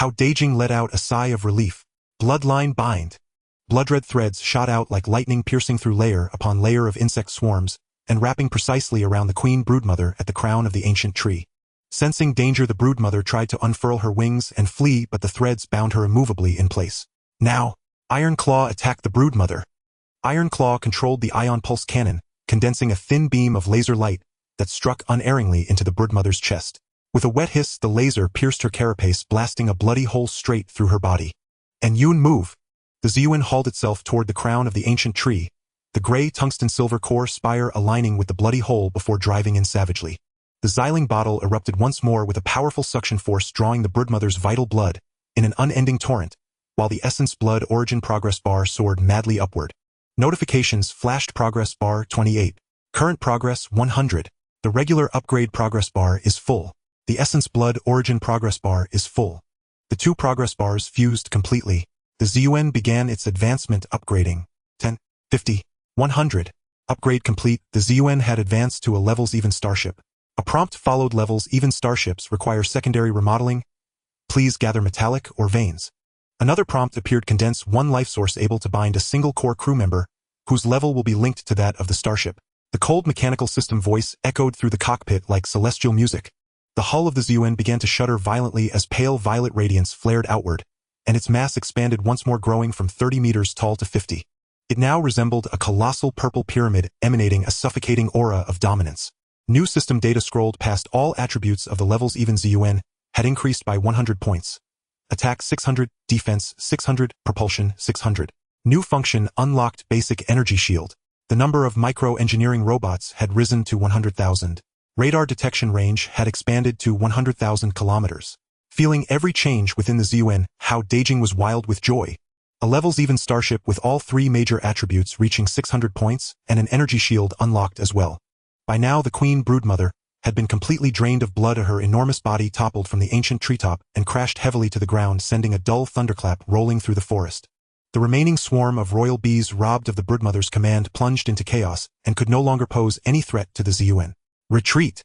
Hao Dageng let out a sigh of relief. Bloodline bind. Blood-red threads shot out like lightning, piercing through layer upon layer of insect swarms, and wrapping precisely around the queen broodmother at the crown of the ancient tree. Sensing danger, the broodmother tried to unfurl her wings and flee, but the threads bound her immovably in place. Now, Iron Claw attacked the broodmother. Iron Claw controlled the ion pulse cannon, condensing a thin beam of laser light that struck unerringly into the broodmother's chest. With a wet hiss, the laser pierced her carapace, blasting a bloody hole straight through her body. And Yun move. The Ziyuan hauled itself toward the crown of the ancient tree, the gray tungsten-silver core spire aligning with the bloody hole before driving in savagely. The Xiling bottle erupted once more with a powerful suction force, drawing the broodmother's vital blood in an unending torrent, while the essence blood origin progress bar soared madly upward. Notifications flashed. Progress bar 28. Current progress 100. The regular upgrade progress bar is full. The essence blood origin progress bar is full. The two progress bars fused completely. The Ziyuan began its advancement, upgrading. 10, 50, 100. Upgrade complete. The Ziyuan had advanced to a levels even starship. A prompt followed. Levels even starships require secondary remodeling. Please gather metallic or veins. Another prompt appeared. Condense one life source able to bind a single core crew member, whose level will be linked to that of the starship. The cold mechanical system voice echoed through the cockpit like celestial music. The hull of the Ziyuan began to shudder violently as pale violet radiance flared outward, and its mass expanded once more, growing from 30 meters tall to 50. It now resembled a colossal purple pyramid emanating a suffocating aura of dominance. New system data scrolled past. All attributes of the levels even Ziyuan had increased by 100 points. Attack 600, defense 600, propulsion 600. New function unlocked. Basic energy shield. The number of micro-engineering robots had risen to 100,000. Radar detection range had expanded to 100,000 kilometers. Feeling every change within the Ziyuan, Hao Dageng was wild with joy. A levels even starship with all three major attributes reaching 600 points, and an energy shield unlocked as well. By now the queen broodmother had been completely drained of blood. Her enormous body toppled from the ancient treetop and crashed heavily to the ground, sending a dull thunderclap rolling through the forest. The remaining swarm of royal bees, robbed of the broodmother's command, plunged into chaos and could no longer pose any threat to the Ziyuan. Retreat!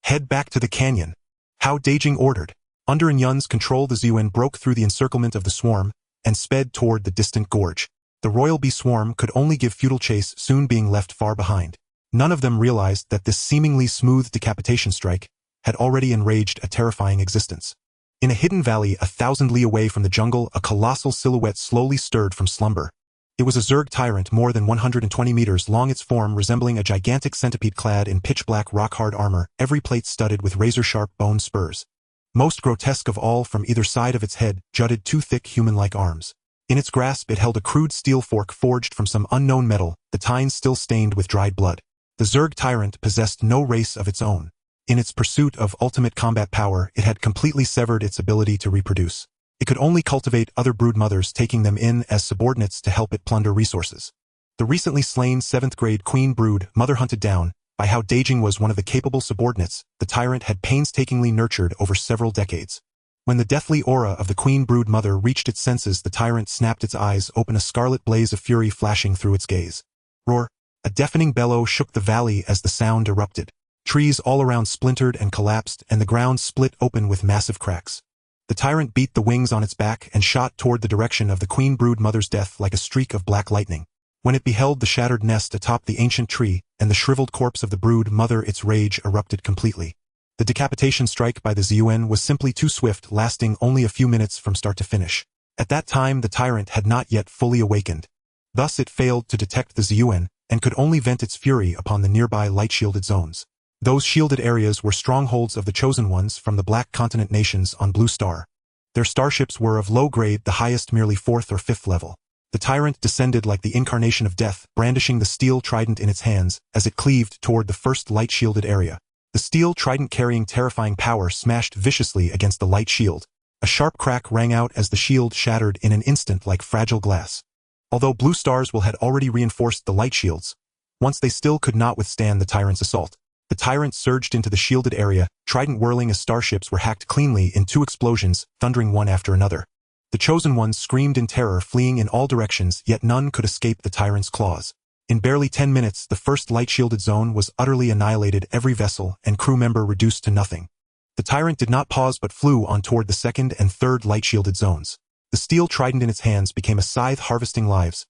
Head back to the canyon. Hao Dageng ordered. Under Yun's control, the Ziyuan broke through the encirclement of the swarm and sped toward the distant gorge. The royal bee swarm could only give futile chase, soon being left far behind. None of them realized that this seemingly smooth decapitation strike had already enraged a terrifying existence. In a hidden valley 1,000 li away from the jungle, a colossal silhouette slowly stirred from slumber. It was a zerg tyrant more than 120 meters long, its form resembling a gigantic centipede clad in pitch-black rock-hard armor, every plate studded with razor-sharp bone spurs. Most grotesque of all, from either side of its head jutted two thick human-like arms. In its grasp it held a crude steel fork forged from some unknown metal, the tines still stained with dried blood. The zerg tyrant possessed no race of its own. In its pursuit of ultimate combat power, it had completely severed its ability to reproduce. It could only cultivate other broodmothers, taking them in as subordinates to help it plunder resources. The recently slain 7th-grade queen brood mother hunted down by Hao Dageng was one of the capable subordinates the tyrant had painstakingly nurtured over several decades. When the deathly aura of the queen brood mother reached its senses, the tyrant snapped its eyes open, a scarlet blaze of fury flashing through its gaze. Roar! A deafening bellow shook the valley as the sound erupted. Trees all around splintered and collapsed, and the ground split open with massive cracks. The tyrant beat the wings on its back and shot toward the direction of the queen brood mother's death like a streak of black lightning. When it beheld the shattered nest atop the ancient tree and the shriveled corpse of the brood mother, its rage erupted completely. The decapitation strike by the Ziyuan was simply too swift, lasting only a few minutes from start to finish. At that time the tyrant had not yet fully awakened. Thus it failed to detect the Ziyuan and could only vent its fury upon the nearby light-shielded zones. Those shielded areas were strongholds of the Chosen Ones from the Black Continent nations on Blue Star. Their starships were of low grade, the highest merely 4th or 5th level. The tyrant descended like the incarnation of death, brandishing the steel trident in its hands as it cleaved toward the first light-shielded area. The steel trident, carrying terrifying power, smashed viciously against the light shield. A sharp crack rang out as the shield shattered in an instant like fragile glass. Although Blue Star's had already reinforced the light shields, once they still could not withstand the tyrant's assault. The tyrant surged into the shielded area, trident whirling as starships were hacked cleanly in 2 explosions, thundering one after another. The Chosen Ones screamed in terror, fleeing in all directions, yet none could escape the tyrant's claws. In barely 10 minutes, the first light-shielded zone was utterly annihilated, every vessel and crew member reduced to nothing. The tyrant did not pause but flew on toward the second and third light-shielded zones. The steel trident in its hands became a scythe harvesting lives.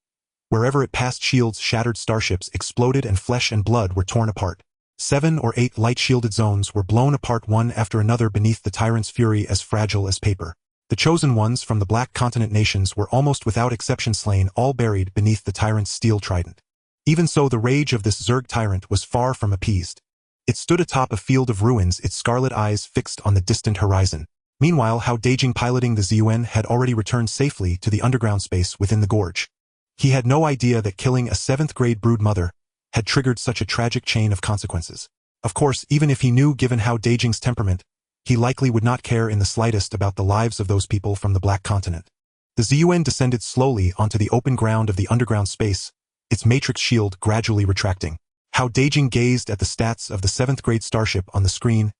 Wherever it passed, shields shattered, starships exploded, and flesh and blood were torn apart. 7 or 8 light-shielded zones were blown apart one after another beneath the tyrant's fury, as fragile as paper. The chosen ones from the Black Continent nations were almost without exception slain, all buried beneath the tyrant's steel trident. Even so, the rage of this Zerg tyrant was far from appeased. It stood atop a field of ruins, its scarlet eyes fixed on the distant horizon. Meanwhile, Hao Dageng, piloting the ZUN, had already returned safely to the underground space within the gorge. He had no idea that killing a 7th-grade brood mother had triggered such a tragic chain of consequences. Of course, even if he knew, given Hao Dageng's temperament, he likely would not care in the slightest about the lives of those people from the Black Continent. The ZUN descended slowly onto the open ground of the underground space, its matrix shield gradually retracting. Hao Dageng gazed at the stats of the 7th-grade starship on the screen,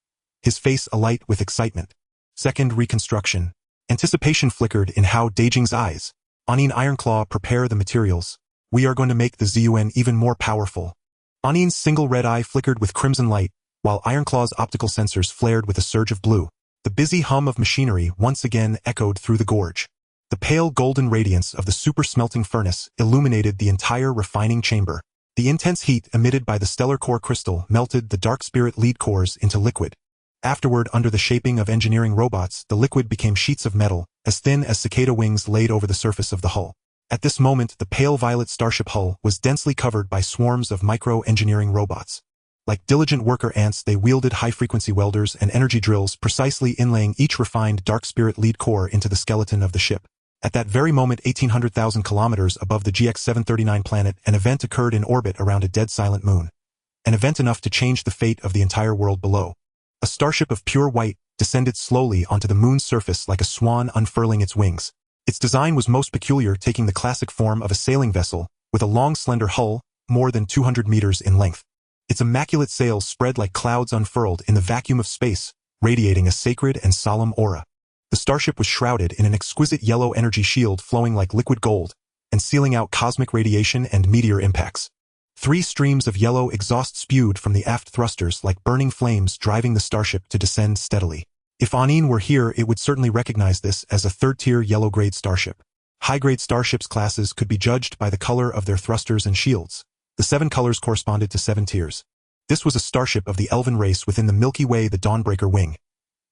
his face alight with excitement. Second reconstruction. Anticipation flickered in Hao Dageng's eyes. Anin Ironclaw, prepare the materials. We are going to make the ZUN even more powerful. Anin's single red eye flickered with crimson light, while Ironclaw's optical sensors flared with a surge of blue. The busy hum of machinery once again echoed through the gorge. The pale golden radiance of the super smelting furnace illuminated the entire refining chamber. The intense heat emitted by the stellar core crystal melted the dark spirit lead cores into liquid. Afterward, under the shaping of engineering robots, the liquid became sheets of metal, as thin as cicada wings laid over the surface of the hull. At this moment, the pale violet starship hull was densely covered by swarms of micro-engineering robots. Like diligent worker ants, they wielded high-frequency welders and energy drills, precisely inlaying each refined dark spirit lead core into the skeleton of the ship. At that very moment, 1,800,000 kilometers above the GX-739 planet, an event occurred in orbit around a dead silent moon. An event enough to change the fate of the entire world below. A starship of pure white descended slowly onto the moon's surface like a swan unfurling its wings. Its design was most peculiar, taking the classic form of a sailing vessel, with a long slender hull, more than 200 meters in length. Its immaculate sails spread like clouds unfurled in the vacuum of space, radiating a sacred and solemn aura. The starship was shrouded in an exquisite yellow energy shield flowing like liquid gold, and sealing out cosmic radiation and meteor impacts. 3 streams of yellow exhaust spewed from the aft thrusters like burning flames, driving the starship to descend steadily. If Anin were here, it would certainly recognize this as a 3rd-tier yellow-grade starship. High-grade starships classes could be judged by the color of their thrusters and shields. The 7 colors corresponded to 7 tiers. This was a starship of the elven race within the Milky Way, the Dawnbreaker wing.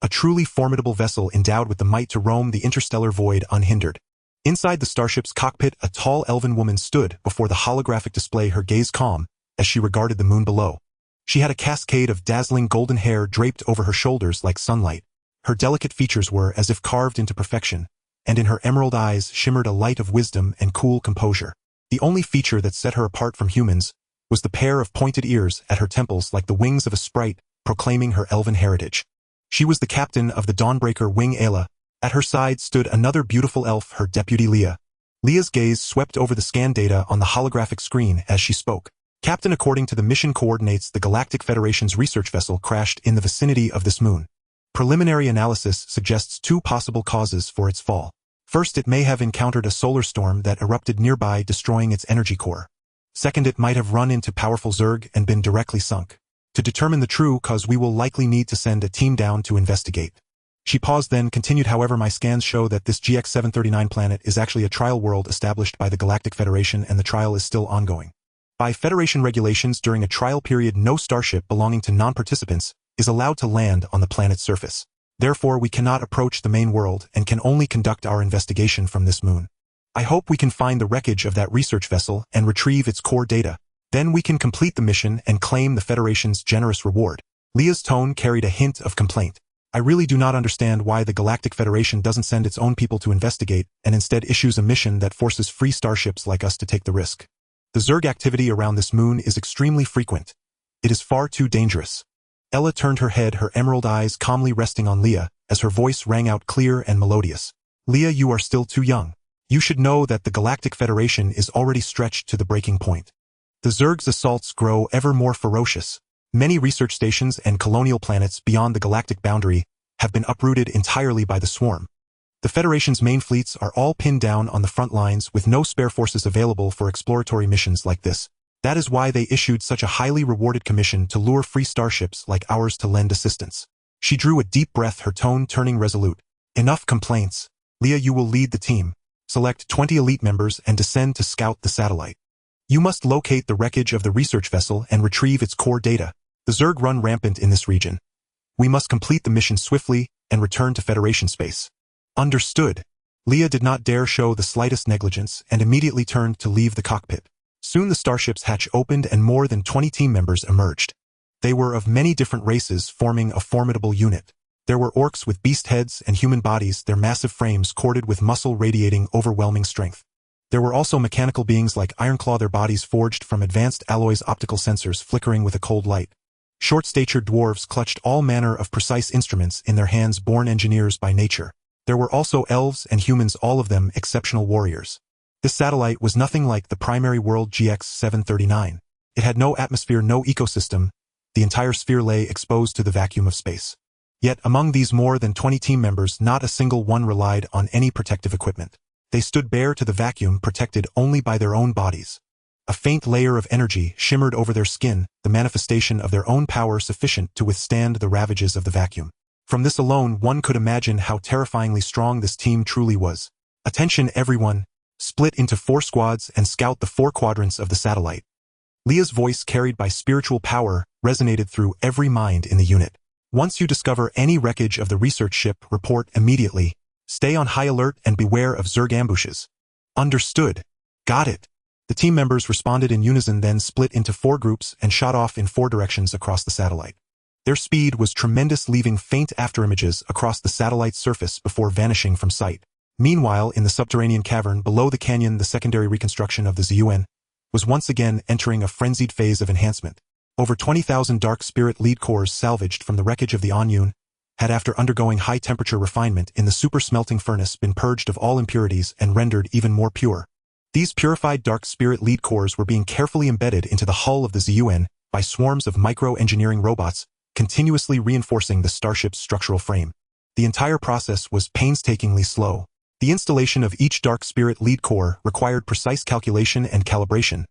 A truly formidable vessel endowed with the might to roam the interstellar void unhindered. Inside the starship's cockpit, a tall elven woman stood before the holographic display, her gaze calm as she regarded the moon below. She had a cascade of dazzling golden hair draped over her shoulders like sunlight. Her delicate features were as if carved into perfection, and in her emerald eyes shimmered a light of wisdom and cool composure. The only feature that set her apart from humans was the pair of pointed ears at her temples like the wings of a sprite, proclaiming her elven heritage. She was the captain of the Dawnbreaker wing, Ayla. At her side stood another beautiful elf, her deputy Leah. Leah's gaze swept over the scan data on the holographic screen as she spoke. Captain, according to the mission coordinates, the Galactic Federation's research vessel crashed in the vicinity of this moon. Preliminary analysis suggests 2 possible causes for its fall. First, it may have encountered a solar storm that erupted nearby, destroying its energy core. Second, it might have run into powerful Zerg and been directly sunk. To determine the true cause, we will likely need to send a team down to investigate. She paused, then continued, however, my scans show that this GX-739 planet is actually a trial world established by the Galactic Federation, and the trial is still ongoing. By Federation regulations, during a trial period, no starship belonging to non-participants is allowed to land on the planet's surface. Therefore, we cannot approach the main world and can only conduct our investigation from this moon. I hope we can find the wreckage of that research vessel and retrieve its core data. Then we can complete the mission and claim the Federation's generous reward. Leah's tone carried a hint of complaint. I really do not understand why the Galactic Federation doesn't send its own people to investigate and instead issues a mission that forces free starships like us to take the risk. The Zerg activity around this moon is extremely frequent. It is far too dangerous. Ella turned her head, her emerald eyes calmly resting on Leah, as her voice rang out clear and melodious. Leah, you are still too young. You should know that the Galactic Federation is already stretched to the breaking point. The Zerg's assaults grow ever more ferocious. Many research stations and colonial planets beyond the galactic boundary have been uprooted entirely by the swarm. The Federation's main fleets are all pinned down on the front lines with no spare forces available for exploratory missions like this. That is why they issued such a highly rewarded commission to lure free starships like ours to lend assistance. She drew a deep breath, her tone turning resolute. Enough complaints. Leah, you will lead the team. Select 20 elite members and descend to scout the satellite. You must locate the wreckage of the research vessel and retrieve its core data. The Zerg run rampant in this region. We must complete the mission swiftly and return to Federation space. Understood. Leah did not dare show the slightest negligence and immediately turned to leave the cockpit. Soon the starship's hatch opened and more than 20 team members emerged. They were of many different races, forming a formidable unit. There were orcs with beast heads and human bodies, their massive frames corded with muscle radiating overwhelming strength. There were also mechanical beings like Ironclaw, their bodies forged from advanced alloys, optical sensors flickering with a cold light. Short-statured dwarves clutched all manner of precise instruments in their hands, born engineers by nature. There were also elves and humans, all of them exceptional warriors. This satellite was nothing like the primary world GX-739. It had no atmosphere, no ecosystem. The entire sphere lay exposed to the vacuum of space. Yet among these more than 20 team members, not a single one relied on any protective equipment. They stood bare to the vacuum, protected only by their own bodies. A faint layer of energy shimmered over their skin, the manifestation of their own power sufficient to withstand the ravages of the vacuum. From this alone, one could imagine how terrifyingly strong this team truly was. Attention everyone, split into 4 squads and scout the 4 quadrants of the satellite. Leah's voice, carried by spiritual power, resonated through every mind in the unit. Once you discover any wreckage of the research ship, report immediately. Stay on high alert and beware of Zerg ambushes. Understood. Got it. The team members responded in unison, then split into 4 groups and shot off in 4 directions across the satellite. Their speed was tremendous, leaving faint afterimages across the satellite's surface before vanishing from sight. Meanwhile, in the subterranean cavern below the canyon, the secondary reconstruction of the ZUN was once again entering a frenzied phase of enhancement. Over 20,000 dark spirit lead cores salvaged from the wreckage of the Onyun had, after undergoing high-temperature refinement in the super-smelting furnace, been purged of all impurities and rendered even more pure. These purified dark spirit lead cores were being carefully embedded into the hull of the ZUN by swarms of micro-engineering robots, continuously reinforcing the starship's structural frame. The entire process was painstakingly slow. The installation of each dark spirit lead core required precise calculation and calibration.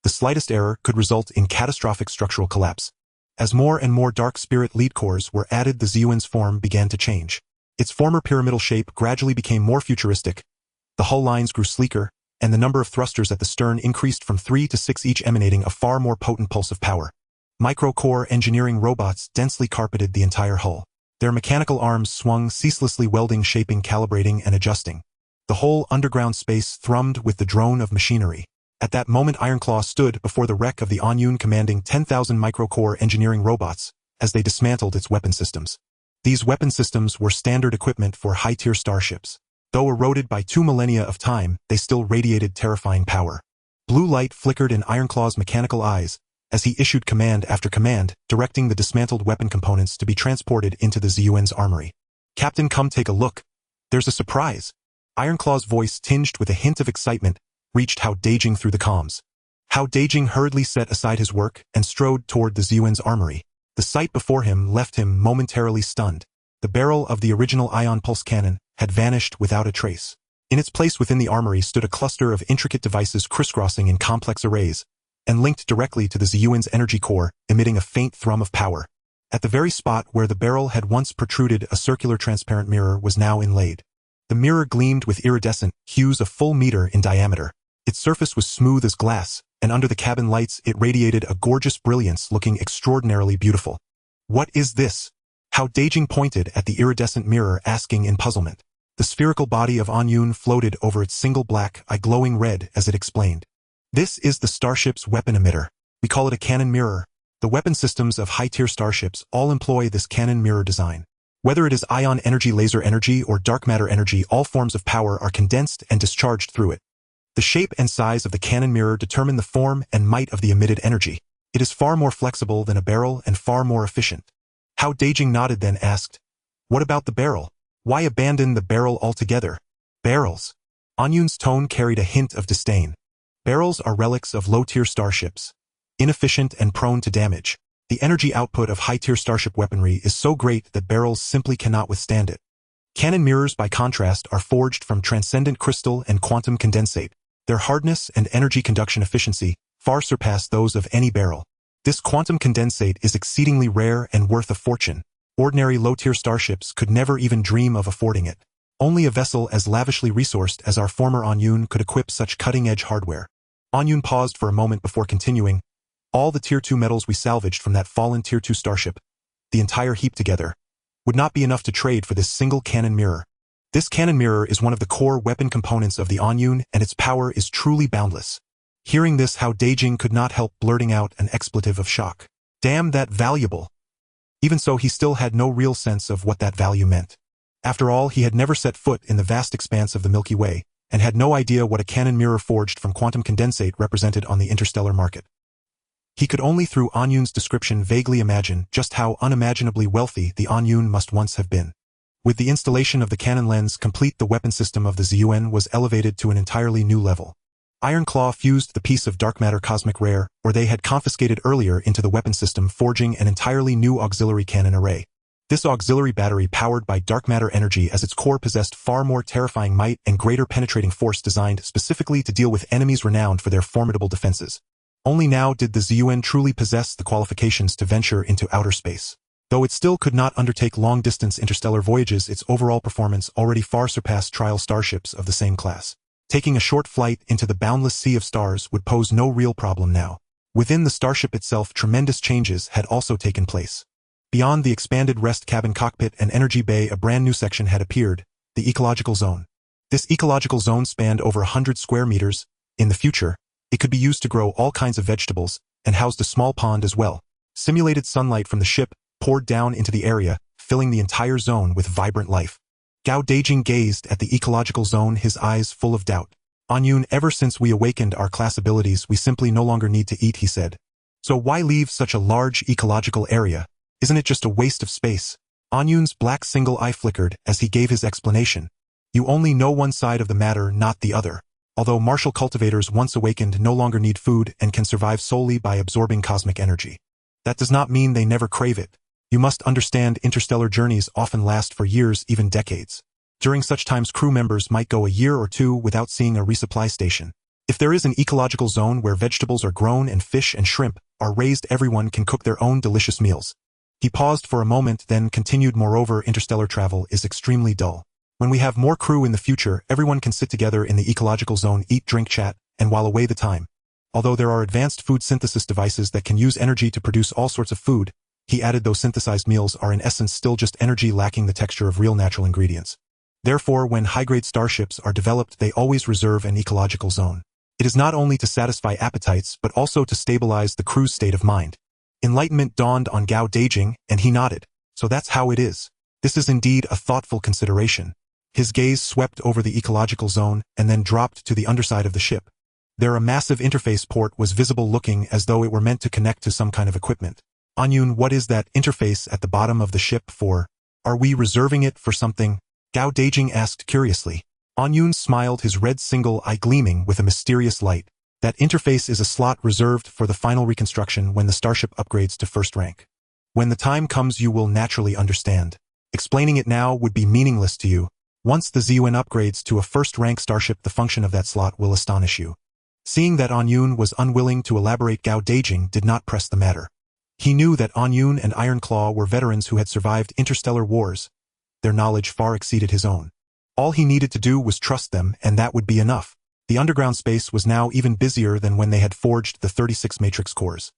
The slightest error could result in catastrophic structural collapse. As more and more dark spirit lead cores were added, the ZUN's form began to change. Its former pyramidal shape gradually became more futuristic. The hull lines grew sleeker, and the number of thrusters at the stern increased from 3 to 6, each emanating a far more potent pulse of power. Micro-core engineering robots densely carpeted the entire hull. Their mechanical arms swung ceaselessly, welding, shaping, calibrating, and adjusting. The whole underground space thrummed with the drone of machinery. At that moment, Ironclaw stood before the wreck of the Onyun, commanding 10,000 micro-core engineering robots as they dismantled its weapon systems. These weapon systems were standard equipment for high-tier starships. Though eroded by 2 millennia of time, they still radiated terrifying power. Blue light flickered in Ironclaw's mechanical eyes as he issued command after command, directing the dismantled weapon components to be transported into the ZUN's armory. Captain, come take a look. There's a surprise. Ironclaw's voice, tinged with a hint of excitement, reached Hao Dageng through the comms. Hao Dageng hurriedly set aside his work and strode toward the ZUN's armory. The sight before him left him momentarily stunned. The barrel of the original ion pulse cannon had vanished without a trace. In its place within the armory stood a cluster of intricate devices crisscrossing in complex arrays, and linked directly to the ZUN's energy core, emitting a faint thrum of power. At the very spot where the barrel had once protruded, a circular transparent mirror was now inlaid. The mirror gleamed with iridescent hues, a full meter in diameter. Its surface was smooth as glass, and under the cabin lights it radiated a gorgeous brilliance, looking extraordinarily beautiful. What is this? Hao Dageng pointed at the iridescent mirror, asking in puzzlement. The spherical body of Onyun floated over its single black eye, glowing red as it explained. This is the starship's weapon emitter. We call it a cannon mirror. The weapon systems of high-tier starships all employ this cannon mirror design. Whether it is ion energy, laser energy, or dark matter energy, all forms of power are condensed and discharged through it. The shape and size of the cannon mirror determine the form and might of the emitted energy. It is far more flexible than a barrel and far more efficient. Hao Dageng nodded, then asked, "What about the barrel? Why abandon the barrel altogether?" Barrels. Onyun's tone carried a hint of disdain. Barrels are relics of low-tier starships, inefficient and prone to damage. The energy output of high-tier starship weaponry is so great that barrels simply cannot withstand it. Cannon mirrors, by contrast, are forged from transcendent crystal and quantum condensate. Their hardness and energy conduction efficiency far surpass those of any barrel. This quantum condensate is exceedingly rare and worth a fortune. Ordinary low-tier starships could never even dream of affording it. Only a vessel as lavishly resourced as our former Anyun could equip such cutting-edge hardware. Anyun paused for a moment before continuing. All the Tier 2 metals we salvaged from that fallen Tier 2 starship, the entire heap together, would not be enough to trade for this single cannon mirror. This cannon mirror is one of the core weapon components of the Anyun, and its power is truly boundless. Hearing this, Hao Dageng could not help blurting out an expletive of shock. Damn, that valuable! Even so, he still had no real sense of what that value meant. After all, he had never set foot in the vast expanse of the Milky Way, and had no idea what a cannon mirror forged from quantum condensate represented on the interstellar market. He could only through Anyun's description vaguely imagine just how unimaginably wealthy the Anyun must once have been. With the installation of the cannon lens complete, the weapon system of the ZUN was elevated to an entirely new level. Iron Claw fused the piece of dark matter cosmic rare, or they had confiscated earlier, into the weapon system, forging an entirely new auxiliary cannon array. This auxiliary battery, powered by dark matter energy as its core, possessed far more terrifying might and greater penetrating force, designed specifically to deal with enemies renowned for their formidable defenses. Only now did the ZUN truly possess the qualifications to venture into outer space. Though it still could not undertake long-distance interstellar voyages, its overall performance already far surpassed trial starships of the same class. Taking a short flight into the boundless sea of stars would pose no real problem now. Within the starship itself, tremendous changes had also taken place. Beyond the expanded rest cabin, cockpit, and energy bay, a brand new section had appeared, the ecological zone. This ecological zone spanned over 100 square meters. In the future, it could be used to grow all kinds of vegetables, and housed a small pond as well. Simulated sunlight from the ship poured down into the area, filling the entire zone with vibrant life. Hao Dageng gazed at the ecological zone, his eyes full of doubt. Anyun, ever since we awakened our class abilities, we simply no longer need to eat, he said. So why leave such a large ecological area? Isn't it just a waste of space? Anyun's black single eye flickered as he gave his explanation. You only know one side of the matter, not the other. Although martial cultivators once awakened no longer need food and can survive solely by absorbing cosmic energy, that does not mean they never crave it. You must understand, interstellar journeys often last for years, even decades. During such times, crew members might go a year or two without seeing a resupply station. If there is an ecological zone where vegetables are grown and fish and shrimp are raised, everyone can cook their own delicious meals. He paused for a moment, then continued, moreover, interstellar travel is extremely dull. When we have more crew in the future, everyone can sit together in the ecological zone, eat, drink, chat, and while away the time. Although there are advanced food synthesis devices that can use energy to produce all sorts of food, he added, those synthesized meals are in essence still just energy lacking the texture of real natural ingredients. Therefore, when high-grade starships are developed, they always reserve an ecological zone. It is not only to satisfy appetites, but also to stabilize the crew's state of mind. Enlightenment dawned on Hao Dageng, and he nodded. So that's how it is. This is indeed a thoughtful consideration. His gaze swept over the ecological zone and then dropped to the underside of the ship. There, a massive interface port was visible, looking as though it were meant to connect to some kind of equipment. Anyun, what is that interface at the bottom of the ship for? Are we reserving it for something? Hao Dageng asked curiously. Anyun smiled, his red single eye gleaming with a mysterious light. That interface is a slot reserved for the final reconstruction when the starship upgrades to first rank. When the time comes, you will naturally understand. Explaining it now would be meaningless to you. Once the ZUN upgrades to a first-rank starship, the function of that slot will astonish you. Seeing that Anyun was unwilling to elaborate, Hao Dageng did not press the matter. He knew that Anyun and Iron Claw were veterans who had survived interstellar wars. Their knowledge far exceeded his own. All he needed to do was trust them, and that would be enough. The underground space was now even busier than when they had forged the 36 matrix cores.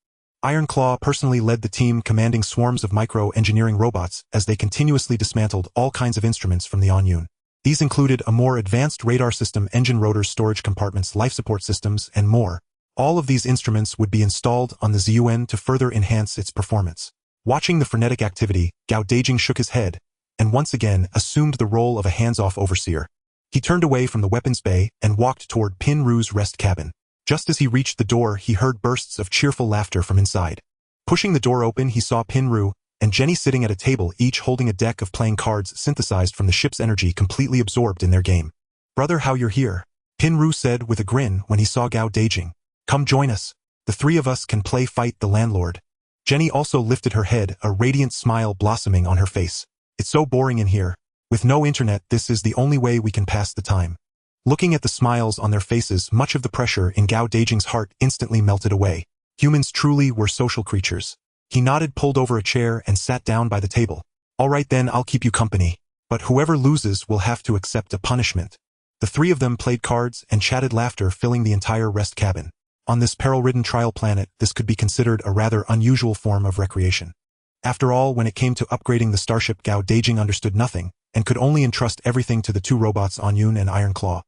Iron Claw personally led the team, commanding swarms of micro-engineering robots as they continuously dismantled all kinds of instruments from the Anyun. These included a more advanced radar system, engine rotors, storage compartments, life support systems, and more. All of these instruments would be installed on the ZUN to further enhance its performance. Watching the frenetic activity, Hao Dageng shook his head, and once again assumed the role of a hands-off overseer. He turned away from the weapons bay and walked toward Pin Ru's rest cabin. Just as he reached the door, he heard bursts of cheerful laughter from inside. Pushing the door open, he saw Pin Ru and Jenny sitting at a table, each holding a deck of playing cards synthesized from the ship's energy, completely absorbed in their game. "Brother, how you're here," Pin Ru said with a grin when he saw Hao Dageng. "Come join us. The three of us can play fight the landlord." Jenny also lifted her head, a radiant smile blossoming on her face. "It's so boring in here. With no internet, this is the only way we can pass the time." Looking at the smiles on their faces, much of the pressure in Hao Dageng's heart instantly melted away. Humans truly were social creatures. He nodded, pulled over a chair, and sat down by the table. Alright then, I'll keep you company. But whoever loses will have to accept a punishment. The three of them played cards and chatted, laughter filling the entire rest cabin. On this peril-ridden trial planet, this could be considered a rather unusual form of recreation. After all, when it came to upgrading the Starship, Hao Dageng understood nothing, and could only entrust everything to the two robots Anyun and Iron Claw.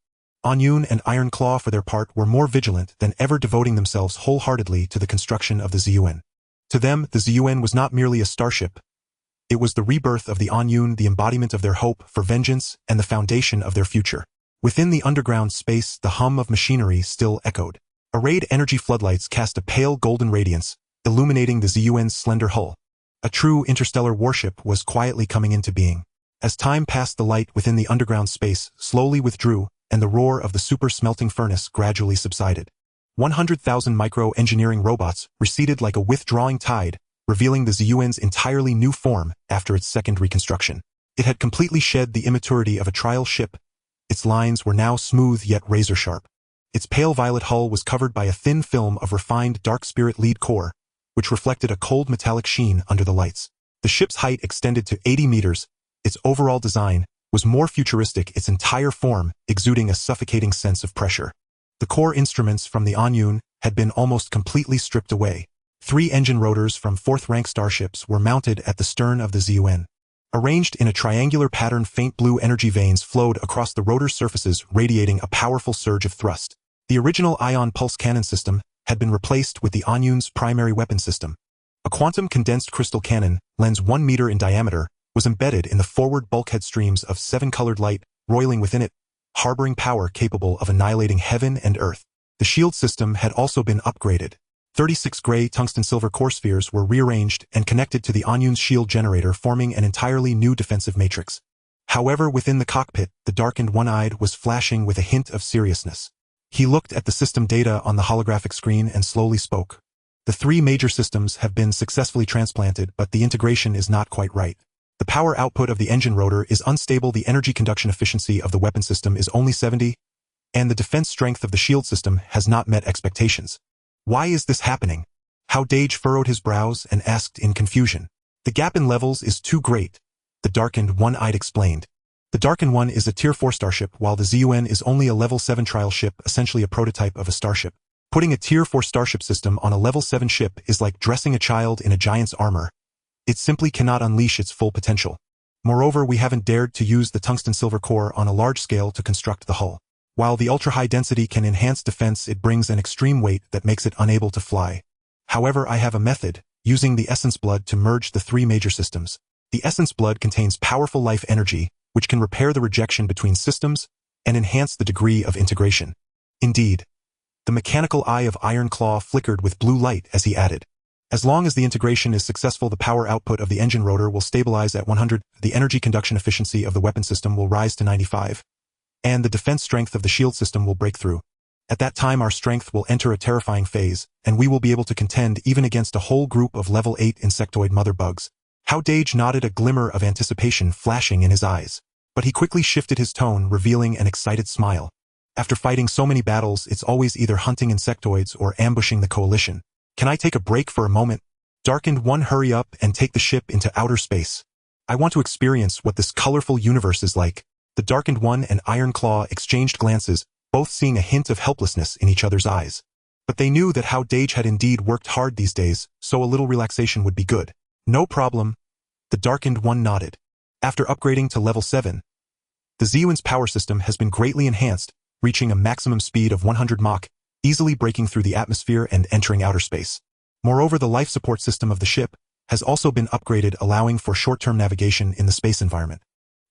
Anyun and Iron Claw, for their part, were more vigilant than ever, devoting themselves wholeheartedly to the construction of the ZUN. To them, the ZUN was not merely a starship. It was the rebirth of the Anyun, the embodiment of their hope for vengeance, and the foundation of their future. Within the underground space, the hum of machinery still echoed. Arrayed energy floodlights cast a pale golden radiance, illuminating the ZUN's slender hull. A true interstellar warship was quietly coming into being. As time passed, the light within the underground space slowly withdrew, and the roar of the super smelting furnace gradually subsided. 100,000 micro-engineering robots receded like a withdrawing tide, revealing the ZUN's entirely new form after its second reconstruction. It had completely shed the immaturity of a trial ship. Its lines were now smooth yet razor-sharp. Its pale violet hull was covered by a thin film of refined dark spirit lead core, which reflected a cold metallic sheen under the lights. The ship's height extended to 80 meters. Its overall design was more futuristic, its entire form exuding a suffocating sense of pressure. The core instruments from the Anyun had been almost completely stripped away. 3 engine rotors from 4th-rank starships were mounted at the stern of the ZUN. Arranged in a triangular pattern, faint blue energy veins flowed across the rotor surfaces, radiating a powerful surge of thrust. The original ion pulse cannon system had been replaced with the Anyun's primary weapon system. A quantum condensed crystal cannon, lens 1 meter in diameter, was embedded in the forward bulkhead, streams of 7-colored light roiling within it, harboring power capable of annihilating heaven and earth. The shield system had also been upgraded. 36 gray tungsten-silver core spheres were rearranged and connected to the Anyun's shield generator, forming an entirely new defensive matrix. However, within the cockpit, the darkened one-eyed was flashing with a hint of seriousness. He looked at the system data on the holographic screen and slowly spoke. The 3 major systems have been successfully transplanted, but the integration is not quite right. The power output of the engine rotor is unstable, the energy conduction efficiency of the weapon system is only 70, and the defense strength of the shield system has not met expectations. Why is this happening? Hao Dageng furrowed his brows and asked in confusion. The gap in levels is too great, the darkened one-eyed explained. The Darkened One is a Tier 4 starship, while the ZUN is only a Level 7 trial ship, essentially a prototype of a starship. Putting a Tier 4 starship system on a Level 7 ship is like dressing a child in a giant's armor. It simply cannot unleash its full potential. Moreover, we haven't dared to use the tungsten-silver core on a large scale to construct the hull. While the ultra-high density can enhance defense, it brings an extreme weight that makes it unable to fly. However, I have a method, using the essence blood to merge the 3 major systems. The essence blood contains powerful life energy, which can repair the rejection between systems and enhance the degree of integration. Indeed, the mechanical eye of Iron Claw flickered with blue light as he added, as long as the integration is successful, the power output of the engine rotor will stabilize at 100, the energy conduction efficiency of the weapon system will rise to 95, and the defense strength of the shield system will break through. At that time, our strength will enter a terrifying phase, and we will be able to contend even against a whole group of level 8 insectoid mother bugs. Hao Dageng nodded, a glimmer of anticipation flashing in his eyes. But he quickly shifted his tone, revealing an excited smile. After fighting so many battles, it's always either hunting insectoids or ambushing the coalition. Can I take a break for a moment? Darkened One, hurry up and take the ship into outer space. I want to experience what this colorful universe is like. The Darkened One and Iron Claw exchanged glances, both seeing a hint of helplessness in each other's eyes. But they knew that Hao Dageng had indeed worked hard these days, so a little relaxation would be good. No problem. The Darkened One nodded. After upgrading to level 7, the ZUN's power system has been greatly enhanced, reaching a maximum speed of 100 Mach, easily breaking through the atmosphere and entering outer space. Moreover, the life support system of the ship has also been upgraded, allowing for short-term navigation in the space environment.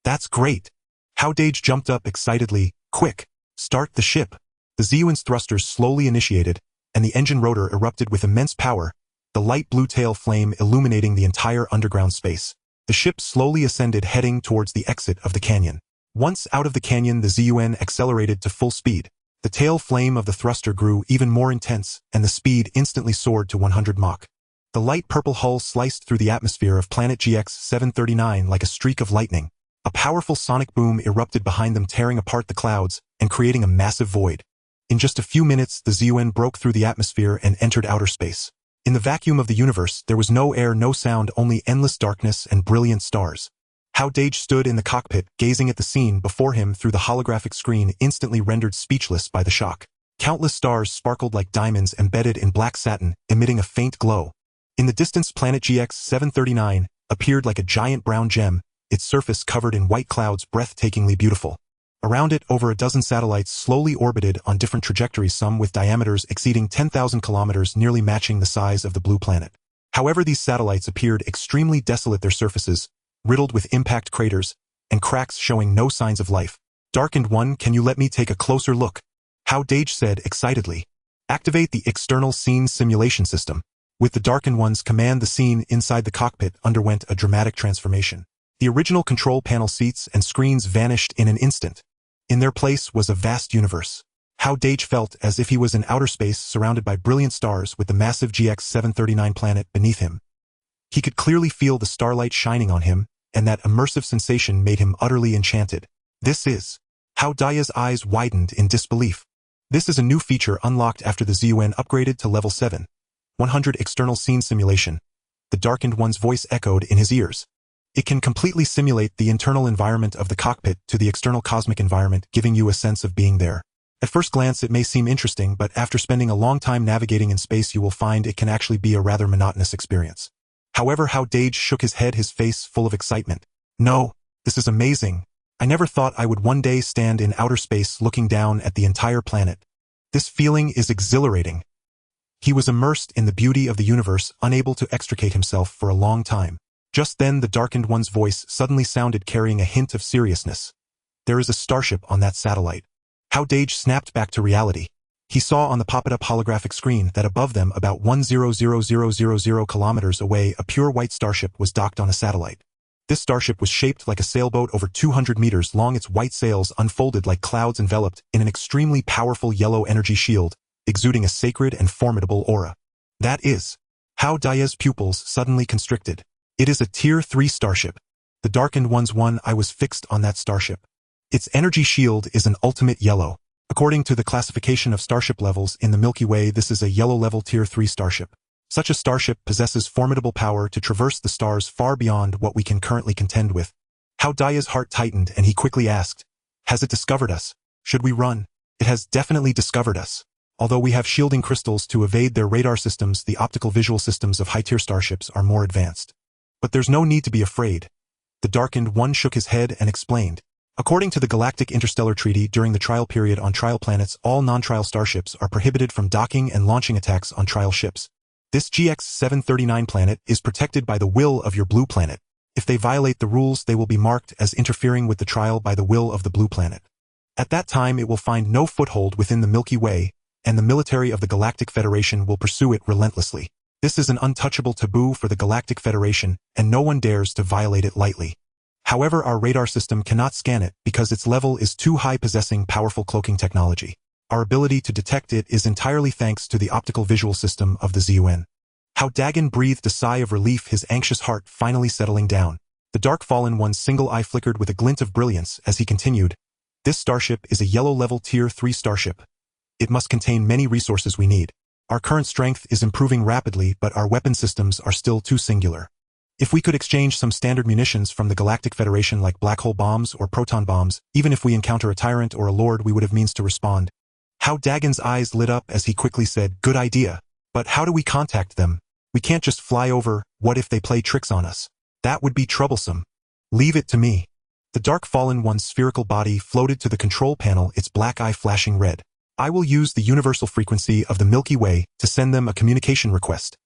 That's great! Hao Dageng jumped up excitedly. Quick! Start the ship! The ZUN's thrusters slowly initiated, and the engine rotor erupted with immense power, the light blue tail flame illuminating the entire underground space. The ship slowly ascended, heading towards the exit of the canyon. Once out of the canyon, the ZUN accelerated to full speed. The tail flame of the thruster grew even more intense, and the speed instantly soared to 100 Mach. The light purple hull sliced through the atmosphere of planet GX-739 like a streak of lightning. A powerful sonic boom erupted behind them, tearing apart the clouds and creating a massive void. In just a few minutes, the ZUN broke through the atmosphere and entered outer space. In the vacuum of the universe, there was no air, no sound, only endless darkness and brilliant stars. Hao Dageng stood in the cockpit, gazing at the scene before him through the holographic screen, instantly rendered speechless by the shock. Countless stars sparkled like diamonds embedded in black satin, emitting a faint glow. In the distance, planet GX-739 appeared like a giant brown gem, its surface covered in white clouds breathtakingly beautiful. Around it, over a dozen satellites slowly orbited on different trajectories, some with diameters exceeding 10,000 kilometers, nearly matching the size of the blue planet. However, these satellites appeared extremely desolate, their surfaces riddled with impact craters and cracks showing no signs of life. Darkened One, can you let me take a closer look? Hao Dageng said excitedly. Activate the external scene simulation system. With the Darkened One's command, the scene inside the cockpit underwent a dramatic transformation. The original control panel seats and screens vanished in an instant. In their place was a vast universe. Hao Dageng felt as if he was in outer space, surrounded by brilliant stars with the massive GX-739 planet beneath him. He could clearly feel the starlight shining on him, and that immersive sensation made him utterly enchanted. This is... Hao Dagen's eyes widened in disbelief. This is a new feature unlocked after the ZUN upgraded to level 7. 100 external scene simulation. The Darkened One's voice echoed in his ears. It can completely simulate the internal environment of the cockpit to the external cosmic environment, giving you a sense of being there. At first glance, it may seem interesting, but after spending a long time navigating in space, you will find it can actually be a rather monotonous experience. However, Hao Dageng shook his head, his face full of excitement. No, this is amazing. I never thought I would one day stand in outer space looking down at the entire planet. This feeling is exhilarating. He was immersed in the beauty of the universe, unable to extricate himself for a long time. Just then, the Darkened One's voice suddenly sounded, carrying a hint of seriousness. There is a starship on that satellite. Hao Dageng snapped back to reality. He saw on the pop-up holographic screen that above them, about 1,000,000 kilometers away, a pure white starship was docked on a satellite. This starship was shaped like a sailboat, over 200 meters long. Its white sails unfolded like clouds, enveloped in an extremely powerful yellow energy shield, exuding a sacred and formidable aura. That is... Hao Dagen's pupils suddenly constricted. It is a Tier 3 starship. The Darkened One's one. I was fixed on that starship. Its energy shield is an ultimate yellow. According to the classification of starship levels in the Milky Way, this is a yellow-level Tier 3 starship. Such a starship possesses formidable power to traverse the stars far beyond what we can currently contend with. Hao Dagen's heart tightened, and he quickly asked, "Has it discovered us? Should we run?" "It has definitely discovered us. Although we have shielding crystals to evade their radar systems, the optical visual systems of high-tier starships are more advanced. But there's no need to be afraid." The Darkened One shook his head and explained. According to the Galactic Interstellar Treaty, during the trial period on trial planets, all non-trial starships are prohibited from docking and launching attacks on trial ships. This GX-739 planet is protected by the will of your blue planet. If they violate the rules, they will be marked as interfering with the trial by the will of the blue planet. At that time, it will find no foothold within the Milky Way, and the military of the Galactic Federation will pursue it relentlessly. This is an untouchable taboo for the Galactic Federation, and no one dares to violate it lightly. However, our radar system cannot scan it because its level is too high, possessing powerful cloaking technology. Our ability to detect it is entirely thanks to the optical visual system of the ZUN. Hao Dageng breathed a sigh of relief, his anxious heart finally settling down. The Dark Fallen One's single eye flickered with a glint of brilliance as he continued. This starship is a yellow-level Tier 3 starship. It must contain many resources we need. Our current strength is improving rapidly, but our weapon systems are still too singular. If we could exchange some standard munitions from the Galactic Federation like black hole bombs or proton bombs, even if we encounter a tyrant or a lord, we would have means to respond. Hao Dagen's eyes lit up as he quickly said, "Good idea. But how do we contact them? We can't just fly over. What if they play tricks on us? That would be troublesome." "Leave it to me." The Dark Fallen One's spherical body floated to the control panel, its black eye flashing red. "I will use the universal frequency of the Milky Way to send them a communication request.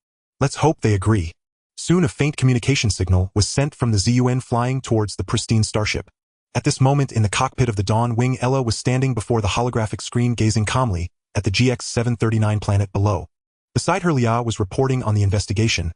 Let's hope they agree." Soon a faint communication signal was sent from the ZUN flying towards the pristine starship. At this moment, in the cockpit of the Dawn Wing, Ella was standing before the holographic screen, gazing calmly at the GX-739 planet below. Beside her, Lia was reporting on the investigation.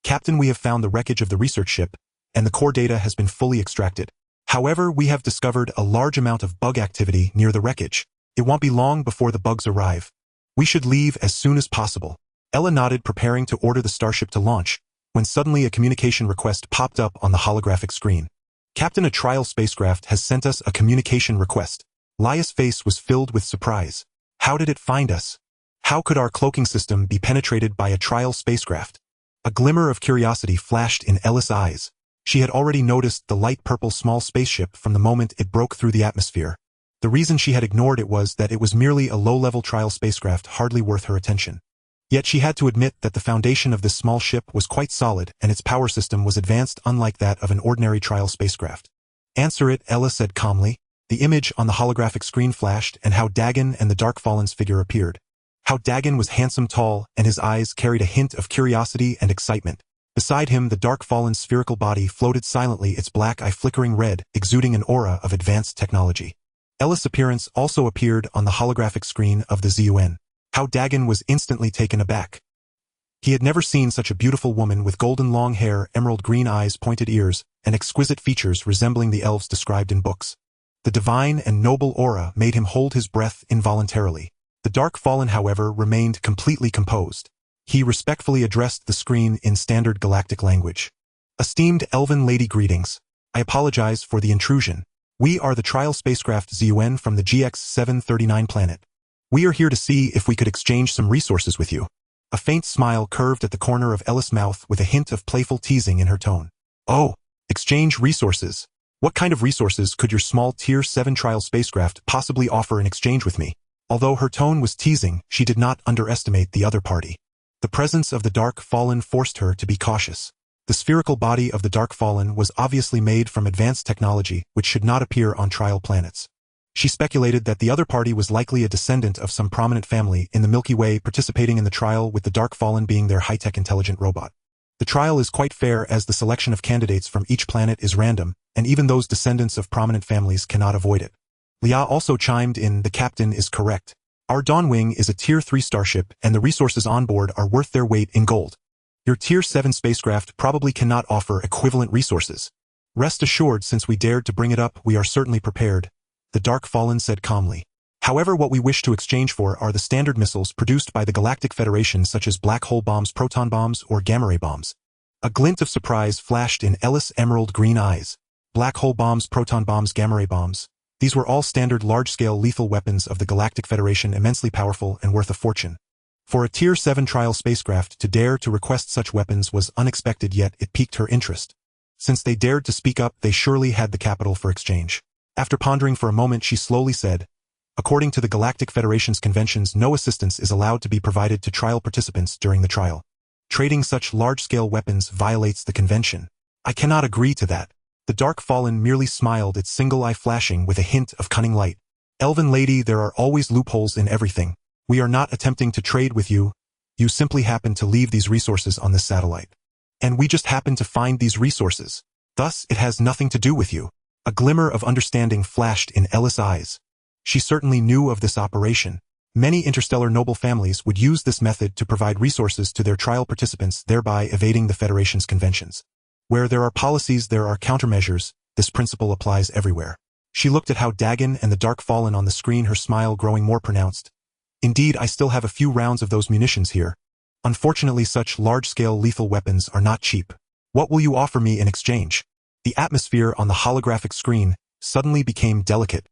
"Captain, we have found the wreckage of the research ship, and the core data has been fully extracted. However, we have discovered a large amount of bug activity near the wreckage. It won't be long before the bugs arrive. We should leave as soon as possible." Ella nodded, preparing to order the starship to launch, when suddenly a communication request popped up on the holographic screen. "Captain, a trial spacecraft has sent us a communication request." Lia's face was filled with surprise. "How did it find us? How could our cloaking system be penetrated by a trial spacecraft?" A glimmer of curiosity flashed in Ella's eyes. She had already noticed the light purple small spaceship from the moment it broke through the atmosphere. The reason she had ignored it was that it was merely a low-level trial spacecraft hardly worth her attention. Yet she had to admit that the foundation of this small ship was quite solid and its power system was advanced unlike that of an ordinary trial spacecraft. "Answer it," Ella said calmly. The image on the holographic screen flashed and Hao Dageng and the Dark Fallen's figure appeared. Hao Dageng was handsome, tall, and his eyes carried a hint of curiosity and excitement. Beside him, the Dark Fallen's spherical body floated silently, its black eye flickering red, exuding an aura of advanced technology. Ella's appearance also appeared on the holographic screen of the ZUN. Hao Dageng was instantly taken aback. He had never seen such a beautiful woman with golden long hair, emerald green eyes, pointed ears, and exquisite features resembling the elves described in books. The divine and noble aura made him hold his breath involuntarily. The Dark Fallen, however, remained completely composed. He respectfully addressed the screen in standard galactic language. "Esteemed Elven Lady, greetings. I apologize for the intrusion. We are the trial spacecraft ZUN from the GX-739 planet. We are here to see if we could exchange some resources with you." A faint smile curved at the corner of Ella's mouth with a hint of playful teasing in her tone. "Oh, exchange resources. What kind of resources could your small Tier 7 trial spacecraft possibly offer in exchange with me?" Although her tone was teasing, she did not underestimate the other party. The presence of the Dark Fallen forced her to be cautious. The spherical body of the Dark Fallen was obviously made from advanced technology which should not appear on trial planets. She speculated that the other party was likely a descendant of some prominent family in the Milky Way participating in the trial, with the Dark Fallen being their high-tech intelligent robot. The trial is quite fair as the selection of candidates from each planet is random, and even those descendants of prominent families cannot avoid it. Lia also chimed in, "The captain is correct. Our Dawnwing is a Tier 3 starship and the resources on board are worth their weight in gold. Your Tier 7 spacecraft probably cannot offer equivalent resources. Rest assured, since we dared to bring it up, we are certainly prepared," the Dark Fallen said calmly. "However, what we wish to exchange for are the standard missiles produced by the Galactic Federation, such as black hole bombs, proton bombs, or gamma ray bombs." A glint of surprise flashed in Ella's emerald green eyes. Black hole bombs, proton bombs, gamma ray bombs. These were all standard large-scale lethal weapons of the Galactic Federation, immensely powerful and worth a fortune. For a Tier 7 trial spacecraft to dare to request such weapons was unexpected, yet it piqued her interest. Since they dared to speak up, they surely had the capital for exchange. After pondering for a moment, she slowly said, "According to the Galactic Federation's conventions, no assistance is allowed to be provided to trial participants during the trial. Trading such large-scale weapons violates the convention. I cannot agree to that." The Dark Fallen merely smiled, its single eye flashing with a hint of cunning light. "Elven Lady, there are always loopholes in everything. We are not attempting to trade with you. You simply happen to leave these resources on this satellite. And we just happen to find these resources. Thus, it has nothing to do with you." A glimmer of understanding flashed in Ella's eyes. She certainly knew of this operation. Many interstellar noble families would use this method to provide resources to their trial participants, thereby evading the Federation's conventions. Where there are policies, there are countermeasures. This principle applies everywhere. She looked at Hao Dageng and the Dark Fallen on the screen, her smile growing more pronounced. "Indeed, I still have a few rounds of those munitions here. Unfortunately, such large-scale lethal weapons are not cheap. What will you offer me in exchange?" The atmosphere on the holographic screen suddenly became delicate.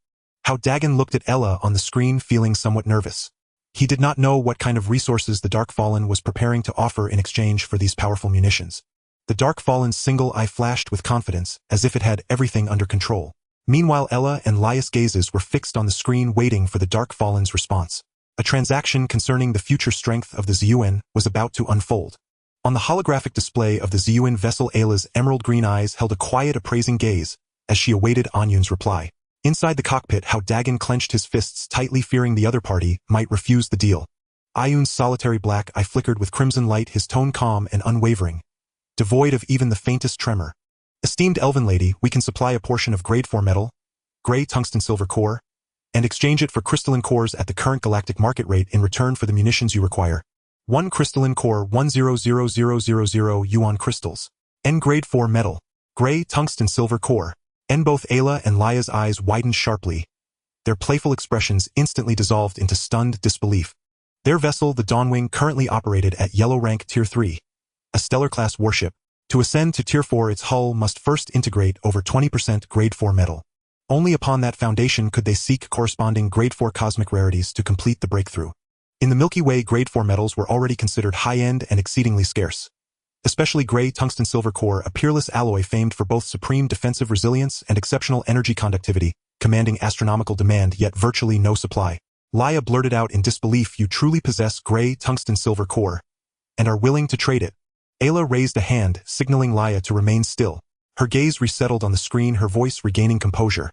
Hao Dageng looked at Ella on the screen, feeling somewhat nervous. He did not know what kind of resources the Dark Fallen was preparing to offer in exchange for these powerful munitions. The Dark Fallen's single eye flashed with confidence, as if it had everything under control. Meanwhile, Ella and Lia's gazes were fixed on the screen, waiting for the Dark Fallen's response. A transaction concerning the future strength of the ZUN was about to unfold. On the holographic display of the ZUN vessel, Ayla's emerald green eyes held a quiet, appraising gaze as she awaited Anyun's reply. Inside the cockpit, Hao Dageng clenched his fists tightly, fearing the other party might refuse the deal. Anyun's solitary black eye flickered with crimson light, his tone calm and unwavering, devoid of even the faintest tremor. "Esteemed Elven Lady, we can supply a portion of grade 4 metal, gray tungsten silver core, and exchange it for crystalline cores at the current galactic market rate in return for the munitions you require. 1 crystalline core, 1000000 yuan crystals. N grade 4 metal, gray tungsten silver core." And both Ayla and Lia's eyes widened sharply. Their playful expressions instantly dissolved into stunned disbelief. Their vessel, the Dawnwing, currently operated at yellow rank Tier 3, a stellar-class warship. To ascend to Tier 4, its hull must first integrate over 20% grade 4 metal. Only upon that foundation could they seek corresponding grade 4 cosmic rarities to complete the breakthrough. In the Milky Way, grade 4 metals were already considered high-end and exceedingly scarce. especially gray tungsten silver core, a peerless alloy famed for both supreme defensive resilience and exceptional energy conductivity, commanding astronomical demand yet virtually no supply. Leia blurted out in disbelief, "You truly possess gray tungsten silver core, and are willing to trade it?" Ayla raised a hand, signaling Leia to remain still. Her gaze resettled on the screen, her voice regaining composure.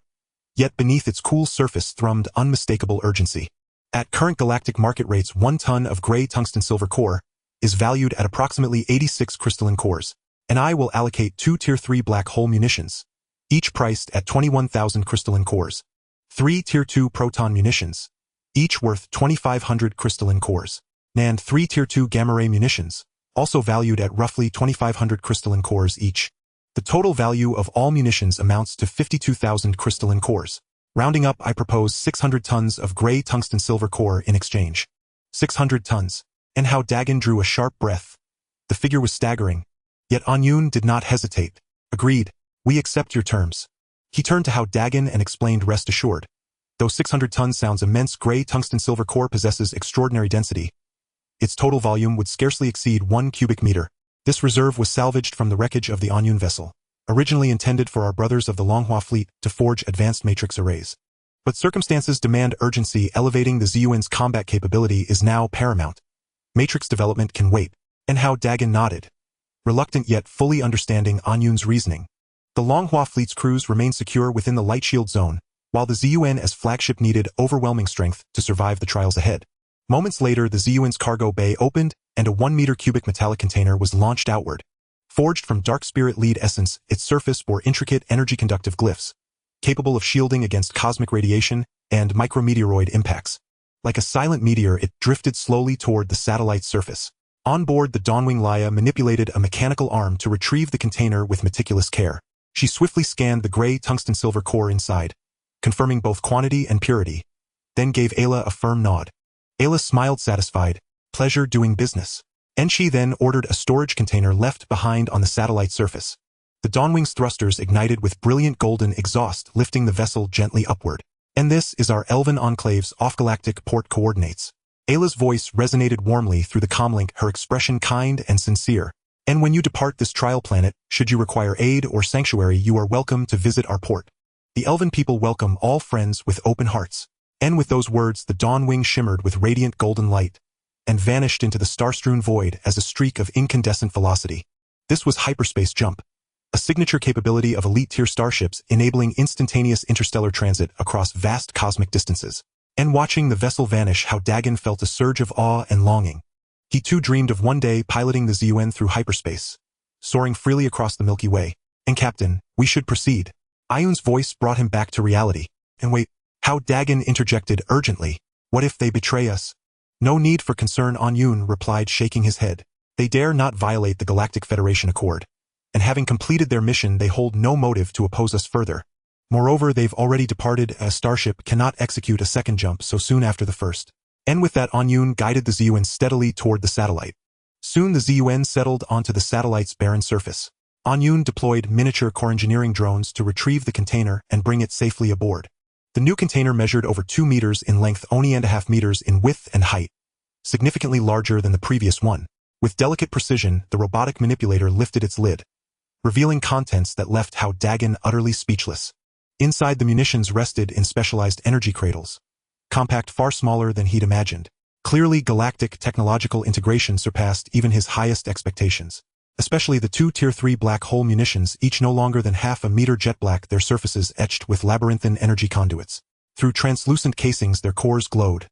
Yet beneath its cool surface thrummed unmistakable urgency. At current galactic market rates, 1 ton of gray tungsten silver core is valued at approximately 86 crystalline cores, and I will allocate 2 Tier 3 black hole munitions, each priced at 21,000 crystalline cores. 3 Tier 2 proton munitions, each worth 2,500 crystalline cores, and 3 Tier 2 gamma-ray munitions, also valued at roughly 2,500 crystalline cores each. The total value of all munitions amounts to 52,000 crystalline cores. Rounding up, I propose 600 tons of gray tungsten silver core in exchange. 600 tons. And Hao Dageng drew a sharp breath. The figure was staggering. Yet Anyun did not hesitate. "Agreed. We accept your terms." He turned to Hao Dageng and explained, "Rest assured. Though 600 tons sounds immense, gray tungsten silver core possesses extraordinary density. Its total volume would scarcely exceed 1 cubic meter. This reserve was salvaged from the wreckage of the Anyun vessel, originally intended for our brothers of the Longhua fleet to forge advanced matrix arrays. But circumstances demand urgency. Elevating the ZUN's combat capability is now paramount. Matrix development can wait." And Hao Dageng nodded, reluctant yet fully understanding Anyun's reasoning. The Longhua fleet's crews remained secure within the light shield zone, while the ZUN's flagship needed overwhelming strength to survive the trials ahead. Moments later, the ZUN's cargo bay opened, and a 1-meter cubic metallic container was launched outward. Forged from dark spirit lead essence, its surface bore intricate energy-conductive glyphs, capable of shielding against cosmic radiation and micrometeoroid impacts. Like a silent meteor, it drifted slowly toward the satellite's surface. On board, the Dawnwing Leia manipulated a mechanical arm to retrieve the container with meticulous care. She swiftly scanned the gray tungsten silver core inside, confirming both quantity and purity, then gave Ayla a firm nod. Ayla smiled satisfied. "Pleasure doing business." And she then ordered a storage container left behind on the satellite surface. The Dawnwing's thrusters ignited with brilliant golden exhaust, lifting the vessel gently upward. "And this is our Elven Enclave's off-galactic port coordinates." Ayla's voice resonated warmly through the comlink, her expression kind and sincere. "And when you depart this trial planet, should you require aid or sanctuary, you are welcome to visit our port. The Elven people welcome all friends with open hearts." And with those words, the Dawnwing shimmered with radiant golden light and vanished into the star-strewn void as a streak of incandescent velocity. This was hyperspace jump, a signature capability of elite-tier starships enabling instantaneous interstellar transit across vast cosmic distances. And watching the vessel vanish, Hao Dageng felt a surge of awe and longing. He too dreamed of one day piloting the ZUN through hyperspace, soaring freely across the Milky Way. "And Captain, we should proceed." Ayun's voice brought him back to reality. "And wait," Hao Dageng interjected urgently. "What if they betray us?" "No need for concern," Anyun replied, shaking his head. "They dare not violate the Galactic Federation Accord, and having completed their mission, they hold no motive to oppose us further. Moreover, they've already departed. A starship cannot execute a second jump so soon after the first." And with that, Anyun guided the ZUN steadily toward the satellite. Soon the ZUN settled onto the satellite's barren surface. Anyun deployed miniature core engineering drones to retrieve the container and bring it safely aboard. The new container measured over 2 meters in length, only 1.5 meters in width and height, significantly larger than the previous one. With delicate precision, the robotic manipulator lifted its lid, revealing contents that left Hao Dageng utterly speechless. Inside, the munitions rested in specialized energy cradles, compact, far smaller than he'd imagined. Clearly, galactic technological integration surpassed even his highest expectations. Especially the 2 Tier 3 black hole munitions, each no longer than half a meter jet black, their surfaces etched with labyrinthine energy conduits. Through translucent casings, their cores glowed,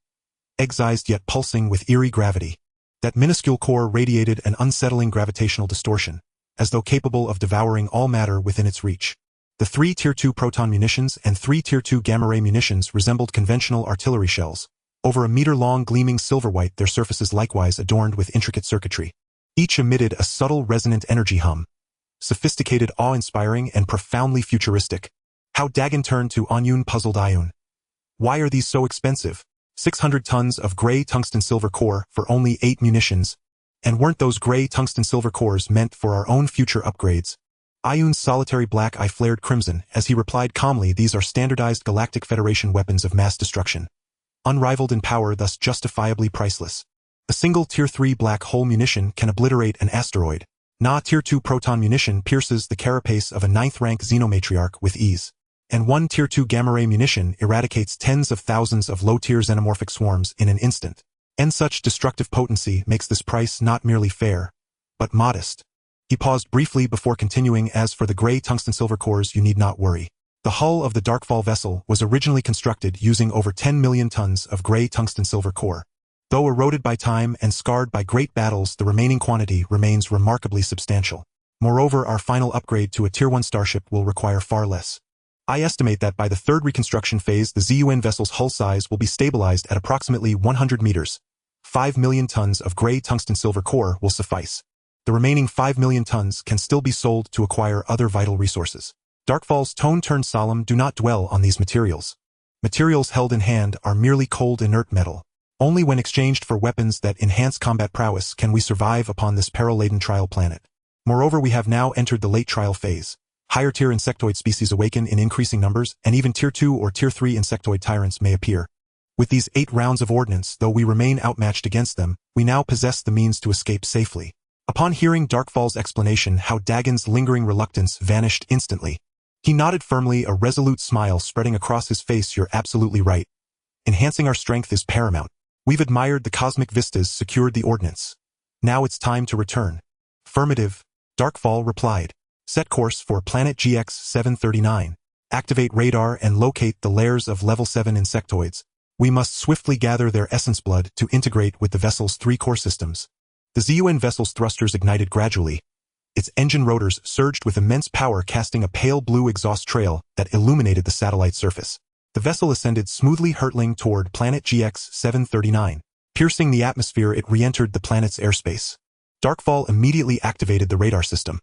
excised yet pulsing with eerie gravity. That minuscule core radiated an unsettling gravitational distortion, as though capable of devouring all matter within its reach. The 3 Tier 2 proton munitions and 3 Tier 2 gamma-ray munitions resembled conventional artillery shells, over a meter-long, gleaming silver-white, their surfaces likewise adorned with intricate circuitry. Each emitted a subtle resonant energy hum, sophisticated, awe-inspiring, and profoundly futuristic. Hao Dageng turned to Anyun, puzzled. "Ayun, why are these so expensive? 600 tons of gray tungsten silver core for only 8 munitions. And weren't those gray tungsten silver cores meant for our own future upgrades?" Ayun's solitary black eye flared crimson as he replied calmly, "These are standardized Galactic Federation weapons of mass destruction, unrivaled in power, thus justifiably priceless. A single Tier 3 black hole munition can obliterate an asteroid, Tier 2 proton munition pierces the carapace of a 9th-rank xenomatriarch with ease. And 1 Tier 2 gamma-ray munition eradicates tens of thousands of low-tier xenomorphic swarms in an instant. And such destructive potency makes this price not merely fair, but modest. He paused briefly before continuing. As for the gray tungsten-silver cores, you need not worry. The hull of the Darkfall vessel was originally constructed using over 10 million tons of gray tungsten-silver core. Though eroded by time and scarred by great battles, the remaining quantity remains remarkably substantial. Moreover, our final upgrade to a Tier 1 starship will require far less. I estimate that by the third reconstruction phase, the ZUN vessel's hull size will be stabilized at approximately 100 meters. 5 million tons of gray tungsten-silver core will suffice. The remaining 5 million tons can still be sold to acquire other vital resources. Darkfall's tone turned solemn. Do not dwell on these materials. Materials held in hand are merely cold, inert metal. Only when exchanged for weapons that enhance combat prowess can we survive upon this peril-laden trial planet. Moreover, we have now entered the late trial phase. Higher-tier insectoid species awaken in increasing numbers, and even Tier 2 or Tier 3 insectoid tyrants may appear. With these 8 rounds of ordnance, though we remain outmatched against them, we now possess the means to escape safely. Upon hearing Darkfall's explanation, Hao Dagen's lingering reluctance vanished instantly. He nodded firmly, a resolute smile spreading across his face. You're absolutely right. Enhancing our strength is paramount. We've admired the cosmic vistas, secured the ordnance. Now it's time to return. Affirmative, Darkfall replied. Set course for planet GX-739. Activate radar and locate the lairs of level 7 insectoids. We must swiftly gather their essence blood to integrate with the vessel's 3 core systems. The ZUN vessel's thrusters ignited gradually. Its engine rotors surged with immense power, casting a pale blue exhaust trail that illuminated the satellite surface. The vessel ascended smoothly, hurtling toward planet GX-739. Piercing the atmosphere, it re-entered the planet's airspace. Darkfall immediately activated the radar system.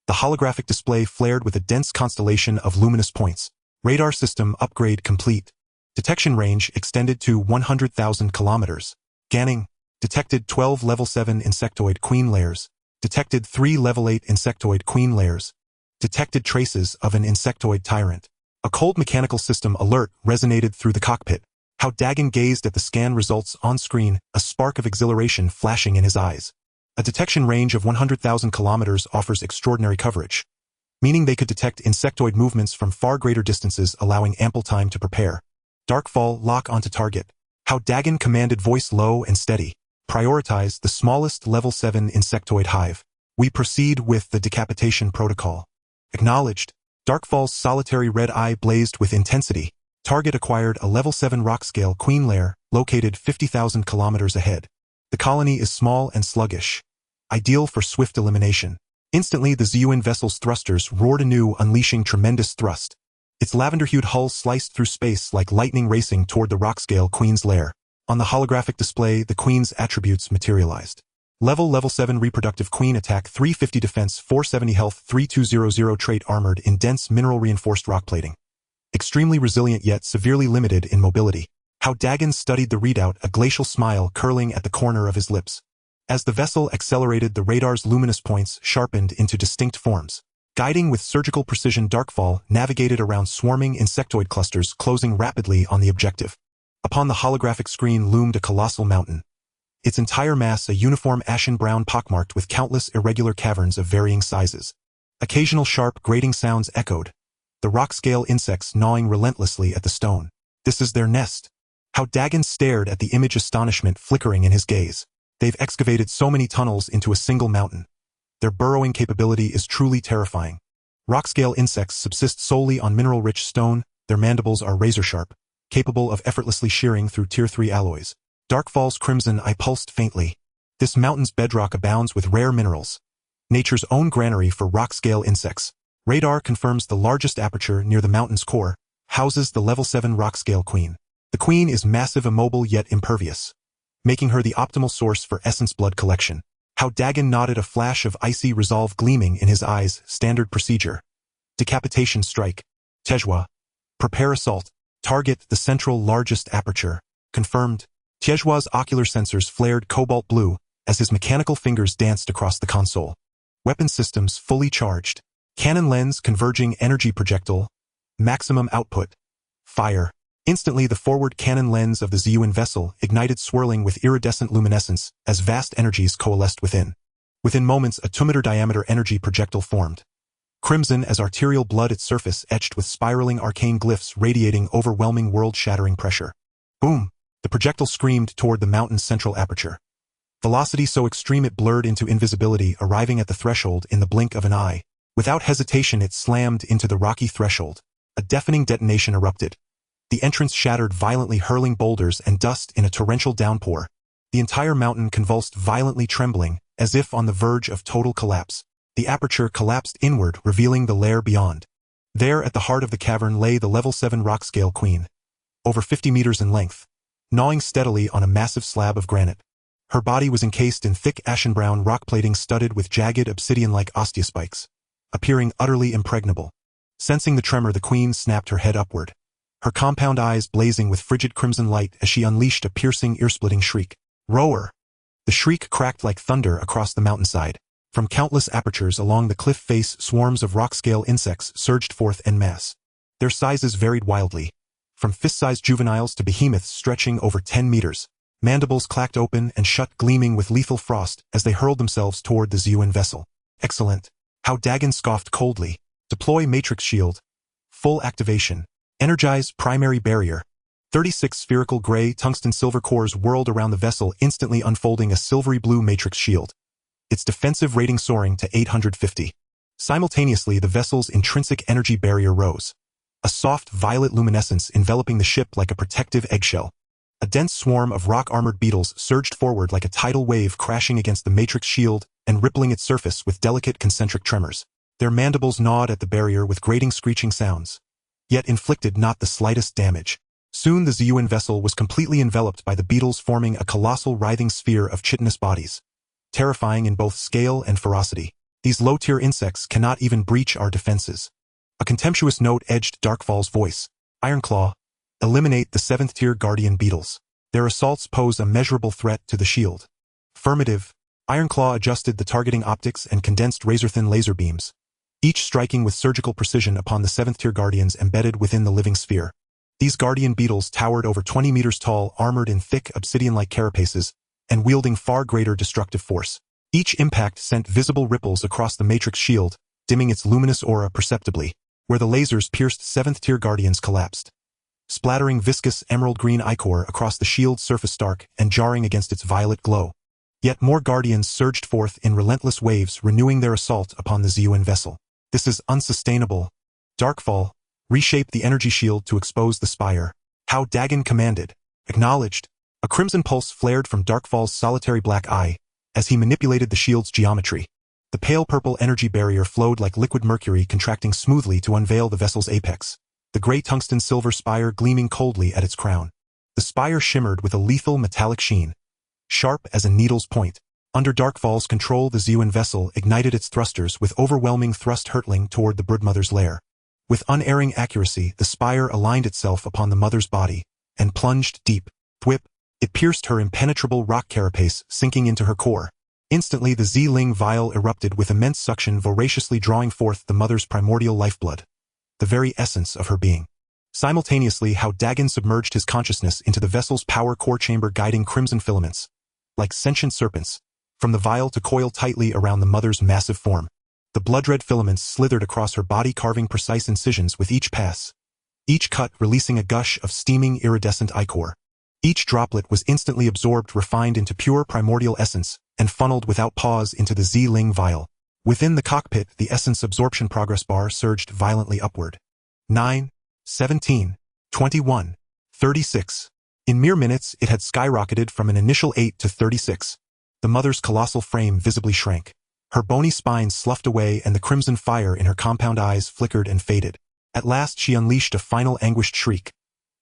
The holographic display flared with a dense constellation of luminous points. Radar system upgrade complete. Detection range extended to 100,000 kilometers. Scanning. Detected 12 level 7 insectoid queen layers. Detected 3 level 8 insectoid queen layers. Detected traces of an insectoid tyrant. A cold mechanical system alert resonated through the cockpit. Hao Dageng gazed at the scan results on screen, a spark of exhilaration flashing in his eyes. A detection range of 100,000 kilometers offers extraordinary coverage, meaning they could detect insectoid movements from far greater distances, allowing ample time to prepare. Darkfall, lock onto target. Hao Dageng commanded, voice low and steady. Prioritize the smallest level 7 insectoid hive. We proceed with the decapitation protocol. Acknowledged. Darkfall's solitary red eye blazed with intensity. Target acquired, a level 7 rock-scale queen lair, located 50,000 kilometers ahead. The colony is small and sluggish, ideal for swift elimination. Instantly, the ZUN vessel's thrusters roared anew, unleashing tremendous thrust. Its lavender-hued hull sliced through space like lightning, racing toward the rock-scale queen's lair. On the holographic display, the queen's attributes materialized. Level 7 reproductive queen, attack 350, defense 470, health 3200, trait armored in dense mineral-reinforced rock plating. Extremely resilient yet severely limited in mobility. Hao Dageng studied the readout, a glacial smile curling at the corner of his lips. As the vessel accelerated, the radar's luminous points sharpened into distinct forms. Guiding with surgical precision, Darkfall navigated around swarming insectoid clusters, closing rapidly on the objective. Upon the holographic screen loomed a colossal mountain. Its entire mass a uniform ashen-brown pockmarked with countless irregular caverns of varying sizes. Occasional sharp, grating sounds echoed. The rock-scale insects gnawing relentlessly at the stone. This is their nest. Hao Dageng stared at the image, astonishment flickering in his gaze. They've excavated so many tunnels into a single mountain. Their burrowing capability is truly terrifying. Rock-scale insects subsist solely on mineral-rich stone. Their mandibles are razor-sharp, capable of effortlessly shearing through Tier 3 alloys. Darkfall's crimson eye pulsed faintly. This mountain's bedrock abounds with rare minerals. Nature's own granary for rock-scale insects. Radar confirms the largest aperture near the mountain's core houses the level 7 rock-scale queen. The queen is massive, immobile yet impervious, making her the optimal source for essence blood collection. Hao Dageng nodded, a flash of icy resolve gleaming in his eyes. Standard procedure. Decapitation strike. Tejwa. Prepare assault. Target the central largest aperture. Confirmed. Tejwa's ocular sensors flared cobalt blue as his mechanical fingers danced across the console. Weapon systems fully charged. Cannon lens converging, energy projectile. Maximum output. Fire. Instantly, the forward cannon lens of the ZUN vessel ignited, swirling with iridescent luminescence as vast energies coalesced within. Within moments, a 2-meter diameter energy projectile formed. Crimson as arterial blood, its surface etched with spiraling arcane glyphs radiating overwhelming world-shattering pressure. Boom! The projectile screamed toward the mountain's central aperture. Velocity so extreme it blurred into invisibility, arriving at the threshold in the blink of an eye. Without hesitation, it slammed into the rocky threshold. A deafening detonation erupted. The entrance shattered violently, hurling boulders and dust in a torrential downpour. The entire mountain convulsed violently, trembling, as if on the verge of total collapse. The aperture collapsed inward, revealing the lair beyond. There, at the heart of the cavern, lay the level 7 rock-scale queen. Over 50 meters in length, gnawing steadily on a massive slab of granite. Her body was encased in thick ashen-brown rock plating studded with jagged obsidian-like osteospikes, appearing utterly impregnable. Sensing the tremor, the queen snapped her head upward, her compound eyes blazing with frigid crimson light as she unleashed a piercing, ear-splitting shriek. Roar! The shriek cracked like thunder across the mountainside. From countless apertures along the cliff face, swarms of rock-scale insects surged forth en masse. Their sizes varied wildly, from fist-sized juveniles to behemoths stretching over 10 meters. Mandibles clacked open and shut, gleaming with lethal frost as they hurled themselves toward the Zeon vessel. Excellent. Hao Dageng scoffed coldly. Deploy matrix shield. Full activation. Energize primary barrier. 36 spherical gray tungsten silver cores whirled around the vessel, instantly unfolding a silvery blue matrix shield. Its defensive rating soaring to 850. Simultaneously, the vessel's intrinsic energy barrier rose. A soft violet luminescence enveloping the ship like a protective eggshell. A dense swarm of rock-armored beetles surged forward like a tidal wave, crashing against the matrix shield and rippling its surface with delicate concentric tremors. Their mandibles gnawed at the barrier with grating, screeching sounds, yet inflicted not the slightest damage. Soon the Zeon vessel was completely enveloped by the beetles, forming a colossal writhing sphere of chitinous bodies, terrifying in both scale and ferocity. These low-tier insects cannot even breach our defenses. A contemptuous note edged Darkfall's voice. Ironclaw, eliminate the 7th-tier guardian beetles. Their assaults pose a measurable threat to the shield. Affirmative. Ironclaw adjusted the targeting optics and condensed razor-thin laser beams, each striking with surgical precision upon the 7th-tier guardians embedded within the living sphere. These guardian beetles towered over 20 meters tall, armored in thick obsidian-like carapaces, and wielding far greater destructive force. Each impact sent visible ripples across the matrix shield, dimming its luminous aura perceptibly. Where the lasers pierced, 7th-tier guardians collapsed, splattering viscous emerald-green ichor across the shield's surface, stark and jarring against its violet glow. Yet more guardians surged forth in relentless waves, renewing their assault upon the Zeon vessel. This is unsustainable. Darkfall, reshape the energy shield to expose the spire. Hao Dageng commanded. Acknowledged. A crimson pulse flared from Darkfall's solitary black eye as he manipulated the shield's geometry. The pale purple energy barrier flowed like liquid mercury, contracting smoothly to unveil the vessel's apex, the gray tungsten silver spire gleaming coldly at its crown. The spire shimmered with a lethal metallic sheen, sharp as a needle's point. Under Darkfall's control, the Zeon vessel ignited its thrusters with overwhelming thrust, hurtling toward the broodmother's lair. With unerring accuracy, the spire aligned itself upon the mother's body and plunged deep. Thwip! It pierced her impenetrable rock carapace, sinking into her core. Instantly, the Z-Ling vial erupted with immense suction, voraciously drawing forth the mother's primordial lifeblood, the very essence of her being. Simultaneously, Hao Dageng submerged his consciousness into the vessel's power core chamber, guiding crimson filaments, like sentient serpents, from the vial to coil tightly around the mother's massive form. The blood-red filaments slithered across her body, carving precise incisions with each pass, each cut releasing a gush of steaming iridescent ichor. Each droplet was instantly absorbed, refined into pure primordial essence, and funneled without pause into the Z-Ling vial. Within the cockpit, the essence absorption progress bar surged violently upward. 9, 17, 21, 36. In mere minutes, it had skyrocketed from an initial 8 to 36. The mother's colossal frame visibly shrank. Her bony spine sloughed away, and the crimson fire in her compound eyes flickered and faded. At last she unleashed a final anguished shriek,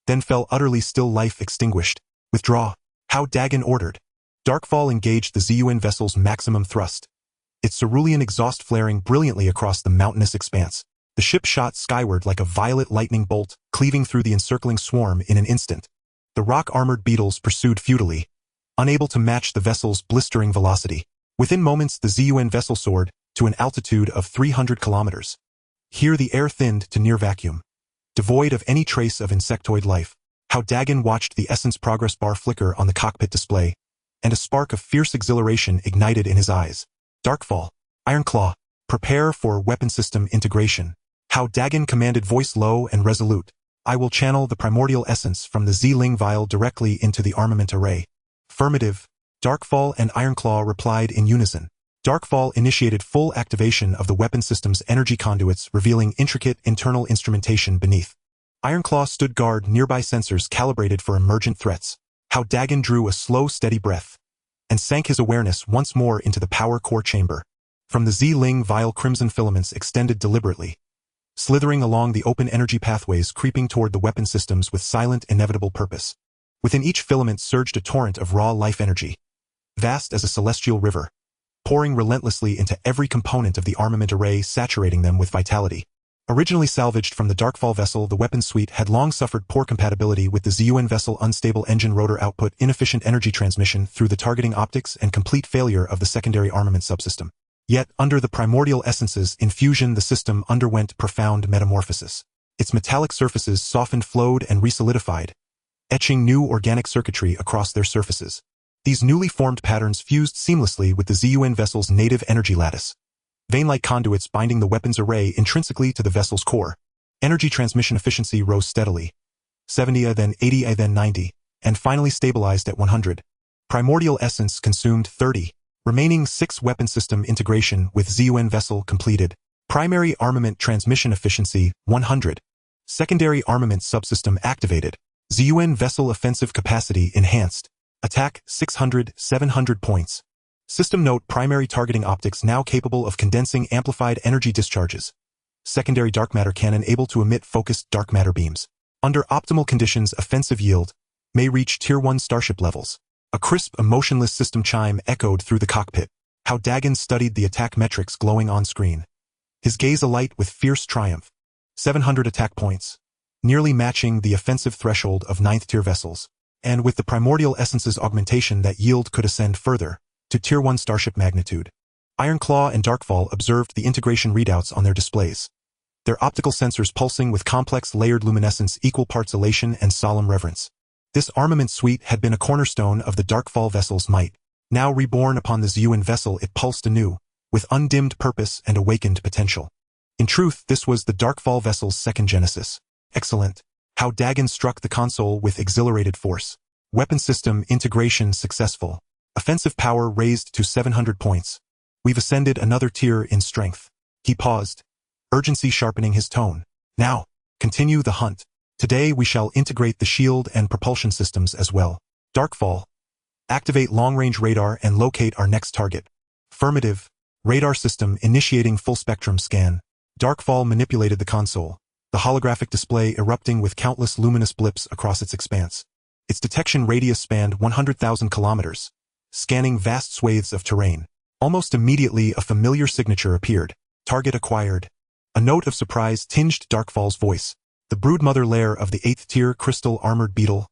then fell utterly still, life extinguished. Withdraw, Hao Dageng ordered. Darkfall engaged the Zeon vessel's maximum thrust, its cerulean exhaust flaring brilliantly across the mountainous expanse. The ship shot skyward like a violet lightning bolt, cleaving through the encircling swarm in an instant. The rock-armored beetles pursued futilely, unable to match the vessel's blistering velocity. Within moments, the Zeon vessel soared to an altitude of 300 kilometers. Here the air thinned to near vacuum, devoid of any trace of insectoid life. Hao Dageng watched the essence progress bar flicker on the cockpit display, and a spark of fierce exhilaration ignited in his eyes. Darkfall. Ironclaw. Prepare for weapon system integration. Hao Dageng commanded, voice low and resolute. I will channel the primordial essence from the Z-Ling vial directly into the armament array. Affirmative. Darkfall and Ironclaw replied in unison. Darkfall initiated full activation of the weapon system's energy conduits, revealing intricate internal instrumentation beneath. Ironclaw stood guard, nearby sensors calibrated for emergent threats. Hao Dageng drew a slow, steady breath and sank his awareness once more into the power core chamber. From the Z-Ling vial, crimson filaments extended deliberately, slithering along the open energy pathways, creeping toward the weapon systems with silent, inevitable purpose. Within each filament surged a torrent of raw life energy, vast as a celestial river, pouring relentlessly into every component of the armament array, saturating them with vitality. Originally salvaged from the Darkfall vessel, the weapon suite had long suffered poor compatibility with the ZUN vessel, unstable engine rotor output, inefficient energy transmission through the targeting optics, and complete failure of the secondary armament subsystem. Yet, under the primordial essence's infusion, the system underwent profound metamorphosis. Its metallic surfaces softened, flowed, and resolidified, etching new organic circuitry across their surfaces. These newly formed patterns fused seamlessly with the ZUN vessel's native energy lattice, vein-like conduits binding the weapons array intrinsically to the vessel's core. Energy transmission efficiency rose steadily, 70, then 80, then 90, and finally stabilized at 100. Primordial essence consumed 30. Remaining 6 weapon system integration with ZUN vessel completed. Primary armament transmission efficiency 100. Secondary armament subsystem activated. ZUN vessel offensive capacity enhanced. Attack 600, 700 points. System note: primary targeting optics now capable of condensing amplified energy discharges. Secondary dark matter cannon able to emit focused dark matter beams. Under optimal conditions, offensive yield may reach Tier 1 Starship levels. A crisp, emotionless system chime echoed through the cockpit. Hao Dageng studied the attack metrics glowing on screen, his gaze alight with fierce triumph. 700 attack points, nearly matching the offensive threshold of 9th-tier vessels. And with the primordial essence's augmentation, that yield could ascend further, to Tier 1 Starship magnitude. Ironclaw and Darkfall observed the integration readouts on their displays, their optical sensors pulsing with complex layered luminescence, equal parts elation and solemn reverence. This armament suite had been a cornerstone of the Darkfall vessel's might. Now reborn upon the ZUN vessel, it pulsed anew, with undimmed purpose and awakened potential. In truth, this was the Darkfall vessel's second genesis. Excellent. Hao Dageng struck the console with exhilarated force. Weapon system integration successful. Offensive power raised to 700 points. We've ascended another tier in strength. He paused, urgency sharpening his tone. Now, continue the hunt. Today we shall integrate the shield and propulsion systems as well. Darkfall. Activate long-range radar and locate our next target. Affirmative. Radar system initiating full spectrum scan. Darkfall manipulated the console, the holographic display erupting with countless luminous blips across its expanse. Its detection radius spanned 100,000 kilometers, scanning vast swathes of terrain. Almost immediately, a familiar signature appeared. Target acquired. A note of surprise tinged Darkfall's voice. The broodmother lair of the 8th-tier crystal-armored beetle,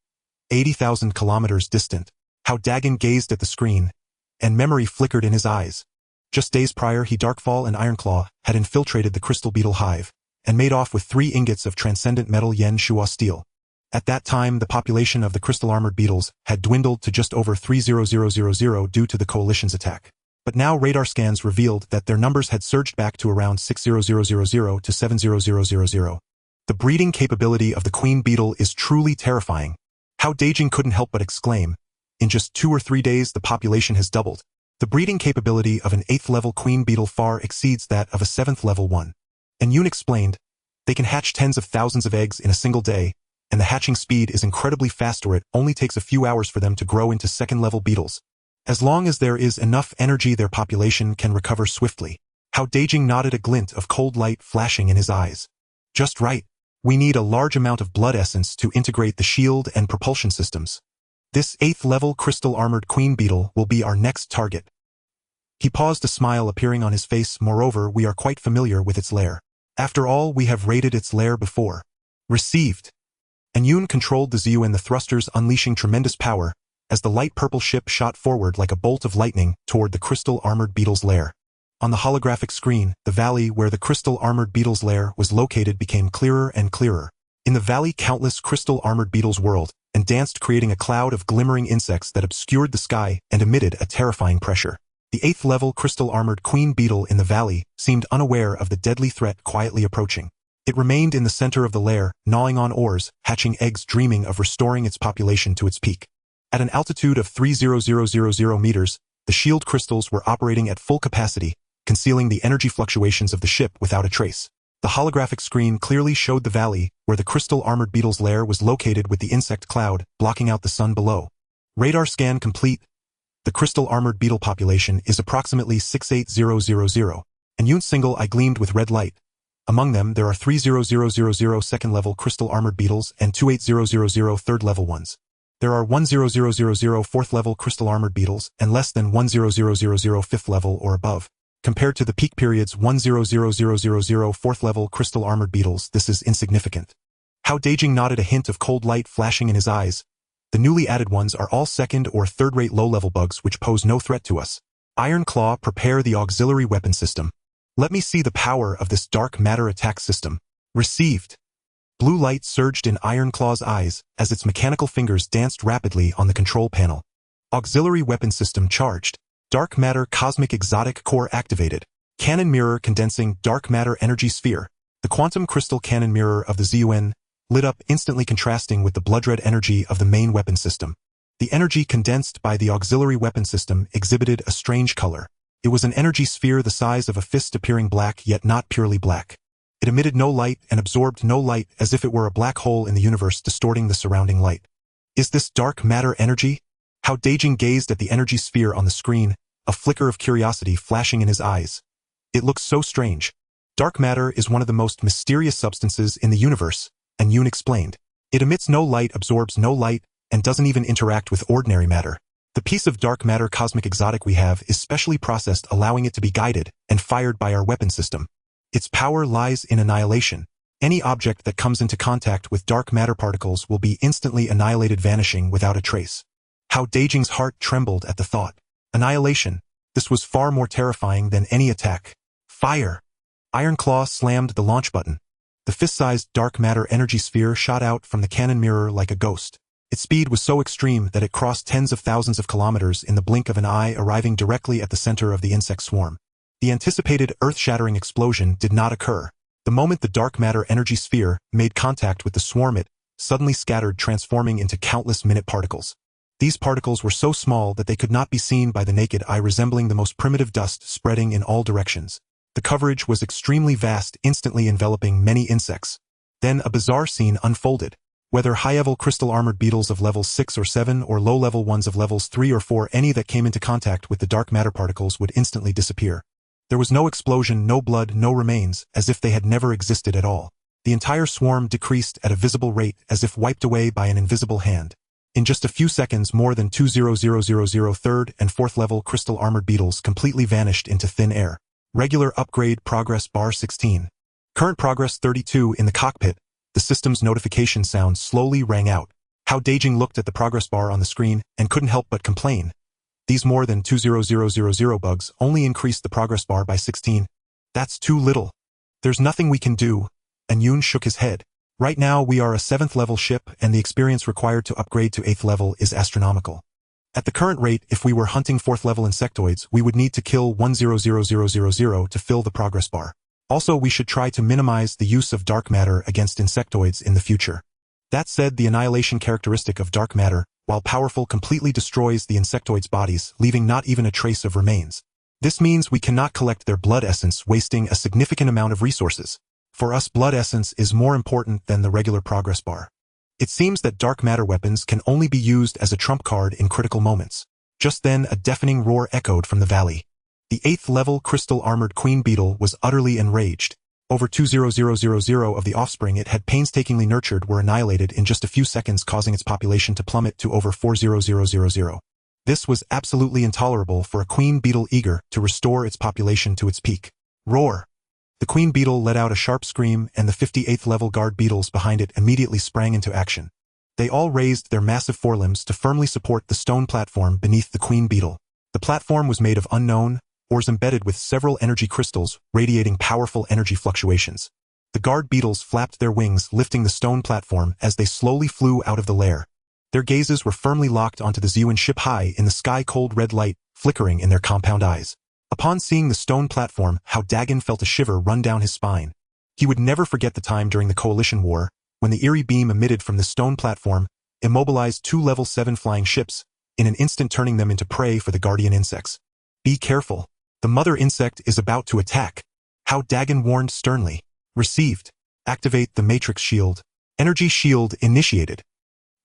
80,000 kilometers distant. Hao Dageng gazed at the screen, and memory flickered in his eyes. Just days prior, he, Darkfall, and Ironclaw had infiltrated the crystal beetle hive and made off with 3 ingots of transcendent metal yen shua steel. At that time, the population of the crystal-armored beetles had dwindled to just over 30000 due to the coalition's attack. But now radar scans revealed that their numbers had surged back to around 60000 to 70000. The breeding capability of the queen beetle is truly terrifying. Hao Dageng couldn't help but exclaim. In just 2 or 3 days, the population has doubled. The breeding capability of an 8th-level queen beetle far exceeds that of a 7th-level one. And Yoon explained, they can hatch tens of thousands of eggs in a single day, and the hatching speed is incredibly fast, or it only takes a few hours for them to grow into 2nd-level beetles. As long as there is enough energy, their population can recover swiftly. Hao Dageng nodded, a glint of cold light flashing in his eyes. Just right. We need a large amount of blood essence to integrate the shield and propulsion systems. This 8th-level crystal-armored queen beetle will be our next target. He paused, a smile appearing on his face. Moreover, we are quite familiar with its lair. After all, we have raided its lair before. Received. And Yoon controlled the ZU and the thrusters, unleashing tremendous power as the light purple ship shot forward like a bolt of lightning toward the crystal-armored beetle's lair. On the holographic screen, the valley where the crystal-armored beetle's lair was located became clearer and clearer. In the valley, countless crystal-armored beetles whirled and danced, creating a cloud of glimmering insects that obscured the sky and emitted a terrifying pressure. The 8th-level crystal-armored queen beetle in the valley seemed unaware of the deadly threat quietly approaching. It remained in the center of the lair, gnawing on ores, hatching eggs, dreaming of restoring its population to its peak. At an altitude of 3,000 meters, the shield crystals were operating at full capacity, concealing the energy fluctuations of the ship without a trace. The holographic screen clearly showed the valley, where the crystal-armored beetle's lair was located, with the insect cloud blocking out the sun below. Radar scan complete. The crystal-armored beetle population is approximately 68000, and Yune's single eye gleamed with red light. Among them, there are 30000 second-level crystal-armored beetles and 28000 third-level ones. There are 10000 fourth-level crystal-armored beetles and less than 10000 fifth-level or above. Compared to the peak period's 10000 fourth-level crystal-armored beetles, this is insignificant. Hao Dageng nodded, a hint of cold light flashing in his eyes. The newly added ones are all second- or third-rate low-level bugs which pose no threat to us. Iron Claw, prepare the auxiliary weapon system. Let me see the power of this dark matter attack system. Received. Blue light surged in Iron Claw's eyes as its mechanical fingers danced rapidly on the control panel. Auxiliary weapon system charged. Dark matter cosmic exotic core activated. Cannon mirror condensing dark matter energy sphere. The quantum crystal cannon mirror of the ZUN lit up instantly, contrasting with the blood red energy of the main weapon system. The energy condensed by the auxiliary weapon system exhibited a strange color. It was an energy sphere the size of a fist, appearing black yet not purely black. It emitted no light and absorbed no light, as if it were a black hole in the universe distorting the surrounding light. Is this dark matter energy? Hao Dageng gazed at the energy sphere on the screen, a flicker of curiosity flashing in his eyes. It looks so strange. Dark matter is one of the most mysterious substances in the universe, and Yun explained. It emits no light, absorbs no light, and doesn't even interact with ordinary matter. The piece of dark matter cosmic exotic we have is specially processed, allowing it to be guided and fired by our weapon system. Its power lies in annihilation. Any object that comes into contact with dark matter particles will be instantly annihilated, vanishing without a trace. Hao Dageng's heart trembled at the thought. Annihilation. This was far more terrifying than any attack. Fire! Iron Claw slammed the launch button. The fist-sized dark matter energy sphere shot out from the cannon mirror like a ghost. Its speed was so extreme that it crossed tens of thousands of kilometers in the blink of an eye, arriving directly at the center of the insect swarm. The anticipated earth-shattering explosion did not occur. The moment the dark matter energy sphere made contact with the swarm, it suddenly scattered, transforming into countless minute particles. These particles were so small that they could not be seen by the naked eye, resembling the most primitive dust spreading in all directions. The coverage was extremely vast, instantly enveloping many insects. Then a bizarre scene unfolded. Whether high-level crystal-armored beetles of levels 6 or 7 or low-level ones of levels 3 or 4, any that came into contact with the dark matter particles would instantly disappear. There was no explosion, no blood, no remains, as if they had never existed at all. The entire swarm decreased at a visible rate, as if wiped away by an invisible hand. In just a few seconds, more than 20000 third and fourth level crystal-armored beetles completely vanished into thin air. Regular upgrade progress bar 16. Current progress 32 in the cockpit. The system's notification sound slowly rang out. Hao Dageng looked at the progress bar on the screen and couldn't help but complain. These more than 20000 bugs only increased the progress bar by 16. That's too little. There's nothing we can do. And Yun shook his head. Right now we are a 7th level ship, and the experience required to upgrade to 8th level is astronomical. At the current rate, if we were hunting 4th level insectoids, we would need to kill 1000000 to fill the progress bar. Also, we should try to minimize the use of dark matter against insectoids in the future. That said, the annihilation characteristic of dark matter, while powerful, completely destroys the insectoids' bodies, leaving not even a trace of remains. This means we cannot collect their blood essence, wasting a significant amount of resources. For us, blood essence is more important than the regular progress bar. It seems that dark matter weapons can only be used as a trump card in critical moments. Just then, a deafening roar echoed from the valley. The 8th level crystal-armored queen beetle was utterly enraged. Over 20000 of the offspring it had painstakingly nurtured were annihilated in just a few seconds, causing its population to plummet to over 40000. This was absolutely intolerable for a queen beetle eager to restore its population to its peak. Roar! The queen beetle let out a sharp scream, and the 58th level guard beetles behind it immediately sprang into action. They all raised their massive forelimbs to firmly support the stone platform beneath the queen beetle. The platform was made of unknown ores embedded with several energy crystals, radiating powerful energy fluctuations. The guard beetles flapped their wings, lifting the stone platform as they slowly flew out of the lair. Their gazes were firmly locked onto the ZUN ship high in the sky. Cold red light flickering in their compound eyes. Upon seeing the stone platform, Hao Dageng felt a shiver run down his spine. He would never forget the time during the Coalition War, when the eerie beam emitted from the stone platform immobilized 2 level 7 flying ships, in an instant turning them into prey for the guardian insects. Be careful. The mother insect is about to attack. Hao Dageng warned sternly. Received. Activate the matrix shield. Energy shield initiated.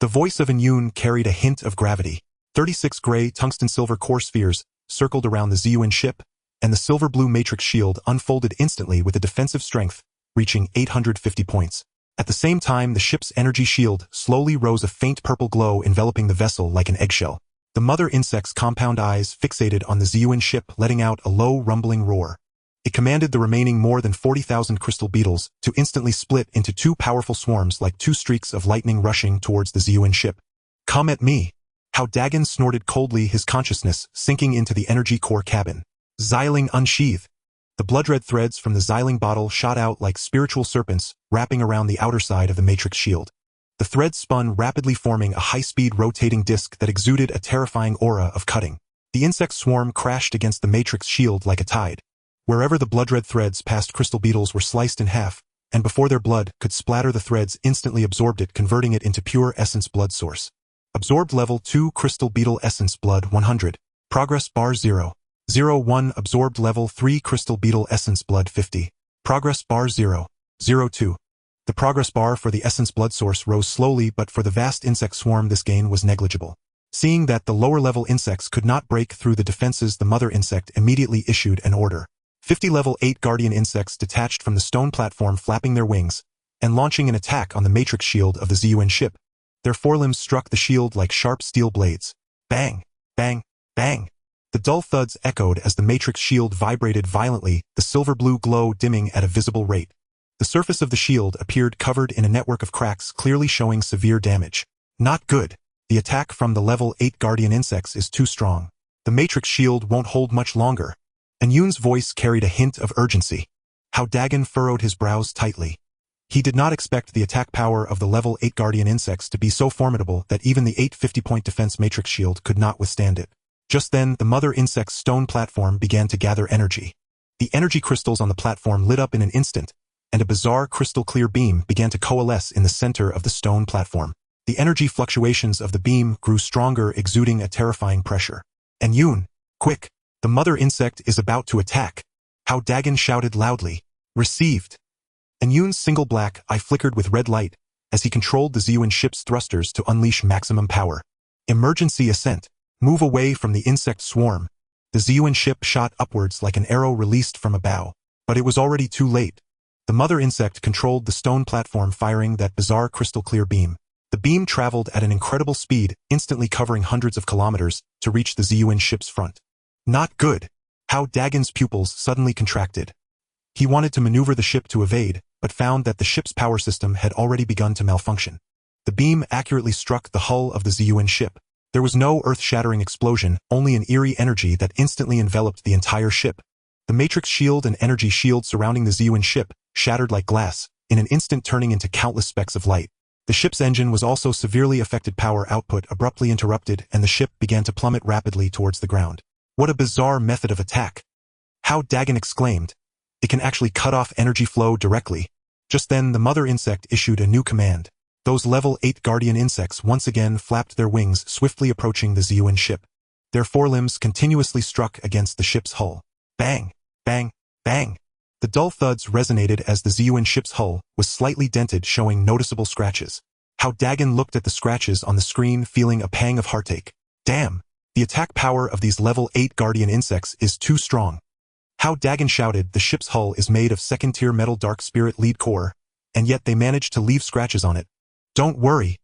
The voice of Yun carried a hint of gravity. 36 gray tungsten-silver core spheres circled around the Ziyun ship, and the silver-blue matrix shield unfolded instantly with a defensive strength, reaching 850 points. At the same time, the ship's energy shield slowly rose a faint purple glow enveloping the vessel like an eggshell. The mother insect's compound eyes fixated on the Ziyun ship, letting out a low, rumbling roar. It commanded the remaining more than 40,000 crystal beetles to instantly split into 2 powerful swarms like 2 streaks of lightning rushing towards the Ziyun ship. Come at me. Hao Dageng snorted coldly, his consciousness sinking into the energy core cabin. Xiling unsheath. The blood-red threads from the Xiling bottle shot out like spiritual serpents, wrapping around the outer side of the matrix shield. The threads spun rapidly, forming a high-speed rotating disc that exuded a terrifying aura of cutting. The insect swarm crashed against the matrix shield like a tide. Wherever the blood-red threads passed, crystal beetles were sliced in half, and before their blood could splatter, the threads instantly absorbed it, converting it into pure essence blood source. Absorbed level 2 crystal beetle essence blood 100. Progress bar 0. 01 absorbed level 3 crystal beetle essence blood 50. Progress bar 0. 02. The progress bar for the essence blood source rose slowly, but for the vast insect swarm this gain was negligible. Seeing that the lower-level insects could not break through the defenses, the mother insect immediately issued an order. 50 level 8 guardian insects detached from the stone platform, flapping their wings, and launching an attack on the matrix shield of the Ziyun ship. Their forelimbs struck the shield like sharp steel blades. Bang! Bang! Bang! The dull thuds echoed as the matrix shield vibrated violently, the silver-blue glow dimming at a visible rate. The surface of the shield appeared covered in a network of cracks, clearly showing severe damage. Not good. The attack from the level 8 guardian insects is too strong. The matrix shield won't hold much longer. Yun's voice carried a hint of urgency. Hao Dageng furrowed his brows tightly. He did not expect the attack power of the level 8 guardian insects to be so formidable that even the 850-point defense matrix shield could not withstand it. Just then, the mother insect's stone platform began to gather energy. The energy crystals on the platform lit up in an instant, and a bizarre crystal-clear beam began to coalesce in the center of the stone platform. The energy fluctuations of the beam grew stronger, exuding a terrifying pressure. Yun, quick! The mother insect is about to attack. Hao Dageng shouted loudly. Received. Yun's single black eye flickered with red light as he controlled the Ziyun ship's thrusters to unleash maximum power. Emergency ascent. Move away from the insect swarm. The Ziyun ship shot upwards like an arrow released from a bow. But it was already too late. The mother insect controlled the stone platform, firing that bizarre crystal-clear beam. The beam traveled at an incredible speed, instantly covering hundreds of kilometers, to reach the Ziyun ship's front. Not good. Hao Dageng's pupils suddenly contracted. He wanted to maneuver the ship to evade, but found that the ship's power system had already begun to malfunction. The beam accurately struck the hull of the Ziyun ship. There was no earth-shattering explosion, only an eerie energy that instantly enveloped the entire ship. The matrix shield and energy shield surrounding the Ziyun ship shattered like glass, in an instant turning into countless specks of light. The ship's engine was also severely affected, power output abruptly interrupted, and the ship began to plummet rapidly towards the ground. What a bizarre method of attack! Hao Dageng exclaimed. It can actually cut off energy flow directly. Just then, the mother insect issued a new command. Those level 8 guardian insects once again flapped their wings, swiftly approaching the Ziyun ship. Their forelimbs continuously struck against the ship's hull. Bang! Bang! Bang! The dull thuds resonated as the Ziyun ship's hull was slightly dented, showing noticeable scratches. Hao Dageng looked at the scratches on the screen, feeling a pang of heartache. Damn! The attack power of these level 8 guardian insects is too strong. Hao Dageng shouted, the ship's hull is made of second-tier metal dark spirit lead core, and yet they managed to leave scratches on it. Don't worry.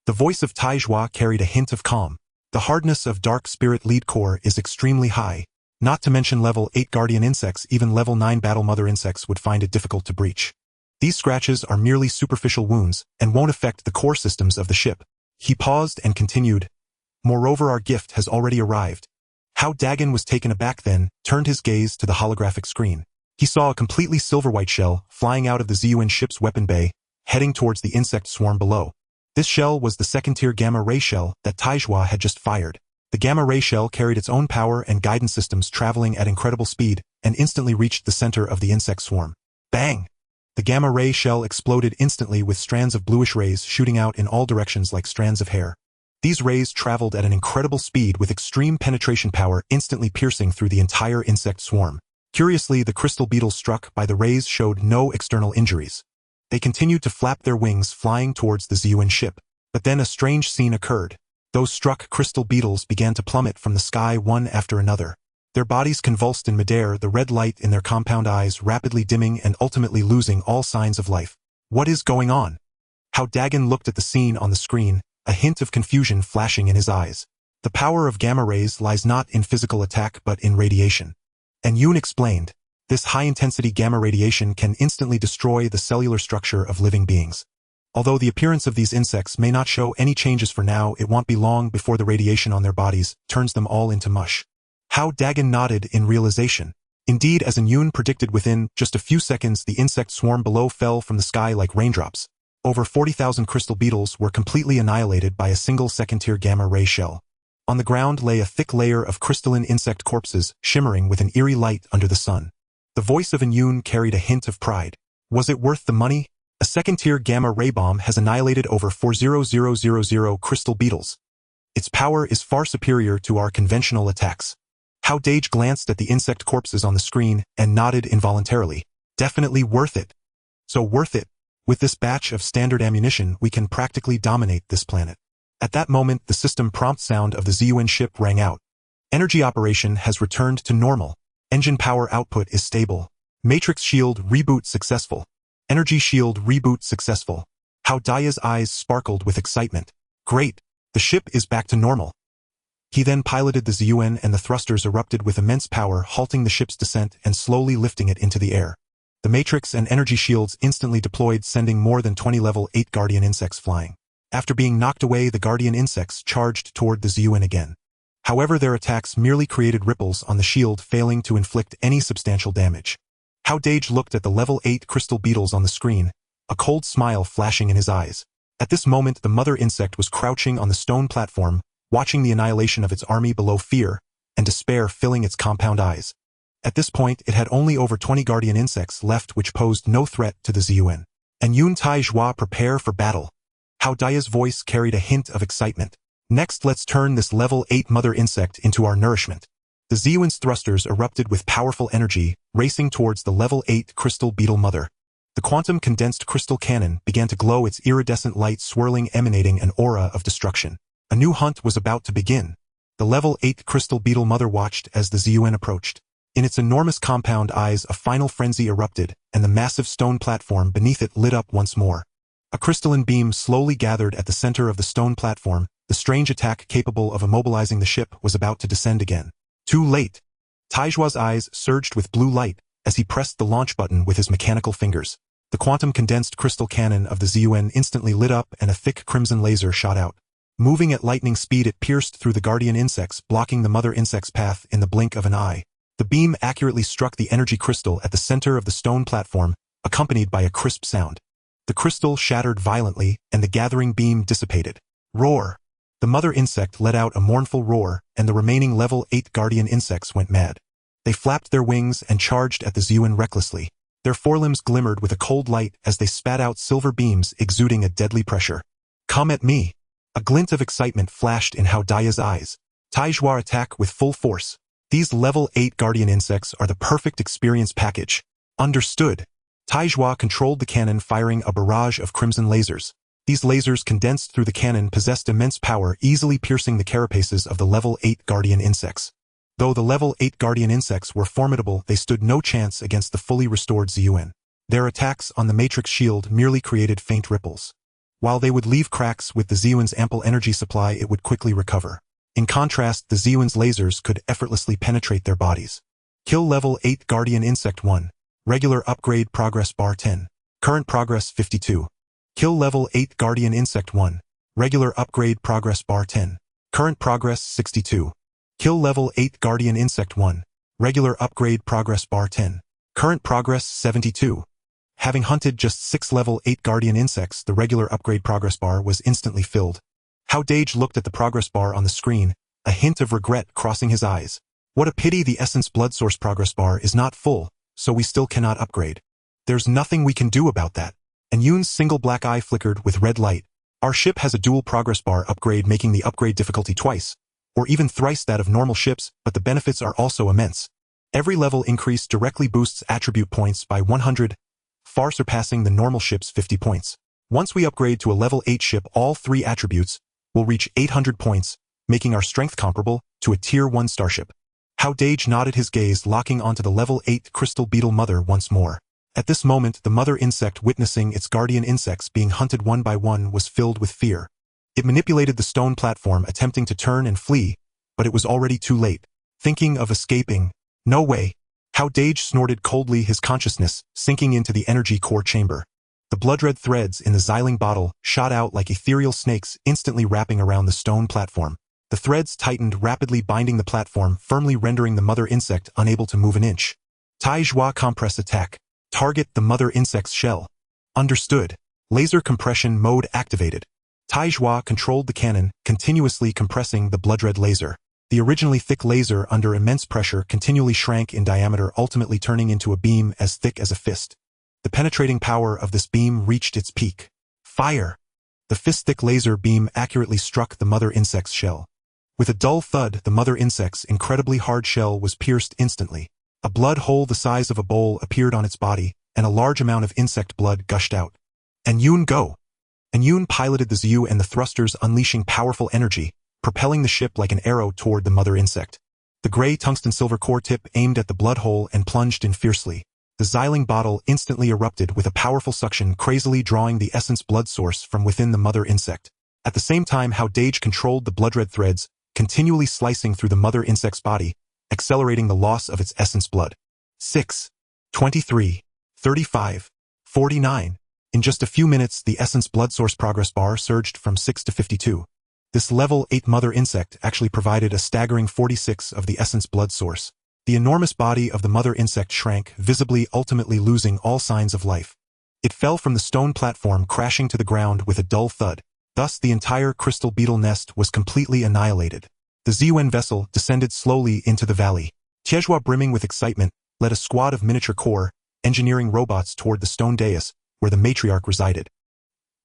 The voice of Taizhua carried a hint of calm. The hardness of dark spirit lead core is extremely high. Not to mention level 8 guardian insects, even level 9 battle mother insects would find it difficult to breach. These scratches are merely superficial wounds and won't affect the core systems of the ship. He paused and continued. Moreover, our gift has already arrived. Hao Dageng was taken aback, then turned his gaze to the holographic screen. He saw a completely silver-white shell flying out of the Ziyun ship's weapon bay, heading towards the insect swarm below. This shell was the second-tier gamma-ray shell that Taizhua had just fired. The gamma-ray shell carried its own power and guidance systems traveling at incredible speed and instantly reached the center of the insect swarm. Bang! The gamma-ray shell exploded instantly with strands of bluish rays shooting out in all directions like strands of hair. These rays traveled at an incredible speed with extreme penetration power instantly piercing through the entire insect swarm. Curiously, the crystal beetles struck by the rays showed no external injuries. They continued to flap their wings flying towards the ZUN ship. But then a strange scene occurred. Those struck crystal beetles began to plummet from the sky one after another. Their bodies convulsed in midair, the red light in their compound eyes rapidly dimming and ultimately losing all signs of life. What is going on? Hao Dageng looked at the scene on the screen, a hint of confusion flashing in his eyes. The power of gamma rays lies not in physical attack but in radiation. And Yoon explained, this high-intensity gamma radiation can instantly destroy the cellular structure of living beings. Although the appearance of these insects may not show any changes for now, it won't be long before the radiation on their bodies turns them all into mush. Hao Dageng nodded in realization. Indeed, as Yoon predicted, within just a few seconds the insect swarm below fell from the sky like raindrops. Over 40,000 crystal beetles were completely annihilated by a single second-tier gamma-ray shell. On the ground lay a thick layer of crystalline insect corpses shimmering with an eerie light under the sun. The voice of Yoon carried a hint of pride. Was it worth the money? A second-tier gamma-ray bomb has annihilated over 400,000 crystal beetles. Its power is far superior to our conventional attacks. Hao Dageng glanced at the insect corpses on the screen and nodded involuntarily. Definitely worth it. So worth it. With this batch of standard ammunition, we can practically dominate this planet. At that moment, the system prompt sound of the ZUN ship rang out. Energy operation has returned to normal. Engine power output is stable. Matrix shield reboot successful. Energy shield reboot successful. Hao Daya's eyes sparkled with excitement. Great! The ship is back to normal. He then piloted the ZUN and the thrusters erupted with immense power, halting the ship's descent and slowly lifting it into the air. The matrix and energy shields instantly deployed, sending more than 20 level 8 guardian insects flying. After being knocked away, the guardian insects charged toward the ZUN again. However, their attacks merely created ripples on the shield, failing to inflict any substantial damage. Hao Dageng looked at the level 8 crystal beetles on the screen, a cold smile flashing in his eyes. At this moment, the mother insect was crouching on the stone platform, watching the annihilation of its army below, fear and despair filling its compound eyes. At this point, it had only over 20 guardian insects left, which posed no threat to the ZUN. And Yoon Tai-Jua, prepare for battle. Hao Daya's voice carried a hint of excitement. Next, let's turn this level 8 mother insect into our nourishment. The ZUN's thrusters erupted with powerful energy, racing towards the level 8 crystal beetle mother. The quantum condensed crystal cannon began to glow, its iridescent light swirling, emanating an aura of destruction. A new hunt was about to begin. The level 8 crystal beetle mother watched as the ZUN approached. In its enormous compound eyes, a final frenzy erupted, and the massive stone platform beneath it lit up once more. A crystalline beam slowly gathered at the center of the stone platform. The strange attack capable of immobilizing the ship was about to descend again. Too late. Tai-Jua's eyes surged with blue light as he pressed the launch button with his mechanical fingers. The quantum condensed crystal cannon of the ZUN instantly lit up and a thick crimson laser shot out. Moving at lightning speed, it pierced through the guardian insects, blocking the mother insect's path in the blink of an eye. The beam accurately struck the energy crystal at the center of the stone platform, accompanied by a crisp sound. The crystal shattered violently, and the gathering beam dissipated. Roar! The mother insect let out a mournful roar, and the remaining level 8 guardian insects went mad. They flapped their wings and charged at the ZUN recklessly. Their forelimbs glimmered with a cold light as they spat out silver beams exuding a deadly pressure. Come at me! A glint of excitement flashed in Hao Daya's eyes. Tai-Jua, attack with full force. These level 8 guardian insects are the perfect experience package. Understood. Tai-Jua controlled the cannon, firing a barrage of crimson lasers. These lasers condensed through the cannon possessed immense power, easily piercing the carapaces of the level 8 guardian insects. Though the level 8 guardian insects were formidable, they stood no chance against the fully restored ZUN. Their attacks on the matrix shield merely created faint ripples. While they would leave cracks, with the ZUN's ample energy supply it would quickly recover. In contrast, the ZUN's lasers could effortlessly penetrate their bodies. Kill level 8 guardian insect 1. Regular upgrade progress bar 10. Current progress 52. Kill level 8 guardian insect 1. Regular upgrade progress bar 10. Current progress 62. Kill level 8 guardian insect 1. Regular upgrade progress bar 10. Current progress 72. Having hunted just 6 level 8 guardian insects, the regular upgrade progress bar was instantly filled. Hao Dageng looked at the progress bar on the screen, a hint of regret crossing his eyes. What a pity the essence blood source progress bar is not full, so we still cannot upgrade. There's nothing we can do about that. And Yoon's single black eye flickered with red light. Our ship has a dual progress bar upgrade, making the upgrade difficulty twice, or even thrice that of normal ships, but the benefits are also immense. Every level increase directly boosts attribute points by 100, far surpassing the normal ship's 50 points. Once we upgrade to a level 8 ship, all 3 attributes will reach 800 points, making our strength comparable to a tier 1 starship. Hao Dageng nodded, his gaze locking onto the level 8 crystal beetle mother once more. At this moment, the mother insect, witnessing its guardian insects being hunted one by one, was filled with fear. It manipulated the stone platform, attempting to turn and flee, but it was already too late. Thinking of escaping? No way. Hao Dageng snorted coldly, his consciousness sinking into the energy core chamber. The blood-red threads in the xylene bottle shot out like ethereal snakes, instantly wrapping around the stone platform. The threads tightened, rapidly binding the platform, firmly rendering the mother insect unable to move an inch. Tai Zhua compress attack. Target the mother insect's shell. Understood. Laser compression mode activated. Tai Zhua controlled the cannon, continuously compressing the blood-red laser. The originally thick laser, under immense pressure, continually shrank in diameter, ultimately turning into a beam as thick as a fist. The penetrating power of this beam reached its peak. Fire! The fist-thick laser beam accurately struck the mother insect's shell. With a dull thud, the mother insect's incredibly hard shell was pierced instantly. A blood hole the size of a bowl appeared on its body, and a large amount of insect blood gushed out. And Yoon, go! And Yoon piloted the Zhu and the thrusters, unleashing powerful energy, propelling the ship like an arrow toward the mother insect. The gray tungsten-silver core tip aimed at the blood hole and plunged in fiercely. The xylene bottle instantly erupted with a powerful suction, crazily drawing the essence blood source from within the mother insect. At the same time, Hao Dageng controlled the blood-red threads, continually slicing through the mother insect's body, accelerating the loss of its essence blood. 6, 23, 35, 49. In just a few minutes, the essence blood source progress bar surged from 6 to 52. This level 8 mother insect actually provided a staggering 46 of the essence blood source. The enormous body of the mother insect shrank, visibly, ultimately losing all signs of life. It fell from the stone platform, crashing to the ground with a dull thud. Thus, the entire crystal beetle nest was completely annihilated. The ZUN vessel descended slowly into the valley. Tiezhua, brimming with excitement, led a squad of miniature core engineering robots toward the stone dais, where the matriarch resided.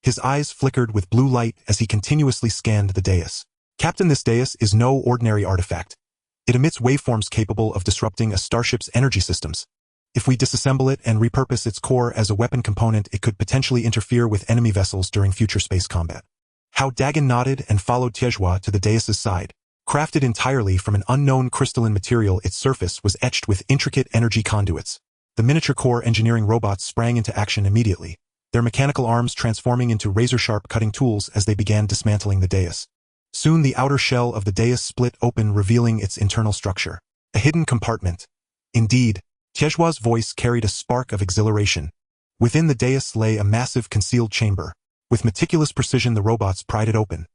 His eyes flickered with blue light as he continuously scanned the dais. Captain, this dais is no ordinary artifact. It emits waveforms capable of disrupting a starship's energy systems. If we disassemble it and repurpose its core as a weapon component, it could potentially interfere with enemy vessels during future space combat. Hao Dageng nodded and followed Tiezhua to the dais's side. Crafted entirely from an unknown crystalline material, its surface was etched with intricate energy conduits. The miniature core engineering robots sprang into action immediately, their mechanical arms transforming into razor-sharp cutting tools as they began dismantling the dais. Soon the outer shell of the dais split open, revealing its internal structure. A hidden compartment. Indeed, Tiezhua's voice carried a spark of exhilaration. Within the dais lay a massive concealed chamber. With meticulous precision, the robots pried it open,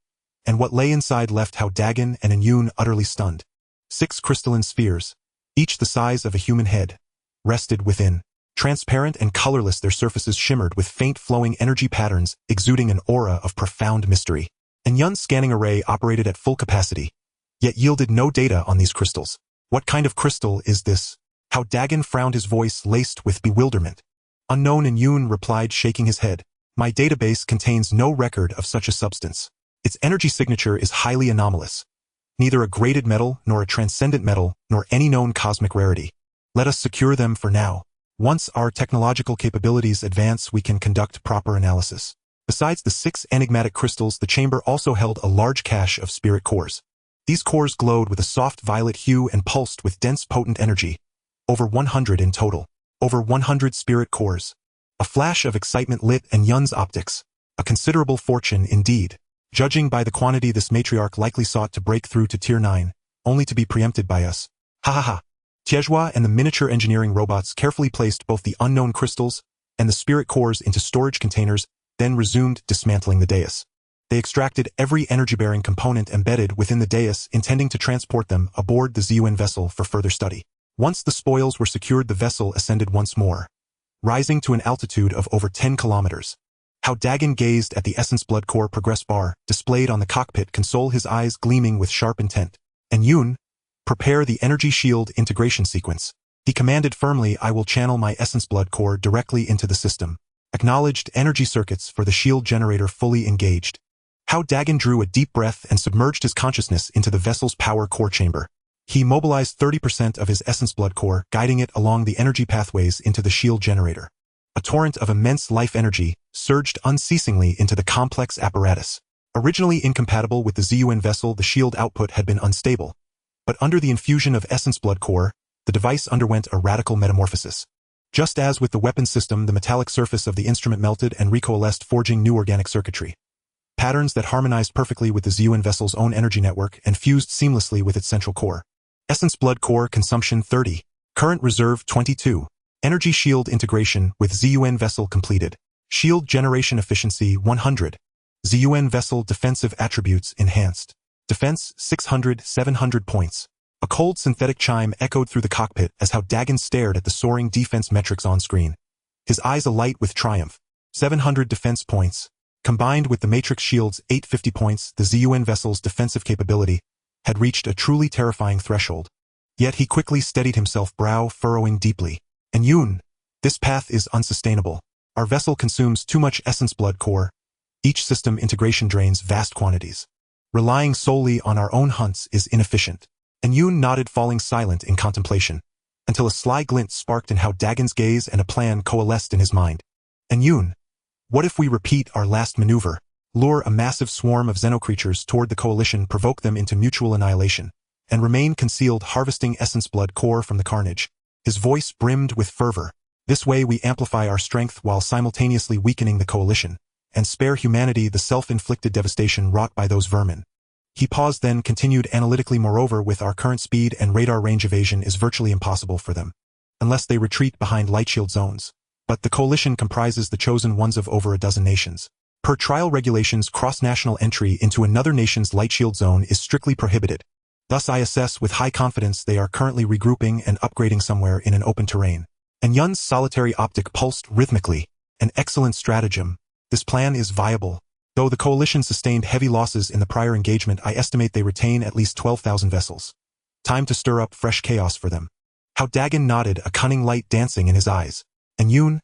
and what lay inside left Hao Dageng and Yoon utterly stunned. 6 crystalline spheres, each the size of a human head, rested within. Transparent and colorless, their surfaces shimmered with faint flowing energy patterns, exuding an aura of profound mystery. And Yun's scanning array operated at full capacity, yet yielded no data on these crystals. What kind of crystal is this? Hao Dageng frowned, his voice laced with bewilderment. Unknown, and Yoon replied, shaking his head. My database contains no record of such a substance. Its energy signature is highly anomalous. Neither a graded metal, nor a transcendent metal, nor any known cosmic rarity. Let us secure them for now. Once our technological capabilities advance, we can conduct proper analysis. Besides the 6 enigmatic crystals, the chamber also held a large cache of spirit cores. These cores glowed with a soft violet hue and pulsed with dense, potent energy. Over 100 in total. Over 100 spirit cores. A flash of excitement lit and Yun's optics. A considerable fortune indeed. Judging by the quantity, this matriarch likely sought to break through to Tier 9, only to be preempted by us. Ha ha ha. Tiezhua and the miniature engineering robots carefully placed both the unknown crystals and the spirit cores into storage containers, then resumed dismantling the dais. They extracted every energy-bearing component embedded within the dais, intending to transport them aboard the ZUN vessel for further study. Once the spoils were secured, the vessel ascended once more, rising to an altitude of over 10 kilometers. Hao Dageng gazed at the essence blood core progress bar displayed on the cockpit console, his eyes gleaming with sharp intent. And Yoon, prepare the energy shield integration sequence. He commanded firmly. I will channel my essence blood core directly into the system. Acknowledged energy circuits for the shield generator fully engaged. Hao Dageng drew a deep breath and submerged his consciousness into the vessel's power core chamber. He mobilized 30% of his essence blood core, guiding it along the energy pathways into the shield generator. A torrent of immense life energy surged unceasingly into the complex apparatus. Originally incompatible with the ZUN vessel, the shield output had been unstable. But under the infusion of essence blood core, the device underwent a radical metamorphosis. Just as with the weapon system, the metallic surface of the instrument melted and recoalesced, forging new organic circuitry. Patterns that harmonized perfectly with the ZUN vessel's own energy network and fused seamlessly with its central core. Essence blood core consumption 30. Current reserve 22. Energy shield integration with ZUN vessel completed. Shield generation efficiency 100. ZUN vessel defensive attributes enhanced. Defense 600-700 points. A cold synthetic chime echoed through the cockpit as Hao Dageng stared at the soaring defense metrics on screen. His eyes alight with triumph. 700 defense points. Combined with the Matrix shield's 850 points, the ZUN vessel's defensive capability had reached a truly terrifying threshold. Yet he quickly steadied himself, brow furrowing deeply. And Yoon, this path is unsustainable. Our vessel consumes too much essence blood core. Each system integration drains vast quantities. Relying solely on our own hunts is inefficient. And Yoon nodded, falling silent in contemplation, until a sly glint sparked in Hao Dageng's gaze and a plan coalesced in his mind. And Yoon, what if we repeat our last maneuver? Lure a massive swarm of xenocreatures toward the coalition, provoke them into mutual annihilation, and remain concealed, harvesting essence blood core from the carnage. His voice brimmed with fervor. This way we amplify our strength while simultaneously weakening the coalition, and spare humanity the self-inflicted devastation wrought by those vermin. He paused, then continued analytically. Moreover, with our current speed and radar range, evasion is virtually impossible for them, unless they retreat behind light shield zones. But the coalition comprises the chosen ones of over a dozen nations. Per trial regulations, cross-national entry into another nation's light shield zone is strictly prohibited. Thus I assess with high confidence they are currently regrouping and upgrading somewhere in an open terrain. And Yun's solitary optic pulsed rhythmically. An excellent stratagem. This plan is viable. Though the coalition sustained heavy losses in the prior engagement, I estimate they retain at least 12,000 vessels. Time to stir up fresh chaos for them. Hao Dageng nodded, a cunning light dancing in his eyes. And Yoon,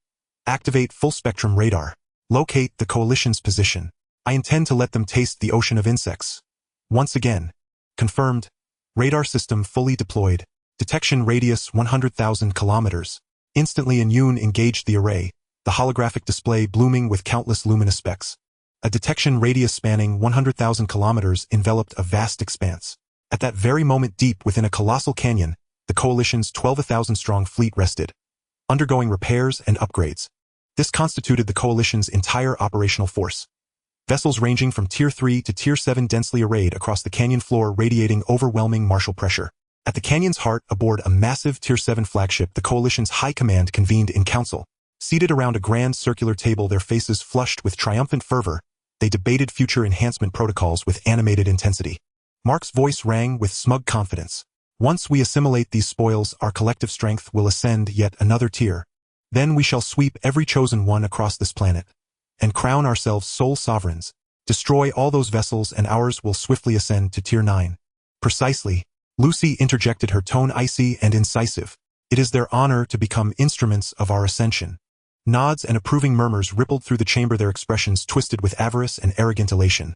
activate full-spectrum radar. Locate the coalition's position. I intend to let them taste the ocean of insects. Once again. Confirmed. Radar system fully deployed. Detection radius 100,000 kilometers. Instantly Yoon engaged the array, the holographic display blooming with countless luminous specks. A detection radius spanning 100,000 kilometers enveloped a vast expanse. At that very moment, deep within a colossal canyon, the coalition's 12,000-strong fleet rested, undergoing repairs and upgrades. This constituted the coalition's entire operational force. Vessels ranging from Tier 3 to Tier 7 densely arrayed across the canyon floor, radiating overwhelming martial pressure. At the canyon's heart, aboard a massive Tier 7 flagship, the coalition's high command convened in council. Seated around a grand circular table, their faces flushed with triumphant fervor, they debated future enhancement protocols with animated intensity. Mark's voice rang with smug confidence. Once we assimilate these spoils, our collective strength will ascend yet another tier. Then we shall sweep every chosen one across this planet, and crown ourselves sole sovereigns. Destroy all those vessels and ours will swiftly ascend to Tier 9. Precisely. Lucy interjected, her tone icy and incisive. It is their honor to become instruments of our ascension. Nods and approving murmurs rippled through the chamber, their expressions twisted with avarice and arrogant elation.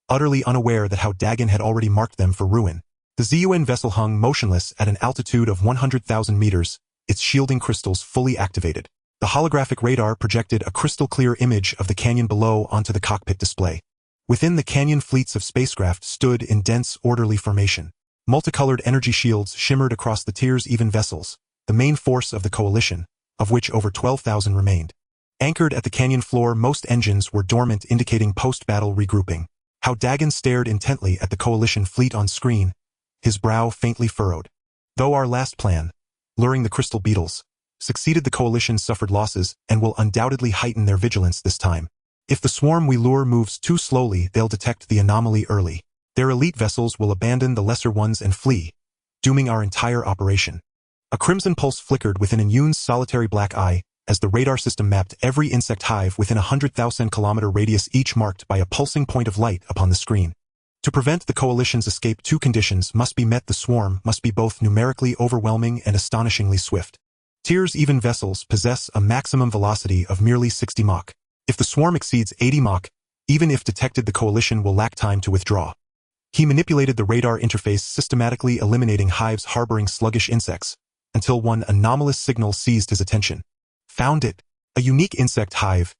Utterly unaware that Hao Dageng had already marked them for ruin, the ZUN vessel hung motionless at an altitude of 100,000 meters, its shielding crystals fully activated. The holographic radar projected a crystal-clear image of the canyon below onto the cockpit display. Within the canyon, fleets of spacecraft stood in dense, orderly formation. Multicolored energy shields shimmered across the tiers, even vessels, the main force of the coalition, of which over 12,000 remained. Anchored at the canyon floor, most engines were dormant, indicating post-battle regrouping. Hao Dageng stared intently at the coalition fleet on screen, his brow faintly furrowed. Though our last plan, luring the crystal beetles, succeeded, the coalition suffered losses and will undoubtedly heighten their vigilance this time. If the swarm we lure moves too slowly, they'll detect the anomaly early. Their elite vessels will abandon the lesser ones and flee, dooming our entire operation. A crimson pulse flickered within Yoon's solitary black eye as the radar system mapped every insect hive within a 100,000-kilometer radius, each marked by a pulsing point of light upon the screen. To prevent the coalition's escape, two conditions must be met. The swarm must be both numerically overwhelming and astonishingly swift. Tyr's even vessels possess a maximum velocity of merely 60 Mach. If the swarm exceeds 80 Mach, even if detected, the coalition will lack time to withdraw. He manipulated the radar interface, systematically eliminating hives harboring sluggish insects, until one anomalous signal seized his attention. Found it. A unique insect hive,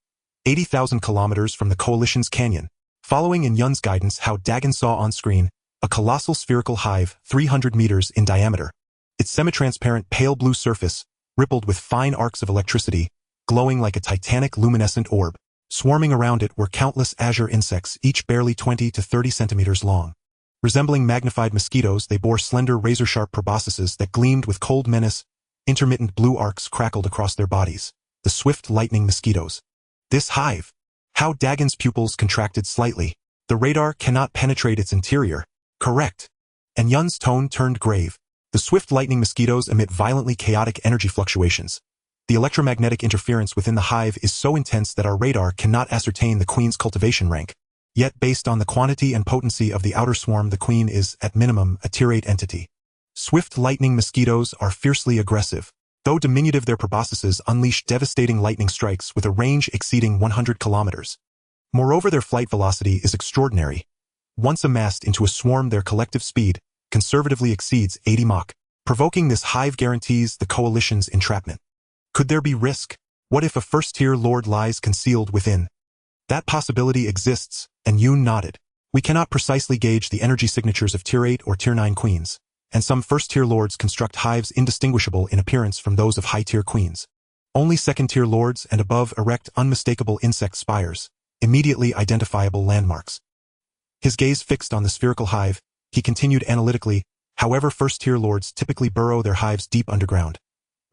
80,000 kilometers from the coalition's canyon. Following in Yun's guidance, Hao Dageng saw on screen a colossal spherical hive 300 meters in diameter. Its semi-transparent pale blue surface rippled with fine arcs of electricity, glowing like a titanic luminescent orb. Swarming around it were countless azure insects, each barely 20 to 30 centimeters long. Resembling magnified mosquitoes, they bore slender razor-sharp proboscises that gleamed with cold menace. Intermittent blue arcs crackled across their bodies. The swift lightning mosquitoes. This hive. Hao Dageng's pupils contracted slightly. The radar cannot penetrate its interior. Correct. And Yun's tone turned grave. The swift lightning mosquitoes emit violently chaotic energy fluctuations. The electromagnetic interference within the hive is so intense that our radar cannot ascertain the queen's cultivation rank. Yet based on the quantity and potency of the outer swarm, the queen is, at minimum, a tier 8 entity. Swift lightning mosquitoes are fiercely aggressive. Though diminutive, their proboscises unleash devastating lightning strikes with a range exceeding 100 kilometers. Moreover, their flight velocity is extraordinary. Once amassed into a swarm, their collective speed conservatively exceeds 80 Mach. Provoking this hive guarantees the coalition's entrapment. Could there be risk? What if a first-tier lord lies concealed within? That possibility exists, and Yun nodded. We cannot precisely gauge the energy signatures of tier 8 or tier 9 queens, and some first-tier lords construct hives indistinguishable in appearance from those of high-tier queens. Only second-tier lords and above erect unmistakable insect spires, immediately identifiable landmarks. His gaze fixed on the spherical hive, he continued analytically. However, first-tier lords typically burrow their hives deep underground,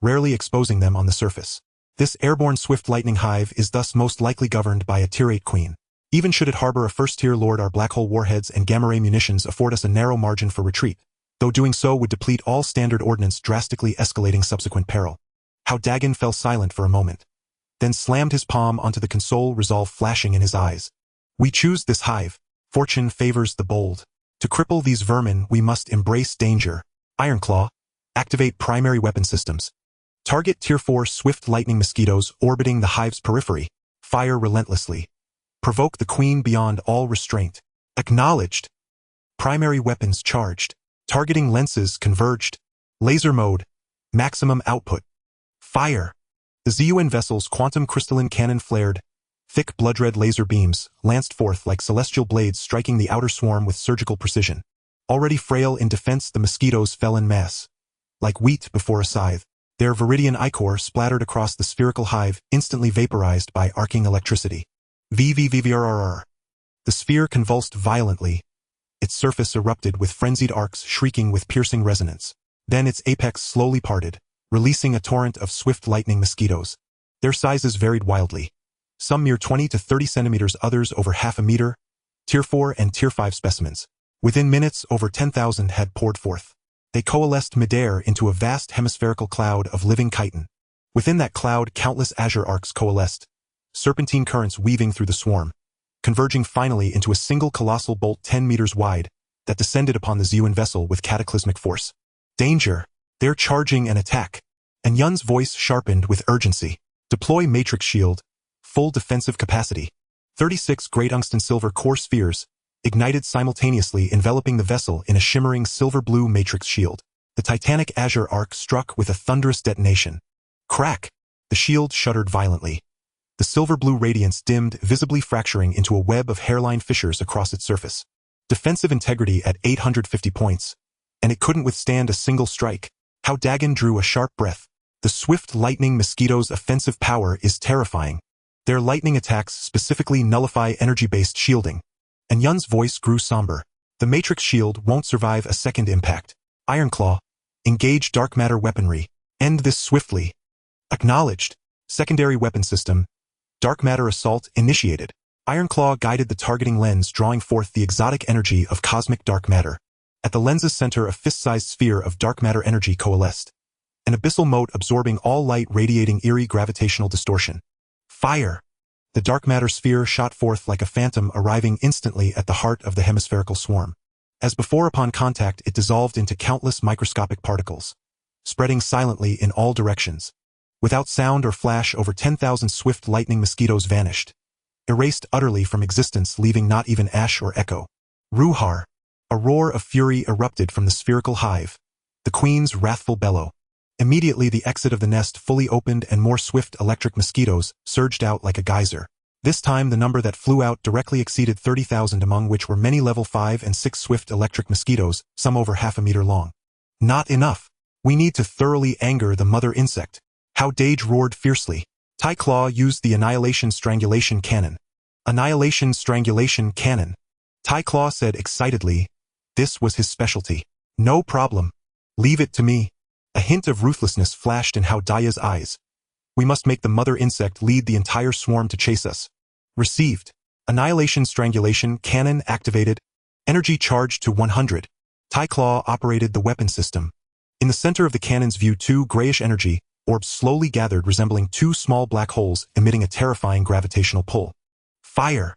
rarely exposing them on the surface. This airborne swift lightning hive is thus most likely governed by a tier 8 queen. Even should it harbor a first-tier lord, our black hole warheads and gamma-ray munitions afford us a narrow margin for retreat, though doing so would deplete all standard ordnance, drastically escalating subsequent peril. Hao Dageng fell silent for a moment, then slammed his palm onto the console, resolve flashing in his eyes. We choose this hive. Fortune favors the bold. To cripple these vermin, we must embrace danger. Ironclaw, activate primary weapon systems. Target tier 4 swift lightning mosquitoes orbiting the hive's periphery. Fire relentlessly. Provoke the queen beyond all restraint. Acknowledged. Primary weapons charged. Targeting lenses converged. Laser mode. Maximum output. Fire. The ZUN vessel's quantum crystalline cannon flared. Thick blood-red laser beams lanced forth like celestial blades, striking the outer swarm with surgical precision. Already frail in defense, the mosquitoes fell in mass. Like wheat before a scythe. Their viridian ichor splattered across the spherical hive, instantly vaporized by arcing electricity. VVVVRRR. The sphere convulsed violently. Its surface erupted with frenzied arcs, shrieking with piercing resonance. Then its apex slowly parted, releasing a torrent of swift lightning mosquitoes. Their sizes varied wildly. Some mere 20 to 30 centimeters, others over half a meter. Tier 4 and Tier 5 specimens. Within minutes, over 10,000 had poured forth. They coalesced midair into a vast hemispherical cloud of living chitin. Within that cloud, countless azure arcs coalesced, serpentine currents weaving through the swarm, converging finally into a single colossal bolt 10 meters wide that descended upon the ZUN vessel with cataclysmic force. Danger! They're charging an attack. And Yun's voice sharpened with urgency. Deploy matrix shield. Full defensive capacity. 36 great tungsten silver core spheres ignited simultaneously, enveloping the vessel in a shimmering silver-blue matrix shield. The titanic azure arc struck with a thunderous detonation. Crack! The shield shuddered violently. The silver-blue radiance dimmed, visibly fracturing into a web of hairline fissures across its surface. Defensive integrity at 850 points. And it couldn't withstand a single strike. Hao Dageng drew a sharp breath. The swift lightning mosquitoes' offensive power is terrifying. Their lightning attacks specifically nullify energy-based shielding. And Yun's voice grew somber. The matrix shield won't survive a second impact. Ironclaw, engage dark matter weaponry. End this swiftly. Acknowledged. Secondary weapon system. Dark matter assault initiated. Ironclaw guided the targeting lens, drawing forth the exotic energy of cosmic dark matter. At the lens's center, a fist-sized sphere of dark matter energy coalesced. An abyssal mote absorbing all light, radiating eerie gravitational distortion. Fire! The dark matter sphere shot forth like a phantom, arriving instantly at the heart of the hemispherical swarm. As before, upon contact, it dissolved into countless microscopic particles, spreading silently in all directions. Without sound or flash, over 10,000 swift lightning mosquitoes vanished, erased utterly from existence, leaving not even ash or echo. Ruhar! A roar of fury erupted from the spherical hive, the queen's wrathful bellow. Immediately the exit of the nest fully opened and more swift electric mosquitoes surged out like a geyser. This time the number that flew out directly exceeded 30,000, among which were many level 5 and 6 swift electric mosquitoes, some over half a meter long. Not enough. We need to thoroughly anger the mother insect. Hao Dageng roared fiercely. Tai Claw used the Annihilation Strangulation Cannon. Annihilation Strangulation Cannon. Tai Claw said excitedly. This was his specialty. No problem. Leave it to me. A hint of ruthlessness flashed in Hao Dage's eyes. We must make the mother insect lead the entire swarm to chase us. Received. Annihilation Strangulation Cannon activated. Energy charged to 100. Tai Claw operated the weapon system. In the center of the cannon's view, two grayish energy orbs slowly gathered, resembling two small black holes emitting a terrifying gravitational pull. Fire!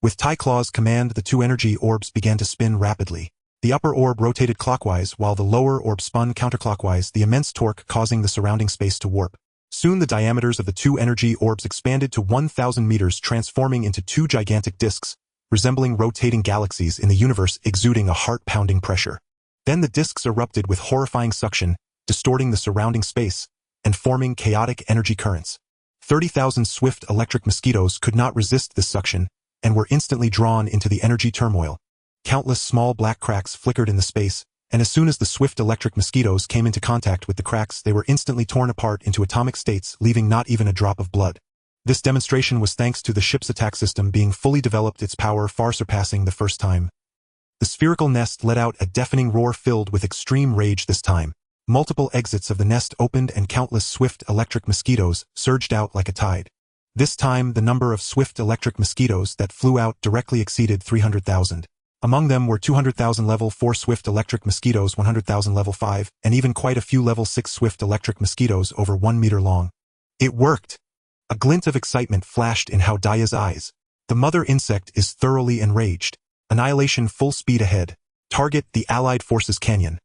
With Tai Claw's command, the two energy orbs began to spin rapidly. The upper orb rotated clockwise while the lower orb spun counterclockwise, the immense torque causing the surrounding space to warp. Soon the diameters of the two energy orbs expanded to 1,000 meters, transforming into two gigantic disks, resembling rotating galaxies in the universe, exuding a heart-pounding pressure. Then the disks erupted with horrifying suction, distorting the surrounding space and forming chaotic energy currents. 30,000 swift electric mosquitoes could not resist this suction and were instantly drawn into the energy turmoil. Countless small black cracks flickered in the space, and as soon as the swift electric mosquitoes came into contact with the cracks, they were instantly torn apart into atomic states, leaving not even a drop of blood. This demonstration was thanks to the ship's attack system being fully developed, its power far surpassing the first time. The spherical nest let out a deafening roar filled with extreme rage this time. Multiple exits of the nest opened and countless swift electric mosquitoes surged out like a tide. This time, the number of swift electric mosquitoes that flew out directly exceeded 300,000. Among them were 200,000 level 4 swift electric mosquitoes, 100,000 level 5, and even quite a few level 6 swift electric mosquitoes over 1 meter long. It worked! A glint of excitement flashed in Hao Dage's eyes. The mother insect is thoroughly enraged. Annihilation full speed ahead. Target the Allied Forces Canyon.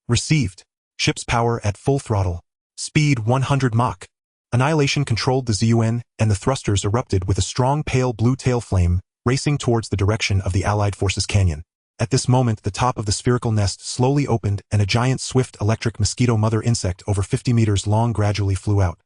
Received. Ship's power at full throttle. Speed 100 Mach. Annihilation controlled the ZUN, and the thrusters erupted with a strong pale blue tail flame, racing towards the direction of the Allied Forces Canyon. At this moment, the top of the spherical nest slowly opened, and a giant swift electric mosquito mother insect over 50 meters long gradually flew out.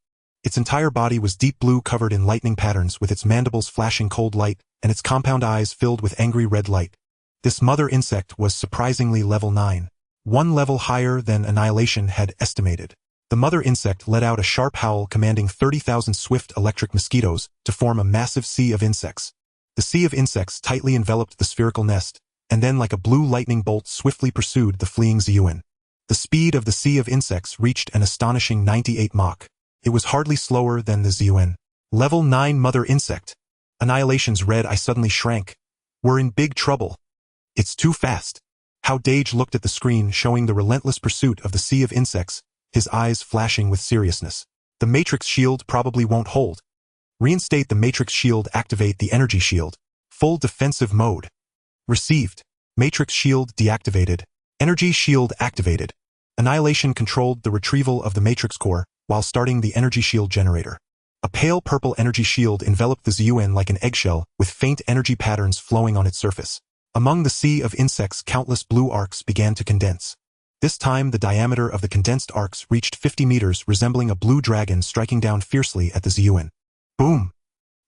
Its entire body was deep blue, covered in lightning patterns, with its mandibles flashing cold light, and its compound eyes filled with angry red light. This mother insect was surprisingly level 9. One level higher than Annihilation had estimated. The mother insect let out a sharp howl, commanding 30,000 swift electric mosquitoes to form a massive sea of insects. The sea of insects tightly enveloped the spherical nest, and then like a blue lightning bolt swiftly pursued the fleeing ZUN. The speed of the sea of insects reached an astonishing 98 Mach. It was hardly slower than the ZUN. Level 9 mother insect. Annihilation's red eye suddenly shrank. We're in big trouble. It's too fast. Hao Dageng looked at the screen showing the relentless pursuit of the sea of insects, his eyes flashing with seriousness. The Matrix shield probably won't hold. Reinstate the Matrix shield, activate the energy shield. Full defensive mode. Received. Matrix shield deactivated. Energy shield activated. Annihilation controlled the retrieval of the Matrix core while starting the energy shield generator. A pale purple energy shield enveloped the ZUN like an eggshell, with faint energy patterns flowing on its surface. Among the sea of insects, countless blue arcs began to condense. This time, the diameter of the condensed arcs reached 50 meters, resembling a blue dragon striking down fiercely at the ZUN. Boom!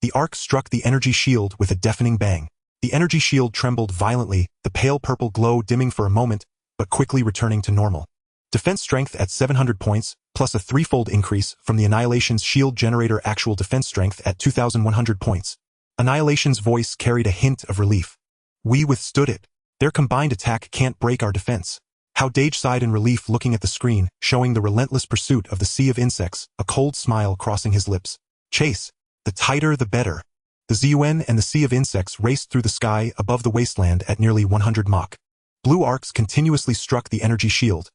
The arc struck the energy shield with a deafening bang. The energy shield trembled violently, the pale purple glow dimming for a moment, but quickly returning to normal. Defense strength at 700 points, plus a threefold increase from the Annihilation's shield generator. Actual defense strength at 2,100 points. Annihilation's voice carried a hint of relief. We withstood it. Their combined attack can't break our defense. Hao Dageng sighed in relief, looking at the screen, showing the relentless pursuit of the sea of insects, a cold smile crossing his lips. Chase. The tighter the better. The ZUN and the sea of insects raced through the sky above the wasteland at nearly 100 Mach. Blue arcs continuously struck the energy shield.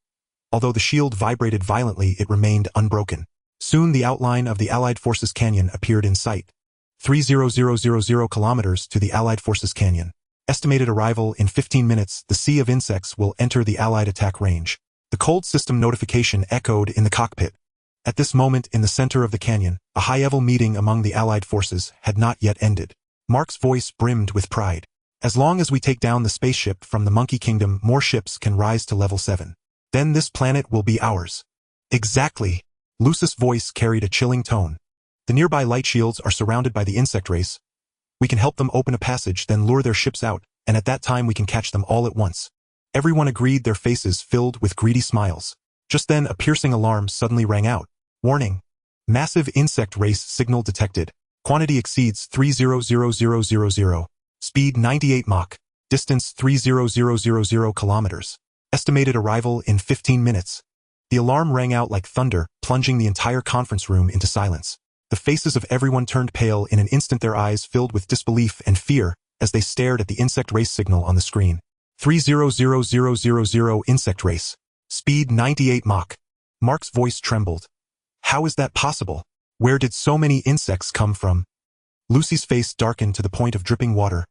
Although the shield vibrated violently, it remained unbroken. Soon the outline of the Allied Forces Canyon appeared in sight. 3,000 kilometers to the Allied Forces Canyon. Estimated arrival in 15 minutes, the sea of insects will enter the Allied attack range. The cold system notification echoed in the cockpit. At this moment in the center of the canyon, a high-level meeting among the Allied forces had not yet ended. Mark's voice brimmed with pride. As long as we take down the spaceship from the Monkey Kingdom, more ships can rise to level 7. Then this planet will be ours. Exactly. Lucis' voice carried a chilling tone. The nearby light shields are surrounded by the insect race. We can help them open a passage, then lure their ships out, and at that time we can catch them all at once. Everyone agreed, their faces filled with greedy smiles. Just then a piercing alarm suddenly rang out. Warning. Massive insect race signal detected. Quantity exceeds 3,000. Speed 98 Mach. Distance 3,000 kilometers. Estimated arrival in 15 minutes. The alarm rang out like thunder, plunging the entire conference room into silence. The faces of everyone turned pale in an instant, their eyes filled with disbelief and fear as they stared at the insect race signal on the screen. 3,000 insect race. Speed 98 Mach. Mark's voice trembled. How is that possible? Where did so many insects come from? Lucy's face darkened to the point of dripping water.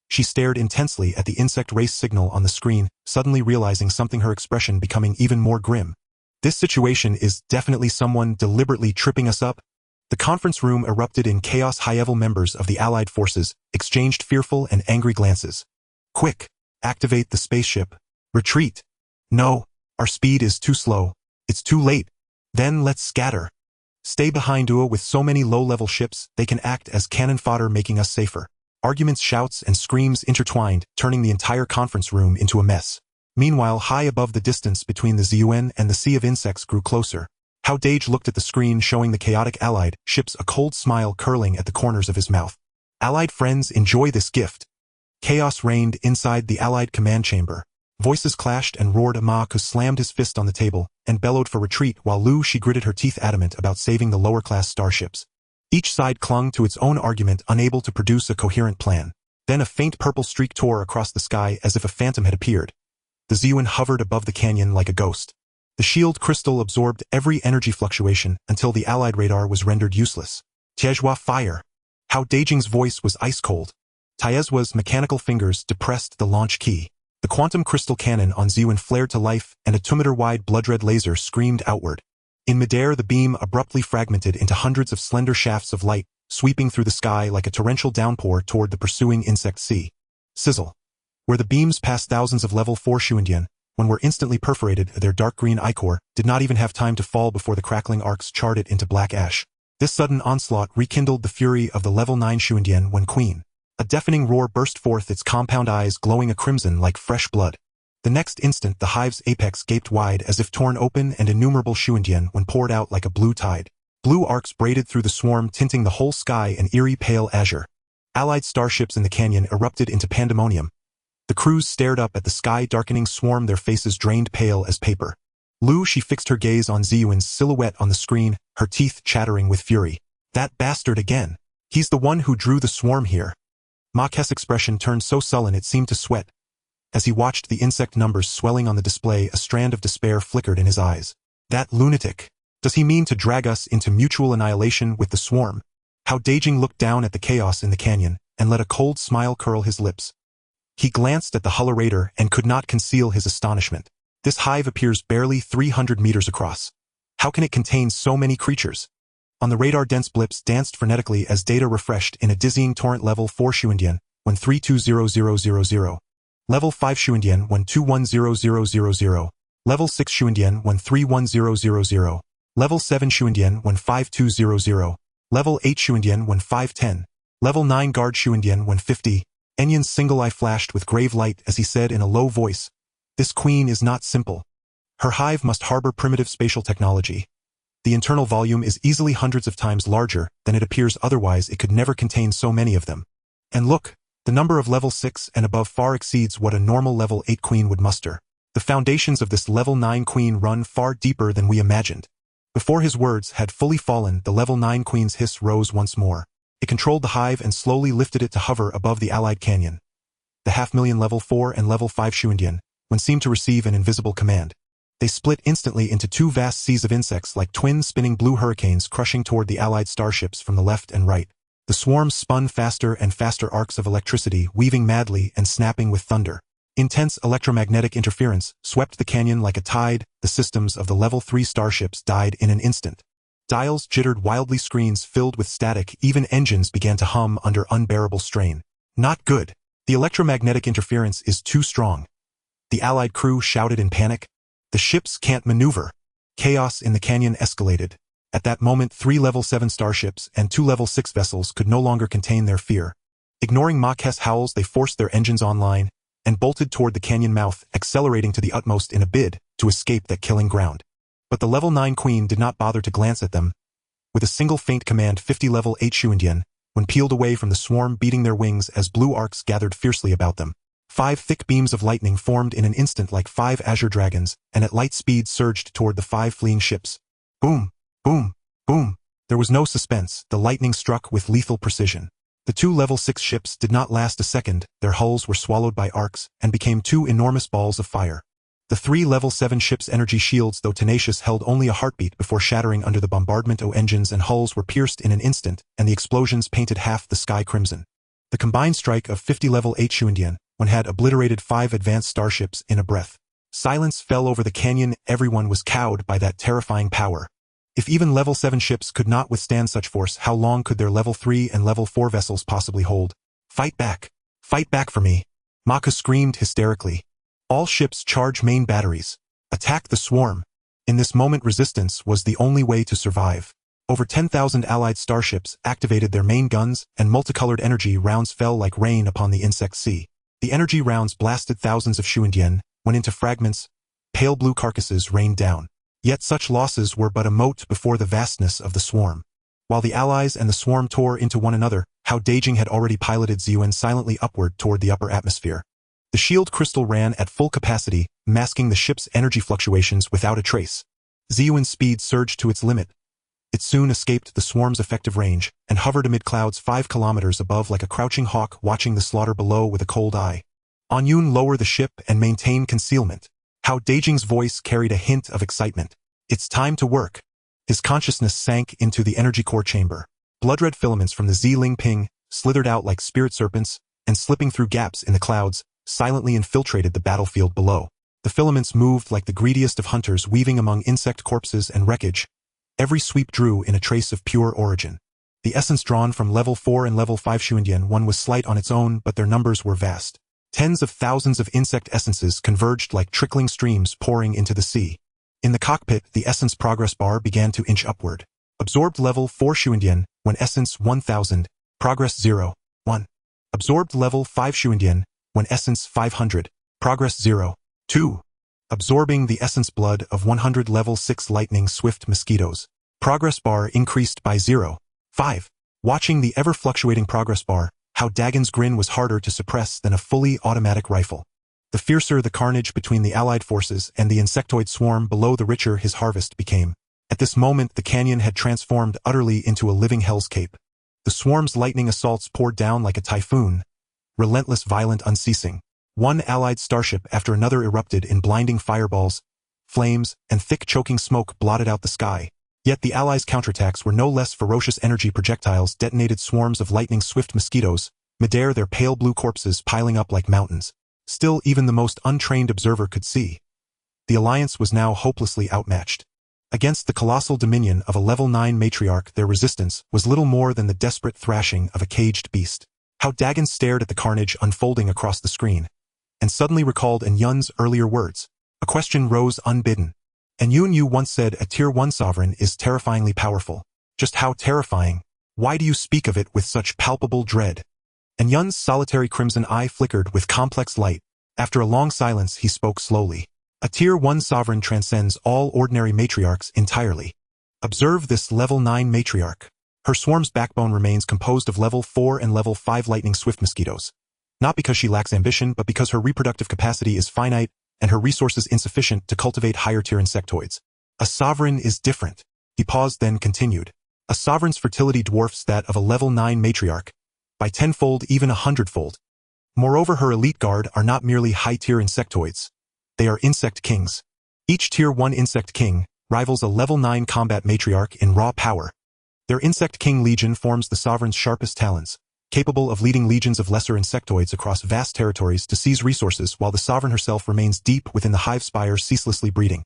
She stared intensely at the insect race signal on the screen, suddenly realizing something, her expression becoming even more grim. This situation is definitely someone deliberately tripping us up. The conference room erupted in chaos. High-level members of the Allied forces exchanged fearful and angry glances. Quick! Activate the spaceship. Retreat! No! Our speed is too slow. It's too late. Then let's scatter. Stay behind Ua. With so many low-level ships, they can act as cannon fodder, making us safer. Arguments, shouts, and screams intertwined, turning the entire conference room into a mess. Meanwhile, high above, the distance between the ZUN and the sea of insects grew closer. Hao Dageng looked at the screen showing the chaotic Allied ships, a cold smile curling at the corners of his mouth. Allied friends, enjoy this gift. Chaos reigned inside the Allied command chamber. Voices clashed and roared. Ma Ku slammed his fist on the table and bellowed for retreat, while Lu Shi gritted her teeth, adamant about saving the lower-class starships. Each side clung to its own argument, unable to produce a coherent plan. Then a faint purple streak tore across the sky as if a phantom had appeared. The ZUN hovered above the canyon like a ghost. The shield crystal absorbed every energy fluctuation until the Allied radar was rendered useless. Tiezhua, fire! Hao Dageng's voice was ice-cold. Tiezhua's mechanical fingers depressed the launch key. The quantum crystal cannon on ZUN flared to life, and a 2-meter-wide blood-red laser screamed outward. In midair, the beam abruptly fragmented into hundreds of slender shafts of light, sweeping through the sky like a torrential downpour toward the pursuing insect sea. Sizzle. Where the beams passed, thousands of level 4 Shuandian, when were instantly perforated, their dark green ichor did not even have time to fall before the crackling arcs charred it into black ash. This sudden onslaught rekindled the fury of the level 9 Shuandian when Queen. A deafening roar burst forth, its compound eyes glowing a crimson like fresh blood. The next instant, the hive's apex gaped wide as if torn open, and innumerable Shuandian when poured out like a blue tide. Blue arcs braided through the swarm, tinting the whole sky an eerie pale azure. Allied starships in the canyon erupted into pandemonium. The crews stared up at the sky-darkening swarm, their faces drained pale as paper. Lu Shi fixed her gaze on ZUN's silhouette on the screen, her teeth chattering with fury. That bastard again. He's the one who drew the swarm here. Ma Ke's expression turned so sullen it seemed to sweat. As he watched the insect numbers swelling on the display, a strand of despair flickered in his eyes. That lunatic. Does he mean to drag us into mutual annihilation with the swarm? Hao Dageng looked down at the chaos in the canyon and let a cold smile curl his lips. He glanced at the Hull radar and could not conceal his astonishment. This hive appears barely 300 meters across. How can it contain so many creatures? On the radar, dense blips danced frenetically as data refreshed in a dizzying torrent. Level 4 Shuandian, 1320000. Level 5 Shuandian, 121000. Level 6 Shuandian, 131000. Level 7 Shuandian, 15200. Level 8 Shuandian, 1510. Level 9 Guard Shuandian, 150. Enyan's single eye flashed with grave light as he said in a low voice, "This queen is not simple. Her hive must harbor primitive spatial technology. The internal volume is easily hundreds of times larger than it appears, otherwise it could never contain so many of them. And look, the number of level 6 and above far exceeds what a normal level 8 queen would muster. The foundations of this level 9 queen run far deeper than we imagined." Before his words had fully fallen, the level 9 queen's hiss rose once more. It controlled the hive and slowly lifted it to hover above the Allied canyon. The 500,000 level 4 and level 5 Shuandian, when seemed to receive an invisible command. They split instantly into two vast seas of insects like twin spinning blue hurricanes, crushing toward the Allied starships from the left and right. The swarms spun faster and faster arcs of electricity, weaving madly and snapping with thunder. Intense electromagnetic interference swept the canyon like a tide. The systems of the Level 3 starships died in an instant. Dials jittered wildly, screens filled with static, even engines began to hum under unbearable strain. Not good. The electromagnetic interference is too strong. The Allied crew shouted in panic. The ships can't maneuver. Chaos in the canyon escalated. At that moment, 3 Level 7 starships and 2 Level 6 vessels could no longer contain their fear. Ignoring Mach's howls, they forced their engines online and bolted toward the canyon mouth, accelerating to the utmost in a bid to escape that killing ground. But the Level 9 Queen did not bother to glance at them. With a single faint command, 50 Level 8 Shuandian, when peeled away from the swarm, beating their wings as blue arcs gathered fiercely about them. 5 thick beams of lightning formed in an instant like 5 azure dragons, and at light speed surged toward the 5 fleeing ships. Boom! Boom! Boom! There was no suspense. The lightning struck with lethal precision. The 2 Level 6 ships did not last a second. Their hulls were swallowed by arcs and became 2 enormous balls of fire. The 3 Level 7 ships' energy shields, though tenacious, held only a heartbeat before shattering under the bombardment. Engines and hulls were pierced in an instant, and the explosions painted half the sky crimson. The combined strike of 50 Level 8 Shuandian had obliterated 5 advanced starships in a breath. Silence fell over the canyon. Everyone was cowed by that terrifying power. If even Level 7 ships could not withstand such force, how long could their Level 3 and Level 4 vessels possibly hold? Fight back! Fight back for me! Maka screamed hysterically. All ships charge main batteries. Attack the swarm. In this moment, resistance was the only way to survive. Over 10,000 Allied starships activated their main guns, and multicolored energy rounds fell like rain upon the insect sea. The energy rounds blasted thousands of Shuandian, went into fragments. Pale blue carcasses rained down. Yet such losses were but a mote before the vastness of the swarm. While the Allies and the swarm tore into one another, Hao Dageng had already piloted Ziyuan silently upward toward the upper atmosphere. The shield crystal ran at full capacity, masking the ship's energy fluctuations without a trace. Ziyuan's speed surged to its limit. It soon escaped the swarm's effective range, and hovered amid clouds 5 kilometers above like a crouching hawk watching the slaughter below with a cold eye. Anyun, lower the ship and maintain concealment. Hao Dageng's voice carried a hint of excitement. It's time to work. His consciousness sank into the energy core chamber. Blood-red filaments from the Z-Ling Ping slithered out like spirit serpents, and slipping through gaps in the clouds, silently infiltrated the battlefield below. The filaments moved like the greediest of hunters, weaving among insect corpses and wreckage. Every sweep drew in a trace of pure origin. The essence drawn from Level 4 and Level 5 Shuandian was slight on its own, but their numbers were vast. Tens of thousands of insect essences converged like trickling streams pouring into the sea. In the cockpit, the essence progress bar began to inch upward. Absorbed Level 4 Shuandian, when essence 1000, progress 0, 1. Absorbed Level 5 Shuandian, when essence 500, progress 0, 2. Absorbing the essence blood of 100 Level 6 lightning swift mosquitoes. Progress bar increased by 0, 5. Watching the ever-fluctuating progress bar, Hao Dagen's grin was harder to suppress than a fully automatic rifle. The fiercer the carnage between the Allied forces and the insectoid swarm below, the richer his harvest became. At this moment, the canyon had transformed utterly into a living hellscape. The swarm's lightning assaults poured down like a typhoon, relentless, violent, unceasing. One Allied starship after another erupted in blinding fireballs, flames, and thick choking smoke blotted out the sky. Yet the Allies' counterattacks were no less ferocious. Energy projectiles detonated swarms of lightning-swift mosquitoes, midair, their pale blue corpses piling up like mountains. Still, even the most untrained observer could see. The Alliance was now hopelessly outmatched. Against the colossal dominion of a Level 9 matriarch, their resistance was little more than the desperate thrashing of a caged beast. Hao Dageng stared at the carnage unfolding across the screen, and suddenly recalled Anyun's earlier words. A question rose unbidden. Anyun, you once said a Tier 1 sovereign is terrifyingly powerful. Just how terrifying? Why do you speak of it with such palpable dread? Anyun's solitary crimson eye flickered with complex light. After a long silence, he spoke slowly. A Tier 1 sovereign transcends all ordinary matriarchs entirely. Observe this Level 9 matriarch. Her swarm's backbone remains composed of Level 4 and Level 5 lightning swift mosquitoes. Not because she lacks ambition, but because her reproductive capacity is finite and her resources insufficient to cultivate higher-tier insectoids. A sovereign is different. He paused, then continued. A sovereign's fertility dwarfs that of a Level 9 matriarch, by tenfold, even 100-fold. Moreover, her elite guard are not merely high-tier insectoids. They are insect kings. Each Tier 1 insect king rivals a Level 9 combat matriarch in raw power. Their Insect King Legion forms the Sovereign's sharpest talons, capable of leading legions of lesser insectoids across vast territories to seize resources while the Sovereign herself remains deep within the hive spires ceaselessly breeding.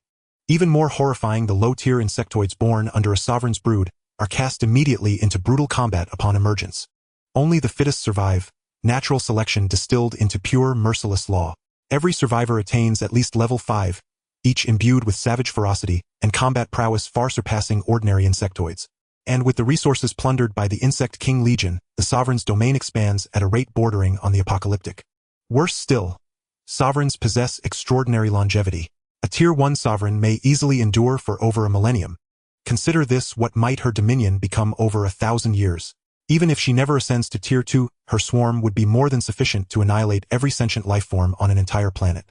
Even more horrifying, the low-tier insectoids born under a Sovereign's brood are cast immediately into brutal combat upon emergence. Only the fittest survive, natural selection distilled into pure, merciless law. Every survivor attains at least level 5, each imbued with savage ferocity and combat prowess far surpassing ordinary insectoids. And with the resources plundered by the Insect King Legion, the Sovereign's domain expands at a rate bordering on the apocalyptic. Worse still, Sovereigns possess extraordinary longevity. A Tier 1 Sovereign may easily endure for over a millennium. Consider this: what might her dominion become over 1,000 years? Even if she never ascends to Tier 2, her swarm would be more than sufficient to annihilate every sentient lifeform on an entire planet.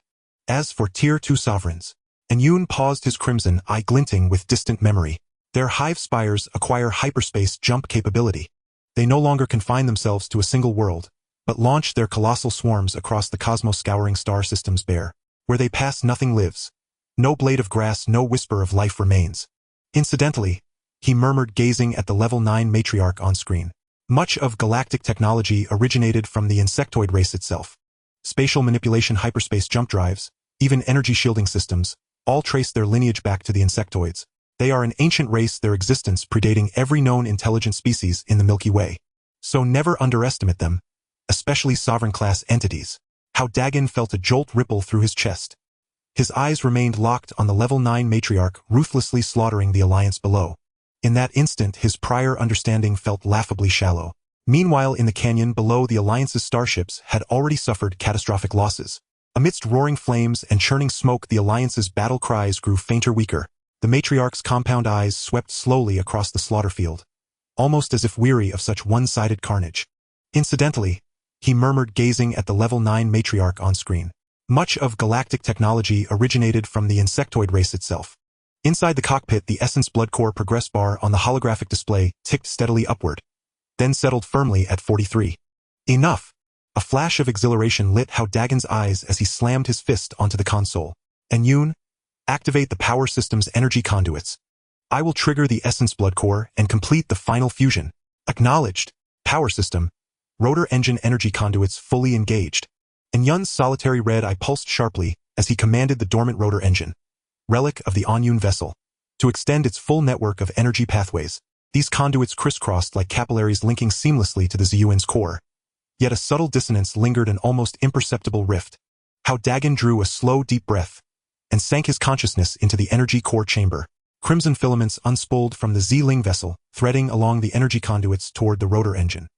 As for Tier 2 Sovereigns, Yun paused, his crimson eye glinting with distant memory. Their hive spires acquire hyperspace jump capability. They no longer confine themselves to a single world, but launch their colossal swarms across the cosmos, scouring star systems bare. Where they pass, nothing lives. No blade of grass, no whisper of life remains. Incidentally, he murmured, gazing at the level 9 matriarch on screen. Much of galactic technology originated from the insectoid race itself. Spatial manipulation, hyperspace jump drives, even energy shielding systems, all trace their lineage back to the insectoids. They are an ancient race, their existence predating every known intelligent species in the Milky Way. So never underestimate them, especially Sovereign-class entities. Hao Dageng felt a jolt ripple through his chest. His eyes remained locked on the level 9 matriarch, ruthlessly slaughtering the alliance below. In that instant, his prior understanding felt laughably shallow. Meanwhile, in the canyon below, the alliance's starships had already suffered catastrophic losses. Amidst roaring flames and churning smoke, the alliance's battle cries grew fainter, weaker. The matriarch's compound eyes swept slowly across the slaughter field, almost as if weary of such one-sided carnage. Incidentally, he murmured, gazing at the level 9 matriarch on screen. Much of galactic technology originated from the insectoid race itself. Inside the cockpit, the Essence Blood Core progress bar on the holographic display ticked steadily upward, then settled firmly at 43. Enough! A flash of exhilaration lit Hao Dagen's eyes as he slammed his fist onto the console. Yun, activate the power system's energy conduits. I will trigger the Essence Blood Core and complete the final fusion. Acknowledged. Power system. Rotor engine energy conduits fully engaged. Yun's solitary red eye pulsed sharply as he commanded the dormant rotor engine, relic of the Yun vessel, to extend its full network of energy pathways. These conduits crisscrossed like capillaries, linking seamlessly to the Ziyun's core. Yet a subtle dissonance lingered, an almost imperceptible rift. Hao Dageng drew a slow, deep breath and sank his consciousness into the energy core chamber. Crimson filaments unspooled from the Z-Ling vessel, threading along the energy conduits toward the rotor engine.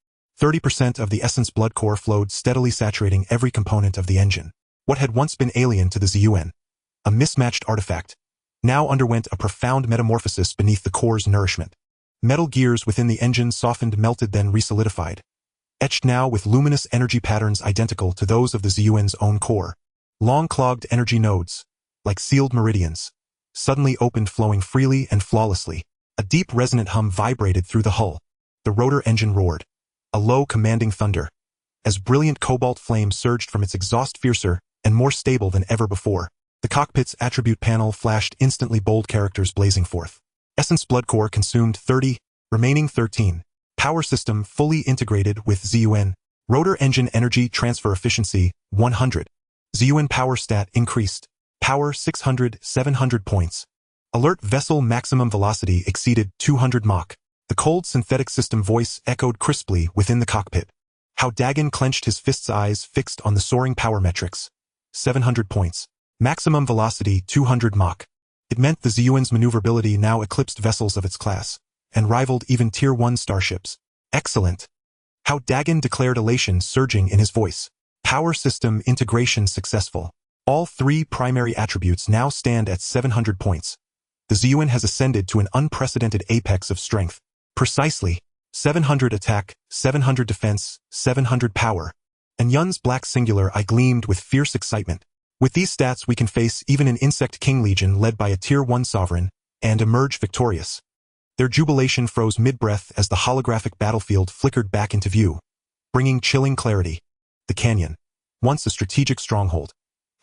30% of the Essence Blood Core flowed steadily, saturating every component of the engine. What had once been alien to the Ziyun, a mismatched artifact, now underwent a profound metamorphosis beneath the core's nourishment. Metal gears within the engine softened, melted, then resolidified, etched now with luminous energy patterns identical to those of the Ziyun's own core. Long clogged energy nodes, like sealed meridians, suddenly opened, flowing freely and flawlessly. A deep resonant hum vibrated through the hull. The rotor engine roared, a low commanding thunder, as brilliant cobalt flame surged from its exhaust, fiercer and more stable than ever before. The cockpit's attribute panel flashed instantly, bold characters blazing forth. Essence Blood Core consumed 30, remaining 13. Power system fully integrated with Ziyun. Rotor engine energy transfer efficiency 100. Ziyun power stat increased. Power 600, 700 points. Alert vessel maximum velocity exceeded 200 Mach. The cold synthetic system voice echoed crisply within the cockpit. Hao Dageng clenched his fists, eyes fixed on the soaring power metrics. 700 points. Maximum velocity 200 Mach. It meant the Ziyun's maneuverability now eclipsed vessels of its class, and rivaled even Tier 1 starships. Excellent! Hao Dageng declared, elation surging in his voice. Power system integration successful. All three primary attributes now stand at 700 points. The Ziyun has ascended to an unprecedented apex of strength. Precisely. 700 attack, 700 defense, 700 power. And Yun's black singular eye gleamed with fierce excitement. With these stats, we can face even an Insect King Legion led by a Tier 1 Sovereign, and emerge victorious. Their jubilation froze mid-breath as the holographic battlefield flickered back into view, bringing chilling clarity. The canyon, once a strategic stronghold,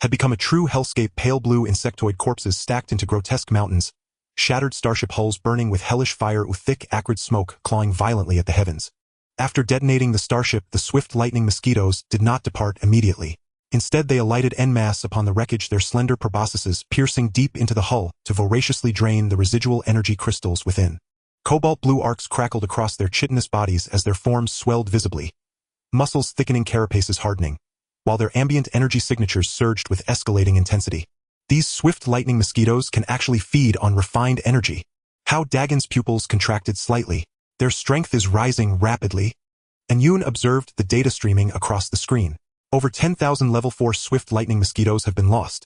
had become a true hellscape. Pale blue insectoid corpses stacked into grotesque mountains, shattered starship hulls burning with hellish fire with thick, acrid smoke clawing violently at the heavens. After detonating the starship, the swift lightning mosquitoes did not depart immediately. Instead, they alighted en masse upon the wreckage, their slender proboscises piercing deep into the hull to voraciously drain the residual energy crystals within. Cobalt blue arcs crackled across their chitinous bodies as their forms swelled visibly, muscles thickening, carapaces hardening, while their ambient energy signatures surged with escalating intensity. These swift lightning mosquitoes can actually feed on refined energy. Hao Dagen's pupils contracted slightly. Their strength is rising rapidly. And Yoon observed the data streaming across the screen. Over 10,000 level 4 swift lightning mosquitoes have been lost,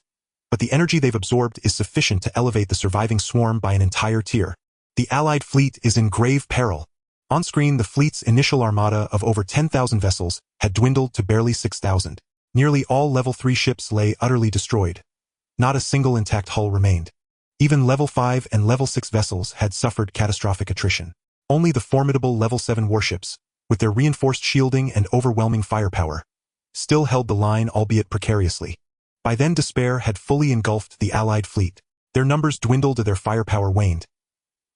but the energy they've absorbed is sufficient to elevate the surviving swarm by an entire tier. The Allied fleet is in grave peril. On screen, the fleet's initial armada of over 10,000 vessels had dwindled to barely 6,000. Nearly all level 3 ships lay utterly destroyed. Not a single intact hull remained. Even level 5 and level 6 vessels had suffered catastrophic attrition. Only the formidable level 7 warships, with their reinforced shielding and overwhelming firepower, still held the line, albeit precariously. By then, despair had fully engulfed the Allied fleet. Their numbers dwindled, their firepower waned.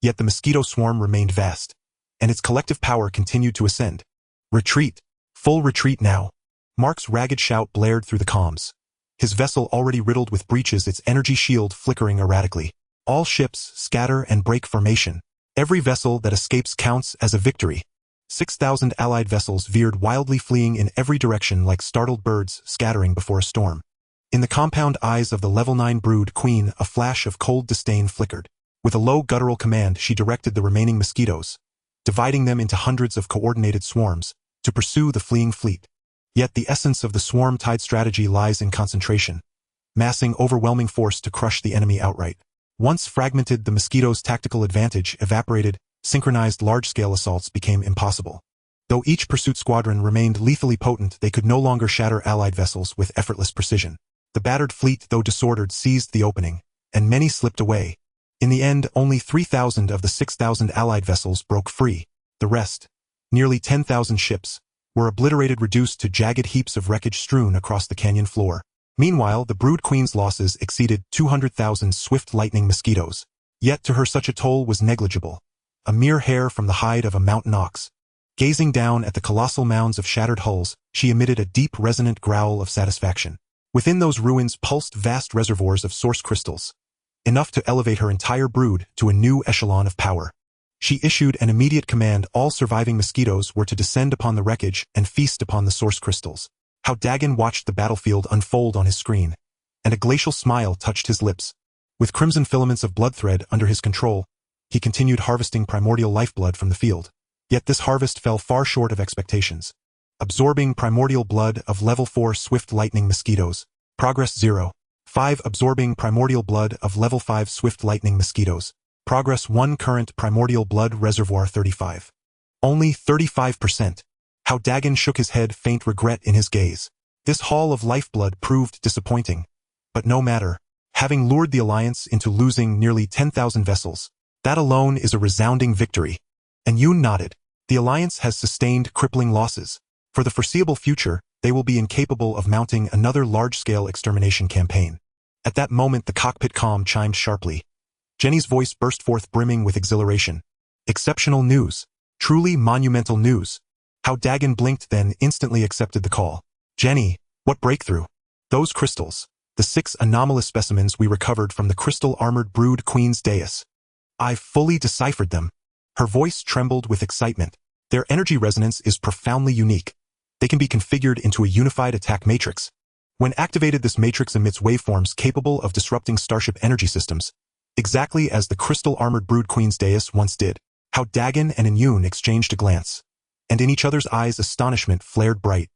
Yet the mosquito swarm remained vast, and its collective power continued to ascend. Retreat! Full retreat now! Mark's ragged shout blared through the comms. His vessel already riddled with breaches, its energy shield flickering erratically. All ships scatter and break formation. Every vessel that escapes counts as a victory. 6,000 Allied vessels veered wildly, fleeing in every direction like startled birds scattering before a storm. In the compound eyes of the level 9 brood queen, a flash of cold disdain flickered. With a low guttural command, she directed the remaining mosquitoes, dividing them into hundreds of coordinated swarms, to pursue the fleeing fleet. Yet the essence of the swarm-tide strategy lies in concentration, massing overwhelming force to crush the enemy outright. Once fragmented, the mosquitoes' tactical advantage evaporated. Synchronized large-scale assaults became impossible. Though each pursuit squadron remained lethally potent, they could no longer shatter Allied vessels with effortless precision. The battered fleet, though disordered, seized the opening, and many slipped away. In the end, only 3,000 of the 6,000 Allied vessels broke free. The rest, nearly 10,000 ships, were obliterated, reduced to jagged heaps of wreckage strewn across the canyon floor. Meanwhile, the brood queen's losses exceeded 200,000 swift lightning mosquitoes. Yet to her such a toll was negligible. A mere hair from the hide of a mountain ox. Gazing down at the colossal mounds of shattered hulls, she emitted a deep, resonant growl of satisfaction. Within those ruins pulsed vast reservoirs of source crystals, enough to elevate her entire brood to a new echelon of power. She issued an immediate command: all surviving mosquitoes were to descend upon the wreckage and feast upon the source crystals. Hao Dageng watched the battlefield unfold on his screen, and a glacial smile touched his lips. With crimson filaments of blood thread under his control, he continued harvesting primordial lifeblood from the field. Yet this harvest fell far short of expectations. Absorbing primordial blood of level 4 swift lightning mosquitoes. Progress 0. 5. Absorbing primordial blood of level 5 swift lightning mosquitoes. Progress 1. Current primordial blood reservoir 35. Only 35%. Hao Dageng shook his head, faint regret in his gaze. This haul of lifeblood proved disappointing. But no matter. Having lured the Alliance into losing nearly 10,000 vessels, that alone is a resounding victory. And Yoon nodded. The Alliance has sustained crippling losses. For the foreseeable future, they will be incapable of mounting another large-scale extermination campaign. At that moment, the cockpit comm chimed sharply. Jenny's voice burst forth, brimming with exhilaration. Exceptional news. Truly monumental news. Hao Dageng blinked, then instantly accepted the call. Jenny, what breakthrough? Those crystals. The 6 anomalous specimens we recovered from the crystal-armored brood queen's dais. I've fully deciphered them. Her voice trembled with excitement. Their energy resonance is profoundly unique. They can be configured into a unified attack matrix. When activated, this matrix emits waveforms capable of disrupting Starship energy systems, exactly as the crystal-armored brood queen's dais once did. Hao Dageng and Yoon exchanged a glance, and in each other's eyes astonishment flared bright.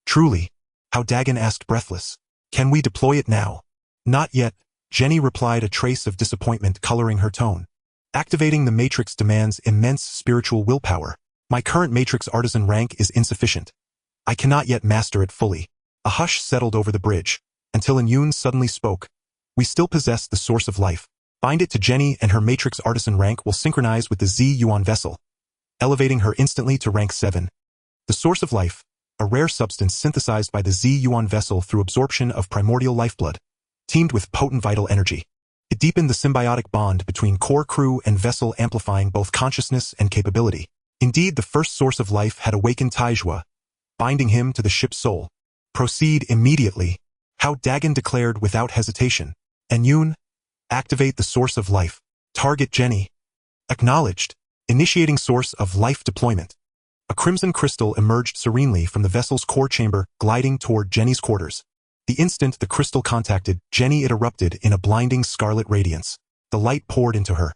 Truly? Hao Dageng asked, breathless. Can we deploy it now? Not yet, Jenny replied, a trace of disappointment coloring her tone. Activating the matrix demands immense spiritual willpower. My current matrix artisan rank is insufficient. I cannot yet master it fully. A hush settled over the bridge, until Yoon suddenly spoke. We still possess the source of life. Bind it to Jenny and her matrix artisan rank will synchronize with the Z-Yuan vessel, elevating her instantly to rank 7. The source of life, a rare substance synthesized by the Z-Yuan vessel through absorption of primordial lifeblood, teamed with potent vital energy. It deepened the symbiotic bond between core crew and vessel, amplifying both consciousness and capability. Indeed, the first source of life had awakened Taijua, binding him to the ship's soul. Proceed immediately, Hao Dageng declared without hesitation. And Yoon, activate the source of life. Target Jenny. Acknowledged. Initiating source of life deployment. A crimson crystal emerged serenely from the vessel's core chamber, gliding toward Jenny's quarters. The instant the crystal contacted Jenny, it erupted in a blinding scarlet radiance. The light poured into her,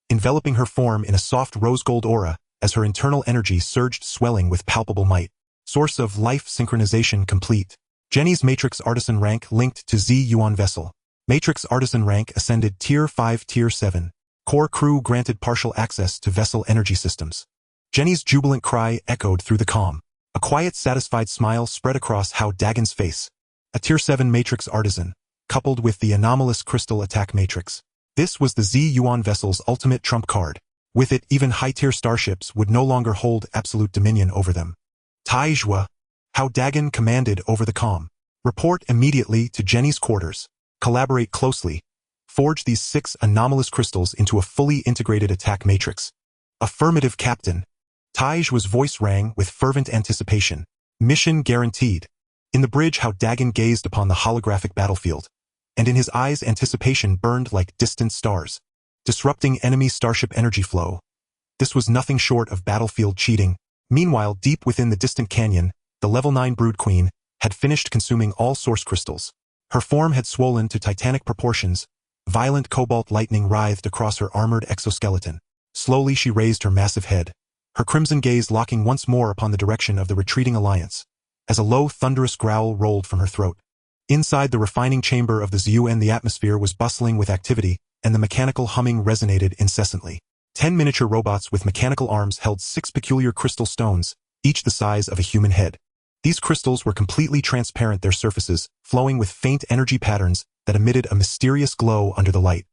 enveloping her form in a soft rose-gold aura, as her internal energy surged, swelling with palpable might. Source of life synchronization complete. Jenny's Matrix Artisan rank linked to Z-Yuan vessel. Matrix Artisan rank ascended Tier 5 Tier 7. Core crew granted partial access to vessel energy systems. Jenny's jubilant cry echoed through the calm. A quiet, satisfied smile spread across Hao Dagen's face. A Tier 7 Matrix Artisan, coupled with the anomalous crystal attack matrix. This was the Z-Yuan vessel's ultimate trump card. With it, even high-tier starships would no longer hold absolute dominion over them. Taijua, Hao Dageng commanded over the comm. Report immediately to Jenny's quarters. Collaborate closely. Forge these 6 anomalous crystals into a fully integrated attack matrix. Affirmative, Captain. Taijua's voice rang with fervent anticipation. Mission guaranteed. In the bridge, Hao Dageng gazed upon the holographic battlefield, and in his eyes anticipation burned like distant stars, disrupting enemy starship energy flow. This was nothing short of battlefield cheating. Meanwhile, deep within the distant canyon, the Level 9 Brood Queen had finished consuming all source crystals. Her form had swollen to titanic proportions. Violent cobalt lightning writhed across her armored exoskeleton. Slowly she raised her massive head, her crimson gaze locking once more upon the direction of the retreating alliance, as a low, thunderous growl rolled from her throat. Inside the refining chamber of the ZUN, the atmosphere was bustling with activity, and the mechanical humming resonated incessantly. 10 miniature robots with mechanical arms held 6 peculiar crystal stones, each the size of a human head. These crystals were completely transparent, their surfaces flowing with faint energy patterns that emitted a mysterious glow under the light.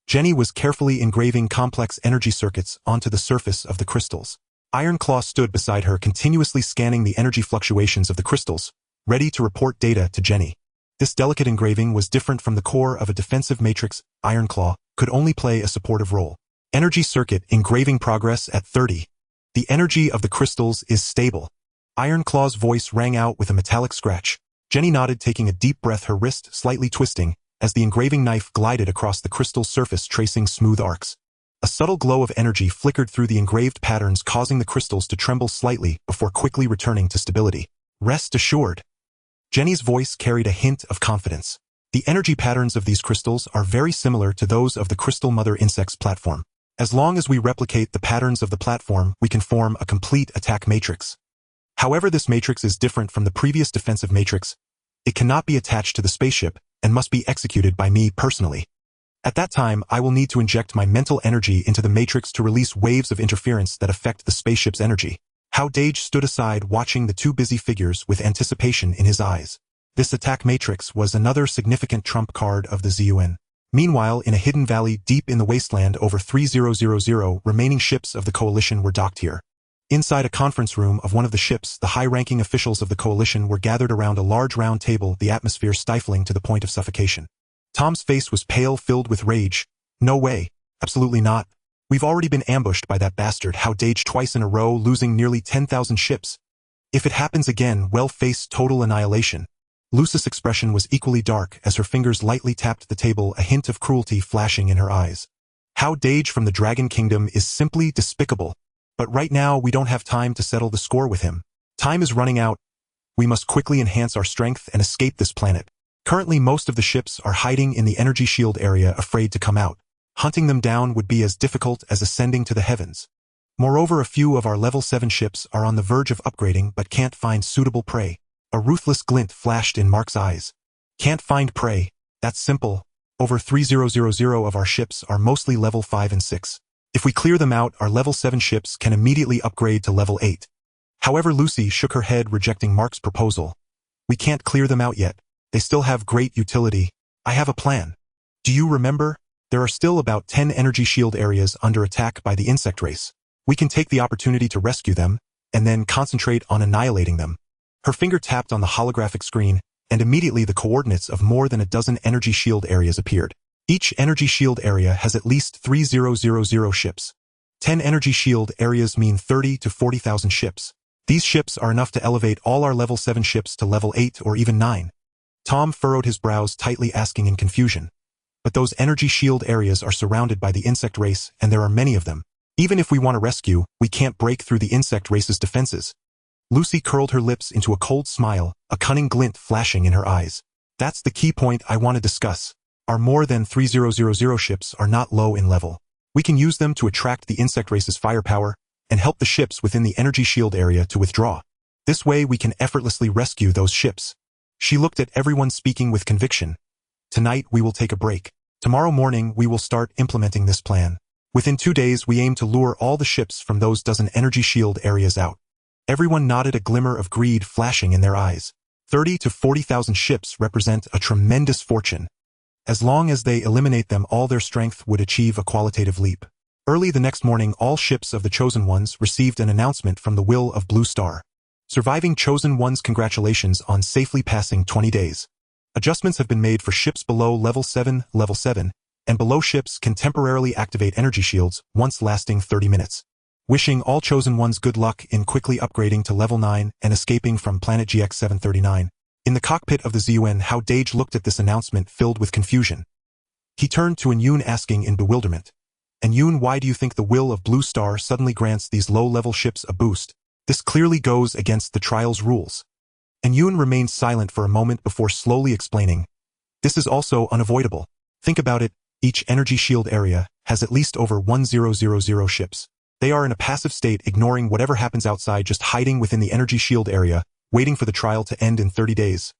Jenny was carefully engraving complex energy circuits onto the surface of the crystals. Ironclaw stood beside her, continuously scanning the energy fluctuations of the crystals, ready to report data to Jenny. This delicate engraving was different from the core of a defensive matrix. Ironclaw could only play a supportive role. Energy circuit engraving progress at 30. The energy of the crystals is stable. Ironclaw's voice rang out with a metallic scratch. Jenny nodded, taking a deep breath, her wrist slightly twisting, as the engraving knife glided across the crystal's surface, tracing smooth arcs. A subtle glow of energy flickered through the engraved patterns, causing the crystals to tremble slightly before quickly returning to stability. Rest assured. Jenny's voice carried a hint of confidence. The energy patterns of these crystals are very similar to those of the Crystal Mother Insect's platform. As long as we replicate the patterns of the platform, we can form a complete attack matrix. However, this matrix is different from the previous defensive matrix. It cannot be attached to the spaceship and must be executed by me personally. At that time, I will need to inject my mental energy into the matrix to release waves of interference that affect the spaceship's energy. Hao Dageng stood aside, watching the two busy figures with anticipation in his eyes. This attack matrix was another significant trump card of the ZUN. Meanwhile, in a hidden valley deep in the wasteland, over 3000 remaining ships of the Coalition were docked here. Inside a conference room of one of the ships, the high-ranking officials of the Coalition were gathered around a large round table, the atmosphere stifling to the point of suffocation. Tom's face was pale, filled with rage. No way. Absolutely not. We've already been ambushed by that bastard Hao Dageng twice in a row, losing nearly 10,000 ships. If it happens again, we'll face total annihilation. Lucy's expression was equally dark as her fingers lightly tapped the table, a hint of cruelty flashing in her eyes. Hao Dageng from the Dragon Kingdom is simply despicable. But right now, we don't have time to settle the score with him. Time is running out. We must quickly enhance our strength and escape this planet. Currently, most of the ships are hiding in the energy shield area, afraid to come out. Hunting them down would be as difficult as ascending to the heavens. Moreover, a few of our level 7 ships are on the verge of upgrading but can't find suitable prey. A ruthless glint flashed in Mark's eyes. Can't find prey. That's simple. Over 3000 of our ships are mostly level 5 and 6. If we clear them out, our level 7 ships can immediately upgrade to level 8. However, Lucy shook her head, rejecting Mark's proposal. We can't clear them out yet. They still have great utility. I have a plan. Do you remember? There are still about 10 energy shield areas under attack by the insect race. We can take the opportunity to rescue them, and then concentrate on annihilating them. Her finger tapped on the holographic screen, and immediately the coordinates of more than a dozen energy shield areas appeared. Each energy shield area has at least 3000 ships. 10 energy shield areas mean 30 to 40,000 ships. These ships are enough to elevate all our level 7 ships to level 8 or even 9. Tom furrowed his brows tightly, asking in confusion. But those energy shield areas are surrounded by the insect race, and there are many of them. Even if we want to rescue, we can't break through the insect race's defenses. Lucy curled her lips into a cold smile, a cunning glint flashing in her eyes. That's the key point I want to discuss. Our more than 3000 ships are not low in level. We can use them to attract the insect race's firepower and help the ships within the energy shield area to withdraw. This way we can effortlessly rescue those ships. She looked at everyone, speaking with conviction. Tonight we will take a break. Tomorrow morning we will start implementing this plan. Within 2 days we aim to lure all the ships from those dozen energy shield areas out. Everyone nodded, a glimmer of greed flashing in their eyes. 30 to 40,000 ships represent a tremendous fortune. As long as they eliminate them, all their strength would achieve a qualitative leap. Early the next morning, all ships of the Chosen Ones received an announcement from the Will of Blue Star. Surviving Chosen Ones, congratulations on safely passing 20 days. Adjustments have been made for ships below level 7, and below ships can temporarily activate energy shields once lasting 30 minutes. Wishing all Chosen Ones good luck in quickly upgrading to level 9 and escaping from planet GX-739. In the cockpit of the ZUN, Hao Dageng looked at this announcement filled with confusion. He turned to Enyun, asking in bewilderment, "Enyun, why do you think the Will of Blue Star suddenly grants these low-level ships a boost? This clearly goes against the trial's rules." Enyun remained silent for a moment before slowly explaining, "This is also unavoidable. Think about it, each energy shield area has at least over 1000 ships. They are in a passive state, ignoring whatever happens outside, just hiding within the energy shield area, waiting for the trial to end in 30 days,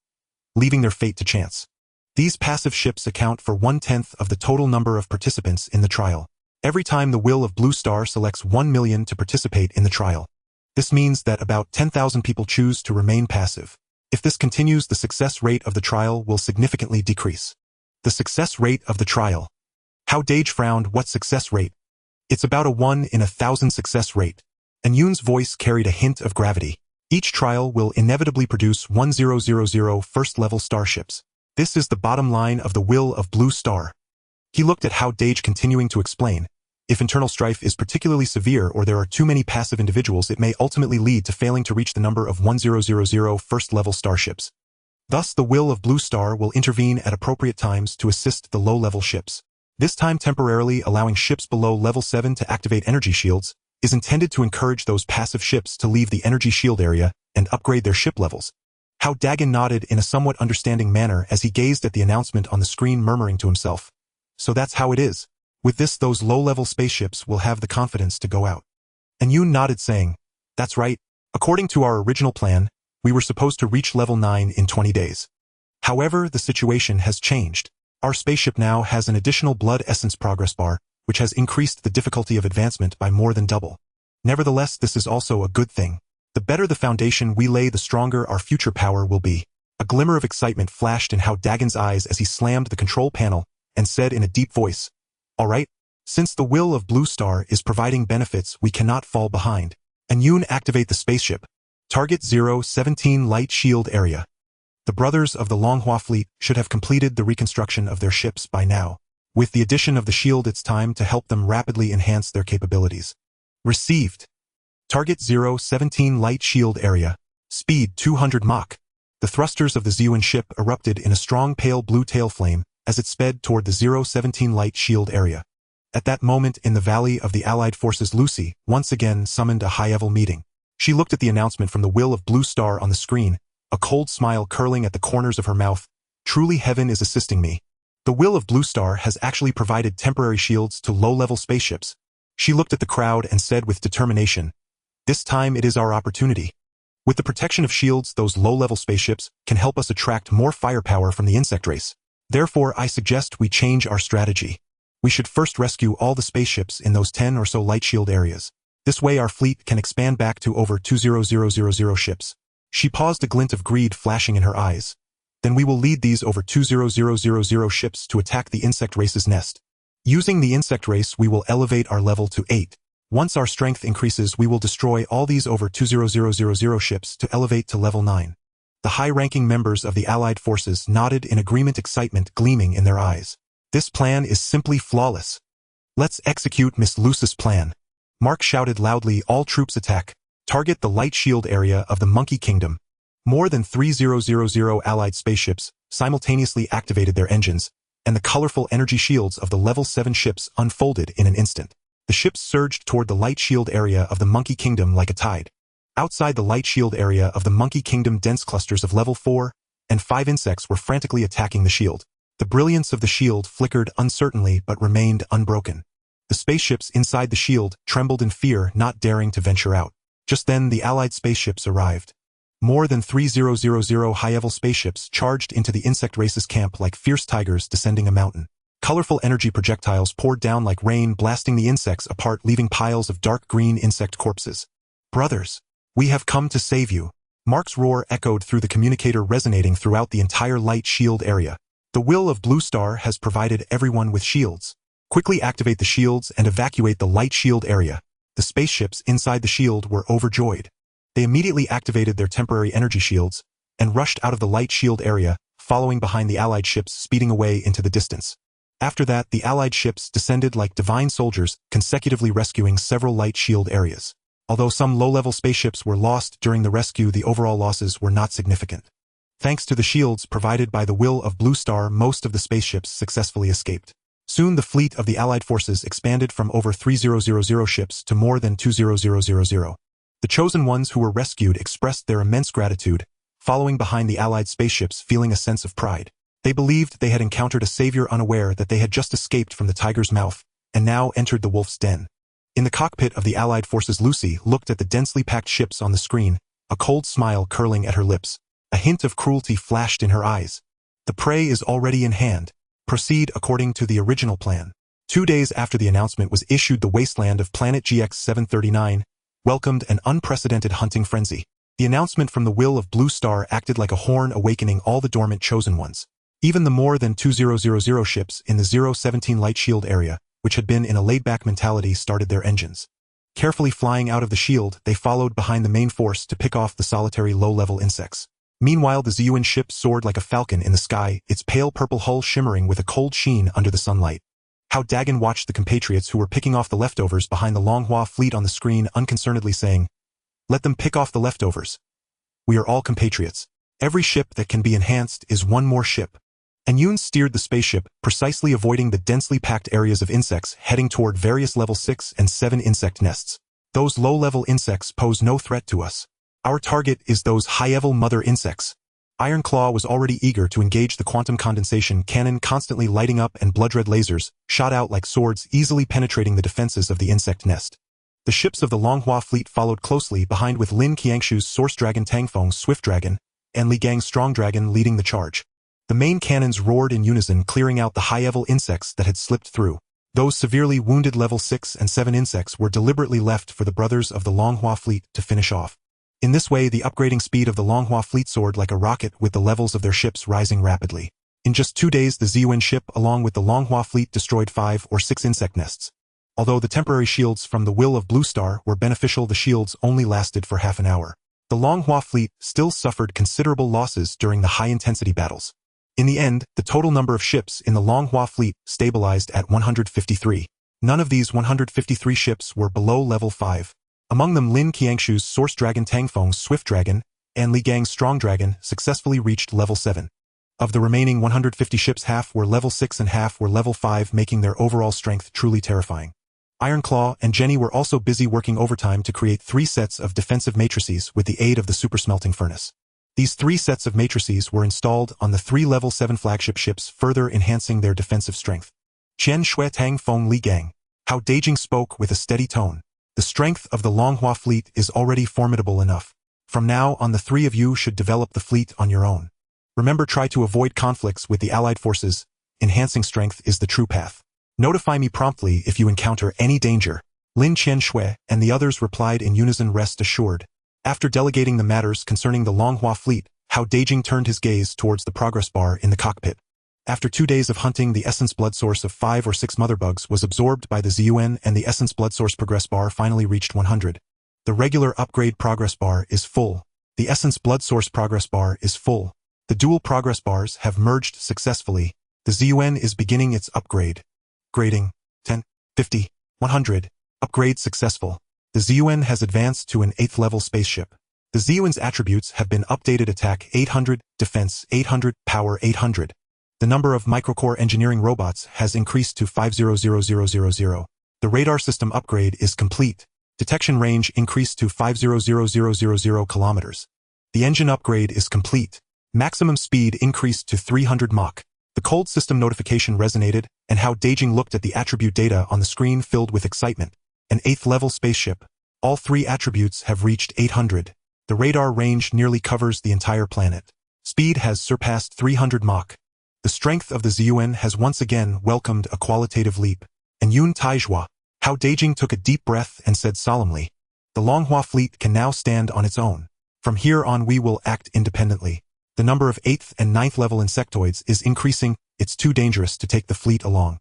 leaving their fate to chance. These passive ships account for 1/10 of the total number of participants in the trial. Every time the Will of Blue Star selects 1 million to participate in the trial. This means that about 10,000 people choose to remain passive. If this continues, the success rate of the trial will significantly decrease." The success rate of the trial. Hao Dageng frowned. "What success rate?" "It's about a 1 in 1,000 success rate." Enyun's voice carried a hint of gravity. "Each trial will inevitably produce 1000 first-level starships. This is the bottom line of the Will of Blue Star." He looked at Hao Dageng, continuing to explain, "If internal strife is particularly severe or there are too many passive individuals, it may ultimately lead to failing to reach the number of 1000 first-level starships. Thus, the Will of Blue Star will intervene at appropriate times to assist the low-level ships. This time temporarily allowing ships below level 7 to activate energy shields is intended to encourage those passive ships to leave the energy shield area and upgrade their ship levels." Hao Dageng nodded in a somewhat understanding manner as he gazed at the announcement on the screen, murmuring to himself, "So that's how it is. With this, those low-level spaceships will have the confidence to go out." Enyun nodded, saying, "That's right. According to our original plan, we were supposed to reach level 9 in 20 days. However, the situation has changed. Our spaceship now has an additional blood essence progress bar, which has increased the difficulty of advancement by more than double. Nevertheless, this is also a good thing. The better the foundation we lay, the stronger our future power will be." A glimmer of excitement flashed in Hao Dageng's eyes as he slammed the control panel and said in a deep voice, "All right, since the Will of Blue Star is providing benefits, we cannot fall behind. Enyun, activate the spaceship. Target 017 light shield area." The brothers of the Longhua fleet should have completed the reconstruction of their ships by now. With the addition of the shield, it's time to help them rapidly enhance their capabilities. Received. Target 017 light shield area. Speed 200 Mach. The thrusters of the ZUN ship erupted in a strong pale blue tail flame as it sped toward the 017 light shield area. At that moment in the Valley of the Allied Forces, Lucy once again summoned a high-level meeting. She looked at the announcement from the Will of Blue Star on the screen, a cold smile curling at the corners of her mouth. "Truly, heaven is assisting me. The Will of Blue Star has actually provided temporary shields to low-level spaceships." She looked at the crowd and said with determination, "This time it is our opportunity. With the protection of shields, those low-level spaceships can help us attract more firepower from the insect race. Therefore, I suggest we change our strategy. We should first rescue all the spaceships in those 10 or so light shield areas. This way our fleet can expand back to over 20000 ships." She paused, a glint of greed flashing in her eyes. "Then we will lead these over 20000 ships to attack the insect race's nest. Using the insect race, we will elevate our level to 8. Once our strength increases, we will destroy all these over 20000 ships to elevate to level 9. The high-ranking members of the Allied forces nodded in agreement, excitement gleaming in their eyes. This plan is simply flawless. Let's execute Miss Lucis' plan. Mark shouted loudly, all troops attack. Target the light shield area of the Monkey Kingdom. More than 3000 allied spaceships simultaneously activated their engines, and the colorful energy shields of the level 7 ships unfolded in an instant. The ships surged toward the light shield area of the Monkey Kingdom like a tide. Outside the light shield area of the Monkey Kingdom, dense clusters of level 4 and 5 insects were frantically attacking the shield. The brilliance of the shield flickered uncertainly but remained unbroken. The spaceships inside the shield trembled in fear, not daring to venture out. Just then the allied spaceships arrived. More than 3000 high-level spaceships charged into the insect race's camp like fierce tigers descending a mountain. Colorful energy projectiles poured down like rain, blasting the insects apart, leaving piles of dark green insect corpses. Brothers, we have come to save you. Mark's roar echoed through the communicator, resonating throughout the entire light shield area. The will of Blue Star has provided everyone with shields. Quickly activate the shields and evacuate the light shield area. The spaceships inside the shield were overjoyed. They immediately activated their temporary energy shields and rushed out of the light shield area, following behind the allied ships speeding away into the distance. After that, the allied ships descended like divine soldiers, consecutively rescuing several light shield areas. Although some low-level spaceships were lost during the rescue, the overall losses were not significant. Thanks to the shields provided by the will of Blue Star, most of the spaceships successfully escaped. Soon the fleet of the allied forces expanded from over 3000 ships to more than 20000. The chosen ones who were rescued expressed their immense gratitude, following behind the allied spaceships, feeling a sense of pride. They believed they had encountered a savior, unaware that they had just escaped from the tiger's mouth and now entered the wolf's den. In the cockpit of the allied forces, Lucy looked at the densely packed ships on the screen, a cold smile curling at her lips. A hint of cruelty flashed in her eyes. The prey is already in hand. Proceed according to the original plan. 2 days after the announcement was issued, the wasteland of planet GX-739 welcomed an unprecedented hunting frenzy. The announcement from the will of Blue Star acted like a horn, awakening all the dormant chosen ones. Even the more than 2000 ships in the 017 light shield area, which had been in a laid-back mentality, started their engines. Carefully flying out of the shield, they followed behind the main force to pick off the solitary low-level insects. Meanwhile, the ZUN ship soared like a falcon in the sky, its pale purple hull shimmering with a cold sheen under the sunlight. Hao Dageng watched the compatriots who were picking off the leftovers behind the Longhua fleet on the screen, unconcernedly saying, "Let them pick off the leftovers. We are all compatriots. Every ship that can be enhanced is one more ship." And Yoon steered the spaceship, precisely avoiding the densely packed areas of insects, heading toward various level 6 and 7 insect nests. Those low-level insects pose no threat to us. Our target is those high-level mother insects. Iron Claw was already eager to engage the quantum condensation cannon, constantly lighting up, and blood-red lasers shot out like swords, easily penetrating the defenses of the insect nest. The ships of the Longhua fleet followed closely behind, with Lin Qiangshu's Source Dragon Tangfeng Swift Dragon and Li Gang's Strong Dragon leading the charge. The main cannons roared in unison, clearing out the high-level insects that had slipped through. Those severely wounded level 6 and 7 insects were deliberately left for the brothers of the Longhua fleet to finish off. In this way, the upgrading speed of the Longhua fleet soared like a rocket, with the levels of their ships rising rapidly. In just 2 days, the ZUN ship, along with the Longhua fleet, destroyed 5 or 6 insect nests. Although the temporary shields from the will of Blue Star were beneficial, the shields only lasted for half an hour. The Longhua fleet still suffered considerable losses during the high-intensity battles. In the end, the total number of ships in the Longhua fleet stabilized at 153. None of these 153 ships were below level 5. Among them, Lin Qiangshu's Source Dragon Tangfeng Swift Dragon and Li Gang's Strong Dragon successfully reached level 7. Of the remaining 150 ships, half were level 6 and half were level 5, making their overall strength truly terrifying. Iron Claw and Jenny were also busy working overtime to create 3 sets of defensive matrices with the aid of the super smelting furnace. These 3 sets of matrices were installed on the 3 level 7 flagship ships, further enhancing their defensive strength. Qian Shui Tang Feng Li Gang. Hao Dageng spoke with a steady tone. The strength of the Longhua fleet is already formidable enough. From now on, the 3 of you should develop the fleet on your own. Remember, try to avoid conflicts with the allied forces. Enhancing strength is the true path. Notify me promptly if you encounter any danger. Lin Qianshui and the others replied in unison, rest assured. After delegating the matters concerning the Longhua fleet, Hao Dageng turned his gaze towards the progress bar in the cockpit. After 2 days of hunting, the essence blood source of 5 or 6 mother bugs was absorbed by the ZUN, and the essence blood source progress bar finally reached 100. The regular upgrade progress bar is full. The essence blood source progress bar is full. The dual progress bars have merged successfully. The ZUN is beginning its upgrade. Grading 10, 50, 100. Upgrade successful. The ZUN has advanced to an 8th level spaceship. The ZUN's attributes have been updated: attack 800, defense 800, power 800. The number of microcore engineering robots has increased to 500000. The radar system upgrade is complete. Detection range increased to 500000 kilometers. The engine upgrade is complete. Maximum speed increased to 300 Mach. The cold system notification resonated, and Hao Dageng looked at the attribute data on the screen filled with excitement. An 8th level spaceship. All 3 attributes have reached 800. The radar range nearly covers the entire planet. Speed has surpassed 300 Mach. The strength of the ZUN has once again welcomed a qualitative leap. And Yun Taizhua. Hao Dageng took a deep breath and said solemnly, "The Longhua fleet can now stand on its own. From here on we will act independently. The number of 8th and 9th level insectoids is increasing. It's too dangerous to take the fleet along.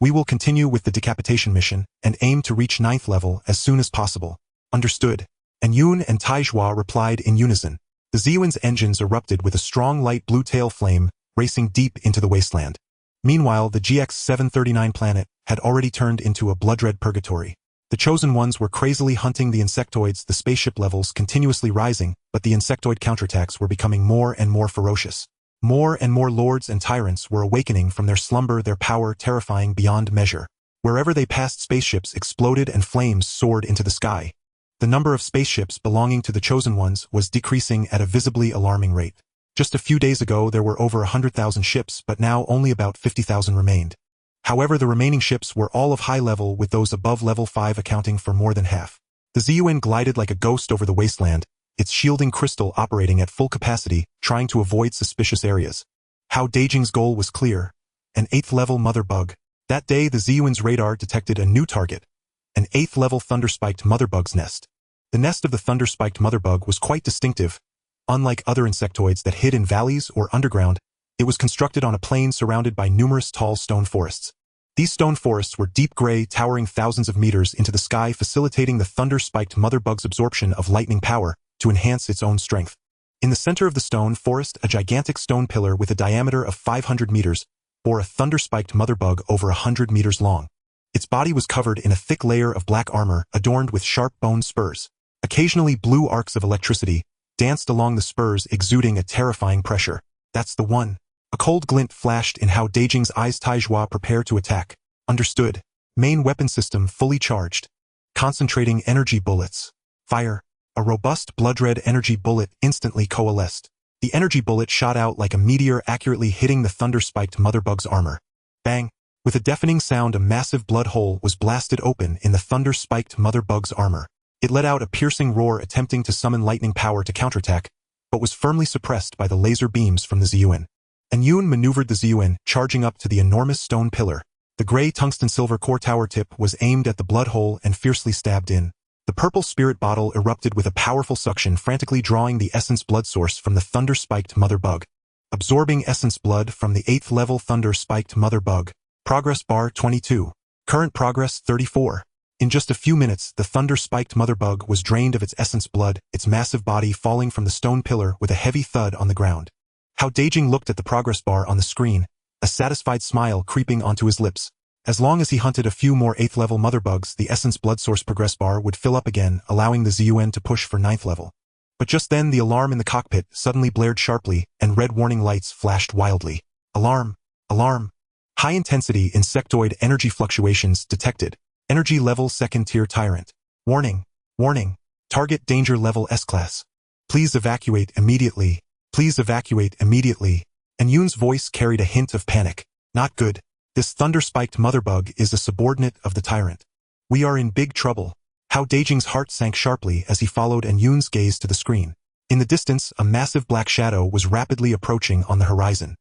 We will continue with the decapitation mission and aim to reach 9th level as soon as possible." Understood. And Yun and Taizhua replied in unison. The ZUN's engines erupted with a strong light blue tail flame, racing deep into the wasteland. Meanwhile, the GX-739 planet had already turned into a blood-red purgatory. The chosen ones were crazily hunting the insectoids, the spaceship levels continuously rising, but the insectoid counterattacks were becoming more and more ferocious. More and more lords and tyrants were awakening from their slumber, their power terrifying beyond measure. Wherever they passed, spaceships exploded and flames soared into the sky. The number of spaceships belonging to the chosen ones was decreasing at a visibly alarming rate. Just a few days ago there were over 100,000 ships, but now only about 50,000 remained. However, the remaining ships were all of high level, with those above level 5 accounting for more than half. The ZUN glided like a ghost over the wasteland, its shielding crystal operating at full capacity, trying to avoid suspicious areas. Hao Dageng's goal was clear: an 8th level mother bug. That day the ZUN's radar detected a new target, an 8th level thunder-spiked mother bug's nest. The nest of the thunder-spiked mother bug was quite distinctive. Unlike other insectoids that hid in valleys or underground, it was constructed on a plain surrounded by numerous tall stone forests. These stone forests were deep gray, towering thousands of meters into the sky, facilitating the thunder-spiked mother bug's absorption of lightning power to enhance its own strength. In the center of the stone forest, a gigantic stone pillar with a diameter of 500 meters bore a thunder-spiked mother bug over 100 meters long. Its body was covered in a thick layer of black armor adorned with sharp bone spurs. Occasionally blue arcs of electricity danced along the spurs, exuding a terrifying pressure. "That's the one." A cold glint flashed in Hao Dageng's eyes. "Taizhua, prepare to attack." "Understood." Main weapon system fully charged. Concentrating energy bullets. Fire. A robust blood-red energy bullet instantly coalesced. The energy bullet shot out like a meteor, accurately hitting the thunder-spiked mother bug's armor. Bang! With a deafening sound, a massive blood hole was blasted open in the thunder-spiked mother bug's armor. It let out a piercing roar, attempting to summon lightning power to counterattack, but was firmly suppressed by the laser beams from the ZUN. And Yun maneuvered the ZUN, charging up to the enormous stone pillar. The gray tungsten-silver core tower tip was aimed at the blood hole and fiercely stabbed in. The purple spirit bottle erupted with a powerful suction, frantically drawing the essence blood source from the thunder-spiked mother bug. Absorbing essence blood from the 8th level thunder-spiked mother bug. Progress bar 22. Current progress 34. In just a few minutes, the thunder-spiked mother bug was drained of its essence blood, its massive body falling from the stone pillar with a heavy thud on the ground. Hao Dageng looked at the progress bar on the screen, a satisfied smile creeping onto his lips. As long as he hunted a few more 8th level mother bugs, the essence blood source progress bar would fill up again, allowing the ZUN to push for 9th level. But just then the alarm in the cockpit suddenly blared sharply, and red warning lights flashed wildly. Alarm! Alarm! High-intensity insectoid energy fluctuations detected. Energy level 2nd tier tyrant. Warning! Warning! Target danger level S-class. Please evacuate immediately. Please evacuate immediately. And Yun's voice carried a hint of panic. Not good. This thunder-spiked mother bug is a subordinate of the tyrant. We are in big trouble. Hao Dageng's heart sank sharply as he followed An Yun's gaze to the screen. In the distance, a massive black shadow was rapidly approaching on the horizon.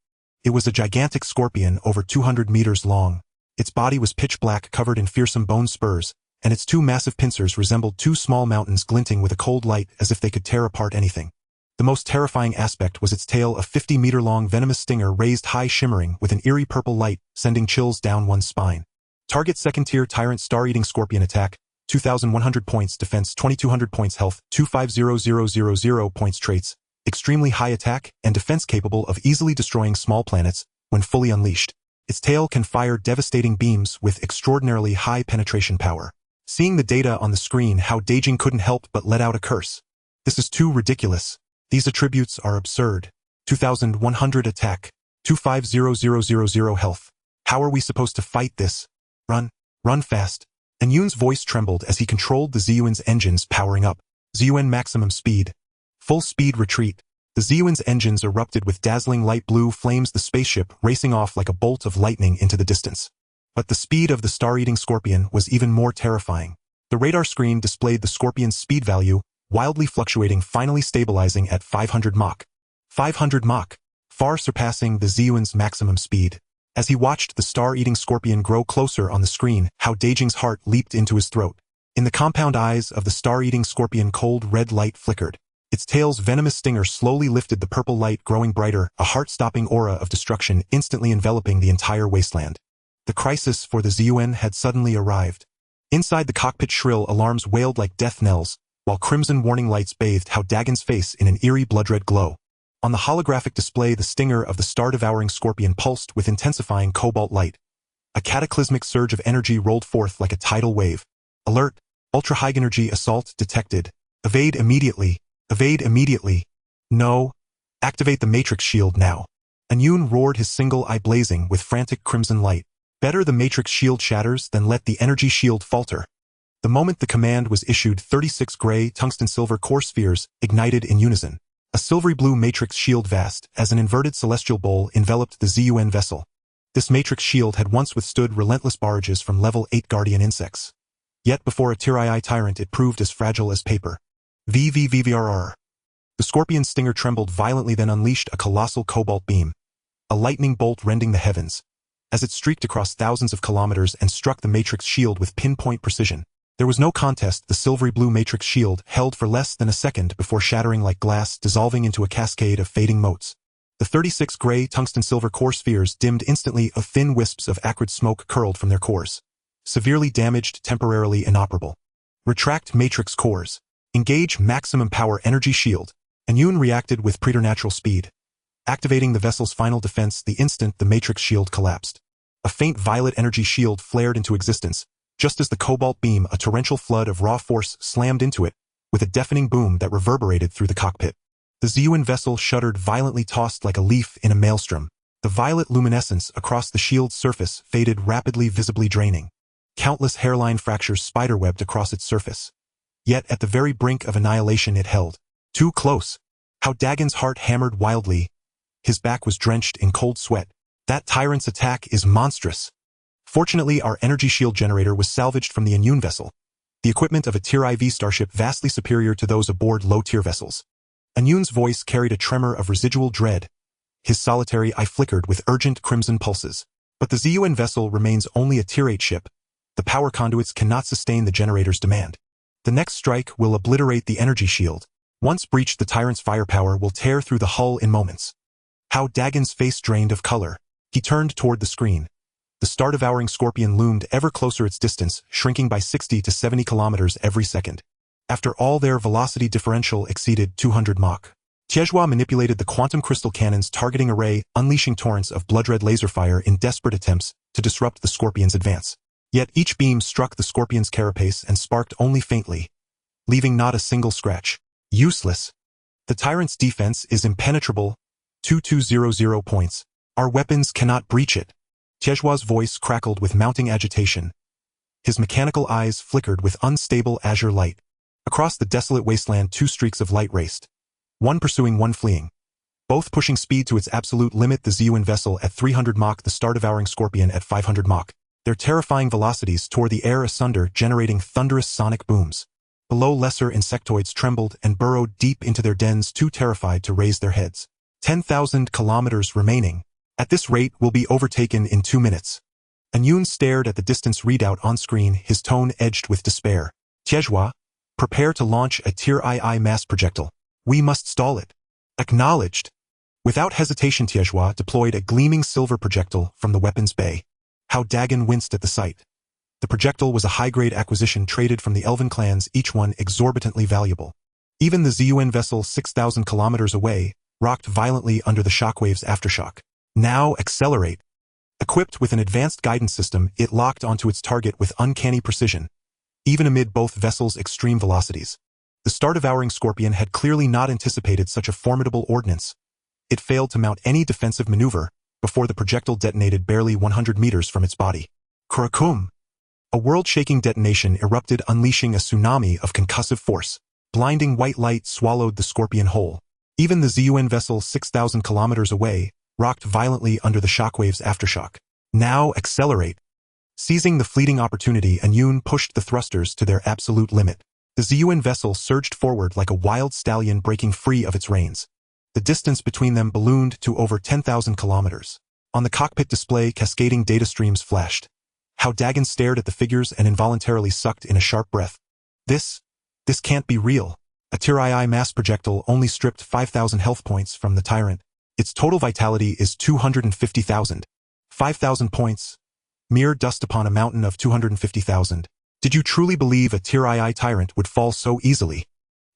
It was a gigantic scorpion over 200 meters long. Its body was pitch black, covered in fearsome bone spurs, and its 2 massive pincers resembled 2 small mountains glinting with a cold light, as if they could tear apart anything. The most terrifying aspect was its tail, a 50-meter-long venomous stinger raised high, shimmering with an eerie purple light, sending chills down one's spine. Target 2nd tier tyrant star-eating scorpion attack, 2,100 points defense, 2,200 points health, 250000 points traits, extremely high attack and defense, capable of easily destroying small planets when fully unleashed. Its tail can fire devastating beams with extraordinarily high penetration power. Seeing the data on the screen, Hao Dageng couldn't help but let out a curse. This is too ridiculous. These attributes are absurd. 2100 attack. 250000 health. How are we supposed to fight this? Run. Run fast. Anyun's voice trembled as he controlled the Ziyuan's engines powering up. Ziyuan maximum speed. Full speed retreat. The Ziyuan's engines erupted with dazzling light blue flames, the spaceship racing off like a bolt of lightning into the distance. But the speed of the star-eating scorpion was even more terrifying. The radar screen displayed the scorpion's speed value, wildly fluctuating, finally stabilizing at 500 Mach. 500 Mach, far surpassing the Ziyuan's maximum speed. As he watched the star-eating scorpion grow closer on the screen, Hao Dageng's heart leaped into his throat. In the compound eyes of the star-eating scorpion, cold red light flickered. Its tail's venomous stinger slowly lifted, the purple light growing brighter, a heart-stopping aura of destruction instantly enveloping the entire wasteland. The crisis for the Ziyuan had suddenly arrived. Inside the cockpit, shrill alarms wailed like death knells, while crimson warning lights bathed Hao Dagen's face in an eerie blood-red glow. On the holographic display, the stinger of the star-devouring scorpion pulsed with intensifying cobalt light. A cataclysmic surge of energy rolled forth like a tidal wave. Alert! Ultra-high energy assault detected. Evade immediately. Evade immediately. No. Activate the matrix shield now. Anyun roared, his single eye blazing with frantic crimson light. Better the matrix shield shatters than let the energy shield falter. The moment the command was issued, 36 gray tungsten-silver core spheres ignited in unison. A silvery blue matrix shield, vast as an inverted celestial bowl, enveloped the Ziyuan vessel. This matrix shield had once withstood relentless barrages from level 8 guardian insects. Yet before a Tirai tyrant it proved as fragile as paper. VVVVRR. The scorpion's stinger trembled violently, then unleashed a colossal cobalt beam. A lightning bolt rending the heavens. As it streaked across thousands of kilometers and struck the matrix shield with pinpoint precision. There was no contest. The silvery blue matrix shield held for less than a second before shattering like glass, dissolving into a cascade of fading motes. The 36 gray tungsten-silver core spheres dimmed instantly, of thin wisps of acrid smoke curled from their cores. Severely damaged, temporarily inoperable. Retract matrix cores. Engage maximum power energy shield. Anyun reacted with preternatural speed. Activating the vessel's final defense the instant the matrix shield collapsed. A faint violet energy shield flared into existence. Just as the cobalt beam, a torrential flood of raw force slammed into it, with a deafening boom that reverberated through the cockpit. The Ziyuan vessel shuddered violently, tossed like a leaf in a maelstrom. The violet luminescence across the shield's surface faded rapidly, visibly draining. Countless hairline fractures spiderwebbed across its surface. Yet at the very brink of annihilation it held. Too close. Hao Dagen's heart hammered wildly. His back was drenched in cold sweat. That tyrant's attack is monstrous. Fortunately, our energy shield generator was salvaged from the Anyun vessel. The equipment of a Tier IV starship vastly superior to those aboard low-tier vessels. Anyun's voice carried a tremor of residual dread. His solitary eye flickered with urgent crimson pulses. But the Ziyuan vessel remains only a Tier 8 ship. The power conduits cannot sustain the generator's demand. The next strike will obliterate the energy shield. Once breached, the tyrant's firepower will tear through the hull in moments. Hao Dagen's face drained of color. He turned toward the screen. The star-devouring scorpion loomed ever closer, its distance shrinking by 60 to 70 kilometers every second. After all, their velocity differential exceeded 200 Mach. Tiezhua manipulated the quantum crystal cannon's targeting array, unleashing torrents of blood-red laser fire in desperate attempts to disrupt the scorpion's advance. Yet each beam struck the scorpion's carapace and sparked only faintly, leaving not a single scratch. Useless. The tyrant's defense is impenetrable. 2200 points. Our weapons cannot breach it. Tiezhua's voice crackled with mounting agitation. His mechanical eyes flickered with unstable azure light. Across the desolate wasteland, two streaks of light raced. One pursuing, one fleeing. Both pushing speed to its absolute limit, the Ziyuan vessel at 300 Mach, the star-devouring scorpion at 500 Mach. Their terrifying velocities tore the air asunder, generating thunderous sonic booms. Below, lesser insectoids trembled and burrowed deep into their dens, too terrified to raise their heads. 10,000 kilometers remaining. At this rate, we'll be overtaken in 2 minutes. Anyun stared at the distance readout on screen, his tone edged with despair. Tiezhua, prepare to launch a Tier II mass projectile. We must stall it. Acknowledged. Without hesitation, Tiezhua deployed a gleaming silver projectile from the weapons bay. Hao Dageng winced at the sight. The projectile was a high-grade acquisition traded from the Elven clans, each one exorbitantly valuable. Even the Ziyuan vessel 6,000 kilometers away rocked violently under the shockwave's aftershock. Now accelerate. Equipped with an advanced guidance system, it locked onto its target with uncanny precision, even amid both vessels' extreme velocities. The star-devouring scorpion had clearly not anticipated such a formidable ordnance. It failed to mount any defensive maneuver before the projectile detonated barely 100 meters from its body. Kurakum! A world-shaking detonation erupted, unleashing a tsunami of concussive force. Blinding white light swallowed the scorpion whole. Even the ZUN vessel 6,000 kilometers away rocked violently under the shockwave's aftershock. Now accelerate! Seizing the fleeting opportunity, Anyun pushed the thrusters to their absolute limit. The ZUN vessel surged forward like a wild stallion breaking free of its reins. The distance between them ballooned to over 10,000 kilometers. On the cockpit display, cascading data streams flashed. Hao Dageng stared at the figures and involuntarily sucked in a sharp breath. This can't be real. A Tier-II mass projectile only stripped 5,000 health points from the tyrant. Its total vitality is 250,000. 5,000 points. Mere dust upon a mountain of 250,000. Did you truly believe a Tier-II tyrant would fall so easily?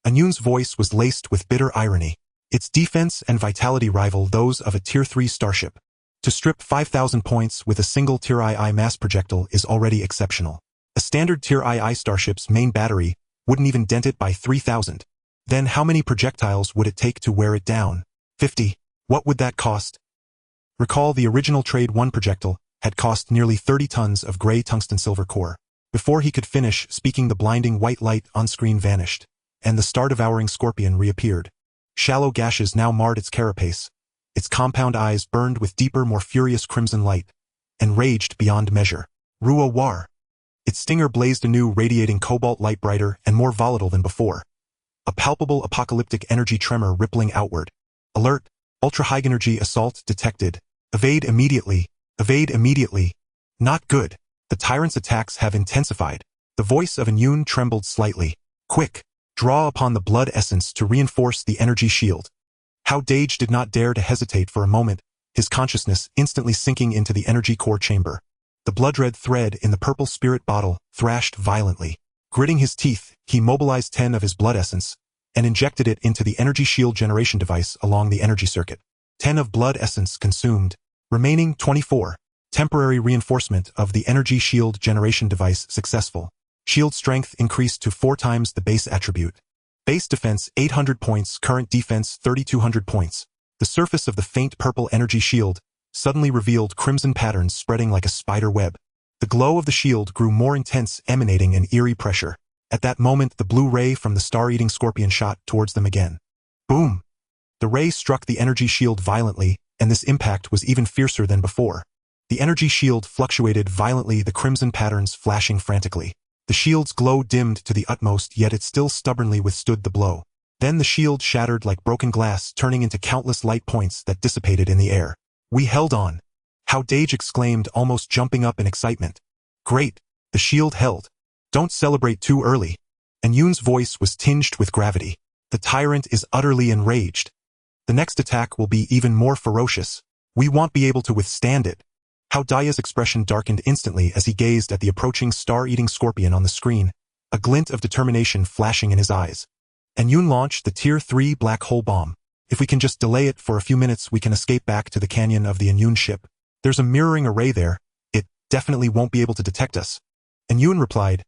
Anyun's voice was laced with bitter irony. Its defense and vitality rival those of a Tier 3 starship. To strip 5,000 points with a single Tier-II mass projectile is already exceptional. A standard Tier-II starship's main battery wouldn't even dent it by 3,000. Then how many projectiles would it take to wear it down? 50. What would that cost? Recall the original Trade 1 projectile had cost nearly 30 tons of gray tungsten silver core. Before he could finish speaking, the blinding white light on screen vanished, and the star-devouring scorpion reappeared. Shallow gashes now marred its carapace. Its compound eyes burned with deeper, more furious crimson light, and raged beyond measure. Ruo War. Its stinger blazed anew, radiating cobalt light, brighter and more volatile than before. A palpable apocalyptic energy tremor rippling outward. Alert! Ultra-high energy assault detected. Evade immediately. Evade immediately. Not good. The tyrant's attacks have intensified. The voice of Anyun trembled slightly. Quick! Draw upon the blood essence to reinforce the energy shield. Hao Dageng did not dare to hesitate for a moment, his consciousness instantly sinking into the energy core chamber. The blood-red thread in the purple spirit bottle thrashed violently. Gritting his teeth, he mobilized 10 of his blood essence and injected it into the energy shield generation device along the energy circuit. 10 of blood essence consumed. Remaining 24. Temporary reinforcement of the energy shield generation device successful. Shield strength increased to 4 times the base attribute. Base defense 800 points, current defense 3,200 points. The surface of the faint purple energy shield suddenly revealed crimson patterns spreading like a spider web. The glow of the shield grew more intense, emanating an eerie pressure. At that moment, the blue ray from the star-eating scorpion shot towards them again. Boom! The ray struck the energy shield violently, and this impact was even fiercer than before. The energy shield fluctuated violently, the crimson patterns flashing frantically. The shield's glow dimmed to the utmost, yet it still stubbornly withstood the blow. Then the shield shattered like broken glass, turning into countless light points that dissipated in the air. We held on. Hao Dageng exclaimed, almost jumping up in excitement. Great! The shield held. Don't celebrate too early. Anyun's voice was tinged with gravity. The tyrant is utterly enraged. The next attack will be even more ferocious. We won't be able to withstand it. Hao Daya's expression darkened instantly as he gazed at the approaching star-eating scorpion on the screen, a glint of determination flashing in his eyes. Anyun launched the Tier 3 black hole bomb. If we can just delay it for a few minutes, we can escape back to the canyon of the Anyun ship. There's a mirroring array there. It definitely won't be able to detect us. Anyun replied,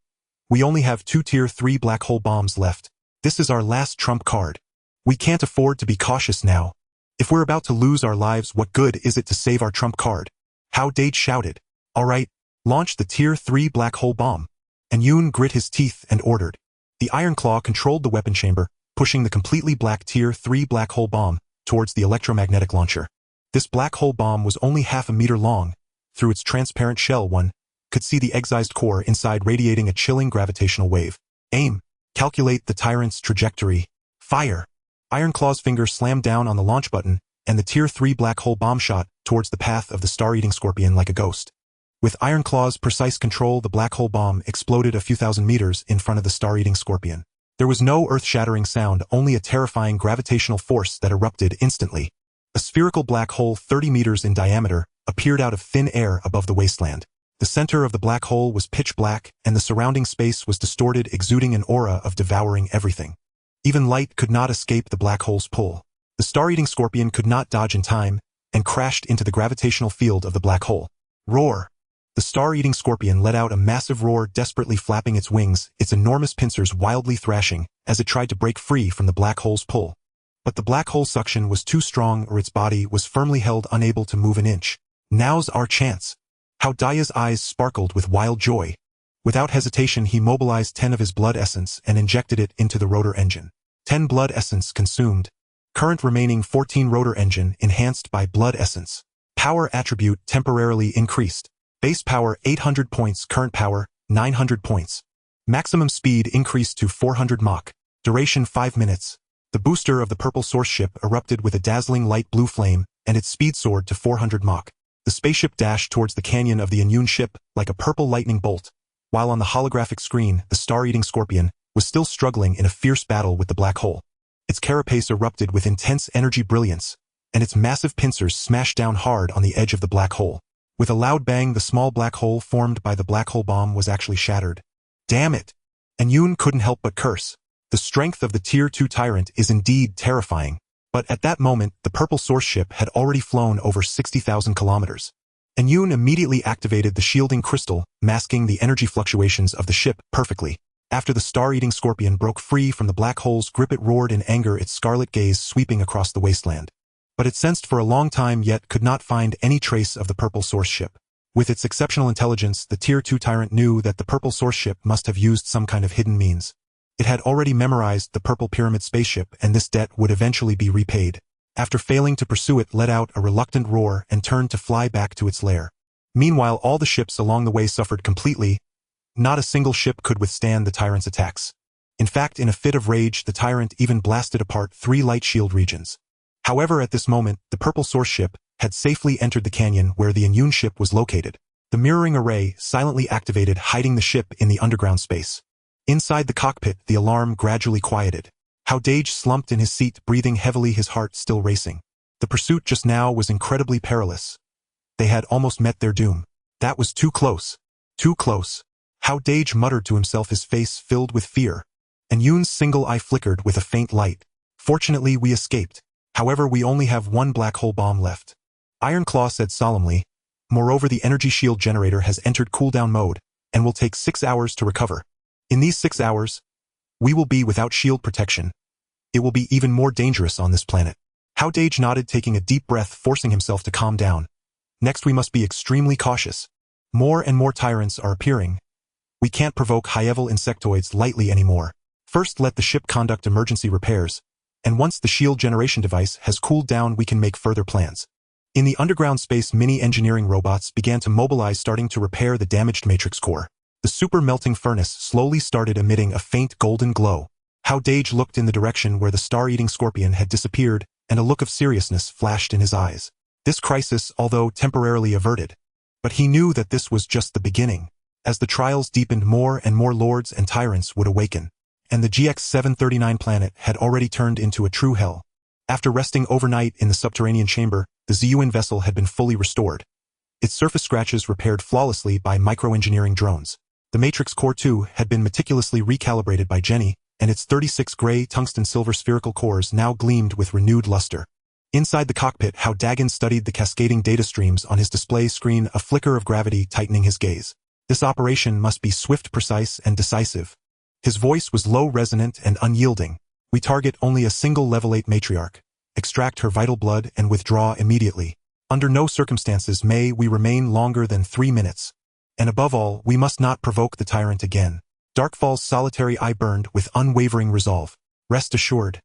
we only have 2 Tier 3 black hole bombs left. This is our last trump card. We can't afford to be cautious now. If we're about to lose our lives, what good is it to save our trump card? Hao Dageng shouted. All right, launch the Tier 3 black hole bomb. Anyun grit his teeth and ordered. The Iron Claw controlled the weapon chamber, pushing the completely black Tier 3 black hole bomb towards the electromagnetic launcher. This black hole bomb was only half a meter long. Through its transparent shell, one could see the excised core inside, radiating a chilling gravitational wave. Aim. Calculate the tyrant's trajectory. Fire. Iron Claw's finger slammed down on the launch button, and the Tier 3 black hole bomb shot towards the path of the star-eating scorpion like a ghost. With Iron Claw's precise control, the black hole bomb exploded a few thousand meters in front of the star-eating scorpion. There was no earth-shattering sound, only a terrifying gravitational force that erupted instantly. A spherical black hole 30 meters in diameter appeared out of thin air above the wasteland. The center of the black hole was pitch black, and the surrounding space was distorted, exuding an aura of devouring everything. Even light could not escape the black hole's pull. The star-eating scorpion could not dodge in time, and crashed into the gravitational field of the black hole. Roar! The star-eating scorpion let out a massive roar, desperately flapping its wings, its enormous pincers wildly thrashing, as it tried to break free from the black hole's pull. But the black hole suction was too strong, or its body was firmly held, unable to move an inch. Now's our chance. Hao Dageng's eyes sparkled with wild joy. Without hesitation, he mobilized 10 of his blood essence and injected it into the rotor engine. 10 blood essence consumed. Current remaining 14 rotor engine enhanced by blood essence. Power attribute temporarily increased. Base power 800 points, current power 900 points. Maximum speed increased to 400 Mach. Duration 5 minutes. The booster of the purple source ship erupted with a dazzling light blue flame, and its speed soared to 400 Mach. The spaceship dashed towards the canyon of the immune ship like a purple lightning bolt, while on the holographic screen, the star-eating scorpion was still struggling in a fierce battle with the black hole. Its carapace erupted with intense energy brilliance, and its massive pincers smashed down hard on the edge of the black hole. With a loud bang, the small black hole formed by the black hole bomb was actually shattered. Damn it! And Yoon couldn't help but curse. The strength of the Tier 2 Tyrant is indeed terrifying. But at that moment, the purple source ship had already flown over 60,000 kilometers. And Yoon immediately activated the shielding crystal, masking the energy fluctuations of the ship perfectly. After the star-eating scorpion broke free from the black hole's grip, it roared in anger, its scarlet gaze sweeping across the wasteland. But it sensed for a long time, yet could not find any trace of the purple source ship. With its exceptional intelligence, the Tier 2 Tyrant knew that the purple source ship must have used some kind of hidden means. It had already memorized the purple pyramid spaceship, and this debt would eventually be repaid. After failing to pursue it, let out a reluctant roar and turned to fly back to its lair. Meanwhile, all the ships along the way suffered completely. Not a single ship could withstand the Tyrant's attacks. In fact, in a fit of rage, the Tyrant even blasted apart 3 light shield regions. However, at this moment, the purple source ship had safely entered the canyon where the immune ship was located. The mirroring array silently activated, hiding the ship in the underground space. Inside the cockpit, the alarm gradually quieted. Hao Dageng slumped in his seat, breathing heavily, his heart still racing. The pursuit just now was incredibly perilous. They had almost met their doom. That was too close. Too close. Hao Dageng muttered to himself, his face filled with fear. And Yoon's single eye flickered with a faint light. Fortunately, we escaped. However, we only have 1 black hole bomb left. Ironclaw said solemnly. Moreover, the energy shield generator has entered cooldown mode, and will take 6 hours to recover. In these 6 hours, we will be without shield protection. It will be even more dangerous on this planet. Hao Dageng nodded, taking a deep breath, forcing himself to calm down. Next, we must be extremely cautious. More and more tyrants are appearing. We can't provoke high-level insectoids lightly anymore. First, let the ship conduct emergency repairs, and once the shield generation device has cooled down, we can make further plans. In the underground space, mini-engineering robots began to mobilize, starting to repair the damaged matrix core. The super melting furnace slowly started emitting a faint golden glow. Hao Dageng looked in the direction where the star-eating scorpion had disappeared, and a look of seriousness flashed in his eyes. This crisis, although temporarily averted, but he knew that this was just the beginning. As the trials deepened, more and more lords and tyrants would awaken, and the GX-739 planet had already turned into a true hell. After resting overnight in the subterranean chamber, the ZUN vessel had been fully restored. Its surface scratches repaired flawlessly by microengineering drones. The Matrix Core 2 had been meticulously recalibrated by Jenny, and its 36 gray tungsten-silver spherical cores now gleamed with renewed luster. Inside the cockpit, Hao Dageng studied the cascading data streams on his display screen, a flicker of gravity tightening his gaze. This operation must be swift, precise, and decisive. His voice was low, resonant, and unyielding. We target only a single level 8 matriarch. Extract her vital blood and withdraw immediately. Under no circumstances may we remain longer than 3 minutes. And above all, we must not provoke the tyrant again. Darkfall's solitary eye burned with unwavering resolve. Rest assured.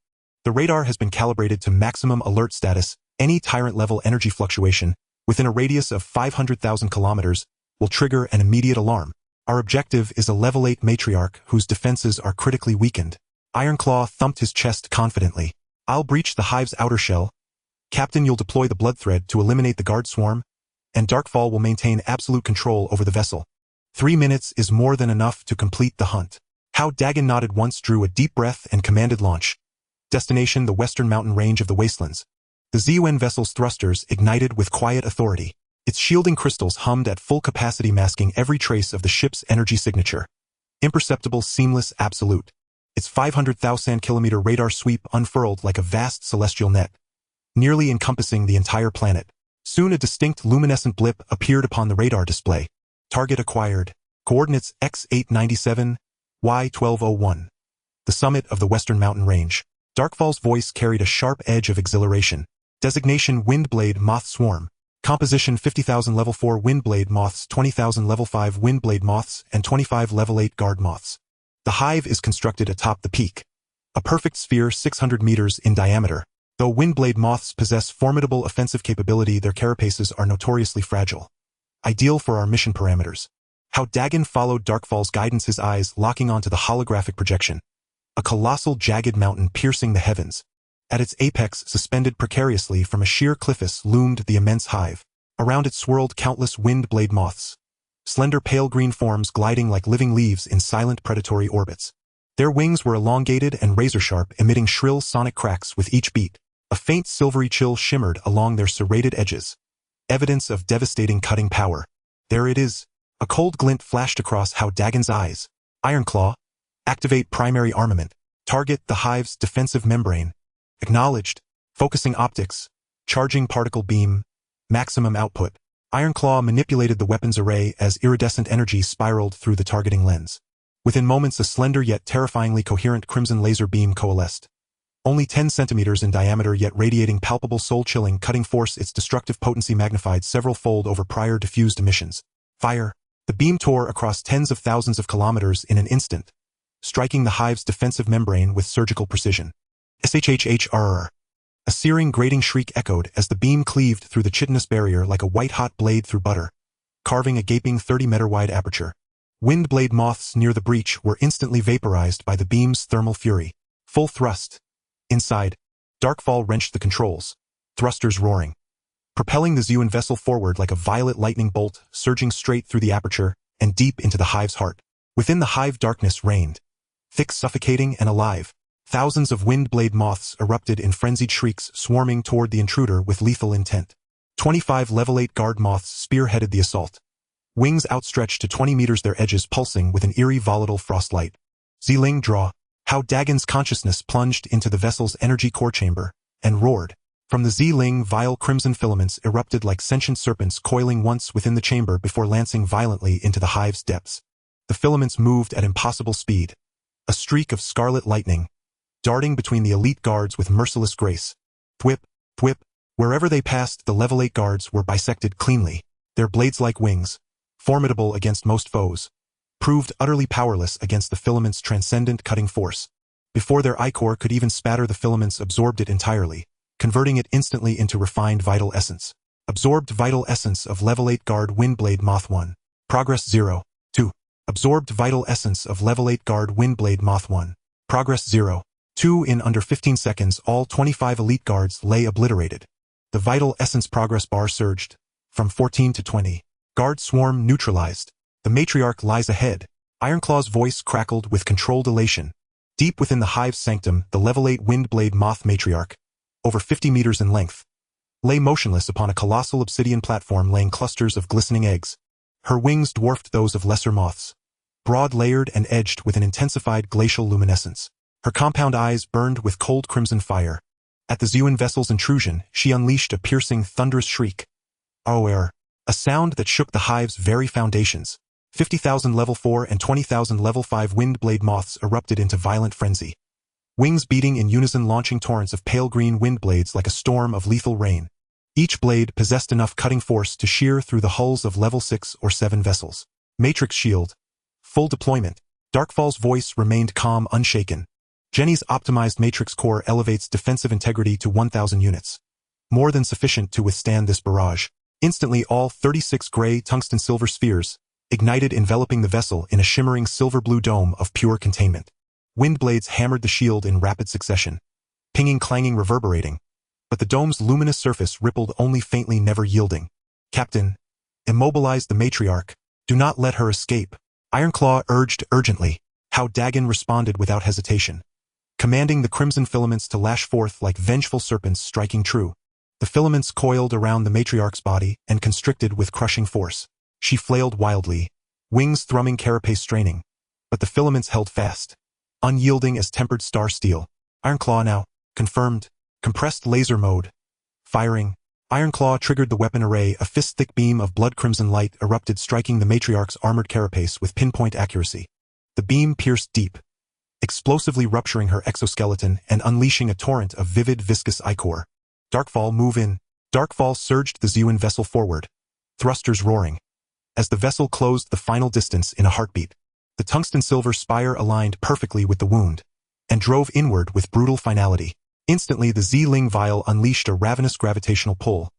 The radar has been calibrated to maximum alert status. Any tyrant-level energy fluctuation, within a radius of 500,000 kilometers, will trigger an immediate alarm. Our objective is a level 8 matriarch whose defenses are critically weakened. Ironclaw thumped his chest confidently. I'll breach the hive's outer shell. Captain, you'll deploy the blood thread to eliminate the guard swarm, and Darkfall will maintain absolute control over the vessel. 3 minutes is more than enough to complete the hunt. Hao Dageng nodded once, drew a deep breath, and commanded launch. Destination: the western mountain range of the wastelands. The ZUN vessel's thrusters ignited with quiet authority. Its shielding crystals hummed at full capacity, masking every trace of the ship's energy signature. Imperceptible, seamless, absolute. Its 500,000 kilometer radar sweep unfurled like a vast celestial net, nearly encompassing the entire planet. Soon a distinct luminescent blip appeared upon the radar display. Target acquired. Coordinates X897, Y1201. The summit of the Western Mountain Range. Darkfall's voice carried a sharp edge of exhilaration. Designation Windblade Moth Swarm. Composition 50,000 Level 4 Windblade Moths, 20,000 Level 5 Windblade Moths, and 25 Level 8 Guard Moths. The hive is constructed atop the peak. A perfect sphere 600 meters in diameter. Though Windblade Moths possess formidable offensive capability, their carapaces are notoriously fragile. Ideal for our mission parameters. Hao Dageng followed Darkfall's guidance, his eyes locking onto the holographic projection. A colossal jagged mountain piercing the heavens. At its apex, suspended precariously from a sheer cliffus, loomed the immense hive. Around it swirled countless wind-blade moths. Slender pale green forms gliding like living leaves in silent predatory orbits. Their wings were elongated and razor-sharp, emitting shrill sonic cracks with each beat. A faint silvery chill shimmered along their serrated edges. Evidence of devastating cutting power. There it is. A cold glint flashed across Hao Dageng's eyes. Ironclaw. Activate primary armament. Target the hive's defensive membrane. Acknowledged. Focusing optics. Charging particle beam. Maximum output. Ironclaw manipulated the weapon's array as iridescent energy spiraled through the targeting lens. Within moments, a slender yet terrifyingly coherent crimson laser beam coalesced. Only 10 centimeters in diameter, yet radiating palpable soul-chilling cutting force, its destructive potency magnified several-fold over prior diffused emissions. Fire. The beam tore across tens of thousands of kilometers in an instant, striking the hive's defensive membrane with surgical precision. SHHHRR. A searing, grating shriek echoed as the beam cleaved through the chitinous barrier like a white-hot blade through butter, carving a gaping 30-meter-wide aperture. Wind-blade moths near the breach were instantly vaporized by the beam's thermal fury. Full thrust. Inside, Darkfall wrenched the controls, thrusters roaring, propelling the Zeon vessel forward like a violet lightning bolt, surging straight through the aperture and deep into the hive's heart. Within the hive, darkness reigned, thick, suffocating, and alive. Thousands of wind-blade moths erupted in frenzied shrieks, swarming toward the intruder with lethal intent. 25 Level 8 guard moths spearheaded the assault. Wings outstretched to 20 meters, their edges pulsing with an eerie volatile frostlight. Zling draw. Hao Dageng's consciousness plunged into the vessel's energy core chamber and roared. From the Zling, vile crimson filaments erupted like sentient serpents, coiling once within the chamber before lancing violently into the hive's depths. The filaments moved at impossible speed. A streak of scarlet lightning, darting between the elite guards with merciless grace. Thwip, thwip. Wherever they passed, the Level 8 guards were bisected cleanly. Their blades-like wings, formidable against most foes, proved utterly powerless against the filament's transcendent cutting force. Before their ichor could even spatter, the filaments absorbed it entirely, converting it instantly into refined vital essence. Absorbed vital essence of Level 8 guard Windblade Moth 1. Progress 0. 2. Absorbed vital essence of Level 8 guard Windblade Moth 1. Progress 0. 2. In under 15 seconds, all 25 elite guards lay obliterated. The vital essence progress bar surged from 14 to 20. Guard swarm neutralized. The matriarch lies ahead. Ironclaw's voice crackled with controlled elation. Deep within the hive's sanctum, the Level 8 Windblade Moth matriarch, over 50 meters in length, lay motionless upon a colossal obsidian platform, laying clusters of glistening eggs. Her wings dwarfed those of lesser moths, broad-layered and edged with an intensified glacial luminescence. Her compound eyes burned with cold crimson fire. At the Zeon vessel's intrusion, she unleashed a piercing, thunderous shriek. A sound that shook the hive's very foundations. 50,000 Level 4 and 20,000 Level 5 Windblade moths erupted into violent frenzy. Wings beating in unison, launching torrents of pale green wind blades like a storm of lethal rain. Each blade possessed enough cutting force to shear through the hulls of Level 6 or 7 vessels. Matrix shield. Full deployment. Darkfall's voice remained calm, unshaken. Jenny's optimized matrix core elevates defensive integrity to 1,000 units. More than sufficient to withstand this barrage. Instantly, all 36 gray tungsten silver spheres ignited, enveloping the vessel in a shimmering silver-blue dome of pure containment. Wind blades hammered the shield in rapid succession, pinging, clanging, reverberating. But the dome's luminous surface rippled only faintly, never yielding. Captain, immobilize the matriarch. Do not let her escape. Ironclaw urged urgently. Hao Dageng responded without hesitation, commanding the crimson filaments to lash forth like vengeful serpents striking true. The filaments coiled around the matriarch's body and constricted with crushing force. She flailed wildly, wings thrumming, carapace straining. But the filaments held fast, unyielding as tempered star steel. Ironclaw now, confirmed, compressed laser mode. Firing. Ironclaw triggered the weapon array. A fist-thick beam of blood-crimson light erupted, striking the matriarch's armored carapace with pinpoint accuracy. The beam pierced deep, explosively rupturing her exoskeleton and unleashing a torrent of vivid, viscous ichor. Darkfall, move in. Darkfall surged the Zeon vessel forward, thrusters roaring. As the vessel closed the final distance in a heartbeat, the tungsten-silver spire aligned perfectly with the wound and drove inward with brutal finality. Instantly, the Z-Ling vial unleashed a ravenous gravitational pull,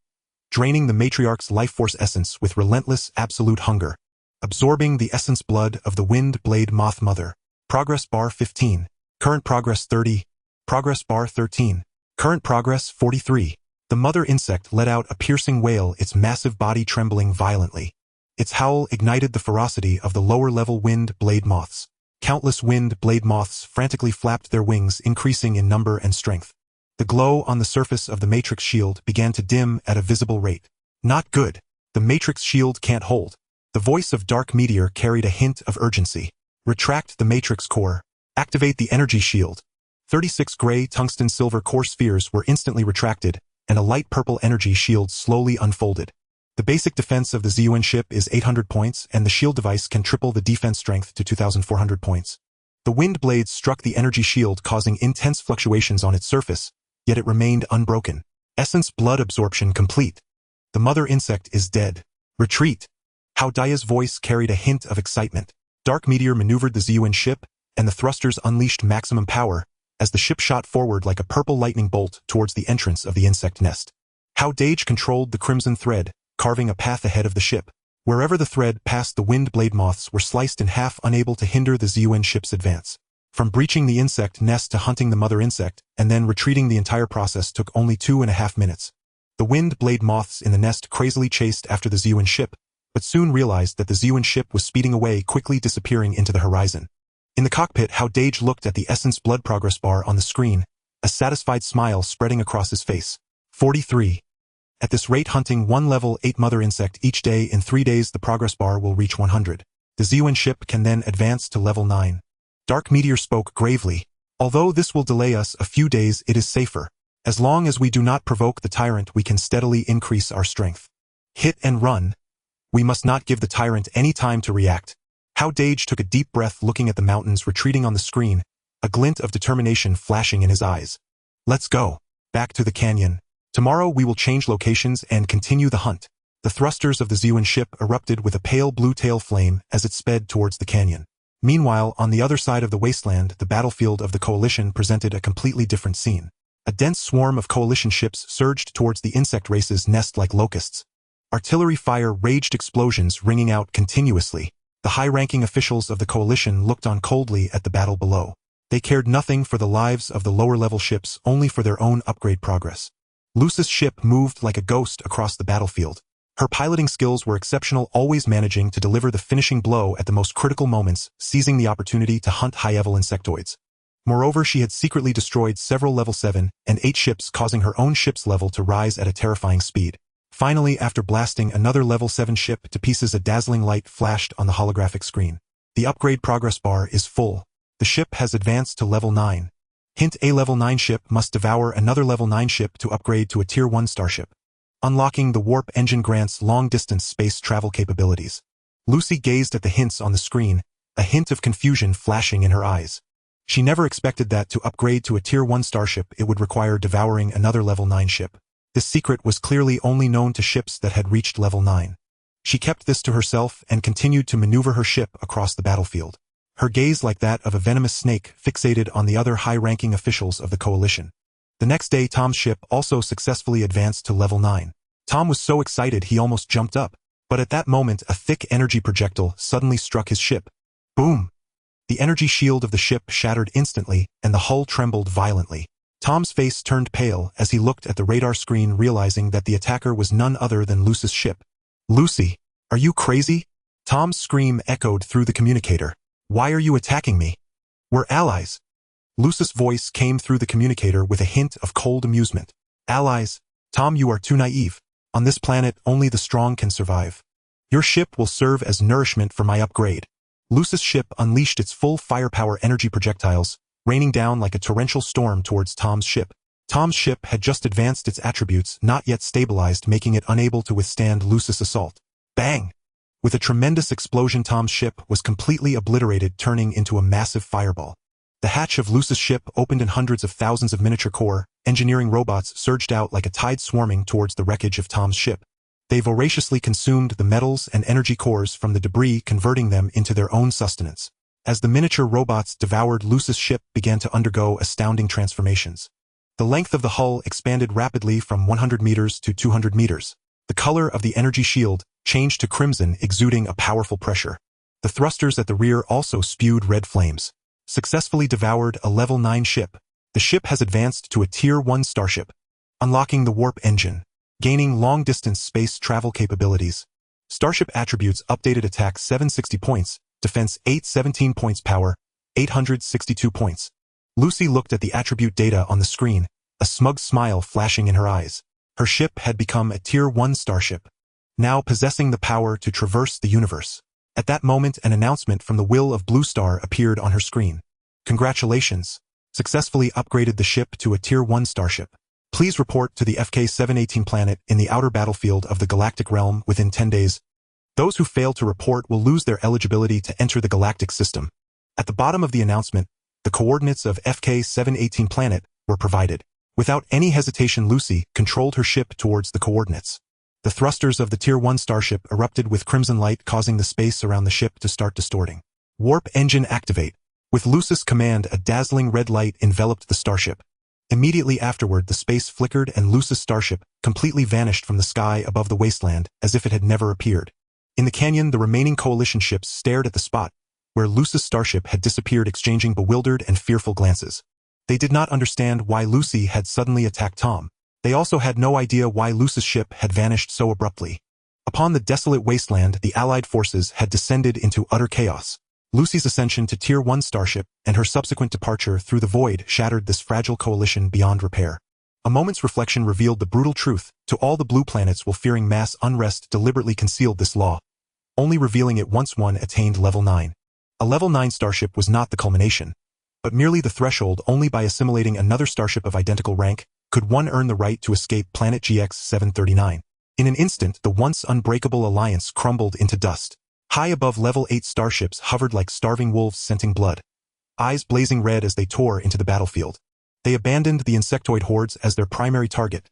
draining the matriarch's life force essence with relentless, absolute hunger, absorbing the essence blood of the wind blade moth mother. Progress bar 15. Current progress 30. Progress bar 13. Current progress 43. The mother insect let out a piercing wail, its massive body trembling violently. Its howl ignited the ferocity of the lower-level wind blade moths. Countless wind blade moths frantically flapped their wings, increasing in number and strength. The glow on the surface of the matrix shield began to dim at a visible rate. Not good. The matrix shield can't hold. The voice of Dark Meteor carried a hint of urgency. Retract the matrix core. Activate the energy shield. 36 gray tungsten silver core spheres were instantly retracted, and a light purple energy shield slowly unfolded. The basic defense of the Zeon ship is 800 points, and the shield device can triple the defense strength to 2,400 points. The wind blades struck the energy shield, causing intense fluctuations on its surface, yet it remained unbroken. Essence blood absorption complete. The mother insect is dead. Retreat. Hao Dageng's voice carried a hint of excitement. Dark Meteor maneuvered the Zeon ship, and the thrusters unleashed maximum power, as the ship shot forward like a purple lightning bolt towards the entrance of the insect nest. Hao Dageng controlled the crimson thread, carving a path ahead of the ship. Wherever the thread passed, the wind blade moths were sliced in half, unable to hinder the Zeon ship's advance. From breaching the insect nest to hunting the mother insect, and then retreating, the entire process took only 2.5 minutes. The wind blade moths in the nest crazily chased after the Zeon ship, but soon realized that the Zeon ship was speeding away, quickly disappearing into the horizon. In the cockpit, Hao Dageng looked at the essence blood progress bar on the screen, a satisfied smile spreading across his face. 43. At this rate, hunting one level 8 mother insect each day, in 3 days the progress bar will reach 100. The Zeon ship can then advance to level 9. Dark Meteor spoke gravely. Although this will delay us a few days, it is safer. As long as we do not provoke the tyrant, we can steadily increase our strength. Hit and run. We must not give the tyrant any time to react. Hao Dageng took a deep breath, looking at the mountains retreating on the screen, a glint of determination flashing in his eyes. Let's go. Back to the canyon. Tomorrow we will change locations and continue the hunt. The thrusters of the Zeon ship erupted with a pale blue tail flame as it sped towards the canyon. Meanwhile, on the other side of the wasteland, the battlefield of the Coalition presented a completely different scene. A dense swarm of Coalition ships surged towards the insect race's nest like locusts. Artillery fire raged, explosions ringing out continuously. The high-ranking officials of the Coalition looked on coldly at the battle below. They cared nothing for the lives of the lower-level ships, only for their own upgrade progress. Luce's ship moved like a ghost across the battlefield. Her piloting skills were exceptional, always managing to deliver the finishing blow at the most critical moments, seizing the opportunity to hunt high-level insectoids. Moreover, she had secretly destroyed several level 7 and 8 ships, causing her own ship's level to rise at a terrifying speed. Finally, after blasting another level 7 ship to pieces, a dazzling light flashed on the holographic screen. The upgrade progress bar is full. The ship has advanced to level 9. Hint: a level 9 ship must devour another level 9 ship to upgrade to a tier 1 starship. Unlocking the warp engine grants long-distance space travel capabilities. Lucy gazed at the hints on the screen, a hint of confusion flashing in her eyes. She never expected that to upgrade to a tier 1 starship it would require devouring another level 9 ship. This secret was clearly only known to ships that had reached level 9. She kept this to herself and continued to maneuver her ship across the battlefield. Her gaze like that of a venomous snake fixated on the other high-ranking officials of the Coalition. The next day, Tom's ship also successfully advanced to level 9. Tom was so excited he almost jumped up, but at that moment a thick energy projectile suddenly struck his ship. Boom! The energy shield of the ship shattered instantly, and the hull trembled violently. Tom's face turned pale as he looked at the radar screen, realizing that the attacker was none other than Luce's ship. Lucy, are you crazy? Tom's scream echoed through the communicator. Why are you attacking me? We're allies. Luce's voice came through the communicator with a hint of cold amusement. Allies? Tom, you are too naive. On this planet, only the strong can survive. Your ship will serve as nourishment for my upgrade. Luce's ship unleashed its full firepower energy projectiles, raining down like a torrential storm towards Tom's ship. Tom's ship had just advanced its attributes, not yet stabilized, making it unable to withstand Lucis' assault. Bang! With a tremendous explosion, Tom's ship was completely obliterated, turning into a massive fireball. The hatch of Lucis' ship opened and hundreds of thousands of miniature core, engineering robots surged out like a tide, swarming towards the wreckage of Tom's ship. They voraciously consumed the metals and energy cores from the debris, converting them into their own sustenance. As the miniature robots devoured, Lucis' ship began to undergo astounding transformations. The length of the hull expanded rapidly from 100 meters to 200 meters. The color of the energy shield changed to crimson, exuding a powerful pressure. The thrusters at the rear also spewed red flames. Successfully devoured a level 9 ship. The ship has advanced to a Tier 1 starship, unlocking the warp engine, gaining long-distance space travel capabilities. Starship attributes updated: attack 760 points, defense 817 points, power 862 points. Lucy looked at the attribute data on the screen, a smug smile flashing in her eyes. Her ship had become a Tier 1 starship, now possessing the power to traverse the universe. At that moment, an announcement from the Will of Blue Star appeared on her screen. Congratulations! Successfully upgraded the ship to a Tier 1 starship. Please report to the FK-718 planet in the outer battlefield of the galactic realm within 10 days. Those who fail to report will lose their eligibility to enter the galactic system. At the bottom of the announcement, the coordinates of FK-718 planet were provided. Without any hesitation, Lucy controlled her ship towards the coordinates. The thrusters of the Tier 1 starship erupted with crimson light, causing the space around the ship to start distorting. Warp engine activate. With Lucis' command, a dazzling red light enveloped the starship. Immediately afterward, the space flickered and Lucis' starship completely vanished from the sky above the wasteland, as if it had never appeared. In the canyon, the remaining coalition ships stared at the spot where Lucis' starship had disappeared, exchanging bewildered and fearful glances. They did not understand why Lucy had suddenly attacked Tom. They also had no idea why Lucis' ship had vanished so abruptly. Upon the desolate wasteland, the Allied forces had descended into utter chaos. Lucy's ascension to Tier 1 starship and her subsequent departure through the void shattered this fragile coalition beyond repair. A moment's reflection revealed the brutal truth to all the blue planets, while fearing mass unrest deliberately concealed this law, only revealing it once one attained level 9. A level 9 starship was not the culmination, but merely the threshold. Only by assimilating another starship of identical rank could one earn the right to escape planet GX-739. In an instant, the once unbreakable alliance crumbled into dust. High above level 8 starships hovered like starving wolves scenting blood, eyes blazing red as they tore into the battlefield. They abandoned the insectoid hordes as their primary target.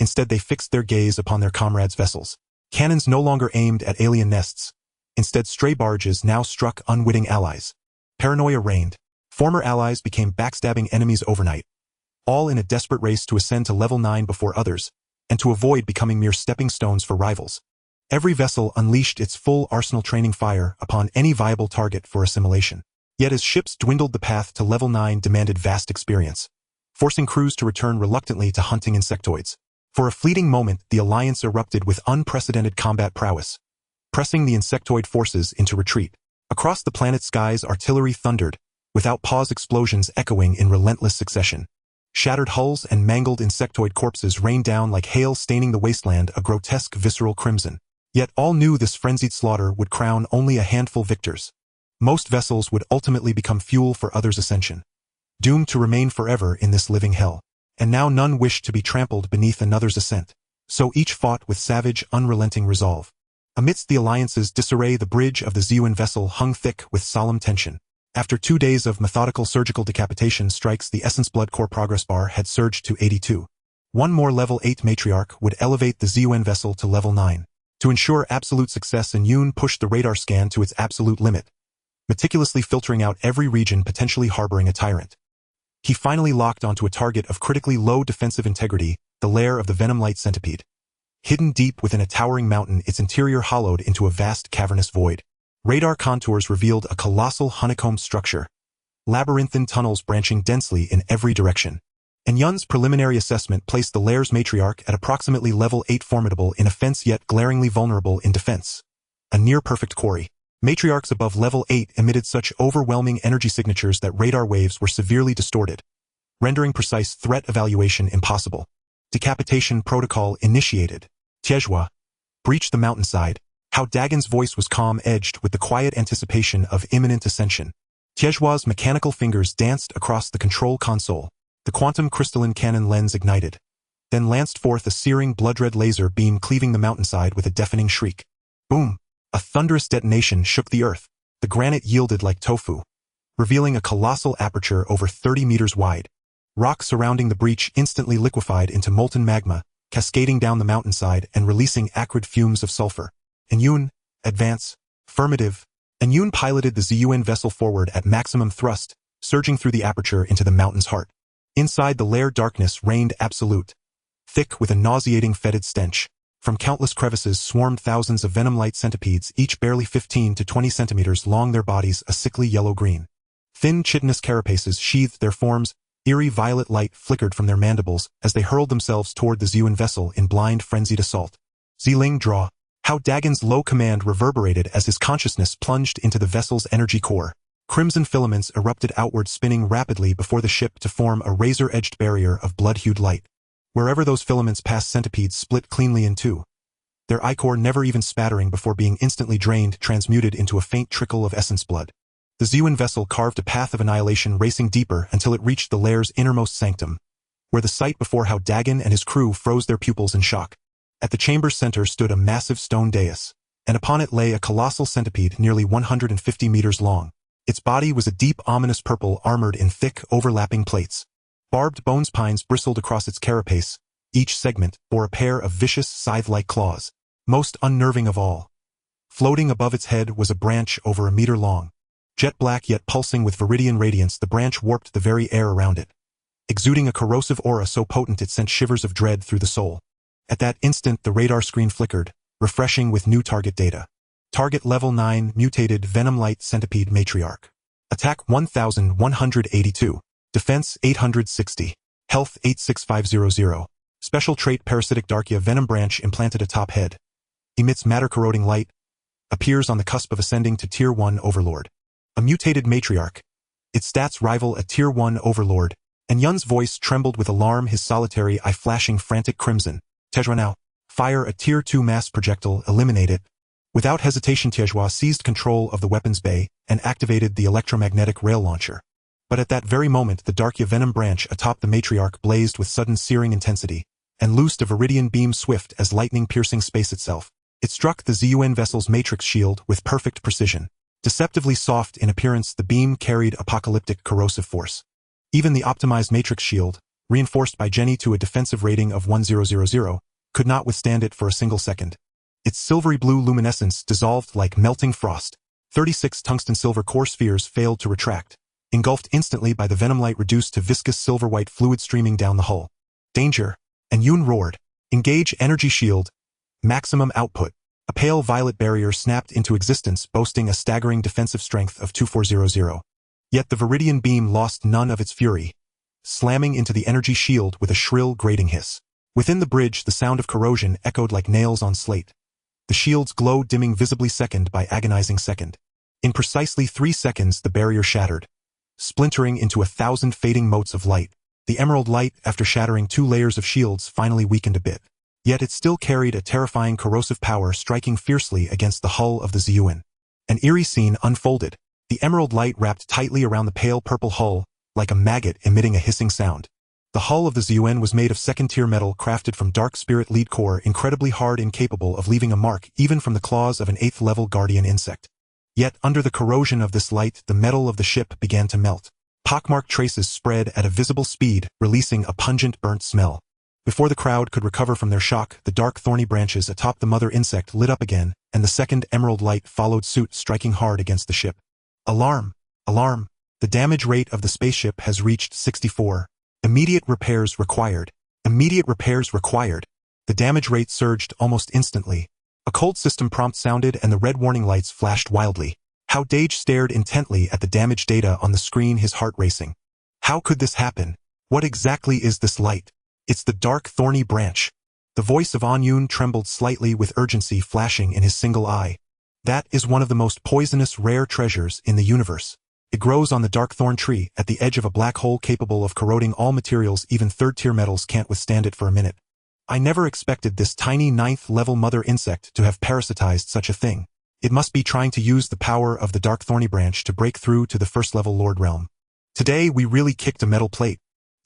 Instead, they fixed their gaze upon their comrades' vessels. Cannons no longer aimed at alien nests. Instead, stray barges now struck unwitting allies. Paranoia reigned. Former allies became backstabbing enemies overnight, all in a desperate race to ascend to level 9 before others, and to avoid becoming mere stepping stones for rivals. Every vessel unleashed its full arsenal, training fire upon any viable target for assimilation. Yet as ships dwindled, the path to level 9 demanded vast experience, forcing crews to return reluctantly to hunting insectoids. For a fleeting moment, the Alliance erupted with unprecedented combat prowess, pressing the insectoid forces into retreat. Across the planet's skies, artillery thundered, without pause, explosions echoing in relentless succession. Shattered hulls and mangled insectoid corpses rained down like hail, staining the wasteland a grotesque visceral crimson. Yet all knew this frenzied slaughter would crown only a handful victors. Most vessels would ultimately become fuel for others' ascension, doomed to remain forever in this living hell. And now none wished to be trampled beneath another's ascent. So each fought with savage, unrelenting resolve. Amidst the Alliance's disarray, the bridge of the Zeon vessel hung thick with solemn tension. After 2 days of methodical surgical decapitation strikes, the Essence Blood Core progress bar had surged to 82. One more level 8 matriarch would elevate the Zeon vessel to level 9. To ensure absolute success, Yoon pushed the radar scan to its absolute limit, meticulously filtering out every region potentially harboring a tyrant. He finally locked onto a target of critically low defensive integrity, the lair of the Venom Light Centipede. Hidden deep within a towering mountain, its interior hollowed into a vast cavernous void. Radar contours revealed a colossal honeycomb structure, labyrinthine tunnels branching densely in every direction. And Yun's preliminary assessment placed the lair's matriarch at approximately level 8, formidable in offense yet glaringly vulnerable in defense. A near-perfect quarry. Matriarchs above level 8 emitted such overwhelming energy signatures that radar waves were severely distorted, rendering precise threat evaluation impossible. Decapitation protocol initiated. Tiejua. Breach the mountainside. Hao Dageng's voice was calm, edged with the quiet anticipation of imminent ascension. Tiejua's mechanical fingers danced across the control console. The quantum crystalline cannon lens ignited, then lanced forth a searing blood-red laser beam cleaving the mountainside with a deafening shriek. Boom! A thunderous detonation shook the earth. The granite yielded like tofu, revealing a colossal aperture over 30 meters wide. Rock surrounding the breach instantly liquefied into molten magma, cascading down the mountainside and releasing acrid fumes of sulfur. Anyun, advance. Affirmative. Anyun piloted the ZUN vessel forward at maximum thrust, surging through the aperture into the mountain's heart. Inside the lair darkness reigned absolute, thick with a nauseating fetid stench. From countless crevices swarmed thousands of venom-light centipedes, each barely 15 to 20 centimeters long, their bodies a sickly yellow-green. Thin chitinous carapaces sheathed their forms, eerie violet light flickered from their mandibles as they hurled themselves toward the ZUN vessel in blind frenzied assault. Ziling draw. Hao Dageng's low command reverberated as his consciousness plunged into the vessel's energy core. Crimson filaments erupted outward, spinning rapidly before the ship to form a razor-edged barrier of blood-hued light. Wherever those filaments passed, centipedes split cleanly in two, their ichor never even spattering before being instantly drained, transmuted into a faint trickle of essence blood. The ZUN vessel carved a path of annihilation, racing deeper until it reached the lair's innermost sanctum, where the sight before Hao Dageng and his crew froze their pupils in shock. At the chamber's center stood a massive stone dais, and upon it lay a colossal centipede nearly 150 meters long. Its body was a deep, ominous purple, armored in thick, overlapping plates. Barbed bone spines bristled across its carapace. Each segment bore a pair of vicious, scythe-like claws. Most unnerving of all, floating above its head was a branch over a meter long. Jet black yet pulsing with viridian radiance, the branch warped the very air around it, exuding a corrosive aura so potent it sent shivers of dread through the soul. At that instant, the radar screen flickered, refreshing with new target data. Target level 9, mutated venom-light centipede matriarch. Attack 1182. Defense 860. Health 86500. Special trait parasitic Darkia venom branch implanted atop head. Emits matter-corroding light. Appears on the cusp of ascending to Tier 1 Overlord. A mutated matriarch. Its stats rival a Tier 1 Overlord, and Yun's voice trembled with alarm, his solitary eye flashing frantic crimson. Tejua now. Fire a Tier 2 mass projectile, eliminate it. Without hesitation, Tejua seized control of the weapons bay and activated the electromagnetic rail launcher. But at that very moment, the Darkia venom branch atop the matriarch blazed with sudden searing intensity, and loosed a viridian beam swift as lightning piercing space itself. It struck the ZUN vessel's matrix shield with perfect precision. Deceptively soft in appearance, the beam carried apocalyptic corrosive force. Even the optimized matrix shield, reinforced by Jenny to a defensive rating of 1000, could not withstand it for a single second. Its silvery blue luminescence dissolved like melting frost. 36 tungsten silver core spheres failed to retract, engulfed instantly by the venom light, reduced to viscous silver-white fluid streaming down the hull. Danger! And Yun roared. Engage energy shield. Maximum output. A pale violet barrier snapped into existence, boasting a staggering defensive strength of 2400. Yet the viridian beam lost none of its fury, slamming into the energy shield with a shrill, grating hiss. Within the bridge, the sound of corrosion echoed like nails on slate, the shield's glow dimming visibly second by agonizing second. In precisely 3 seconds, the barrier shattered, splintering into 1,000 fading motes of light. The emerald light, after shattering 2 layers of shields, finally weakened a bit. Yet it still carried a terrifying corrosive power, striking fiercely against the hull of the ZUN. An eerie scene unfolded. The emerald light wrapped tightly around the pale purple hull, like a maggot emitting a hissing sound. The hull of the ZUN was made of second-tier metal crafted from dark spirit lead core, incredibly hard, incapable of leaving a mark even from the claws of an 8th-level guardian insect. Yet under the corrosion of this light, the metal of the ship began to melt. Pockmarked traces spread at a visible speed, releasing a pungent burnt smell. Before the crowd could recover from their shock, the dark thorny branches atop the mother insect lit up again, and the second emerald light followed suit, striking hard against the ship. Alarm! Alarm! The damage rate of the spaceship has reached 64. Immediate repairs required. Immediate repairs required. The damage rate surged almost instantly. A cold system prompt sounded and the red warning lights flashed wildly. Hao Dageng stared intently at the damage data on the screen, his heart racing. How could this happen? What exactly is this light? It's the dark thorny branch. The voice of Anyun trembled slightly with urgency, flashing in his single eye. That is one of the most poisonous rare treasures in the universe. It grows on the dark thorn tree at the edge of a black hole, capable of corroding all materials. Even third-tier metals can't withstand it for a minute. I never expected this tiny 9th-level mother insect to have parasitized such a thing. It must be trying to use the power of the dark thorny branch to break through to the first-level Lord realm. Today we really kicked a metal plate.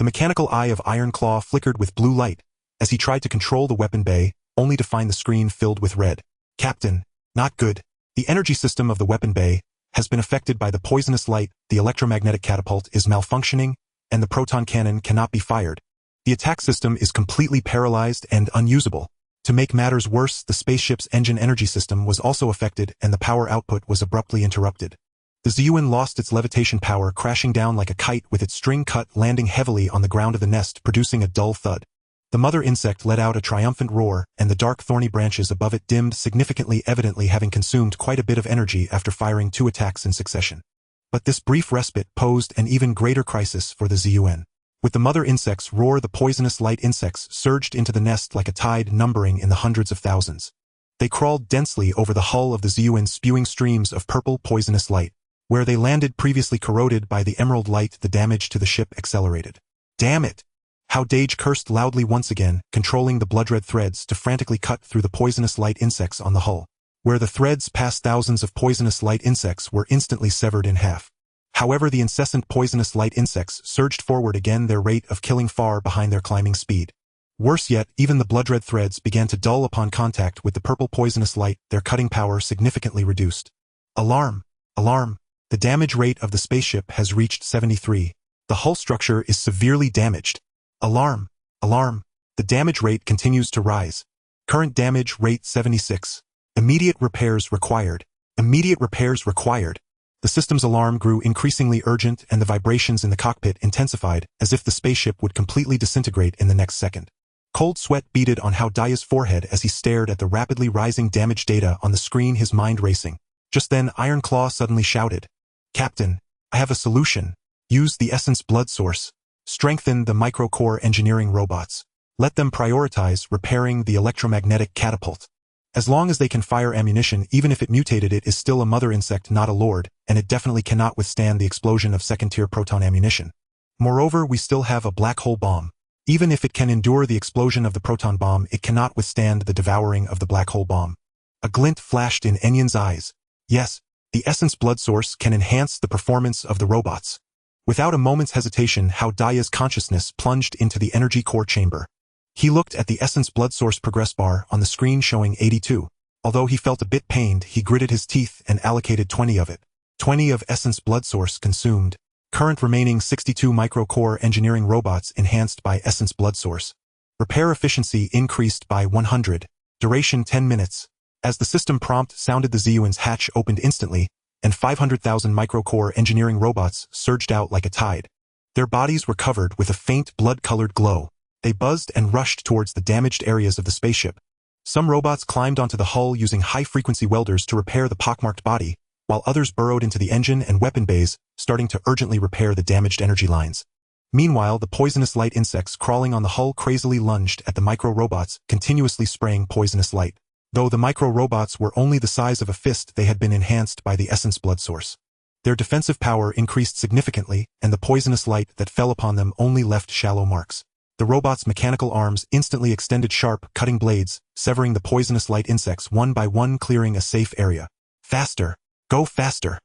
The mechanical eye of Iron Claw flickered with blue light as he tried to control the weapon bay, only to find the screen filled with red. Captain, not good. The energy system of the weapon bay has been affected by the poisonous light, the electromagnetic catapult is malfunctioning, and the proton cannon cannot be fired. The attack system is completely paralyzed and unusable. To make matters worse, the spaceship's engine energy system was also affected and the power output was abruptly interrupted. The Ziyuan lost its levitation power, crashing down like a kite with its string cut, landing heavily on the ground of the nest, producing a dull thud. The mother insect let out a triumphant roar, and the dark thorny branches above it dimmed significantly, evidently having consumed quite a bit of energy after firing 2 attacks in succession. But this brief respite posed an even greater crisis for the Ziyuan. With the mother insect's roar, the poisonous light insects surged into the nest like a tide, numbering in the hundreds of thousands. They crawled densely over the hull of the Ziyuan, spewing streams of purple poisonous light. Where they landed, previously corroded by the emerald light, the damage to the ship accelerated. Damn it! Hao Dageng cursed loudly once again, controlling the blood-red threads to frantically cut through the poisonous light insects on the hull. Where the threads passed, thousands of poisonous light insects were instantly severed in half. However, the incessant poisonous light insects surged forward again, their rate of killing far behind their climbing speed. Worse yet, even the blood-red threads began to dull upon contact with the purple poisonous light, their cutting power significantly reduced. Alarm! Alarm! The damage rate of the spaceship has reached 73. The hull structure is severely damaged. Alarm! Alarm! The damage rate continues to rise. Current damage rate 76. Immediate repairs required. Immediate repairs required. The system's alarm grew increasingly urgent and the vibrations in the cockpit intensified, as if the spaceship would completely disintegrate in the next second. Cold sweat beaded on Hao Dageng's forehead as he stared at the rapidly rising damage data on the screen, his mind racing. Just then, Iron Claw suddenly shouted, "Captain, I have a solution. Use the essence blood source. Strengthen the micro-core engineering robots. Let them prioritize repairing the electromagnetic catapult. As long as they can fire ammunition, even if it mutated, it is still a mother insect, not a lord, and it definitely cannot withstand the explosion of second-tier proton ammunition. Moreover, we still have a black hole bomb. Even if it can endure the explosion of the proton bomb, it cannot withstand the devouring of the black hole bomb." A glint flashed in Enyan's eyes. Yes, the essence blood source can enhance the performance of the robots. Without a moment's hesitation, Hao Dageng's consciousness plunged into the energy core chamber. He looked at the essence blood source progress bar on the screen showing 82. Although he felt a bit pained, he gritted his teeth and allocated 20 of it. 20 of essence blood source consumed. Current remaining 62 micro-core engineering robots enhanced by essence blood source. Repair efficiency increased by 100. Duration 10 minutes. As the system prompt sounded, the Ziyuan's hatch opened instantly, and 500,000 micro-core engineering robots surged out like a tide. Their bodies were covered with a faint blood-colored glow. They buzzed and rushed towards the damaged areas of the spaceship. Some robots climbed onto the hull using high-frequency welders to repair the pockmarked body, while others burrowed into the engine and weapon bays, starting to urgently repair the damaged energy lines. Meanwhile, the poisonous light insects crawling on the hull crazily lunged at the micro-robots, continuously spraying poisonous light. Though the micro-robots were only the size of a fist, they had been enhanced by the essence blood source. Their defensive power increased significantly, and the poisonous light that fell upon them only left shallow marks. The robots' mechanical arms instantly extended sharp, cutting blades, severing the poisonous light insects one by one, clearing a safe area. Faster! Go faster!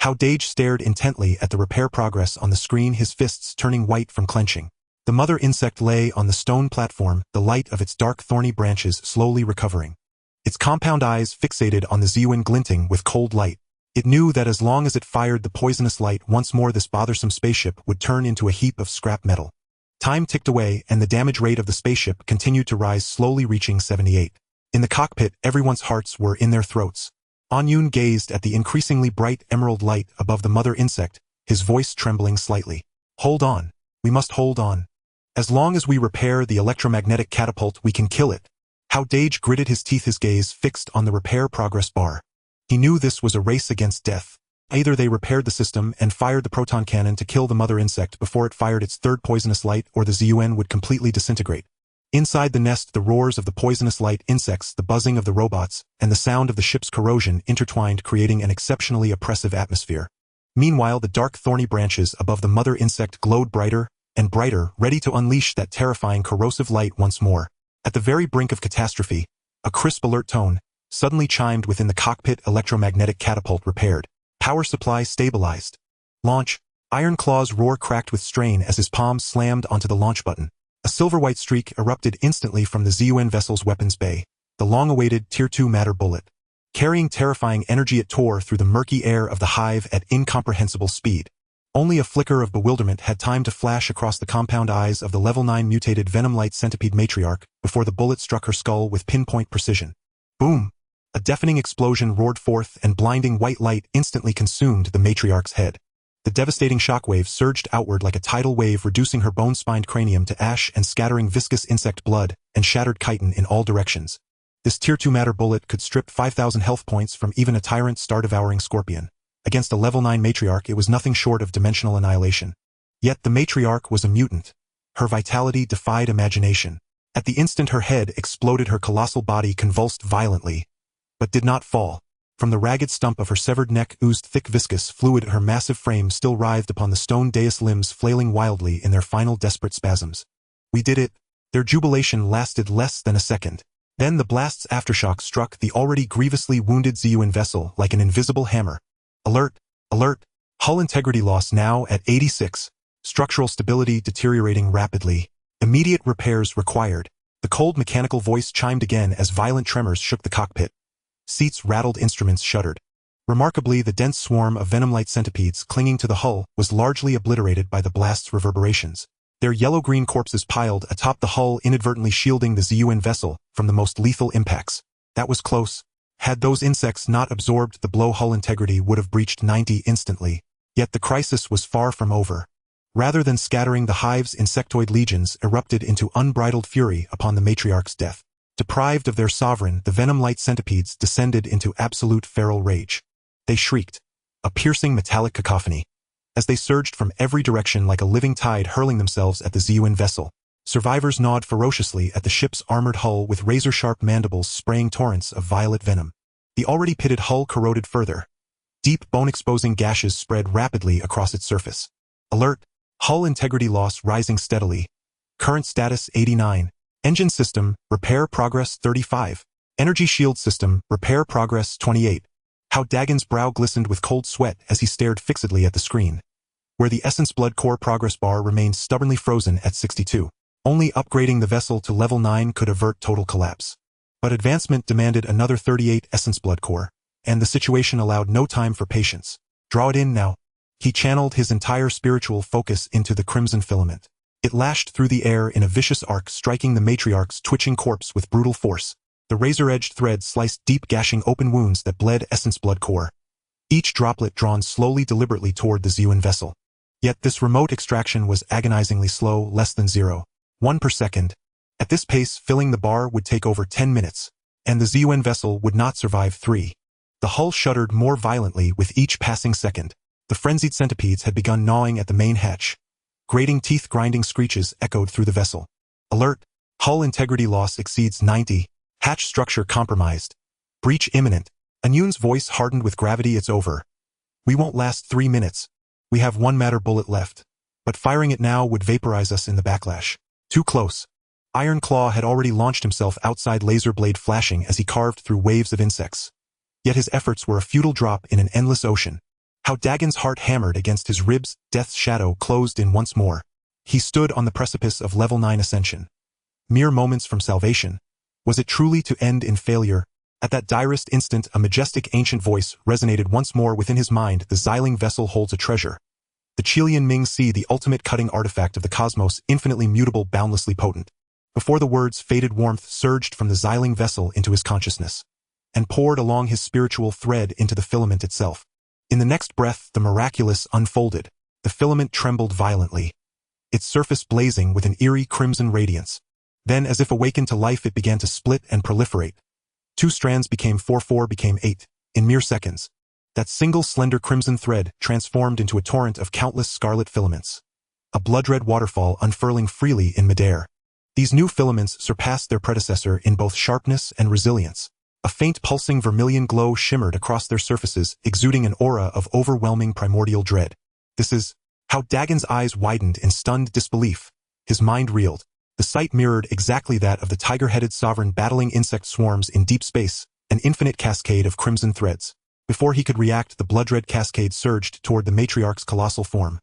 Hao Dageng stared intently at the repair progress on the screen, his fists turning white from clenching. The mother insect lay on the stone platform, the light of its dark thorny branches slowly recovering. Its compound eyes fixated on the Ziyuan, glinting with cold light. It knew that as long as it fired the poisonous light once more, this bothersome spaceship would turn into a heap of scrap metal. Time ticked away, and the damage rate of the spaceship continued to rise, slowly reaching 78. In the cockpit, everyone's hearts were in their throats. Anyun gazed at the increasingly bright emerald light above the mother insect, his voice trembling slightly. "Hold on. We must hold on. As long as we repair the electromagnetic catapult, we can kill it." Hao Dageng gritted his teeth, his gaze fixed on the repair progress bar. He knew this was a race against death. Either they repaired the system and fired the proton cannon to kill the mother insect before it fired its third poisonous light, or the Ziyuan would completely disintegrate. Inside the nest, the roars of the poisonous light insects, the buzzing of the robots, and the sound of the ship's corrosion intertwined, creating an exceptionally oppressive atmosphere. Meanwhile, the dark thorny branches above the mother insect glowed brighter and brighter, ready to unleash that terrifying corrosive light once more. At the very brink of catastrophe, a crisp alert tone suddenly chimed within the cockpit. Electromagnetic catapult repaired. Power supply stabilized. Launch. Iron Claw's roar cracked with strain as his palm slammed onto the launch button. A silver-white streak erupted instantly from the ZUN vessel's weapons bay, the long-awaited Tier 2 matter bullet. Carrying terrifying energy, it tore through the murky air of the hive at incomprehensible speed. Only a flicker of bewilderment had time to flash across the compound eyes of the Level 9 mutated venom-light centipede matriarch before the bullet struck her skull with pinpoint precision. Boom! A deafening explosion roared forth and blinding white light instantly consumed the matriarch's head. The devastating shockwave surged outward like a tidal wave, reducing her bone-spined cranium to ash and scattering viscous insect blood and shattered chitin in all directions. This Tier 2 matter bullet could strip 5,000 health points from even a tyrant star-devouring scorpion. Against a Level 9 matriarch, it was nothing short of dimensional annihilation. Yet the matriarch was a mutant. Her vitality defied imagination. At the instant her head exploded, her colossal body convulsed violently, but did not fall. From the ragged stump of her severed neck oozed thick viscous fluid. Her massive frame still writhed upon the stone dais, limbs flailing wildly in their final desperate spasms. We did it. Their jubilation lasted less than a second. Then the blast's aftershock struck the already grievously wounded ZUN vessel like an invisible hammer. Alert! Alert! Hull integrity loss now at 86. Structural stability deteriorating rapidly. Immediate repairs required. The cold mechanical voice chimed again as violent tremors shook the cockpit. Seats rattled, instruments shuddered. Remarkably, the dense swarm of venom-light centipedes clinging to the hull was largely obliterated by the blast's reverberations. Their yellow-green corpses piled atop the hull, inadvertently shielding the ZUN vessel from the most lethal impacts. That was close. Had those insects not absorbed the blow, hull integrity would have breached 90 instantly. Yet the crisis was far from over. Rather than scattering, the hive's insectoid legions erupted into unbridled fury upon the matriarch's death. Deprived of their sovereign, the venom-light centipedes descended into absolute feral rage. They shrieked, a piercing metallic cacophony, as they surged from every direction like a living tide, hurling themselves at the ZUN vessel. Survivors gnawed ferociously at the ship's armored hull with razor-sharp mandibles spraying torrents of violet venom. The already pitted hull corroded further. Deep bone-exposing gashes spread rapidly across its surface. Alert! Hull integrity loss rising steadily. Current status 89. Engine system, repair progress 35. Energy shield system, repair progress 28. Hao Dagen's brow glistened with cold sweat as he stared fixedly at the screen, where the Essence Blood Core progress bar remained stubbornly frozen at 62. Only upgrading the vessel to Level 9 could avert total collapse. But advancement demanded another 38 Essence Blood Core, and the situation allowed no time for patience. Draw it in now. He channeled his entire spiritual focus into the crimson filament. It lashed through the air in a vicious arc, striking the matriarch's twitching corpse with brutal force. The razor-edged thread sliced deep, gashing open wounds that bled Essence Blood Core, each droplet drawn slowly, deliberately toward the ZUN vessel. Yet this remote extraction was agonizingly slow, less than 0.1 per second. At this pace, filling the bar would take over 10 minutes, and the ZUN vessel would not survive 3. The hull shuddered more violently with each passing second. The frenzied centipedes had begun gnawing at the main hatch. Grating, teeth-grinding screeches echoed through the vessel. Alert! Hull integrity loss exceeds 90. Hatch structure compromised. Breach imminent. Anyun's voice hardened with gravity. It's over. We won't last 3 minutes. We have one matter bullet left. But firing it now would vaporize us in the backlash. Too close. Iron Claw had already launched himself outside, laser blade flashing as he carved through waves of insects. Yet his efforts were a futile drop in an endless ocean. Hao Dagen's heart hammered against his ribs, death's shadow closed in once more. He stood on the precipice of Level 9 ascension. Mere moments from salvation. Was it truly to end in failure? At that direst instant, a majestic ancient voice resonated once more within his mind. The Xiling vessel holds a treasure. The Qilian Ming Sea, the ultimate cutting artifact of the cosmos, infinitely mutable, boundlessly potent. Before the words, faded warmth surged from the Xiling vessel into his consciousness, and poured along his spiritual thread into the filament itself. In the next breath, the miraculous unfolded. The filament trembled violently, its surface blazing with an eerie crimson radiance. Then, as if awakened to life, it began to split and proliferate. 2 strands became 4, 4 became 8, in mere seconds. That single slender crimson thread transformed into a torrent of countless scarlet filaments. A blood-red waterfall unfurling freely in midair. These new filaments surpassed their predecessor in both sharpness and resilience. A faint pulsing vermilion glow shimmered across their surfaces, exuding an aura of overwhelming primordial dread. This is... Hao Dagen's eyes widened in stunned disbelief. His mind reeled. The sight mirrored exactly that of the tiger-headed sovereign battling insect swarms in deep space, an infinite cascade of crimson threads. Before he could react, the blood-red cascade surged toward the matriarch's colossal form.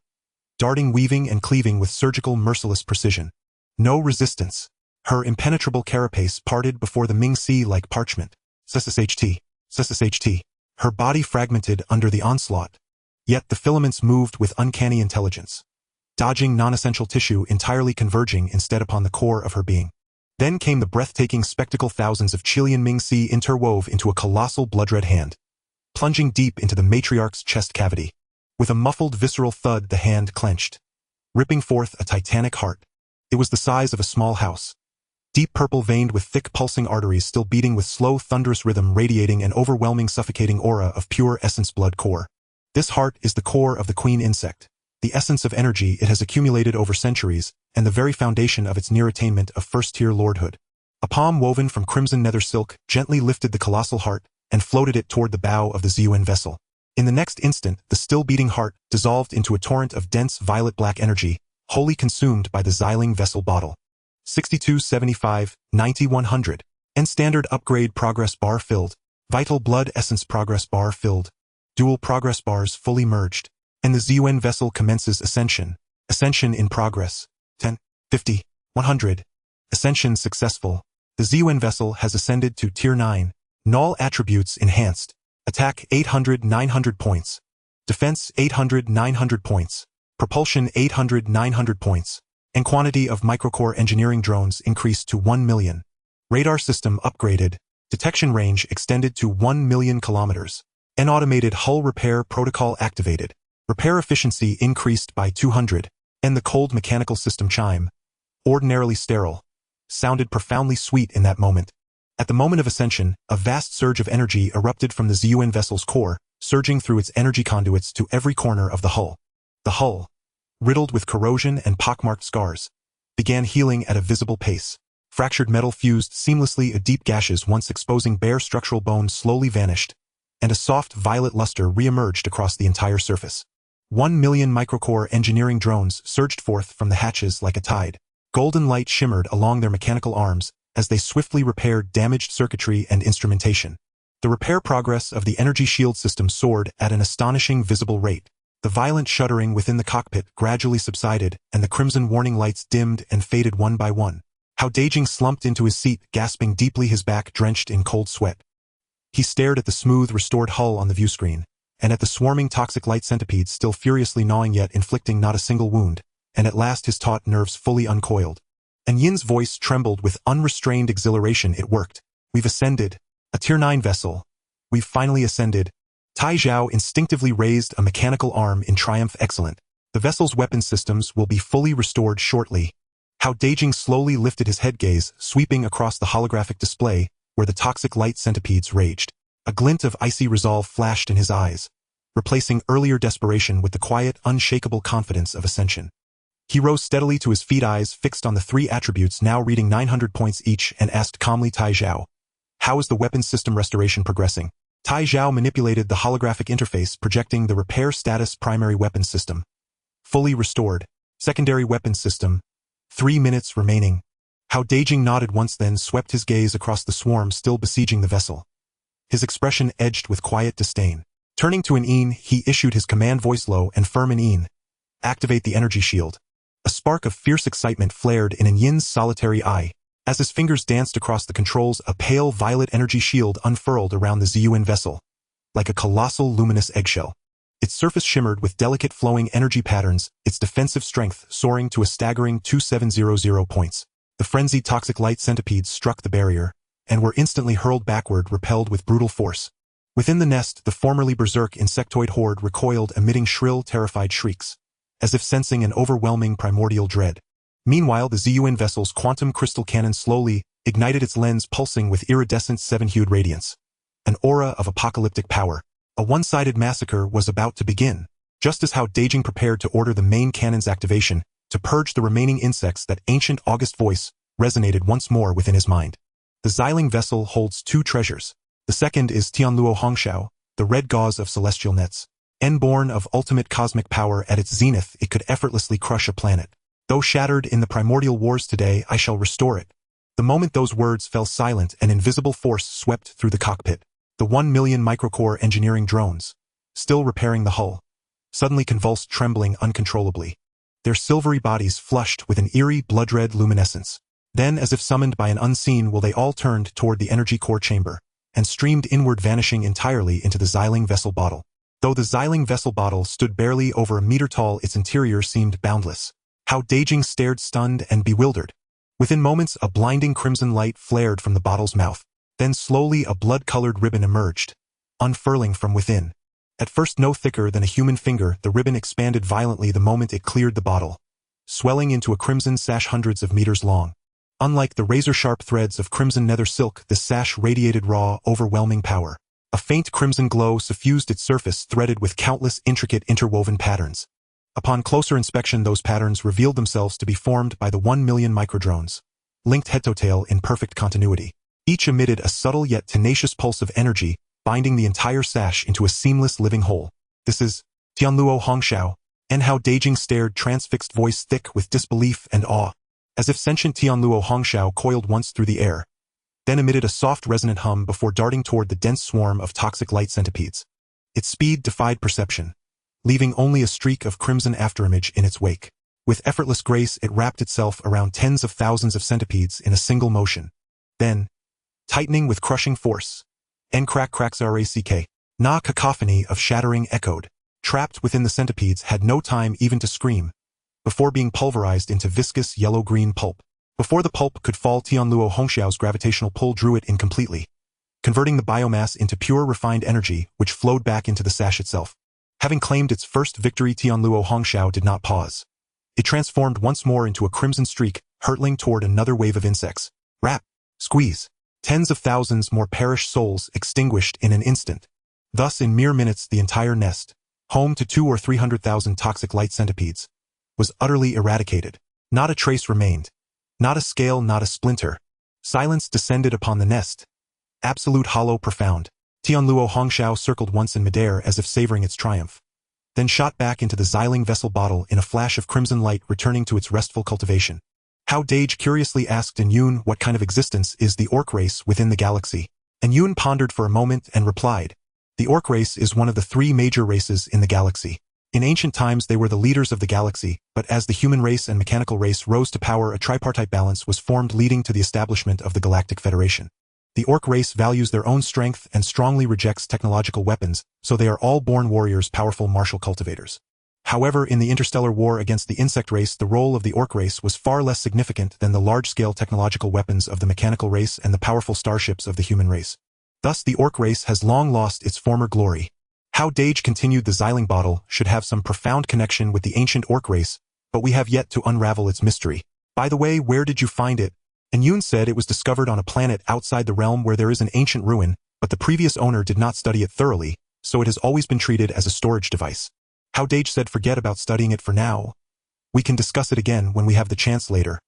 darting, weaving, and cleaving with surgical, merciless precision. No resistance. Her impenetrable carapace parted before the Ming Sea like parchment. SSHT. Her body fragmented under the onslaught. Yet the filaments moved with uncanny intelligence, dodging non-essential tissue, entirely converging instead upon the core of her being. Then came the breathtaking spectacle. Thousands of Chilean Ming Sea interwove into a colossal blood-red hand, plunging deep into the matriarch's chest cavity. With a muffled, visceral thud, the hand clenched, ripping forth a titanic heart. It was the size of a small house, deep purple, veined with thick pulsing arteries still beating with slow, thunderous rhythm, radiating an overwhelming, suffocating aura of pure essence blood core. This heart is the core of the queen insect, the essence of energy it has accumulated over centuries, and the very foundation of its near attainment of first-tier lordhood. A palm woven from crimson nether silk gently lifted the colossal heart and floated it toward the bow of the ZUN vessel. In the next instant, the still-beating heart dissolved into a torrent of dense violet-black energy, wholly consumed by the Xiling vessel bottle. 6275, 9100. And standard upgrade progress bar filled. Vital blood essence progress bar filled. Dual progress bars fully merged. And the ZUN vessel commences ascension. Ascension in progress. 10, 50, 100. Ascension successful. The ZUN vessel has ascended to Tier 9. Null attributes enhanced. Attack 800-900 points. Defense 800-900 points. Propulsion 800-900 points. And quantity of microcore engineering drones increased to 1 million. Radar system upgraded. Detection range extended to 1 million kilometers. An automated hull repair protocol activated. Repair efficiency increased by 200. And the cold mechanical system chime, ordinarily sterile, sounded profoundly sweet in that moment. At the moment of ascension, a vast surge of energy erupted from the ZUN vessel's core, surging through its energy conduits to every corner of the hull. The hull, riddled with corrosion and pockmarked scars, began healing at a visible pace. Fractured metal fused seamlessly. Deep gashes once exposing bare structural bone slowly vanished, and a soft violet luster re-emerged across the entire surface. 1 million microcore engineering drones surged forth from the hatches like a tide. Golden light shimmered along their mechanical arms as they swiftly repaired damaged circuitry and instrumentation. The repair progress of the energy shield system soared at an astonishing visible rate. The violent shuddering within the cockpit gradually subsided, and the crimson warning lights dimmed and faded one by one. Hao Dageng slumped into his seat, gasping deeply, his back drenched in cold sweat. He stared at the smooth, restored hull on the viewscreen, and at the swarming toxic light centipedes still furiously gnawing yet inflicting not a single wound, and at last his taut nerves fully uncoiled. And Yin's voice trembled with unrestrained exhilaration. It worked. We've ascended. A Tier 9 vessel. We've finally ascended. Tai Zhao instinctively raised a mechanical arm in triumph. Excellent. The vessel's weapon systems will be fully restored shortly. Hao Dageng slowly lifted his head gaze, sweeping across the holographic display where the toxic light centipedes raged. A glint of icy resolve flashed in his eyes, replacing earlier desperation with the quiet, unshakable confidence of ascension. He rose steadily to his feet, eyes fixed on the 3 attributes now reading 900 points each, and asked calmly, Tai Zhao, how is the weapons system restoration progressing? Tai Zhao manipulated the holographic interface, projecting the repair status. Primary weapons system fully restored. Secondary weapons system 3 minutes remaining. Hao Dageng nodded once, then swept his gaze across the swarm still besieging the vessel. His expression edged with quiet disdain. Turning to an Yin, he issued his command voice low and firm. An Yin, activate the energy shield. A spark of fierce excitement flared in an Yin's solitary eye. As his fingers danced across the controls, a pale violet energy shield unfurled around the ZUN vessel, like a colossal luminous eggshell. Its surface shimmered with delicate flowing energy patterns, its defensive strength soaring to a staggering 2700 points. The frenzied toxic light centipedes struck the barrier, and were instantly hurled backward, repelled with brutal force. Within the nest, the formerly berserk insectoid horde recoiled, emitting shrill, terrified shrieks, as if sensing an overwhelming primordial dread. Meanwhile, the ZUN vessel's quantum crystal cannon slowly ignited, its lens pulsing with iridescent 7-hued radiance. An aura of apocalyptic power. A one-sided massacre was about to begin, just as Hao Dageng prepared to order the main cannon's activation, to purge the remaining insects. That ancient august voice resonated once more within his mind. The Xiling vessel holds 2 treasures. The second is Tianluo Hongxiao, the red gauze of celestial nets. Born of ultimate cosmic power, at its zenith it could effortlessly crush a planet. Though shattered in the primordial wars, today I shall restore it. The moment those words fell silent, an invisible force swept through the cockpit. The 1 million microcore engineering drones, still repairing the hull, suddenly convulsed, trembling uncontrollably. their silvery bodies flushed with an eerie blood-red luminescence. Then, as if summoned by an unseen will, they all turned toward the energy core chamber, and streamed inward, vanishing entirely into the Xiling vessel bottle. Though the Xiling vessel bottle stood barely over a meter tall, its interior seemed boundless. Hao Dageng stared, stunned and bewildered. Within moments, a blinding crimson light flared from the bottle's mouth. Then slowly a blood-colored ribbon emerged, unfurling from within. At first no thicker than a human finger, the ribbon expanded violently the moment it cleared the bottle, swelling into a crimson sash hundreds of meters long. Unlike the razor-sharp threads of crimson nether silk, this sash radiated raw, overwhelming power. A faint crimson glow suffused its surface, threaded with countless intricate interwoven patterns. Upon closer inspection, those patterns revealed themselves to be formed by the 1 million microdrones, linked head-to-tail in perfect continuity. Each emitted a subtle yet tenacious pulse of energy, binding the entire sash into a seamless living whole. "This is Tianluo Hongxiao," and Hao Dageng stared, transfixed, voice thick with disbelief and awe. As if sentient Tianluo Hongxiao coiled once through the air, then emitted a soft resonant hum before darting toward the dense swarm of toxic light centipedes. Its speed defied perception, leaving only a streak of crimson afterimage in its wake. With effortless grace, it wrapped itself around tens of thousands of centipedes in a single motion. Then, tightening with crushing force, N-crack-crack-zarack, na cacophony of shattering echoed. Trapped within the centipedes had no time even to scream, before being pulverized into viscous yellow-green pulp. Before the pulp could fall, Tianluo Hongxiao's gravitational pull drew it in completely, converting the biomass into pure refined energy, which flowed back into the sash itself. Having claimed its first victory, Tianluo Hongxiao did not pause. It transformed once more into a crimson streak, hurtling toward another wave of insects. Rap! Squeeze! Tens of thousands more perished souls extinguished in an instant. Thus, in mere minutes, the entire nest, home to 200,000 or 300,000 toxic light centipedes, was utterly eradicated. Not a trace remained. Not a scale, not a splinter. Silence descended upon the nest. Absolute hollow, profound. Tianluo Hongxiao circled once in midair as if savoring its triumph, then shot back into the Xiling vessel bottle in a flash of crimson light, returning to its restful cultivation. Hao Dageng curiously asked Yun what kind of existence is the orc race within the galaxy. Yun pondered for a moment and replied, "The orc race is one of the 3 major races in the galaxy. In ancient times they were the leaders of the galaxy, but as the human race and mechanical race rose to power, a tripartite balance was formed, leading to the establishment of the Galactic Federation. The orc race values their own strength and strongly rejects technological weapons, so they are all born warriors, powerful martial cultivators. However, in the interstellar war against the insect race, the role of the orc race was far less significant than the large-scale technological weapons of the mechanical race and the powerful starships of the human race. Thus, the orc race has long lost its former glory." Hao Dageng continued, "The Xiling bottle should have some profound connection with the ancient orc race, but we have yet to unravel its mystery. By the way, where did you find it?" And Yun said it was discovered on a planet outside the realm where there is an ancient ruin, but the previous owner did not study it thoroughly, so it has always been treated as a storage device. Hao Dageng said, "Forget about studying it for now. We can discuss it again when we have the chance later."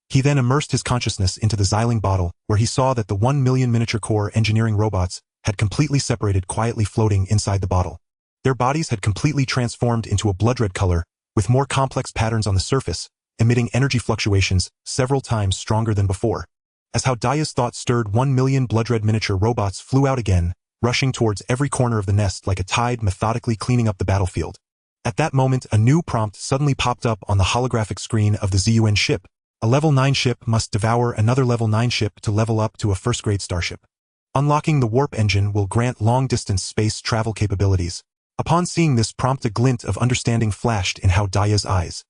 He then immersed his consciousness into the Xiling bottle, where he saw that the 1 million miniature core engineering robots had completely separated, quietly floating inside the bottle. Their bodies had completely transformed into a blood-red color, with more complex patterns on the surface, emitting energy fluctuations several times stronger than before. As Hao Daya's thought stirred, 1 million blood-red miniature robots flew out again, rushing towards every corner of the nest like a tide methodically cleaning up the battlefield. At that moment, a new prompt suddenly popped up on the holographic screen of the ZUN ship. A level 9 ship must devour another level 9 ship to level up to a first-grade starship. Unlocking the warp engine will grant long-distance space travel capabilities. Upon seeing this prompt, a glint of understanding flashed in Hao Daya's eyes.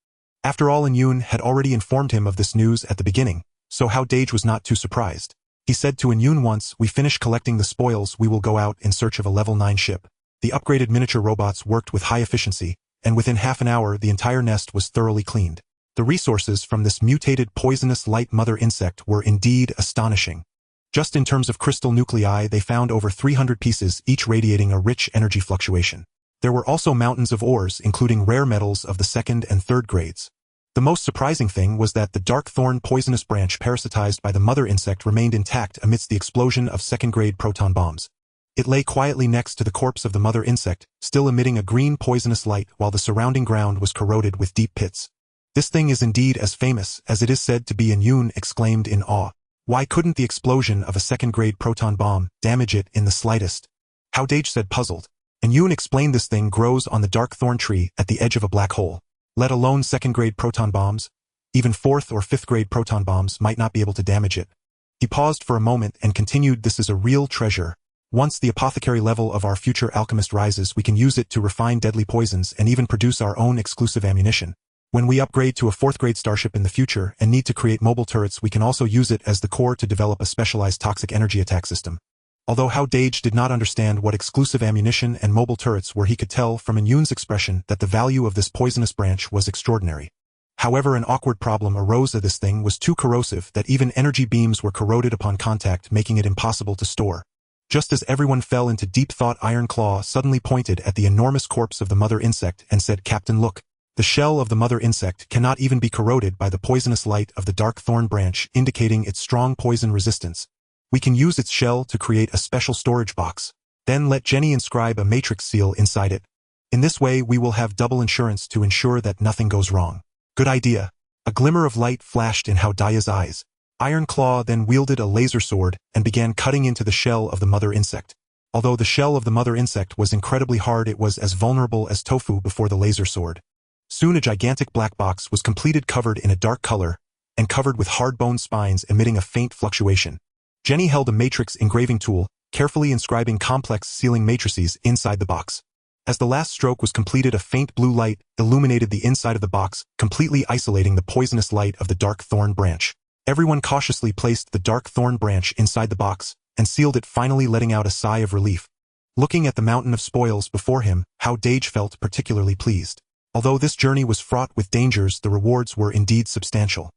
After all, Yun had already informed him of this news at the beginning, so Hao Dageng was not too surprised. He said to Yun, "Once we finish collecting the spoils, we will go out in search of a level 9 ship." The upgraded miniature robots worked with high efficiency, and within half an hour the entire nest was thoroughly cleaned. The resources from this mutated poisonous light mother insect were indeed astonishing. Just in terms of crystal nuclei, they found over 300 pieces, each radiating a rich energy fluctuation. There were also mountains of ores, including rare metals of the 2nd and 3rd grades. The most surprising thing was that the dark thorn poisonous branch parasitized by the mother insect remained intact amidst the explosion of 2nd-grade proton bombs. It lay quietly next to the corpse of the mother insect, still emitting a green poisonous light while the surrounding ground was corroded with deep pits. "This thing is indeed as famous as it is said to be," Yun exclaimed in awe. "Why couldn't the explosion of a 2nd-grade proton bomb damage it in the slightest?" Hao Dageng said, puzzled. And Yun explained, "This thing grows on the dark thorn tree at the edge of a black hole. let alone second-grade proton bombs. Even fourth or fifth-grade proton bombs might not be able to damage it. He paused for a moment and continued, this is a real treasure. Once the apothecary level of our future alchemist rises, we can use it to refine deadly poisons and even produce our own exclusive ammunition. When we upgrade to a fourth-grade starship in the future and need to create mobile turrets, we can also use it as the core to develop a specialized toxic energy attack system. Although Hao Dageng did not understand what exclusive ammunition and mobile turrets were, he could tell from Yun's expression that the value of this poisonous branch was extraordinary. However, an awkward problem arose. This thing was too corrosive that even energy beams were corroded upon contact, making it impossible to store. Just as everyone fell into deep thought, Iron Claw suddenly pointed at the enormous corpse of the mother insect and said, Captain, look. The shell of the mother insect cannot even be corroded by the poisonous light of the dark thorn branch, indicating its strong poison resistance. We can use its shell to create a special storage box. Then let Jenny inscribe a matrix seal inside it. In this way, we will have double insurance to ensure that nothing goes wrong. Good idea. A glimmer of light flashed in Hao Dageng's eyes. Iron Claw then wielded a laser sword and began cutting into the shell of the mother insect. Although the shell of the mother insect was incredibly hard, it was as vulnerable as tofu before the laser sword. Soon a gigantic black box was completed, covered in a dark color and covered with hard bone spines emitting a faint fluctuation. Jenny held a matrix engraving tool, carefully inscribing complex sealing matrices inside the box. As the last stroke was completed, a faint blue light illuminated the inside of the box, completely isolating the poisonous light of the dark thorn branch. Everyone cautiously placed the dark thorn branch inside the box and sealed it, finally letting out a sigh of relief. Looking at the mountain of spoils before him, Hao Dageng felt particularly pleased. Although this journey was fraught with dangers, the rewards were indeed substantial.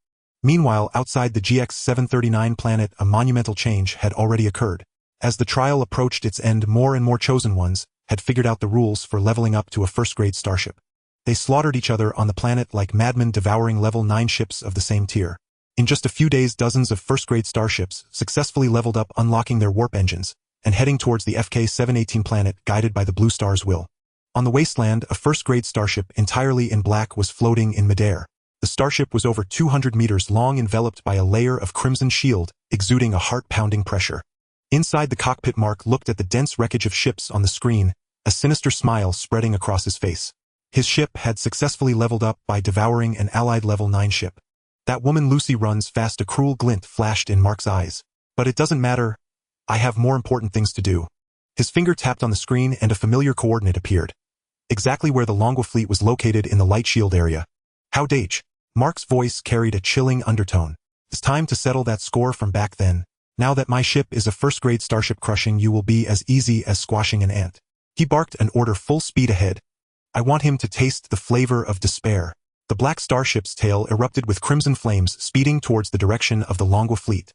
Meanwhile, outside the GX-739 planet, a monumental change had already occurred. As the trial approached its end, more and more chosen ones had figured out the rules for leveling up to a first-grade starship. They slaughtered each other on the planet like madmen, devouring level 9 ships of the same tier. In just a few days, dozens of first-grade starships successfully leveled up, unlocking their warp engines and heading towards the FK-718 planet, guided by the Blue Star's will. On the wasteland, a first-grade starship entirely in black was floating in midair. The starship was over 200 meters long, enveloped by a layer of crimson shield, exuding a heart-pounding pressure. Inside the cockpit, Mark looked at the dense wreckage of ships on the screen, a sinister smile spreading across his face. His ship had successfully leveled up by devouring an allied level 9 ship. That woman Lucy runs fast. A cruel glint flashed in Mark's eyes. But it doesn't matter. I have more important things to do. His finger tapped on the screen and a familiar coordinate appeared. Exactly where the Longwa fleet was located, in the light shield area. Hao Dageng. Mark's voice carried a chilling undertone. It's time to settle that score from back then. Now that my ship is a first-grade starship, crushing you will be as easy as squashing an ant. He barked an order, full speed ahead. I want him to taste the flavor of despair. The black starship's tail erupted with crimson flames, speeding towards the direction of the Longwa fleet.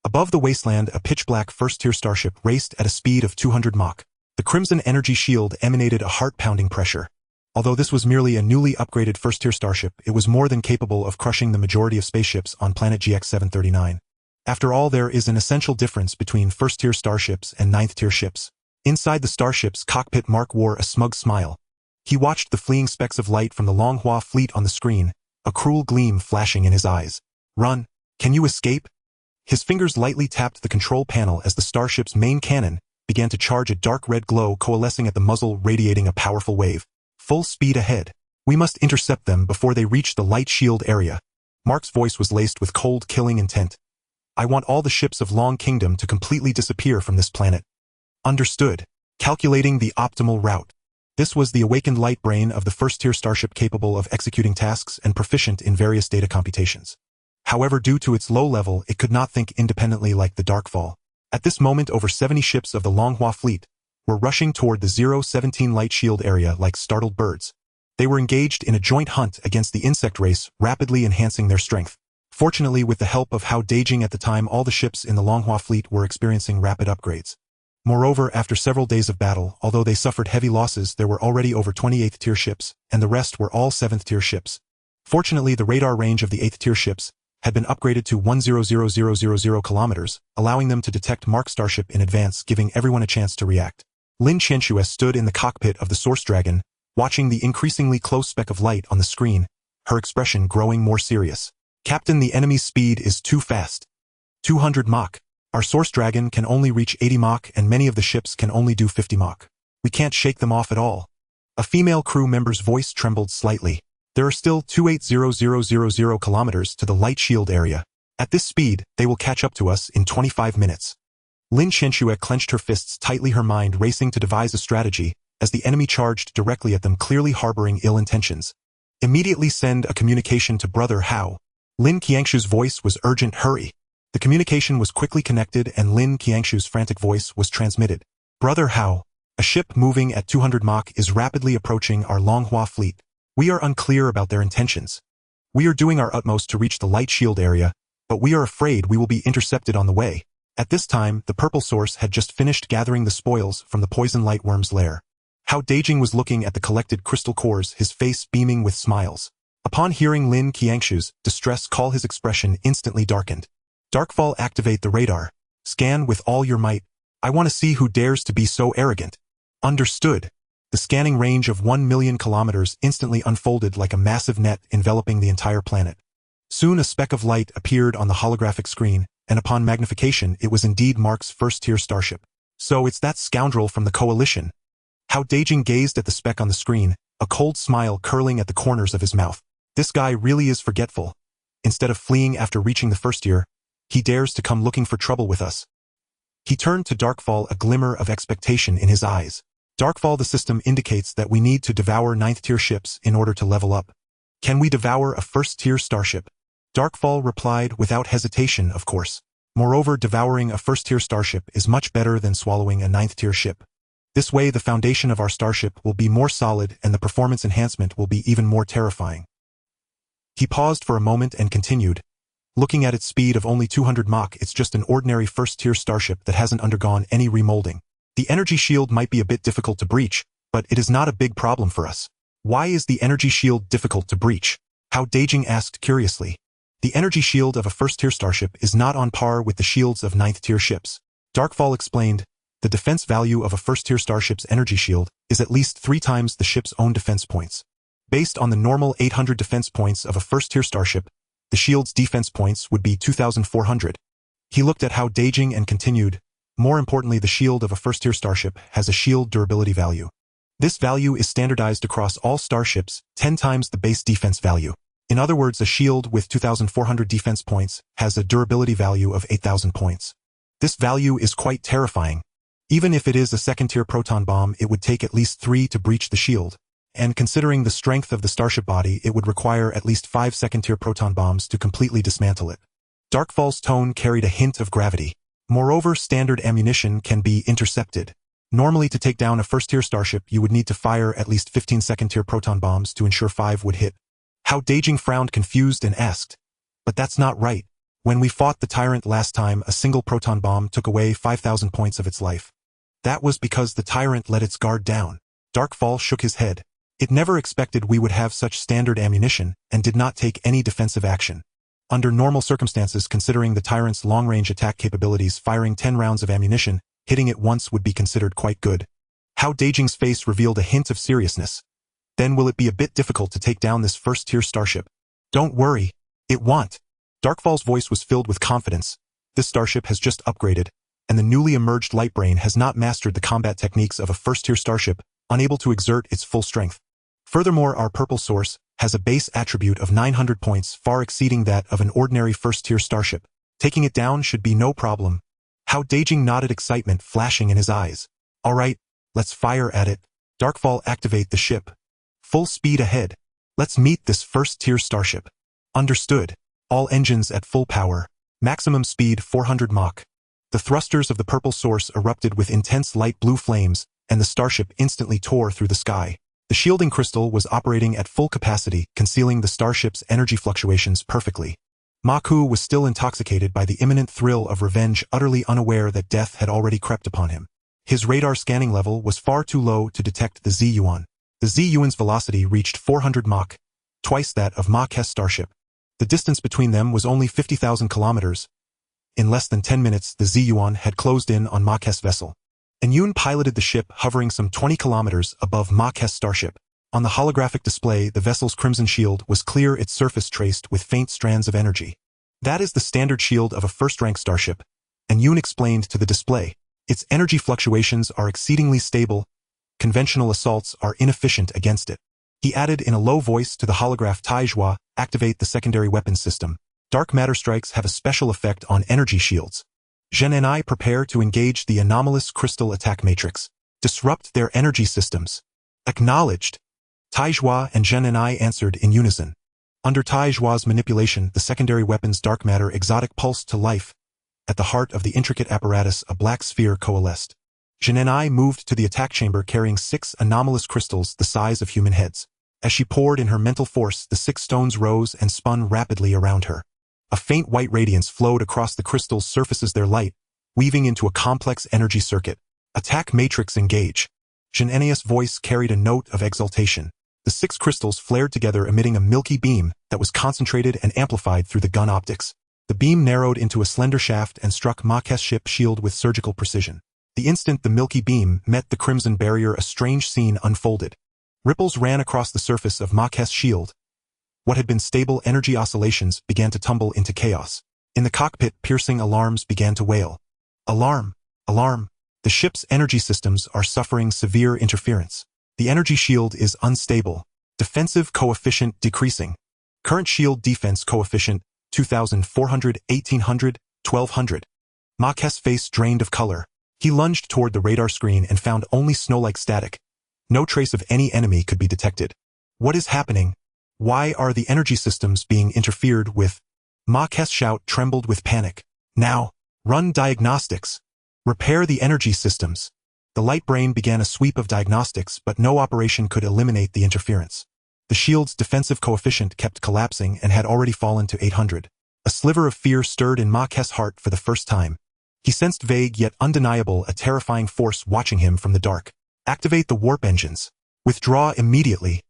Above the wasteland, a pitch-black first-tier starship raced at a speed of 200 Mach. The crimson energy shield emanated a heart-pounding pressure. Although this was merely a newly upgraded first-tier starship, it was more than capable of crushing the majority of spaceships on planet GX-739. After all, there is an essential difference between first-tier starships and ninth-tier ships. Inside the starship's cockpit, Mark wore a smug smile. He watched the fleeing specks of light from the Longhua fleet on the screen, a cruel gleam flashing in his eyes. Run! Can you escape? His fingers lightly tapped the control panel as the starship's main cannon began to charge, a dark red glow coalescing at the muzzle, radiating a powerful wave. Full speed ahead. We must intercept them before they reach the light shield area. Mark's voice was laced with cold, killing intent. I want all the ships of Long Kingdom to completely disappear from this planet. Understood. Calculating the optimal route. This was the awakened light brain of the first-tier starship, capable of executing tasks and proficient in various data computations. However, due to its low level, it could not think independently like the Darkfall. At this moment, over 70 ships of the Longhua fleet were rushing toward the 017 light shield area like startled birds. They were engaged in a joint hunt against the insect race, rapidly enhancing their strength. Fortunately, with the help of Hao Dageng at the time, all the ships in the Longhua fleet were experiencing rapid upgrades. Moreover, after several days of battle, although they suffered heavy losses, there were already over 20 8th-tier ships, and the rest were all 7th-tier ships. Fortunately, the radar range of the 8th-tier ships had been upgraded to 100,000 kilometers, allowing them to detect Mark starship in advance, giving everyone a chance to react. Lin Qianxue stood in the cockpit of the Source Dragon, watching the increasingly close speck of light on the screen, her expression growing more serious. Captain, the enemy's speed is too fast. 200 Mach. Our Source Dragon can only reach 80 Mach, and many of the ships can only do 50 Mach. We can't shake them off at all. A female crew member's voice trembled slightly. There are still 28,000 kilometers to the light shield area. At this speed, they will catch up to us in 25 minutes. Lin Qianxue clenched her fists tightly, her mind racing to devise a strategy, as the enemy charged directly at them, clearly harboring ill intentions. Immediately send a communication to Brother Hao. Lin Qianxue's voice was urgent. Hurry. The communication was quickly connected and Lin Qianxue's frantic voice was transmitted. Brother Hao, a ship moving at 200 Mach is rapidly approaching our Longhua fleet. We are unclear about their intentions. We are doing our utmost to reach the light shield area, but we are afraid we will be intercepted on the way. At this time, the purple source had just finished gathering the spoils from the poison lightworm's lair. Hao Dageng was looking at the collected crystal cores, his face beaming with smiles. Upon hearing Lin Qianxue's distress call, his expression instantly darkened. Darkfall, activate the radar. Scan with all your might. I want to see who dares to be so arrogant. Understood. The scanning range of 1 million kilometers instantly unfolded like a massive net enveloping the entire planet. Soon a speck of light appeared on the holographic screen, and upon magnification it was indeed Mark's first-tier starship. So it's that scoundrel from the coalition. Hao Dageng gazed at the speck on the screen, a cold smile curling at the corners of his mouth. This guy really is forgetful. Instead of fleeing after reaching the first tier, he dares to come looking for trouble with us. He turned to Darkfall, a glimmer of expectation in his eyes. Darkfall, the system indicates that we need to devour 9th-tier ships in order to level up. Can we devour a first-tier starship? Darkfall replied without hesitation, of course. Moreover, devouring a first-tier starship is much better than swallowing a 9th-tier ship. This way, the foundation of our starship will be more solid and the performance enhancement will be even more terrifying. He paused for a moment and continued. Looking at its speed of only 200 Mach, it's just an ordinary first-tier starship that hasn't undergone any remolding. The energy shield might be a bit difficult to breach, but it is not a big problem for us. Why is the energy shield difficult to breach? Hao Dageng asked curiously. The energy shield of a first-tier starship is not on par with the shields of 9th-tier ships. Darkfall explained, the defense value of a first-tier starship's energy shield is at least 3 times the ship's own defense points. Based on the normal 800 defense points of a first-tier starship, the shield's defense points would be 2,400. He looked at Hao Dageng and continued, more importantly, the shield of a first-tier starship has a shield durability value. This value is standardized across all starships, 10 times the base defense value. In other words, a shield with 2,400 defense points has a durability value of 8,000 points. This value is quite terrifying. Even if it is a second-tier proton bomb, it would take at least 3 to breach the shield. And considering the strength of the starship body, it would require at least 5 second-tier proton bombs to completely dismantle it. Darkfall's tone carried a hint of gravity. Moreover, standard ammunition can be intercepted. Normally, to take down a first-tier starship, you would need to fire at least 15 second-tier proton bombs to ensure 5 would hit. Hao Dageng frowned, confused, and asked, but that's not right. When we fought the Tyrant last time, a single proton bomb took away 5,000 points of its life. That was because the Tyrant let its guard down. Darkfall shook his head. It never expected we would have such standard ammunition, and did not take any defensive action. Under normal circumstances, considering the Tyrant's long-range attack capabilities, firing 10 rounds of ammunition, hitting it once would be considered quite good. Hao Dageng's face revealed a hint of seriousness. Then will it be a bit difficult to take down this first-tier starship? Don't worry. It won't. Darkfall's voice was filled with confidence. This starship has just upgraded, and the newly emerged Lightbrain has not mastered the combat techniques of a first-tier starship, unable to exert its full strength. Furthermore, our purple source has a base attribute of 900 points, far exceeding that of an ordinary first-tier starship. Taking it down should be no problem. Hao Dageng nodded, excitement flashing in his eyes. All right, let's fire at it. Darkfall, activate the ship. Full speed ahead. Let's meet this first-tier starship. Understood. All engines at full power. Maximum speed 400 Mach. The thrusters of the purple source erupted with intense light blue flames, and the starship instantly tore through the sky. The shielding crystal was operating at full capacity, concealing the starship's energy fluctuations perfectly. Ma Ku was still intoxicated by the imminent thrill of revenge, utterly unaware that death had already crept upon him. His radar scanning level was far too low to detect the Z-Yuan. The Z-Yuan's velocity reached 400 Mach, twice that of Ma Ke's starship. The distance between them was only 50,000 kilometers. In less than 10 minutes, the Z-Yuan had closed in on Ma Ke's vessel. And Yun piloted the ship, hovering some 20 kilometers above Ma Ke's starship. On the holographic display, the vessel's crimson shield was clear, its surface traced with faint strands of energy. That is the standard shield of a first-rank starship, and Yun explained to the display. Its energy fluctuations are exceedingly stable. Conventional assaults are inefficient against it. He added in a low voice to the holograph Taijua, activate the secondary weapons system. Dark matter strikes have a special effect on energy shields. Zhen and I prepare to engage the anomalous crystal attack matrix. Disrupt their energy systems. Acknowledged. Taijua and Zhen and I answered in unison. Under Taijua's manipulation, the secondary weapon's dark matter exotic pulsed to life. At the heart of the intricate apparatus, a black sphere coalesced. Zhen and I moved to the attack chamber carrying 6 anomalous crystals the size of human heads. As she poured in her mental force, the 6 stones rose and spun rapidly around her. A faint white radiance flowed across the crystals' surfaces, their light, weaving into a complex energy circuit. Attack matrix engage. Zhen's voice carried a note of exultation. The 6 crystals flared together, emitting a milky beam that was concentrated and amplified through the gun optics. The beam narrowed into a slender shaft and struck Ma's ship shield with surgical precision. The instant the milky beam met the crimson barrier, a strange scene unfolded. Ripples ran across the surface of Ma's shield. What had been stable energy oscillations began to tumble into chaos. In the cockpit, piercing alarms began to wail. Alarm! Alarm! The ship's energy systems are suffering severe interference. The energy shield is unstable. Defensive coefficient decreasing. Current shield defense coefficient 2,400, 1,800, 1,200. Ma's face drained of color. He lunged toward the radar screen and found only snow-like static. No trace of any enemy could be detected. What is happening? Why are the energy systems being interfered with? Ma's shout trembled with panic. Now, run diagnostics. Repair the energy systems. The light brain began a sweep of diagnostics, but no operation could eliminate the interference. The shield's defensive coefficient kept collapsing and had already fallen to 800. A sliver of fear stirred in Ma's heart for the first time. He sensed vague yet undeniable a terrifying force watching him from the dark. Activate the warp engines. Withdraw immediately.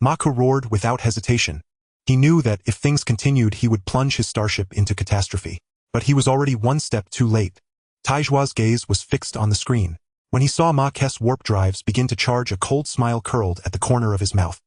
Maku roared without hesitation. He knew that if things continued, he would plunge his starship into catastrophe. But he was already one step too late. Taijua's gaze was fixed on the screen. When he saw Ma's warp drives begin to charge, a cold smile curled at the corner of his mouth.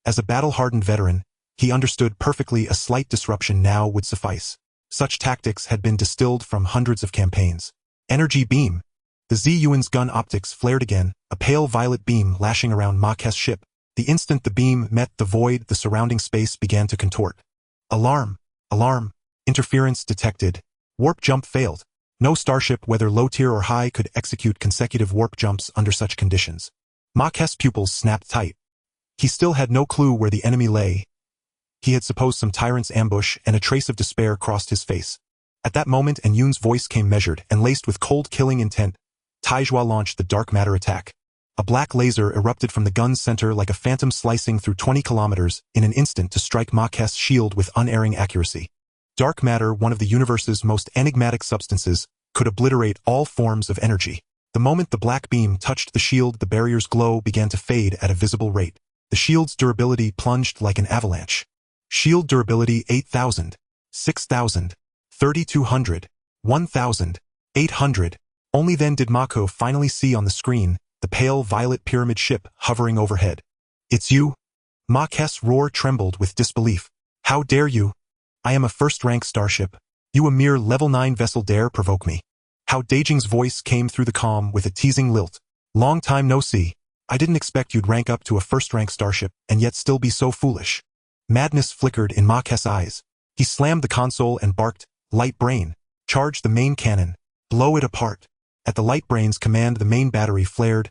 As a battle-hardened veteran, he understood perfectly a slight disruption now would suffice. Such tactics had been distilled from hundreds of campaigns. Energy beam. The Z-Yuan's gun optics flared again, a pale violet beam lashing around Ma's ship. The instant the beam met the void, the surrounding space began to contort. Alarm! Alarm! Interference detected. Warp jump failed. No starship, whether low-tier or high, could execute consecutive warp jumps under such conditions. Ma's pupils snapped tight. He still had no clue where the enemy lay. He had supposed some tyrant's ambush, and a trace of despair crossed his face. At that moment, An Yun's voice came measured and laced with cold killing intent. Taijua launched the dark matter attack. A black laser erupted from the gun's center like a phantom, slicing through 20 kilometers in an instant to strike Ma's shield with unerring accuracy. Dark matter, one of the universe's most enigmatic substances, could obliterate all forms of energy. The moment the black beam touched the shield, the barrier's glow began to fade at a visible rate. The shield's durability plunged like an avalanche. Shield durability 8,000, 6,000, 3,200, 1,000, 800. Only then did Mako finally see on the screen the pale violet pyramid ship hovering overhead. It's you? Ma's roar trembled with disbelief. How dare you? I am a first-rank starship. You, a mere level 9 vessel, dare provoke me? Hao Dageng's voice came through the calm with a teasing lilt. Long time no see. I didn't expect you'd rank up to a first-rank starship and yet still be so foolish. Madness flickered in Ma's eyes. He slammed the console and barked, Light brain, charge the main cannon, blow it apart. At the light brain's command, the main battery flared.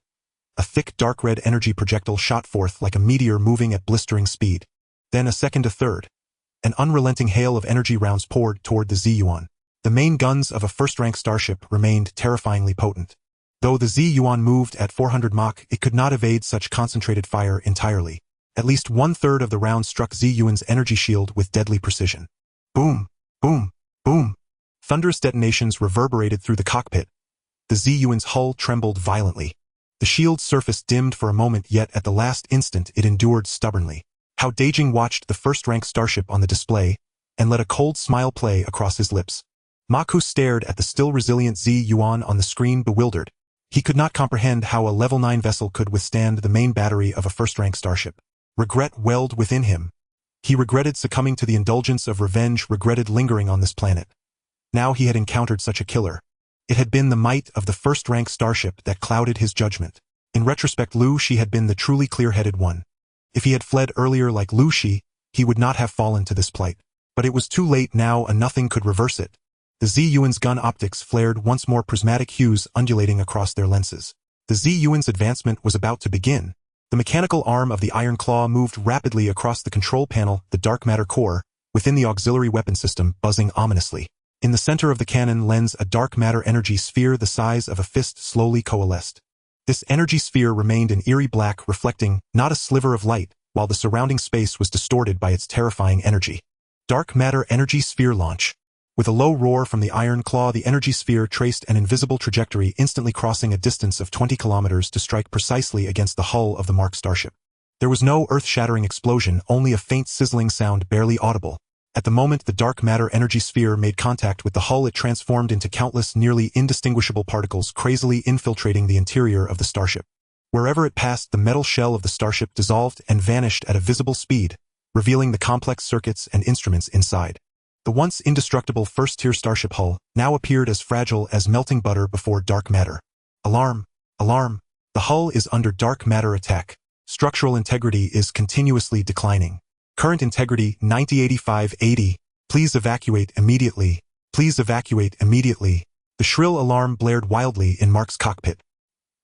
A thick dark red energy projectile shot forth like a meteor moving at blistering speed. Then a second, a third. An unrelenting hail of energy rounds poured toward the Z-Yuan. The main guns of a first-rank starship remained terrifyingly potent. Though the Z-Yuan moved at 400 Mach, it could not evade such concentrated fire entirely. At least one-third of the rounds struck Z-Yuan's energy shield with deadly precision. Boom! Boom! Boom! Thunderous detonations reverberated through the cockpit. The Z-Yuan's hull trembled violently. The shield's surface dimmed for a moment, yet at the last instant it endured stubbornly. Hao Dageng watched the first-rank starship on the display and let a cold smile play across his lips. Maku stared at the still resilient Z-Yuan on the screen, bewildered. He could not comprehend how a level 9 vessel could withstand the main battery of a first-rank starship. Regret welled within him. He regretted succumbing to the indulgence of revenge, regretted lingering on this planet. Now he had encountered such a killer. It had been the might of the first-rank starship that clouded his judgment. In retrospect, she had been the truly clear-headed one. If he had fled earlier like Lu Shi, he would not have fallen to this plight. But it was too late now and nothing could reverse it. The Z-Yuan's gun optics flared once more, prismatic hues undulating across their lenses. The Z-Yuan's advancement was about to begin. The mechanical arm of the Iron Claw moved rapidly across the control panel, the dark matter core, within the auxiliary weapon system, buzzing ominously. In the center of the cannon lens, a dark matter energy sphere the size of a fist slowly coalesced. This energy sphere remained an eerie black, reflecting not a sliver of light, while the surrounding space was distorted by its terrifying energy. Dark matter energy sphere launch. With a low roar from the Iron Claw, the energy sphere traced an invisible trajectory, instantly crossing a distance of 20 kilometers to strike precisely against the hull of the marked starship. There was no earth-shattering explosion, only a faint sizzling sound barely audible. At the moment the dark matter energy sphere made contact with the hull, it transformed into countless nearly indistinguishable particles, crazily infiltrating the interior of the starship. Wherever it passed, the metal shell of the starship dissolved and vanished at a visible speed, revealing the complex circuits and instruments inside. The once indestructible first-tier starship hull now appeared as fragile as melting butter before dark matter. Alarm! Alarm! The hull is under dark matter attack. Structural integrity is continuously declining. Current integrity 90-85-80. Please evacuate immediately. Please evacuate immediately. The shrill alarm blared wildly in Mark's cockpit.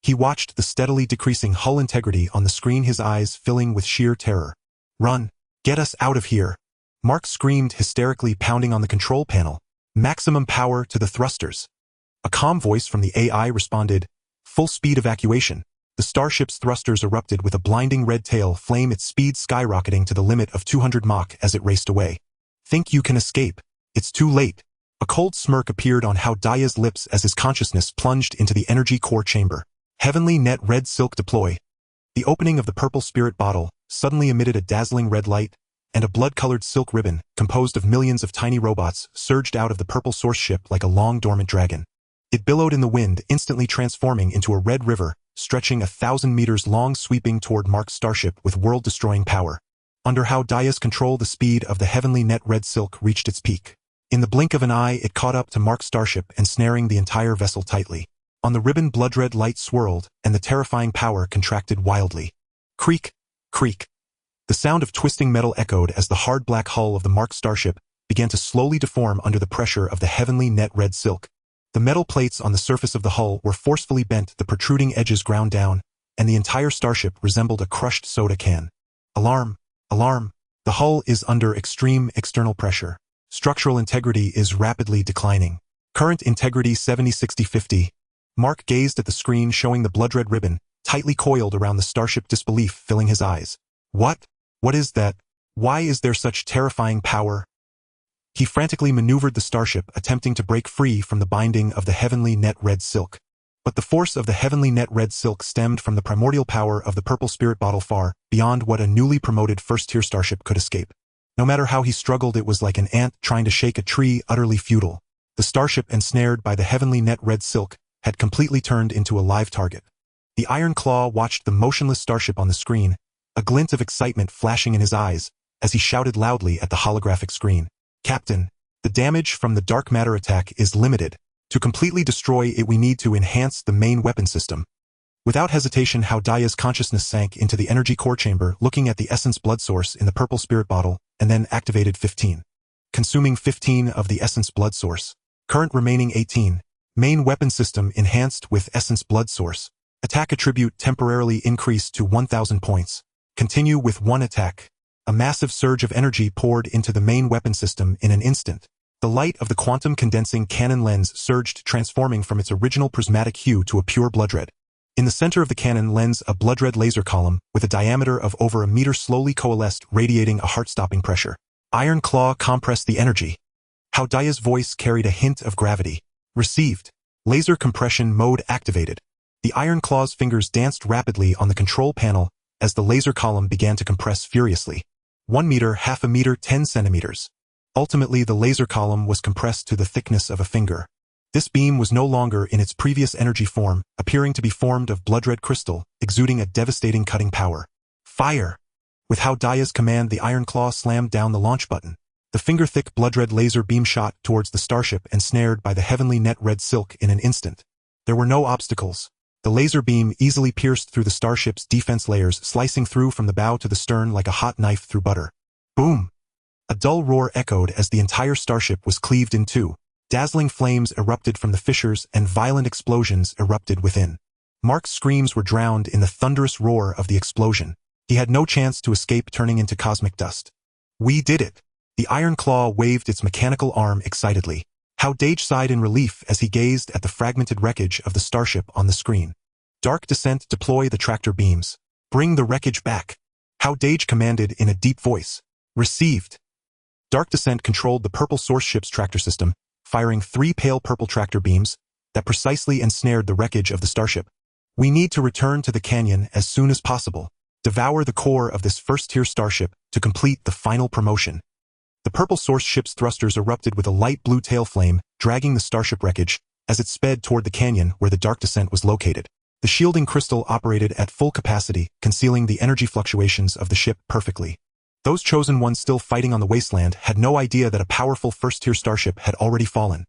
He watched the steadily decreasing hull integrity on the screen, his eyes filling with sheer terror. Run! Get us out of here! Mark screamed hysterically, pounding on the control panel. Maximum power to the thrusters. A calm voice from the AI responded, full speed evacuation. The starship's thrusters erupted with a blinding red tail flame, its speed skyrocketing to the limit of 200 Mach as it raced away. Think you can escape? It's too late. A cold smirk appeared on Hao Dageng's lips as his consciousness plunged into the energy core chamber. Heavenly net red silk deploy. The opening of the purple spirit bottle suddenly emitted a dazzling red light, and a blood-colored silk ribbon, composed of millions of tiny robots, surged out of the purple source ship like a long dormant dragon. It billowed in the wind, instantly transforming into a red river, stretching 1,000 meters long, sweeping toward Mark's starship with world-destroying power. Under Hao Dageng's control, the speed of the heavenly net red silk reached its peak. In the blink of an eye, it caught up to Mark's starship, ensnaring the entire vessel tightly. On the ribbon, blood-red light swirled, and the terrifying power contracted wildly. Creak! Creak! The sound of twisting metal echoed as the hard black hull of the marked starship began to slowly deform under the pressure of the heavenly net red silk. The metal plates on the surface of the hull were forcefully bent, the protruding edges ground down, and the entire starship resembled a crushed soda can. Alarm! Alarm! The hull is under extreme external pressure. Structural integrity is rapidly declining. Current integrity 70-60-50. Mark gazed at the screen showing the blood-red ribbon, tightly coiled around the starship, disbelief filling his eyes. What? What is that? Why is there such terrifying power? He frantically maneuvered the starship, attempting to break free from the binding of the heavenly net red silk. But the force of the heavenly net red silk stemmed from the primordial power of the purple spirit bottle, far beyond what a newly promoted first-tier starship could escape. No matter how he struggled, it was like an ant trying to shake a tree, utterly futile. The starship, ensnared by the heavenly net red silk, had completely turned into a live target. The Iron Claw watched the motionless starship on the screen, a glint of excitement flashing in his eyes as he shouted loudly at the holographic screen. Captain, the damage from the dark matter attack is limited. To completely destroy it, we need to enhance the main weapon system. Without hesitation, Hao Dageng's consciousness sank into the energy core chamber, looking at the essence blood source in the purple spirit bottle, and then activated 15. Consuming 15 of the essence blood source. Current remaining 18. Main weapon system enhanced with essence blood source. Attack attribute temporarily increased to 1,000 points. Continue with one attack. A massive surge of energy poured into the main weapon system in an instant. The light of the quantum condensing cannon lens surged, transforming from its original prismatic hue to a pure blood-red. In the center of the cannon lens, a blood-red laser column with a diameter of over a meter slowly coalesced, radiating a heart-stopping pressure. Iron Claw compressed the energy. Hao Dageng's voice carried a hint of gravity. Received. Laser compression mode activated. The Iron Claw's fingers danced rapidly on the control panel as the laser column began to compress furiously. 1 meter, half a meter, 10 centimeters. Ultimately, the laser column was compressed to the thickness of a finger. This beam was no longer in its previous energy form, appearing to be formed of blood-red crystal, exuding a devastating cutting power. Fire! With Hao Dageng's command, the Iron Claw slammed down the launch button. The finger-thick blood-red laser beam shot towards the starship, ensnared by the heavenly net red silk in an instant. There were no obstacles. The laser beam easily pierced through the starship's defense layers, slicing through from the bow to the stern like a hot knife through butter. Boom! A dull roar echoed as the entire starship was cleaved in two. Dazzling flames erupted from the fissures and violent explosions erupted within. Mark's screams were drowned in the thunderous roar of the explosion. He had no chance to escape turning into cosmic dust. We did it! The Iron Claw waved its mechanical arm excitedly. Hao Dageng sighed in relief as he gazed at the fragmented wreckage of the starship on the screen. Dark Descent, deploy the tractor beams. Bring the wreckage back. Hao Dageng commanded in a deep voice. Received. Dark Descent controlled the purple source ship's tractor system, firing 3 pale purple tractor beams that precisely ensnared the wreckage of the starship. We need to return to the canyon as soon as possible. Devour the core of this first-tier starship to complete the final promotion. The purple source ship's thrusters erupted with a light blue tail flame, dragging the starship wreckage as it sped toward the canyon where the Dark Descent was located. The shielding crystal operated at full capacity, concealing the energy fluctuations of the ship perfectly. Those chosen ones still fighting on the wasteland had no idea that a powerful first-tier starship had already fallen.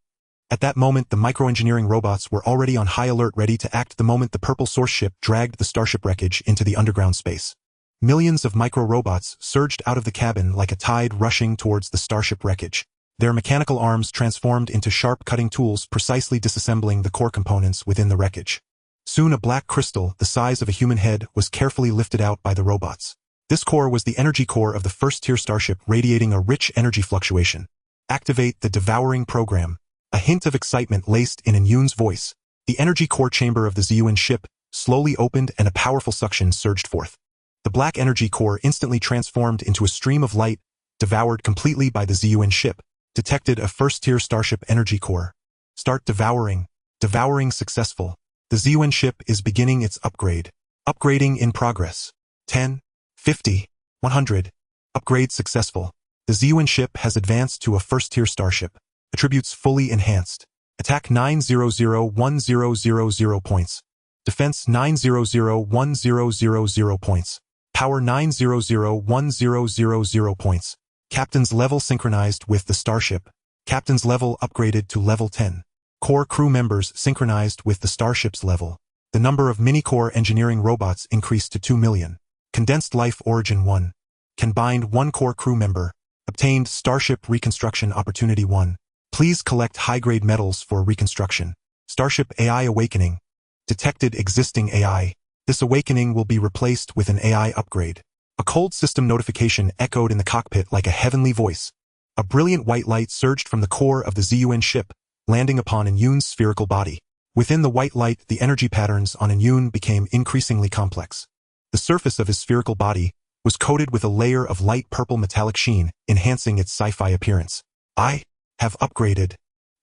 At that moment, the microengineering robots were already on high alert, ready to act the moment the purple source ship dragged the starship wreckage into the underground space. Millions of micro-robots surged out of the cabin like a tide rushing towards the starship wreckage. Their mechanical arms transformed into sharp cutting tools, precisely disassembling the core components within the wreckage. Soon a black crystal, the size of a human head, was carefully lifted out by the robots. This core was the energy core of the first-tier starship, radiating a rich energy fluctuation. Activate the devouring program. A hint of excitement laced in Yun's voice. The energy core chamber of the Ziyuan ship slowly opened and a powerful suction surged forth. The black energy core instantly transformed into a stream of light, devoured completely by the Ziyuan ship. Detected a first-tier starship energy core. Start devouring. Devouring successful. The Ziyuan ship is beginning its upgrade. Upgrading in progress. 10, 50, 100. Upgrade successful. The Ziyuan ship has advanced to a first-tier starship. Attributes fully enhanced. Attack 9001000 points. Defense 9001000 points. Power 9001000 points. Captain's level synchronized with the starship. Captain's level upgraded to level 10. Core crew members synchronized with the starship's level. The number of mini-core engineering robots increased to 2 million. Condensed life origin 1. Can bind 1 core crew member. Obtained Starship Reconstruction Opportunity 1. Please collect high-grade metals for reconstruction. Starship AI Awakening. Detected existing AI. This awakening will be replaced with an AI upgrade. A cold system notification echoed in the cockpit like a heavenly voice. A brilliant white light surged from the core of the Ziyuan ship, landing upon Yun's spherical body. Within the white light, the energy patterns on Yun became increasingly complex. The surface of his spherical body was coated with a layer of light purple metallic sheen, enhancing its sci-fi appearance. I have upgraded.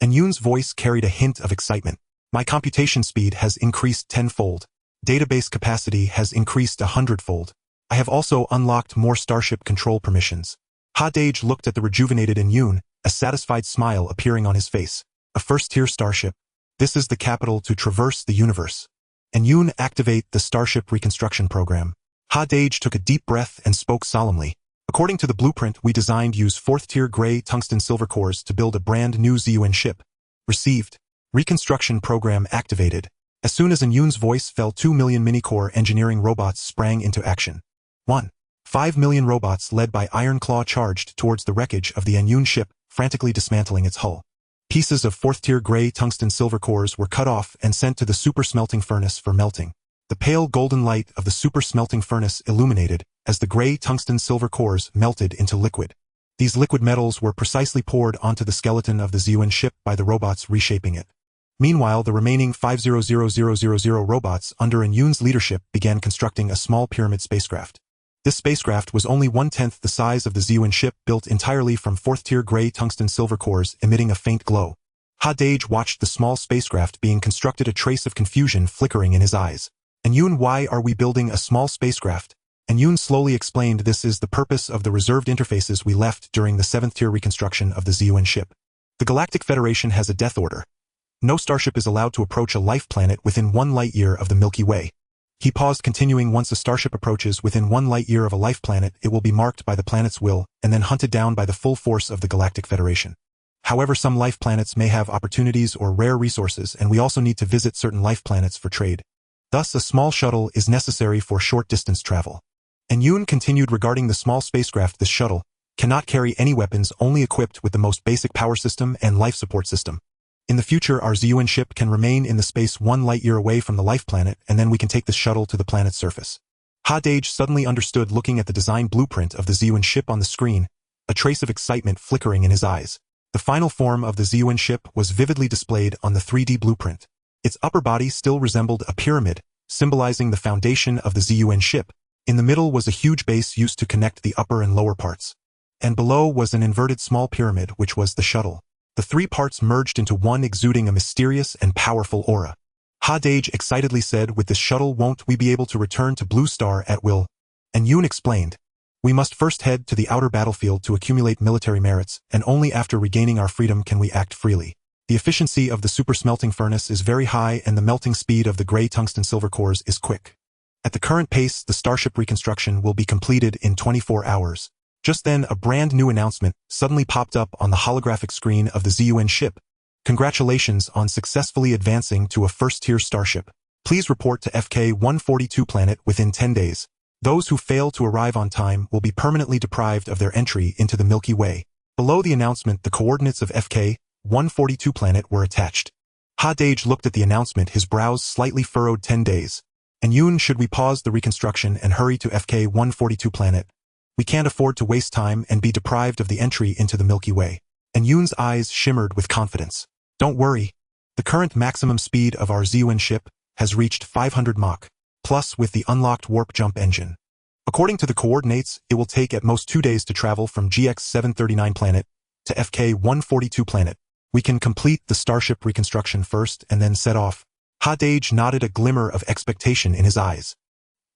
Yun's voice carried a hint of excitement. My computation speed has increased 10-fold. Database capacity has increased 100-fold. I have also unlocked more starship control permissions. Hao Dageng looked at the rejuvenated Yun, a satisfied smile appearing on his face. A first-tier starship. This is the capital to traverse the universe. Yun, activate the Starship Reconstruction Program. Hao Dageng took a deep breath and spoke solemnly. According to the blueprint we designed, use 4th-tier gray tungsten silver cores to build a brand new Ziyuan ship. Received. Reconstruction Program activated. As soon as Yun's voice fell, 2 million mini-core engineering robots sprang into action. 1. 5 million robots led by Iron Claw charged towards the wreckage of the Yun ship, frantically dismantling its hull. Pieces of 4th-tier gray tungsten silver cores were cut off and sent to the super smelting furnace for melting. The pale golden light of the super smelting furnace illuminated as the gray tungsten silver cores melted into liquid. These liquid metals were precisely poured onto the skeleton of the Ziyuan ship by the robots reshaping it. Meanwhile, the remaining 500000 robots under Yun's leadership began constructing a small pyramid spacecraft. This spacecraft was only 1/10 the size of the Ziyuan ship, built entirely from 4th-tier gray tungsten silver cores emitting a faint glow. Hao Dageng watched the small spacecraft being constructed, a trace of confusion flickering in his eyes. Yun, why are we building a small spacecraft? Yun slowly explained, this is the purpose of the reserved interfaces we left during the 7th-tier reconstruction of the Ziyuan ship. The Galactic Federation has a death order. No starship is allowed to approach a life planet within 1 light-year of the Milky Way. He paused, continuing, once a starship approaches within 1 light-year of a life planet, it will be marked by the planet's will, and then hunted down by the full force of the Galactic Federation. However, some life planets may have opportunities or rare resources, and we also need to visit certain life planets for trade. Thus, a small shuttle is necessary for short-distance travel. And Yoon continued regarding the small spacecraft. This shuttle cannot carry any weapons, only equipped with the most basic power system and life support system. In the future, our ZUN ship can remain in the space 1 light-year away from the life planet, and then we can take this shuttle to the planet's surface. Hao Dageng suddenly understood, looking at the design blueprint of the ZUN ship on the screen, a trace of excitement flickering in his eyes. The final form of the ZUN ship was vividly displayed on the 3D blueprint. Its upper body still resembled a pyramid, symbolizing the foundation of the ZUN ship. In the middle was a huge base used to connect the upper and lower parts. And below was an inverted small pyramid, which was the shuttle. The 3 parts merged into one, exuding a mysterious and powerful aura. Hao Dageng excitedly said, "With this shuttle, won't we be able to return to Blue Star at will?" And Yoon explained, "We must first head to the outer battlefield to accumulate military merits, and only after regaining our freedom can we act freely. The efficiency of the super smelting furnace is very high, and the melting speed of the gray tungsten silver cores is quick. At the current pace, the Starship reconstruction will be completed in 24 hours. Just then, a brand new announcement suddenly popped up on the holographic screen of the ZUN ship. "Congratulations on successfully advancing to a first-tier starship. Please report to FK-142 planet within 10 days. Those who fail to arrive on time will be permanently deprived of their entry into the Milky Way." Below the announcement, the coordinates of FK-142 planet were attached. Hao Dageng looked at the announcement, his brows slightly furrowed. 10 days. "And Yoon, should we pause the reconstruction and hurry to FK-142 planet? We can't afford to waste time and be deprived of the entry into the Milky Way." And Yoon's eyes shimmered with confidence. "Don't worry. The current maximum speed of our ZUN ship has reached 500 Mach, plus with the unlocked warp jump engine. According to the coordinates, it will take at most 2 days to travel from GX-739 planet to FK-142 planet. We can complete the Starship reconstruction first and then set off." Hao Dageng nodded, a glimmer of expectation in his eyes.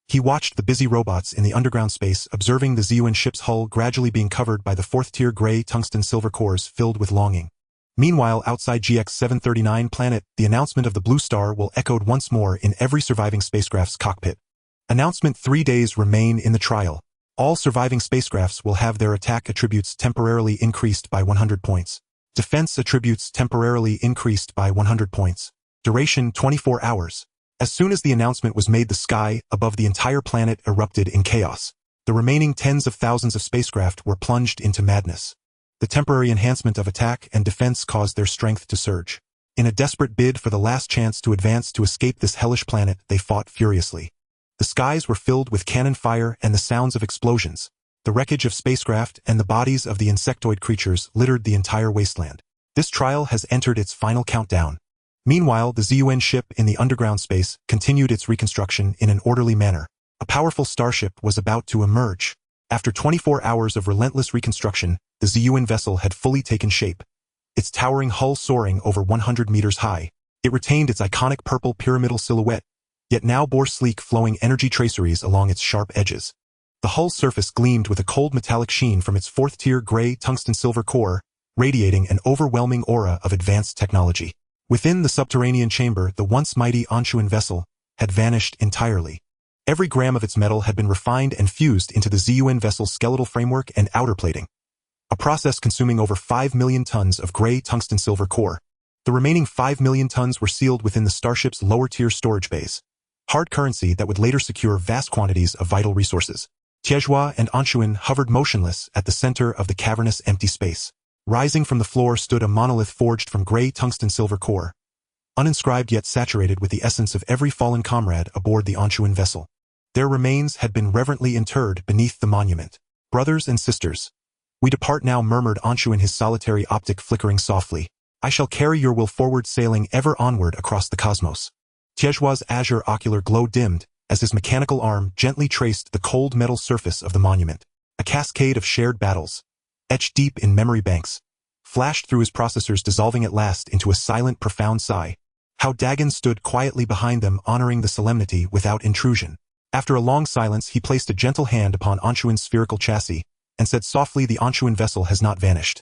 He watched the busy robots in the underground space, observing the ZUN ship's hull gradually being covered by the 4th-tier gray tungsten silver cores, filled with longing. Meanwhile, outside GX-739 planet, the announcement of the Blue Star will echoed once more in every surviving spacecraft's cockpit. Announcement: 3 days remain in the trial. All surviving spacecrafts will have their attack attributes temporarily increased by 100 points. Defense attributes temporarily increased by 100 points. Duration: 24 hours. As soon as the announcement was made, the sky above the entire planet erupted in chaos. The remaining tens of thousands of spacecraft were plunged into madness. The temporary enhancement of attack and defense caused their strength to surge. In a desperate bid for the last chance to advance to escape this hellish planet, they fought furiously. The skies were filled with cannon fire and the sounds of explosions. The wreckage of spacecraft and the bodies of the insectoid creatures littered the entire wasteland. This trial has entered its final countdown. Meanwhile, the ZUN ship in the underground space continued its reconstruction in an orderly manner. A powerful starship was about to emerge. After 24 hours of relentless reconstruction, the ZUN vessel had fully taken shape. Its towering hull soaring over 100 meters high. It retained its iconic purple pyramidal silhouette, yet now bore sleek flowing energy traceries along its sharp edges. The hull surface gleamed with a cold metallic sheen from its 4th-tier gray tungsten silver core, radiating an overwhelming aura of advanced technology. Within the subterranean chamber, the once mighty Anshuan vessel had vanished entirely. Every gram of its metal had been refined and fused into the ZUN vessel's skeletal framework and outer plating, a process consuming over 5 million tons of gray tungsten silver core. The remaining 5 million tons were sealed within the Starship's lower-tier storage bays, hard currency that would later secure vast quantities of vital resources. Tiezhua and Anshuan hovered motionless at the center of the cavernous empty space. Rising from the floor stood a monolith forged from gray tungsten silver core, uninscribed yet saturated with the essence of every fallen comrade aboard the Anshuan vessel. Their remains had been reverently interred beneath the monument. "Brothers and sisters, we depart now," murmured Anshuan, his solitary optic flickering softly. "I shall carry your will forward, sailing ever onward across the cosmos." Tiezhua's azure ocular glow dimmed as his mechanical arm gently traced the cold metal surface of the monument. A cascade of shared battles, etched deep in memory banks, flashed through his processors, dissolving at last into a silent, profound sigh. Hao Dageng stood quietly behind them, honoring the solemnity without intrusion. After a long silence, he placed a gentle hand upon Anshuan's spherical chassis and said softly, "The Anshuan vessel has not vanished.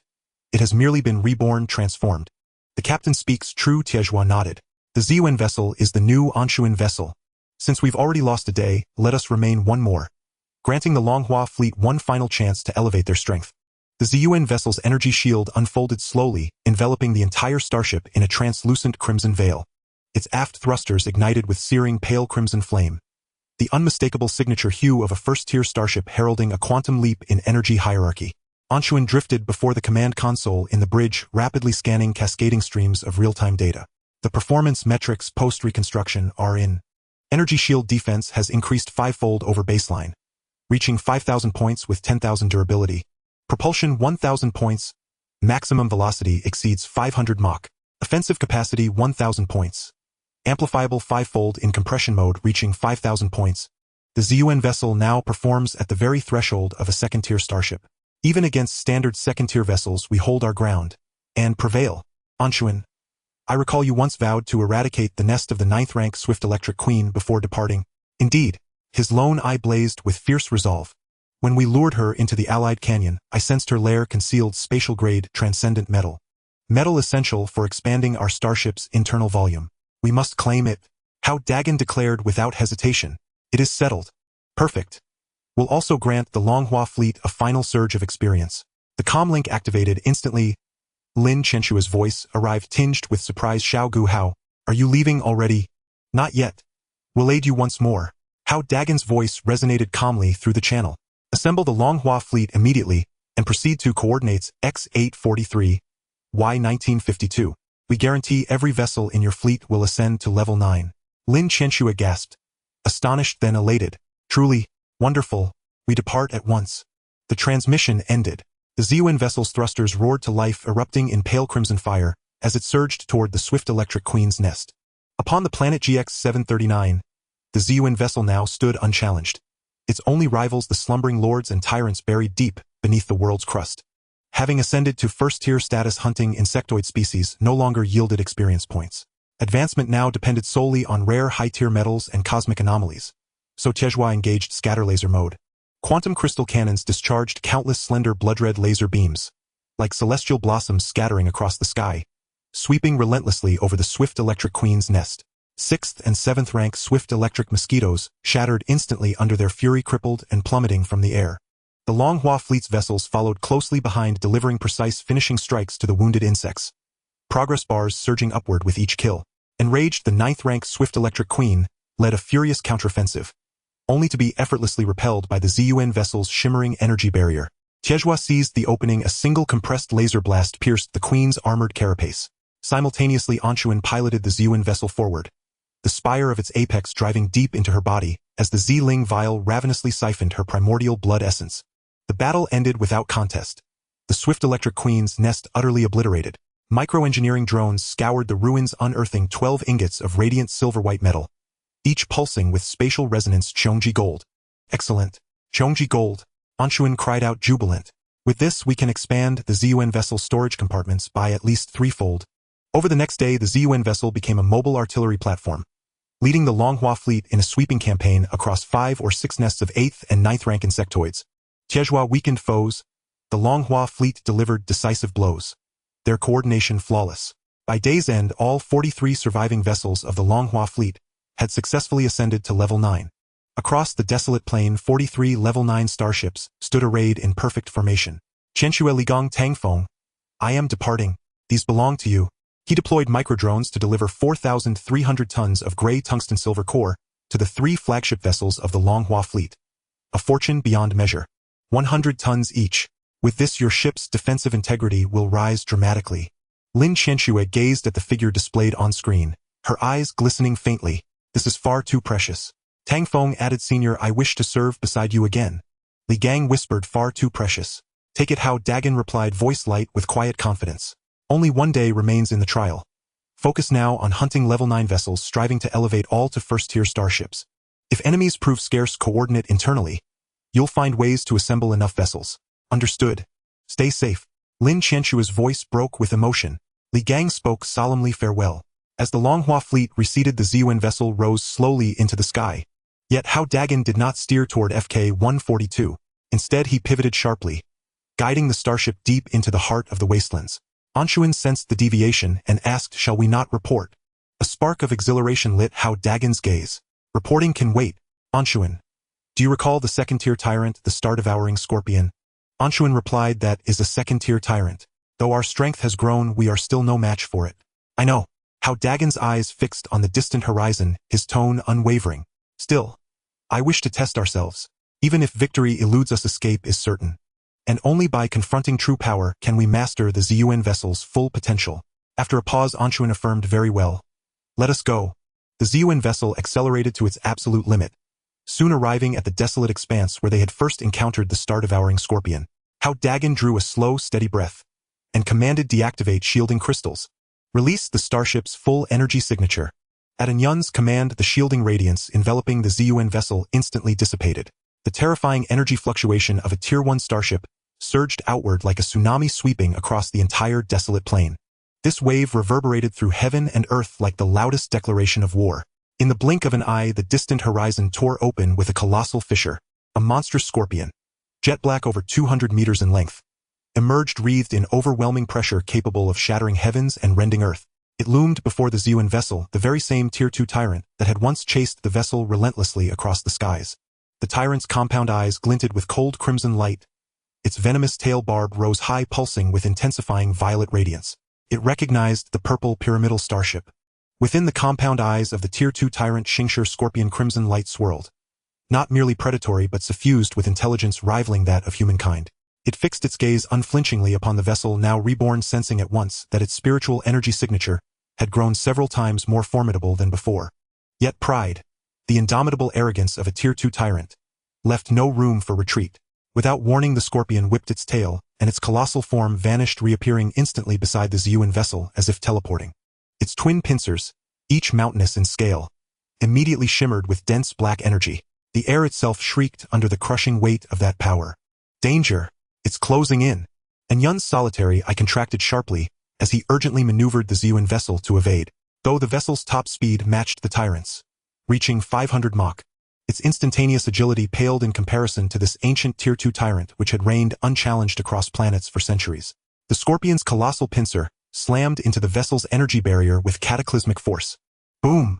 It has merely been reborn, transformed." "The captain speaks true," Tiezhua nodded. "The ZUN vessel is the new Anshuan vessel. Since we've already lost a day, let us remain one more, granting the Longhua fleet one final chance to elevate their strength." The ZUN vessel's energy shield unfolded slowly, enveloping the entire starship in a translucent crimson veil. its aft thrusters ignited with searing pale crimson flame. The unmistakable signature hue of a first-tier starship heralding a quantum leap in energy hierarchy. Anshuan drifted before the command console in the bridge, rapidly scanning cascading streams of real-time data. The performance metrics post-reconstruction are in. Energy shield defense has increased 5-fold over baseline, reaching 5,000 points with 10,000 durability. Propulsion 1,000 points. Maximum velocity exceeds 500 Mach. Offensive capacity 1,000 points. Amplifiable 5-fold in compression mode reaching 5,000 points. The ZUN vessel now performs at the very threshold of a second-tier starship. Even against standard second-tier vessels we hold our ground. And prevail. Anshuan, I recall you once vowed to eradicate the nest of the 9th-rank Swift Electric Queen before departing. Indeed, his lone eye blazed with fierce resolve. When we lured her into the Allied Canyon, I sensed her lair concealed spatial-grade transcendent metal. Metal essential for expanding our starship's internal volume. We must claim it. Hao Dageng declared without hesitation. It is settled. Perfect. We'll also grant the Longhua fleet a final surge of experience. The comlink activated instantly. Lin Chenshua's voice arrived tinged with surprise. Xiao Gu Hao, are you leaving already? Not yet. We'll aid you once more. Hao Dageng's voice resonated calmly through the channel. Assemble the Longhua fleet immediately and proceed to coordinates X843, Y1952. We guarantee every vessel in your fleet will ascend to level 9. Lin Chenshua gasped, astonished then elated. Truly, wonderful. We depart at once. The transmission ended. The ZUN vessel's thrusters roared to life, erupting in pale crimson fire as it surged toward the Swift Electric Queen's nest. Upon the planet GX-739, the ZUN vessel now stood unchallenged. Its only rivals the slumbering lords and tyrants buried deep beneath the world's crust. Having ascended to first-tier status, hunting insectoid species no longer yielded experience points. Advancement now depended solely on rare high-tier metals and cosmic anomalies. So Tiezhua engaged scatter laser mode. Quantum crystal cannons discharged countless slender blood-red laser beams, like celestial blossoms scattering across the sky, sweeping relentlessly over the Swift Electric Queen's nest. 6th and 7th rank Swift Electric mosquitoes shattered instantly under their fury, crippled and plummeting from the air. The Longhua fleet's vessels followed closely behind, delivering precise finishing strikes to the wounded insects. Progress bars surging upward with each kill. Enraged, the 9th rank Swift Electric Queen led a furious counteroffensive, only to be effortlessly repelled by the ZUN vessel's shimmering energy barrier. Tiezhua seized the opening. A single compressed laser blast pierced the Queen's armored carapace. Simultaneously, Anshuan piloted the ZUN vessel forward, the spire of its apex driving deep into her body as the Z-Ling vial ravenously siphoned her primordial blood essence. The battle ended without contest. The Swift Electric Queen's nest utterly obliterated. Microengineering drones scoured the ruins, unearthing 12 ingots of radiant silver-white metal, each pulsing with spatial resonance. Chongji gold. Excellent. Chongji gold. Anshuan cried out jubilant. With this we can expand the ZUN vessel storage compartments by at least 3-fold. Over the next day the ZUN vessel became a mobile artillery platform, leading the Longhua fleet in a sweeping campaign across 5 or 6 nests of 8th and 9th rank insectoids. Tiezhua weakened foes. The Longhua fleet delivered decisive blows, their coordination flawless. By day's end, all 43 surviving vessels of the Longhua fleet had successfully ascended to level 9. Across the desolate plain, 43 level 9 starships stood arrayed in perfect formation. Chenshue Ligong Tangfeng, I am departing. These belong to you. He deployed microdrones to deliver 4,300 tons of gray tungsten silver core to the 3 flagship vessels of the Longhua fleet. A fortune beyond measure. 100 tons each. With this your ship's defensive integrity will rise dramatically. Lin Chenshue gazed at the figure displayed on screen, her eyes glistening faintly. This is far too precious. Tang Feng added, Senior, I wish to serve beside you again. Li Gang whispered, far too precious. Take it. Hao Dageng replied, voice light with quiet confidence. Only one day remains in the trial. Focus now on hunting level 9 vessels, striving to elevate all to first-tier starships. If enemies prove scarce, coordinate internally. You'll find ways to assemble enough vessels. Understood. Stay safe. Lin Chenshua's voice broke with emotion. Li Gang spoke solemnly farewell. As the Longhua fleet receded, the ZUN vessel rose slowly into the sky. Yet Hao Dageng did not steer toward FK-142. Instead, he pivoted sharply, guiding the starship deep into the heart of the wastelands. Anshuan sensed the deviation and asked, shall we not report? A spark of exhilaration lit Hao Dagen's gaze. Reporting can wait. Anshuan, do you recall the second-tier tyrant, the star-devouring scorpion? Anshuan replied, that is a second-tier tyrant. Though our strength has grown, we are still no match for it. I know. Hao Dagen's eyes fixed on the distant horizon, his tone unwavering. Still, I wish to test ourselves. Even if victory eludes us, escape is certain. And only by confronting true power can we master the ZUN vessel's full potential. After a pause, Anshuan affirmed, very well. Let us go. The ZUN vessel accelerated to its absolute limit, soon arriving at the desolate expanse where they had first encountered the star-devouring scorpion. Hao Dagen drew a slow, steady breath and commanded deactivate shielding crystals. Release the starship's full energy signature. At Anyun's command, the shielding radiance enveloping the ZUN vessel instantly dissipated. The terrifying energy fluctuation of a Tier 1 starship surged outward like a tsunami sweeping across the entire desolate plain. This wave reverberated through heaven and earth like the loudest declaration of war. In the blink of an eye, the distant horizon tore open with a colossal fissure. A monstrous scorpion, jet black over 200 meters in length, emerged wreathed in overwhelming pressure capable of shattering heavens and rending earth. It loomed before the ZUN vessel, the very same Tier 2 tyrant that had once chased the vessel relentlessly across the skies. The tyrant's compound eyes glinted with cold crimson light. Its venomous tail barb rose high, pulsing with intensifying violet radiance. It recognized the purple pyramidal starship. Within the compound eyes of the Tier 2 tyrant, Xingshi scorpion crimson light swirled. Not merely predatory but suffused with intelligence rivaling that of humankind. It fixed its gaze unflinchingly upon the vessel, now reborn, sensing at once that its spiritual energy signature had grown several times more formidable than before. Yet pride, the indomitable arrogance of a Tier 2 tyrant, left no room for retreat. Without warning, the scorpion whipped its tail, and its colossal form vanished, reappearing instantly beside the ZUN vessel as if teleporting. Its twin pincers, each mountainous in scale, immediately shimmered with dense black energy. The air itself shrieked under the crushing weight of that power. Danger! It's closing in! Anyun's solitary eye contracted sharply as he urgently maneuvered the ZUN vessel to evade. Though the vessel's top speed matched the tyrant's, reaching 500 Mach, its instantaneous agility paled in comparison to this ancient Tier 2 tyrant which had reigned unchallenged across planets for centuries. The scorpion's colossal pincer slammed into the vessel's energy barrier with cataclysmic force. Boom!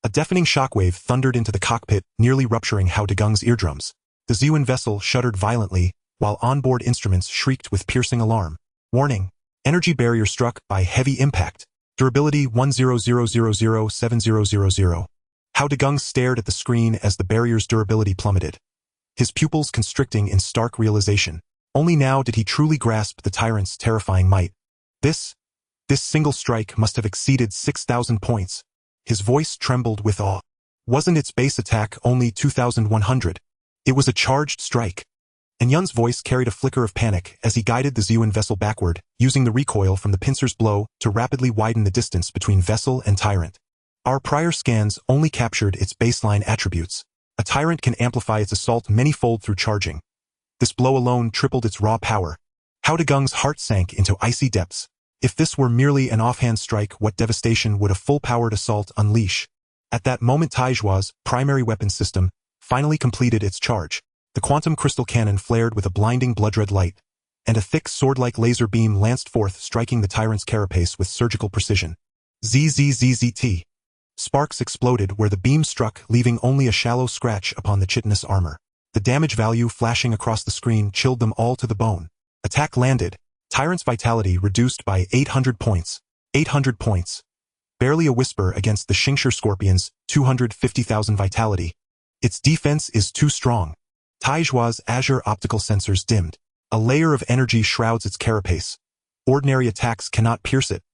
A deafening shockwave thundered into the cockpit, nearly rupturing Hao Dageng's eardrums. The ZUN vessel shuddered violently, while onboard instruments shrieked with piercing alarm. Warning! Energy barrier struck by heavy impact. Durability 10007000. Hao Dageng stared at the screen as the barrier's durability plummeted, his pupils constricting in stark realization. Only now did he truly grasp the tyrant's terrifying might. This single strike must have exceeded 6,000 points. His voice trembled with awe. Wasn't its base attack only 2,100? It was a charged strike. Anyun's voice carried a flicker of panic as he guided the ZUN vessel backward, using the recoil from the pincer's blow to rapidly widen the distance between vessel and tyrant. Our prior scans only captured its baseline attributes. A tyrant can amplify its assault many-fold through charging. This blow alone tripled its raw power. Hao Dageng's heart sank into icy depths. If this were merely an offhand strike, what devastation would a full-powered assault unleash? At that moment, Taijua's primary weapon system finally completed its charge. The quantum crystal cannon flared with a blinding blood-red light, and a thick sword-like laser beam lanced forth, striking the tyrant's carapace with surgical precision. ZZZZT. Sparks exploded where the beam struck, leaving only a shallow scratch upon the chitinous armor. The damage value flashing across the screen chilled them all to the bone. Attack landed. Tyrant's vitality reduced by 800 points. 800 points. Barely a whisper against the Xingshi scorpion's 250,000 vitality. Its defense is too strong. Taijua's azure optical sensors dimmed. A layer of energy shrouds its carapace. Ordinary attacks cannot pierce it.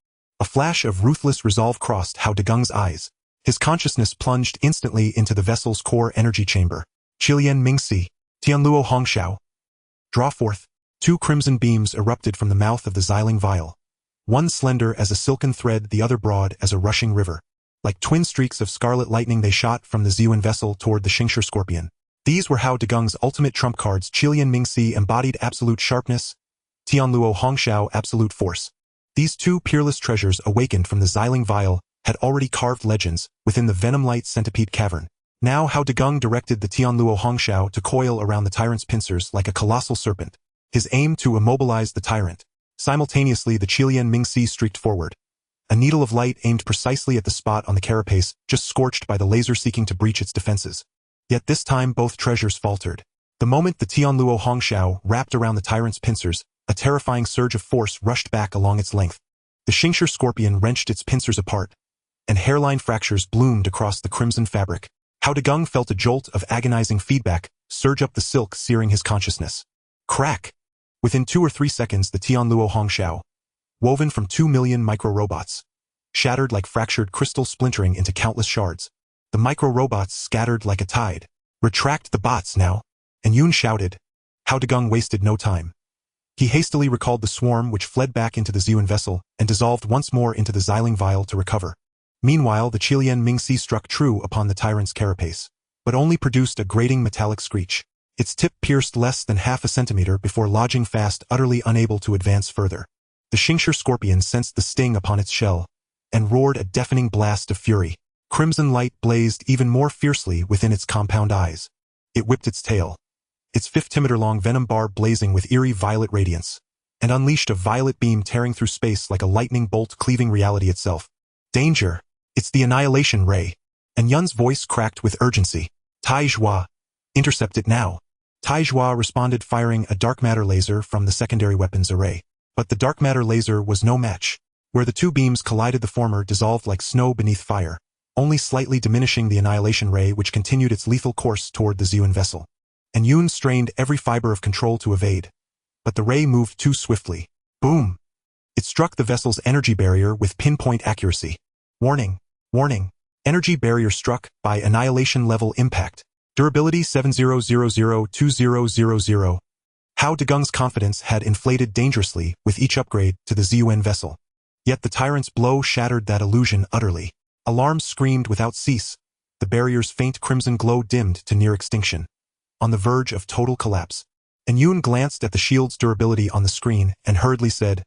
A flash of ruthless resolve crossed Hao Dageng's eyes. His consciousness plunged instantly into the vessel's core energy chamber. Qilian Mingxi, Tianluo Hongxiao. Draw forth. 2 crimson beams erupted from the mouth of the Xiling vial. One slender as a silken thread, the other broad as a rushing river. Like twin streaks of scarlet lightning, they shot from the ZUN vessel toward the Xingshi scorpion. These were Hao Dageng's ultimate trump cards. Qilian Mingxi embodied absolute sharpness, Tianluo Hongxiao absolute force. These two peerless treasures, awakened from the Xiling vial, had already carved legends within the venom-light centipede cavern. Now Hao Dageng directed the Tianluo Hongxiao to coil around the tyrant's pincers like a colossal serpent, his aim to immobilize the tyrant. Simultaneously, the Qilian Mingxi streaked forward. A needle of light aimed precisely at the spot on the carapace, just scorched by the laser seeking to breach its defenses. Yet this time both treasures faltered. The moment the Tianluo Hongxiao wrapped around the tyrant's pincers, a terrifying surge of force rushed back along its length. The The Xingshi scorpion wrenched its pincers apart, and hairline fractures bloomed across the crimson fabric. Hao Dageng felt a jolt of agonizing feedback surge up the silk, searing his consciousness. Crack! Within 2 or 3 seconds, the Tianluo Hongxiao, woven from 2 million micro-robots, shattered like fractured crystal, splintering into countless shards. The micro-robots scattered like a tide. Retract the bots now, and Yun shouted. Hao Dageng wasted no time. He hastily recalled the swarm, which fled back into the Ziyuan vessel and dissolved once more into the Xiling vial to recover. Meanwhile, the Qilian Mingxi struck true upon the tyrant's carapace, but only produced a grating metallic screech. Its tip pierced less than half a centimeter before lodging fast, utterly unable to advance further. The Xingshi scorpion sensed the sting upon its shell and roared a deafening blast of fury. Crimson light blazed even more fiercely within its compound eyes. It whipped its tail, its 50-meter-long venom barb blazing with eerie violet radiance, and unleashed a violet beam tearing through space like a lightning bolt, cleaving reality itself. Danger! It's the annihilation ray! And Yun's voice cracked with urgency. Tai Zhua! Intercept it now! Tai Zhua responded, firing a dark matter laser from the secondary weapons array. But the dark matter laser was no match. Where the two beams collided, the former dissolved like snow beneath fire, only slightly diminishing the annihilation ray, which continued its lethal course toward the Ziyuan vessel. And Yun strained every fiber of control to evade. But the ray moved too swiftly. Boom! It struck the vessel's energy barrier with pinpoint accuracy. Warning! Warning! Energy barrier struck by annihilation level impact. Durability 70002000. Hao Dageng's confidence had inflated dangerously with each upgrade to the Ziyuan vessel. Yet the tyrant's blow shattered that illusion utterly. Alarms screamed without cease. The barrier's faint crimson glow dimmed to near extinction, on the verge of total collapse. And Yun glanced at the shield's durability on the screen and hurriedly said,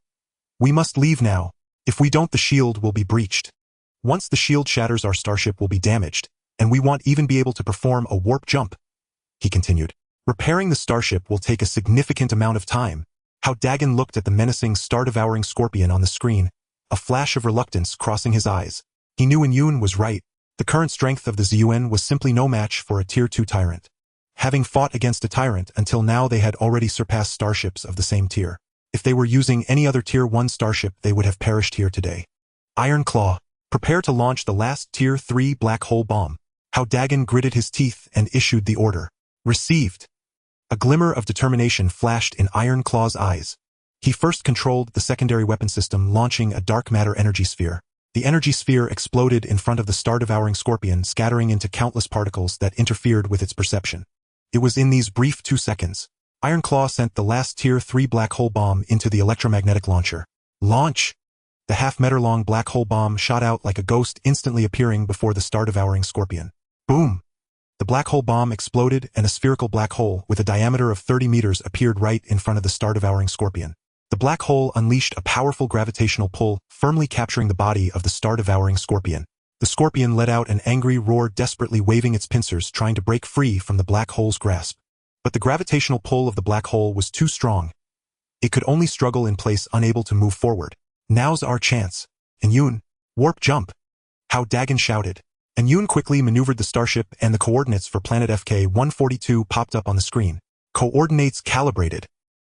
"We must leave now. If we don't, the shield will be breached. Once the shield shatters, our starship will be damaged, and we won't even be able to perform a warp jump." He continued. "Repairing the starship will take a significant amount of time." Hao Dageng looked at the menacing, star-devouring scorpion on the screen, a flash of reluctance crossing his eyes. He knew Yun was right. The current strength of the Ziyuan was simply no match for a Tier 2 tyrant. Having fought against a tyrant until now, they had already surpassed starships of the same tier. If they were using any other Tier 1 starship, they would have perished here today. Iron Claw, prepare to launch the last Tier 3 black hole bomb. Hao Dageng gritted his teeth and issued the order. Received. A glimmer of determination flashed in Iron Claw's eyes. He first controlled the secondary weapon system, launching a dark matter energy sphere. The energy sphere exploded in front of the star-devouring scorpion, scattering into countless particles that interfered with its perception. It was in these brief 2 seconds. Iron Claw sent the last Tier 3 black hole bomb into the electromagnetic launcher. Launch! The half-meter-long black hole bomb shot out like a ghost, instantly appearing before the star-devouring scorpion. Boom! The black hole bomb exploded, and a spherical black hole with a diameter of 30 meters appeared right in front of the star-devouring scorpion. The black hole unleashed a powerful gravitational pull, firmly capturing the body of the star-devouring scorpion. The scorpion let out an angry roar, desperately waving its pincers, trying to break free from the black hole's grasp. But the gravitational pull of the black hole was too strong. It could only struggle in place, unable to move forward. Now's our chance. And Yun, warp jump! Hao Dageng shouted. And Yun quickly maneuvered the starship, and the coordinates for planet FK-142 popped up on the screen. Coordinates calibrated.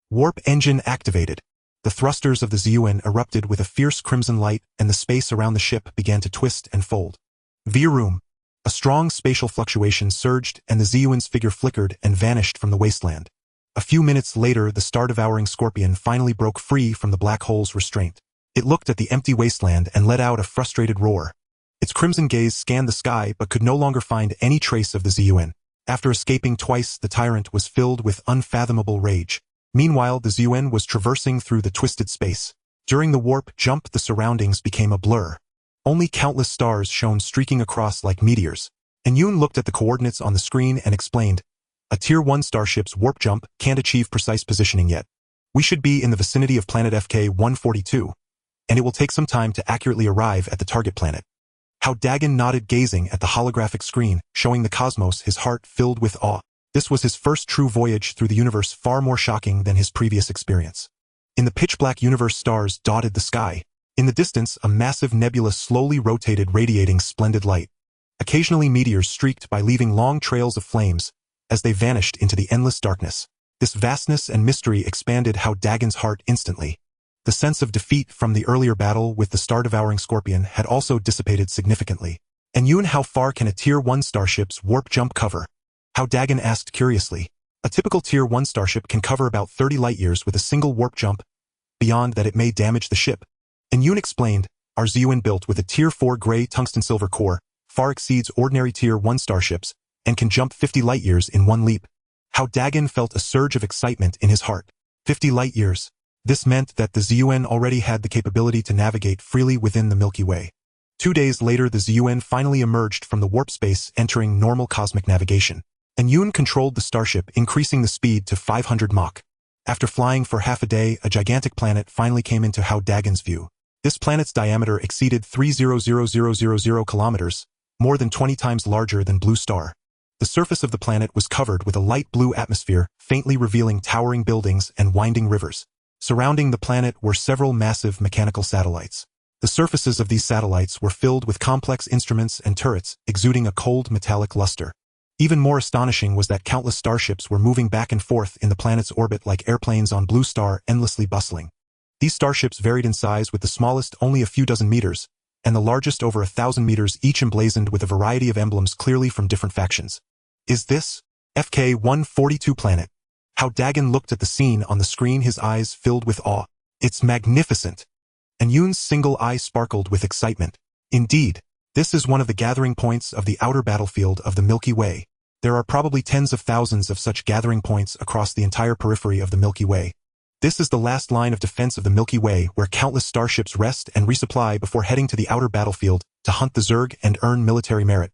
Warp engine activated. The thrusters of the Ziyuan erupted with a fierce crimson light, and the space around the ship began to twist and fold. Vroom! A strong spatial fluctuation surged, and the Ziyuan's figure flickered and vanished from the wasteland. A few minutes later, the star-devouring scorpion finally broke free from the black hole's restraint. It looked at the empty wasteland and let out a frustrated roar. Its crimson gaze scanned the sky but could no longer find any trace of the Ziyuan. After escaping twice, the tyrant was filled with unfathomable rage. Meanwhile, the Ziyuan was traversing through the twisted space. During the warp jump, the surroundings became a blur. Only countless stars shone streaking across like meteors. And Yun looked at the coordinates on the screen and explained, "A Tier 1 starship's warp jump can't achieve precise positioning yet. We should be in the vicinity of planet FK-142, and it will take some time to accurately arrive at the target planet." Hao Dageng nodded, gazing at the holographic screen, showing the cosmos, his heart filled with awe. This was his first true voyage through the universe, far more shocking than his previous experience. In the pitch-black universe, stars dotted the sky. In the distance, a massive nebula slowly rotated, radiating splendid light. Occasionally, meteors streaked by, leaving long trails of flames as they vanished into the endless darkness. This vastness and mystery expanded Hao Dagen's heart instantly. The sense of defeat from the earlier battle with the star-devouring scorpion had also dissipated significantly. And Yoon, how far can a Tier 1 starship's warp jump cover? Hao Dageng asked curiously. A typical Tier 1 starship can cover about 30 light-years with a single warp jump. Beyond that, it may damage the ship. And Yoon explained, our ZUN, built with a Tier 4 gray tungsten-silver core, far exceeds ordinary Tier 1 starships and can jump 50 light-years in one leap. Hao Dageng felt a surge of excitement in his heart. 50 light-years. This meant that the ZUN already had the capability to navigate freely within the Milky Way. 2 days later, the ZUN finally emerged from the warp space, entering normal cosmic navigation. And Yoon controlled the starship, increasing the speed to 500 Mach. After flying for half a day, a gigantic planet finally came into Hao Dagen's view. This planet's diameter exceeded 300,000 kilometers, more than 20 times larger than Blue Star. The surface of the planet was covered with a light blue atmosphere, faintly revealing towering buildings and winding rivers. Surrounding the planet were several massive mechanical satellites. The surfaces of these satellites were filled with complex instruments and turrets, exuding a cold metallic luster. Even more astonishing was that countless starships were moving back and forth in the planet's orbit like airplanes on Blue Star, endlessly bustling. These starships varied in size, with the smallest only a few dozen meters, and the largest over 1,000 meters, each emblazoned with a variety of emblems clearly from different factions. Is this FK-142 planet? Hao Dageng looked at the scene on the screen, his eyes filled with awe. It's magnificent. And Yoon's single eye sparkled with excitement. Indeed, this is one of the gathering points of the outer battlefield of the Milky Way. There are probably tens of thousands of such gathering points across the entire periphery of the Milky Way. This is the last line of defense of the Milky Way, where countless starships rest and resupply before heading to the outer battlefield to hunt the Zerg and earn military merit.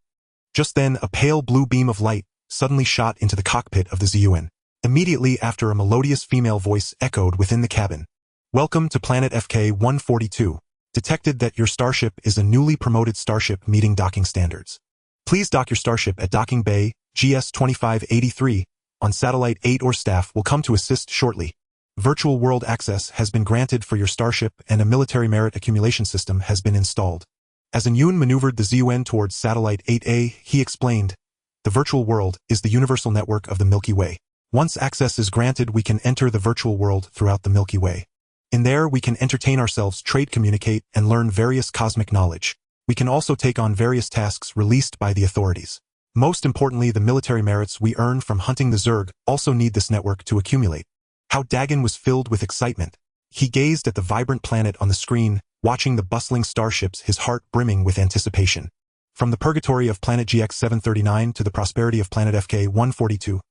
Just then, a pale blue beam of light suddenly shot into the cockpit of the ZUN. Immediately after, a melodious female voice echoed within the cabin. Welcome to planet FK-142. Detected that your starship is a newly promoted starship meeting docking standards. Please dock your starship at docking bay GS-2583 on satellite 8, or staff will come to assist shortly. Virtual world access has been granted for your starship and a military merit accumulation system has been installed. As Yoon maneuvered the ZUN towards satellite 8A, he explained, the virtual world is the universal network of the Milky Way. Once access is granted, we can enter the virtual world throughout the Milky Way. In there, we can entertain ourselves, trade, communicate, and learn various cosmic knowledge. We can also take on various tasks released by the authorities. Most importantly, the military merits we earn from hunting the Zerg also need this network to accumulate. Hao Dageng was filled with excitement. He gazed at the vibrant planet on the screen, watching the bustling starships, his heart brimming with anticipation. From the purgatory of planet GX-739 to the prosperity of planet FK-142,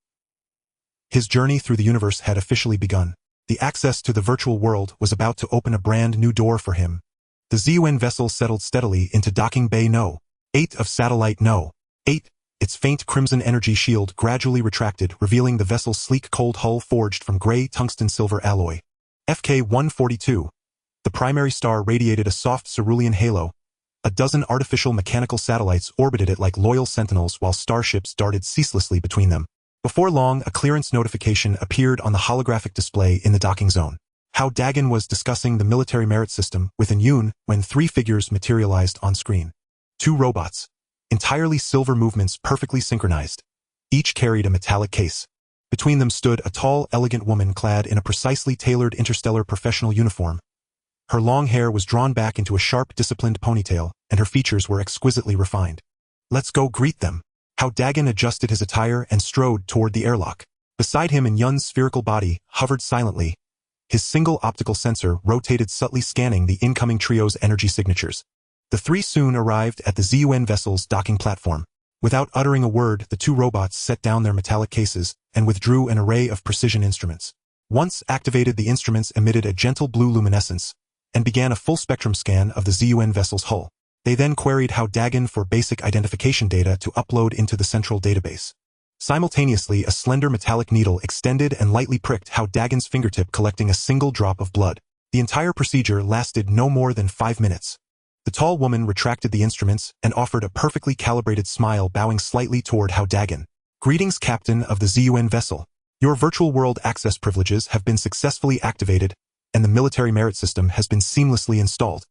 his journey through the universe had officially begun. The access to the virtual world was about to open a brand new door for him. The ZUN vessel settled steadily into docking bay No. 8 of satellite No. 8. Its faint crimson energy shield gradually retracted, revealing the vessel's sleek cold hull forged from gray tungsten-silver alloy. FK-142. The primary star radiated a soft cerulean halo. A dozen artificial mechanical satellites orbited it like loyal sentinels, while starships darted ceaselessly between them. Before long, a clearance notification appeared on the holographic display in the docking zone. Hao Dageng was discussing the military merit system with Yoon when 3 figures materialized on screen. 2 robots. Entirely silver, movements perfectly synchronized. Each carried a metallic case. Between them stood a tall, elegant woman clad in a precisely tailored interstellar professional uniform. Her long hair was drawn back into a sharp, disciplined ponytail, and her features were exquisitely refined. Let's go greet them. Hao Dageng adjusted his attire and strode toward the airlock. Beside him, Yun's spherical body hovered silently. His single optical sensor rotated subtly, scanning the incoming trio's energy signatures. The 3 soon arrived at the ZUN vessel's docking platform. Without uttering a word, the 2 robots set down their metallic cases and withdrew an array of precision instruments. Once activated, the instruments emitted a gentle blue luminescence and began a full-spectrum scan of the ZUN vessel's hull. They then queried Hao Dageng for basic identification data to upload into the central database. Simultaneously, a slender metallic needle extended and lightly pricked Hao Dagen's fingertip, collecting a single drop of blood. The entire procedure lasted no more than 5 minutes. The tall woman retracted the instruments and offered a perfectly calibrated smile, bowing slightly toward Hao Dageng. Greetings, Captain of the ZUN vessel. Your virtual world access privileges have been successfully activated, and the military merit system has been seamlessly installed.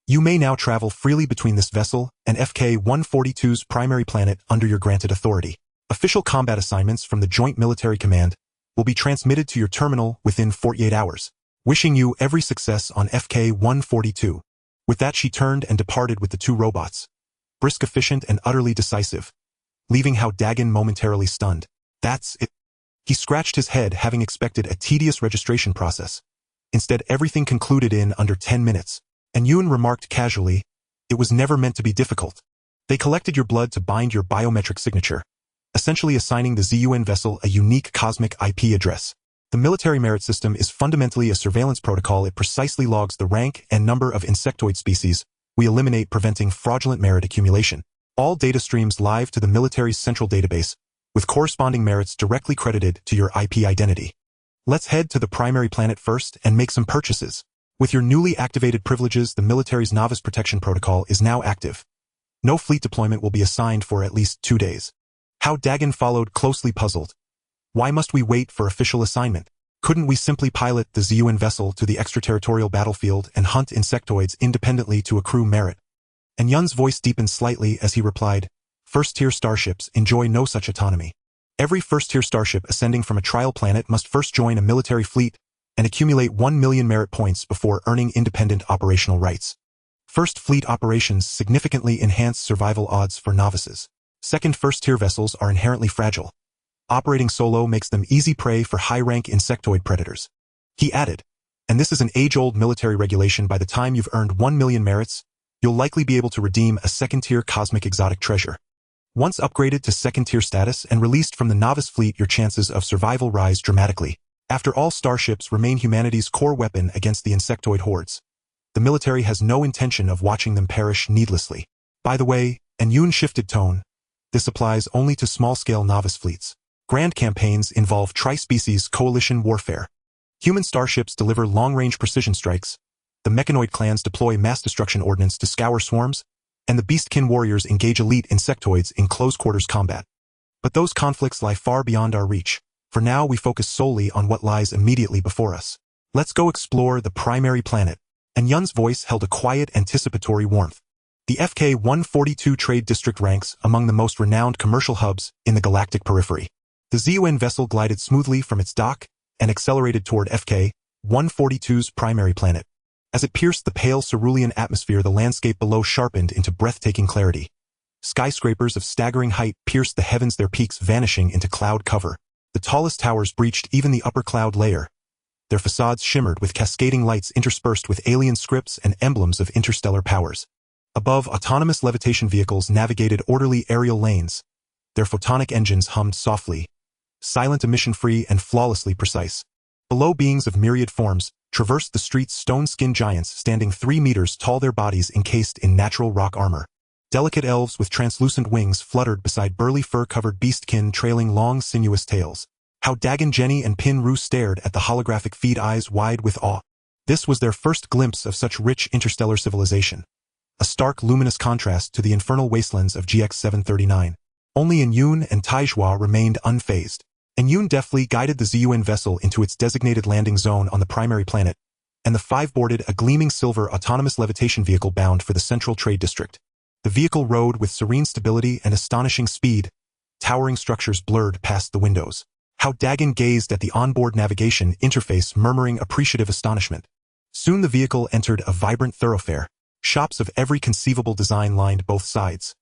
You may now travel freely between this vessel and FK-142's primary planet under your granted authority. Official combat assignments from the Joint Military Command will be transmitted to your terminal within 48 hours. Wishing you every success on FK-142. With that she turned and departed with the two robots. Brisk, efficient, and utterly decisive. Leaving Hao Dageng momentarily stunned. That's it. He scratched his head, having expected a tedious registration process. Instead, everything concluded in under 10 minutes. And Yoon remarked casually, "It was never meant to be difficult. They collected your blood to bind your biometric signature, essentially assigning the ZUN vessel a unique cosmic IP address. The military merit system is fundamentally a surveillance protocol. It precisely logs the rank and number of insectoid species we eliminate, preventing fraudulent merit accumulation. All data streams live to the military's central database, with corresponding merits directly credited to your IP identity. Let's head to the primary planet first and make some purchases. With your newly activated privileges, the military's novice protection protocol is now active. No fleet deployment will be assigned for at least 2 days." Hao Dageng followed, closely puzzled. Why must we wait for official assignment? Couldn't we simply pilot the ZUN vessel to the extraterritorial battlefield and hunt insectoids independently to accrue merit? And Yun's voice deepened slightly as he replied, "First-tier starships enjoy no such autonomy. Every first-tier starship ascending from a trial planet must first join a military fleet and accumulate 1 million merit points before earning independent operational rights. First fleet operations significantly enhance survival odds for novices. Second, first-tier vessels are inherently fragile. Operating solo makes them easy prey for high-rank insectoid predators." He added, "And this is an age-old military regulation. By the time you've earned 1 million merits, you'll likely be able to redeem a second-tier cosmic exotic treasure. Once upgraded to second-tier status and released from the novice fleet, your chances of survival rise dramatically. After all, starships remain humanity's core weapon against the insectoid hordes. The military has no intention of watching them perish needlessly. By the way," and Yoon shifted tone, "this applies only to small-scale novice fleets. Grand campaigns involve tri-species coalition warfare. Human starships deliver long-range precision strikes, the mechanoid clans deploy mass destruction ordnance to scour swarms, and the beastkin warriors engage elite insectoids in close-quarters combat. But those conflicts lie far beyond our reach. For now, we focus solely on what lies immediately before us. Let's go explore the primary planet." And Yun's voice held a quiet, anticipatory warmth. The FK-142 trade district ranks among the most renowned commercial hubs in the galactic periphery. The ZUN vessel glided smoothly from its dock and accelerated toward FK-142's primary planet. As it pierced the pale cerulean atmosphere, the landscape below sharpened into breathtaking clarity. Skyscrapers of staggering height pierced the heavens, their peaks vanishing into cloud cover. The tallest towers breached even the upper cloud layer. Their facades shimmered with cascading lights interspersed with alien scripts and emblems of interstellar powers. Above, autonomous levitation vehicles navigated orderly aerial lanes. Their photonic engines hummed softly, silent, emission-free, and flawlessly precise. Below, beings of myriad forms traversed the streets, stone-skinned giants standing 3 meters tall, their bodies encased in natural rock armor. Delicate elves with translucent wings fluttered beside burly fur-covered beastkin trailing long, sinuous tails. Hao Dageng, Jenny, and Pin Ru stared at the holographic feed, eyes wide with awe. This was their first glimpse of such rich interstellar civilization. A stark, luminous contrast to the infernal wastelands of GX-739. Only Yoon and Taizhua remained unfazed. Yoon deftly guided the ZUN vessel into its designated landing zone on the primary planet, and the five boarded a gleaming silver autonomous levitation vehicle bound for the central trade district. The vehicle rode with serene stability and astonishing speed. Towering structures blurred past the windows. Hao Dageng gazed at the onboard navigation interface, murmuring appreciative astonishment. Soon the vehicle entered a vibrant thoroughfare. Shops of every conceivable design lined both sides.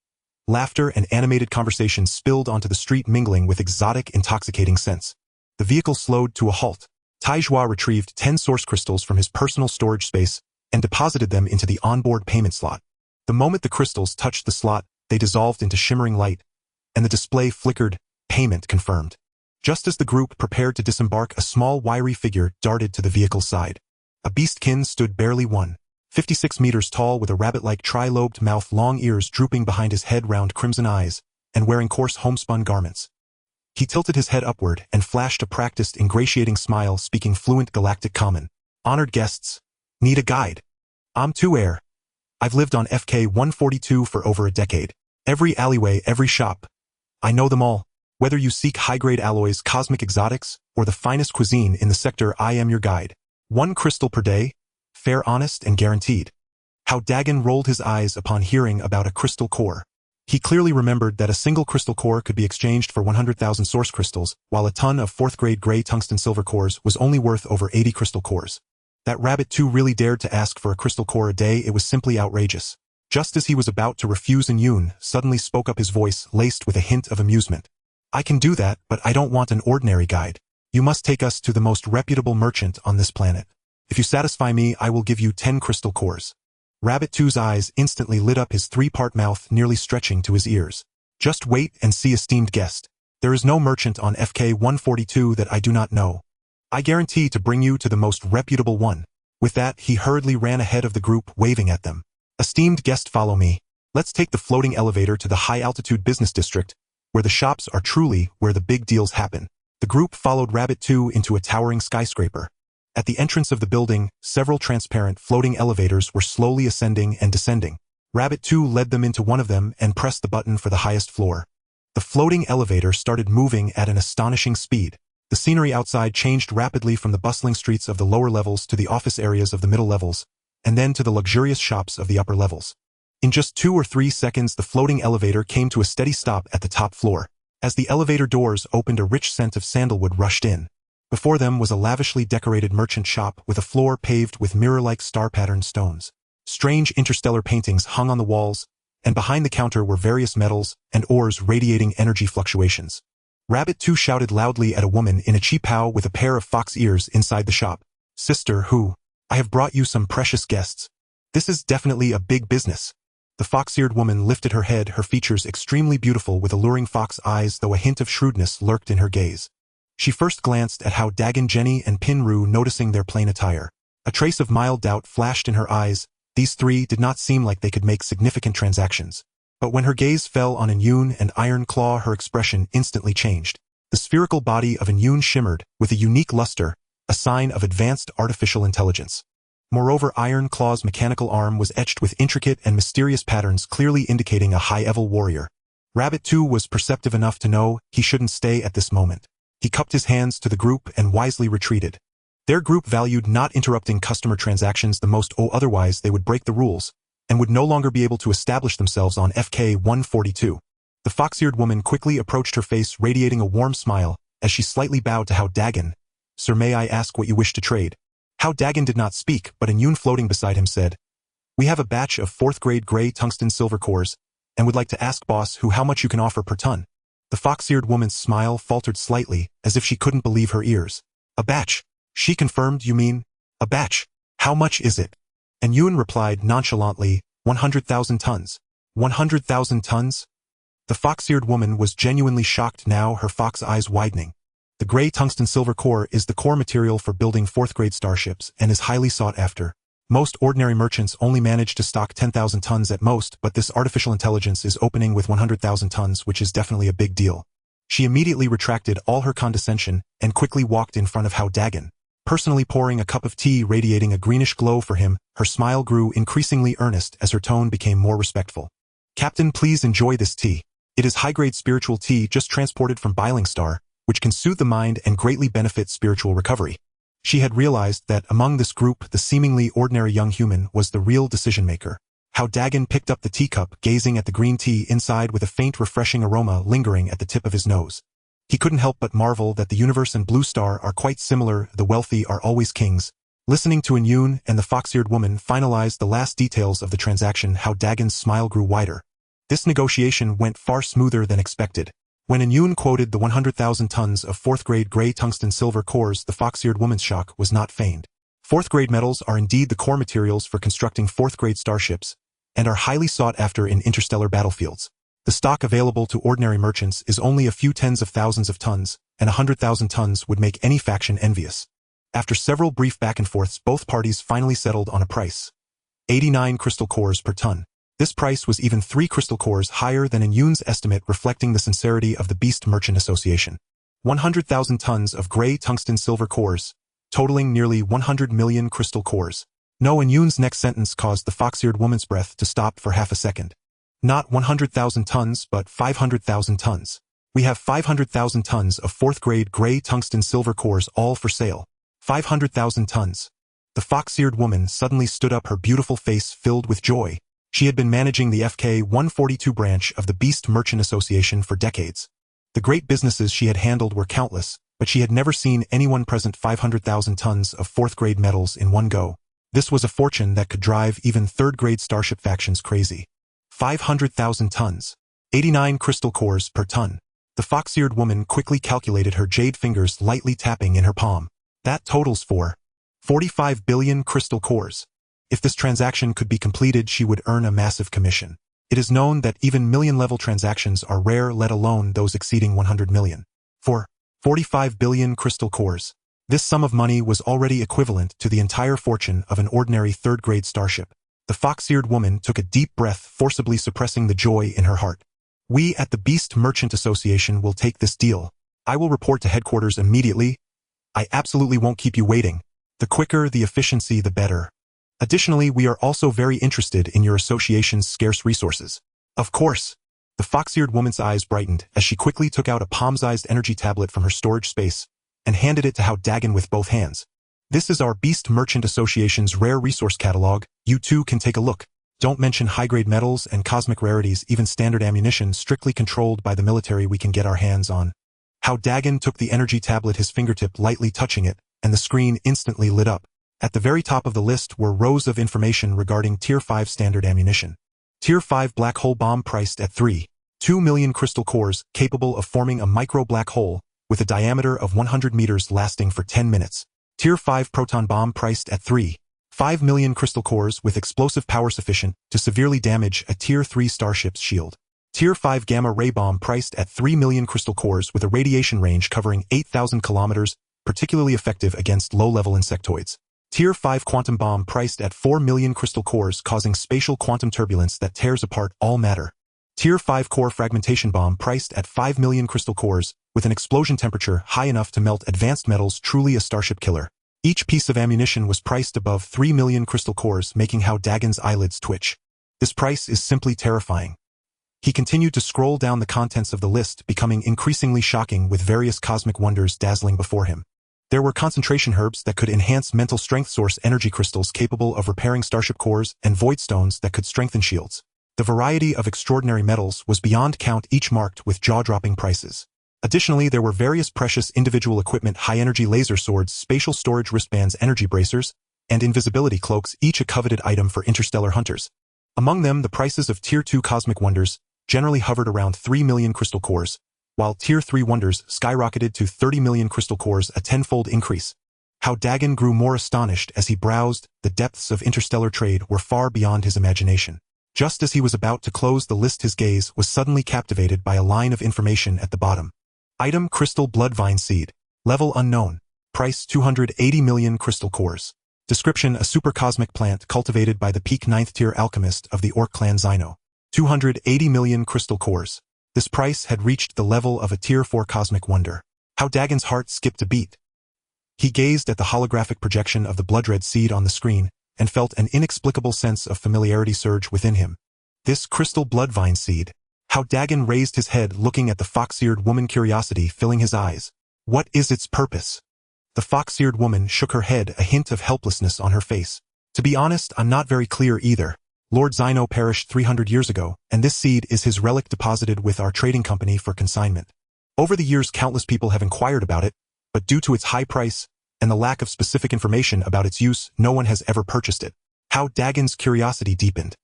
Laughter and animated conversation spilled onto the street, mingling with exotic, intoxicating scents. The vehicle slowed to a halt. Taizhua retrieved 10 source crystals from his personal storage space and deposited them into the onboard payment slot. The moment the crystals touched the slot, they dissolved into shimmering light, and the display flickered, "Payment confirmed." Just as the group prepared to disembark, a small, wiry figure darted to the vehicle's side. A beastkin stood barely 1.56 meters tall, with a rabbit-like tri-lobed mouth, long ears drooping behind his head, round crimson eyes, and wearing coarse homespun garments. He tilted his head upward and flashed a practiced, ingratiating smile, speaking fluent galactic common. "Honored guests, need a guide? I'm Tuair. I've lived on FK-142 for over a decade. Every alleyway, every shop. I know them all. Whether you seek high-grade alloys, cosmic exotics, or the finest cuisine in the sector, I am your guide. 1 crystal per day, fair, honest, and guaranteed." Hao Dageng rolled his eyes upon hearing about a crystal core. He clearly remembered that a single crystal core could be exchanged for 100,000 source crystals, while a ton of 4th-grade gray tungsten silver cores was only worth over 80 crystal cores. That rabbit too really dared to ask for a crystal core a day. It was simply outrageous. Just as he was about to refuse, Yun suddenly spoke up, his voice laced with a hint of amusement. I can do that, but I don't want an ordinary guide. You must take us to the most reputable merchant on this planet. If you satisfy me, I will give you 10 crystal cores. Rabbit 2's eyes instantly lit up, his three-part mouth nearly stretching to his ears. Just wait and see, esteemed guest. There is no merchant on FK-142 that I do not know. I guarantee to bring you to the most reputable one. With that, he hurriedly ran ahead of the group, waving at them. Esteemed guest, follow me. Let's take the floating elevator to the high-altitude business district, where the shops are truly where the big deals happen. The group followed Rabbit 2 into a towering skyscraper. At the entrance of the building, several transparent floating elevators were slowly ascending and descending. Rabbit 2 led them into one of them and pressed the button for the highest floor. The floating elevator started moving at an astonishing speed. The scenery outside changed rapidly from the bustling streets of the lower levels to the office areas of the middle levels, and then to the luxurious shops of the upper levels. In just 2 or 3 seconds, the floating elevator came to a steady stop at the top floor. As the elevator doors opened, a rich scent of sandalwood rushed in. Before them was a lavishly decorated merchant shop with a floor paved with mirror-like star-patterned stones. Strange interstellar paintings hung on the walls, and behind the counter were various metals and ores radiating energy fluctuations. Rabbit 2 shouted loudly at a woman in a cheapao with a pair of fox ears inside the shop. Sister, I have brought you some precious guests. This is definitely a big business. The fox-eared woman lifted her head, her features extremely beautiful with alluring fox eyes, though a hint of shrewdness lurked in her gaze. She first glanced at Hao Dageng, Jenny, and Pinru, noticing their plain attire. A trace of mild doubt flashed in her eyes. These three did not seem like they could make significant transactions. But when her gaze fell on Yun and Iron Claw, her expression instantly changed. The spherical body of Yun shimmered with a unique luster, a sign of advanced artificial intelligence. Moreover, Iron Claw's mechanical arm was etched with intricate and mysterious patterns, clearly indicating a high-level warrior. Rabbit 2 was perceptive enough to know he shouldn't stay at this moment. He cupped his hands to the group and wisely retreated. Their group valued not interrupting customer transactions the most, otherwise they would break the rules, and would no longer be able to establish themselves on FK-142. The fox-eared woman quickly approached, her face radiating a warm smile, as she slightly bowed to Hao Dageng. Sir, may I ask what you wish to trade? Hao Dageng did not speak, but Yun floating beside him said, We have a batch of 4th-grade gray tungsten silver cores, and would like to ask boss how much you can offer per ton. The fox-eared woman's smile faltered slightly, as if she couldn't believe her ears. A batch? She confirmed, You mean? A batch? How much is it? And Yun replied nonchalantly, 100,000 tons. 100,000 tons? The fox-eared woman was genuinely shocked now, her fox eyes widening. The gray tungsten silver core is the core material for building 4th-grade starships and is highly sought after. Most ordinary merchants only manage to stock 10,000 tons at most, but this artificial intelligence is opening with 100,000 tons, which is definitely a big deal. She immediately retracted all her condescension and quickly walked in front of Hao Dageng. Personally pouring a cup of tea radiating a greenish glow for him, her smile grew increasingly earnest as her tone became more respectful. Captain, please enjoy this tea. It is high-grade spiritual tea just transported from Biling Star, which can soothe the mind and greatly benefit spiritual recovery. She had realized that among this group, the seemingly ordinary young human was the real decision-maker. Hao Dageng picked up the teacup, gazing at the green tea inside with a faint refreshing aroma lingering at the tip of his nose. He couldn't help but marvel that the universe and Blue Star are quite similar. The wealthy are always kings. Listening to Yun and the fox-eared woman finalized the last details of the transaction, Hao Dagen's smile grew wider. This negotiation went far smoother than expected. When Yun quoted the 100,000 tons of 4th-grade gray tungsten silver cores, the fox-eared woman's shock was not feigned. 4th-grade metals are indeed the core materials for constructing 4th-grade starships, and are highly sought after in interstellar battlefields. The stock available to ordinary merchants is only a few tens of thousands of tons, and 100,000 tons would make any faction envious. After several brief back-and-forths, both parties finally settled on a price. 89 crystal cores per ton. This price was even 3 crystal cores higher than Yun's estimate, reflecting the sincerity of the Beast Merchant Association. 100,000 tons of gray tungsten silver cores, totaling nearly 100 million crystal cores. No, Yun's next sentence caused the fox-eared woman's breath to stop for half a second. Not 100,000 tons, but 500,000 tons. We have 500,000 tons of 4th-grade gray tungsten silver cores all for sale. 500,000 tons. The fox-eared woman suddenly stood up, her beautiful face filled with joy. She had been managing the FK-142 branch of the Beast Merchant Association for decades. The great businesses she had handled were countless, but she had never seen anyone present 500,000 tons of fourth-grade metals in one go. This was a fortune that could drive even third-grade Starship factions crazy. 500,000 tons. 89 crystal cores per ton. The fox-eared woman quickly calculated, her jade fingers lightly tapping in her palm. That totals 45 billion crystal cores. If this transaction could be completed, she would earn a massive commission. It is known that even million-level transactions are rare, let alone those exceeding 100 million. For 45 billion crystal cores. This sum of money was already equivalent to the entire fortune of an ordinary third-grade starship. The fox-eared woman took a deep breath, forcibly suppressing the joy in her heart. We at the Beast Merchant Association will take this deal. I will report to headquarters immediately. I absolutely won't keep you waiting. The quicker the efficiency, the better. Additionally, we are also very interested in your association's scarce resources. Of course. The fox-eared woman's eyes brightened as she quickly took out a palm-sized energy tablet from her storage space and handed it to Hao Dageng with both hands. This is our Beast Merchant Association's rare resource catalog. You too can take a look. Don't mention high-grade metals and cosmic rarities, even standard ammunition strictly controlled by the military we can get our hands on. Hao Dageng took the energy tablet, his fingertip lightly touching it, and the screen instantly lit up. At the very top of the list were rows of information regarding Tier 5 standard ammunition. Tier 5 black hole bomb priced at 3.2 million crystal cores, capable of forming a micro-black hole with a diameter of 100 meters lasting for 10 minutes. Tier 5 proton bomb priced at 3.5 million crystal cores with explosive power sufficient to severely damage a Tier 3 starship's shield. Tier 5 gamma ray bomb priced at 3 million crystal cores with a radiation range covering 8,000 kilometers, particularly effective against low-level insectoids. Tier 5 quantum bomb priced at 4 million crystal cores, causing spatial quantum turbulence that tears apart all matter. Tier 5 core fragmentation bomb priced at 5 million crystal cores, with an explosion temperature high enough to melt advanced metals, truly a starship killer. Each piece of ammunition was priced above 3 million crystal cores, making Hao Dageng's eyelids twitch. This price is simply terrifying. He continued to scroll down the contents of the list, becoming increasingly shocking with various cosmic wonders dazzling before him. There were concentration herbs that could enhance mental strength, source energy crystals capable of repairing starship cores, and void stones that could strengthen shields. The variety of extraordinary metals was beyond count, each marked with jaw-dropping prices. Additionally, there were various precious individual equipment, high-energy laser swords, spatial storage wristbands, energy bracers, and invisibility cloaks, each a coveted item for interstellar hunters. Among them, the prices of Tier 2 cosmic wonders generally hovered around 3 million crystal cores, while Tier 3 wonders skyrocketed to 30 million crystal cores, a tenfold increase. Hao Dageng grew more astonished as he browsed. The depths of interstellar trade were far beyond his imagination. Just as he was about to close the list, his gaze was suddenly captivated by a line of information at the bottom. Item: Crystal Bloodvine Seed. Level unknown. Price: 280 million crystal cores. Description: a supercosmic plant cultivated by the peak 9th tier alchemist of the Orc clan Xino. 280 million crystal cores. This price had reached the level of a Tier 4 cosmic wonder. Hao Dageng's heart skipped a beat. He gazed at the holographic projection of the blood-red seed on the screen and felt an inexplicable sense of familiarity surge within him. This crystal bloodvine seed. Hao Dageng raised his head, looking at the fox-eared woman, curiosity filling his eyes. What is its purpose? The fox-eared woman shook her head, a hint of helplessness on her face. To be honest, I'm not very clear either. Lord Xino perished 300 years ago, and this seed is his relic deposited with our trading company for consignment. Over the years, countless people have inquired about it, but due to its high price and the lack of specific information about its use, no one has ever purchased it. Hao Dageng's curiosity deepened.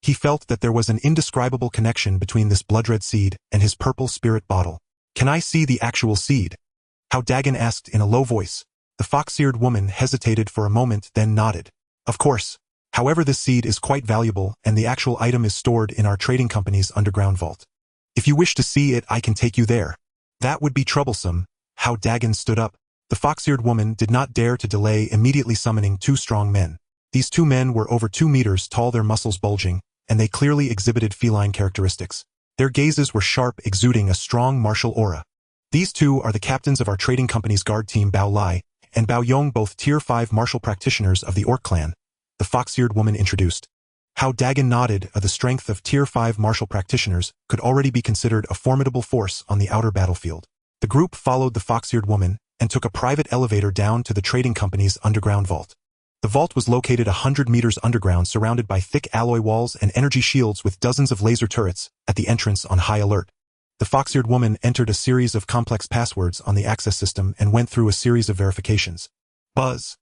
He felt that there was an indescribable connection between this blood-red seed and his purple spirit bottle. Can I see the actual seed? Hao Dageng asked in a low voice. The fox-eared woman hesitated for a moment, then nodded. Of course. However, this seed is quite valuable, and the actual item is stored in our trading company's underground vault. If you wish to see it, I can take you there. That would be troublesome. Hao Dageng stood up. The fox-eared woman did not dare to delay, immediately summoning 2 strong men. These 2 men were over 2 meters tall, their muscles bulging, and they clearly exhibited feline characteristics. Their gazes were sharp, exuding a strong martial aura. These 2 are the captains of our trading company's guard team, Bao Lai and Bao Yong, both Tier 5 martial practitioners of the Orc clan. The fox-eared woman introduced. Hao Dageng nodded. The strength of Tier 5 martial practitioners could already be considered a formidable force on the outer battlefield. The group followed the fox-eared woman and took a private elevator down to the trading company's underground vault. The vault was located 100 meters underground, surrounded by thick alloy walls and energy shields with dozens of laser turrets at the entrance on high alert. The fox-eared woman entered a series of complex passwords on the access system and went through a series of verifications. Buzz.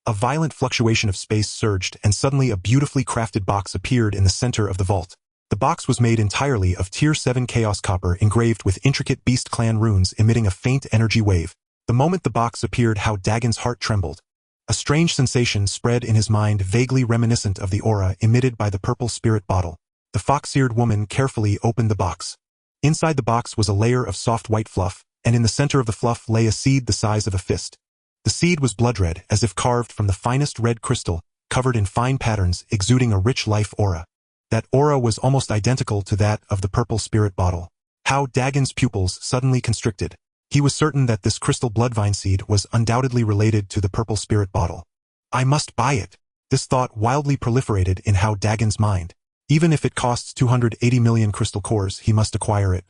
A violent fluctuation of space surged, and suddenly a beautifully crafted box appeared in the center of the vault. The box was made entirely of Tier 7 Chaos Copper engraved with intricate Beast Clan runes emitting a faint energy wave. The moment the box appeared, Hao Dagen's heart trembled. A strange sensation spread in his mind, vaguely reminiscent of the aura emitted by the purple spirit bottle. The fox-eared woman carefully opened the box. Inside the box was a layer of soft white fluff, and in the center of the fluff lay a seed the size of a fist. The seed was blood red, as if carved from the finest red crystal, covered in fine patterns, exuding a rich life aura. That aura was almost identical to that of the purple spirit bottle. Hao Dagen's pupils suddenly constricted. He was certain that this crystal bloodvine seed was undoubtedly related to the purple spirit bottle. I must buy it. This thought wildly proliferated in Hao Dagen's mind. Even if it costs 280 million crystal cores, he must acquire it.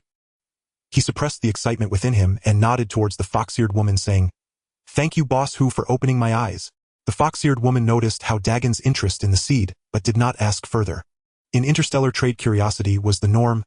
He suppressed the excitement within him and nodded towards the fox-eared woman, saying, "Thank you, Boss Hu, for opening my eyes." The fox-eared woman noticed Hao Dagen's interest in the seed, but did not ask further. In interstellar trade, curiosity was the norm.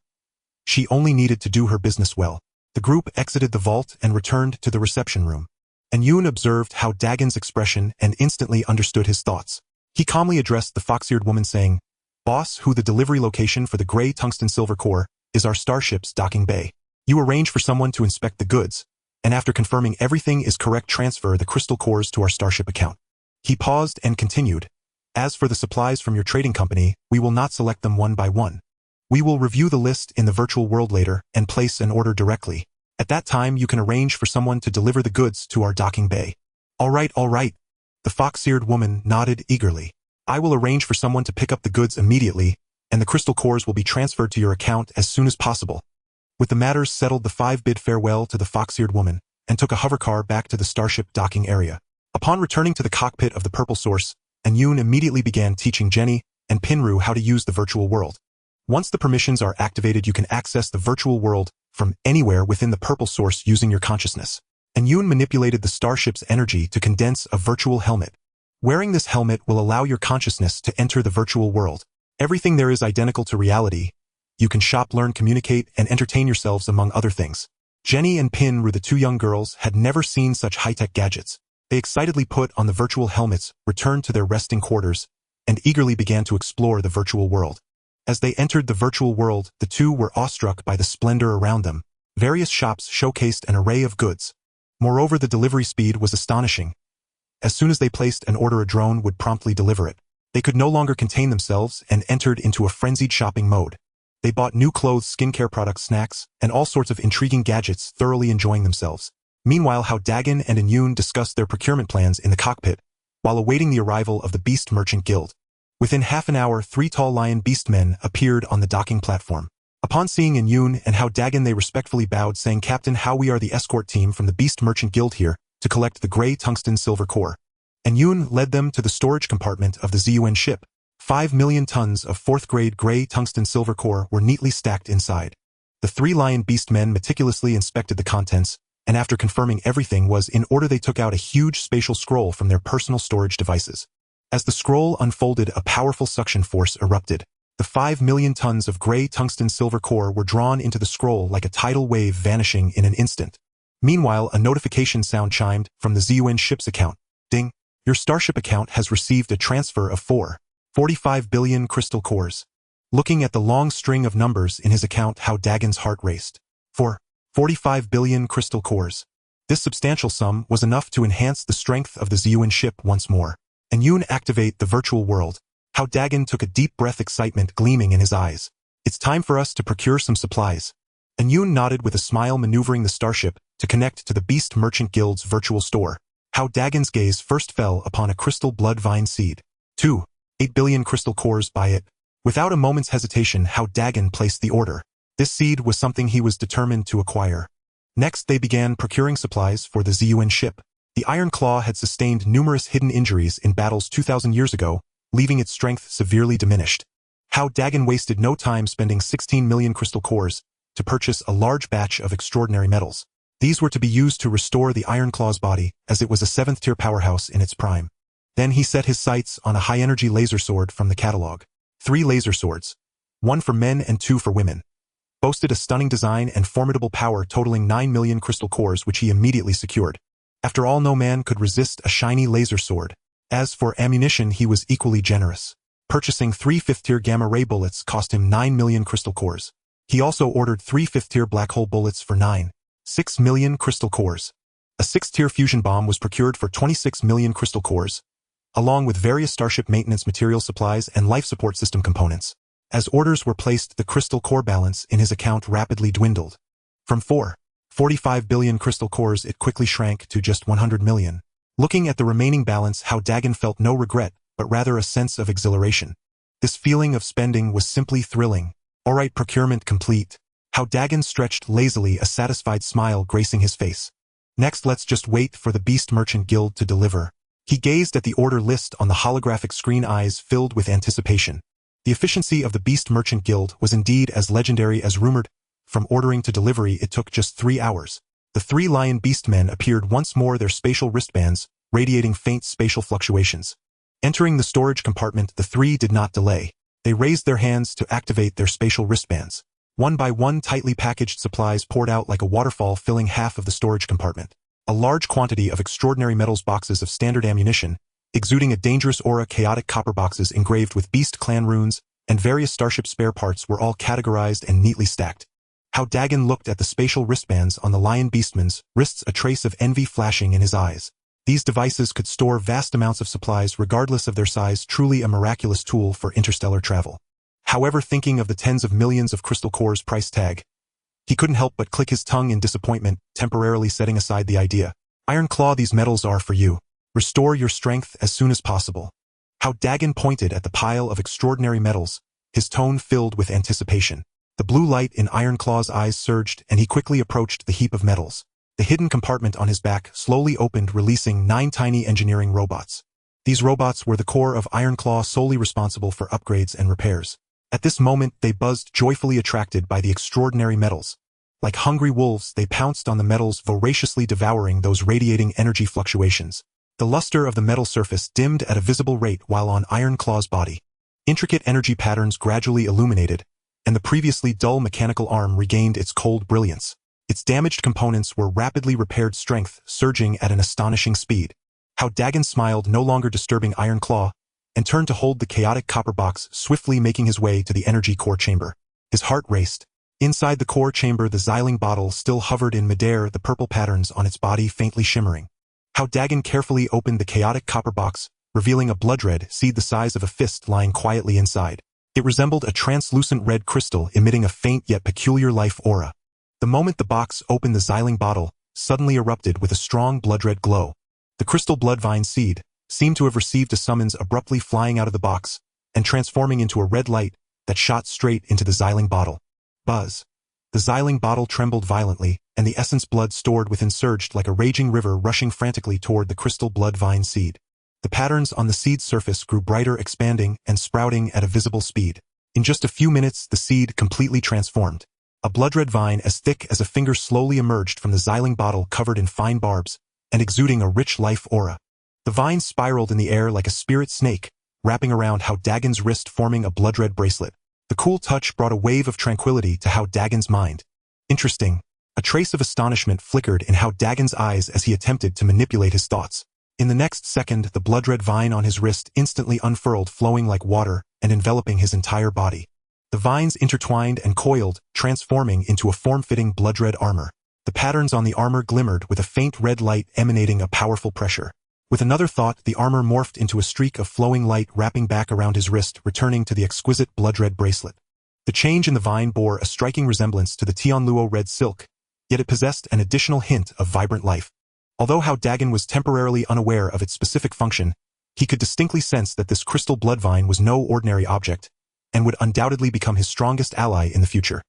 She only needed to do her business well. The group exited the vault and returned to the reception room. And Yoon observed Hao Dagen's expression and instantly understood his thoughts. He calmly addressed the fox-eared woman, saying, "Boss Hu, the delivery location for the gray tungsten silver core is our Starship's docking bay. You arrange for someone to inspect the goods, and after confirming everything is correct, transfer the crystal cores to our Starship account." He paused and continued, "As for the supplies from your trading company, we will not select them one by one. We will review the list in the virtual world later and place an order directly. At that time, you can arrange for someone to deliver the goods to our docking bay." All right. The fox-eared woman nodded eagerly. "I will arrange for someone to pick up the goods immediately, and the crystal cores will be transferred to your account as soon as possible." With the matters settled, the five bid farewell to the fox-eared woman and took a hovercar back to the Starship docking area. Upon returning to the cockpit of the Purple Source, Yoon immediately began teaching Jenny and Pinru how to use the virtual world. Once the permissions are activated, you can access the virtual world from anywhere within the Purple Source using your consciousness. Yoon manipulated the Starship's energy to condense a virtual helmet. Wearing this helmet will allow your consciousness to enter the virtual world. Everything there is identical to reality. You can shop, learn, communicate, and entertain yourselves, among other things. Jenny and Pinru, the two young girls, had never seen such high-tech gadgets. They excitedly put on the virtual helmets, returned to their resting quarters, and eagerly began to explore the virtual world. As they entered the virtual world, the two were awestruck by the splendor around them. Various shops showcased an array of goods. Moreover, the delivery speed was astonishing. As soon as they placed an order, a drone would promptly deliver it. They could no longer contain themselves and entered into a frenzied shopping mode. They bought new clothes, skincare products, snacks, and all sorts of intriguing gadgets, thoroughly enjoying themselves. Meanwhile, Hao Dagen and Yoon discussed their procurement plans in the cockpit, while awaiting the arrival of the Beast Merchant Guild. Within half an hour, 3 tall lion beast men appeared on the docking platform. Upon seeing Yoon and Hao Dagen, they respectfully bowed, saying, "Captain Hao, we are the escort team from the Beast Merchant Guild here to collect the gray tungsten silver core." And Yoon led them to the storage compartment of the ZUN ship. 5 million tons of 4th-grade gray tungsten silver core were neatly stacked inside. The 3 lion beast men meticulously inspected the contents, and after confirming everything was in order, they took out a huge spatial scroll from their personal storage devices. As the scroll unfolded, a powerful suction force erupted. The 5 million tons of gray tungsten silver core were drawn into the scroll like a tidal wave, vanishing in an instant. Meanwhile, a notification sound chimed from the ZUN ship's account. "Ding! Your Starship account has received a transfer of 4.45 billion crystal cores." Looking at the long string of numbers in his account, Hao Dagen's heart raced. 4.45 billion crystal cores. This substantial sum was enough to enhance the strength of the ZUN ship once more. And Yoon activate the virtual world. Hao Dagen took a deep breath, excitement gleaming in his eyes. "It's time for us to procure some supplies." And Yoon nodded with a smile, maneuvering the Starship to connect to the Beast Merchant Guild's virtual store. Hao Dagen's gaze first fell upon a crystal blood vine seed. 2.8 billion crystal cores, buy it. Without a moment's hesitation, Hao Dagen placed the order. This seed was something he was determined to acquire. Next, they began procuring supplies for the ZUN ship. The Iron Claw had sustained numerous hidden injuries in battles 2,000 years ago, leaving its strength severely diminished. Hao Dagen wasted no time, spending 16 million crystal cores to purchase a large batch of extraordinary metals. These were to be used to restore the Iron Claw's body, as it was a 7th-tier powerhouse in its prime. Then he set his sights on a high-energy laser sword from the catalog. 3 laser swords, 1 for men and 2 for women. boasted a stunning design and formidable power totaling 9 million crystal cores, which he immediately secured. After all, no man could resist a shiny laser sword. As for ammunition, he was equally generous. Purchasing 3 fifth-tier gamma-ray bullets cost him 9 million crystal cores. He also ordered 3 fifth-tier black hole bullets for 9.6 million crystal cores. A 6th-tier fusion bomb was procured for 26 million crystal cores, along with various Starship maintenance material supplies and life support system components. As orders were placed, the crystal core balance in his account rapidly dwindled. From 4.45 billion crystal cores, it quickly shrank to just 100 million. Looking at the remaining balance, Hao Dageng felt no regret, but rather a sense of exhilaration. This feeling of spending was simply thrilling. Alright, procurement complete. Hao Dageng stretched lazily, a satisfied smile gracing his face. Next, let's just wait for the Beast Merchant Guild to deliver. He gazed at the order list on the holographic screen, eyes filled with anticipation. The efficiency of the Beast Merchant Guild was indeed as legendary as rumored. From ordering to delivery, it took just 3 hours. The 3 lion beastmen appeared once more, their spatial wristbands radiating faint spatial fluctuations. Entering the storage compartment, the 3 did not delay. They raised their hands to activate their spatial wristbands. One by one, tightly packaged supplies poured out like a waterfall, filling half of the storage compartment. A large quantity of extraordinary metals, boxes of standard ammunition, exuding a dangerous aura, chaotic copper boxes engraved with Beast Clan runes, and various Starship spare parts were all categorized and neatly stacked. Hao Dageng looked at the spatial wristbands on the lion beastmen's wrists, a trace of envy flashing in his eyes. These devices could store vast amounts of supplies regardless of their size, truly a miraculous tool for interstellar travel. However, thinking of the tens of millions of crystal cores price tag, he couldn't help but click his tongue in disappointment, temporarily setting aside the idea. Iron Claw, these metals are for you. Restore your strength as soon as possible. Hao Dageng pointed at the pile of extraordinary metals, his tone filled with anticipation. The blue light in Iron Claw's eyes surged, and he quickly approached the heap of metals. The hidden compartment on his back slowly opened, releasing 9 tiny engineering robots. These robots were the core of Iron Claw, solely responsible for upgrades and repairs. At this moment, they buzzed, joyfully attracted by the extraordinary metals. Like hungry wolves, they pounced on the metals, voraciously devouring those radiating energy fluctuations. The luster of the metal surface dimmed at a visible rate, while on Iron Claw's body, intricate energy patterns gradually illuminated, and the previously dull mechanical arm regained its cold brilliance. Its damaged components were rapidly repaired, strength surging at an astonishing speed. Hao Dageng smiled, no longer disturbing Iron Claw, and turned to hold the chaotic copper box, swiftly making his way to the energy core chamber. His heart raced. Inside the core chamber, the Xiling bottle still hovered in midair, the purple patterns on its body faintly shimmering. Hao Dageng carefully opened the chaotic copper box, revealing a blood-red seed the size of a fist lying quietly inside. It resembled a translucent red crystal, emitting a faint yet peculiar life aura. The moment the box opened, the Xiling bottle suddenly erupted with a strong blood-red glow. The crystal bloodvine seed seemed to have received a summons, abruptly flying out of the box and transforming into a red light that shot straight into the Xiling bottle. Buzz. The Xiling bottle trembled violently, and the essence blood stored within surged like a raging river, rushing frantically toward the crystal bloodvine seed. The patterns on the seed's surface grew brighter, expanding and sprouting at a visible speed. In just a few minutes, the seed completely transformed. A blood-red vine as thick as a finger slowly emerged from the Xiling bottle, covered in fine barbs and exuding a rich life aura. The vine spiraled in the air like a spirit snake, wrapping around Hao Dageng's wrist, forming a blood-red bracelet. The cool touch brought a wave of tranquility to Hao Dageng's mind. Interesting. A trace of astonishment flickered in Hao Dageng's eyes as he attempted to manipulate his thoughts. In the next second, the blood-red vine on his wrist instantly unfurled, flowing like water and enveloping his entire body. The vines intertwined and coiled, transforming into a form-fitting blood-red armor. The patterns on the armor glimmered with a faint red light, emanating a powerful pressure. With another thought, the armor morphed into a streak of flowing light, wrapping back around his wrist, returning to the exquisite blood-red bracelet. The change in the vine bore a striking resemblance to the Tianluo red silk, yet it possessed an additional hint of vibrant life. Although Hao Dageng was temporarily unaware of its specific function, he could distinctly sense that this crystal bloodvine was no ordinary object, and would undoubtedly become his strongest ally in the future.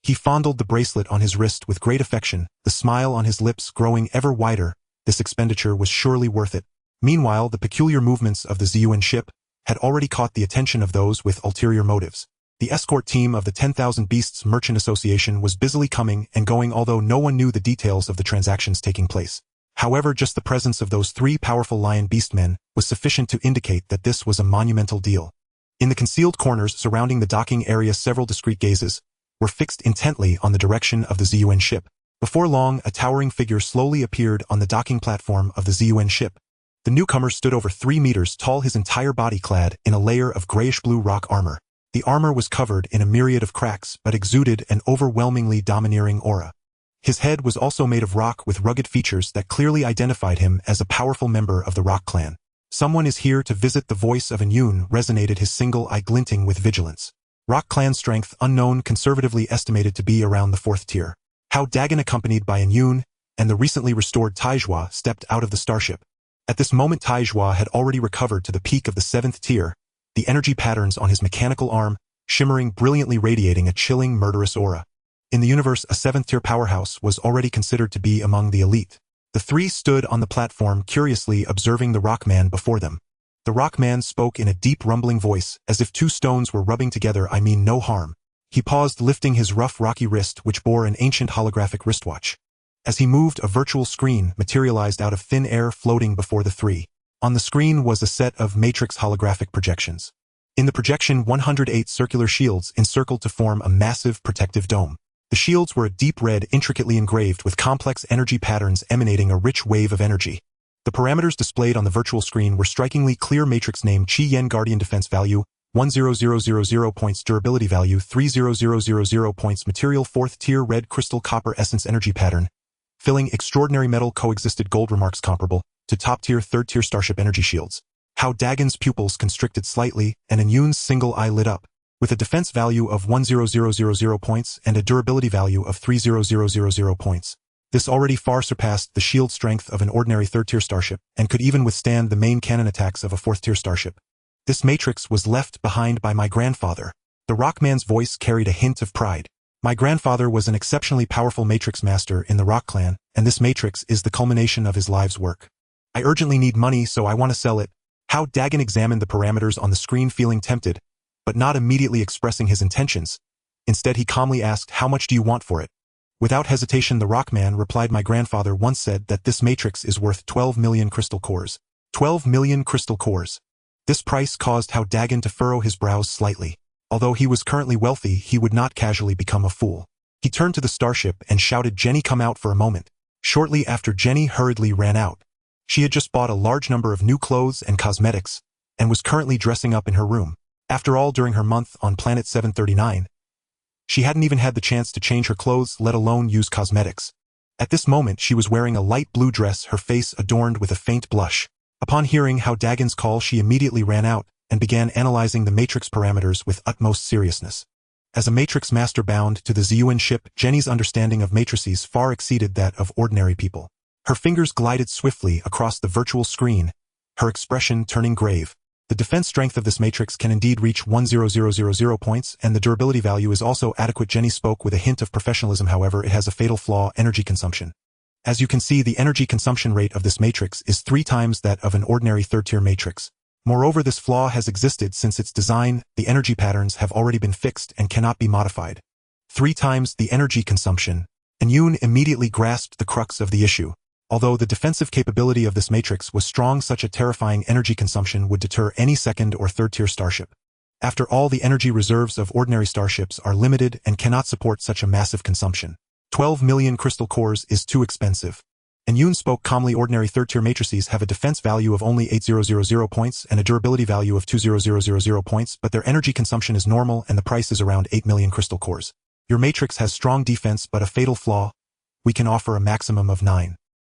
He fondled the bracelet on his wrist with great affection, the smile on his lips growing ever wider. This expenditure was surely worth it. Meanwhile, the peculiar movements of the Ziyuan ship had already caught the attention of those with ulterior motives. The escort team of the 10,000 Beasts Merchant Association was busily coming and going, although no one knew the details of the transactions taking place. However, just the presence of those 3 powerful lion beastmen was sufficient to indicate that this was a monumental deal. In the concealed corners surrounding the docking area, several discreet gazes were fixed intently on the direction of the ZUN ship. Before long, a towering figure slowly appeared on the docking platform of the ZUN ship. The newcomer stood over 3 meters tall, his entire body clad in a layer of grayish-blue rock armor. The armor was covered in a myriad of cracks but exuded an overwhelmingly domineering aura. His head was also made of rock with rugged features that clearly identified him as a powerful member of the Rock clan. "Someone is here to visit," the voice of Yun resonated, his single eye glinting with vigilance. Rock clan strength unknown, conservatively estimated to be around the 4th tier. Hao Dageng, accompanied by Yun and the recently restored Taizhua, stepped out of the starship. At this moment, Taizhua had already recovered to the peak of the 7th tier, the energy patterns on his mechanical arm shimmering brilliantly, radiating a chilling, murderous aura. In the universe, a 7th-tier powerhouse was already considered to be among the elite. The three stood on the platform, curiously observing the Rockman before them. The Rockman spoke in a deep, rumbling voice, as if two stones were rubbing together. "I mean no harm." He paused, lifting his rough, rocky wrist, which bore an ancient holographic wristwatch. As he moved, a virtual screen materialized out of thin air, floating before the three. On the screen was a set of matrix holographic projections. In the projection, 108 circular shields encircled to form a massive protective dome. The shields were a deep red, intricately engraved with complex energy patterns emanating a rich wave of energy. The parameters displayed on the virtual screen were strikingly clear: matrix name Qi Yen, guardian defense value 10000 points, durability value 30000 points, material 4th tier, red crystal copper essence, energy pattern filling extraordinary metal, coexisted gold, remarks comparable to top tier 3rd tier starship energy shields. Hao Dagen's pupils constricted slightly, and Yun's single eye lit up. With a defense value of 10000 points and a durability value of 30000 points. This already far surpassed the shield strength of an ordinary 3rd tier starship, and could even withstand the main cannon attacks of a 4th tier starship. "This matrix was left behind by my grandfather." The Rockman's voice carried a hint of pride. "My grandfather was an exceptionally powerful matrix master in the Rock clan, and this matrix is the culmination of his life's work. I urgently need money, so I want to sell it." Hao Dageng examined the parameters on the screen, feeling tempted, but not immediately expressing his intentions. Instead, he calmly asked, "How much do you want for it?" Without hesitation, the Rockman replied, "My grandfather once said that this matrix is worth 12 million crystal cores." 12 million crystal cores. This price caused Hao Dageng to furrow his brows slightly. Although he was currently wealthy, he would not casually become a fool. He turned to the starship and shouted, "Jenny, come out for a moment." Shortly after, Jenny hurriedly ran out. She had just bought a large number of new clothes and cosmetics, and was currently dressing up in her room. After all, during her month on planet 739, she hadn't even had the chance to change her clothes, let alone use cosmetics. At this moment, she was wearing a light blue dress, her face adorned with a faint blush. Upon hearing Hao Dagen's call, she immediately ran out and began analyzing the matrix parameters with utmost seriousness. As a matrix master bound to the ZUN ship, Jenny's understanding of matrices far exceeded that of ordinary people. Her fingers glided swiftly across the virtual screen, her expression turning grave. The defense strength of this matrix can indeed reach 10000 points, and the durability value is also adequate. Jenny spoke with a hint of professionalism. However, it has a fatal flaw: energy consumption. As you can see, the energy consumption rate of this matrix is 3 times that of an ordinary 3rd-tier matrix. Moreover, this flaw has existed since its design. The energy patterns have already been fixed and cannot be modified. 3 times the energy consumption. And Yun immediately grasped the crux of the issue. Although the defensive capability of this matrix was strong, such a terrifying energy consumption would deter any 2nd or 3rd-tier starship. After all, the energy reserves of ordinary starships are limited and cannot support such a massive consumption. 12 million crystal cores is too expensive. And Yun spoke calmly. Ordinary 3rd-tier matrices have a defense value of only 8000 points and a durability value of 20000 points, but their energy consumption is normal and the price is around 8 million crystal cores. Your matrix has strong defense but a fatal flaw. We can offer a maximum of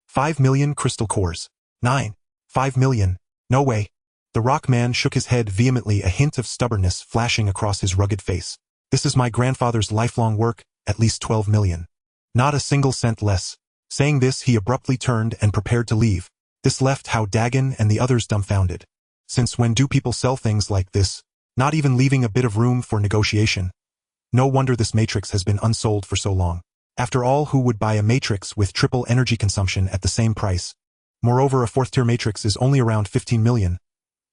5 million crystal cores. 5 million. No way. The Rockman shook his head vehemently, a hint of stubbornness flashing across his rugged face. "This is my grandfather's lifelong work, at least 12 million. Not a single cent less." Saying this, he abruptly turned and prepared to leave. This left Hao Dageng and the others dumbfounded. Since when do people sell things like this? Not even leaving a bit of room for negotiation. No wonder this matrix has been unsold for so long. After all, who would buy a matrix with triple energy consumption at the same price? Moreover, a 4th-tier matrix is only around 15 million.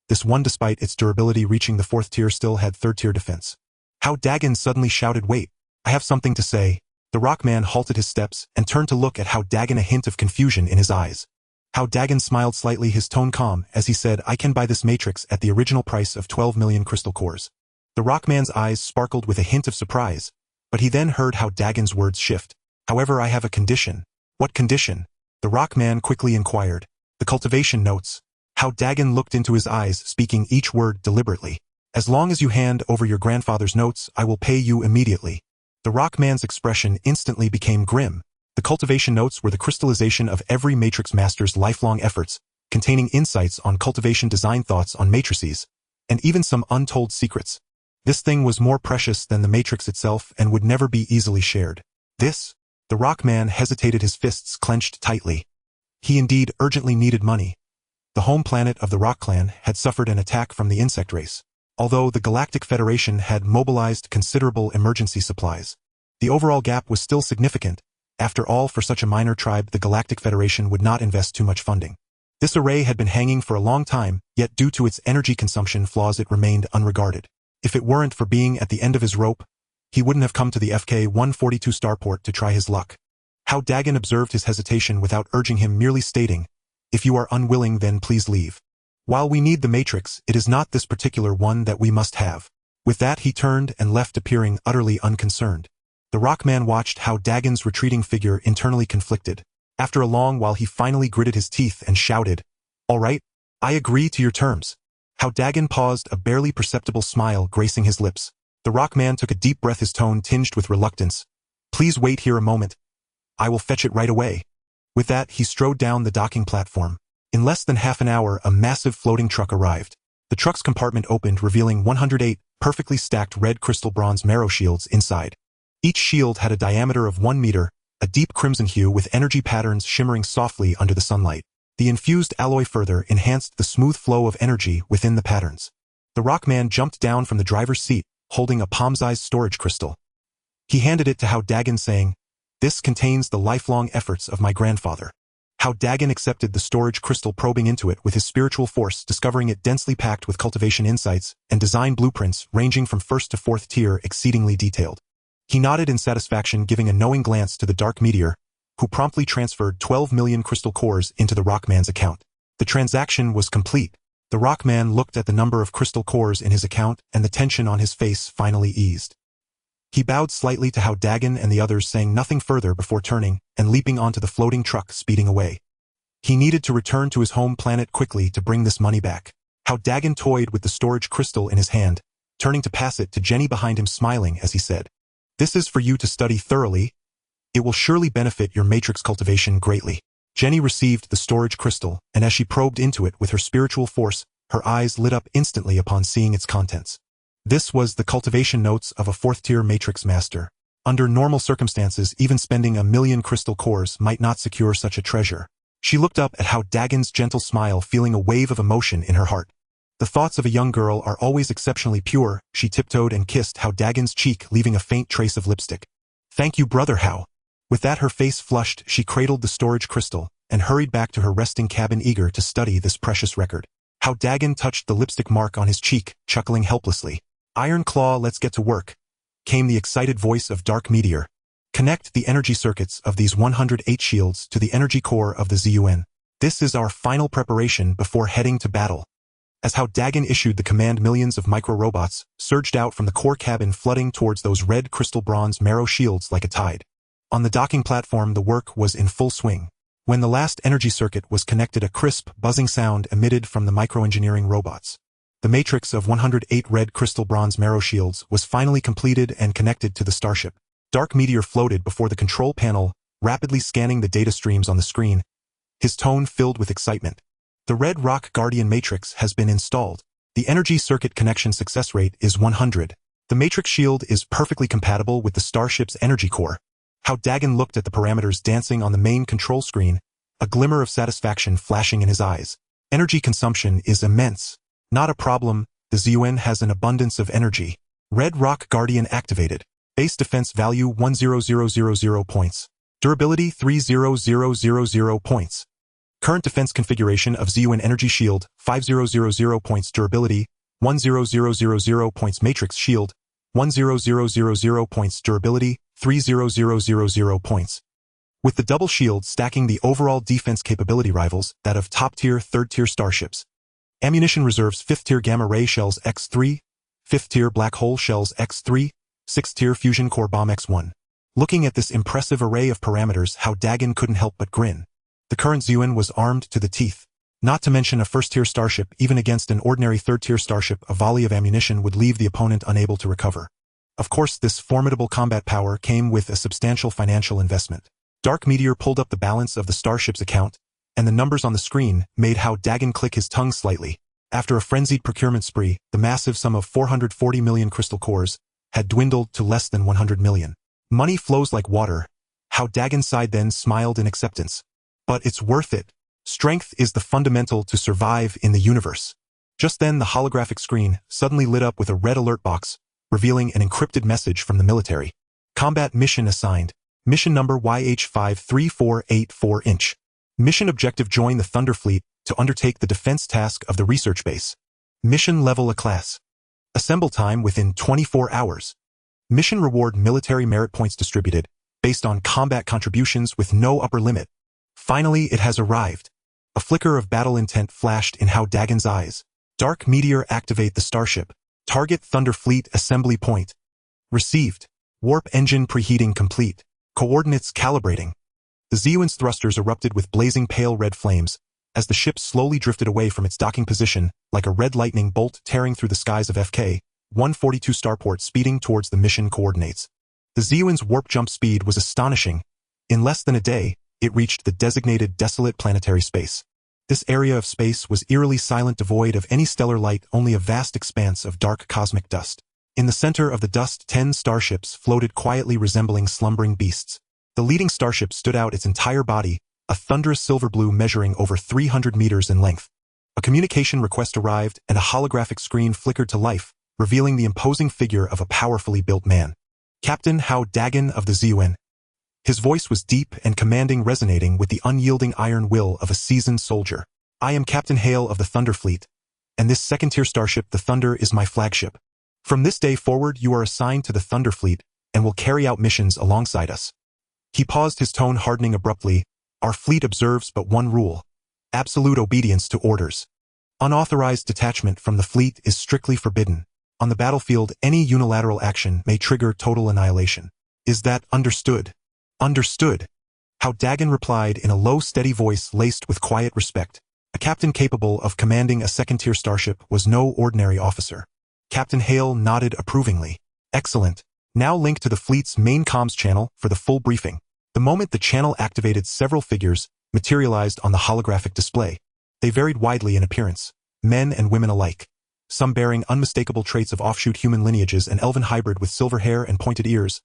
This one, despite its durability reaching the 4th tier, still had 3rd-tier defense. Hao Dageng suddenly shouted, "Wait, I have something to say." The Rockman halted his steps and turned to look at Hao Dageng, a hint of confusion in his eyes. Hao Dageng smiled slightly, his tone calm, as he said, "I can buy this matrix at the original price of 12 million crystal cores." The Rockman's eyes sparkled with a hint of surprise. But he then heard Hao Dagen's words shift. However, I have a condition. What condition? The rock man quickly inquired. The cultivation notes. Hao Dageng looked into his eyes, speaking each word deliberately. As long as you hand over your grandfather's notes, I will pay you immediately. The rock man's expression instantly became grim. The cultivation notes were the crystallization of every matrix master's lifelong efforts, containing insights on cultivation design, thoughts on matrices, and even some untold secrets. This thing was more precious than the matrix itself and would never be easily shared. This? The rock man hesitated, his fists clenched tightly. He indeed urgently needed money. The home planet of the Rock Clan had suffered an attack from the insect race. Although the Galactic Federation had mobilized considerable emergency supplies, the overall gap was still significant. After all, for such a minor tribe, the Galactic Federation would not invest too much funding. This array had been hanging for a long time, yet due to its energy consumption flaws it remained unregarded. If it weren't for being at the end of his rope, he wouldn't have come to the FK-142 starport to try his luck. Hao Dageng observed his hesitation without urging him, merely stating, "If you are unwilling, then please leave. While we need the matrix, it is not this particular one that we must have." With that he turned and left, appearing utterly unconcerned. The rockman watched Hao Dagen's retreating figure, internally conflicted. After a long while he finally gritted his teeth and shouted, "All right, I agree to your terms." Hao Dageng paused, a barely perceptible smile gracing his lips. The rockman took a deep breath, his tone tinged with reluctance. "Please wait here a moment. I will fetch it right away." With that he strode down the docking platform. In less than half an hour, a massive floating truck arrived. The truck's compartment opened, revealing 108 perfectly stacked red crystal bronze marrow shields inside. Each shield had a diameter of 1 meter, a deep crimson hue with energy patterns shimmering softly under the sunlight. The infused alloy further enhanced the smooth flow of energy within the patterns. The rockman jumped down from the driver's seat, holding a palm-sized storage crystal. He handed it to Hao Dageng, saying, "This contains the lifelong efforts of my grandfather." Hao Dageng accepted the storage crystal, probing into it with his spiritual force, discovering it densely packed with cultivation insights and design blueprints ranging from 1st to 4th tier, exceedingly detailed. He nodded in satisfaction, giving a knowing glance to the dark meteor, who promptly transferred 12 million crystal cores into the rockman's account. The transaction was complete. The rockman looked at the number of crystal cores in his account, and the tension on his face finally eased. He bowed slightly to Hao Dageng and the others, saying nothing further before turning and leaping onto the floating truck, speeding away. He needed to return to his home planet quickly to bring this money back. Hao Dageng toyed with the storage crystal in his hand, turning to pass it to Jenny behind him, smiling as he said, "This is for you to study thoroughly. It will surely benefit your matrix cultivation greatly." Jenny received the storage crystal, and as she probed into it with her spiritual force, her eyes lit up instantly upon seeing its contents. This was the cultivation notes of a 4th-tier matrix master. Under normal circumstances, even spending 1,000,000 crystal cores might not secure such a treasure. She looked up at Hao Dagen's gentle smile, feeling a wave of emotion in her heart. The thoughts of a young girl are always exceptionally pure. She tiptoed and kissed Hao Dagen's cheek, leaving a faint trace of lipstick. "Thank you, brother Hao." With that, her face flushed, she cradled the storage crystal and hurried back to her resting cabin, eager to study this precious record. Hao Dageng touched the lipstick mark on his cheek, chuckling helplessly. "Iron Claw, let's get to work," came the excited voice of Dark Meteor. "Connect the energy circuits of these 108 shields to the energy core of the ZUN. This is our final preparation before heading to battle." As Hao Dageng issued the command, millions of micro-robots surged out from the core cabin, flooding towards those red crystal bronze marrow shields like a tide. On the docking platform, the work was in full swing. When the last energy circuit was connected, a crisp, buzzing sound emitted from the microengineering robots. The matrix of 108 red crystal bronze marrow shields was finally completed and connected to the Starship. Dark Meteor floated before the control panel, rapidly scanning the data streams on the screen, his tone filled with excitement. "The Red Rock Guardian matrix has been installed. The energy circuit connection success rate is 100. The matrix shield is perfectly compatible with the Starship's energy core." Hao Dageng looked at the parameters dancing on the main control screen, a glimmer of satisfaction flashing in his eyes. "Energy consumption is immense. Not a problem, the ZUN has an abundance of energy." Red Rock Guardian activated. Base defense value 10000 points. Durability 30000 points. Current defense configuration of ZUN energy shield 5000 points. Durability 10000 points. Matrix shield 10000 points. Durability 30000 points. With the double shield stacking the overall defense capability rivals that of top-tier, 3rd-tier starships. Ammunition reserves 5th-tier gamma ray shells X3, 5th-tier black hole shells X3, 6th-tier fusion core bomb X1. Looking at this impressive array of parameters, Hao Dageng couldn't help but grin. The current Ziyuan was armed to the teeth. Not to mention a first-tier starship. Even against an ordinary third-tier starship, a volley of ammunition would leave the opponent unable to recover. Of course, this formidable combat power came with a substantial financial investment. Dark Meteor pulled up the balance of the Starship's account, and the numbers on the screen made Hao Dageng click his tongue slightly. After a frenzied procurement spree, the massive sum of 440 million crystal cores had dwindled to less than 100 million. Money flows like water. Hao Dageng sighed, then smiled in acceptance. But it's worth it. Strength is the fundamental to survive in the universe. Just then, the holographic screen suddenly lit up with a red alert box, revealing an encrypted message from the military. Combat mission assigned. Mission number YH53484-inch. Mission objective: join the Thunder Fleet to undertake the defense task of the research base. Mission level: A-class. Assemble time within 24 hours. Mission reward: military merit points distributed, based on combat contributions with no upper limit. Finally, it has arrived. A flicker of battle intent flashed in Hao Dageng's eyes. Dark Meteor: activate the Starship. Target Thunder Fleet assembly point. Received. Warp engine preheating complete. Coordinates calibrating. The Ziyuan's thrusters erupted with blazing pale red flames, as the ship slowly drifted away from its docking position, like a red lightning bolt tearing through the skies of FK-142 starport, speeding towards the mission coordinates. The Ziyuan's warp jump speed was astonishing. In less than a day, it reached the designated desolate planetary space. This area of space was eerily silent, devoid of any stellar light, only a vast expanse of dark cosmic dust. In the center of the dust, 10 starships floated quietly, resembling slumbering beasts. The leading starship stood out, its entire body, a thunderous silver blue measuring over 300 meters in length. A communication request arrived, and a holographic screen flickered to life, revealing the imposing figure of a powerfully built man. Captain Hao Dageng of the Ziyuan. His voice was deep and commanding, resonating with the unyielding iron will of a seasoned soldier. I am Captain Hale of the Thunder Fleet, and this second-tier starship, the Thunder, is my flagship. From this day forward, you are assigned to the Thunder Fleet and will carry out missions alongside us. He paused, his tone hardening abruptly. Our fleet observes but one rule: absolute obedience to orders. Unauthorized detachment from the fleet is strictly forbidden. On the battlefield, any unilateral action may trigger total annihilation. Is that understood? Understood. Hao Dageng replied in a low, steady voice laced with quiet respect. A captain capable of commanding a second-tier starship was no ordinary officer. Captain Hale nodded approvingly. Excellent. Now link to the fleet's main comms channel for the full briefing. The moment the channel activated, several figures materialized on the holographic display. They varied widely in appearance, men and women alike. Some bearing unmistakable traits of offshoot human lineages, an elven hybrid with silver hair and pointed ears,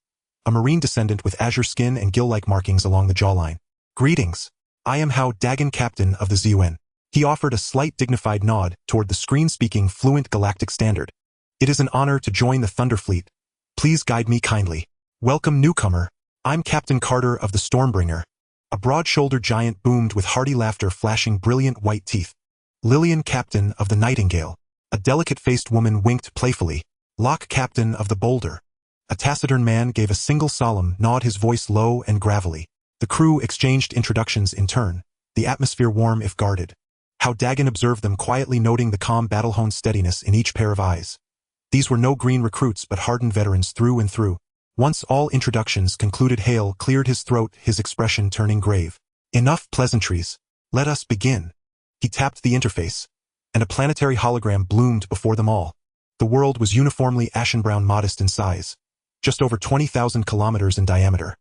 a marine descendant with azure skin and gill-like markings along the jawline. Greetings. I am Hao Dageng, captain of the Ziyuan. He offered a slight dignified nod toward the screen, speaking fluent galactic standard. It is an honor to join the Thunder Fleet. Please guide me kindly. Welcome, newcomer. I'm Captain Carter of the Stormbringer. A broad-shouldered giant boomed with hearty laughter, flashing brilliant white teeth. Lillian, captain of the Nightingale. A delicate-faced woman winked playfully. Locke, captain of the Boulder. A taciturn man gave a single solemn nod, his voice low and gravelly. The crew exchanged introductions in turn, the atmosphere warm if guarded. Hao Dageng observed them quietly, noting the calm, battle-honed steadiness in each pair of eyes. These were no green recruits but hardened veterans through and through. Once all introductions concluded, Hale cleared his throat, his expression turning grave. Enough pleasantries. Let us begin. He tapped the interface, and a planetary hologram bloomed before them all. The world was uniformly ashen-brown, modest in size, just over 20,000 kilometers in diameter.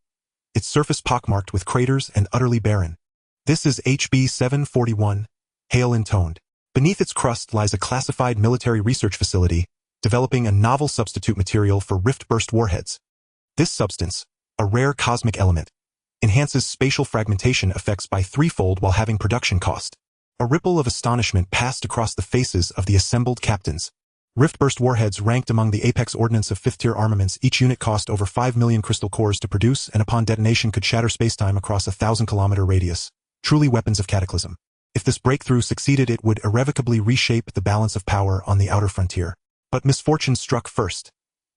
Its surface pockmarked with craters and utterly barren. This is HB 741, Hale intoned. Beneath its crust lies a classified military research facility, developing a novel substitute material for rift-burst warheads. This substance, a rare cosmic element, enhances spatial fragmentation effects by threefold while having production cost. A ripple of astonishment passed across the faces of the assembled captains. Rift-burst warheads ranked among the apex ordnance of 5th-tier armaments. Each unit cost over 5 million crystal cores to produce, and upon detonation could shatter spacetime across a 1,000-kilometer radius. Truly weapons of cataclysm. If this breakthrough succeeded, it would irrevocably reshape the balance of power on the outer frontier. But misfortune struck first.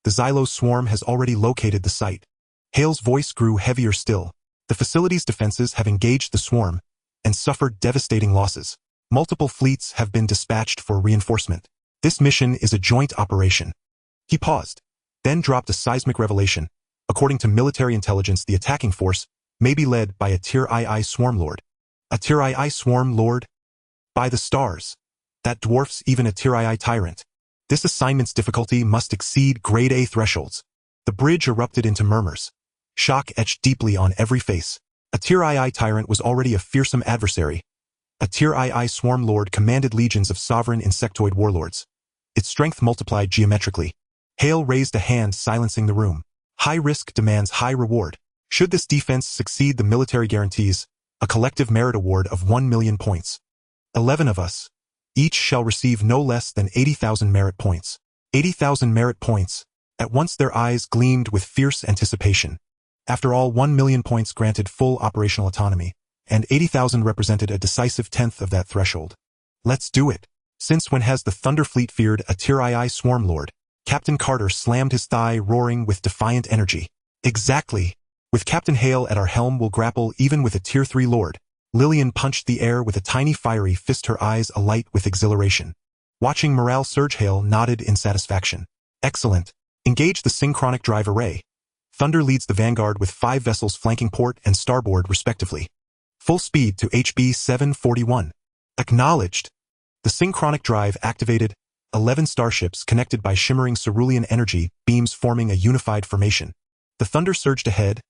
The Xylos swarm has already located the site. Hale's voice grew heavier still. The facility's defenses have engaged the swarm and suffered devastating losses. Multiple fleets have been dispatched for reinforcement. This mission is a joint operation. He paused, then dropped a seismic revelation. According to military intelligence, the attacking force may be led by a Tier II Swarm Lord. A Tier II Swarm Lord? By the stars. That dwarfs even a Tier II Tyrant. This assignment's difficulty must exceed Grade A thresholds. The bridge erupted into murmurs. Shock etched deeply on every face. A Tier II Tyrant was already a fearsome adversary. A Tier II Swarm Lord commanded legions of sovereign insectoid warlords. Its strength multiplied geometrically. Hale raised a hand, silencing the room. High risk demands high reward. Should this defense succeed, the military guarantees a collective merit award of 1 million points. 11 of us. Each shall receive no less than 80,000 merit points. 80,000 merit points. At once their eyes gleamed with fierce anticipation. After all, 1 million points granted full operational autonomy, and 80,000 represented a decisive tenth of that threshold. Let's do it. Since when has the Thunder Fleet feared a Tier II Swarm Lord? Captain Carter slammed his thigh, roaring with defiant energy. Exactly. With Captain Hale at our helm, we'll grapple even with a Tier 3 Lord. Lillian punched the air with a tiny fiery fist, her eyes alight with exhilaration. Watching morale surge, Hale nodded in satisfaction. Excellent. Engage the synchronic drive array. Thunder leads the vanguard with 5 vessels flanking port and starboard respectively. Full speed to HB 741. Acknowledged. The synchronic drive activated. 11 starships connected by shimmering cerulean energy beams forming a unified formation. The Thunder surged ahead.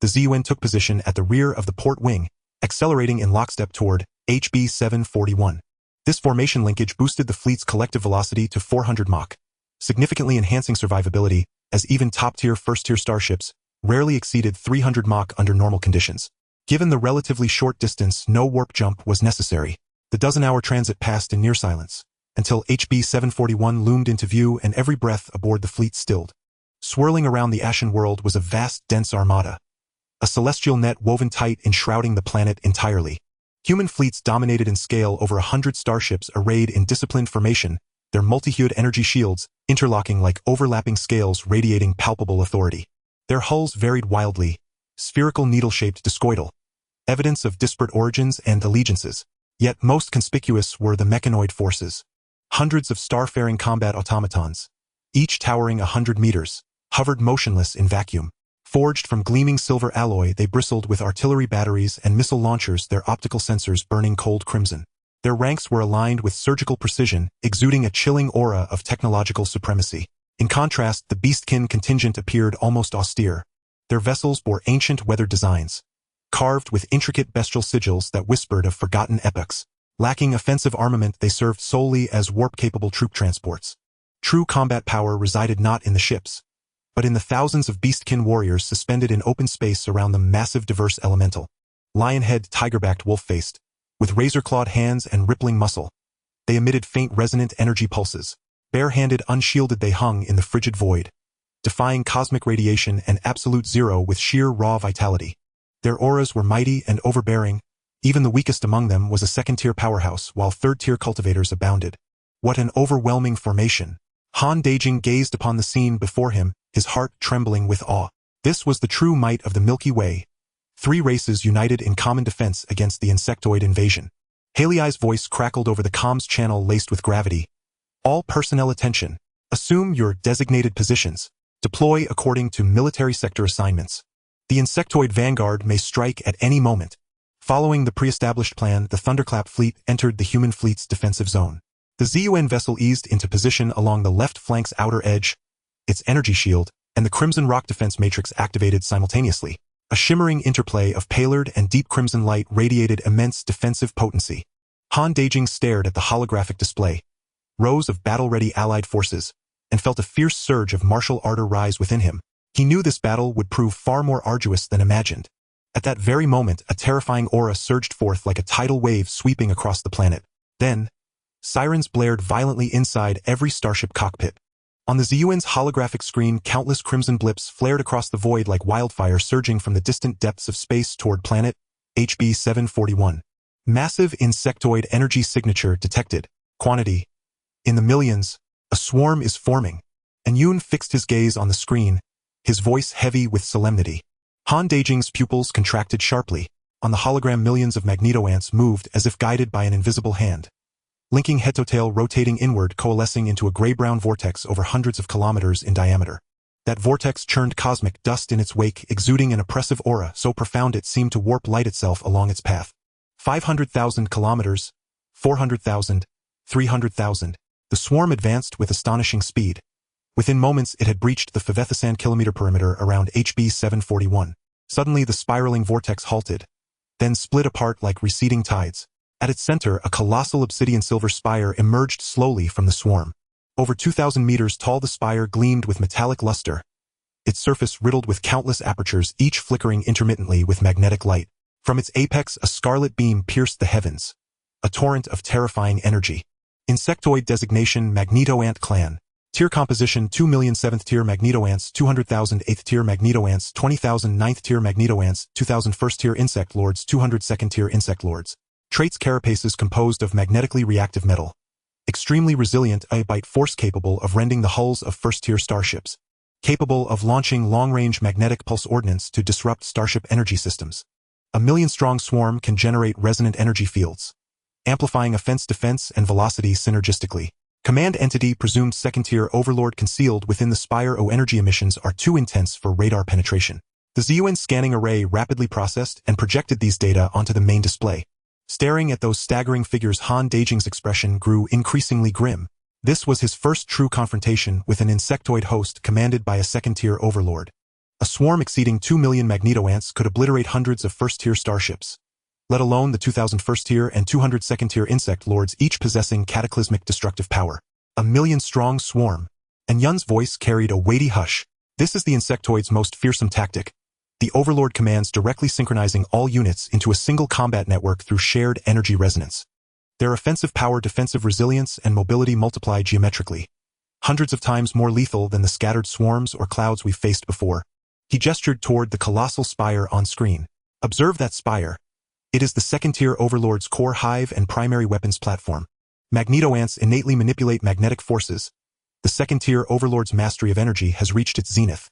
The ZUN took position at the rear of the port wing, accelerating in lockstep toward HB 741. This formation linkage boosted the fleet's collective velocity to 400 Mach, significantly enhancing survivability, as even top-tier first-tier starships rarely exceeded 300 Mach under normal conditions. Given the relatively short distance, no warp jump was necessary. The dozen-hour transit passed in near silence, until HB 741 loomed into view and every breath aboard the fleet stilled. Swirling around the ashen world was a vast, dense armada. A celestial net woven tight, enshrouding the planet entirely. Human fleets dominated in scale, over 100 starships arrayed in disciplined formation, their multi-hued energy shields interlocking like overlapping scales radiating palpable authority. Their hulls varied wildly, spherical needle-shaped discoidal, evidence of disparate origins and allegiances. Yet most conspicuous were the mechanoid forces. Hundreds of starfaring combat automatons, each towering 100 meters, hovered motionless in vacuum. Forged from gleaming silver alloy, they bristled with artillery batteries and missile launchers, their optical sensors burning cold crimson. Their ranks were aligned with surgical precision, exuding a chilling aura of technological supremacy. In contrast, the Beastkin contingent appeared almost austere. Their vessels bore ancient weathered designs, carved with intricate bestial sigils that whispered of forgotten epochs. Lacking offensive armament, they served solely as warp-capable troop transports. True combat power resided not in the ships, but in the thousands of Beastkin warriors suspended in open space around the massive diverse elemental. Lionhead, tiger-backed, wolf-faced, with razor-clawed hands and rippling muscle, they emitted faint resonant energy pulses. Bare-handed, unshielded, they hung in the frigid void, defying cosmic radiation and absolute zero with sheer raw vitality. Their auras were mighty and overbearing. Even the weakest among them was a second-tier powerhouse, while third-tier cultivators abounded. What an overwhelming formation! Hao Dageng gazed upon the scene before him, his heart trembling with awe. This was the true might of the Milky Way. 3 races united in common defense against the insectoid invasion. Haley's voice crackled over the comms channel laced with gravity. All personnel attention. Assume your designated positions. Deploy according to military sector assignments. The insectoid vanguard may strike at any moment. Following the pre-established plan, the Thunderclap fleet entered the human fleet's defensive zone. The ZUN vessel eased into position along the left flank's outer edge, its energy shield, and the Crimson Rock defense matrix activated simultaneously. A shimmering interplay of pallid and deep crimson light radiated immense defensive potency. Hao Dageng stared at the holographic display, rows of battle-ready allied forces, and felt a fierce surge of martial ardor rise within him. He knew this battle would prove far more arduous than imagined. At that very moment, a terrifying aura surged forth like a tidal wave sweeping across the planet. Then, sirens blared violently inside every starship cockpit. On the ZUN's holographic screen, countless crimson blips flared across the void like wildfire surging from the distant depths of space toward planet HB 741. Massive insectoid energy signature detected. Quantity: in the millions. A swarm is forming. And Yoon fixed his gaze on the screen, his voice heavy with solemnity. Hao Dageng's pupils contracted sharply. On the hologram, millions of magnetoants moved as if guided by an invisible hand. Linking head to tail, rotating inward, coalescing into a gray-brown vortex over hundreds of kilometers in diameter. That vortex churned cosmic dust in its wake, exuding an oppressive aura so profound it seemed to warp light itself along its path. 500,000 kilometers, 400,000, 300,000. The swarm advanced with astonishing speed. Within moments it had breached the 5,000 kilometer perimeter around HB 741. Suddenly the spiraling vortex halted, then split apart like receding tides. At its center, a colossal obsidian silver spire emerged slowly from the swarm. Over 2,000 meters tall, the spire gleamed with metallic luster, its surface riddled with countless apertures, each flickering intermittently with magnetic light. From its apex, a scarlet beam pierced the heavens, a torrent of terrifying energy. Insectoid designation: Magnetoant clan. Tier composition: 2,000,000 7th tier Magnetoants, 200,000 8th tier Magnetoants, 20,000 9th tier Magnetoants, 2,000 1st tier Insect Lords, 200 2nd tier Insect Lords. Traits: carapaces composed of magnetically reactive metal. Extremely resilient, bite force capable of rending the hulls of first-tier starships. Capable of launching long-range magnetic pulse ordnance to disrupt starship energy systems. A million-strong swarm can generate resonant energy fields, amplifying offense, defense, and velocity synergistically. Command entity: presumed second-tier overlord. Concealed within the spire. Energy emissions are too intense for radar penetration. The ZUN scanning array rapidly processed and projected these data onto the main display. Staring at those staggering figures, Hao Dageng's expression grew increasingly grim. This was his first true confrontation with an insectoid host commanded by a second-tier overlord. A swarm exceeding 2 million Magnetoants could obliterate hundreds of first-tier starships, let alone the 2,000 first-tier and 200 second-tier insect lords, each possessing cataclysmic destructive power. A million-strong swarm. And Yun's voice carried a weighty hush. This is the insectoid's most fearsome tactic. The overlord commands directly synchronizing all units into a single combat network through shared energy resonance. Their offensive power, defensive resilience, and mobility multiply geometrically, hundreds of times more lethal than the scattered swarms or clouds we've faced before. He gestured toward the colossal spire on screen. Observe that spire. It is the second-tier overlord's core hive and primary weapons platform. Magnetoants innately manipulate magnetic forces. The second-tier overlord's mastery of energy has reached its zenith,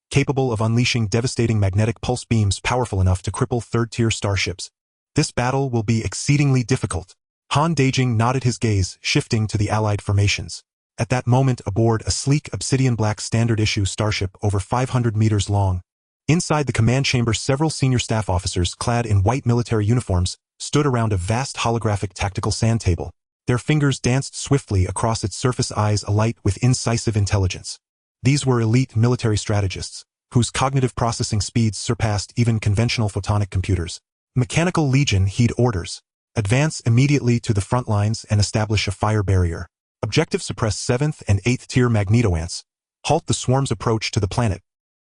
capable of unleashing devastating magnetic pulse beams powerful enough to cripple third-tier starships. This battle will be exceedingly difficult. Hao Dageng nodded, his gaze shifting to the allied formations. At that moment, aboard a sleek obsidian-black standard-issue starship over 500 meters long, inside the command chamber, several senior staff officers clad in white military uniforms stood around a vast holographic tactical sand table. Their fingers danced swiftly across its surface, eyes alight with incisive intelligence. These were elite military strategists, whose cognitive processing speeds surpassed even conventional photonic computers. Mechanical Legion, heed orders. Advance immediately to the front lines and establish a fire barrier. Objective: suppress 7th and 8th tier Magnetoants. Halt the swarm's approach to the planet.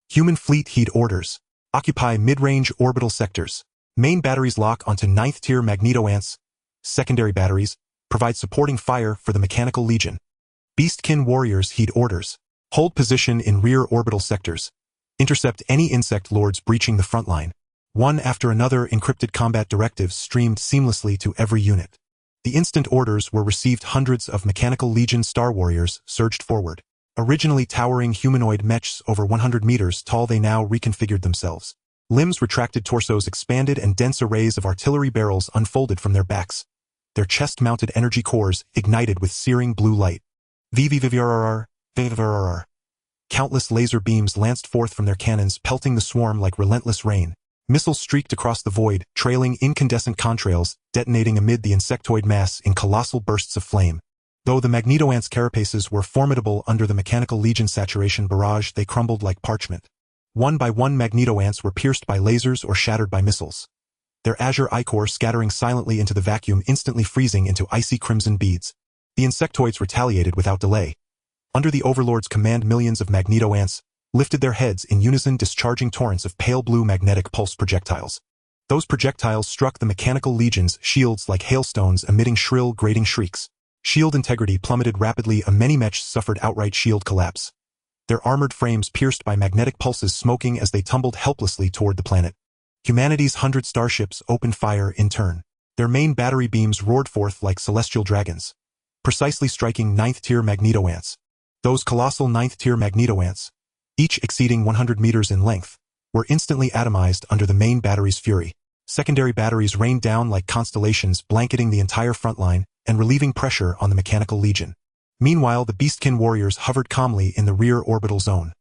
Human Fleet, heed orders. Occupy mid-range orbital sectors. Main batteries lock onto 9th tier Magnetoants. Secondary batteries provide supporting fire for the Mechanical Legion. Beastkin warriors, heed orders. Hold position in rear orbital sectors. Intercept any insect lords breaching the front line. One after another, encrypted combat directives streamed seamlessly to every unit. The instant orders were received. Hundreds of Mechanical Legion Star Warriors surged forward. Originally towering humanoid mechs over 100 meters tall, they now reconfigured themselves. Limbs retracted, torsos expanded, and dense arrays of artillery barrels unfolded from their backs. Their chest-mounted energy cores ignited with searing blue light. VVVRR. Countless laser beams lanced forth from their cannons, pelting the swarm like relentless rain. Missiles streaked across the void, trailing incandescent contrails, detonating amid the insectoid mass in colossal bursts of flame. Though the Magnetoants' carapaces were formidable under the Mechanical Legion saturation barrage, they crumbled like parchment. One by one, Magnetoants were pierced by lasers or shattered by missiles, their azure ichor scattering silently into the vacuum, instantly freezing into icy crimson beads. The insectoids retaliated without delay. Under the Overlord's command, millions of Magnetoants lifted their heads in unison, discharging torrents of pale blue magnetic pulse projectiles. Those projectiles struck the Mechanical Legion's shields like hailstones, emitting shrill, grating shrieks. Shield integrity plummeted rapidly. Many mechs suffered outright shield collapse, their armored frames pierced by magnetic pulses smoking as they tumbled helplessly toward the planet. Humanity's 100 starships opened fire in turn. Their main battery beams roared forth like celestial dragons, precisely striking 9th-tier Magnetoants. Those colossal 9th-tier Magnetoants, each exceeding 100 meters in length, were instantly atomized under the main battery's fury. Secondary batteries rained down like constellations, blanketing the entire front line and relieving pressure on the Mechanical Legion. Meanwhile, the Beastkin warriors hovered calmly in the rear orbital zone,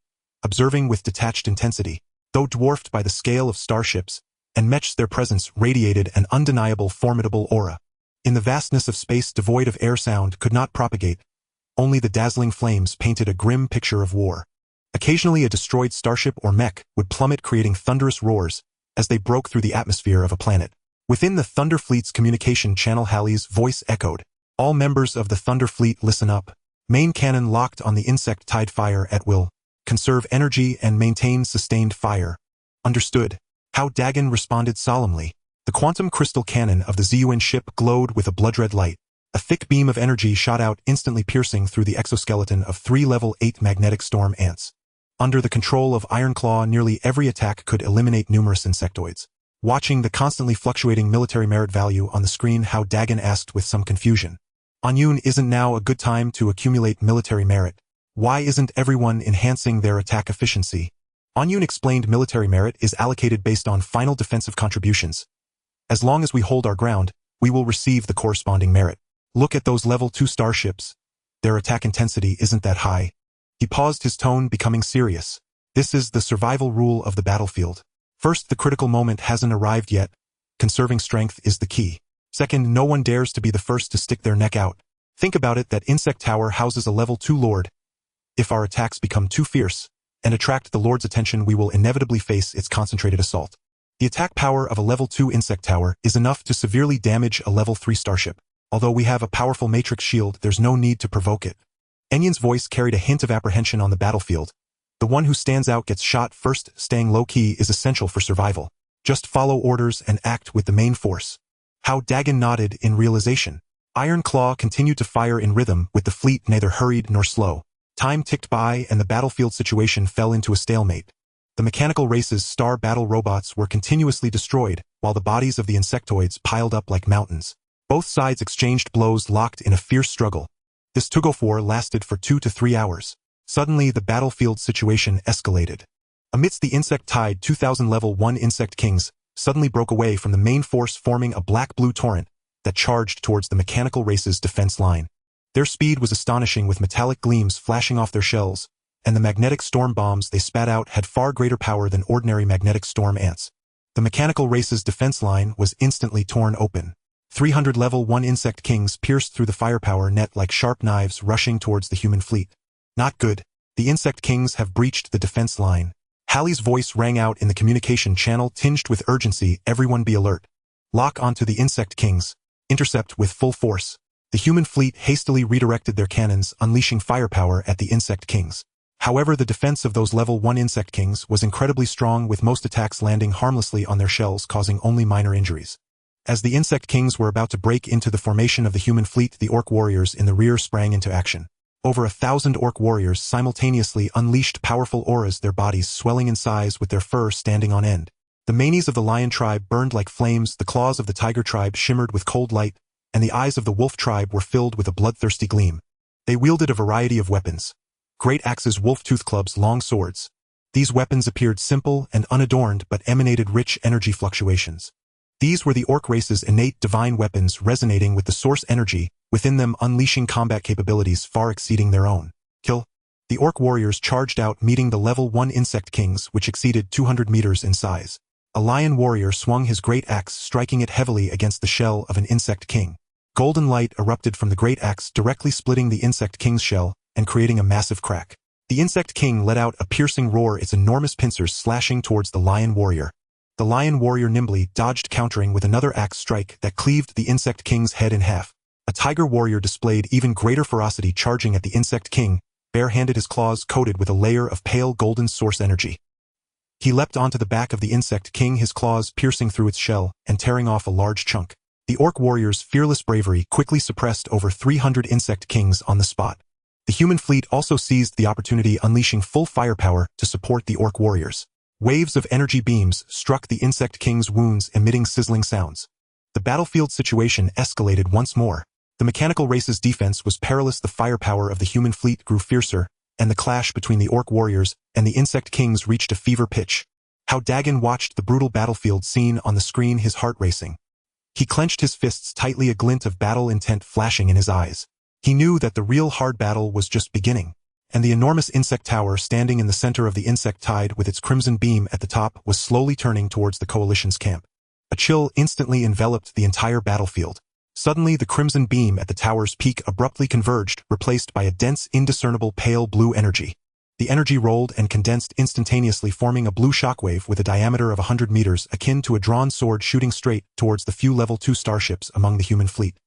observing with detached intensity. Though dwarfed by the scale of starships, and Mech's their presence radiated an undeniable formidable aura. In the vastness of space devoid of air sound could not propagate, only the dazzling flames painted a grim picture of war. Occasionally a destroyed starship or mech would plummet creating thunderous roars as they broke through the atmosphere of a planet. Within the Thunder Fleet's communication channel Halley's voice echoed. All members of the Thunder Fleet listen up. Main cannon locked on the insect tide fire at will. Conserve energy and maintain sustained fire. Understood. Hao Dageng responded solemnly. The quantum crystal cannon of the Zun ship glowed with a blood-red light. A thick beam of energy shot out instantly piercing through the exoskeleton of 3 level 8 magnetic storm ants. Under the control of Ironclaw, nearly every attack could eliminate numerous insectoids. Watching the constantly fluctuating military merit value on the screen, Hao Dageng asked with some confusion. Anyun, isn't now a good time to accumulate military merit? Why isn't everyone enhancing their attack efficiency? Anyun explained military merit is allocated based on final defensive contributions. As long as we hold our ground, we will receive the corresponding merit. Look at those level 2 starships. Their attack intensity isn't that high. He paused, his tone becoming serious. This is the survival rule of the battlefield. First, the critical moment hasn't arrived yet. Conserving strength is the key. Second, no one dares to be the first to stick their neck out. Think about it, that insect tower houses a level 2 lord. If our attacks become too fierce and attract the lord's attention, we will inevitably face its concentrated assault. The attack power of a level 2 insect tower is enough to severely damage a level 3 starship. Although we have a powerful matrix shield, there's no need to provoke it. Enyin's voice carried a hint of apprehension on the battlefield. The one who stands out gets shot first. Staying low-key is essential for survival. Just follow orders and act with the main force. Hao Dageng nodded in realization. Iron Claw continued to fire in rhythm, with the fleet neither hurried nor slow. Time ticked by and the battlefield situation fell into a stalemate. The mechanical race's star battle robots were continuously destroyed, while the bodies of the insectoids piled up like mountains. Both sides exchanged blows, locked in a fierce struggle. This tug-of-war lasted for 2 to 3 hours. Suddenly, the battlefield situation escalated. Amidst the insect tide, 2,000 level 1 insect kings suddenly broke away from the main force, forming a black-blue torrent that charged towards the mechanical race's defense line. Their speed was astonishing, with metallic gleams flashing off their shells, and the magnetic storm bombs they spat out had far greater power than ordinary magnetic storm ants. The mechanical race's defense line was instantly torn open. 300 level 1 insect kings pierced through the firepower net like sharp knives, rushing towards the human fleet. Not good. The insect kings have breached the defense line. Halley's voice rang out in the communication channel, tinged with urgency. Everyone be alert. Lock onto the insect kings. Intercept with full force. The human fleet hastily redirected their cannons, unleashing firepower at the insect kings. However, the defense of those level 1 insect kings was incredibly strong, with most attacks landing harmlessly on their shells, causing only minor injuries. As the insect kings were about to break into the formation of the human fleet, the orc warriors in the rear sprang into action. Over 1,000 orc warriors simultaneously unleashed powerful auras, their bodies swelling in size with their fur standing on end. The manes of the lion tribe burned like flames, the claws of the tiger tribe shimmered with cold light, and the eyes of the wolf tribe were filled with a bloodthirsty gleam. They wielded a variety of weapons. Great axes, wolf-tooth clubs, long swords. These weapons appeared simple and unadorned but emanated rich energy fluctuations. These were the orc race's innate divine weapons, resonating with the source energy within them, unleashing combat capabilities far exceeding their own. Kill. The orc warriors charged out, meeting the level 1 insect kings, which exceeded 200 meters in size. A lion warrior swung his great axe, striking it heavily against the shell of an insect king. Golden light erupted from the great axe, directly splitting the insect king's shell and creating a massive crack. The insect king let out a piercing roar, its enormous pincers slashing towards the lion warrior. The lion warrior nimbly dodged, countering with another axe strike that cleaved the insect king's head in half. A tiger warrior displayed even greater ferocity, charging at the insect king, bare-handed, his claws coated with a layer of pale golden source energy. He leapt onto the back of the insect king, his claws piercing through its shell and tearing off a large chunk. The orc warrior's fearless bravery quickly suppressed over 300 insect kings on the spot. The human fleet also seized the opportunity, unleashing full firepower to support the orc warriors. Waves of energy beams struck the insect king's wounds, emitting sizzling sounds. The battlefield situation escalated once more. The mechanical race's defense was perilous, the firepower of the human fleet grew fiercer, and the clash between the orc warriors and the insect kings reached a fever pitch. Hao Dageng watched the brutal battlefield scene on the screen, his heart racing. He clenched his fists tightly, a glint of battle intent flashing in his eyes. He knew that the real hard battle was just beginning, and the enormous insect tower standing in the center of the insect tide with its crimson beam at the top was slowly turning towards the coalition's camp. A chill instantly enveloped the entire battlefield. Suddenly the crimson beam at the tower's peak abruptly converged, replaced by a dense, indiscernible pale blue energy. The energy rolled and condensed instantaneously, forming a blue shockwave with a diameter of 100 meters, akin to a drawn sword shooting straight towards the few level 2 starships among the human fleet.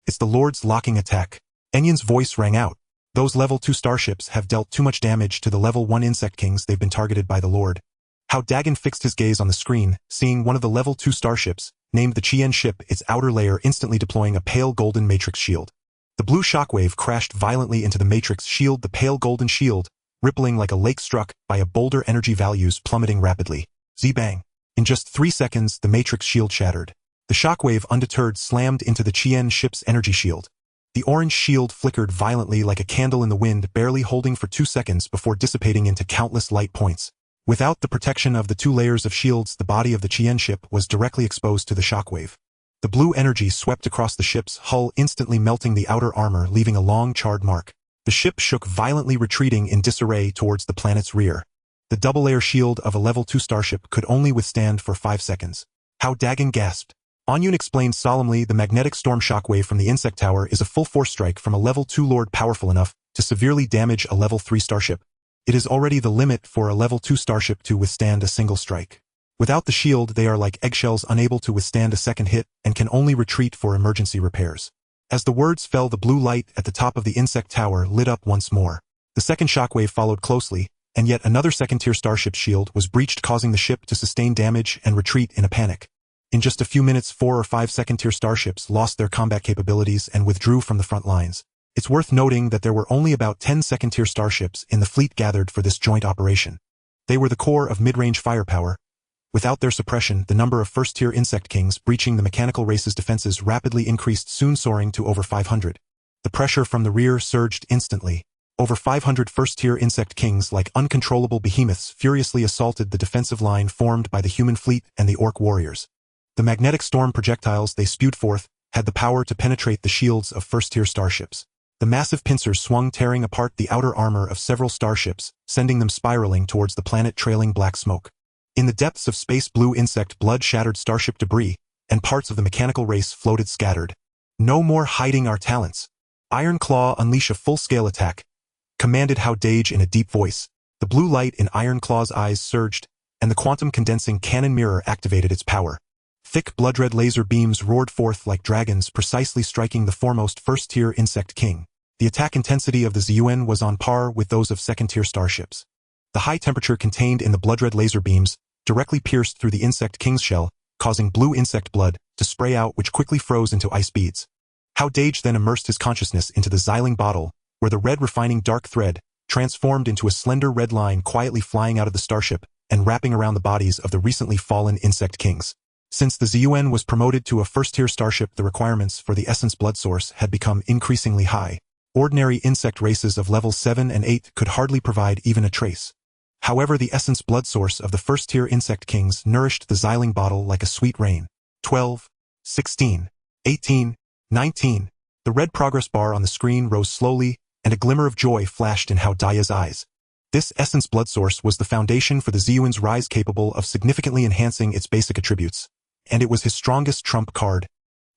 "It's the Lord's locking attack." Enyon's voice rang out. "Those level 2 starships have dealt too much damage to the level 1 insect kings. They've been targeted by the Lord." Hao Dageng fixed his gaze on the screen, seeing one of the level 2 starships, named the Chien ship, its outer layer instantly deploying a pale golden matrix shield. The blue shockwave crashed violently into the matrix shield, the pale golden shield, rippling like a lake struck by a boulder, energy values plummeting rapidly. Z-bang. In just 3 seconds, the matrix shield shattered. The shockwave, undeterred, slammed into the Chien ship's energy shield. The orange shield flickered violently like a candle in the wind, barely holding for 2 seconds before dissipating into countless light points. Without the protection of the 2 layers of shields, the body of the Chien ship was directly exposed to the shockwave. The blue energy swept across the ship's hull, instantly melting the outer armor, leaving a long charred mark. The ship shook violently, retreating in disarray towards the planet's rear. The double-layer shield of a level 2 starship could only withstand for 5 seconds. Hao Dageng gasped. Enyun explained solemnly, "The magnetic storm shockwave from the insect tower is a full-force strike from a level 2 lord, powerful enough to severely damage a level 3 starship. It is already the limit for a level 2 starship to withstand a single strike. Without the shield, they are like eggshells, unable to withstand a second hit, and can only retreat for emergency repairs." As the words fell, the blue light at the top of the insect tower lit up once more. The second shockwave followed closely, and yet another second-tier starship shield was breached, causing the ship to sustain damage and retreat in a panic. In just a few minutes, 4 or 5 second-tier starships lost their combat capabilities and withdrew from the front lines. It's worth noting that there were only about 10 second-tier starships in the fleet gathered for this joint operation. They were the core of mid-range firepower. Without their suppression, the number of first-tier insect kings breaching the mechanical race's defenses rapidly increased, soon soaring to over 500. The pressure from the rear surged instantly. Over 500 first-tier insect kings, like uncontrollable behemoths, furiously assaulted the defensive line formed by the human fleet and the orc warriors. The magnetic storm projectiles they spewed forth had the power to penetrate the shields of first-tier starships. The massive pincers swung, tearing apart the outer armor of several starships, sending them spiraling towards the planet, trailing black smoke. In the depths of space, blue insect blood shattered starship debris, and parts of the mechanical race floated scattered. "No more hiding our talents. Iron Claw, unleash a full-scale attack," commanded Hao Dageng in a deep voice. The blue light in Iron Claw's eyes surged, and the quantum condensing cannon mirror activated its power. Thick blood-red laser beams roared forth like dragons, precisely striking the foremost first-tier insect king. The attack intensity of the Zun was on par with those of second-tier starships. The high temperature contained in the blood-red laser beams directly pierced through the insect king's shell, causing blue insect blood to spray out, which quickly froze into ice beads. Hao Dageng then immersed his consciousness into the Xiling bottle, where the red refining dark thread transformed into a slender red line quietly flying out of the starship and wrapping around the bodies of the recently fallen insect kings. Since the Zun was promoted to a first-tier starship, the requirements for the essence blood source had become increasingly high. Ordinary insect races of levels 7 and 8 could hardly provide even a trace. However, the essence blood source of the first-tier insect kings nourished the Xiling bottle like a sweet rain. 12, 16, 18, 19. The red progress bar on the screen rose slowly, and a glimmer of joy flashed in Hao Dageng's eyes. This essence blood source was the foundation for the Zun's rise, capable of significantly enhancing its basic attributes, and it was his strongest trump card.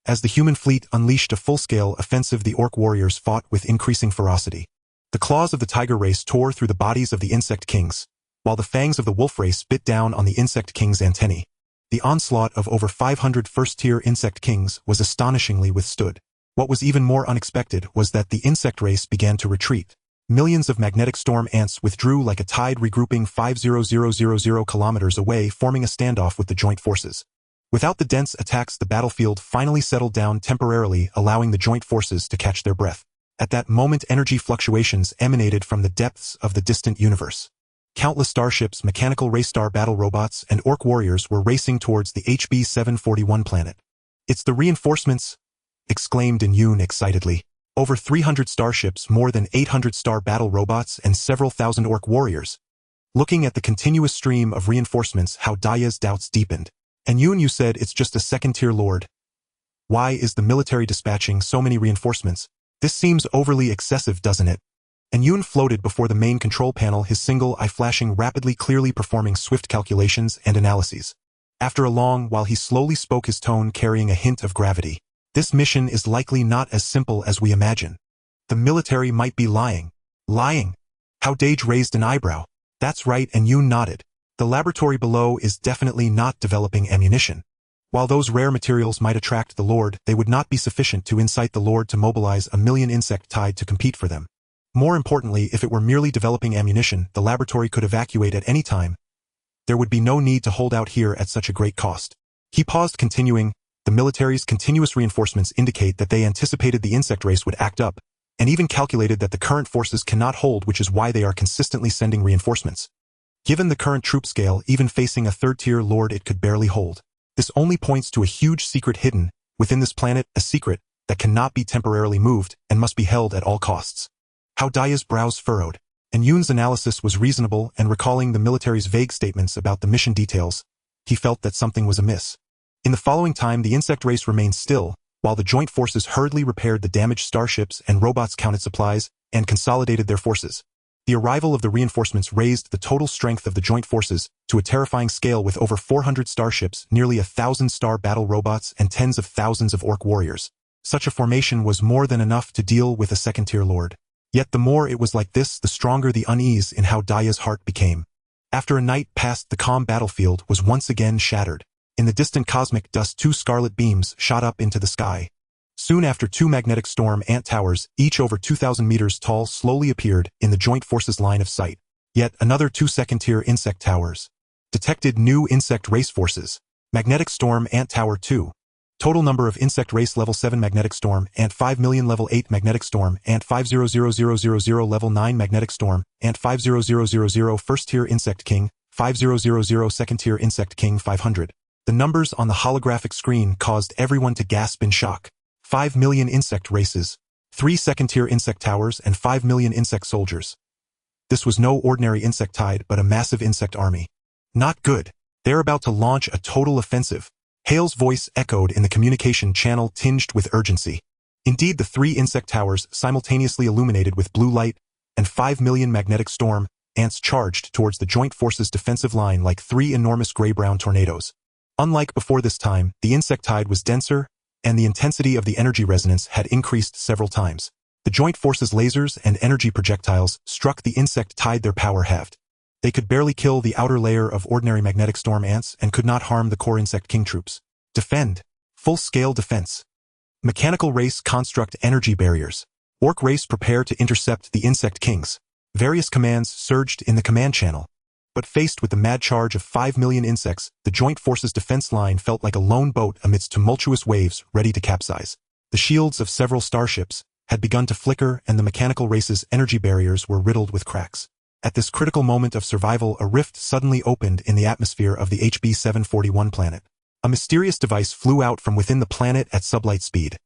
As the human fleet unleashed a full-scale offensive, the orc warriors fought with increasing ferocity. The claws of the tiger race tore through the bodies of the insect kings, while the fangs of the wolf race bit down on the insect king's antennae. The onslaught of over 500 first-tier insect kings was astonishingly withstood. What was even more unexpected was that the insect race began to retreat. Millions of magnetic storm ants withdrew like a tide, regrouping 5,000 kilometers away, forming a standoff with the joint forces. Without the dense attacks, the battlefield finally settled down temporarily, allowing the joint forces to catch their breath. At that moment, energy fluctuations emanated from the depths of the distant universe. Countless starships, mechanical race star battle robots, and orc warriors were racing towards the HB-741 planet. "It's the reinforcements!" exclaimed Enyun excitedly. Over 300 starships, more than 800 star battle robots, and several thousand orc warriors. Looking at the continuous stream of reinforcements, Hao Dageng's doubts deepened. "Enyun, you said it's just a second-tier lord. Why is the military dispatching so many reinforcements? This seems overly excessive, doesn't it?" and Yoon floated before the main control panel, his single eye flashing rapidly, clearly performing swift calculations and analyses. After a long while he slowly spoke, his tone carrying a hint of gravity. This mission is likely not as simple as we imagine. The military might be lying. Lying? Hao Dageng raised an eyebrow. That's right, and Yoon nodded. The laboratory below is definitely not developing ammunition. While those rare materials might attract the Lord, they would not be sufficient to incite the Lord to mobilize 1 million insect tide to compete for them. More importantly, if it were merely developing ammunition, the laboratory could evacuate at any time. There would be no need to hold out here at such a great cost. He paused, continuing, the military's continuous reinforcements indicate that they anticipated the insect race would act up, and even calculated that the current forces cannot hold, which is why they are consistently sending reinforcements. Given the current troop scale, even facing a third-tier Lord, it could barely hold. This only points to a huge secret hidden within this planet, a secret that cannot be temporarily moved and must be held at all costs. Hao Dage's brows furrowed, and Yoon's analysis was reasonable, and recalling the military's vague statements about the mission details, he felt that something was amiss. In the following time, the insect race remained still, while the joint forces hurriedly repaired the damaged starships and robots, counted supplies, and consolidated their forces. The arrival of the reinforcements raised the total strength of the joint forces to a terrifying scale, with over 400 starships, nearly 1,000 star battle robots, and tens of thousands of orc warriors. Such a formation was more than enough to deal with a second-tier Lord. Yet the more it was like this, the stronger the unease in Hao Dage's heart became. After a night passed, the calm battlefield was once again shattered. In the distant cosmic dust, 2 scarlet beams shot up into the sky. Soon after, 2 magnetic storm ant towers, each over 2,000 meters tall, slowly appeared in the joint forces' line of sight. Yet another 2 second-tier insect towers. Detected new insect race forces. Magnetic storm ant tower 2. Total number of insect race level 7 magnetic storm ant 5 million, level 8 magnetic storm ant 500000, level 9 magnetic storm ant 50000, first-tier insect king 5000, second-tier insect king 500. The numbers on the holographic screen caused everyone to gasp in shock. 5 million insect races, 3 second-tier insect towers, and 5 million insect soldiers. This was no ordinary insect tide, but a massive insect army. Not good. They're about to launch a total offensive. Hale's voice echoed in the communication channel, tinged with urgency. Indeed, the 3 insect towers, simultaneously illuminated with blue light, and 5 million magnetic storm ants charged towards the joint forces' defensive line like 3 enormous gray-brown tornadoes. Unlike before this time, the insect tide was denser, and the intensity of the energy resonance had increased several times. The joint forces' lasers and energy projectiles struck the insect tide, their power halved. They could barely kill the outer layer of ordinary magnetic storm ants and could not harm the core insect king troops. Defend. Full-scale defense. Mechanical race construct energy barriers. Orc race prepare to intercept the insect kings. Various commands surged in the command channel. But faced with the mad charge of 5 million insects, the joint forces' defense line felt like a lone boat amidst tumultuous waves ready to capsize. The shields of several starships had begun to flicker, and the mechanical race's energy barriers were riddled with cracks. At this critical moment of survival, a rift suddenly opened in the atmosphere of the HB 741 planet. A mysterious device flew out from within the planet at sublight speed.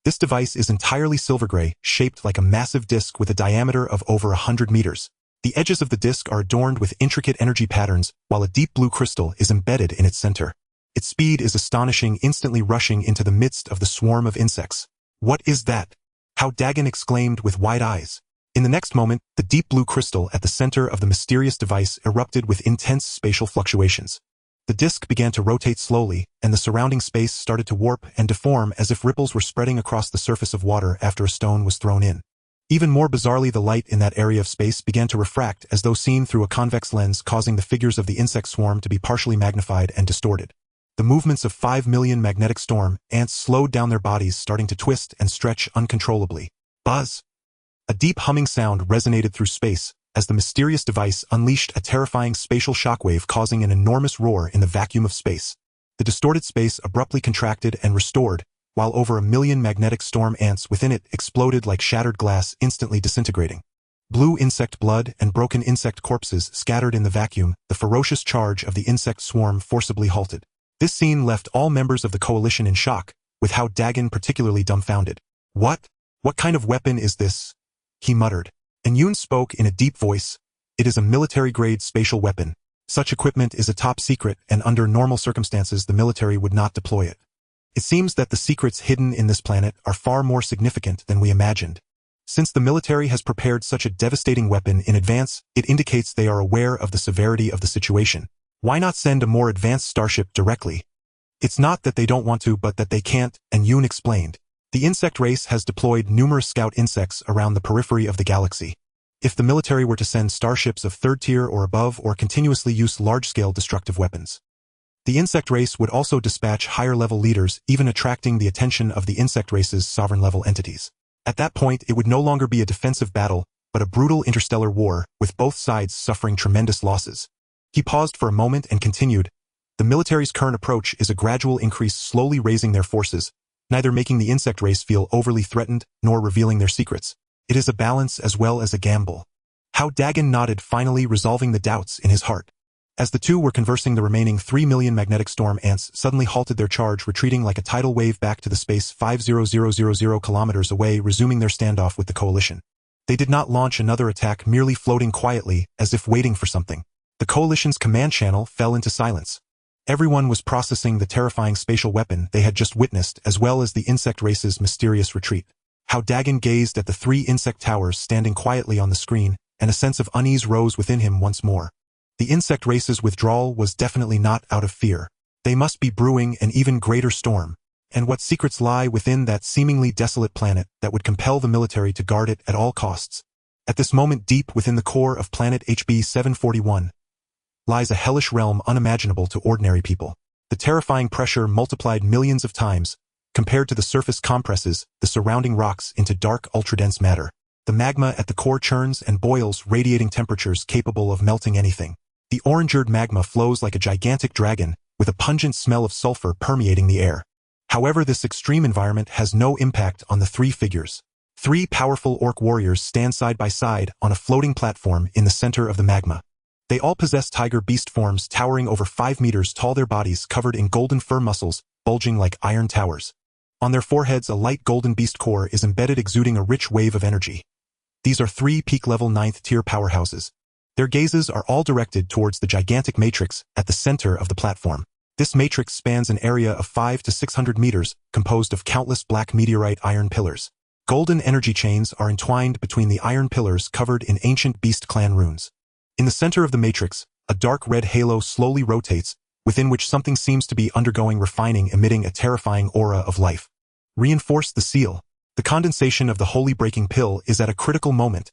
This device is entirely silver-gray, shaped like a massive disk with a diameter of over 100 meters. The edges of the disk are adorned with intricate energy patterns, while a deep blue crystal is embedded in its center. Its speed is astonishing, instantly rushing into the midst of the swarm of insects. What is that? Hao Dageng exclaimed with wide eyes. In the next moment, the deep blue crystal at the center of the mysterious device erupted with intense spatial fluctuations. The disk began to rotate slowly, and the surrounding space started to warp and deform as if ripples were spreading across the surface of water after a stone was thrown in. Even more bizarrely, the light in that area of space began to refract as though seen through a convex lens, causing the figures of the insect swarm to be partially magnified and distorted. The movements of 5 million magnetic storm ants slowed down, their bodies starting to twist and stretch uncontrollably. Buzz! A deep humming sound resonated through space as the mysterious device unleashed a terrifying spatial shockwave, causing an enormous roar in the vacuum of space. The distorted space abruptly contracted and restored, while over 1 million magnetic storm ants within it exploded like shattered glass, instantly disintegrating. Blue insect blood and broken insect corpses scattered in the vacuum, the ferocious charge of the insect swarm forcibly halted. This scene left all members of the coalition in shock, with Hao Dageng particularly dumbfounded. What kind of weapon is this? He muttered. And Yoon spoke in a deep voice. It is a military-grade spatial weapon. Such equipment is a top secret, and under normal circumstances the military would not deploy it. It seems that the secrets hidden in this planet are far more significant than we imagined. Since the military has prepared such a devastating weapon in advance, it indicates they are aware of the severity of the situation. Why not send a more advanced starship directly? It's not that they don't want to, but that they can't, and Yoon explained. The insect race has deployed numerous scout insects around the periphery of the galaxy. If the military were to send starships of third tier or above or continuously use large-scale destructive weapons, the insect race would also dispatch higher-level leaders, even attracting the attention of the insect race's sovereign-level entities. At that point, it would no longer be a defensive battle, but a brutal interstellar war, with both sides suffering tremendous losses. He paused for a moment and continued, the military's current approach is a gradual increase, slowly raising their forces, neither making the insect race feel overly threatened nor revealing their secrets. It is a balance as well as a gamble. Hao Dageng nodded, finally resolving the doubts in his heart. As the two were conversing, the remaining 3 million magnetic storm ants suddenly halted their charge, retreating like a tidal wave back to the space 5,000 kilometers away, resuming their standoff with the coalition. They did not launch another attack, merely floating quietly, as if waiting for something. The coalition's command channel fell into silence. Everyone was processing the terrifying spatial weapon they had just witnessed, as well as the insect race's mysterious retreat. Hao Dageng gazed at the 3 insect towers standing quietly on the screen, and a sense of unease rose within him once more. The insect race's withdrawal was definitely not out of fear. They must be brewing an even greater storm. And what secrets lie within that seemingly desolate planet that would compel the military to guard it at all costs? At this moment, deep within the core of planet HB 741, lies a hellish realm unimaginable to ordinary people. The terrifying pressure multiplied millions of times, compared to the surface compresses the surrounding rocks into dark, ultra-dense matter. The magma at the core churns and boils, radiating temperatures capable of melting anything. The orange-eared magma flows like a gigantic dragon, with a pungent smell of sulfur permeating the air. However, this extreme environment has no impact on the 3 figures. 3 powerful orc warriors stand side by side on a floating platform in the center of the magma. They all possess tiger beast forms, towering over 5 meters tall, their bodies covered in golden fur muscles, bulging like iron towers. On their foreheads, a light golden beast core is embedded, exuding a rich wave of energy. These are 3 peak-level 9th-tier powerhouses. Their gazes are all directed towards the gigantic matrix at the center of the platform. This matrix spans an area of 500 to 600 meters, composed of countless black meteorite iron pillars. Golden energy chains are entwined between the iron pillars, covered in ancient beast clan runes. In the center of the matrix, a dark red halo slowly rotates, within which something seems to be undergoing refining, emitting a terrifying aura of life. Reinforce the seal. The condensation of the holy breaking pill is at a critical moment.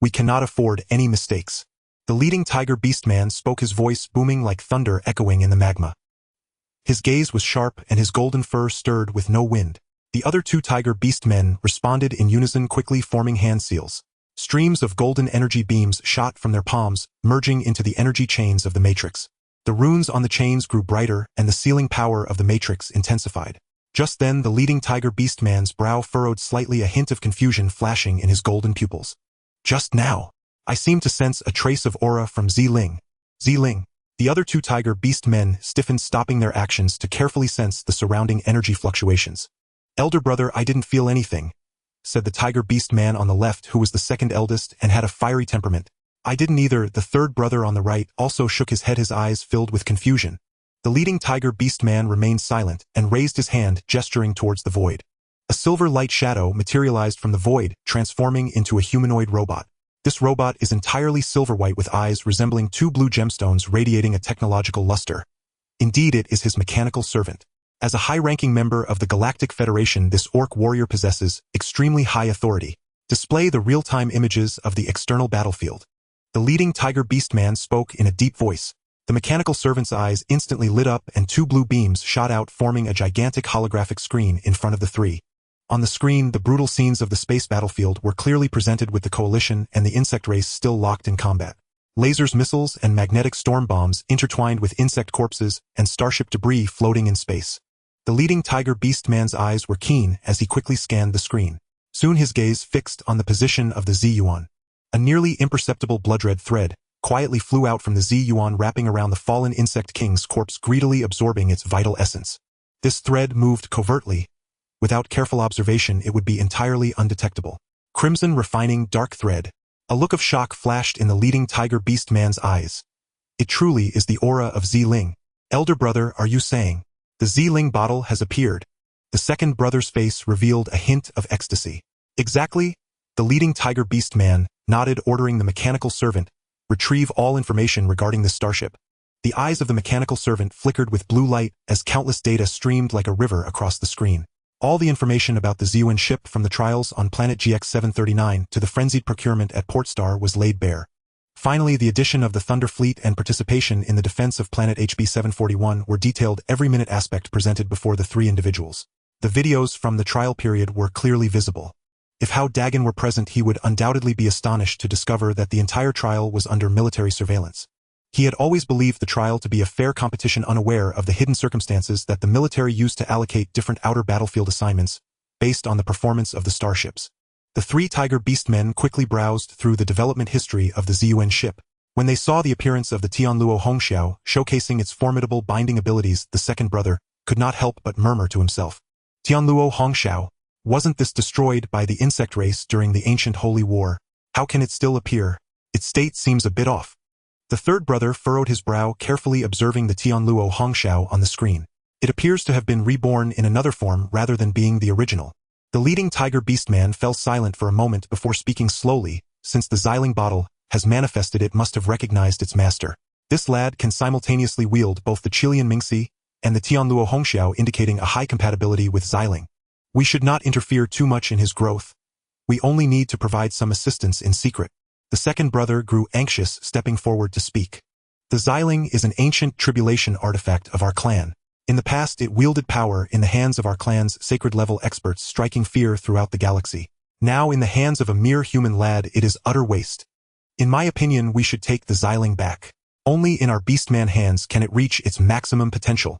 We cannot afford any mistakes. The leading tiger beastman spoke, his voice booming like thunder echoing in the magma. His gaze was sharp and his golden fur stirred with no wind. The other 2 tiger beastmen responded in unison, quickly forming hand seals. Streams of golden energy beams shot from their palms, merging into the energy chains of the matrix. The runes on the chains grew brighter, and the sealing power of the matrix intensified. Just then, the leading tiger beastman's brow furrowed slightly, a hint of confusion flashing in his golden pupils. Just now, I seem to sense a trace of aura from Ziling. Ziling. The other 2 tiger beast men stiffened, stopping their actions to carefully sense the surrounding energy fluctuations. Elder brother, I didn't feel anything, said the tiger beast man on the left, who was the second eldest and had a fiery temperament. I didn't either. The third brother on the right also shook his head, his eyes filled with confusion. The leading tiger beast man remained silent and raised his hand, gesturing towards the void. A silver light shadow materialized from the void, transforming into a humanoid robot. This robot is entirely silver-white, with eyes resembling 2 blue gemstones radiating a technological luster. Indeed, it is his mechanical servant. As a high-ranking member of the Galactic Federation, this orc warrior possesses extremely high authority. Display the real-time images of the external battlefield. The leading tiger beastman spoke in a deep voice. The mechanical servant's eyes instantly lit up and 2 blue beams shot out, forming a gigantic holographic screen in front of the 3. On the screen, the brutal scenes of the space battlefield were clearly presented, with the coalition and the insect race still locked in combat. Lasers, missiles, and magnetic storm bombs intertwined with insect corpses and starship debris floating in space. The leading tiger beastman's eyes were keen as he quickly scanned the screen. Soon his gaze fixed on the position of the Z-Yuan. A nearly imperceptible blood-red thread quietly flew out from the Z-Yuan, wrapping around the fallen insect king's corpse, greedily absorbing its vital essence. This thread moved covertly. Without careful observation, it would be entirely undetectable. Crimson, refining, dark thread. A look of shock flashed in the leading tiger beastman's eyes. It truly is the aura of Ziling. Elder brother, are you saying? The Ziling bottle has appeared. The second brother's face revealed a hint of ecstasy. Exactly. The leading tiger beast man nodded, ordering the mechanical servant retrieve all information regarding this starship. The eyes of the mechanical servant flickered with blue light as countless data streamed like a river across the screen. All the information about the ZUN ship, from the trials on planet GX-739 to the frenzied procurement at Port Star, was laid bare. Finally, the addition of the Thunder Fleet and participation in the defense of planet HB-741 were detailed, every minute aspect presented before the three individuals. The videos from the trial period were clearly visible. If Hao Dageng were present, he would undoubtedly be astonished to discover that the entire trial was under military surveillance. He had always believed the trial to be a fair competition, unaware of the hidden circumstances that the military used to allocate different outer battlefield assignments based on the performance of the starships. The three Tiger Beast men quickly browsed through the development history of the ZUN ship. When they saw the appearance of the Tianluo Hongxiao showcasing its formidable binding abilities, the second brother could not help but murmur to himself, "Tianluo Hongxiao, wasn't this destroyed by the insect race during the ancient Holy War? How can it still appear? Its state seems a bit off." The third brother furrowed his brow, carefully observing the Tianluo Hongxiao on the screen. It appears to have been reborn in another form rather than being the original. The leading tiger beast man fell silent for a moment before speaking slowly. "Since the Xiling bottle has manifested, it must have recognized its master. This lad can simultaneously wield both the Chilean Mingxi and the Tianluo Hongxiao, indicating a high compatibility with Xiling. We should not interfere too much in his growth. We only need to provide some assistance in secret." The second brother grew anxious, stepping forward to speak. "The Xiling is an ancient tribulation artifact of our clan. In the past, it wielded power in the hands of our clan's sacred-level experts, striking fear throughout the galaxy. Now, in the hands of a mere human lad, it is utter waste. In my opinion, we should take the Xiling back. Only in our Beastman hands can it reach its maximum potential."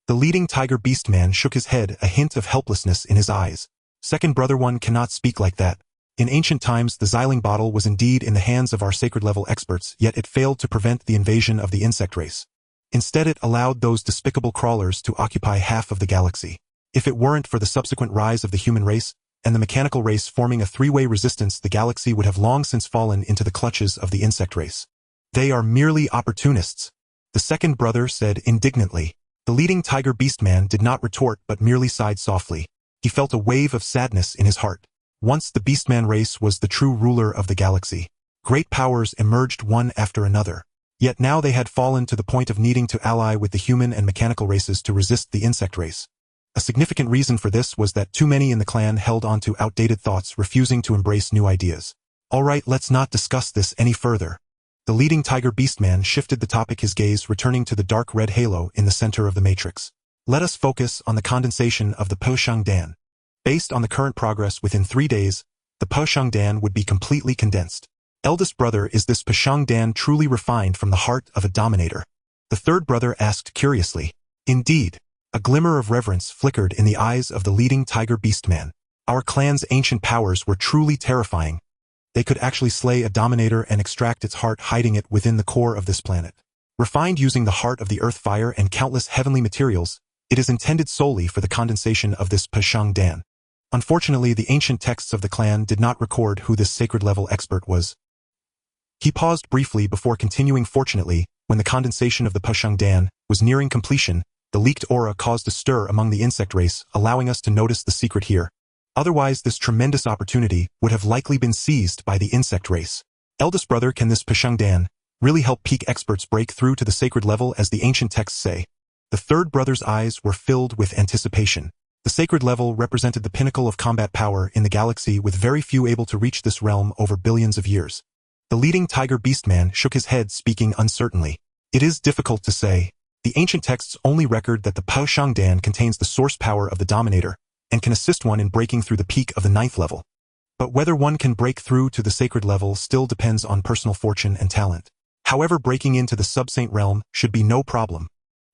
The leading Tiger Beastman shook his head, a hint of helplessness in his eyes. "Second brother, one cannot speak like that. In ancient times, the Xiling bottle was indeed in the hands of our sacred-level experts, yet it failed to prevent the invasion of the insect race. Instead, it allowed those despicable crawlers to occupy half of the galaxy. If it weren't for the subsequent rise of the human race and the mechanical race forming a three-way resistance, the galaxy would have long since fallen into the clutches of the insect race. They are merely opportunists," the second brother said indignantly. The leading Tiger Beastman did not retort but merely sighed softly. He felt a wave of sadness in his heart. Once the Beastman race was the true ruler of the galaxy. Great powers emerged one after another. Yet now they had fallen to the point of needing to ally with the human and mechanical races to resist the insect race. A significant reason for this was that too many in the clan held on to outdated thoughts, refusing to embrace new ideas. "All right, let's not discuss this any further." The leading Tiger Beastman shifted the topic, his gaze returning to the dark red halo in the center of the matrix. "Let us focus on the condensation of the post-apocalyptic. Based on the current progress, within 3 days, the post-apocalyptic would be completely condensed. Eldest brother, is this post-apocalyptic truly refined from the heart of a dominator?" The third brother asked curiously. "Indeed." A glimmer of reverence flickered in the eyes of the leading Tiger Beastman. "Our clan's ancient powers were truly terrifying. They could actually slay a dominator and extract its heart, hiding it within the core of this planet. Refined using the heart of the earth, fire, and countless heavenly materials, it is intended solely for the condensation of this post-apocalyptic. Unfortunately, the ancient texts of the clan did not record who this sacred-level expert was." He paused briefly before continuing. "Fortunately, when the condensation of the post-apocalyptic was nearing completion, the leaked aura caused a stir among the insect race, allowing us to notice the secret here. Otherwise, this tremendous opportunity would have likely been seized by the insect race. Eldest brother, can this post-apocalyptic really help peak experts break through to the sacred level as the ancient texts say?" The third brother's eyes were filled with anticipation. The sacred level represented the pinnacle of combat power in the galaxy, with very few able to reach this realm over billions of years. The leading Tiger Beastman shook his head, speaking uncertainly. "It is difficult to say. The ancient texts only record that the post-apocalyptic contains the source power of the dominator and can assist one in breaking through the peak of the 9th level. But whether one can break through to the sacred level still depends on personal fortune and talent. However, breaking into the sub-saint realm should be no problem."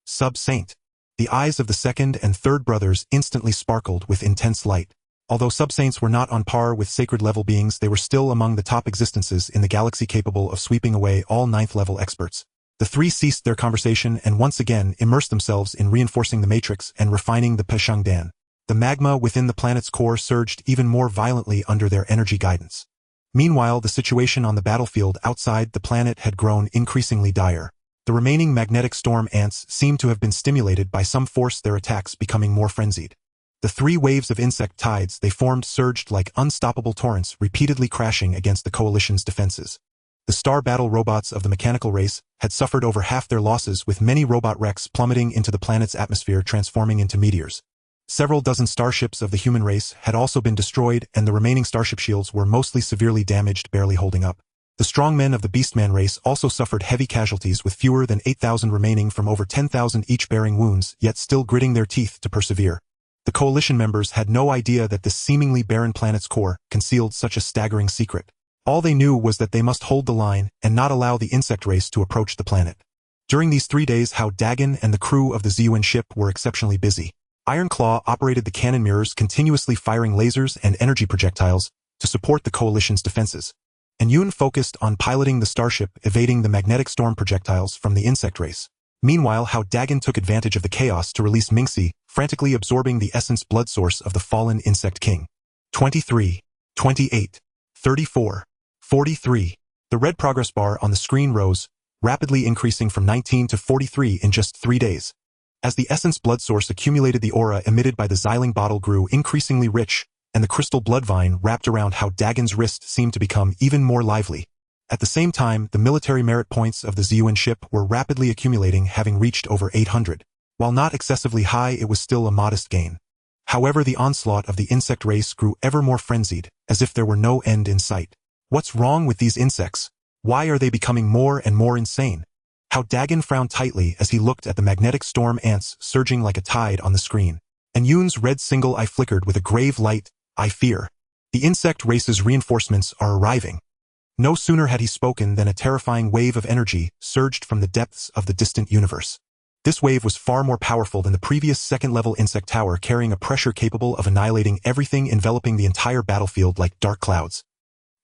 Sub-saint. The eyes of the second and third brothers instantly sparkled with intense light. Although sub-saints were not on par with sacred-level beings, they were still among the top existences in the galaxy, capable of sweeping away all 9th-level experts. The three ceased their conversation and once again immersed themselves in reinforcing the matrix and refining the post-apocalyptic. The magma within the planet's core surged even more violently under their energy guidance. Meanwhile, the situation on the battlefield outside the planet had grown increasingly dire. The remaining magnetic storm ants seemed to have been stimulated by some force, their attacks becoming more frenzied. The three waves of insect tides they formed surged like unstoppable torrents, repeatedly crashing against the coalition's defenses. The star battle robots of the mechanical race had suffered over half their losses, with many robot wrecks plummeting into the planet's atmosphere, transforming into meteors. Several dozen starships of the human race had also been destroyed, and the remaining starship shields were mostly severely damaged, barely holding up. The strongmen of the Beastman race also suffered heavy casualties, with fewer than 8,000 remaining from over 10,000 each bearing wounds, yet still gritting their teeth to persevere. The coalition members had no idea that this seemingly barren planet's core concealed such a staggering secret. All they knew was that they must hold the line and not allow the insect race to approach the planet. During these 3 days, Hao Dageng and the crew of the ZUN ship were exceptionally busy. Ironclaw operated the cannon mirrors, continuously firing lasers and energy projectiles to support the coalition's defenses. And Yoon focused on piloting the Starship, evading the magnetic storm projectiles from the insect race. Meanwhile, Hao Dageng took advantage of the chaos to release Mingxi, frantically absorbing the essence blood source of the fallen insect king. 23, 28, 34, 43. The red progress bar on the screen rose, rapidly increasing from 19 to 43 in just 3 days. As the essence blood source accumulated, the aura emitted by the Xiling bottle grew increasingly rich, and the crystal blood vine wrapped around Hao Dagen's wrist seemed to become even more lively. At the same time, the military merit points of the ZUN ship were rapidly accumulating, having reached over 800. While not excessively high, it was still a modest gain. However, the onslaught of the insect race grew ever more frenzied, as if there were no end in sight. What's wrong with these insects? Why are they becoming more and more insane? Hao Dageng frowned tightly as he looked at the magnetic storm ants surging like a tide on the screen. And Yoon's red single eye flickered with a grave light. I fear. The insect race's reinforcements are arriving. No sooner had he spoken than a terrifying wave of energy surged from the depths of the distant universe. This wave was far more powerful than the previous second-level insect tower, carrying a pressure capable of annihilating everything, enveloping the entire battlefield like dark clouds.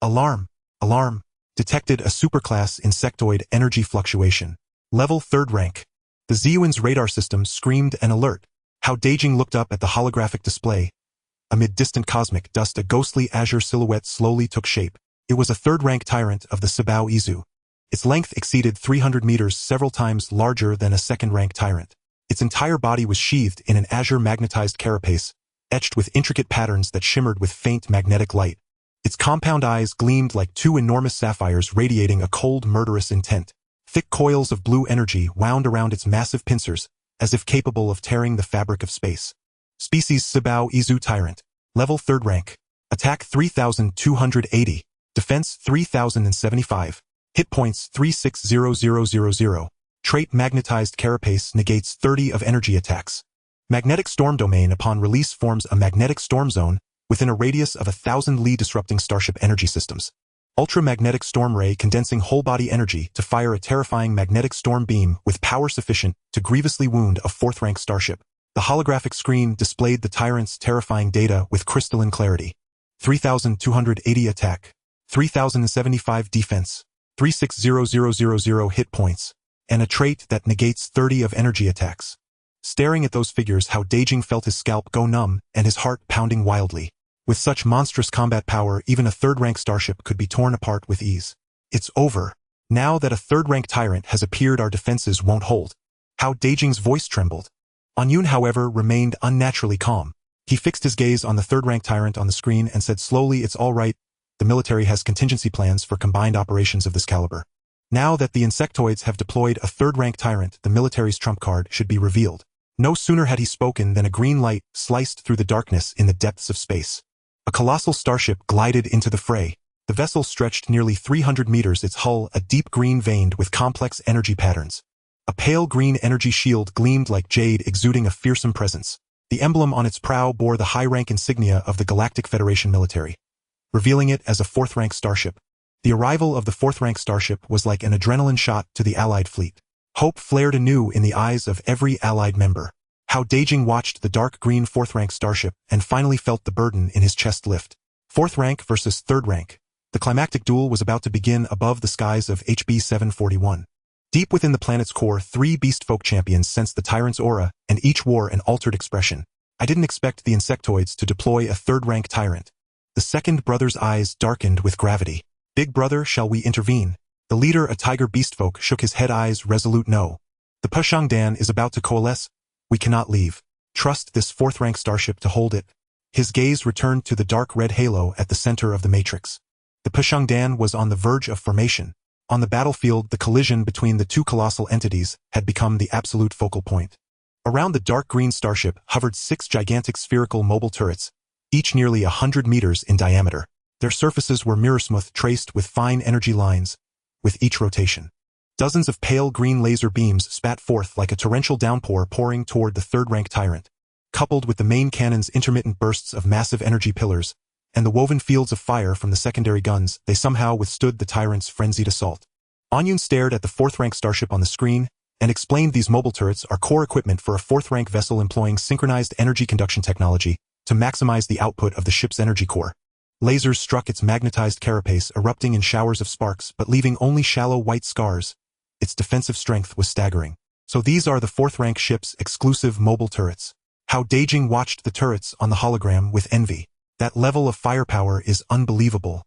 Alarm! Alarm! Detected a superclass insectoid energy fluctuation. Level 3rd rank. The ZUN's radar system screamed an alert. Hao Dageng looked up at the holographic display. Amid distant cosmic dust, a ghostly azure silhouette slowly took shape. It was a 3rd-rank tyrant of the Sabao Izu. Its length exceeded 300 meters, several times larger than a 2nd-rank tyrant. Its entire body was sheathed in an azure magnetized carapace, etched with intricate patterns that shimmered with faint magnetic light. Its compound eyes gleamed like 2 enormous sapphires, radiating a cold, murderous intent. Thick coils of blue energy wound around its massive pincers, as if capable of tearing the fabric of space. Species Sabao Izu Tyrant. Level 3rd rank. Attack 3,280. Defense 3,075. Hit points 360000. Trait Magnetized Carapace negates 30 of energy attacks. Magnetic Storm Domain. Upon release forms a magnetic storm zone within a radius of 1,000 li, disrupting Starship energy systems. Ultramagnetic Storm Ray, condensing whole-body energy to fire a terrifying magnetic storm beam with power sufficient to grievously wound a 4th-rank starship. The holographic screen displayed the tyrant's terrifying data with crystalline clarity. 3,280 attack. 3,075 defense. 360000 hit points. And a trait that negates 30 of energy attacks. Staring at those figures, Hao Dageng felt his scalp go numb and his heart pounding wildly. With such monstrous combat power, even a 3rd-rank starship could be torn apart with ease. It's over. Now that a 3rd-rank tyrant has appeared, our defenses won't hold. Hao Dageng's voice trembled. Yoon, however, remained unnaturally calm. He fixed his gaze on the 3rd-rank tyrant on the screen and said slowly, "It's all right. The military has contingency plans for combined operations of this caliber. Now that the insectoids have deployed a 3rd-rank tyrant, the military's trump card should be revealed." No sooner had he spoken than a green light sliced through the darkness in the depths of space. A colossal starship glided into the fray. The vessel stretched nearly 300 meters, its hull a deep green veined with complex energy patterns. A pale green energy shield gleamed like jade, exuding a fearsome presence. The emblem on its prow bore the high-rank insignia of the Galactic Federation military, revealing it as a 4th-rank starship. The arrival of the 4th-rank starship was like an adrenaline shot to the Allied fleet. Hope flared anew in the eyes of every Allied member. Hao Dageng watched the dark green 4th-rank starship and finally felt the burden in his chest lift. 4th rank versus 3rd rank. The climactic duel was about to begin above the skies of HB 741. Deep within the planet's core, 3 beastfolk champions sensed the tyrant's aura, and each wore an altered expression. I didn't expect the insectoids to deploy a 3rd-rank tyrant. The second brother's eyes darkened with gravity. Big brother, shall we intervene? The leader, a tiger beastfolk, shook his head, eyes resolute. No. The Pushangdan is about to coalesce. We cannot leave. Trust this fourth-rank starship to hold it. His gaze returned to the dark red halo at the center of the matrix. The Pashangdan was on the verge of formation. On the battlefield, the collision between the two colossal entities had become the absolute focal point. Around the dark green starship hovered 6 gigantic spherical mobile turrets, each nearly 100 meters in diameter. Their surfaces were mirror-smooth, traced with fine energy lines, with each rotation. Dozens of pale green laser beams spat forth like a torrential downpour pouring toward the third-rank tyrant. Coupled with the main cannon's intermittent bursts of massive energy pillars, and the woven fields of fire from the secondary guns, they somehow withstood the tyrant's frenzied assault. Anyun stared at the fourth-rank starship on the screen, and explained these mobile turrets are core equipment for a fourth-rank vessel employing synchronized energy conduction technology to maximize the output of the ship's energy core. Lasers struck its magnetized carapace, erupting in showers of sparks but leaving only shallow white scars. Its defensive strength was staggering. So these are the fourth-rank ship's exclusive mobile turrets. Hao Dageng watched the turrets on the hologram with envy. That level of firepower is unbelievable.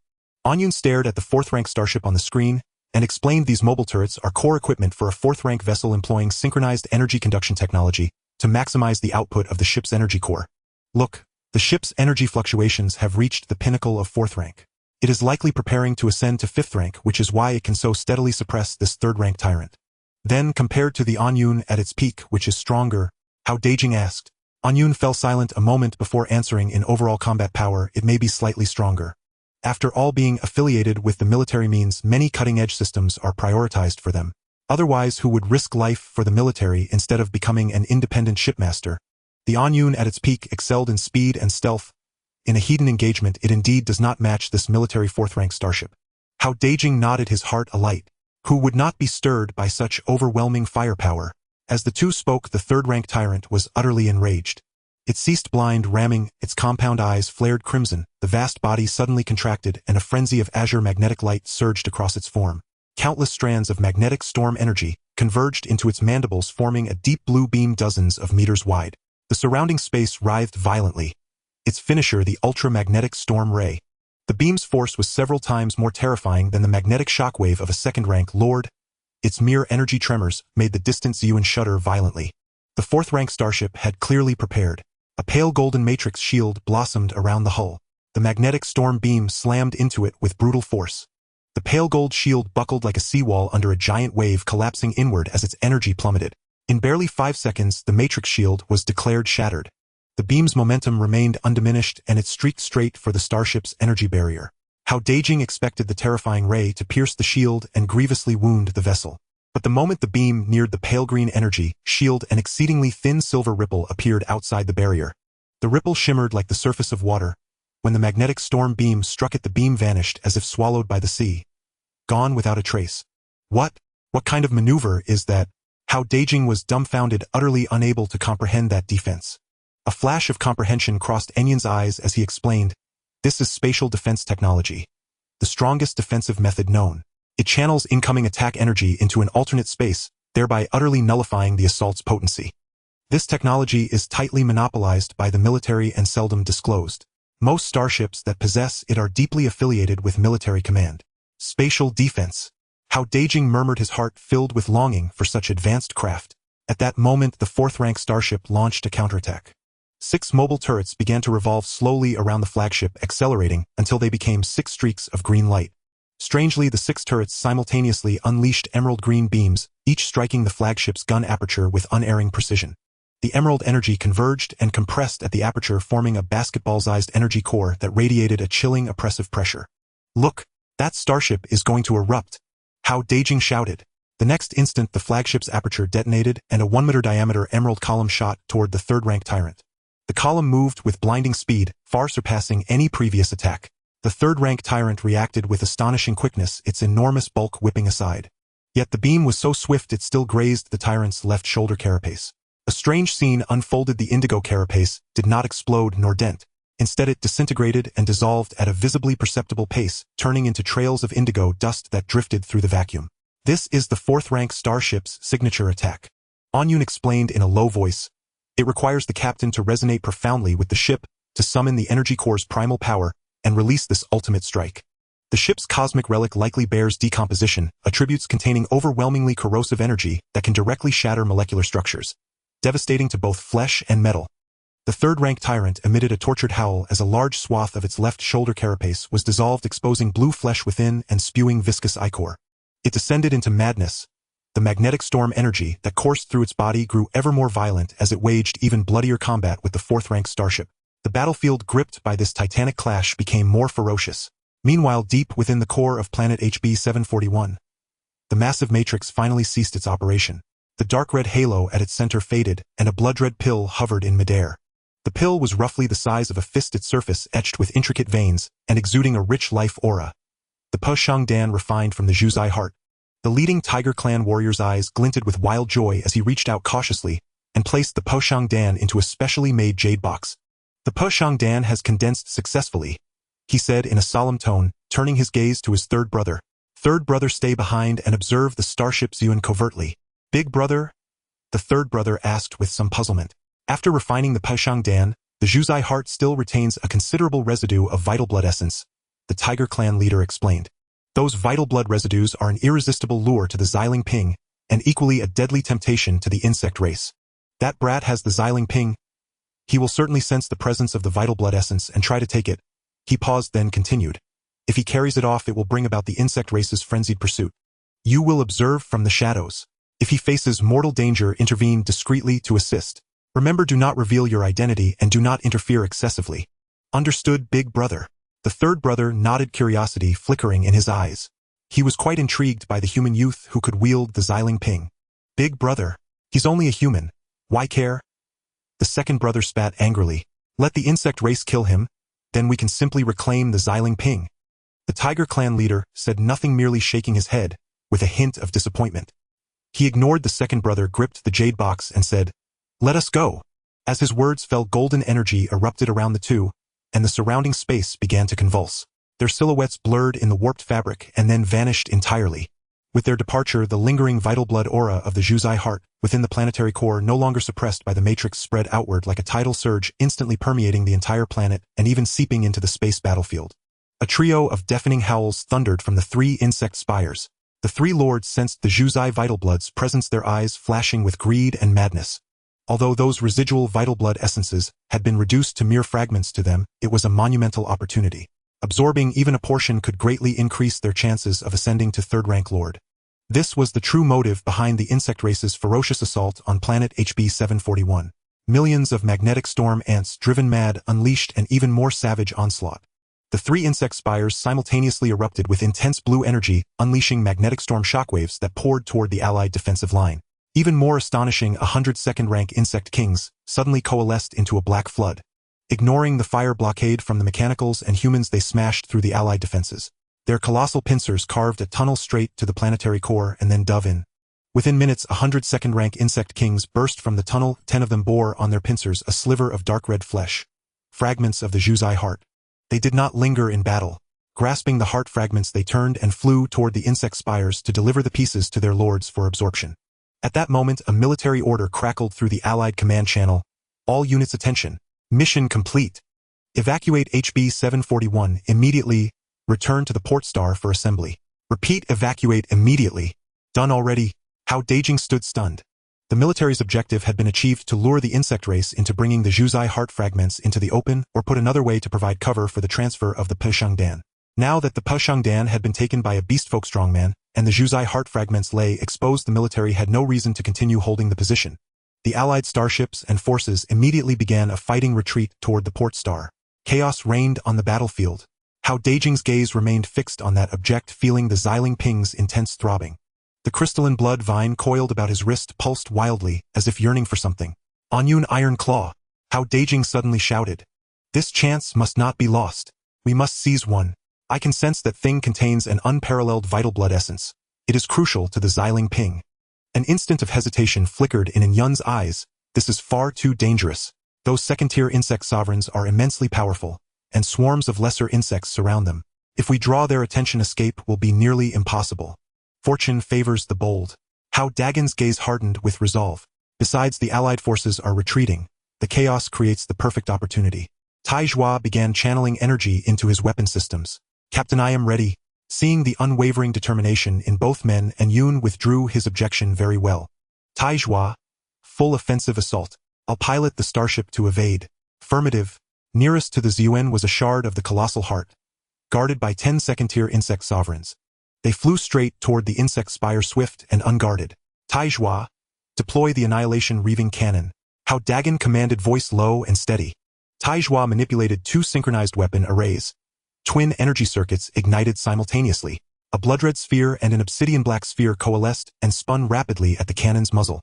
Anyun stared at the fourth-rank starship on the screen, and explained these mobile turrets are core equipment for a fourth-rank vessel employing synchronized energy conduction technology to maximize the output of the ship's energy core. Look, the ship's energy fluctuations have reached the pinnacle of fourth rank. It is likely preparing to ascend to fifth rank, which is why it can so steadily suppress this third-rank tyrant. Then, compared to the Anyun at its peak, which is stronger, Hao Dageng asked. Anyun fell silent a moment before answering. In overall combat power, it may be slightly stronger. After all, being affiliated with the military means many cutting-edge systems are prioritized for them. Otherwise, who would risk life for the military instead of becoming an independent shipmaster? The Anyun at its peak excelled in speed and stealth. In a heat-en engagement, it indeed does not match this military fourth-rank starship. Hao Dageng nodded, his heart alight. Who would not be stirred by such overwhelming firepower? As the two spoke, the third-rank tyrant was utterly enraged. It ceased blind ramming, its compound eyes flared crimson, the vast body suddenly contracted, and a frenzy of azure magnetic light surged across its form. Countless strands of magnetic storm energy converged into its mandibles, forming a deep blue beam dozens of meters wide. The surrounding space writhed violently. Its finisher, the ultramagnetic storm ray. The beam's force was several times more terrifying than the magnetic shockwave of a second-rank lord. Its mere energy tremors made the distant Ziyuan shudder violently. The fourth-rank starship had clearly prepared. A pale golden matrix shield blossomed around the hull. The magnetic storm beam slammed into it with brutal force. The pale gold shield buckled like a seawall under a giant wave, collapsing inward as its energy plummeted. In barely 5 seconds, the matrix shield was declared shattered. The beam's momentum remained undiminished, and it streaked straight for the starship's energy barrier. Hao Dageng expected the terrifying ray to pierce the shield and grievously wound the vessel. But the moment the beam neared the pale green energy shield, an exceedingly thin silver ripple appeared outside the barrier. The ripple shimmered like the surface of water. When the magnetic storm beam struck it, the beam vanished as if swallowed by the sea. Gone without a trace. What kind of maneuver is that? Hao Dageng was dumbfounded, utterly unable to comprehend that defense. A flash of comprehension crossed Enyun's eyes as he explained, "This is spatial defense technology. The strongest defensive method known. It channels incoming attack energy into an alternate space, thereby utterly nullifying the assault's potency. This technology is tightly monopolized by the military and seldom disclosed. Most starships that possess it are deeply affiliated with military command. Spatial defense." Hao Dageng murmured, his heart filled with longing for such advanced craft. At that moment, the fourth-rank starship launched a counterattack. 6 mobile turrets began to revolve slowly around the flagship, accelerating until they became 6 streaks of green light. Strangely, the 6 turrets simultaneously unleashed emerald green beams, each striking the flagship's gun aperture with unerring precision. The emerald energy converged and compressed at the aperture, forming a basketball-sized energy core that radiated a chilling, oppressive pressure. "Look, that starship is going to erupt," Hao Dageng shouted. The next instant, the flagship's aperture detonated, and a 1-meter diameter emerald column shot toward the third-rank tyrant. The column moved with blinding speed, far surpassing any previous attack. The third-rank tyrant reacted with astonishing quickness, its enormous bulk whipping aside. Yet the beam was so swift it still grazed the tyrant's left shoulder carapace. A strange scene unfolded. The indigo carapace did not explode nor dent. Instead, it disintegrated and dissolved at a visibly perceptible pace, turning into trails of indigo dust that drifted through the vacuum. "This is the fourth-rank starship's signature attack," Anyun explained in a low voice. "It requires the captain to resonate profoundly with the ship, to summon the energy core's primal power, and release this ultimate strike. The ship's cosmic relic likely bears decomposition, attributes containing overwhelmingly corrosive energy that can directly shatter molecular structures, devastating to both flesh and metal. The third-rank tyrant emitted a tortured howl as a large swath of its left shoulder carapace was dissolved, exposing blue flesh within and spewing viscous ichor. It descended into madness. The magnetic storm energy that coursed through its body grew ever more violent as it waged even bloodier combat with the fourth-rank starship. The battlefield gripped by this titanic clash became more ferocious. Meanwhile, deep within the core of planet HB-741, the massive matrix finally ceased its operation. The dark red halo at its center faded, and a blood-red pill hovered in midair. The pill was roughly the size of a fist, its surface etched with intricate veins and exuding a rich life aura. The post-apocalyptic refined from the Zhuzai heart. The leading Tiger Clan warrior's eyes glinted with wild joy as he reached out cautiously and placed the post-apocalyptic into a specially made jade box. The post-apocalyptic has condensed successfully, he said in a solemn tone, turning his gaze to his third brother. Third brother, stay behind and observe the Starship's UN covertly. Big brother? The third brother asked with some puzzlement. After refining the post-apocalyptic, the Zhuzai heart still retains a considerable residue of vital blood essence, the Tiger Clan leader explained. Those vital blood residues are an irresistible lure to the Xiling Ping, and equally a deadly temptation to the insect race. That brat has the Xiling Ping. He will certainly sense the presence of the vital blood essence and try to take it. He paused, then continued. If he carries it off, it will bring about the insect race's frenzied pursuit. You will observe from the shadows. If he faces mortal danger, intervene discreetly to assist. Remember, do not reveal your identity and do not interfere excessively. Understood, big brother. The third brother nodded, curiosity flickering in his eyes. He was quite intrigued by the human youth who could wield the Xiling Ping. Big brother. He's only a human. Why care? The second brother spat angrily. Let the insect race kill him, then we can simply reclaim the Xiling Ping. The Tiger Clan leader said nothing, merely shaking his head, with a hint of disappointment. He ignored the second brother, gripped the jade box and said, "Let us go." As his words fell, golden energy erupted around the two, and the surrounding space began to convulse. Their silhouettes blurred in the warped fabric and then vanished entirely. With their departure, the lingering vital blood aura of the Zhuzai heart within the planetary core, no longer suppressed by the matrix, spread outward like a tidal surge, instantly permeating the entire planet and even seeping into the space battlefield. A trio of deafening howls thundered from the three insect spires. The three lords sensed the Zhuzai vital blood's presence, their eyes flashing with greed and madness. Although those residual vital blood essences had been reduced to mere fragments, to them, it was a monumental opportunity. Absorbing even a portion could greatly increase their chances of ascending to third-rank lord. This was the true motive behind the insect race's ferocious assault on planet HB-741. Millions of magnetic storm ants, driven mad, unleashed an even more savage onslaught. The three insect spires simultaneously erupted with intense blue energy, unleashing magnetic storm shockwaves that poured toward the Allied defensive line. Even more astonishing, 100 second-rank insect kings suddenly coalesced into a black flood. Ignoring the fire blockade from the mechanicals and humans, they smashed through the Allied defenses. Their colossal pincers carved a tunnel straight to the planetary core and then dove in. Within minutes, 100 second-rank insect kings burst from the tunnel. 10 of them bore on their pincers a sliver of dark red flesh, fragments of the Zhuzai heart. They did not linger in battle. Grasping the heart fragments, they turned and flew toward the insect spires to deliver the pieces to their lords for absorption. At that moment, a military order crackled through the Allied command channel. All units, attention. Mission complete. Evacuate HB-741 immediately. Return to the port star for assembly. Repeat, evacuate immediately. Done already. Hao Dageng stood stunned. The military's objective had been achieved: to lure the insect race into bringing the Zhuzai heart fragments into the open, or put another way, to provide cover for the transfer of the post-apocalyptic. Now that the post-apocalyptic had been taken by a beastfolk strongman, and the Zhuzai heart fragments lay exposed, the military had no reason to continue holding the position. The Allied starships and forces immediately began a fighting retreat toward the port star. Chaos reigned on the battlefield. Hao Dageng's gaze remained fixed on that object, feeling the Xiling Ping's intense throbbing. The crystalline blood vine coiled about his wrist pulsed wildly, as if yearning for something. Anyun Iron Claw! Hao Dageng suddenly shouted. This chance must not be lost. We must seize one. I can sense that thing contains an unparalleled vital blood essence. It is crucial to the Xiling Ping. An instant of hesitation flickered in Yun's eyes. This is far too dangerous. Those second-tier insect sovereigns are immensely powerful, and swarms of lesser insects surround them. If we draw their attention, escape will be nearly impossible. Fortune favors the bold. Hao Dageng's gaze hardened with resolve. Besides, the Allied forces are retreating. The chaos creates the perfect opportunity. Tai Zhua began channeling energy into his weapon systems. Captain, I am ready. Seeing the unwavering determination in both men, Yun withdrew his objection very well. Tai Zhua, full offensive assault. I'll pilot the starship to evade. Affirmative. Nearest to the Zun was a shard of the colossal heart, guarded by 10 second-tier insect sovereigns. They flew straight toward the insect spire, swift and unguarded. Taizhua, deploy the annihilation reaving cannon. Hao Dageng commanded, voice low and steady. Taizhua manipulated 2 synchronized weapon arrays. Twin energy circuits ignited simultaneously. A blood-red sphere and an obsidian-black sphere coalesced and spun rapidly at the cannon's muzzle.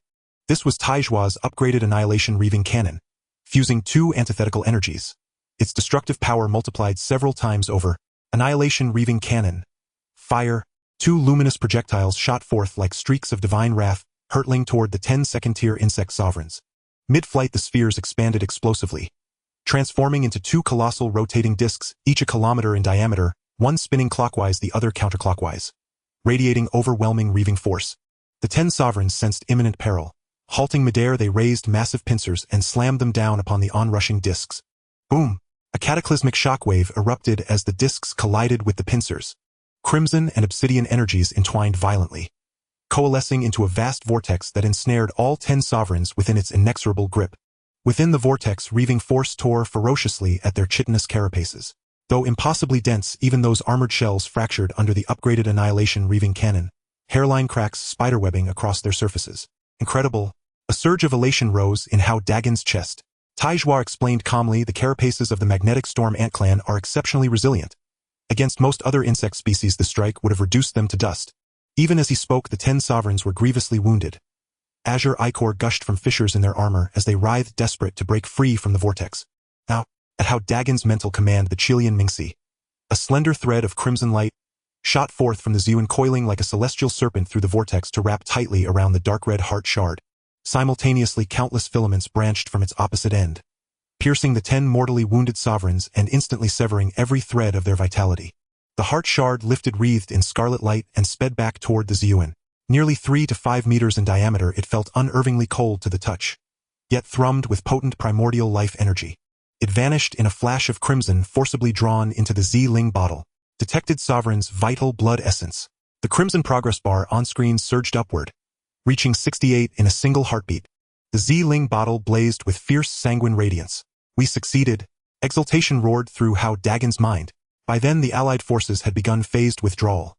This was Taizhua's upgraded annihilation reaving cannon, fusing 2 antithetical energies. Its destructive power multiplied several times over. Annihilation reaving cannon. Fire. 2 luminous projectiles shot forth like streaks of divine wrath, hurtling toward the 10 second-tier insect sovereigns. Mid-flight, the spheres expanded explosively, transforming into 2 colossal rotating discs, each a kilometer in diameter, one spinning clockwise, the other counterclockwise, radiating overwhelming reaving force. The 10 sovereigns sensed imminent peril. Halting midair, they raised massive pincers and slammed them down upon the onrushing discs. Boom! A cataclysmic shockwave erupted as the discs collided with the pincers. Crimson and obsidian energies entwined violently, coalescing into a vast vortex that ensnared all 10 sovereigns within its inexorable grip. Within the vortex, reaving force tore ferociously at their chitinous carapaces. Though impossibly dense, even those armored shells fractured under the upgraded annihilation reaving cannon, hairline cracks spiderwebbing across their surfaces. Incredible. A surge of elation rose in Hao Dageng's chest. Taizhua explained calmly, the carapaces of the magnetic storm ant clan are exceptionally resilient. Against most other insect species, the strike would have reduced them to dust. Even as he spoke, the 10 sovereigns were grievously wounded. Azure ichor gushed from fissures in their armor as they writhed, desperate to break free from the vortex. Now, at Hao Dagen's mental command, the Chilean Mingxi, a slender thread of crimson light, shot forth from the Zun, coiling like a celestial serpent through the vortex to wrap tightly around the dark red heart shard. Simultaneously, countless filaments branched from its opposite end, piercing the 10 mortally wounded sovereigns and instantly severing every thread of their vitality. The heart shard lifted, wreathed in scarlet light, and sped back toward the Zun. Nearly 3 to 5 meters in diameter, it felt unnervingly cold to the touch, yet thrummed with potent primordial life energy. It vanished in a flash of crimson, forcibly drawn into the Z-Ling bottle. Detected sovereign's vital blood essence. The crimson progress bar on screen surged upward, reaching 68 in a single heartbeat. The Z-Ling bottle blazed with fierce sanguine radiance. We succeeded. Exultation roared through Hao Dagen's mind. By then, the Allied forces had begun phased withdrawal.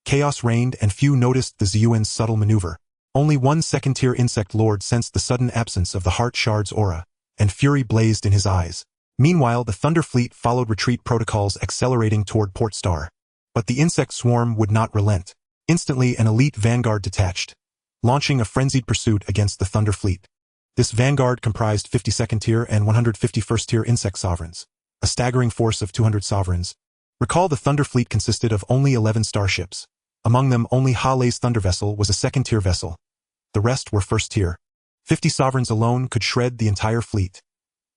Chaos reigned, and few noticed the Zun's subtle maneuver. Only one second-tier insect lord sensed the sudden absence of the heart shard's aura, and fury blazed in his eyes. Meanwhile, the Thunder Fleet followed retreat protocols, accelerating toward Port Star. But the insect swarm would not relent. Instantly, an elite vanguard detached, launching a frenzied pursuit against the Thunder Fleet. This vanguard comprised 52nd-tier and 151st-tier insect sovereigns, a staggering force of 200 sovereigns. Recall, the Thunder Fleet consisted of only 11 starships. Among them, only Hale's Thunder Vessel was a second-tier vessel. The rest were first-tier. 50 sovereigns alone could shred the entire fleet.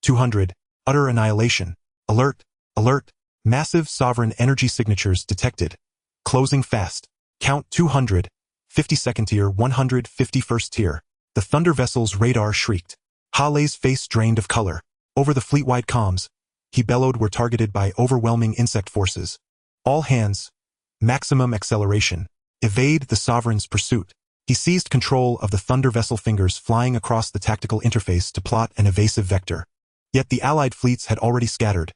200. Utter annihilation. Alert! Alert! Massive sovereign energy signatures detected. Closing fast. Count 200. 52nd tier, 151st tier. The Thunder Vessel's radar shrieked. Hale's face drained of color. Over the fleet-wide comms, he bellowed, were targeted by overwhelming insect forces. All hands. Maximum acceleration. Evade the Sovereign's pursuit. He seized control of the Thunder Vessel, fingers flying across the tactical interface to plot an evasive vector. Yet the Allied fleets had already scattered,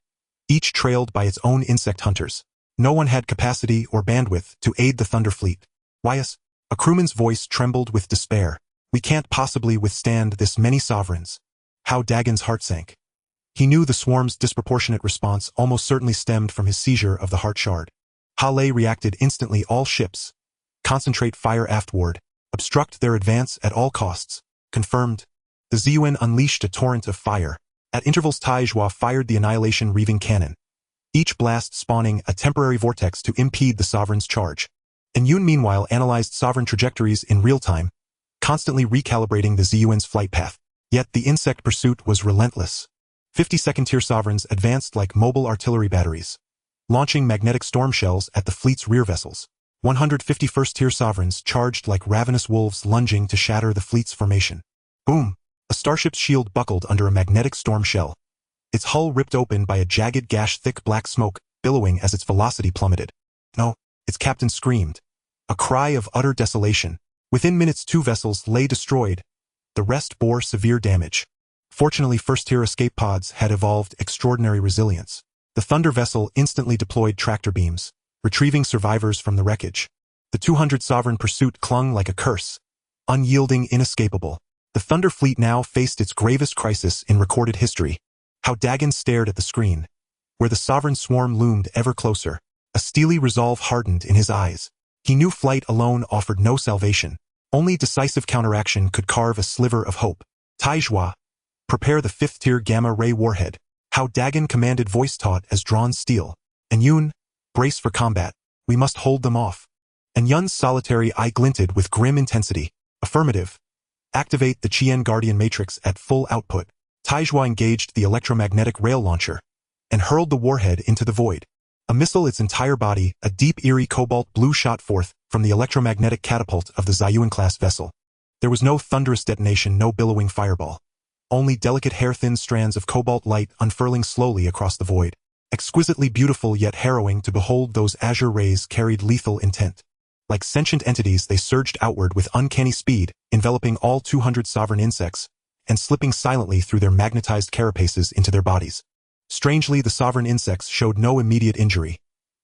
each trailed by its own insect hunters. No one had capacity or bandwidth to aid the Thunder Fleet. Wyas, a crewman's voice trembled with despair. We can't possibly withstand this many sovereigns. Hao Dagen's heart sank. He knew the swarm's disproportionate response almost certainly stemmed from his seizure of the heart shard. Hale reacted instantly. All ships. Concentrate fire aftward. Obstruct their advance at all costs. Confirmed. The Zun unleashed a torrent of fire. At intervals, Taizhua fired the annihilation reaving cannon, each blast spawning a temporary vortex to impede the Sovereign's charge. And Yun meanwhile analyzed Sovereign trajectories in real time, constantly recalibrating the Zun's flight path. Yet the insect pursuit was relentless. 52nd tier Sovereigns advanced like mobile artillery batteries, launching magnetic storm shells at the fleet's rear vessels. 151st tier Sovereigns charged like ravenous wolves, lunging to shatter the fleet's formation. Boom! A starship's shield buckled under a magnetic storm shell, its hull ripped open by a jagged gash, thick black smoke billowing as its velocity plummeted. No, its captain screamed. A cry of utter desolation. Within minutes, 2 vessels lay destroyed. The rest bore severe damage. Fortunately, first-tier escape pods had evolved extraordinary resilience. The Thunder vessel instantly deployed tractor beams, retrieving survivors from the wreckage. The 200 Sovereign pursuit clung like a curse, unyielding, inescapable. The Thunder fleet now faced its gravest crisis in recorded history. Hao Dageng stared at the screen, where the Sovereign swarm loomed ever closer. A steely resolve hardened in his eyes. He knew flight alone offered no salvation. Only decisive counteraction could carve a sliver of hope. Taizhua, prepare the 5th-tier gamma-ray warhead. Hao Dageng commanded, voice taut as drawn steel. And Yun, brace for combat. We must hold them off. And Yun's solitary eye glinted with grim intensity. Affirmative. Activate the Qian Guardian Matrix at full output. Taizhua engaged the electromagnetic rail launcher and hurled the warhead into the void. A missile, its entire body, a deep, eerie cobalt blue, shot forth from the electromagnetic catapult of the Ziyuan-class vessel. There was no thunderous detonation, no billowing fireball. Only delicate hair-thin strands of cobalt light unfurling slowly across the void. Exquisitely beautiful yet harrowing to behold, those azure rays carried lethal intent. Like sentient entities, they surged outward with uncanny speed, enveloping all 200 sovereign insects, and slipping silently through their magnetized carapaces into their bodies. Strangely, the sovereign insects showed no immediate injury,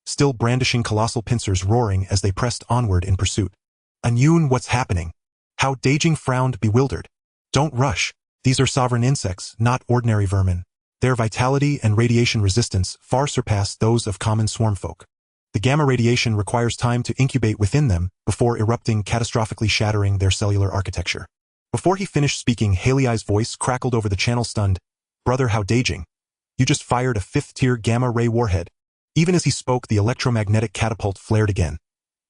still brandishing colossal pincers, roaring as they pressed onward in pursuit. Anyun, what's happening? Hao Dageng frowned, bewildered. Don't rush. These are sovereign insects, not ordinary vermin. Their vitality and radiation resistance far surpass those of common swarmfolk. The gamma radiation requires time to incubate within them before erupting, catastrophically shattering their cellular architecture. Before he finished speaking, Haley's voice crackled over the channel, stunned. Brother Hao Dageng, you just fired a 5th-tier gamma-ray warhead. Even as he spoke, the electromagnetic catapult flared again.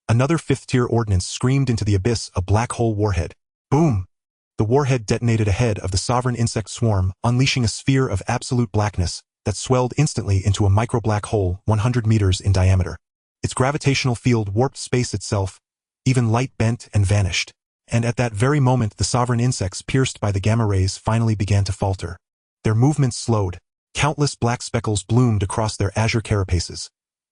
Another 5th-tier ordnance screamed into the abyss, a black hole warhead. Boom! The warhead detonated ahead of the sovereign insect swarm, unleashing a sphere of absolute blackness that swelled instantly into a micro-black hole 100 meters in diameter. Its gravitational field warped space itself, even light bent and vanished. And at that very moment, the sovereign insects, pierced by the gamma rays, finally began to falter. Their movements slowed. Countless black speckles bloomed across their azure carapaces,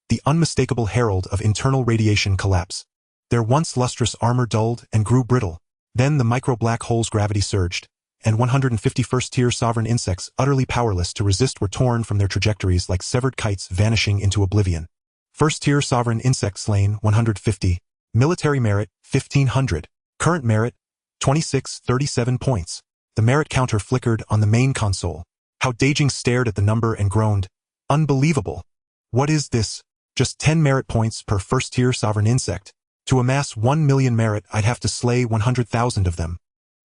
the unmistakable herald of internal radiation collapse. Their once lustrous armor dulled and grew brittle. Then the micro-black hole's gravity surged, and 151st-tier sovereign insects, utterly powerless to resist, were torn from their trajectories like severed kites, vanishing into oblivion. First-tier sovereign insect slain, 150. Military merit, 1,500. Current merit, 2637 points. The merit counter flickered on the main console. Hao Dageng stared at the number and groaned. Unbelievable. What is this? Just 10 merit points per first-tier sovereign insect. To amass 1 million merit, I'd have to slay 100,000 of them.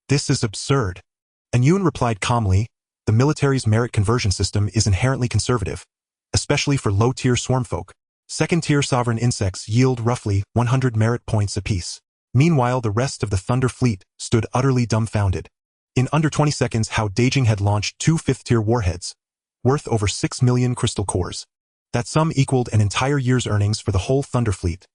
This is absurd. Anyun replied calmly, the military's merit conversion system is inherently conservative, especially for low-tier swarmfolk. Second-tier sovereign insects yield roughly 100 merit points apiece. Meanwhile, the rest of the Thunder fleet stood utterly dumbfounded. In under 20 seconds, Hao Dageng had launched 2 5th-tier warheads, worth over 6 million crystal cores. That sum equaled an entire year's earnings for the whole Thunder fleet.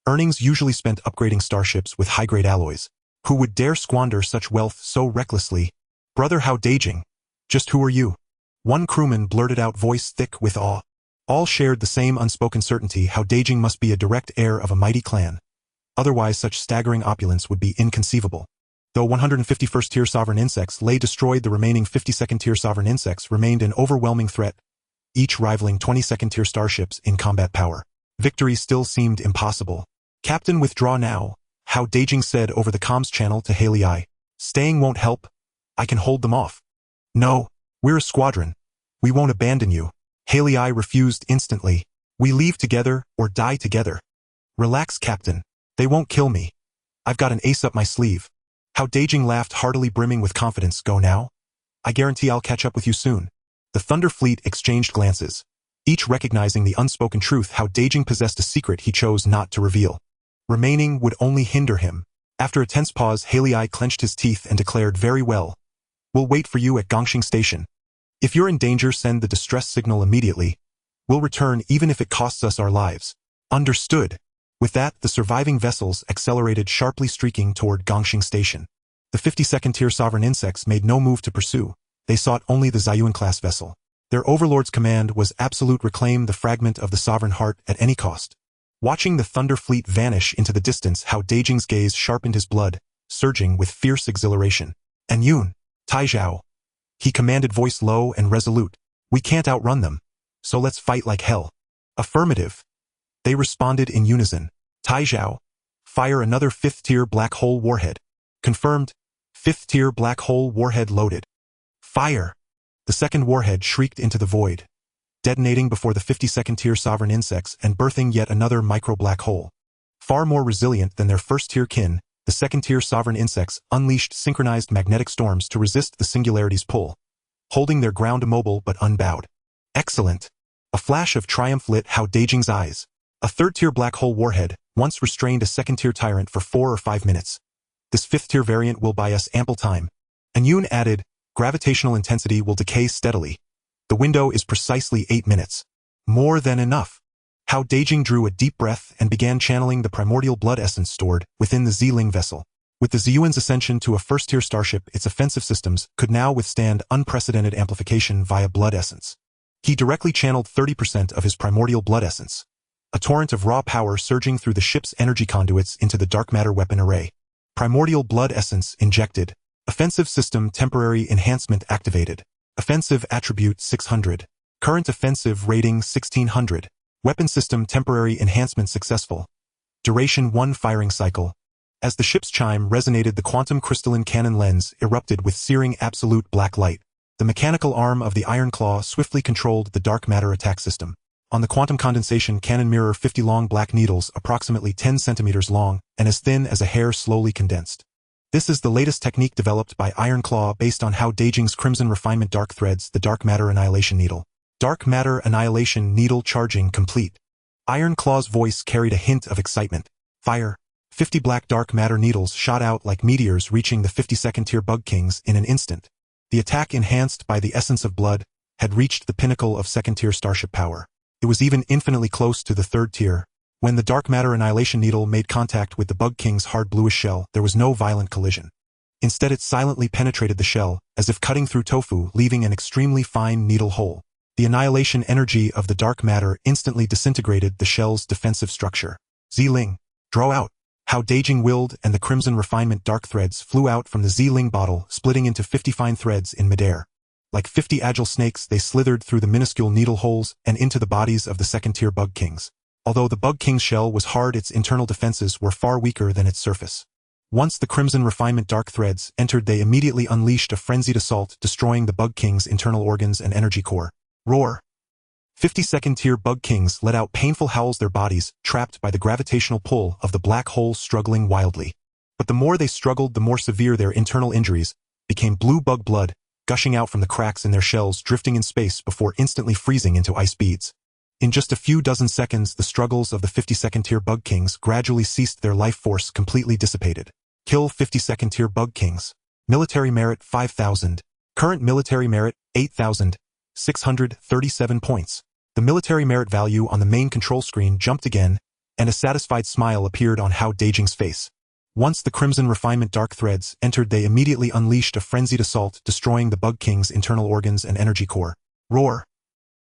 Earnings usually spent upgrading starships with high-grade alloys. Who would dare squander such wealth so recklessly? Brother Hao Dageng, just who are you? One crewman blurted out, voice thick with awe. All shared the same unspoken certainty: Hao Dageng must be a direct heir of a mighty clan. Otherwise, such staggering opulence would be inconceivable. Though 151st-tier sovereign insects lay destroyed, the remaining 52nd-tier sovereign insects remained an overwhelming threat, each rivaling 22nd-tier starships in combat power. Victory still seemed impossible. Captain, withdraw now, Hao Dageng said over the comms channel to Haley. Staying won't help. I can hold them off. No, we're a squadron. We won't abandon you. Haley refused instantly. We leave together or die together. Relax, Captain. They won't kill me. I've got an ace up my sleeve. Hao Dageng laughed heartily, brimming with confidence. Go now? I guarantee I'll catch up with you soon. The Thunder fleet exchanged glances, each recognizing the unspoken truth: Hao Dageng possessed a secret he chose not to reveal. Remaining would only hinder him. After a tense pause, Haley clenched his teeth and declared, very well. We'll wait for you at Gongxing Station. If you're in danger, send the distress signal immediately. We'll return even if it costs us our lives. Understood. With that, the surviving vessels accelerated sharply, streaking toward Gongxing Station. The 52nd-tier sovereign insects made no move to pursue. They sought only the Ziyuan-class vessel. Their overlord's command was absolute: reclaim the fragment of the sovereign heart at any cost. Watching the Thunder fleet vanish into the distance, Hao Dageng's gaze sharpened, his blood surging with fierce exhilaration. Anyun, Taizhao. He commanded, voice low and resolute. We can't outrun them, so let's fight like hell. Affirmative. They responded in unison. Taizhao, fire another 5th-tier black hole warhead. Confirmed. 5th-tier black hole warhead loaded. Fire! The second warhead shrieked into the void, detonating before the 52nd-tier sovereign insects and birthing yet another micro-black hole. Far more resilient than their first-tier kin, the second-tier sovereign insects unleashed synchronized magnetic storms to resist the singularity's pull, holding their ground immobile but unbowed. Excellent! A flash of triumph lit Hao Dageng's eyes. A 3rd-tier black hole warhead once restrained a 2nd-tier tyrant for 4 or 5 minutes. This 5th-tier variant will buy us ample time. And Yoon added, gravitational intensity will decay steadily. The window is precisely 8 minutes. More than enough. Hao Dageng drew a deep breath and began channeling the primordial blood essence stored within the Zling vessel. With the Ziyuan's ascension to a first-tier starship, its offensive systems could now withstand unprecedented amplification via blood essence. He directly channeled 30% of his primordial blood essence, a torrent of raw power surging through the ship's energy conduits into the dark matter weapon array. Primordial blood essence injected. Offensive system temporary enhancement activated. Offensive attribute 600. Current offensive rating 1600. Weapon system temporary enhancement successful. Duration 1 firing cycle. As the ship's chime resonated, the quantum crystalline cannon lens erupted with searing absolute black light. The mechanical arm of the Iron Claw swiftly controlled the dark matter attack system. On the quantum condensation cannon mirror, 50 long black needles approximately 10 centimeters long and as thin as a hair slowly condensed. This is the latest technique developed by Iron Claw based on Hao Dageng's Crimson Refinement Dark Threads, the Dark Matter Annihilation Needle. Dark Matter Annihilation Needle charging complete. Iron Claw's voice carried a hint of excitement. Fire. 50 black dark matter needles shot out like meteors, reaching the 52nd tier Bug Kings in an instant. The attack, enhanced by the essence of blood, had reached the pinnacle of 2nd tier starship power. It was even infinitely close to the 3rd tier. When the dark matter annihilation needle made contact with the Bug King's hard bluish shell, there was no violent collision. Instead, it silently penetrated the shell, as if cutting through tofu, leaving an extremely fine needle hole. The annihilation energy of the dark matter instantly disintegrated the shell's defensive structure. Zling, draw out. Hao Dageng willed, and the Crimson Refinement dark threads flew out from the Zling bottle, splitting into 50 fine threads in midair. Like 50 agile snakes, they slithered through the minuscule needle holes and into the bodies of the 2nd tier Bug Kings. Although the Bug King's shell was hard, its internal defenses were far weaker than its surface. Once the Crimson Refinement dark threads entered, they immediately unleashed a frenzied assault, destroying the Bug King's internal organs and energy core. Roar! 52nd tier Bug Kings let out painful howls, their bodies trapped by the gravitational pull of the black hole, struggling wildly. But the more they struggled, the more severe their internal injuries became. Blue bug blood gushing out from the cracks in their shells, drifting in space before instantly freezing into ice beads. In just a few dozen seconds, the struggles of the 52nd tier Bug Kings gradually ceased, their life force completely dissipated. Kill 52nd tier Bug Kings. Military merit 5,000. Current military merit 8,637 points. The military merit value on the main control screen jumped again, and a satisfied smile appeared on Hao Dageng's face. Once the Crimson Refinement dark threads entered, they immediately unleashed a frenzied assault, destroying the Bug King's internal organs and energy core. Roar!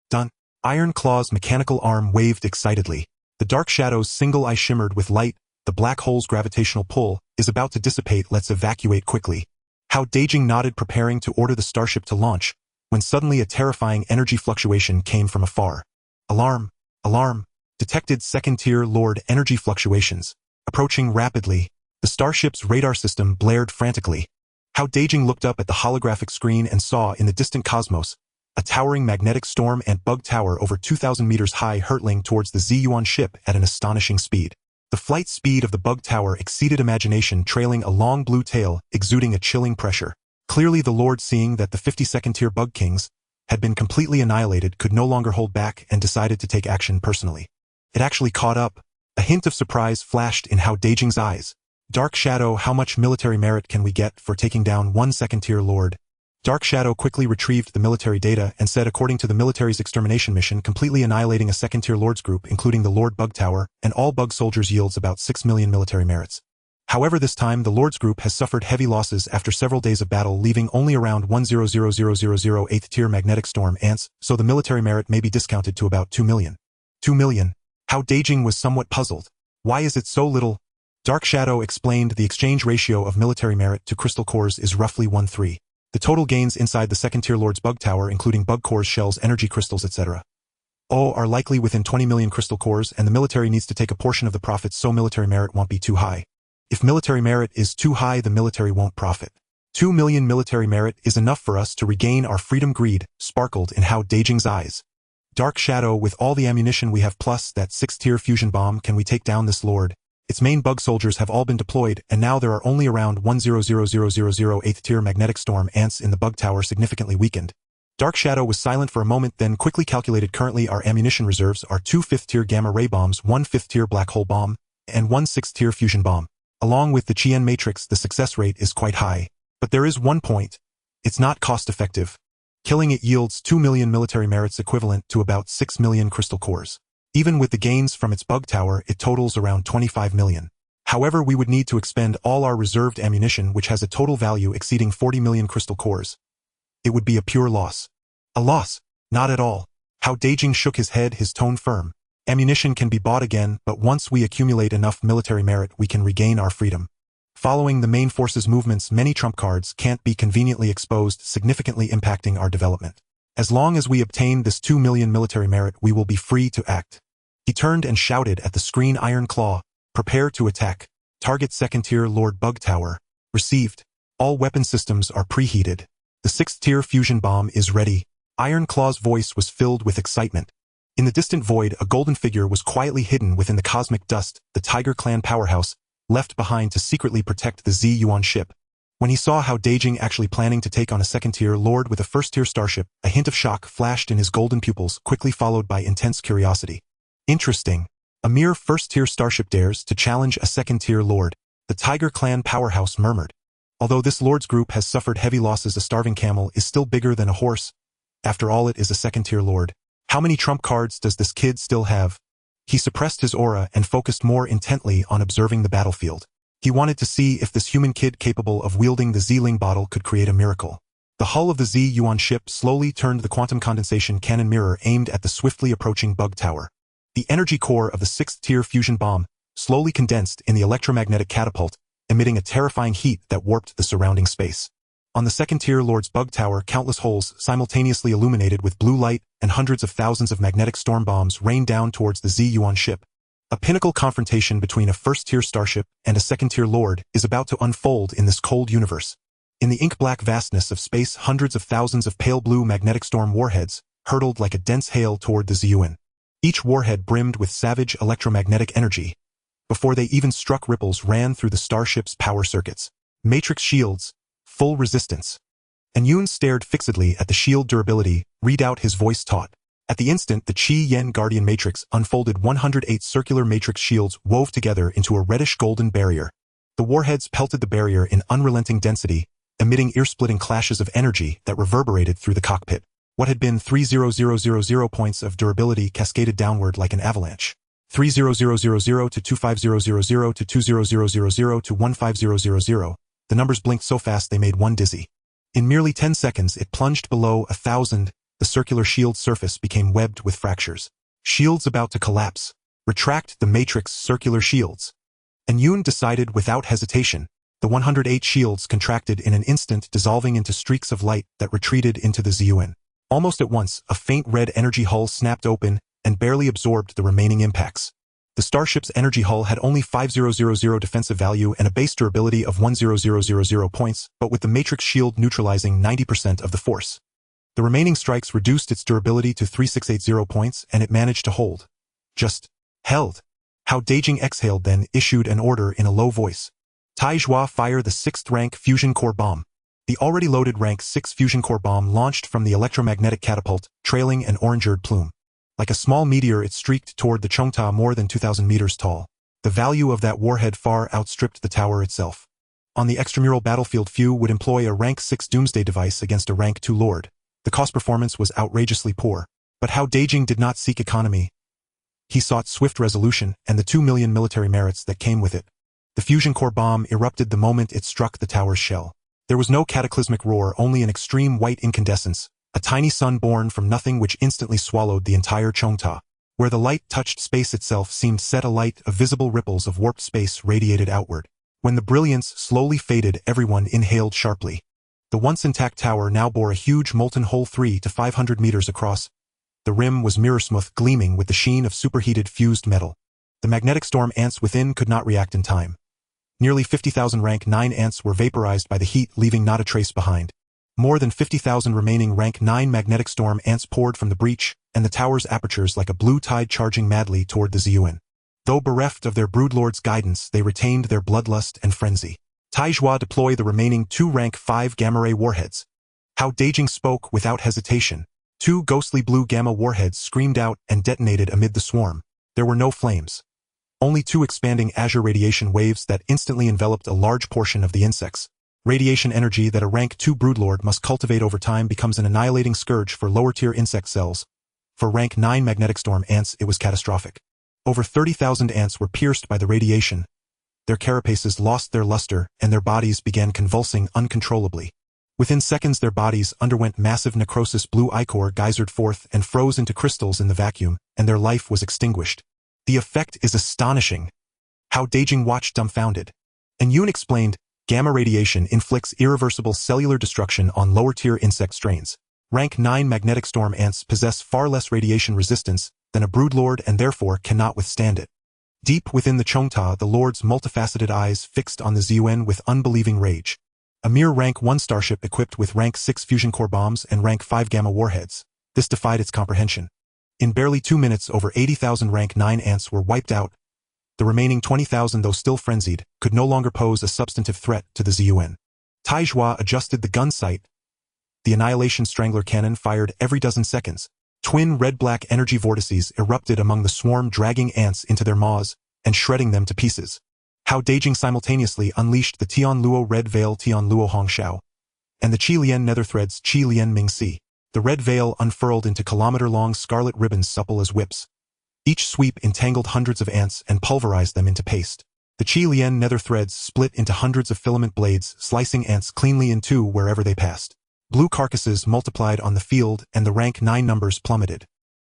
Done! Iron Claw's mechanical arm waved excitedly. The dark shadow's single eye shimmered with light. The black hole's gravitational pull is about to dissipate. Let's evacuate quickly. Hao Dageng nodded, preparing to order the starship to launch, when suddenly a terrifying energy fluctuation came from afar. Alarm! Alarm! Detected 2nd tier Lord energy fluctuations. Approaching rapidly. The starship's radar system blared frantically. Hao Dageng looked up at the holographic screen and saw in the distant cosmos a towering magnetic storm ant bug tower over 2,000 meters high, hurtling towards the Ziyuan ship at an astonishing speed. The flight speed of the bug tower exceeded imagination, trailing a long blue tail, exuding a chilling pressure. Clearly the Lord, seeing that the 52nd tier Bug Kings had been completely annihilated, could no longer hold back and decided to take action personally. It actually caught up. A hint of surprise flashed in Hao Dageng's eyes. Dark Shadow, how much military merit can we get for taking down one 2nd tier Lord? Dark Shadow quickly retrieved the military data and said, according to the military's extermination mission, completely annihilating a 2nd tier Lords group, including the Lord Bug Tower, and all Bug soldiers yields about 6 million military merits. However, this time the Lords group has suffered heavy losses after several days of battle, leaving only around 1,000,000 8th tier magnetic storm ants, so the military merit may be discounted to about 2 million. 2 million? Hao Dageng was somewhat puzzled. Why is it so little? Dark Shadow explained the exchange ratio of military merit to crystal cores is roughly 1:3. The total gains inside the second-tier Lord's bug tower, including bug cores, shells, energy crystals, etc., are likely within 20 million crystal cores, and the military needs to take a portion of the profits so military merit won't be too high. If military merit is too high, the military won't profit. 2 million military merit is enough for us to regain our freedom. Greed sparkled in Hao Dageng's eyes. Dark Shadow, with all the ammunition we have plus that 6th-tier fusion bomb, can we take down this lord? Its main bug soldiers have all been deployed, and now there are only around 100,000 8th-tier magnetic storm ants in the bug tower, significantly weakened. Dark Shadow was silent for a moment, then quickly calculated. Currently our ammunition reserves are 2 5th-tier gamma ray bombs, 1 5th-tier black hole bomb, and 1 6th-tier fusion bomb. Along with the Chien matrix, the success rate is quite high. But there is one point. It's not cost-effective. Killing it yields 2 million military merits, equivalent to about 6 million crystal cores. Even with the gains from its bug tower, it totals around 25 million. However, we would need to expend all our reserved ammunition, which has a total value exceeding 40 million crystal cores. It would be a pure loss. A loss? Not at all. Hao Dageng shook his head, his tone firm. Ammunition can be bought again, but once we accumulate enough military merit, we can regain our freedom. Following the main force's movements, many trump cards can't be conveniently exposed, significantly impacting our development. As long as we obtain this 2 million military merit, we will be free to act. He turned and shouted at the screen, Iron Claw, prepare to attack. Target second-tier Lord Bug Tower. Received. All weapon systems are preheated. The 6th-tier fusion bomb is ready. Iron Claw's voice was filled with excitement. In the distant void, a golden figure was quietly hidden within the cosmic dust, the Tiger Clan powerhouse, left behind to secretly protect the Z-Yuan ship. When he saw Hao Dageng actually planning to take on a second-tier Lord with a first-tier starship, a hint of shock flashed in his golden pupils, quickly followed by intense curiosity. Interesting. A mere first-tier starship dares to challenge a second-tier Lord, the Tiger Clan powerhouse murmured. Although this Lord's group has suffered heavy losses, a starving camel is still bigger than a horse. After all, it is a second-tier Lord. How many trump cards does this kid still have? He suppressed his aura and focused more intently on observing the battlefield. He wanted to see if this human kid capable of wielding the Z-Ling bottle could create a miracle. The hull of the Z-Yuan ship slowly turned, the quantum condensation cannon mirror aimed at the swiftly approaching bug tower. The energy core of the 6th-tier fusion bomb slowly condensed in the electromagnetic catapult, emitting a terrifying heat that warped the surrounding space. On the second-tier Lord's bug tower, countless holes simultaneously illuminated with blue light, and hundreds of thousands of magnetic storm bombs rained down towards the Z-Yuan ship. A pinnacle confrontation between a first-tier starship and a second-tier Lord is about to unfold in this cold universe. In the ink-black vastness of space, hundreds of thousands of pale blue magnetic storm warheads hurtled like a dense hail toward the Z-Yuan. Each warhead brimmed with savage electromagnetic energy. Before they even struck, ripples ran through the starship's power circuits. Matrix shields, full resistance. And Yoon stared fixedly at the shield durability, readout, his voice taut. At the instant, the Chi-Yen Guardian Matrix unfolded. 108 circular matrix shields wove together into a reddish-golden barrier. The warheads pelted the barrier in unrelenting density, emitting ear-splitting clashes of energy that reverberated through the cockpit. What had been 30,000 points of durability cascaded downward like an avalanche. 30,000 to 25,000 to 20,000 to 15,000. The numbers blinked so fast they made one dizzy. In merely 10 seconds, it plunged below 1,000. The circular shield surface became webbed with fractures. Shields about to collapse. Retract the matrix circular shields. And Yoon decided without hesitation. The 108 shields contracted in an instant, dissolving into streaks of light that retreated into the Z-Yuan. Almost at once, a faint red energy hull snapped open and barely absorbed the remaining impacts. The starship's energy hull had only 5,000 defensive value and a base durability of 1,000 points, but with the matrix shield neutralizing 90% of the force. The remaining strikes reduced its durability to 3,680 points, and it managed to hold. Just held. Hao Dageng exhaled, then issued an order in a low voice. Taizhua, fire the 6th rank fusion core bomb. The already loaded rank 6 fusion core bomb launched from the electromagnetic catapult, trailing an orange-eyed plume. Like a small meteor, it streaked toward the Chongta, more than 2,000 meters tall. The value of that warhead far outstripped the tower itself. On the extramural battlefield, few would employ a rank 6 doomsday device against a rank 2 lord. The cost performance was outrageously poor. But Hao Dageng did not seek economy. He sought swift resolution and the 2 million military merits that came with it. The fusion core bomb erupted the moment it struck the tower's shell. There was no cataclysmic roar, only an extreme white incandescence, a tiny sun born from nothing which instantly swallowed the entire Chongta. Where the light touched, space itself seemed set alight, of visible ripples of warped space radiated outward. When the brilliance slowly faded, everyone inhaled sharply. The once intact tower now bore a huge molten hole 300 to 500 meters across. The rim was mirror-smooth, gleaming with the sheen of superheated fused metal. The magnetic storm ants within could not react in time. Nearly 50,000 rank 9 ants were vaporized by the heat, leaving not a trace behind. More than 50,000 remaining rank 9 magnetic storm ants poured from the breach, and the tower's apertures like a blue tide charging madly toward the Zun. Though bereft of their broodlord's guidance, they retained their bloodlust and frenzy. Taizhua deploy the remaining 2 rank 5 gamma-ray warheads. Hao Dageng spoke without hesitation. 2 ghostly blue gamma warheads screamed out and detonated amid the swarm. There were no flames. Only 2 expanding azure radiation waves that instantly enveloped a large portion of the insects. Radiation energy that a rank 2 broodlord must cultivate over time becomes an annihilating scourge for lower-tier insect cells. For rank 9 magnetic storm ants, it was catastrophic. Over 30,000 ants were pierced by the radiation. Their carapaces lost their luster, and their bodies began convulsing uncontrollably. Within seconds their bodies underwent massive necrosis. Blue ichor geysered forth and froze into crystals in the vacuum, and their life was extinguished. The effect is astonishing. Hao Dageng watched dumbfounded. And Yun explained, gamma radiation inflicts irreversible cellular destruction on lower-tier insect strains. Rank 9 magnetic storm ants possess far less radiation resistance than a broodlord and therefore cannot withstand it. Deep within the Chongta, the Lord's multifaceted eyes fixed on the Zun with unbelieving rage. A mere rank 1 starship equipped with rank 6 fusion core bombs and rank 5 gamma warheads. This defied its comprehension. In barely 2 minutes, over 80,000 rank 9 ants were wiped out. The remaining 20,000, though still frenzied, could no longer pose a substantive threat to the Zun. Taizhua adjusted the gun sight. The Annihilation Strangler cannon fired every dozen seconds. Twin red-black energy vortices erupted among the swarm, dragging ants into their maws and shredding them to pieces. Hao Dageng simultaneously unleashed the Tian Luo Red Veil Tian Luo Hongxiao and the Qi Lian Netherthreads Qi Lian Mingxi. The red veil unfurled into kilometer-long scarlet ribbons supple as whips. Each sweep entangled hundreds of ants and pulverized them into paste. The Qi Lian Netherthreads split into hundreds of filament blades, slicing ants cleanly in two wherever they passed. Blue carcasses multiplied on the field, and the rank 9 numbers plummeted.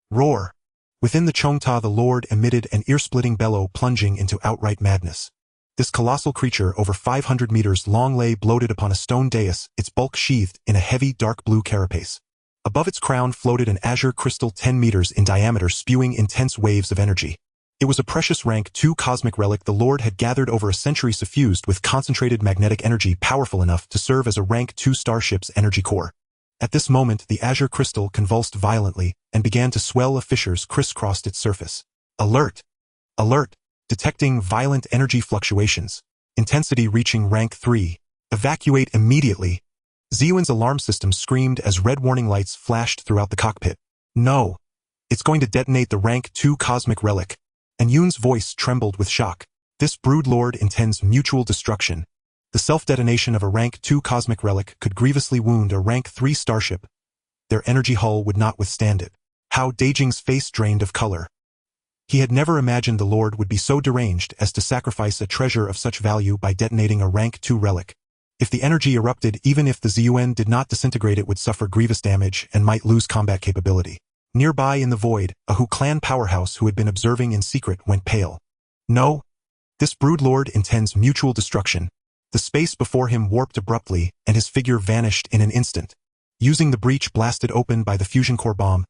Roar! Within the Chongta, the Lord emitted an ear-splitting bellow, plunging into outright madness. This colossal creature, over 500 meters long, lay bloated upon a stone dais, its bulk sheathed in a heavy dark blue carapace. Above its crown floated an azure crystal 10 meters in diameter, spewing intense waves of energy. It was a precious rank 2 cosmic relic the Lord had gathered over a century, suffused with concentrated magnetic energy powerful enough to serve as a rank 2 starship's energy core. At this moment, the azure crystal convulsed violently and began to swell. Fissures crisscrossed its surface. Alert! Alert! Detecting violent energy fluctuations. Intensity reaching rank 3. Evacuate immediately. Ziyuan's alarm system screamed as red warning lights flashed throughout the cockpit. No! It's going to detonate the rank 2 cosmic relic. And Yun's voice trembled with shock. This broodlord intends mutual destruction. The self-detonation of a rank 2 cosmic relic could grievously wound a rank 3 starship. Their energy hull would not withstand it. Hao Dageng's face drained of color. He had never imagined the Lord would be so deranged as to sacrifice a treasure of such value by detonating a rank 2 relic. If the energy erupted, even if the Zun did not disintegrate, it would suffer grievous damage and might lose combat capability. Nearby in the void, a Hu clan powerhouse who had been observing in secret went pale. No! This broodlord intends mutual destruction. The space before him warped abruptly, and his figure vanished in an instant. Using the breach blasted open by the fusion core bomb,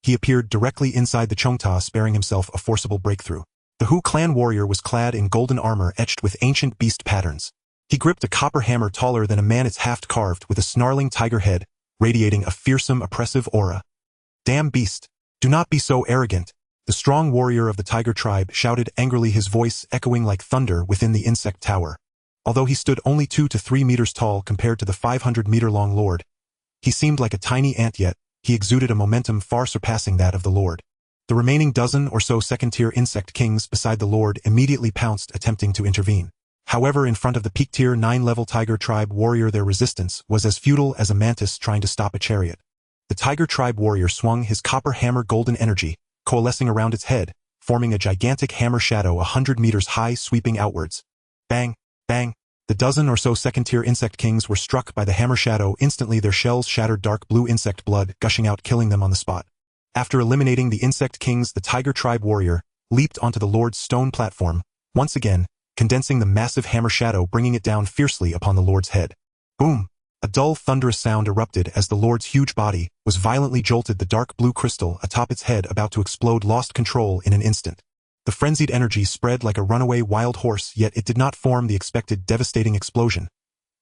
he appeared directly inside the Chongta, sparing himself a forcible breakthrough. The Hu clan warrior was clad in golden armor etched with ancient beast patterns. He gripped a copper hammer taller than a man, its haft carved with a snarling tiger head, radiating a fearsome, oppressive aura. Damn beast! Do not be so arrogant! The strong warrior of the tiger tribe shouted angrily, his voice echoing like thunder within the insect tower. Although he stood only 2 to 3 meters tall compared to the 500-meter-long Lord, he seemed like a tiny ant, yet he exuded a momentum far surpassing that of the Lord. The remaining dozen or so second-tier insect kings beside the Lord immediately pounced, attempting to intervene. However, in front of the peak-tier 9-level tiger tribe warrior, their resistance was as futile as a mantis trying to stop a chariot. The tiger tribe warrior swung his copper hammer, golden energy, coalescing around its head, forming a gigantic hammer shadow 100 meters high, sweeping outwards. Bang! Bang! The dozen or so second-tier insect kings were struck by the hammer shadow. Instantly their shells shattered, dark blue insect blood gushing out, killing them on the spot. After eliminating the insect kings, the tiger tribe warrior leaped onto the Lord's stone platform, once again, condensing the massive hammer shadow, bringing it down fiercely upon the Lord's head. Boom! A dull, thunderous sound erupted as the Lord's huge body was violently jolted, the dark blue crystal atop its head about to explode lost control in an instant. The frenzied energy spread like a runaway wild horse, yet it did not form the expected devastating explosion.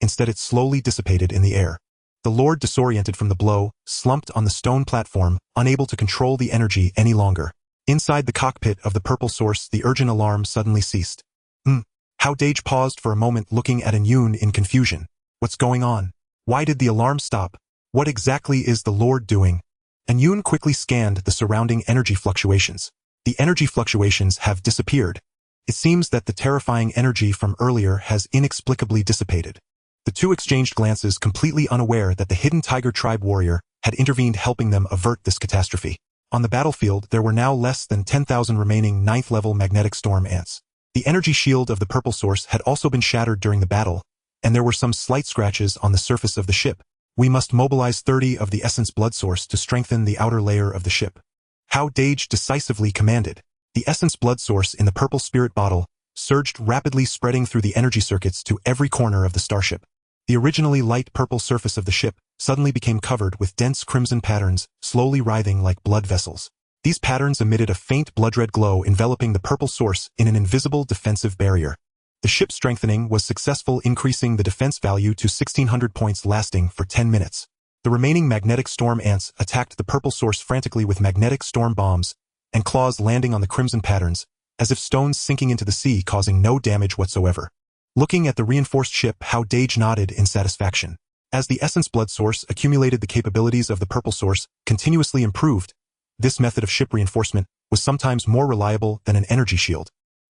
Instead, it slowly dissipated in the air. The Lord, disoriented from the blow, slumped on the stone platform, unable to control the energy any longer. Inside the cockpit of the purple source, the urgent alarm suddenly ceased. Hao Dageng paused for a moment, looking at Yun in confusion. What's going on? Why did the alarm stop? What exactly is the Lord doing? Yun quickly scanned the surrounding energy fluctuations. The energy fluctuations have disappeared. It seems that the terrifying energy from earlier has inexplicably dissipated. The two exchanged glances, completely unaware that the hidden Tiger Tribe warrior had intervened, helping them avert this catastrophe. On the battlefield, there were now less than 10,000 remaining 9th-level magnetic storm ants. The energy shield of the purple source had also been shattered during the battle, and there were some slight scratches on the surface of the ship. We must mobilize 30 of the essence blood source to strengthen the outer layer of the ship. Hao Dageng decisively commanded. The essence blood source in the purple spirit bottle surged rapidly, spreading through the energy circuits to every corner of the starship. The originally light purple surface of the ship suddenly became covered with dense crimson patterns, slowly writhing like blood vessels. These patterns emitted a faint blood-red glow, enveloping the purple source in an invisible defensive barrier. The ship's strengthening was successful, increasing the defense value to 1,600 points, lasting for 10 minutes. The remaining magnetic storm ants attacked the purple source frantically with magnetic storm bombs and claws landing on the crimson patterns, as if stones sinking into the sea, causing no damage whatsoever. Looking at the reinforced ship, Hao Dageng nodded in satisfaction. As the essence blood source accumulated, the capabilities of the purple source continuously improved. This method of ship reinforcement was sometimes more reliable than an energy shield.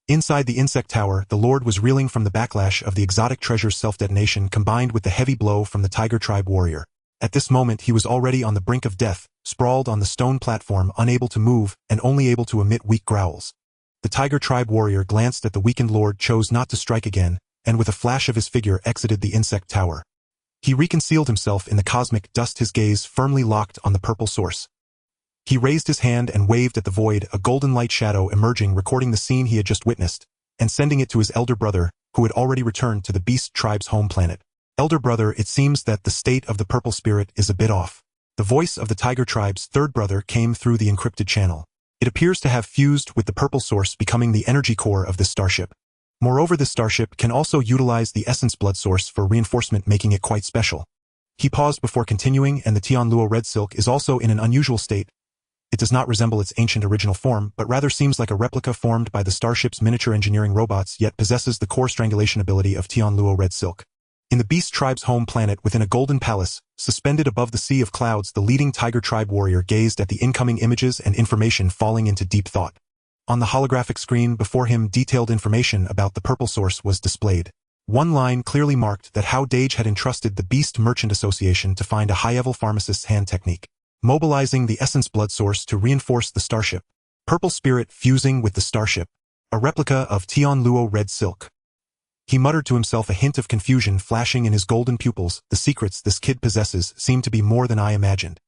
Inside the insect tower, the Lord was reeling from the backlash of the exotic treasure's self-detonation, combined with the heavy blow from the Tiger Tribe warrior. At this moment, he was already on the brink of death, sprawled on the stone platform, unable to move and only able to emit weak growls. The Tiger Tribe warrior glanced at the weakened Lord, chose not to strike again, and with a flash of his figure exited the insect tower. He reconcealed himself in the cosmic dust, his gaze firmly locked on the purple source. He raised his hand and waved at the void, a golden light shadow emerging, recording the scene he had just witnessed, and sending it to his elder brother, who had already returned to the beast tribe's home planet. Elder brother, it seems that the state of the purple spirit is a bit off. The voice of the Tiger Tribe's third brother came through the encrypted channel. It appears to have fused with the purple source, becoming the energy core of this starship. Moreover, this starship can also utilize the essence blood source for reinforcement, making it quite special. He paused before continuing, and the Tianluo red silk is also in an unusual state. It does not resemble its ancient original form, but rather seems like a replica formed by the starship's miniature engineering robots, yet possesses the core strangulation ability of Tianluo red silk. In the beast tribe's home planet, within a golden palace, suspended above the sea of clouds, the leading Tiger Tribe warrior gazed at the incoming images and information, falling into deep thought. On the holographic screen before him, detailed information about the purple source was displayed. One line clearly marked that Hao Dageng had entrusted the Beast Merchant Association to find a high-level pharmacist's hand technique, mobilizing the essence blood source to reinforce the starship. Purple spirit fusing with the starship, a replica of Tianluo red silk. He muttered to himself, a hint of confusion flashing in his golden pupils. The secrets this kid possesses seem to be more than I imagined.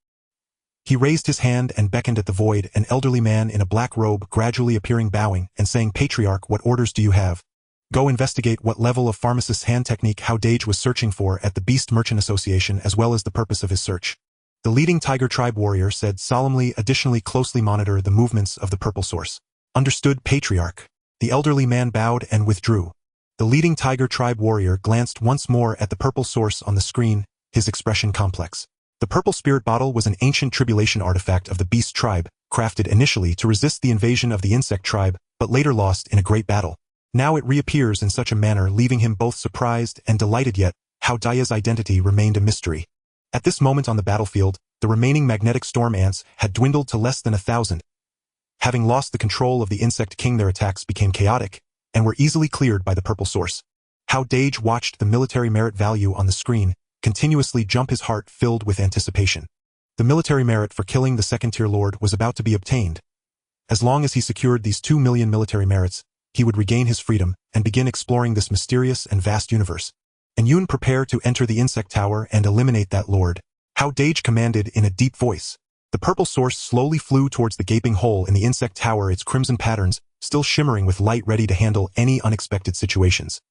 He raised his hand and beckoned at the void, an elderly man in a black robe gradually appearing, bowing and saying, "Patriarch, what orders do you have?" "Go investigate what level of pharmacist's hand technique Hao Dageng was searching for at the Beast Merchant Association, as well as the purpose of his search," the leading Tiger Tribe warrior said solemnly. "Additionally, closely monitor the movements of the purple source." "Understood, Patriarch." The elderly man bowed and withdrew. The leading Tiger Tribe warrior glanced once more at the purple source on the screen, his expression complex. The purple spirit bottle was an ancient tribulation artifact of the beast tribe, crafted initially to resist the invasion of the insect tribe, but later lost in a great battle. Now it reappears in such a manner, leaving him both surprised and delighted, yet Hao Dage's identity remained a mystery. At this moment on the battlefield, the remaining magnetic storm ants had dwindled to less than 1,000. Having lost the control of the insect king, their attacks became chaotic, and were easily cleared by the purple source. Hao Dageng watched the military merit value on the screen continuously jump, his heart filled with anticipation. The military merit for killing the second-tier lord was about to be obtained. As long as he secured these 2 million military merits, he would regain his freedom and begin exploring this mysterious and vast universe. "And Yun, prepare to enter the insect tower and eliminate that lord," Hao Dageng commanded in a deep voice. The purple source slowly flew towards the gaping hole in the insect tower, its crimson patterns still shimmering with light, ready to handle any unexpected situations.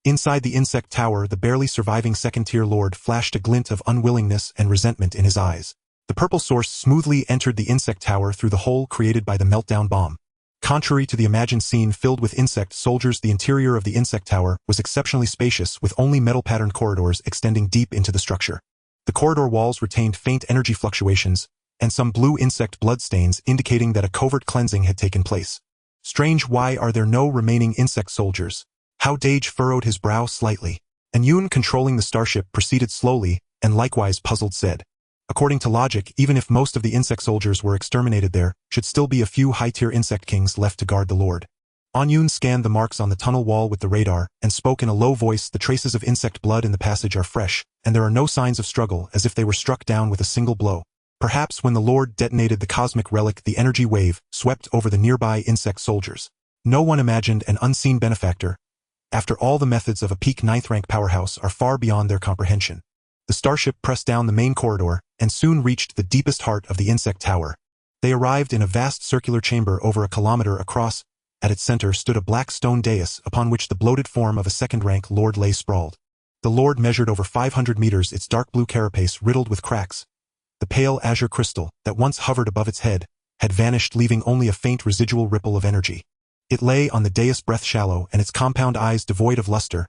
Inside the insect tower, the barely surviving second-tier lord flashed a glint of unwillingness and resentment in his eyes. The purple source smoothly entered the insect tower through the hole created by the meltdown bomb. Contrary to the imagined scene filled with insect soldiers, the interior of the insect tower was exceptionally spacious, with only metal-patterned corridors extending deep into the structure. The corridor walls retained faint energy fluctuations, and some blue insect bloodstains indicating that a covert cleansing had taken place. Strange, why are there no remaining insect soldiers? Hao Dageng furrowed his brow slightly. And Yoon, controlling the starship, proceeded slowly, and likewise puzzled, said, "According to logic, even if most of the insect soldiers were exterminated, there should still be a few high-tier insect kings left to guard the Lord." Yoon scanned the marks on the tunnel wall with the radar, and spoke in a low voice, "The traces of insect blood in the passage are fresh, and there are no signs of struggle, as if they were struck down with a single blow. Perhaps when the Lord detonated the cosmic relic, the energy wave swept over the nearby insect soldiers. No one imagined an unseen benefactor. After all, the methods of a peak 9th rank powerhouse are far beyond their comprehension." The starship pressed down the main corridor, and soon reached the deepest heart of the insect tower. They arrived in a vast circular chamber over a kilometer across. At its center stood a black stone dais upon which the bloated form of a second-rank lord lay sprawled. The lord measured over 500 meters, its dark blue carapace riddled with cracks. The pale azure crystal that once hovered above its head had vanished, leaving only a faint residual ripple of energy. It lay on the dais, breath shallow, and its compound eyes devoid of luster.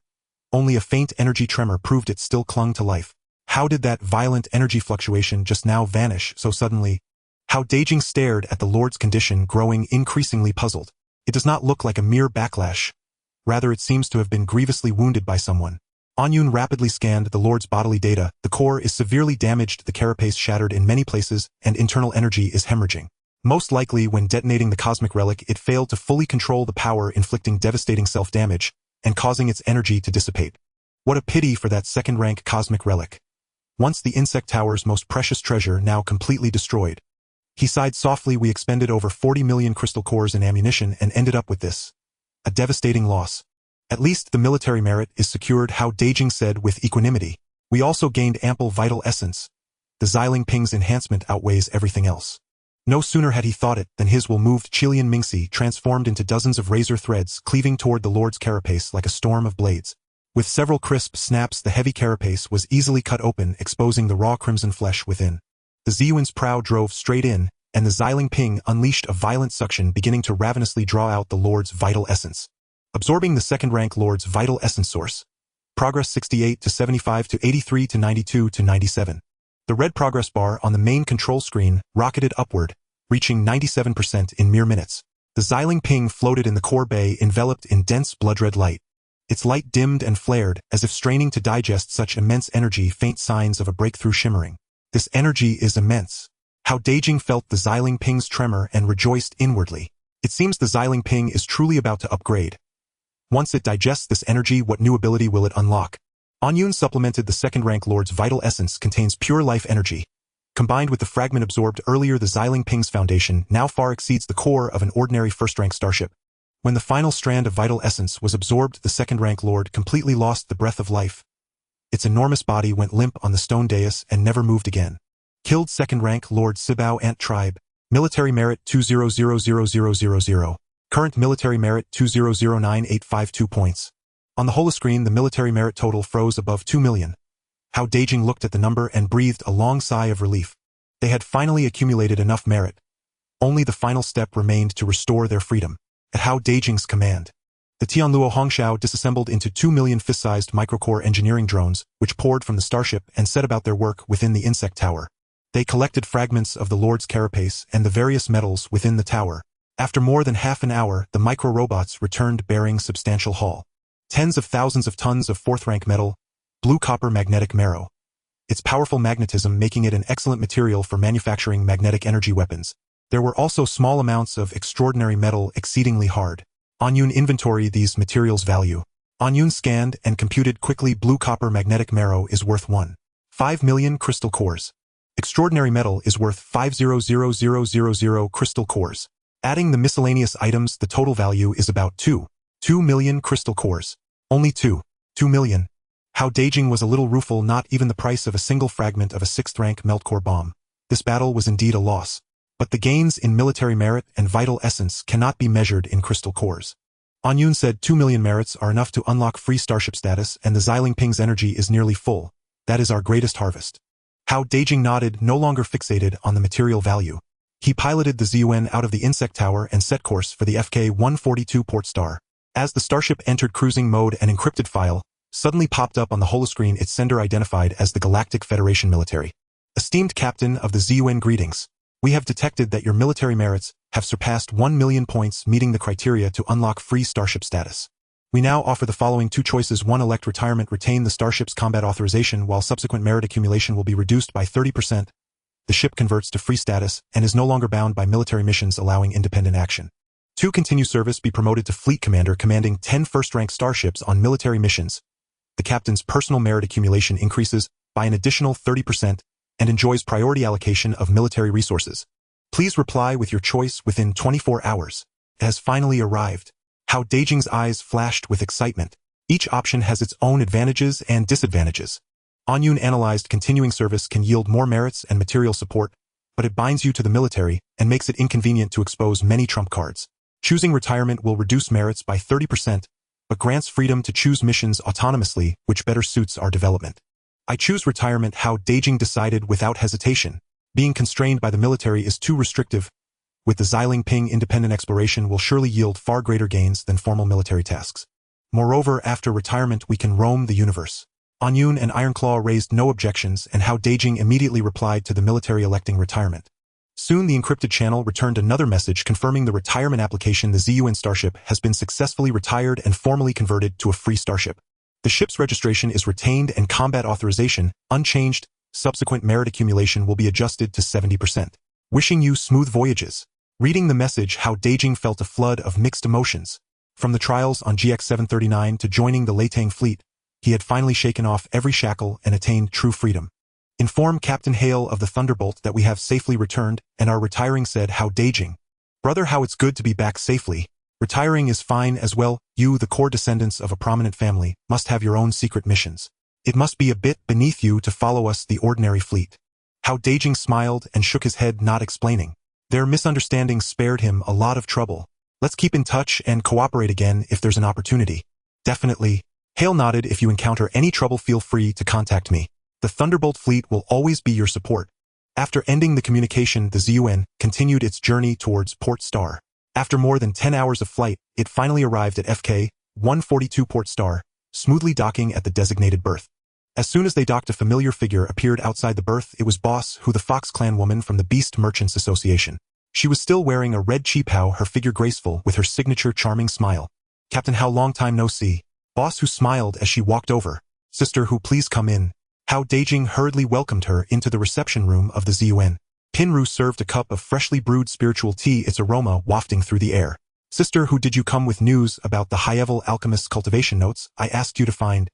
Only a faint energy tremor proved it still clung to life. How did that violent energy fluctuation just now vanish so suddenly? Hao Dageng stared at the lord's condition, growing increasingly puzzled. It does not look like a mere backlash. Rather, it seems to have been grievously wounded by someone. Yoon rapidly scanned the lord's bodily data. The core is severely damaged, the carapace shattered in many places, and internal energy is hemorrhaging. Most likely, when detonating the cosmic relic, it failed to fully control the power, inflicting devastating self-damage, and causing its energy to dissipate. What a pity for that second-rank cosmic relic. Once the insect tower's most precious treasure, now completely destroyed. He sighed softly. "We expended over 40 million crystal cores in ammunition and ended up with this. A devastating loss. At least the military merit is secured," Hao Dageng said with equanimity. "We also gained ample vital essence. The Xiling Ping's enhancement outweighs everything else." No sooner had he thought it than his will moved Chilean Mingxi, transformed into dozens of razor threads, cleaving toward the lord's carapace like a storm of blades. With several crisp snaps, the heavy carapace was easily cut open, exposing the raw crimson flesh within. The Ziyuan's prow drove straight in, and the Xiling Ping unleashed a violent suction, beginning to ravenously draw out the lord's vital essence. Absorbing the second-rank lord's vital essence source. Progress 68 to 75 to 83 to 92 to 97. The red progress bar on the main control screen rocketed upward, reaching 97% in mere minutes. The Xiling Ping floated in the core bay, enveloped in dense blood-red light. Its light dimmed and flared, as if straining to digest such immense energy, faint signs of a breakthrough shimmering. This energy is immense. Hao Dageng felt the Xiling Ping's tremor and rejoiced inwardly. It seems the Xiling Ping is truly about to upgrade. Once it digests this energy, what new ability will it unlock? Yoon supplemented. The second-rank lord's vital essence contains pure life energy. Combined with the fragment absorbed earlier, the Xiling Ping's foundation now far exceeds the core of an ordinary first-rank starship. When the final strand of vital essence was absorbed, the second-rank lord completely lost the breath of life. Its enormous body went limp on the stone dais and never moved again. Killed second-rank Lord Sibao Ant Tribe. Military merit 2000000. Current military merit 2009852 points. On the holoscreen, the military merit total froze above 2 million. Hao Dageng looked at the number and breathed a long sigh of relief. They had finally accumulated enough merit. Only the final step remained to restore their freedom. At Hao Dageng's command, the Tianluo Hongxiao disassembled into 2 million fist-sized microcore engineering drones, which poured from the starship and set about their work within the insect tower. They collected fragments of the Lord's carapace and the various metals within the tower. After more than half an hour, the micro-robots returned bearing substantial haul. Tens of thousands of tons of fourth-rank metal, blue copper magnetic marrow. Its powerful magnetism making it an excellent material for manufacturing magnetic energy weapons. There were also small amounts of extraordinary metal exceedingly hard. Yoon inventory these materials value. Yoon scanned and computed quickly. Blue copper magnetic marrow is worth 1.5 million crystal cores. Extraordinary metal is worth 500,000 crystal cores. Adding the miscellaneous items, the total value is about 2 million crystal cores. Only 2 million. Hao Dageng was a little rueful. Not even the price of a single fragment of a 6th-rank meltcore bomb. This battle was indeed a loss. But the gains in military merit and vital essence cannot be measured in crystal cores. Anyun said 2 million merits are enough to unlock free starship status and the Xiling Ping's energy is nearly full. That is our greatest harvest. Hao Dageng nodded, no longer fixated on the material value. He piloted the ZUN out of the insect tower and set course for the FK-142 port star. As the starship entered cruising mode, an encrypted file suddenly popped up on the holoscreen, its sender identified as the Galactic Federation Military. Esteemed Captain of the ZUN, greetings. We have detected that your military merits have surpassed 1 million points, meeting the criteria to unlock free starship status. We now offer the following two choices. 1. Elect retirement. Retain the starship's combat authorization, while subsequent merit accumulation will be reduced by 30%. The ship converts to free status and is no longer bound by military missions, allowing independent action. 2. Continue service. Be promoted to fleet commander, commanding 10 first-rank starships on military missions. The captain's personal merit accumulation increases by an additional 30% and enjoys priority allocation of military resources. Please reply with your choice within 24 hours. It has finally arrived. Hao Dageng's eyes flashed with excitement. Each option has its own advantages and disadvantages. Anyun analyzed continuing service can yield more merits and material support, but it binds you to the military and makes it inconvenient to expose many trump cards. Choosing retirement will reduce merits by 30%, but grants freedom to choose missions autonomously, which better suits our development. I choose retirement, Hao Dageng decided without hesitation. Being constrained by the military is too restrictive. With the Xiling Ping, independent exploration will surely yield far greater gains than formal military tasks. Moreover, after retirement we can roam the universe. Anyun and Ironclaw raised no objections, and Hao Dageng immediately replied to the military electing retirement. Soon the encrypted channel returned another message confirming the retirement application. The ZUN Starship has been successfully retired and formally converted to a free starship. The ship's registration is retained and combat authorization unchanged. Subsequent merit accumulation will be adjusted to 70%. Wishing you smooth voyages. Reading the message, Hao Dageng felt a flood of mixed emotions. From the trials on GX-739 to joining the Latang fleet, he had finally shaken off every shackle and attained true freedom. Inform Captain Hale of the Thunderbolt that we have safely returned and are retiring, said Hao Dageng. Brother Hao, it's good to be back safely. Retiring is fine as well. You, the core descendants of a prominent family, must have your own secret missions. It must be a bit beneath you to follow us, the ordinary fleet. Hao Dageng smiled and shook his head, not explaining. Their misunderstanding spared him a lot of trouble. Let's keep in touch and cooperate again if there's an opportunity. Definitely. Hale nodded. If you encounter any trouble, feel free to contact me. The Thunderbolt fleet will always be your support. After ending the communication, the ZUN continued its journey towards Port Star. After more than 10 hours of flight, it finally arrived at FK-142 Port Star, smoothly docking at the designated berth. As soon as they docked, a familiar figure appeared outside the berth. It was Boss Hu, the Fox Clan woman from the Beast Merchants Association. She was still wearing a red cheapao, her figure graceful with her signature charming smile. Captain Hao, long time no see. Boss Hu smiled as she walked over. Sister Hu, please come in. Hao Dageng hurriedly welcomed her into the reception room of the ZUN. Pinru served a cup of freshly brewed spiritual tea, its aroma wafting through the air. Sister Hu, did you come with news about the high-level alchemist's cultivation notes I asked you to find?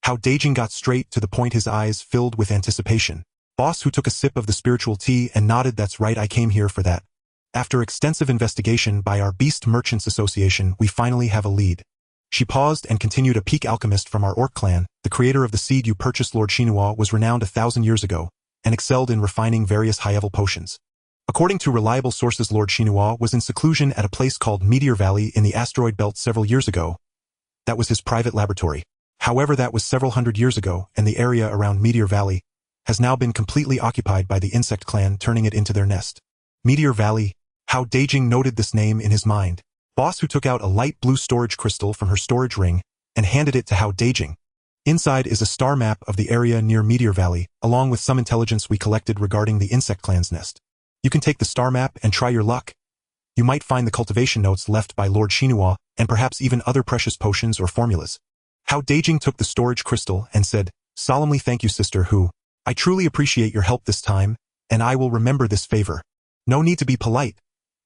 Hao Dageng got straight to the point, his eyes filled with anticipation. Boss Hu took a sip of the spiritual tea and nodded. That's right, I came here for that. After extensive investigation by our Beast Merchants Association, we finally have a lead. She paused and continued. A peak alchemist from our Orc clan, the creator of the seed you purchased, Lord Shinua, was renowned 1,000 years ago and excelled in refining various high-level potions. According to reliable sources, Lord Shinua was in seclusion at a place called Meteor Valley in the asteroid belt several years ago. That was his private laboratory. However, that was several hundred years ago, and the area around Meteor Valley has now been completely occupied by the insect clan, turning it into their nest. Meteor Valley. Hao Dageng noted this name in his mind. Boss Hu took out a light blue storage crystal from her storage ring and handed it to Hao Dageng. Inside is a star map of the area near Meteor Valley, along with some intelligence we collected regarding the insect clan's nest. You can take the star map and try your luck. You might find the cultivation notes left by Lord Shinua, and perhaps even other precious potions or formulas. Hao Dageng took the storage crystal and said, solemnly, thank you, Sister Hu. I truly appreciate your help this time, and I will remember this favor. No need to be polite.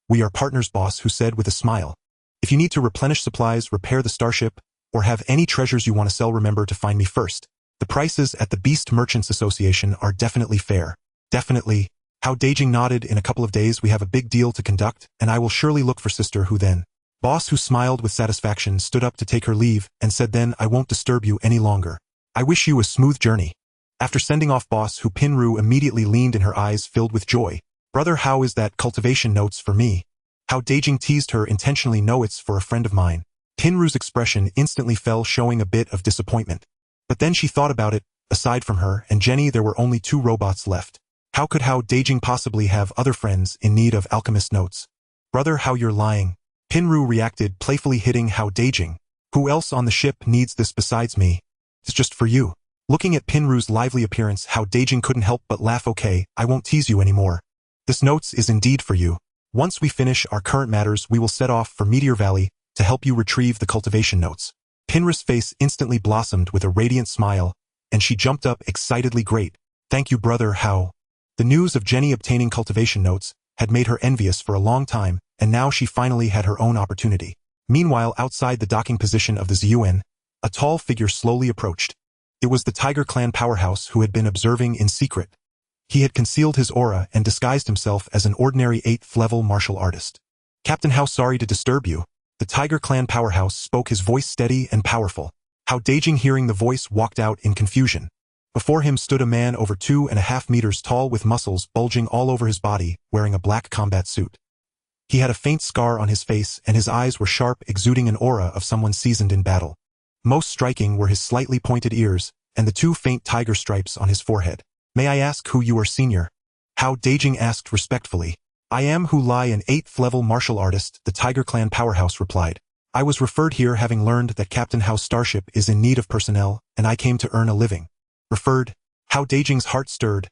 We are partners, Boss Hu said with a smile. If you need to replenish supplies, repair the starship, or have any treasures you want to sell, remember to find me first. The prices at the Beast Merchants Association are definitely fair. Definitely. Hao Dageng nodded. In a couple of days we have a big deal to conduct, and I will surely look for Sister Hu then. Boss Hu smiled with satisfaction, stood up to take her leave, and said, then I won't disturb you any longer. I wish you a smooth journey. After sending off Boss Hu, Pinru immediately leaned in, her eyes filled with joy. Brother, how is that cultivation notes for me? Hao Dageng teased her intentionally. No, it's for a friend of mine. Pinru's expression instantly fell, showing a bit of disappointment. But then she thought about it. Aside from her and Jenny, there were only 2 robots left. How could Hao Dageng possibly have other friends in need of alchemist notes? Brother, how you're lying. Pinru reacted, playfully hitting Hao Dageng. Who else on the ship needs this besides me? It's just for you. Looking at Pinru's lively appearance, Hao Dageng couldn't help but laugh. Okay, I won't tease you anymore. This notes is indeed for you. Once we finish our current matters, we will set off for Meteor Valley to help you retrieve the cultivation notes. Pinru's face instantly blossomed with a radiant smile, and she jumped up excitedly. Great. Thank you, brother Hao. The news of Jenny obtaining cultivation notes had made her envious for a long time, and now she finally had her own opportunity. Meanwhile, outside the docking position of the ZUN, a tall figure slowly approached. It was the Tiger Clan powerhouse who had been observing in secret. He had concealed his aura and disguised himself as an ordinary 8th-level martial artist. Captain Hao, sorry to disturb you. The Tiger Clan powerhouse spoke, his voice steady and powerful. Hao Dageng, hearing the voice, walked out in confusion. Before him stood a man over 2.5 meters tall with muscles bulging all over his body, wearing a black combat suit. He had a faint scar on his face and his eyes were sharp, exuding an aura of someone seasoned in battle. Most striking were his slightly pointed ears and the 2 faint tiger stripes on his forehead. May I ask who you are, senior? Hao Dageng asked respectfully. I am Hu Lai, an 8th-level martial artist, the Tiger Clan powerhouse replied. I was referred here having learned that Captain Hao's starship is in need of personnel, and I came to earn a living. Referred? Hao Dageng's heart stirred.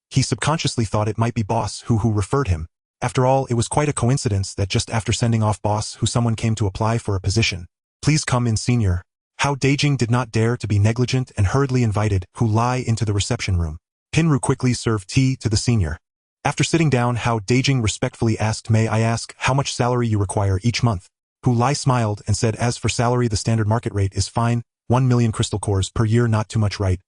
He subconsciously thought it might be Boss who referred him. After all, it was quite a coincidence that just after sending off Boss Hu, someone came to apply for a position. Please come in, senior. Hao Dageng did not dare to be negligent and hurriedly invited Hu Lai into the reception room. Pinru quickly served tea to the senior. After sitting down, Hao Dageng respectfully asked, May I ask how much salary you require each month? Hu Lai smiled and said, as for salary, the standard market rate is fine, 1 million crystal cores per year, not too much, right?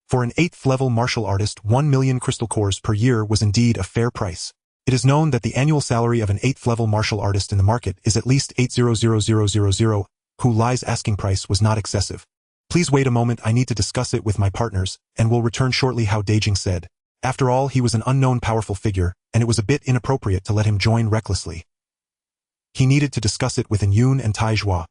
For an 8th-level martial artist, 1 million crystal cores per year was indeed a fair price. It is known that the annual salary of an 8th-level martial artist in the market is at least 800,000. Hu Lai's asking price was not excessive. Please wait a moment, I need to discuss it with my partners, and will return shortly, Hao Dageng said. After all, he was an unknown powerful figure, and it was a bit inappropriate to let him join recklessly. He needed to discuss it with Yun and Taizhua.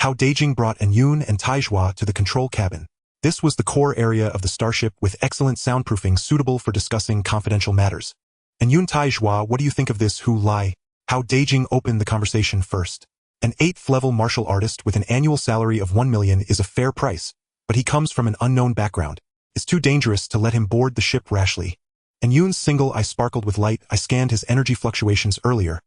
Hao Dageng brought Yun and Taizhua to the control cabin. This was the core area of the starship with excellent soundproofing suitable for discussing confidential matters. Yun, Taizhua, what do you think of this, Hu Lai? Hao Dageng opened the conversation first. An 8th-level martial artist with an annual salary of 1 million is a fair price, but he comes from an unknown background. It's too dangerous to let him board the ship rashly. Yun's single eye sparkled with light. I scanned his energy fluctuations earlier.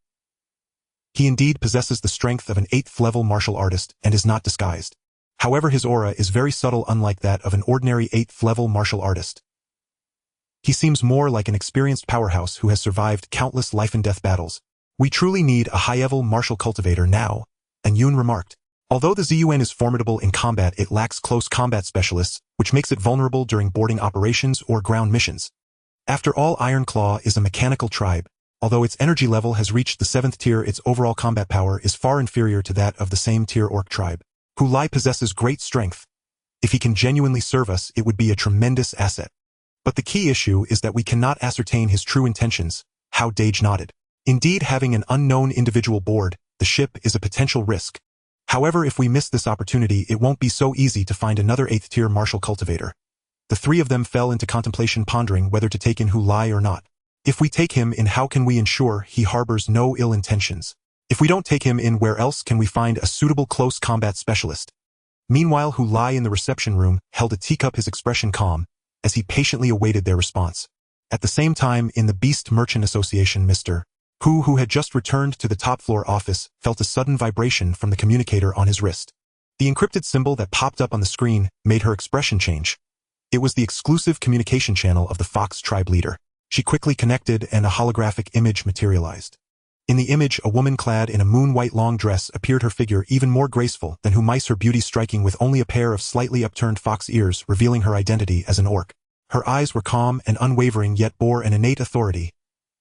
He indeed possesses the strength of an 8th-level martial artist and is not disguised. However, his aura is very subtle, unlike that of an ordinary 8th-level martial artist. He seems more like an experienced powerhouse who has survived countless life-and-death battles. We truly need a high-level martial cultivator now, Yun remarked. Although the ZUN is formidable in combat, it lacks close combat specialists, which makes it vulnerable during boarding operations or ground missions. After all, Ironclaw is a mechanical tribe. Although its energy level has reached the 7th tier, its overall combat power is far inferior to that of the same tier Orc tribe. Hu Lai possesses great strength. If he can genuinely serve us, it would be a tremendous asset. But the key issue is that we cannot ascertain his true intentions. Hao Dageng nodded. Indeed, having an unknown individual aboard the ship is a potential risk. However, if we miss this opportunity, it won't be so easy to find another 8th-tier martial cultivator. The 3 of them fell into contemplation, pondering whether to take in Hu Lai or not. If we take him in, how can we ensure he harbors no ill intentions? If we don't take him in, where else can we find a suitable close combat specialist? Meanwhile, Hu Lai in the reception room held a teacup, his expression calm, as he patiently awaited their response. At the same time, in the Beast Merchant Association, Mr. Hu, who had just returned to the top-floor office, felt a sudden vibration from the communicator on his wrist. The encrypted symbol that popped up on the screen made her expression change. It was the exclusive communication channel of the Fox tribe leader. She quickly connected and a holographic image materialized. In the image, a woman clad in a moon-white long dress appeared, her figure even more graceful than Hu Mai's, her beauty striking, with only a pair of slightly upturned fox ears revealing her identity as an orc. Her eyes were calm and unwavering, yet bore an innate authority.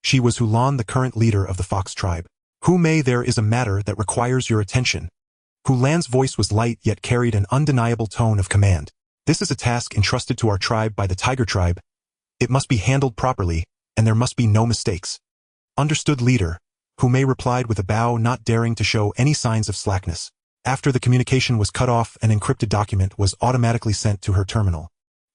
She was Hu Lan, the current leader of the Fox tribe. Hu Mei, there is a matter that requires your attention. Hu Lan's voice was light yet carried an undeniable tone of command. This is a task entrusted to our tribe by the Tiger tribe. It must be handled properly, and there must be no mistakes. Understood, leader, Hu Mei replied with a bow, not daring to show any signs of slackness. After the communication was cut off, an encrypted document was automatically sent to her terminal.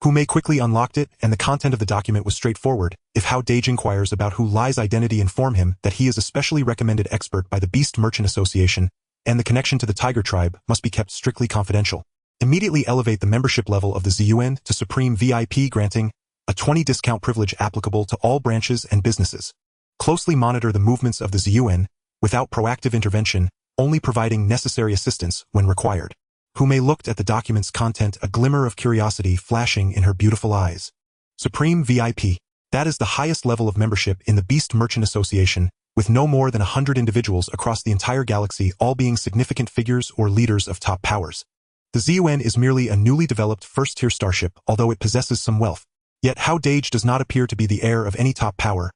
Hu Mei quickly unlocked it, and the content of the document was straightforward. If Hao Dageng inquires about Hu Lai's identity, inform him that he is a specially recommended expert by the Beast Merchant Association, and the connection to the Tiger Tribe must be kept strictly confidential. Immediately elevate the membership level of the ZUN to Supreme VIP, granting a 20 discount privilege applicable to all branches and businesses. Closely monitor the movements of the ZUN, without proactive intervention, only providing necessary assistance when required. Hu Mei looked at the document's content, a glimmer of curiosity flashing in her beautiful eyes. Supreme VIP. That is the highest level of membership in the Beast Merchant Association, with no more than 100 individuals across the entire galaxy, all being significant figures or leaders of top powers. The ZUN is merely a newly developed first-tier starship, although it possesses some wealth. Yet Hao Dageng does not appear to be the heir of any top power.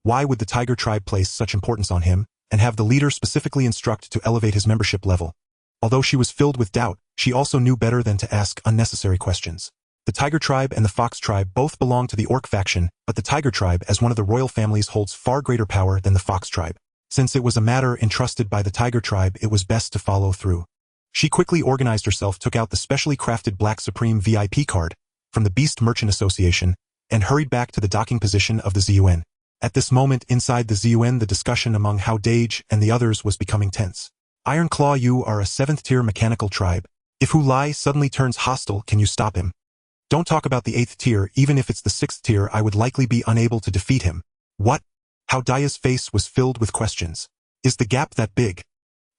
Why would the Tiger Tribe place such importance on him, and have the leader specifically instruct to elevate his membership level? Although she was filled with doubt, she also knew better than to ask unnecessary questions. The Tiger Tribe and the Fox Tribe both belong to the Orc faction, but the Tiger Tribe, as one of the royal families, holds far greater power than the Fox Tribe. Since it was a matter entrusted by the Tiger Tribe, it was best to follow through. She quickly organized herself, took out the specially crafted Black Supreme VIP card from the Beast Merchant Association, and hurried back to the docking position of the ZUN. At this moment, inside the ZUN, the discussion among Hao Dageng and the others was becoming tense. Iron Claw, you are a 7th-tier mechanical tribe. If Hu Lai suddenly turns hostile, can you stop him? Don't talk about the 8th tier, even if it's the 6th tier, I would likely be unable to defeat him. What? Hao Daya's face was filled with questions. Is the gap that big?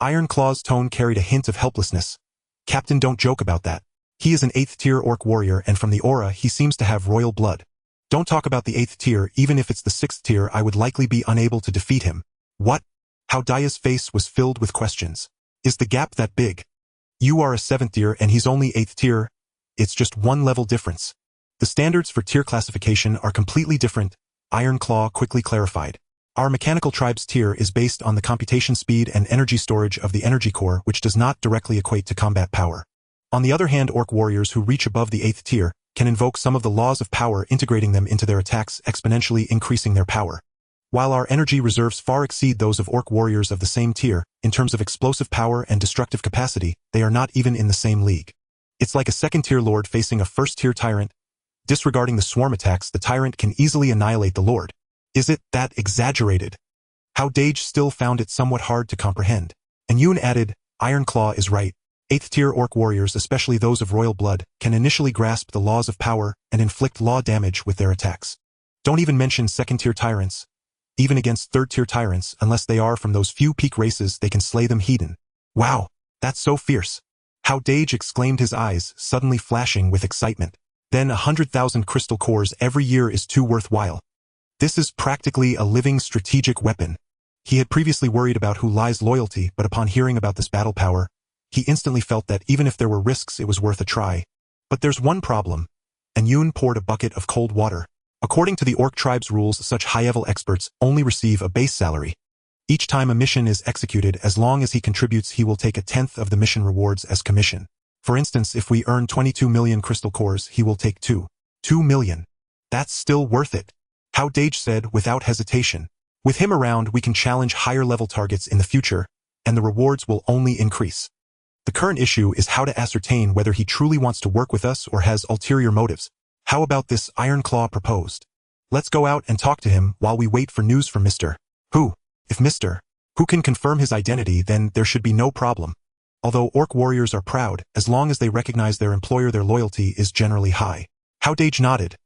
Iron Claw's tone carried a hint of helplessness. Captain, don't joke about that. He is an 8th tier orc warrior, and from the aura, he seems to have royal blood. Don't talk about the 8th tier, even if it's the 6th tier, I would likely be unable to defeat him. What? Hao Daya's face was filled with questions. Is the gap that big? You are a 7th tier and he's only 8th tier. It's just one level difference. The standards for tier classification are completely different, Iron Claw quickly clarified. Our mechanical tribe's tier is based on the computation speed and energy storage of the energy core, which does not directly equate to combat power. On the other hand, orc warriors who reach above the 8th tier can invoke some of the laws of power, integrating them into their attacks, exponentially increasing their power. While our energy reserves far exceed those of orc warriors of the same tier, in terms of explosive power and destructive capacity, they are not even in the same league. It's like a 2nd-tier lord facing a 1st-tier tyrant. Disregarding the swarm attacks, the tyrant can easily annihilate the lord. Is it that exaggerated? Hao Dageng still found it somewhat hard to comprehend. And Yoon added, Iron Claw is right. 8th-tier orc warriors, especially those of royal blood, can initially grasp the laws of power and inflict law damage with their attacks. Don't even mention 2nd-tier tyrants. Even against 3rd-tier tyrants, unless they are from those few peak races, they can slay them heathen. Wow, that's so fierce. Hao Dageng exclaimed, his eyes suddenly flashing with excitement. Then 100,000 crystal cores every year is too worthwhile. This is practically a living strategic weapon. He had previously worried about Hu Lai's loyalty, but upon hearing about this battle power, he instantly felt that even if there were risks, it was worth a try. But there's one problem. And Yoon poured a bucket of cold water. According to the Orc tribe's rules, such high-level experts only receive a base salary. Each time a mission is executed, as long as he contributes, he will take 1/10 of the mission rewards as commission. For instance, if we earn 22 million crystal cores, he will take 2 million. That's still worth it, Hao Dageng said without hesitation. With him around, we can challenge higher-level targets in the future, and the rewards will only increase. The current issue is how to ascertain whether he truly wants to work with us or has ulterior motives. How about this? Iron Claw proposed. Let's go out and talk to him while we wait for news from Mr. Hu. If Mr. Hu can confirm his identity, then there should be no problem. Although orc warriors are proud, as long as they recognize their employer, their loyalty is generally high. Hao Dageng nodded.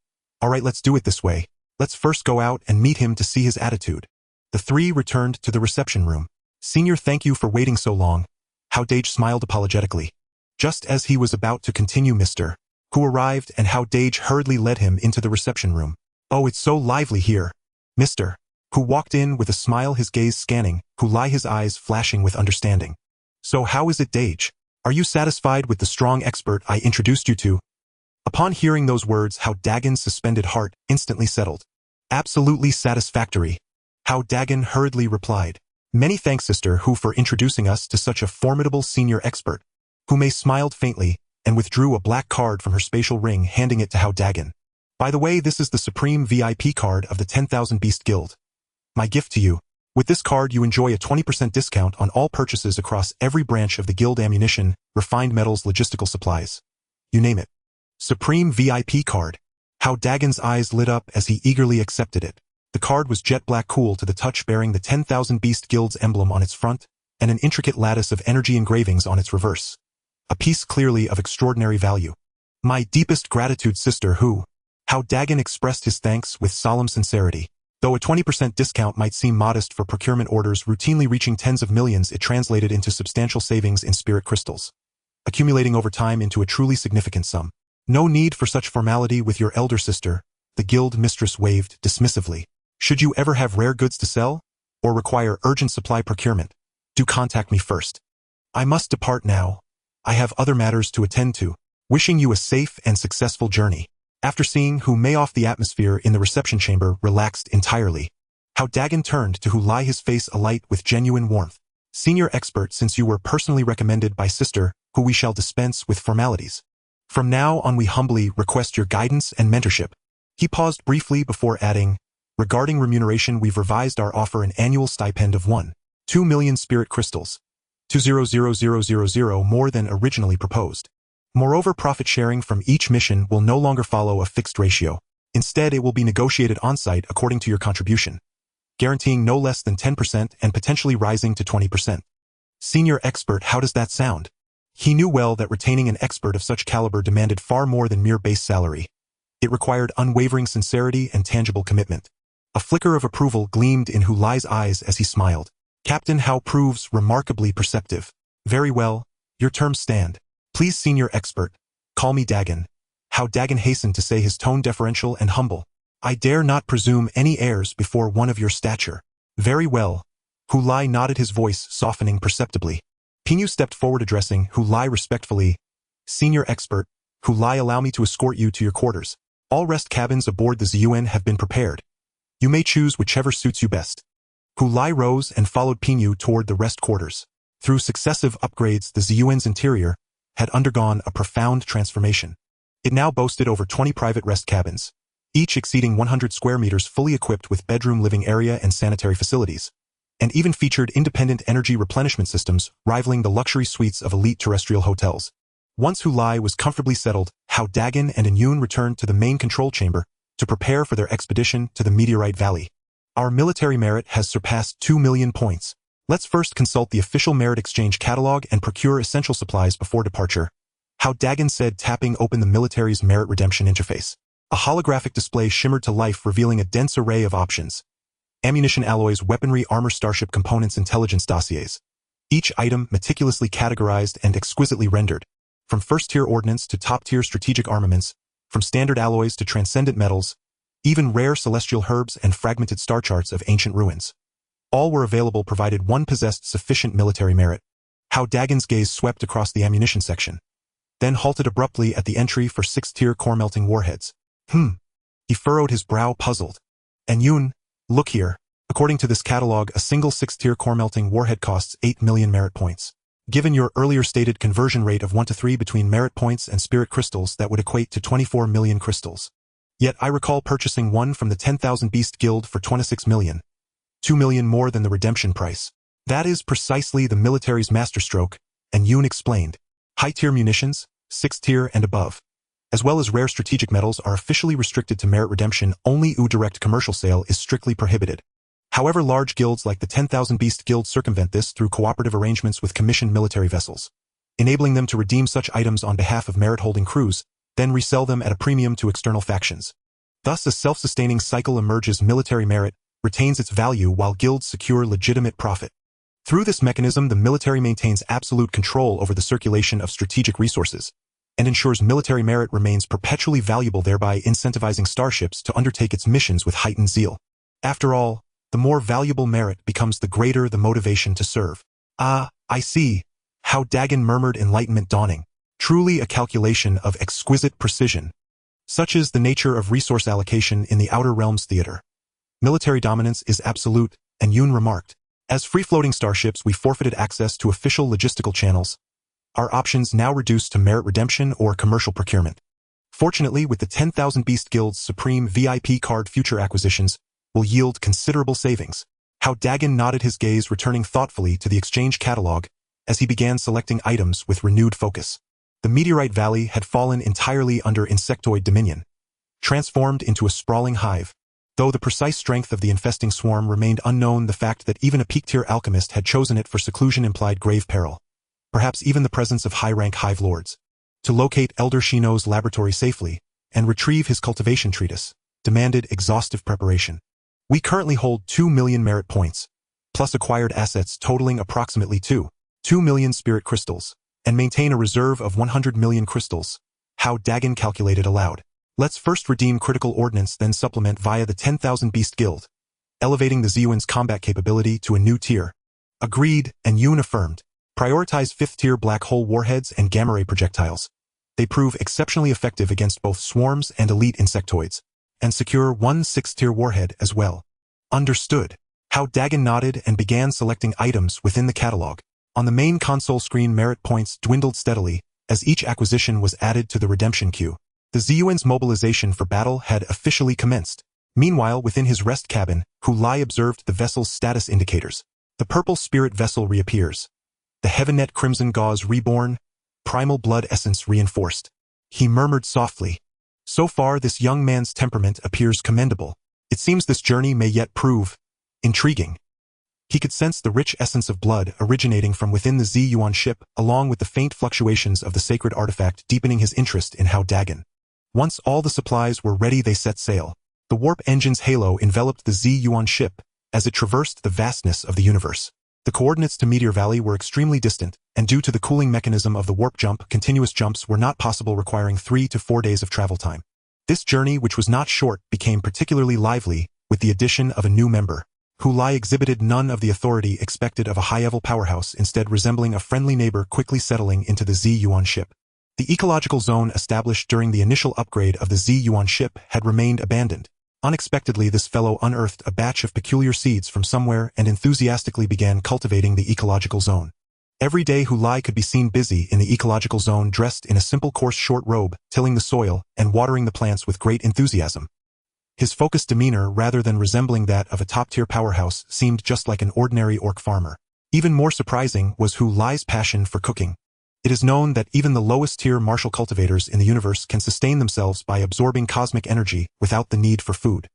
All right, let's do it this way. Let's first go out and meet him to see his attitude. The three returned to the reception room. Senior, thank you for waiting so long. Hao Dageng smiled apologetically. Just as he was about to continue, Mr. Hu arrived, and Hao Dageng hurriedly led him into the reception room. Oh, it's so lively here. Mr. Hu walked in with a smile, his gaze scanning Hu Lai, his eyes flashing with understanding. So how is it, Dageng? Are you satisfied with the strong expert I introduced you to? Upon hearing those words, Hao Dagen's suspended heart instantly settled. Absolutely satisfactory, Hao Dageng hurriedly replied. Many thanks, Sister Hu, for introducing us to such a formidable senior expert. Hu Mei smiled faintly and withdrew a black card from her spatial ring, handing it to Hao Dageng. By the way, this is the Supreme VIP card of the 10,000 Beast Guild. My gift to you. With this card you enjoy a 20% discount on all purchases across every branch of the guild: ammunition, refined metals, logistical supplies. You name it. Supreme VIP card. Hao Dageng's eyes lit up as he eagerly accepted it. The card was jet black cool to the touch, bearing the 10,000 Beast Guild's emblem on its front and an intricate lattice of energy engravings on its reverse. A piece clearly of extraordinary value. My deepest gratitude, sister. Hao Dageng expressed his thanks with solemn sincerity. Though a 20% discount might seem modest for procurement orders routinely reaching tens of millions, it translated into substantial savings in spirit crystals, accumulating over time into a truly significant sum. No need for such formality with your elder sister, the guild mistress waved dismissively. Should you ever have rare goods to sell, or require urgent supply procurement, do contact me first. I must depart now. I have other matters to attend to. Wishing you a safe and successful journey. After seeing Hu Mei off, the atmosphere in the reception chamber relaxed entirely. Hao Dageng turned to Hu Lai, his face alight with genuine warmth. Senior expert, since you were personally recommended by sister, who we shall dispense with formalities. From now on we humbly request your guidance and mentorship. He paused briefly before adding, regarding remuneration, we've revised our offer: an annual stipend of 1.2 million spirit crystals. 200,000 more than originally proposed. Moreover, profit sharing from each mission will no longer follow a fixed ratio. Instead, it will be negotiated on-site according to your contribution, guaranteeing no less than 10% and potentially rising to 20%. Senior expert, how does that sound? He knew well that retaining an expert of such caliber demanded far more than mere base salary. It required unwavering sincerity and tangible commitment. A flicker of approval gleamed in Hu Lai's eyes as he smiled. Captain Hao proves remarkably perceptive. Very well, your terms stand. Please, senior expert, call me Dageng. Hao Dageng hastened to say, his tone deferential and humble. I dare not presume any airs before one of your stature. Very well. Hu Lai nodded, his voice softening perceptibly. Pinyu stepped forward, addressing Hu Lai respectfully. Senior expert, Hu Lai, allow me to escort you to your quarters. All rest cabins aboard the Zun have been prepared. You may choose whichever suits you best. Hu Lai rose and followed Pinyu toward the rest quarters. Through successive upgrades, the Zun's interior had undergone a profound transformation. It now boasted over 20 private rest cabins, each exceeding 100 square meters, fully equipped with bedroom, living area, and sanitary facilities, and even featured independent energy replenishment systems rivaling the luxury suites of elite terrestrial hotels. Once Hu Lai was comfortably settled, Hao Dageng and Yun returned to the main control chamber to prepare for their expedition to the Meteorite Valley. Our military merit has surpassed 2 million points. Let's first consult the official merit exchange catalog and procure essential supplies before departure. Hao Dageng said, tapping open the military's merit redemption interface. A holographic display shimmered to life, revealing a dense array of options. Ammunition, alloys, weaponry, armor, starship components, intelligence dossiers. Each item meticulously categorized and exquisitely rendered. From first-tier ordnance to top-tier strategic armaments, from standard alloys to transcendent metals, even rare celestial herbs and fragmented star charts of ancient ruins. All were available provided one possessed sufficient military merit. Hao Dagen's gaze swept across the ammunition section, then halted abruptly at the entry for 6th-tier core-melting warheads. He furrowed his brow, puzzled. And Yun, look here. According to this catalog, a single 6th-tier core-melting warhead costs 8 million merit points. Given your earlier stated conversion rate of 1 to 3 between merit points and spirit crystals, that would equate to 24 million crystals. Yet I recall purchasing one from the 10,000 Beast Guild for 26 million. 2 million more than the redemption price. That is precisely the military's masterstroke, and Yun explained. High-tier munitions, 6th tier and above, as well as rare strategic metals, are officially restricted to merit redemption only. Direct commercial sale is strictly prohibited. However, large guilds like the 10,000 Beast Guild circumvent this through cooperative arrangements with commissioned military vessels, enabling them to redeem such items on behalf of merit-holding crews, then resell them at a premium to external factions. Thus, a self-sustaining cycle emerges. Military merit retains its value while guilds secure legitimate profit. Through this mechanism, the military maintains absolute control over the circulation of strategic resources and ensures military merit remains perpetually valuable, thereby incentivizing starships to undertake its missions with heightened zeal. After all, the more valuable merit becomes, the greater the motivation to serve. Ah, I see. Hao Dageng murmured, enlightenment dawning. Truly a calculation of exquisite precision. Such is the nature of resource allocation in the Outer Realms theater. Military dominance is absolute, and Yun remarked. As free-floating starships, we forfeited access to official logistical channels. Our options now reduced to merit redemption or commercial procurement. Fortunately, with the 10,000 Beast Guild's Supreme VIP card, future acquisitions will yield considerable savings. Hao Dageng nodded, his gaze returning thoughtfully to the exchange catalog as he began selecting items with renewed focus. The meteorite valley had fallen entirely under insectoid dominion, transformed into a sprawling hive. Though the precise strength of the infesting swarm remained unknown, the fact that even a peak-tier alchemist had chosen it for seclusion implied grave peril. Perhaps even the presence of high-rank hive lords. To locate Elder Shino's laboratory safely and retrieve his cultivation treatise demanded exhaustive preparation. We currently hold 2 million merit points, plus acquired assets totaling approximately 2 million spirit crystals, and maintain a reserve of 100 million crystals, Hao Dageng calculated aloud. Let's first redeem critical ordnance, then supplement via the 10,000 Beast Guild, elevating the Ziyuan's combat capability to a new tier. Agreed, and Yoon affirmed. Prioritize 5th-tier black hole warheads and gamma-ray projectiles. They prove exceptionally effective against both swarms and elite insectoids. And secure 1 6th-tier warhead as well. Understood. Hao Dageng nodded and began selecting items within the catalog. On the main console screen, merit points dwindled steadily as each acquisition was added to the redemption queue. The Ziyuan's mobilization for battle had officially commenced. Meanwhile, within his rest cabin, Hu Lai observed the vessel's status indicators. The purple spirit vessel reappears. The Heavennet Crimson Gauze reborn. Primal blood essence reinforced. He murmured softly. So far, this young man's temperament appears commendable. It seems this journey may yet prove intriguing. He could sense the rich essence of blood originating from within the Ziyuan ship, along with the faint fluctuations of the sacred artifact deepening his interest in Hao Dageng. Once all the supplies were ready, they set sail. The warp engine's halo enveloped the Ziyuan ship as it traversed the vastness of the universe. The coordinates to Meteor Valley were extremely distant, and due to the cooling mechanism of the warp jump, continuous jumps were not possible, requiring 3 to 4 days of travel time. This journey, which was not short, became particularly lively with the addition of a new member. Hu Lai exhibited none of the authority expected of a high-level powerhouse, instead resembling a friendly neighbor quickly settling into the Ziyuan ship. The ecological zone established during the initial upgrade of the Ziyuan ship had remained abandoned. Unexpectedly, this fellow unearthed a batch of peculiar seeds from somewhere and enthusiastically began cultivating the ecological zone. Every day, Hu Lai could be seen busy in the ecological zone, dressed in a simple coarse short robe, tilling the soil and watering the plants with great enthusiasm. His focused demeanor, rather than resembling that of a top-tier powerhouse, seemed just like an ordinary orc farmer. Even more surprising was Hu Lai's passion for cooking. It is known that even the lowest-tier martial cultivators in the universe can sustain themselves by absorbing cosmic energy without the need for food.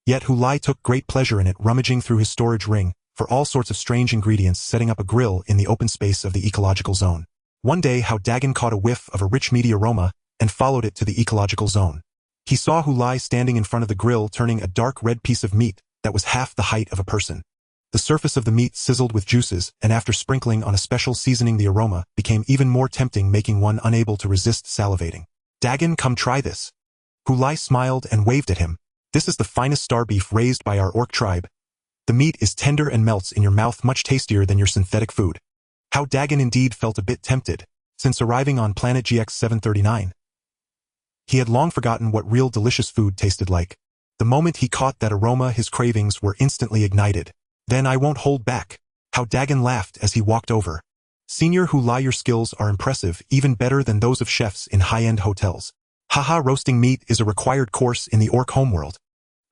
Yet Hu Lai took great pleasure in it, rummaging through his storage ring for all sorts of strange ingredients, setting up a grill in the open space of the ecological zone. One day, Hao Dageng caught a whiff of a rich meaty aroma and followed it to the ecological zone. He saw Hu Lai standing in front of the grill, turning a dark red piece of meat that was half the height of a person. The surface of the meat sizzled with juices, and after sprinkling on a special seasoning, the aroma became even more tempting, making one unable to resist salivating. Dageng, come try this. Hu Lai smiled and waved at him. This is the finest star beef raised by our orc tribe. The meat is tender and melts in your mouth, much tastier than your synthetic food. Hao Dageng indeed felt a bit tempted. Since arriving on planet GX-739, he had long forgotten what real delicious food tasted like. The moment he caught that aroma, his cravings were instantly ignited. Then I won't hold back. Hao Dageng laughed as he walked over. Senior Hu Lai, your skills are impressive, even better than those of chefs in high-end hotels. Haha, roasting meat is a required course in the orc homeworld.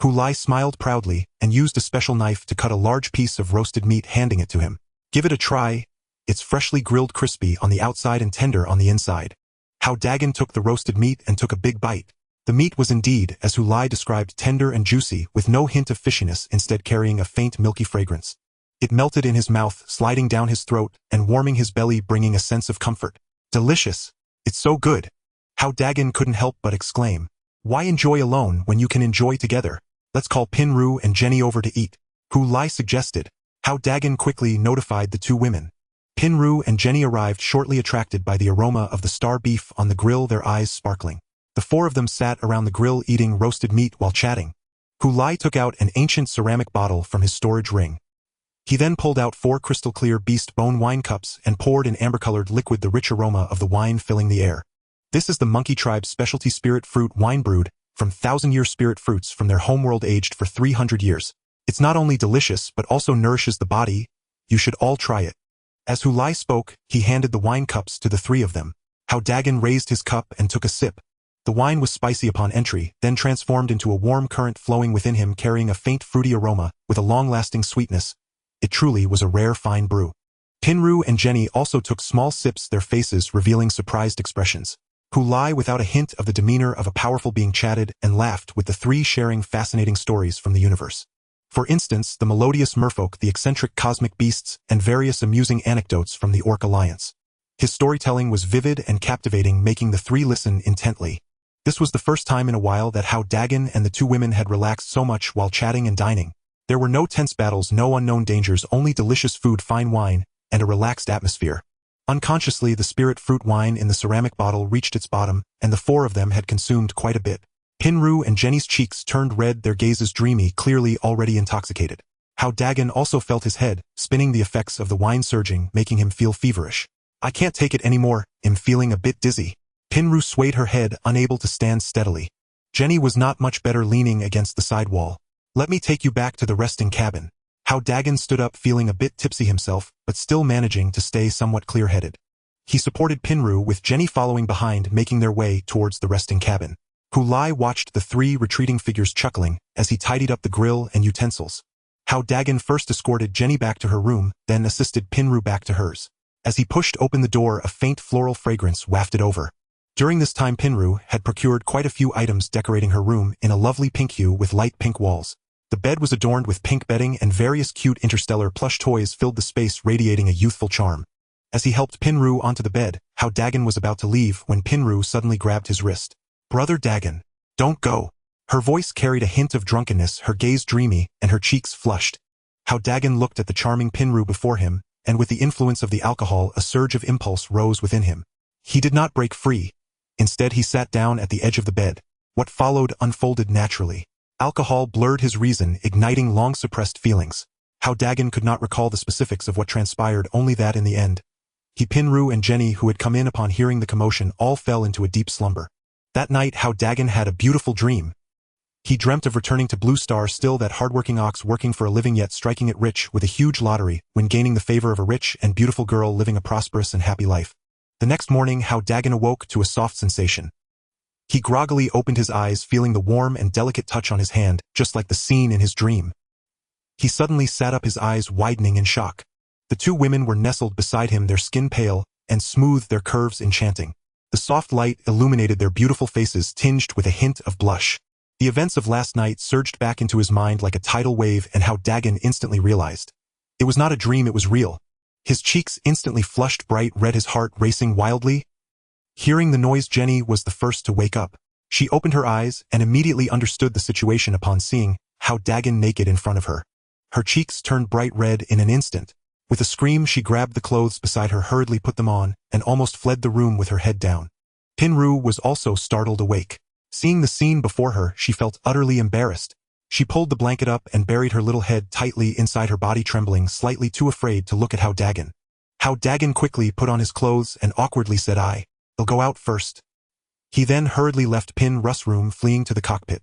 Hu Lai smiled proudly and used a special knife to cut a large piece of roasted meat, handing it to him. Give it a try. It's freshly grilled, crispy on the outside and tender on the inside. Hao Dageng took the roasted meat and took a big bite. The meat was indeed, as Hu Lai described, tender and juicy, with no hint of fishiness, instead carrying a faint milky fragrance. It melted in his mouth, sliding down his throat and warming his belly, bringing a sense of comfort. Delicious. It's so good. Hao Dageng couldn't help but exclaim. Why enjoy alone when you can enjoy together? Let's call Pinru and Jenny over to eat. Hu Lai suggested. Hao Dageng quickly notified the two women. Pinru and Jenny arrived shortly, attracted by the aroma of the star beef on the grill, their eyes sparkling. The four of them sat around the grill eating roasted meat while chatting. Hu Lai took out an ancient ceramic bottle from his storage ring. He then pulled out 4 crystal-clear beast bone wine cups and poured an amber-colored liquid, the rich aroma of the wine filling the air. This is the Monkey Tribe's specialty spirit fruit wine, brewed from 1,000-year spirit fruits from their homeworld, aged for 300 years. It's not only delicious but also nourishes the body. You should all try it. As Hu Lai spoke, he handed the wine cups to the 3 of them. Hao Dageng raised his cup and took a sip. The wine was spicy upon entry, then transformed into a warm current flowing within him, carrying a faint fruity aroma with a long-lasting sweetness. It truly was a rare fine brew. Pinru and Jenny also took small sips, their faces revealing surprised expressions. Who lie without a hint of the demeanor of a powerful being, chatted and laughed with the three, sharing fascinating stories from the universe. For instance, the melodious merfolk, the eccentric cosmic beasts, and various amusing anecdotes from the Orc Alliance. His storytelling was vivid and captivating, making the three listen intently. This was the first time in a while that Hao Dageng and the two women had relaxed so much while chatting and dining. There were no tense battles, no unknown dangers, only delicious food, fine wine, and a relaxed atmosphere. Unconsciously, the spirit fruit wine in the ceramic bottle reached its bottom, and the four of them had consumed quite a bit. Pinru and Jenny's cheeks turned red, their gazes dreamy, clearly already intoxicated. Hao Dageng also felt his head spinning, the effects of the wine surging, making him feel feverish. I can't take it anymore, I'm feeling a bit dizzy. Pinru swayed her head, unable to stand steadily. Jenny was not much better, leaning against the side wall. Let me take you back to the resting cabin. Hao Dageng stood up, feeling a bit tipsy himself, but still managing to stay somewhat clear-headed. He supported Pinru, with Jenny following behind, making their way towards the resting cabin. Hulai watched the three retreating figures, chuckling as he tidied up the grill and utensils. Hao Dageng first escorted Jenny back to her room, then assisted Pinru back to hers. As he pushed open the door, a faint floral fragrance wafted over. During this time, Pinru had procured quite a few items, decorating her room in a lovely pink hue with light pink walls. The bed was adorned with pink bedding, and various cute interstellar plush toys filled the space, radiating a youthful charm. As he helped Pinru onto the bed, Hao Dageng was about to leave when Pinru suddenly grabbed his wrist. Brother Dageng, don't go. Her voice carried a hint of drunkenness, her gaze dreamy, and her cheeks flushed. Hao Dageng looked at the charming Pinru before him, and with the influence of the alcohol, a surge of impulse rose within him. He did not break free. Instead, he sat down at the edge of the bed. What followed unfolded naturally. Alcohol blurred his reason, igniting long-suppressed feelings. Hao Dageng could not recall the specifics of what transpired, only that in the end, Pinru and Jenny, who had come in upon hearing the commotion, all fell into a deep slumber. That night, Hao Dageng had a beautiful dream. He dreamt of returning to Blue Star, still that hardworking ox, working for a living yet striking it rich with a huge lottery, when gaining the favor of a rich and beautiful girl, living a prosperous and happy life. The next morning, Hao Dageng awoke to a soft sensation. He groggily opened his eyes, feeling the warm and delicate touch on his hand, just like the scene in his dream. He suddenly sat up, his eyes widening in shock. The two women were nestled beside him, their skin pale and smooth, their curves enchanting. The soft light illuminated their beautiful faces, tinged with a hint of blush. The events of last night surged back into his mind like a tidal wave, and Hao Dageng instantly realized. It was not a dream, it was real. His cheeks instantly flushed bright red, his heart racing wildly. Hearing the noise, Jenny was the first to wake up. She opened her eyes and immediately understood the situation upon seeing Hao Dageng naked in front of her. Her cheeks turned bright red in an instant. With a scream, she grabbed the clothes beside her, hurriedly put them on, and almost fled the room with her head down. Pinru was also startled awake. Seeing the scene before her, she felt utterly embarrassed. She pulled the blanket up and buried her little head tightly inside her body, trembling, slightly too afraid to look at Hao Dageng. Hao Dageng quickly put on his clothes and awkwardly said, I'll go out first. He then hurriedly left Pinru's room, fleeing to the cockpit.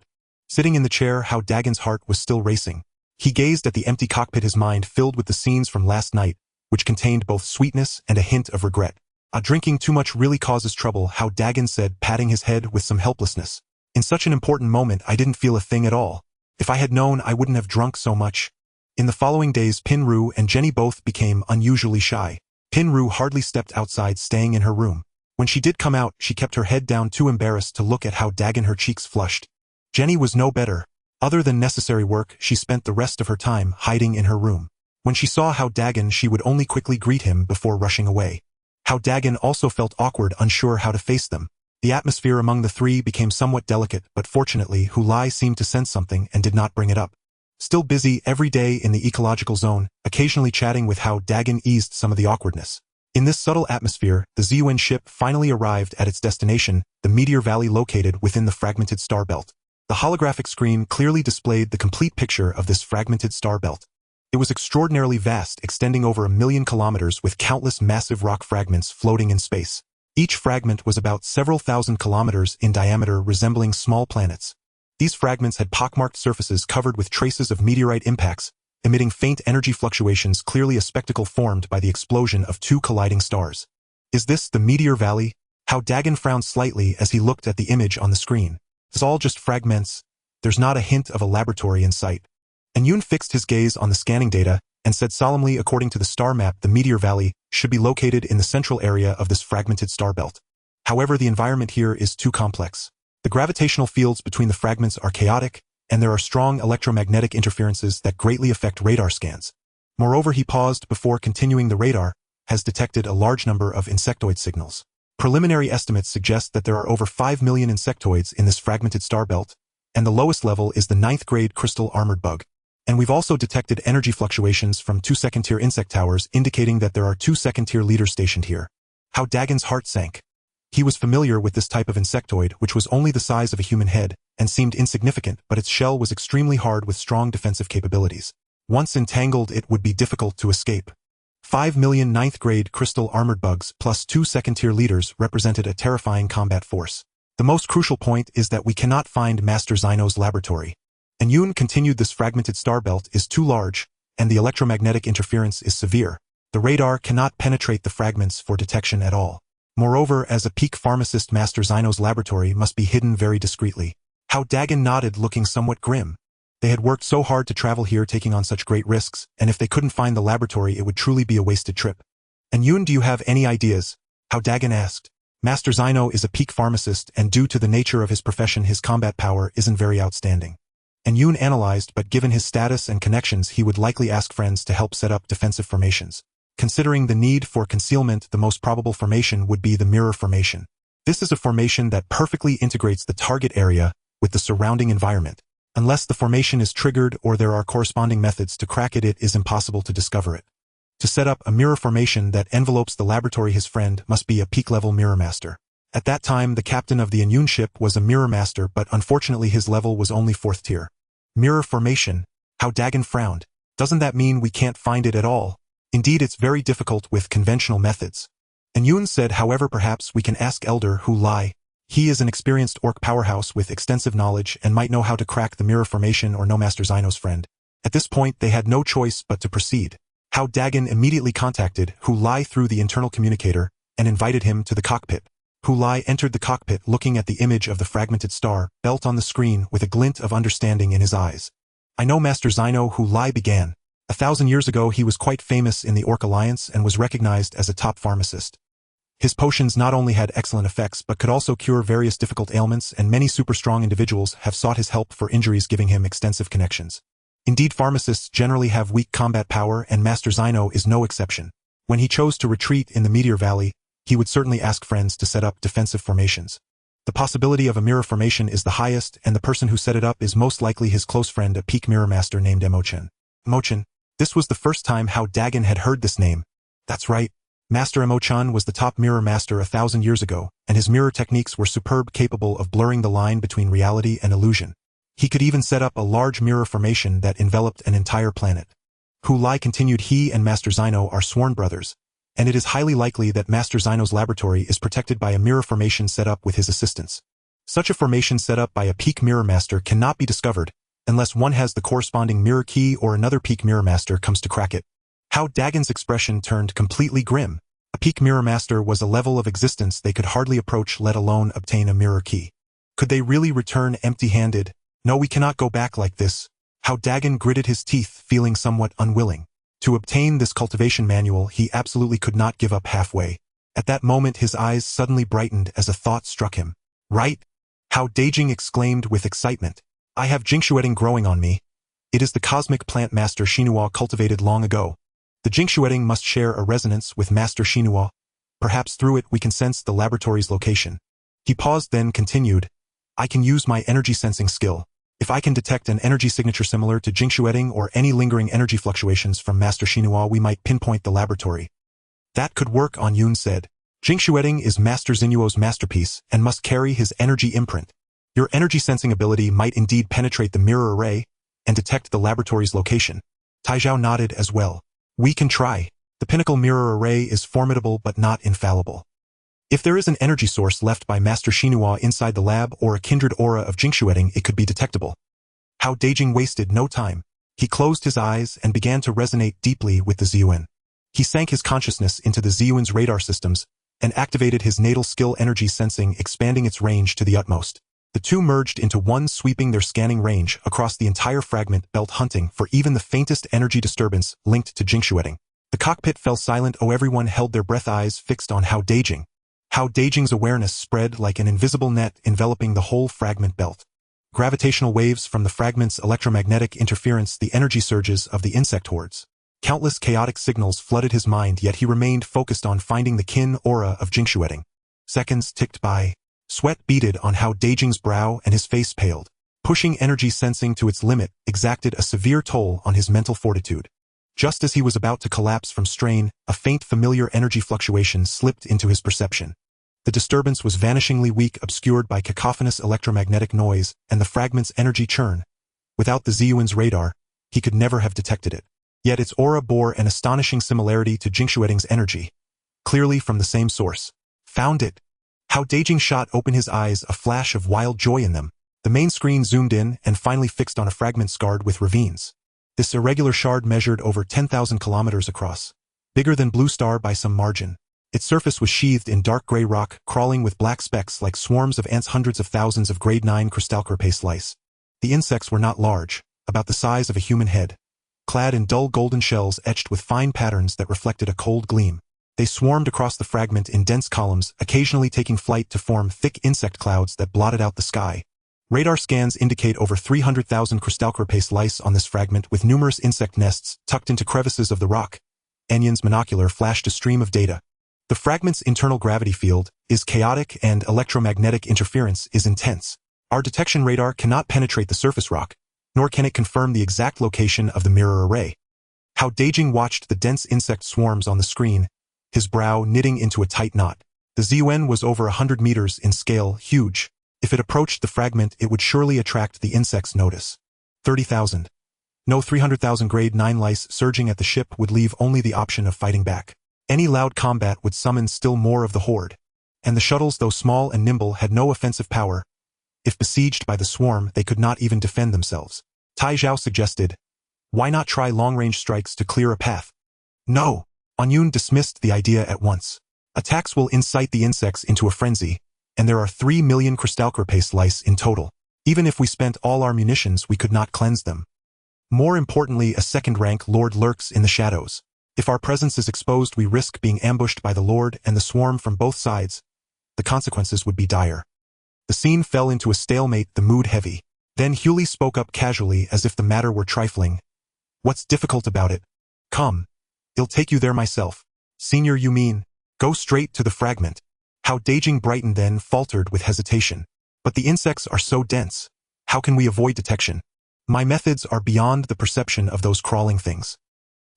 Sitting in the chair, Hao Dagen's heart was still racing. He gazed at the empty cockpit, his mind filled with the scenes from last night, which contained both sweetness and a hint of regret. Drinking too much really causes trouble, Hao Dageng said, patting his head with some helplessness. In such an important moment, I didn't feel a thing at all. If I had known, I wouldn't have drunk so much. In the following days, Pinru and Jenny both became unusually shy. Pinru hardly stepped outside, staying in her room. When she did come out, she kept her head down, too embarrassed to look at Hao Dageng, her cheeks flushed. Jenny was no better. Other than necessary work, she spent the rest of her time hiding in her room. When she saw Hao Dageng, she would only quickly greet him before rushing away. Hao Dageng also felt awkward, unsure how to face them. The atmosphere among the three became somewhat delicate, but fortunately Hulai seemed to sense something and did not bring it up. Still busy every day in the ecological zone, occasionally chatting with Hao Dageng eased some of the awkwardness. In this subtle atmosphere, the ZUN ship finally arrived at its destination, the meteor valley located within the fragmented star belt. The holographic screen clearly displayed the complete picture of this fragmented star belt. It was extraordinarily vast, extending over 1,000,000 kilometers with countless massive rock fragments floating in space. Each fragment was about several thousand kilometers in diameter, resembling small planets. These fragments had pockmarked surfaces covered with traces of meteorite impacts, emitting faint energy fluctuations, clearly a spectacle formed by the explosion of two colliding stars. Is this the meteor valley? Hao Dageng frowned slightly as he looked at the image on the screen. It's all just fragments. There's not a hint of a laboratory in sight. And Yun fixed his gaze on the scanning data, and said solemnly according to the star map the meteor valley should be located in the central area of this fragmented star belt. However, the environment here is too complex. The gravitational fields between the fragments are chaotic, and there are strong electromagnetic interferences that greatly affect radar scans. Moreover, he paused before continuing. The radar has detected a large number of insectoid signals. Preliminary estimates suggest that there are over 5 million insectoids in this fragmented star belt, and the lowest level is the 9th grade crystal armored bug. And we've also detected energy fluctuations from 2 second-tier insect towers indicating that there are 2 second-tier leaders stationed here. Hao Dagen's heart sank. He was familiar with this type of insectoid, which was only the size of a human head and seemed insignificant, but its shell was extremely hard with strong defensive capabilities. Once entangled, it would be difficult to escape. 5 million 9th grade crystal armored bugs plus 2 second-tier leaders represented a terrifying combat force. The most crucial point is that we cannot find Master Zeno's laboratory. And Yoon continued, this fragmented star belt is too large, and the electromagnetic interference is severe. The radar cannot penetrate the fragments for detection at all. Moreover, as a peak pharmacist, Master Zeno's laboratory must be hidden very discreetly. Hao Dageng nodded, looking somewhat grim. They had worked so hard to travel here, taking on such great risks, and if they couldn't find the laboratory, it would truly be a wasted trip. And Yoon, do you have any ideas? Hao Dageng asked. Master Zeno is a peak pharmacist, and due to the nature of his profession, his combat power isn't very outstanding. And Yoon analyzed, but given his status and connections, he would likely ask friends to help set up defensive formations. Considering the need for concealment, the most probable formation would be the mirror formation. This is a formation that perfectly integrates the target area with the surrounding environment. Unless the formation is triggered or there are corresponding methods to crack it, it is impossible to discover it. To set up a mirror formation that envelopes the laboratory, his friend must be a peak-level mirror master. At that time, the captain of the Inyun ship was a mirror master, but unfortunately his level was only 4th tier. Mirror formation? Hao Dageng frowned. Doesn't that mean we can't find it at all? Indeed, it's very difficult with conventional methods. Inyun said, however, perhaps we can ask Elder Hu Lai. He is an experienced orc powerhouse with extensive knowledge and might know how to crack the mirror formation or know Master Zeno's friend. At this point, they had no choice but to proceed. Hao Dageng immediately contacted Hu Lai through the internal communicator and invited him to the cockpit. Hu Lai entered the cockpit, looking at the image of the fragmented star belt on the screen with a glint of understanding in his eyes. I know Master Zeno, Hu Lai began. 1,000 years ago, he was quite famous in the Orc Alliance and was recognized as a top pharmacist. His potions not only had excellent effects but could also cure various difficult ailments, and many super-strong individuals have sought his help for injuries, giving him extensive connections. Indeed, pharmacists generally have weak combat power, and Master Zeno is no exception. When he chose to retreat in the Meteor Valley, he would certainly ask friends to set up defensive formations. The possibility of a mirror formation is the highest, and the person who set it up is most likely his close friend, a peak mirror master named Emochen. Emochen. This was the first time Hao Dageng had heard this name. That's right. Master Emochan was the top mirror master 1,000 years ago, and his mirror techniques were superb, capable of blurring the line between reality and illusion. He could even set up a large mirror formation that enveloped an entire planet. Hu Lai continued, he and Master Zeno are sworn brothers, and it is highly likely that Master Zeno's laboratory is protected by a mirror formation set up with his assistance. Such a formation set up by a peak mirror master cannot be discovered unless one has the corresponding mirror key or another peak mirror master comes to crack it. Hao Dagen's expression turned completely grim. A peak mirror master was a level of existence they could hardly approach, let alone obtain a mirror key. Could they really return empty-handed? No, we cannot go back like this. Hao Dageng gritted his teeth, feeling somewhat unwilling. To obtain this cultivation manual, he absolutely could not give up halfway. At that moment, his eyes suddenly brightened as a thought struck him. Right? Hao Dageng exclaimed with excitement. I have Jingshueting growing on me. It is the cosmic plant Master Shinua cultivated long ago. The Jingshueting must share a resonance with Master Shinua. Perhaps through it we can sense the laboratory's location. He paused, then continued. I can use my energy sensing skill. If I can detect an energy signature similar to Jingshueting or any lingering energy fluctuations from Master Shinua, we might pinpoint the laboratory. That could work, On Yoon said. Jingshueting is Master Xinuo's masterpiece and must carry his energy imprint. Your energy sensing ability might indeed penetrate the mirror array and detect the laboratory's location. Taizhao nodded as well. We can try. The pinnacle mirror array is formidable but not infallible. If there is an energy source left by Master Shinua inside the lab or a kindred aura of Jingshueting, it could be detectable. Hao Dageng wasted no time. He closed his eyes and began to resonate deeply with the Ziyuan. He sank his consciousness into the Ziyuan's radar systems and activated his natal skill energy sensing, expanding its range to the utmost. The two merged into one, sweeping their scanning range across the entire fragment belt, hunting for even the faintest energy disturbance linked to jinxueting. The cockpit fell silent. Everyone held their breath, eyes fixed on Hao Dageng. Hao Dageng's awareness spread like an invisible net, enveloping the whole fragment belt. Gravitational waves from the fragment's electromagnetic interference, the energy surges of the insect hordes. Countless chaotic signals flooded his mind, yet he remained focused on finding the kin aura of jinxueting. Seconds ticked by. Sweat beaded on Hao Dageng's brow and his face paled. Pushing energy sensing to its limit exacted a severe toll on his mental fortitude. Just as he was about to collapse from strain, a faint familiar energy fluctuation slipped into his perception. The disturbance was vanishingly weak, obscured by cacophonous electromagnetic noise and the fragment's energy churn. Without the Ziyuan's radar, he could never have detected it. Yet its aura bore an astonishing similarity to jinxueting's energy. Clearly from the same source. Found it. Hao Dageng shot open, his eyes a flash of wild joy in them. The main screen zoomed in and finally fixed on a fragment scarred with ravines. This irregular shard measured over 10,000 kilometers across. Bigger than Blue Star by some margin. Its surface was sheathed in dark gray rock, crawling with black specks like swarms of ants, hundreds of thousands of grade 9 crystalcrapace lice. The insects were not large, about the size of a human head. Clad in dull golden shells etched with fine patterns that reflected a cold gleam. They swarmed across the fragment in dense columns, occasionally taking flight to form thick insect clouds that blotted out the sky. Radar scans indicate over 300,000 crystalcrapace lice on this fragment, with numerous insect nests tucked into crevices of the rock. Enion's monocular flashed a stream of data. The fragment's internal gravity field is chaotic and electromagnetic interference is intense. Our detection radar cannot penetrate the surface rock, nor can it confirm the exact location of the mirror array. Hao Dageng watched the dense insect swarms on the screen, his brow knitting into a tight knot. The Ziyuan was over 100 meters in scale, huge. If it approached the fragment, it would surely attract the insect's notice. 30,000. No, 300,000 grade 9 lice surging at the ship would leave only the option of fighting back. Any loud combat would summon still more of the horde. And the shuttles, though small and nimble, had no offensive power. If besieged by the swarm, they could not even defend themselves. Tai Zhao suggested, why not try long-range strikes to clear a path? No. Anyun dismissed the idea at once. Attacks will incite the insects into a frenzy, and there are 3 million crystalcrapace lice in total. Even if we spent all our munitions, we could not cleanse them. More importantly, a second-rank lord lurks in the shadows. If our presence is exposed, we risk being ambushed by the lord and the swarm from both sides. The consequences would be dire. The scene fell into a stalemate, the mood heavy. Then Hewley spoke up casually, as if the matter were trifling. What's difficult about it? Come. I'll take you there myself. Senior, you mean? Go straight to the fragment. Hao Dageng brightened, then faltered with hesitation. But the insects are so dense. How can we avoid detection? My methods are beyond the perception of those crawling things.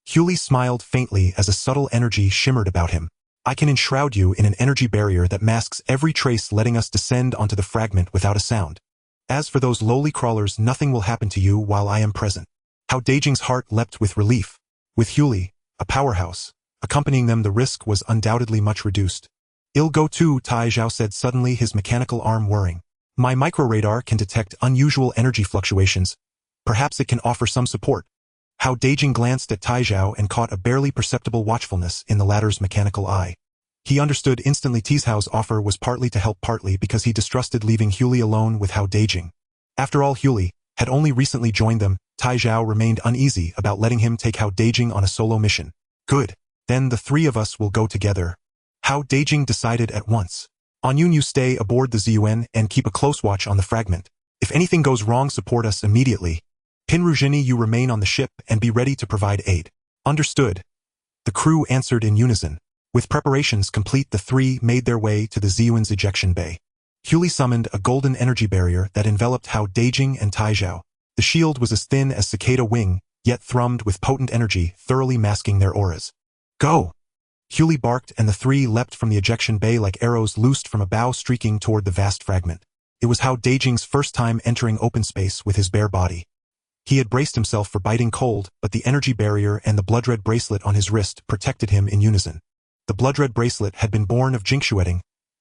Hewley smiled faintly as a subtle energy shimmered about him. I can enshroud you in an energy barrier that masks every trace, letting us descend onto the fragment without a sound. As for those lowly crawlers, nothing will happen to you while I am present. Hao Dageng's heart leapt with relief. With Hewley, a powerhouse, accompanying them, the risk was undoubtedly much reduced. I'll go too, Tai Zhao said suddenly, his mechanical arm whirring. My microradar can detect unusual energy fluctuations. Perhaps it can offer some support. Hao Dageng glanced at Tai Zhao and caught a barely perceptible watchfulness in the latter's mechanical eye. He understood instantly Tai Zhao's offer was partly to help, partly because he distrusted leaving Hewley alone with Hao Dageng. After all, Hewley had only recently joined them. Tai Zhao remained uneasy about letting him take Hao Dageng on a solo mission. Good. Then the three of us will go together. Hao Dageng decided at once. Anyun, you stay aboard the Ziyuan and keep a close watch on the fragment. If anything goes wrong, support us immediately. Pinrujini, you remain on the ship and be ready to provide aid. Understood. The crew answered in unison. With preparations complete, the three made their way to the Ziyuan's ejection bay. Hewley summoned a golden energy barrier that enveloped Hao Dageng and Tai Zhao. The shield was as thin as cicada wing, yet thrummed with potent energy, thoroughly masking their auras. Go! Hewley barked, and the three leapt from the ejection bay like arrows loosed from a bow, streaking toward the vast fragment. It was Hao Dageng's first time entering open space with his bare body. He had braced himself for biting cold, but the energy barrier and the blood-red bracelet on his wrist protected him in unison. The blood-red bracelet had been born of jinxueting.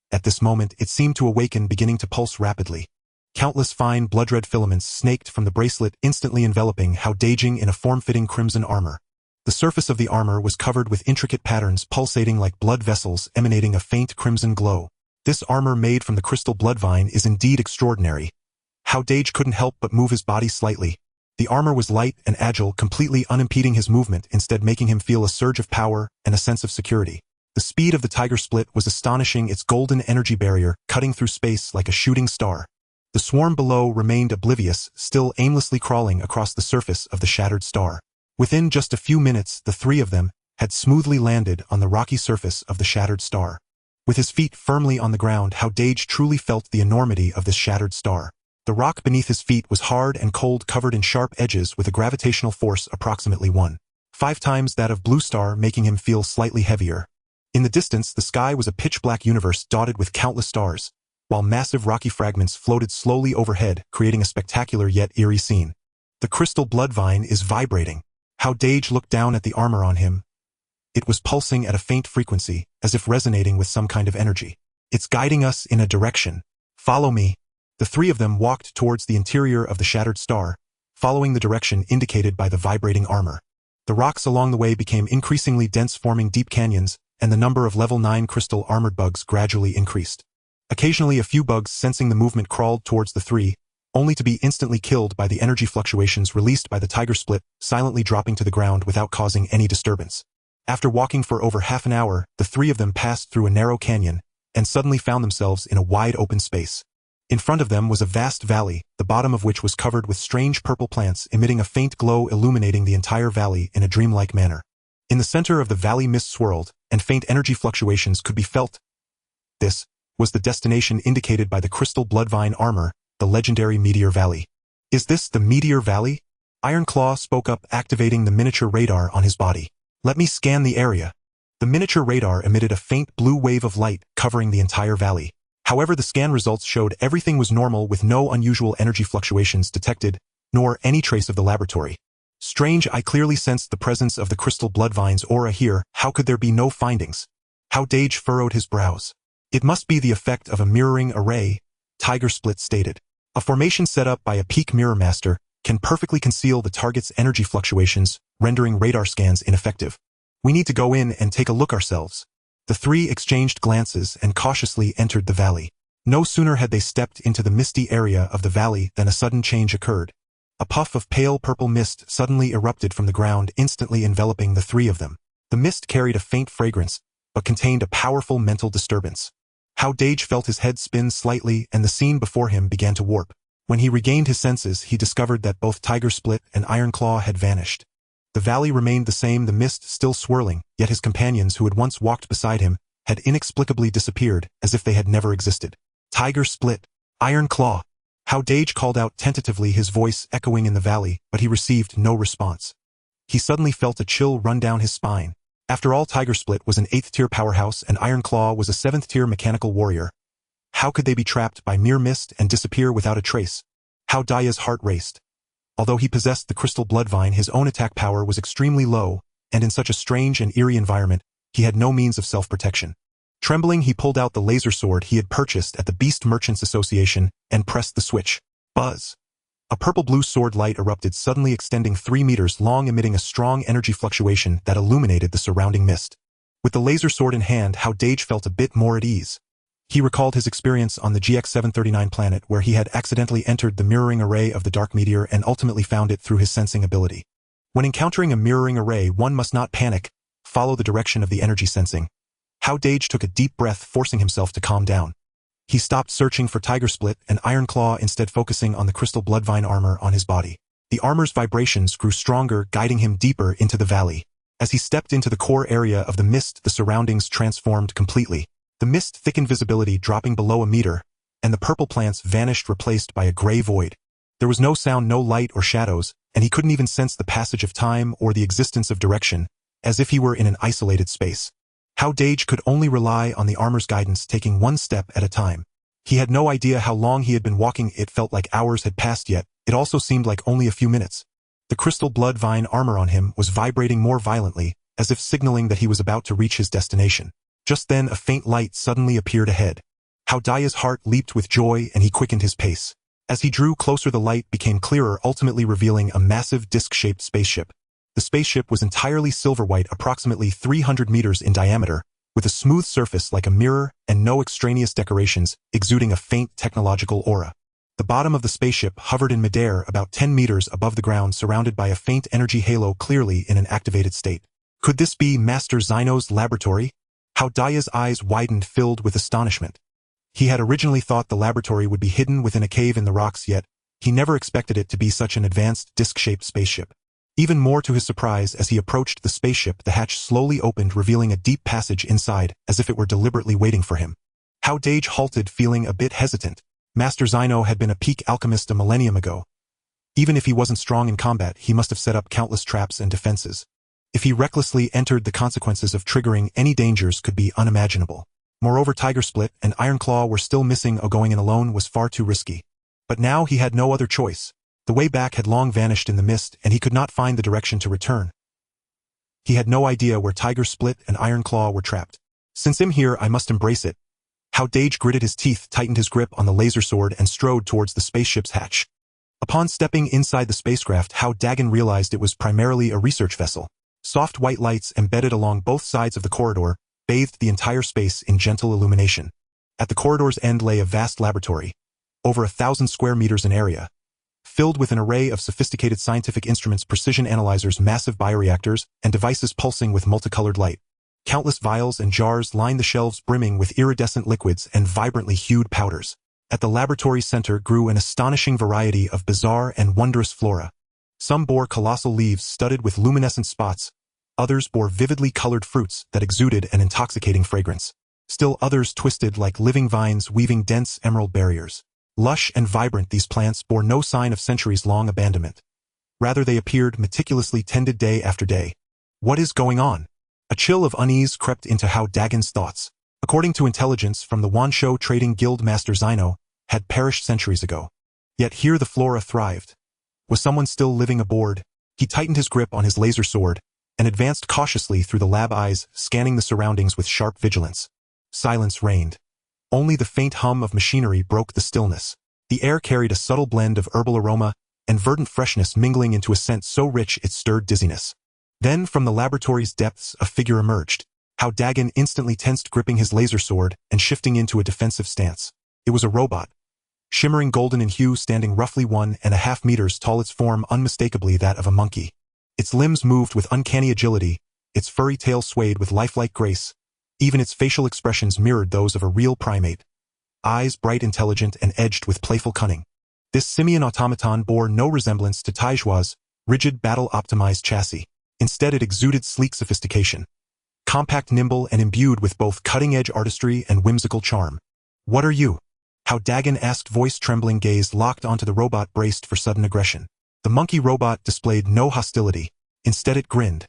At this moment, it seemed to awaken, beginning to pulse rapidly. Countless fine blood-red filaments snaked from the bracelet, instantly enveloping Hao Dageng in a form-fitting crimson armor. The surface of the armor was covered with intricate patterns pulsating like blood vessels, emanating a faint crimson glow. This armor made from the crystal bloodvine is indeed extraordinary. Hao Dageng couldn't help but move his body slightly. The armor was light and agile, completely unimpeding his movement, instead making him feel a surge of power and a sense of security. The speed of the tiger split was astonishing, its golden energy barrier cutting through space like a shooting star. The swarm below remained oblivious, still aimlessly crawling across the surface of the shattered star. Within just a few minutes, the three of them had smoothly landed on the rocky surface of the shattered star. With his feet firmly on the ground, Hao Dageng truly felt the enormity of this shattered star. The rock beneath his feet was hard and cold, covered in sharp edges with a gravitational force approximately 1.5 times that of Blue Star, making him feel slightly heavier. In the distance, the sky was a pitch-black universe dotted with countless stars, while massive rocky fragments floated slowly overhead, creating a spectacular yet eerie scene. The crystal bloodvine is vibrating. Hao Dageng looked down at the armor on him. It was pulsing at a faint frequency, as if resonating with some kind of energy. It's guiding us in a direction. Follow me. The three of them walked towards the interior of the shattered star, following the direction indicated by the vibrating armor. The rocks along the way became increasingly dense, forming deep canyons, and the number of level 9 crystal armored bugs gradually increased. Occasionally a few bugs, sensing the movement, crawled towards the three, only to be instantly killed by the energy fluctuations released by the tiger split, silently dropping to the ground without causing any disturbance. After walking for over half an hour, the three of them passed through a narrow canyon, and suddenly found themselves in a wide open space. In front of them was a vast valley, the bottom of which was covered with strange purple plants, emitting a faint glow illuminating the entire valley in a dreamlike manner. In the center of the valley, mist swirled, and faint energy fluctuations could be felt. This was the destination indicated by the crystal bloodvine armor, the legendary Meteor Valley. Is this the Meteor Valley? Ironclaw spoke up, activating the miniature radar on his body. Let me scan the area. The miniature radar emitted a faint blue wave of light, covering the entire valley. However, the scan results showed everything was normal, with no unusual energy fluctuations detected, nor any trace of the laboratory. Strange, I clearly sensed the presence of the crystal bloodvine's aura here. How could there be no findings? Hao Dageng furrowed his brows. It must be the effect of a mirroring array, Tiger Split stated. A formation set up by a peak mirror master can perfectly conceal the target's energy fluctuations, rendering radar scans ineffective. We need to go in and take a look ourselves. The three exchanged glances and cautiously entered the valley. No sooner had they stepped into the misty area of the valley than a sudden change occurred. A puff of pale purple mist suddenly erupted from the ground, instantly enveloping the three of them. The mist carried a faint fragrance, but contained a powerful mental disturbance. Hao Dageng felt his head spin slightly, and the scene before him began to warp. When he regained his senses, he discovered that both Tiger Split and Ironclaw had vanished. The valley remained the same, the mist still swirling, yet his companions who had once walked beside him had inexplicably disappeared, as if they had never existed. Tiger Split, Ironclaw. Hao Dageng called out tentatively, his voice echoing in the valley, but he received no response. He suddenly felt a chill run down his spine. After all, Tiger Split was an 8th-tier powerhouse and Ironclaw was a 7th-tier mechanical warrior. How could they be trapped by mere mist and disappear without a trace? Hao Daya's heart raced. Although he possessed the crystal bloodvine, his own attack power was extremely low, and in such a strange and eerie environment, he had no means of self-protection. Trembling, he pulled out the laser sword he had purchased at the Beast Merchants Association and pressed the switch. Buzz! A purple-blue sword light erupted, suddenly extending 3 meters long, emitting a strong energy fluctuation that illuminated the surrounding mist. With the laser sword in hand, Hao Dageng felt a bit more at ease. He recalled his experience on the GX-739 planet, where he had accidentally entered the mirroring array of the dark meteor and ultimately found it through his sensing ability. When encountering a mirroring array, one must not panic, follow the direction of the energy sensing. Hao Dageng took a deep breath, forcing himself to calm down. He stopped searching for Tiger Split and Ironclaw, instead focusing on the crystal bloodvine armor on his body. The armor's vibrations grew stronger, guiding him deeper into the valley. As he stepped into the core area of the mist, the surroundings transformed completely. The mist thickened, visibility dropping below a meter, and the purple plants vanished, replaced by a gray void. There was no sound, no light or shadows, and he couldn't even sense the passage of time or the existence of direction, as if he were in an isolated space. Hao Dageng could only rely on the armor's guidance, taking one step at a time. He had no idea how long he had been walking. It felt like hours had passed, yet it also seemed like only a few minutes. The crystal bloodvine armor on him was vibrating more violently, as if signaling that he was about to reach his destination. Just then, a faint light suddenly appeared ahead. Hao Daya's heart leaped with joy, and he quickened his pace. As he drew closer, the light became clearer, ultimately revealing a massive disc-shaped spaceship. The spaceship was entirely silver-white, approximately 300 meters in diameter, with a smooth surface like a mirror and no extraneous decorations, exuding a faint technological aura. The bottom of the spaceship hovered in midair about 10 meters above the ground, surrounded by a faint energy halo, clearly in an activated state. Could this be Master Zeno's laboratory? Hao Dageng's eyes widened, filled with astonishment. He had originally thought the laboratory would be hidden within a cave in the rocks, yet he never expected it to be such an advanced, disc-shaped spaceship. Even more to his surprise, as he approached the spaceship, the hatch slowly opened, revealing a deep passage inside, as if it were deliberately waiting for him. Hao Dageng halted, feeling a bit hesitant. Master Zeno had been a peak alchemist a millennium ago. Even if he wasn't strong in combat, he must have set up countless traps and defenses. If he recklessly entered, the consequences of triggering any dangers could be unimaginable. Moreover, Tiger Split and Iron Claw were still missing. Going in alone was far too risky. But now he had no other choice. The way back had long vanished in the mist, and he could not find the direction to return. He had no idea where Tiger Split and Iron Claw were trapped. Since I'm here, I must embrace it. Hao Dageng gritted his teeth, tightened his grip on the laser sword, and strode towards the spaceship's hatch. Upon stepping inside the spacecraft, Hao Dageng realized it was primarily a research vessel. Soft white lights embedded along both sides of the corridor bathed the entire space in gentle illumination. At the corridor's end lay a vast laboratory, over 1,000 square meters in area, filled with an array of sophisticated scientific instruments, precision analyzers, massive bioreactors, and devices pulsing with multicolored light. Countless vials and jars lined the shelves, brimming with iridescent liquids and vibrantly hued powders. At the laboratory's center grew an astonishing variety of bizarre and wondrous flora. Some bore colossal leaves studded with luminescent spots, others bore vividly colored fruits that exuded an intoxicating fragrance. Still others twisted like living vines, weaving dense emerald barriers. Lush and vibrant, these plants bore no sign of centuries-long abandonment. Rather, they appeared meticulously tended day after day. What is going on? A chill of unease crept into Hao Dageng's thoughts. According to intelligence from the Wansho Trading Guild, Master Zeno had perished centuries ago. Yet here the flora thrived. Was someone still living aboard? He tightened his grip on his laser sword and advanced cautiously through the lab eyes, scanning the surroundings with sharp vigilance. Silence reigned. Only the faint hum of machinery broke the stillness. The air carried a subtle blend of herbal aroma and verdant freshness, mingling into a scent so rich it stirred dizziness. Then, from the laboratory's depths, a figure emerged. Hao Dageng instantly tensed, gripping his laser sword and shifting into a defensive stance. It was a robot, shimmering golden in hue, standing roughly 1.5 meters tall, its form unmistakably that of a monkey. Its limbs moved with uncanny agility, its furry tail swayed with lifelike grace. Even its facial expressions mirrored those of a real primate. Eyes bright, intelligent, and edged with playful cunning. This simian automaton bore no resemblance to Taijua's rigid, battle-optimized chassis. Instead, it exuded sleek sophistication. Compact, nimble, and imbued with both cutting-edge artistry and whimsical charm. "What are you?" Hao Dageng asked, voice trembling, gaze locked onto the robot, braced for sudden aggression. The monkey robot displayed no hostility. Instead, it grinned,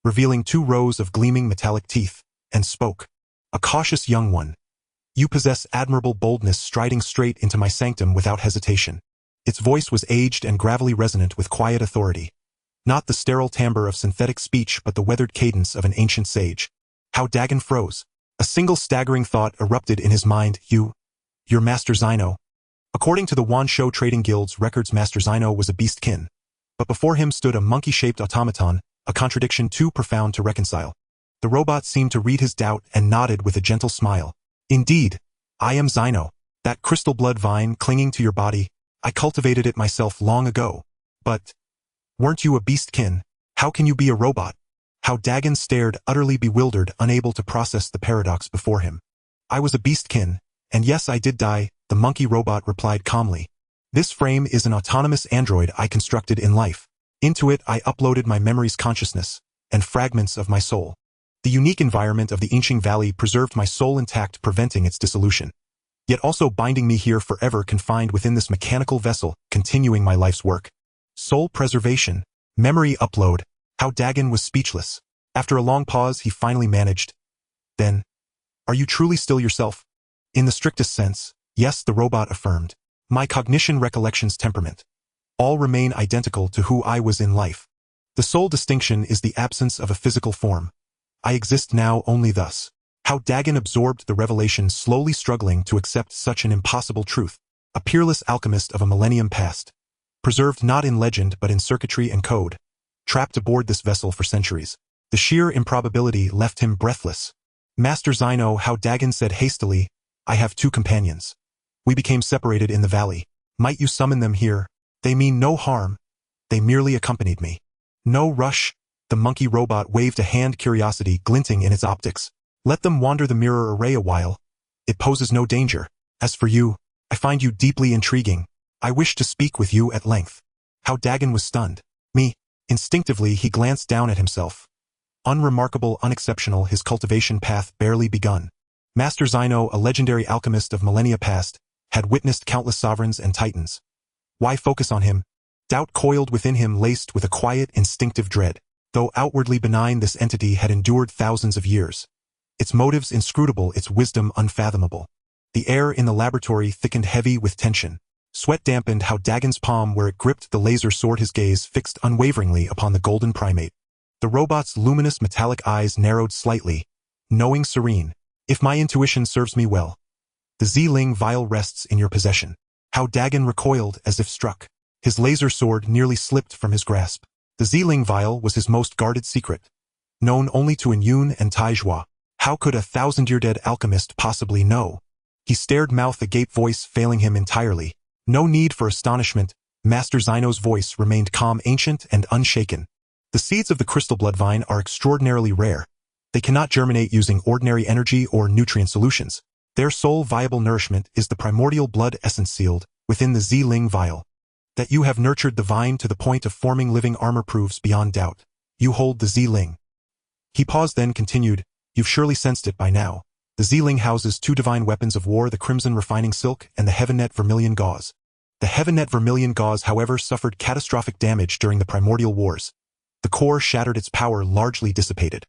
revealing 2 rows of gleaming metallic teeth, and spoke. "A cautious young one. You possess admirable boldness, striding straight into my sanctum without hesitation." Its voice was aged and gravelly, resonant with quiet authority. Not the sterile timbre of synthetic speech, but the weathered cadence of an ancient sage. Hao Dageng froze. A single staggering thought erupted in his mind. You're Master Zeno." According to the Wansho Trading Guild's records, Master Zeno was a beastkin. But before him stood a monkey-shaped automaton, a contradiction too profound to reconcile. The robot seemed to read his doubt and nodded with a gentle smile. "Indeed, I am Zeno. That crystal blood vine clinging to your body, I cultivated it myself long ago. But weren't you a beastkin? How can you be a robot?" Hao Dageng stared, utterly bewildered, unable to process the paradox before him. "I was a beastkin, and yes, I did die," the monkey robot replied calmly. "This frame is an autonomous android I constructed in life. Into it I uploaded my memories, consciousness, and fragments of my soul. The unique environment of the ancient valley preserved my soul intact, preventing its dissolution, yet also binding me here forever, confined within this mechanical vessel, continuing my life's work. Soul preservation, memory upload." Hao Dageng was speechless. After a long pause, he finally managed. "Then, are you truly still yourself?" "In the strictest sense, yes," the robot affirmed. "My cognition, recollections, temperament, all remain identical to who I was in life. The sole distinction is the absence of a physical form. I exist now only thus." Hao Dageng absorbed the revelation, slowly struggling to accept such an impossible truth. A peerless alchemist of a millennium past, preserved not in legend but in circuitry and code, trapped aboard this vessel for centuries. The sheer improbability left him breathless. Master Zino, Hao Dageng said hastily, I have 2 companions. We became separated in the valley. Might you summon them here? They mean no harm. They merely accompanied me. No rush. The monkey robot waved a hand, curiosity glinting in its optics. Let them wander the mirror array a while. It poses no danger. As for you, I find you deeply intriguing. I wish to speak with you at length. Hao Dageng was stunned. Me. Instinctively, he glanced down at himself. Unremarkable, unexceptional, his cultivation path barely begun. Master Zino, a legendary alchemist of millennia past, had witnessed countless sovereigns and titans. Why focus on him? Doubt coiled within him, laced with a quiet, instinctive dread. Though outwardly benign, this entity had endured thousands of years. Its motives inscrutable, its wisdom unfathomable. The air in the laboratory thickened, heavy with tension. Sweat dampened Hao Dagen's palm where it gripped the laser sword, his gaze fixed unwaveringly upon the golden primate. The robot's luminous metallic eyes narrowed slightly, knowing, serene. If my intuition serves me well, the Z-Ling vial rests in your possession. Hao Dageng recoiled as if struck. His laser sword nearly slipped from his grasp. The Z-Ling vial was his most guarded secret, known only to Yun and Taizhua. How could a 1,000-year-dead alchemist possibly know? He stared, mouth agape, voice failing him entirely. No need for astonishment. Master Zino's voice remained calm, ancient, and unshaken. The seeds of the crystal blood vine are extraordinarily rare. They cannot germinate using ordinary energy or nutrient solutions. Their sole viable nourishment is the primordial blood essence sealed within the Z-Ling vial. That you have nurtured the vine to the point of forming living armor proves beyond doubt. You hold the Z-Ling. He paused, then continued, You've surely sensed it by now. The Z-Ling houses 2 divine weapons of war, the Crimson Refining Silk and the Heavennet Vermilion Gauze. The Heavennet Vermilion Gauze, however, suffered catastrophic damage during the primordial wars. The core shattered, its power largely dissipated.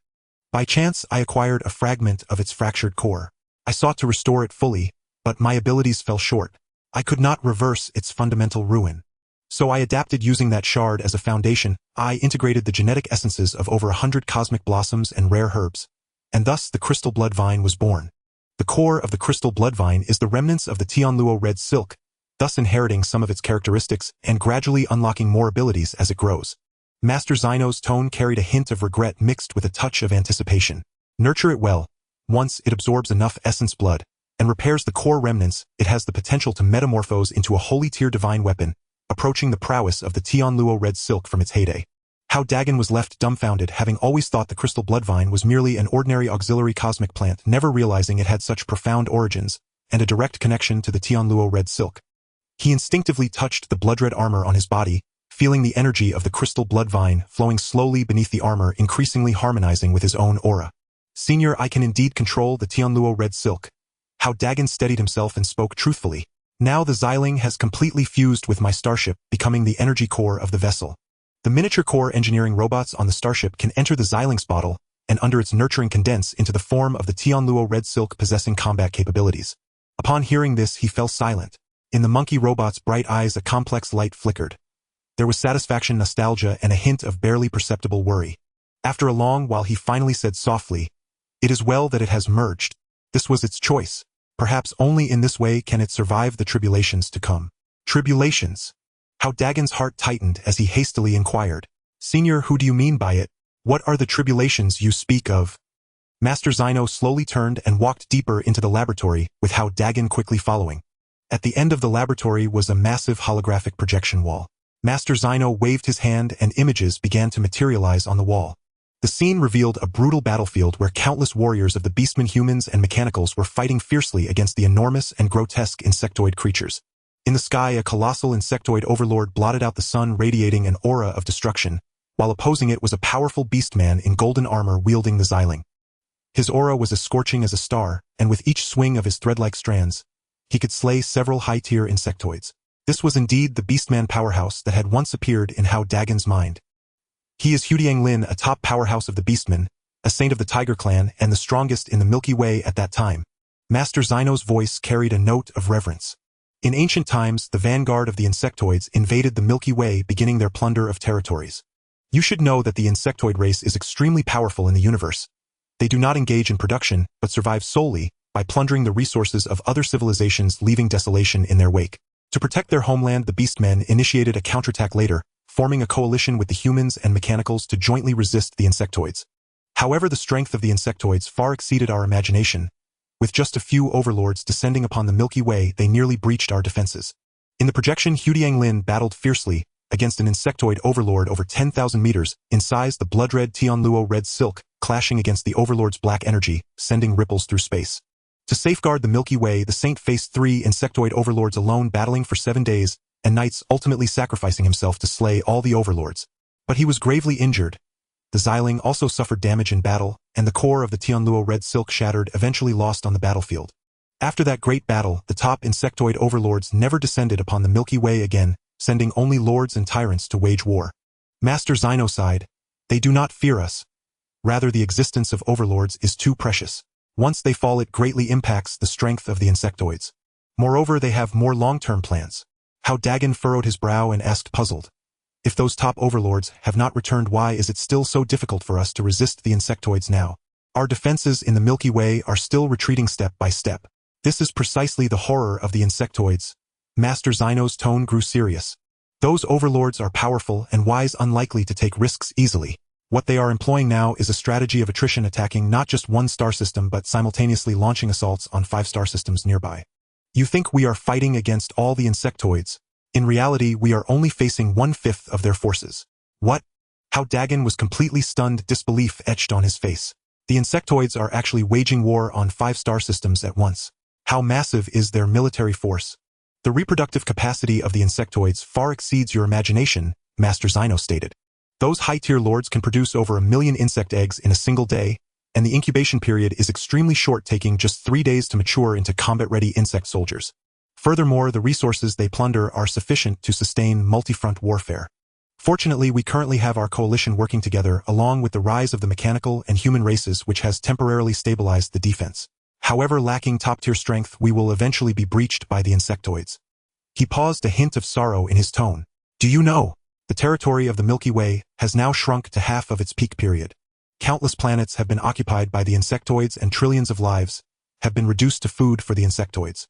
By chance, I acquired a fragment of its fractured core. I sought to restore it fully, but my abilities fell short. I could not reverse its fundamental ruin. So I adapted using that shard as a foundation. I integrated the genetic essences of over 100 cosmic blossoms and rare herbs. And thus the crystal blood vine was born. The core of the crystal blood vine is the remnants of the Tianluo red silk, thus inheriting some of its characteristics and gradually unlocking more abilities as it grows. Master Zino's tone carried a hint of regret mixed with a touch of anticipation. Nurture it well. Once it absorbs enough essence blood and repairs the core remnants, it has the potential to metamorphose into a holy tier divine weapon, approaching the prowess of the Tianluo red silk from its heyday. Hao Dageng was left dumbfounded, having always thought the crystal blood vine was merely an ordinary auxiliary cosmic plant, never realizing it had such profound origins and a direct connection to the Tianluo red silk. He instinctively touched the blood-red armor on his body, feeling the energy of the crystal blood vine flowing slowly beneath the armor, increasingly harmonizing with his own aura. Senior, I can indeed control the Tianluo red silk. Hao Dageng steadied himself and spoke truthfully. Now the Z-Ling has completely fused with my starship, becoming the energy core of the vessel. The miniature core engineering robots on the starship can enter the Z-Ling's bottle and under its nurturing condense into the form of the Tianluo red silk, possessing combat capabilities. Upon hearing this, he fell silent. In the monkey robot's bright eyes a complex light flickered. There was satisfaction, nostalgia, and a hint of barely perceptible worry. After a long while he finally said softly, It is well that it has merged. This was its choice. Perhaps only in this way can it survive the tribulations to come. Tribulations? Hao Dagen's heart tightened as he hastily inquired. Senior, who do you mean by it? What are the tribulations you speak of? Master Zino slowly turned and walked deeper into the laboratory, with Hao Dageng quickly following. At the end of the laboratory was a massive holographic projection wall. Master Zino waved his hand and images began to materialize on the wall. The scene revealed a brutal battlefield where countless warriors of the beastmen, humans and mechanicals, were fighting fiercely against the enormous and grotesque insectoid creatures. In the sky, a colossal insectoid overlord blotted out the sun, radiating an aura of destruction, while opposing it was a powerful beastman in golden armor wielding the Z-Ling. His aura was as scorching as a star, and with each swing of his thread-like strands, he could slay several high-tier insectoids. This was indeed the beastman powerhouse that had once appeared in Hao Dagen's mind. He is Hudiang Lin, a top powerhouse of the beastmen, a saint of the Tiger Clan, and the strongest in the Milky Way at that time. Master Zino's voice carried a note of reverence. In ancient times, the vanguard of the insectoids invaded the Milky Way, beginning their plunder of territories. You should know that the insectoid race is extremely powerful in the universe. They do not engage in production, but survive solely by plundering the resources of other civilizations, leaving desolation in their wake. To protect their homeland, the beastmen initiated a counterattack later, forming a coalition with the humans and mechanicals to jointly resist the insectoids. However, the strength of the insectoids far exceeded our imagination. With just a few overlords descending upon the Milky Way, they nearly breached our defenses. In the projection, Hao Dageng battled fiercely against an insectoid overlord over 10,000 meters in size, the blood-red Tianluo red silk, clashing against the overlord's black energy, sending ripples through space. To safeguard the Milky Way, the Saint faced 3 insectoid overlords alone, battling for 7 days and nights, ultimately sacrificing himself to slay all the overlords. But he was gravely injured. The Xiling also suffered damage in battle, and the core of the Tianluo red silk shattered, eventually lost on the battlefield. After that great battle, the top insectoid overlords never descended upon the Milky Way again, sending only lords and tyrants to wage war. Master Zino sighed. They do not fear us. Rather, the existence of overlords is too precious. Once they fall, it greatly impacts the strength of the insectoids. Moreover, they have more long-term plans. Hao Dageng furrowed his brow and asked, puzzled. If those top overlords have not returned, why is it still so difficult for us to resist the insectoids now? Our defenses in the Milky Way are still retreating step by step. This is precisely the horror of the insectoids. Master Zino's tone grew serious. Those overlords are powerful and wise, unlikely to take risks easily. What they are employing now is a strategy of attrition, attacking not just one star system but simultaneously launching assaults on 5 star systems nearby. You think we are fighting against all the insectoids? In reality, we are only facing 1/5 of their forces. What? Hao Dageng was completely stunned, disbelief etched on his face. The insectoids are actually waging war on 5 star systems at once. How massive is their military force? The reproductive capacity of the insectoids far exceeds your imagination, Master Zino stated. Those high-tier lords can produce over 1 million insect eggs in a single day, and the incubation period is extremely short, taking just 3 days to mature into combat-ready insect soldiers. Furthermore, the resources they plunder are sufficient to sustain multi-front warfare. Fortunately, we currently have our coalition working together, along with the rise of the mechanical and human races, which has temporarily stabilized the defense. However, lacking top-tier strength, we will eventually be breached by the insectoids. He paused, a hint of sorrow in his tone. Do you know? The territory of the Milky Way has now shrunk to half of its peak period. Countless planets have been occupied by the insectoids, and trillions of lives have been reduced to food for the insectoids.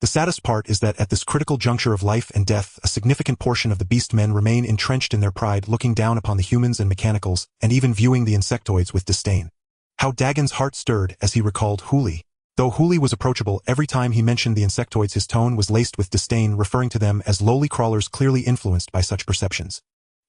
The saddest part is that at this critical juncture of life and death, a significant portion of the beastmen remain entrenched in their pride, looking down upon the humans and mechanicals, and even viewing the insectoids with disdain. Hao Dagen's heart stirred as he recalled Huli. Though Huli was approachable, every time he mentioned the insectoids his tone was laced with disdain, referring to them as lowly crawlers clearly influenced by such perceptions.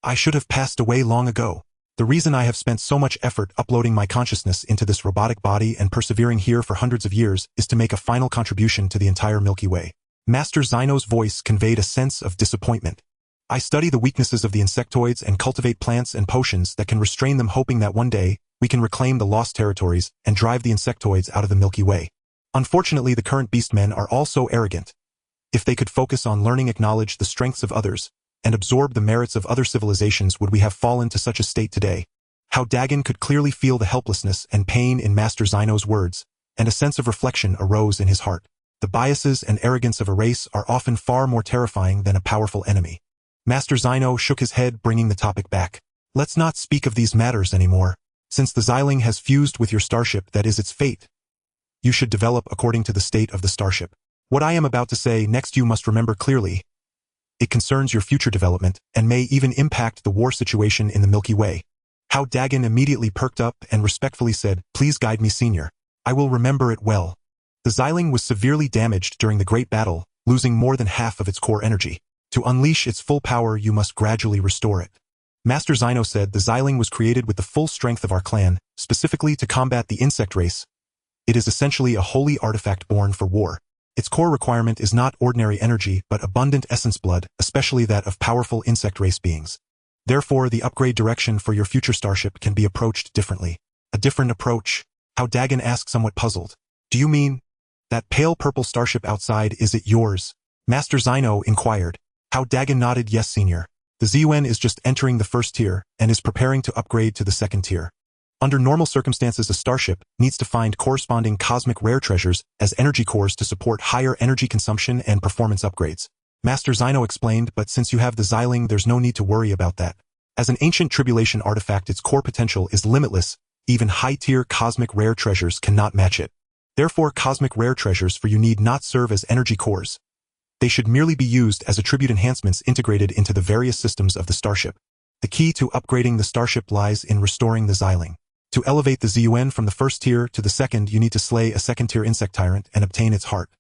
I should have passed away long ago. The reason I have spent so much effort uploading my consciousness into this robotic body and persevering here for hundreds of years is to make a final contribution to the entire Milky Way. Master Zino's voice conveyed a sense of disappointment. I study the weaknesses of the insectoids and cultivate plants and potions that can restrain them, hoping that one day we can reclaim the lost territories and drive the insectoids out of the Milky Way. Unfortunately, the current beastmen are all so arrogant. If they could focus on learning, acknowledge the strengths of others, and absorb the merits of other civilizations, would we have fallen to such a state today? Hao Dageng could clearly feel the helplessness and pain in Master Zino's words, and a sense of reflection arose in his heart. The biases and arrogance of a race are often far more terrifying than a powerful enemy. Master Zino shook his head, bringing the topic back. Let's not speak of these matters anymore. Since the Xiling has fused with your starship, that is its fate. You should develop according to the state of the starship. What I am about to say next you must remember clearly. It concerns your future development, and may even impact the war situation in the Milky Way. Hao Dageng immediately perked up and respectfully said, Please guide me, Senior. I will remember it well. The Xiling was severely damaged during the Great Battle, losing more than half of its core energy. To unleash its full power, you must gradually restore it. Master Zino said, The Xiling was created with the full strength of our clan, specifically to combat the insect race. It is essentially a holy artifact born for war. Its core requirement is not ordinary energy, but abundant essence blood, especially that of powerful insect race beings. Therefore, the upgrade direction for your future starship can be approached differently. A different approach? Hao Dageng asked, somewhat puzzled. Do you mean that pale purple starship outside, is it yours? Master Zino inquired. Hao Dageng nodded, Yes, Senior. The Zun is just entering the first tier, and is preparing to upgrade to the second tier. Under normal circumstances, a starship needs to find corresponding cosmic rare treasures as energy cores to support higher energy consumption and performance upgrades. Master Zino explained, but since you have the Xiling, there's no need to worry about that. As an ancient tribulation artifact, its core potential is limitless. Even high-tier cosmic rare treasures cannot match it. Therefore, cosmic rare treasures for you need not serve as energy cores. They should merely be used as attribute enhancements integrated into the various systems of the starship. The key to upgrading the starship lies in restoring the Xiling. To elevate the ZUN from the first tier to the second, you need to slay a second-tier insect tyrant and obtain its heart.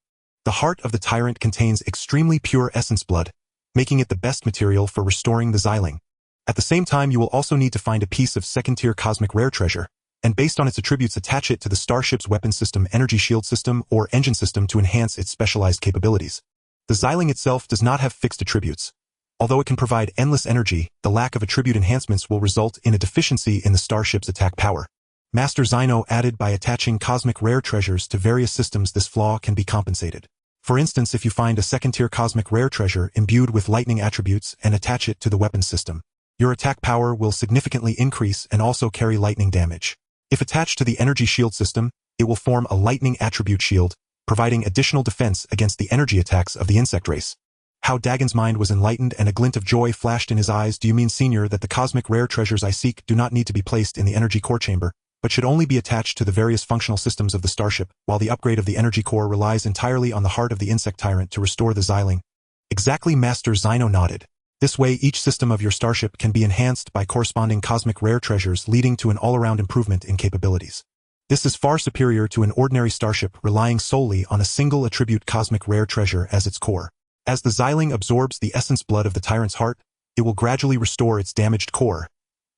The heart of the tyrant contains extremely pure essence blood, making it the best material for restoring the Xiling. At the same time, you will also need to find a piece of second-tier cosmic rare treasure, and based on its attributes attach it to the Starship's weapon system, energy shield system, or engine system to enhance its specialized capabilities. The Xiling itself does not have fixed attributes. Although it can provide endless energy, the lack of attribute enhancements will result in a deficiency in the Starship's attack power. Master Xino added by attaching cosmic rare treasures to various systems. This flaw can be compensated. For instance, if you find a second-tier cosmic rare treasure imbued with lightning attributes and attach it to the weapons system, your attack power will significantly increase and also carry lightning damage. If attached to the energy shield system, it will form a lightning attribute shield, providing additional defense against the energy attacks of the insect race. Hao Dagen's mind was enlightened and a glint of joy flashed in his eyes. Do you mean, Senior, that the cosmic rare treasures I seek do not need to be placed in the energy core chamber, but should only be attached to the various functional systems of the Starship, while the upgrade of the energy core relies entirely on the heart of the insect tyrant to restore the Xiling? Exactly, Master Xino nodded. This way, each system of your Starship can be enhanced by corresponding cosmic rare treasures, leading to an all-around improvement in capabilities. This is far superior to an ordinary Starship relying solely on a single attribute cosmic rare treasure as its core. As the Xiling absorbs the essence blood of the tyrant's heart, it will gradually restore its damaged core.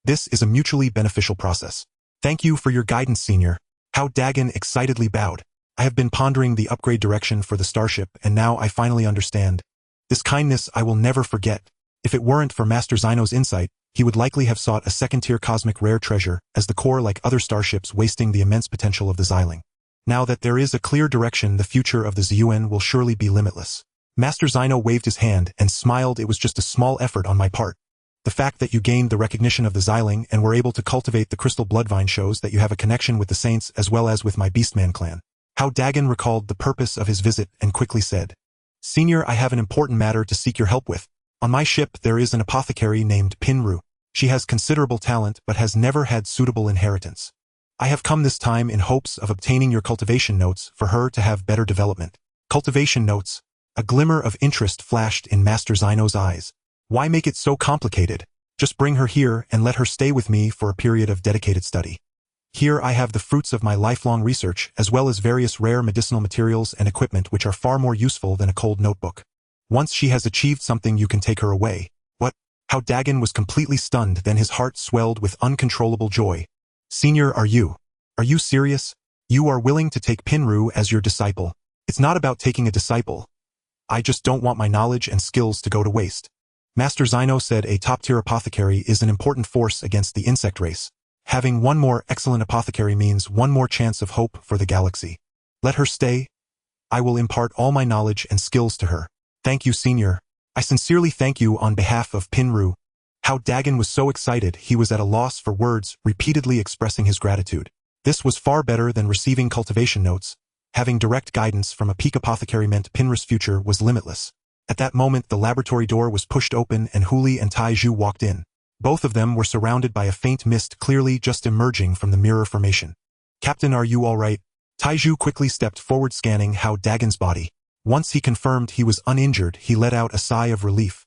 This is a mutually beneficial process. Thank you for your guidance, Senior. Hao Dageng excitedly bowed. I have been pondering the upgrade direction for the Starship, and now I finally understand. This kindness I will never forget. If it weren't for Master Xino's insight, he would likely have sought a second-tier cosmic rare treasure as the core like other Starships, wasting the immense potential of the Xiling. Now that there is a clear direction, the future of the ZUN will surely be limitless. Master Xino waved his hand and smiled. It was just a small effort on my part. The fact that you gained the recognition of the Xiling and were able to cultivate the crystal bloodvine shows that you have a connection with the Saints as well as with my Beastman clan. Hao Dageng recalled the purpose of his visit and quickly said, Senior, I have an important matter to seek your help with. On my ship there is an apothecary named Pinru. She has considerable talent but has never had suitable inheritance. I have come this time in hopes of obtaining your cultivation notes for her to have better development. Cultivation notes. A glimmer of interest flashed in Master Xino's eyes. Why make it so complicated? Just bring her here and let her stay with me for a period of dedicated study. Here I have the fruits of my lifelong research, as well as various rare medicinal materials and equipment which are far more useful than a cold notebook. Once she has achieved something, you can take her away. What? Hao Dageng was completely stunned, then his heart swelled with uncontrollable joy. Senior, are you serious? You are willing to take Pinru as your disciple? It's not about taking a disciple. I just don't want my knowledge and skills to go to waste. Master Xino said a top-tier apothecary is an important force against the insect race. Having one more excellent apothecary means one more chance of hope for the galaxy. Let her stay. I will impart all my knowledge and skills to her. Thank you, Senior. I sincerely thank you on behalf of Pinru. Hao Dageng was so excited he was at a loss for words, repeatedly expressing his gratitude. This was far better than receiving cultivation notes. Having direct guidance from a peak apothecary meant Pinru's future was limitless. At that moment, the laboratory door was pushed open and Huli and Taiju walked in. Both of them were surrounded by a faint mist, clearly just emerging from the mirror formation. Captain, are you all right? Taiju quickly stepped forward, scanning Hao Dagen's body. Once he confirmed he was uninjured, he let out a sigh of relief.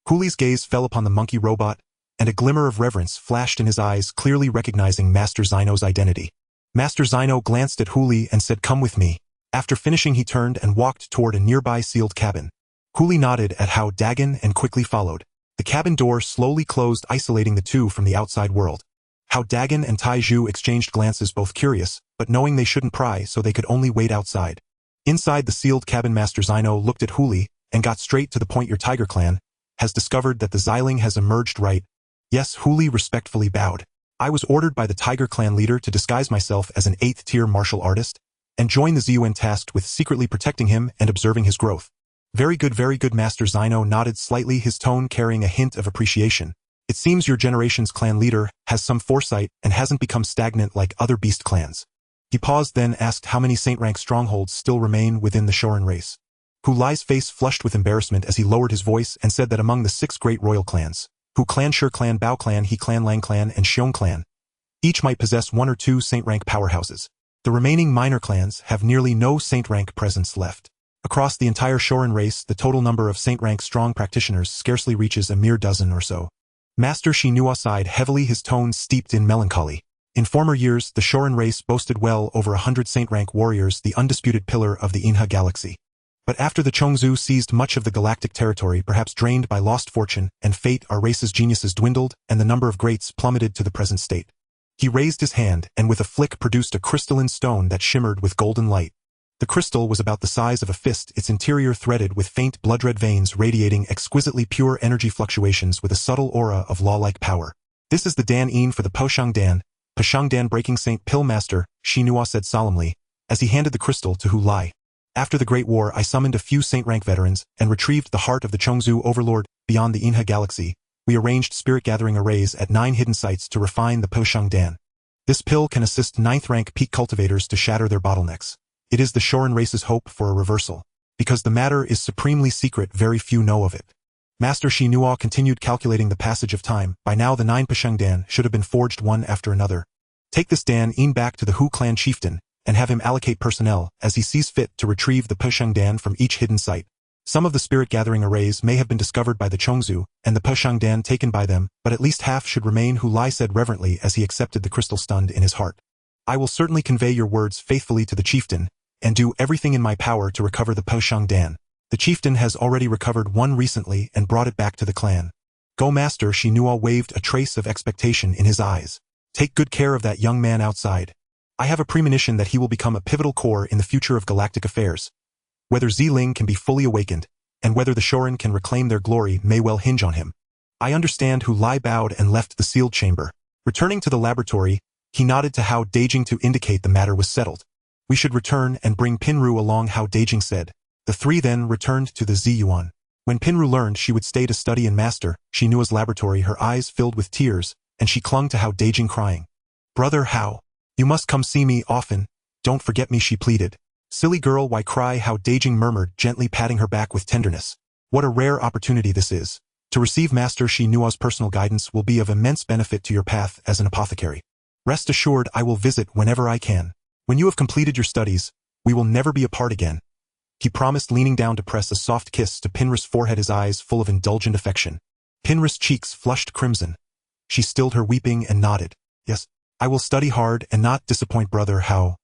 Huli's gaze fell upon the monkey robot, and a glimmer of reverence flashed in his eyes, clearly recognizing Master Xino's identity. Master Xino glanced at Huli and said, "Come with me." After finishing, he turned and walked toward a nearby sealed cabin. Huli nodded at Hao Dageng and quickly followed. The cabin door slowly closed, isolating the two from the outside world. Hao Dageng and Taiju exchanged glances, both curious, but knowing they shouldn't pry, so they could only wait outside. Inside the sealed cabin, Master Xino looked at Huli and got straight to the point. Your Tiger clan has discovered that the Xiling has emerged, right? Yes, Huli respectfully bowed. I was ordered by the Tiger clan leader to disguise myself as an 8th-tier martial artist and join the ZUN, tasked with secretly protecting him and observing his growth. Very good, Master Xino nodded slightly, his tone carrying a hint of appreciation. It seems your generation's clan leader has some foresight and hasn't become stagnant like other beast clans. He paused, then asked how many saint-rank strongholds still remain within the Shorin race. Huli's face flushed with embarrassment as he lowered his voice and said that among the 6 great royal clans, Hu clan, Shi clan, Bao clan, He clan, Lang clan, and Xiong clan, each might possess 1 or 2 saint-rank powerhouses. The remaining minor clans have nearly no saint-rank presence left. Across the entire Shorin race, the total number of saint-rank strong practitioners scarcely reaches a mere dozen or so. Master Shinua sighed heavily, his tone steeped in melancholy. In former years, the Shorin race boasted well over 100 saint-rank warriors, the undisputed pillar of the Inha galaxy. But after the Chongzhu seized much of the galactic territory, perhaps drained by lost fortune and fate, our race's geniuses dwindled, and the number of greats plummeted to the present state. He raised his hand, and with a flick produced a crystalline stone that shimmered with golden light. The crystal was about the size of a fist, its interior threaded with faint blood-red veins radiating exquisitely pure energy fluctuations with a subtle aura of law-like power. This is the Dan-in for the Poshangdan Breaking Saint Pill Master, Shi Nua said solemnly, as he handed the crystal to Hu Lai. After the Great War, I summoned a few saint-rank veterans and retrieved the heart of the Chongzhu overlord beyond the Inha galaxy. We arranged spirit-gathering arrays at 9 hidden sites to refine the Poshangdan. This pill can assist 9th-rank peak cultivators to shatter their bottlenecks. It is the Shorin race's hope for a reversal. Because the matter is supremely secret, very few know of it. Master Shi Nua continued calculating the passage of time. By now the 9 Poshangdan should have been forged one after another. Take this Dan-in back to the Hu clan chieftain, and have him allocate personnel as he sees fit to retrieve the Poshangdan from each hidden site. Some of the spirit-gathering arrays may have been discovered by the Chongzhu, and the Poshangdan taken by them, but at least half should remain, Hu Lai said reverently as he accepted the crystal stunned in his heart. I will certainly convey your words faithfully to the chieftain, and do everything in my power to recover the Poshangdan. The chieftain has already recovered one recently and brought it back to the clan. Go master, Shi Nua waved a trace of expectation in his eyes. Take good care of that young man outside. I have a premonition that he will become a pivotal core in the future of galactic affairs. Whether Ziling can be fully awakened, and whether the Shorin can reclaim their glory may well hinge on him. I understand. Hu Lai bowed and left the sealed chamber. Returning to the laboratory, he nodded to Hao Dageng to indicate the matter was settled. We should return and bring Pinru along, Hao Dageng said. The three then returned to the Ziyuan. When Pinru learned she would stay to study in Master Shi Nua's laboratory, her eyes filled with tears, and she clung to Hao Dageng crying. Brother Hao, you must come see me often. Don't forget me, she pleaded. Silly girl, why cry? Hao Dageng murmured, gently patting her back with tenderness. What a rare opportunity this is. To receive Master Shi Nua's personal guidance will be of immense benefit to your path as an apothecary. Rest assured I will visit whenever I can. When you have completed your studies, we will never be apart again. He promised, leaning down to press a soft kiss to Pinrus' forehead, his eyes full of indulgent affection. Pinrus' cheeks flushed crimson. She stilled her weeping and nodded. Yes, I will study hard and not disappoint brother Hao.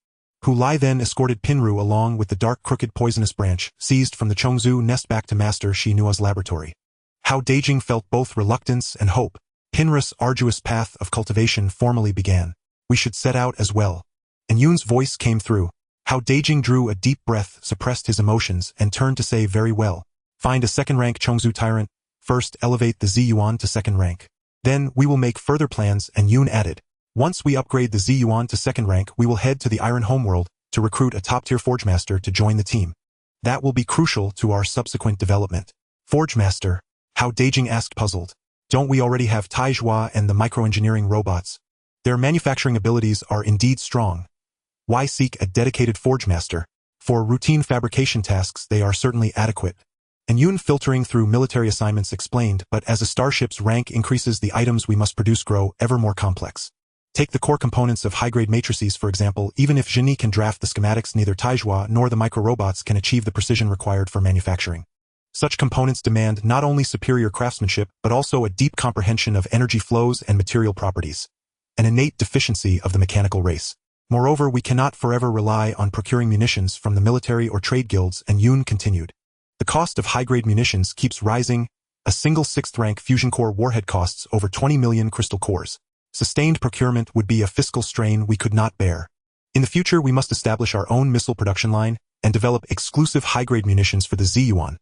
Hu Lai then escorted Pinru along with the dark crooked poisonous branch seized from the Chongzhu nest back to Master Shi Nua's laboratory. Hao Dageng felt both reluctance and hope. Pinrus' arduous path of cultivation formally began. We should set out as well. And Yun's voice came through. Hao Dageng drew a deep breath, suppressed his emotions, and turned to say, very well. Find a second-rank Chongzhu tyrant. First, elevate the Ziyuan to second rank. Then, we will make further plans, and Yun added. Once we upgrade the Ziyuan to second rank, we will head to the Iron Homeworld to recruit a top-tier Forgemaster to join the team. That will be crucial to our subsequent development. Forgemaster? Hao Dageng asked, puzzled. Don't we already have Taizhua and the microengineering robots? Their manufacturing abilities are indeed strong. Why seek a dedicated Forgemaster? For routine fabrication tasks they are certainly adequate. And Yun, filtering through military assignments, explained, but as a starship's rank increases, the items we must produce grow ever more complex. Take the core components of high-grade matrices, for example. Even if Zhini can draft the schematics, neither Taizhua nor the micro-robots can achieve the precision required for manufacturing. Such components demand not only superior craftsmanship, but also a deep comprehension of energy flows and material properties. An innate deficiency of the mechanical race. Moreover, we cannot forever rely on procuring munitions from the military or trade guilds, and Yun continued. The cost of high-grade munitions keeps rising. A single 6th-rank fusion core warhead costs over 20 million crystal cores. Sustained procurement would be a fiscal strain we could not bear. In the future, we must establish our own missile production line and develop exclusive high-grade munitions for the Ziyuan.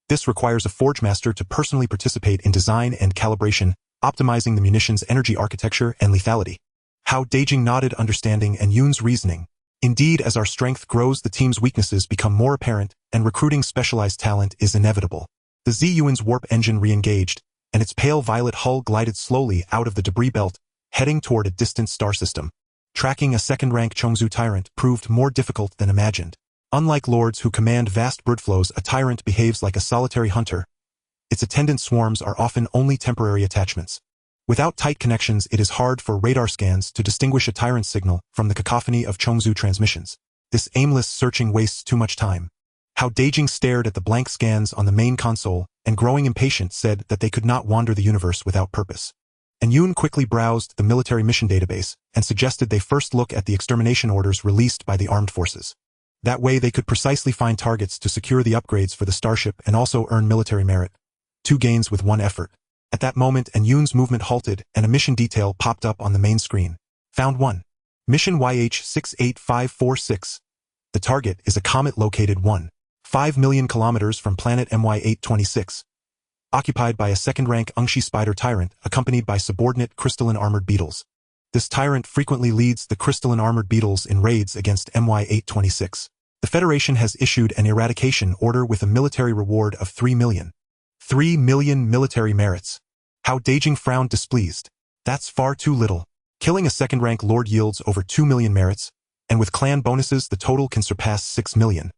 This requires a Forgemaster to personally participate in design and calibration, optimizing the munitions' energy architecture and lethality. Hao Dageng nodded, understanding and Yun's reasoning. Indeed, as our strength grows, the team's weaknesses become more apparent, and recruiting specialized talent is inevitable. The Ziyuan's warp engine re-engaged, and its pale violet hull glided slowly out of the debris belt, heading toward a distant star system. Tracking a second-rank Chongzhu tyrant proved more difficult than imagined. Unlike lords who command vast birdflows, a tyrant behaves like a solitary hunter. Its attendant swarms are often only temporary attachments. Without tight connections, it is hard for radar scans to distinguish a tyrant's signal from the cacophony of Chongzhu transmissions. This aimless searching wastes too much time. Hao Dageng stared at the blank scans on the main console, and growing impatient said that they could not wander the universe without purpose. and Yoon quickly browsed the military mission database and suggested they first look at the extermination orders released by the armed forces. That way they could precisely find targets to secure the upgrades for the Starship and also earn military merit. 2 gains with 1 effort. At that moment, Yoon's movement halted and a mission detail popped up on the main screen. Found 1. Mission YH68546. The target is a comet located 1.5 million kilometers from planet MY826. Occupied by a second-rank Ungshi spider tyrant accompanied by subordinate crystalline armored beetles. This tyrant frequently leads the crystalline armored beetles in raids against MY826. The Federation has issued an eradication order with a military reward of 3 million. 3 million military merits. Hao Dageng frowned displeased. That's far too little. Killing a second-rank lord yields over 2 million merits, and with clan bonuses the total can surpass 6 million.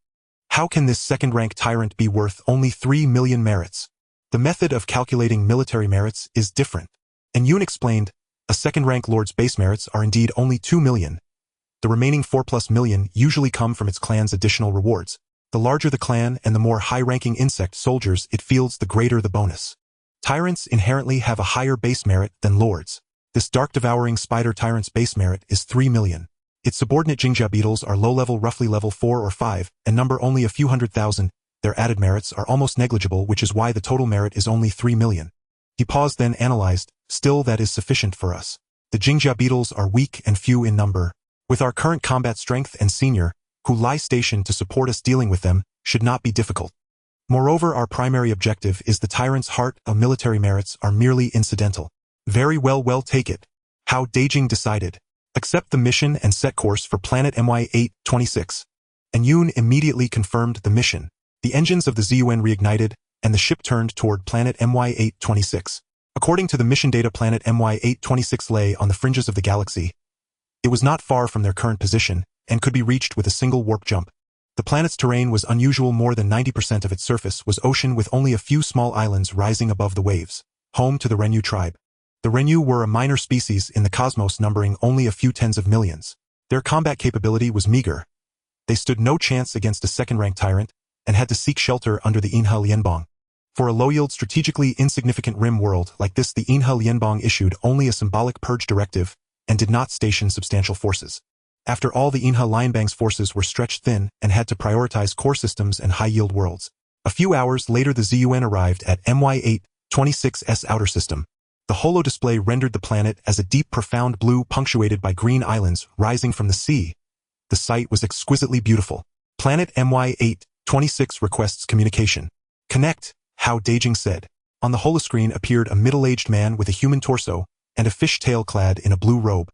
How can this second-rank tyrant be worth only 3 million merits? The method of calculating military merits is different. And Yoon explained, a second-rank lord's base merits are indeed only 2 million. The remaining 4+ million usually come from its clan's additional rewards. The larger the clan and the more high-ranking insect soldiers it fields, the greater the bonus. Tyrants inherently have a higher base merit than lords. This dark-devouring spider tyrant's base merit is 3 million. Its subordinate Jingjia beetles are low-level, roughly level 4 or 5, and number only a few 100,000. Their added merits are almost negligible, which is why the total merit is only 3 million. He paused, then analyzed, still that is sufficient for us. The Jingjia beetles are weak and few in number. With our current combat strength and senior, who lie stationed to support us, dealing with them should not be difficult. Moreover, our primary objective is the tyrant's heart. Of military merits are merely incidental. Very well, take it. Hao Dageng decided. Accept the mission and set course for planet MY826. And Yoon immediately confirmed the mission. The engines of the ZUN reignited, and the ship turned toward planet MY826. According to the mission data, planet MY826 lay on the fringes of the galaxy. It was not far from their current position, and could be reached with a single warp jump. The planet's terrain was unusual. More than 90% of its surface was ocean, with only a few small islands rising above the waves, home to the Renyu tribe. The Renyu were a minor species in the cosmos, numbering only a few tens of millions. Their combat capability was meager. They stood no chance against a second-rank tyrant, and had to seek shelter under the Inha Lianbong. For a low-yield, strategically insignificant rim world like this, the Inha Lianbong issued only a symbolic purge directive, and did not station substantial forces. After all, the Inha Lianbang's forces were stretched thin and had to prioritize core systems and high-yield worlds. A few hours later, the ZUN arrived at MY826's outer system. The holo display rendered the planet as a deep, profound blue punctuated by green islands rising from the sea. The sight was exquisitely beautiful. Planet MY826 requests communication. Connect, Hao Dageng said. On the holoscreen appeared a middle-aged man with a human torso and a fishtail clad in a blue robe.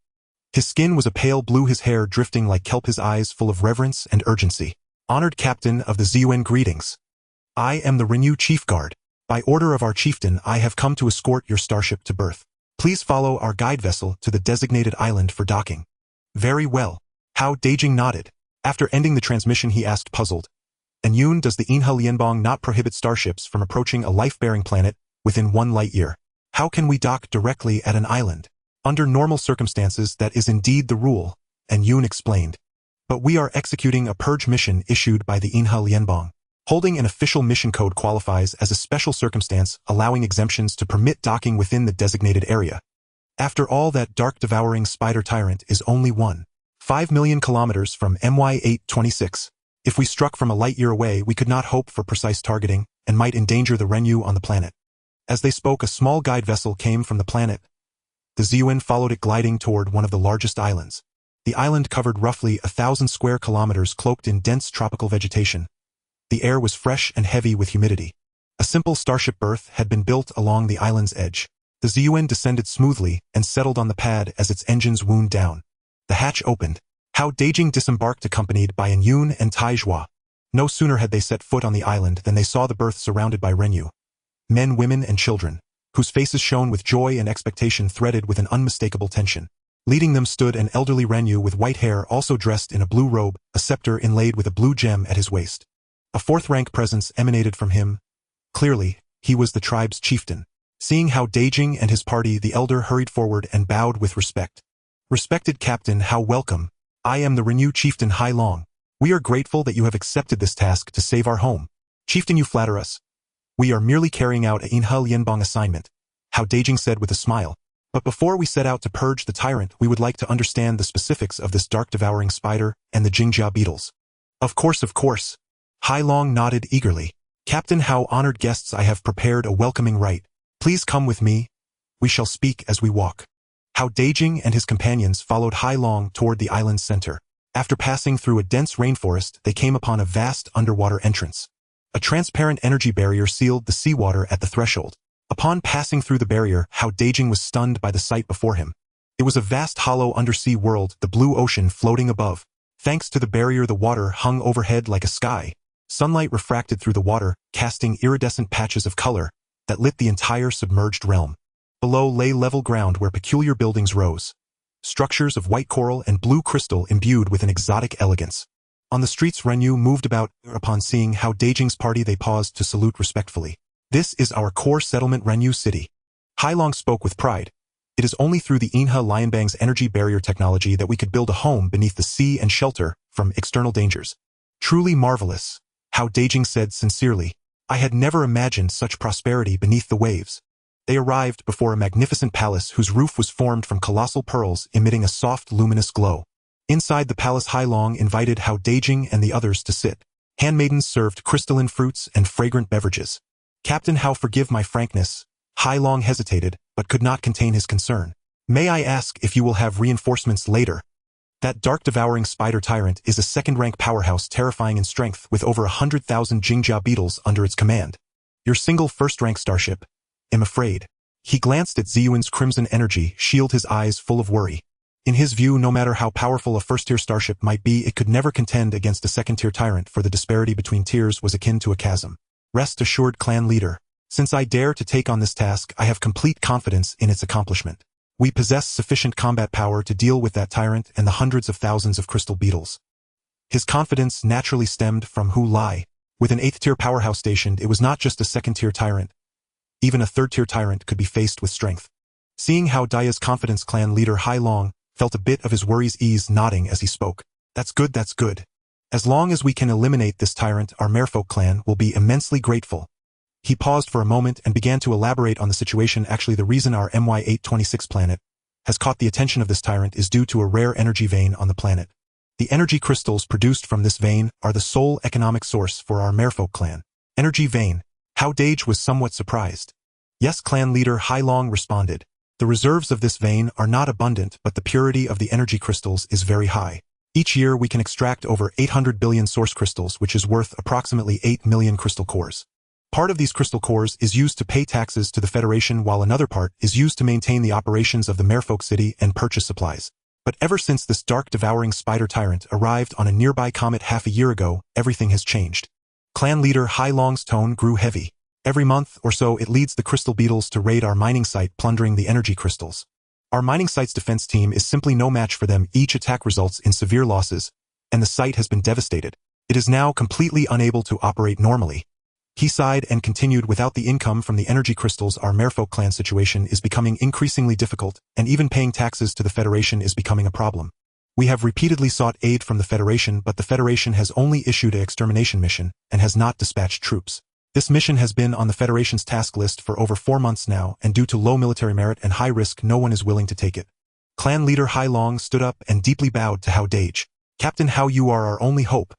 His skin was a pale blue, his hair drifting like kelp, his eyes full of reverence and urgency. Honored Captain of the ZUN, greetings. I am the Renyu Chief Guard. By order of our chieftain, I have come to escort your starship to berth. Please follow our guide vessel to the designated island for docking. Very well. Hao Dageng nodded. After ending the transmission, he asked, puzzled. And Yoon, does the Inha Lianbong not prohibit starships from approaching a life-bearing planet within 1 light year? How can we dock directly at an island? Under normal circumstances, that is indeed the rule, and Yoon explained. But we are executing a purge mission issued by the Inha Lianbong. Holding an official mission code qualifies as a special circumstance, allowing exemptions to permit docking within the designated area. After all, that dark-devouring spider tyrant is only 1.5 million kilometers from MY826. If we struck from a light year away, we could not hope for precise targeting, and might endanger the Renyu on the planet. As they spoke, a small guide vessel came from the planet. The ZUN followed it, gliding toward one of the largest islands. The island covered roughly 1,000 square kilometers, cloaked in dense tropical vegetation. The air was fresh and heavy with humidity. A simple starship berth had been built along the island's edge. The ZUN descended smoothly and settled on the pad as its engines wound down. The hatch opened. Hao Dageng disembarked, accompanied by Yoon and Taizhua. No sooner had they set foot on the island than they saw the berth surrounded by Renyu. Men, women, and children, whose faces shone with joy and expectation, threaded with an unmistakable tension. Leading them stood an elderly Renyu with white hair, also dressed in a blue robe, a scepter inlaid with a blue gem at his waist. A fourth-rank presence emanated from him. Clearly, he was the tribe's chieftain. Seeing Hao Dageng and his party, the elder hurried forward and bowed with respect. Respected Captain Hao, welcome. I am the Renyu Chieftain Hai Long. We are grateful that you have accepted this task to save our home. Chieftain, you flatter us. We are merely carrying out a Inha Lianbong assignment, Hao Dageng said with a smile. But before we set out to purge the tyrant, we would like to understand the specifics of this dark-devouring spider and the Jingjia beetles. Of course. Hai Long nodded eagerly. Captain Hao, honored guests, I have prepared a welcoming rite. Please come with me. We shall speak as we walk. Hao Dageng and his companions followed Hai Long toward the island's center. After passing through a dense rainforest, they came upon a vast underwater entrance. A transparent energy barrier sealed the seawater at the threshold. Upon passing through the barrier, Hao Dageng was stunned by the sight before him. It was a vast hollow undersea world, the blue ocean floating above. Thanks to the barrier, the water hung overhead like a sky. Sunlight refracted through the water, casting iridescent patches of color that lit the entire submerged realm. Below lay level ground where peculiar buildings rose. Structures of white coral and blue crystal imbued with an exotic elegance. On the streets, Renyu moved about. Upon seeing Hao Dageng's party, they paused to salute respectfully. This is our core settlement, Renyu City. Hai Long spoke with pride. It is only through the Inha Lionbang's energy barrier technology that we could build a home beneath the sea and shelter from external dangers. Truly marvelous, Hao Dageng said sincerely. I had never imagined such prosperity beneath the waves. They arrived before a magnificent palace whose roof was formed from colossal pearls emitting a soft, luminous glow. Inside the palace, Hai Long invited Hao Dageng and the others to sit. Handmaidens served crystalline fruits and fragrant beverages. Captain Hao, forgive my frankness. Hai Long hesitated, but could not contain his concern. May I ask if you will have reinforcements later? That dark-devouring spider tyrant is a second-rank powerhouse, terrifying in strength, with over 100,000 Jingjia beetles under its command. Your single first-rank starship? I'm afraid. He glanced at Ziyuan's crimson energy shield, his eyes full of worry. In his view, no matter how powerful a first-tier starship might be, it could never contend against a second-tier tyrant, for the disparity between tiers was akin to a chasm. Rest assured, clan leader. Since I dare to take on this task, I have complete confidence in its accomplishment. We possess sufficient combat power to deal with that tyrant and the hundreds of thousands of crystal beetles. His confidence naturally stemmed from Hu Lai. With an 8th-tier powerhouse stationed, it was not just a 2nd-tier tyrant. Even a 3rd-tier tyrant could be faced with strength. Seeing Hao Daya's confidence, clan leader Hai Long felt a bit of his worries ease, nodding as he spoke. That's good. As long as we can eliminate this tyrant, our Merfolk clan will be immensely grateful. He paused for a moment and began to elaborate on the situation. Actually, the reason our MY826 planet has caught the attention of this tyrant is due to a rare energy vein on the planet. The energy crystals produced from this vein are the sole economic source for our Merfolk clan. Energy vein. Hao Dageng was somewhat surprised. Yes, clan leader Hai Long responded. The reserves of this vein are not abundant, but the purity of the energy crystals is very high. Each year we can extract over 800 billion source crystals, which is worth approximately 8 million crystal cores. Part of these crystal cores is used to pay taxes to the Federation, while another part is used to maintain the operations of the Merfolk City and purchase supplies. But ever since this dark-devouring spider tyrant arrived on a nearby comet half a year ago, everything has changed. Clan leader Hai Long's tone grew heavy. Every month or so it leads the crystal beetles to raid our mining site, plundering the energy crystals. Our mining site's defense team is simply no match for them. Each attack results in severe losses, and the site has been devastated. It is now completely unable to operate normally. He sighed and continued, without the income from the energy crystals, our Merfolk clan situation is becoming increasingly difficult, and even paying taxes to the Federation is becoming a problem. We have repeatedly sought aid from the Federation, but the Federation has only issued an extermination mission and has not dispatched troops. This mission has been on the Federation's task list for over 4 months now, and due to low military merit and high risk, no one is willing to take it. Clan leader Hai Long stood up and deeply bowed to Hao Dageng. Captain Hao, you are our only hope.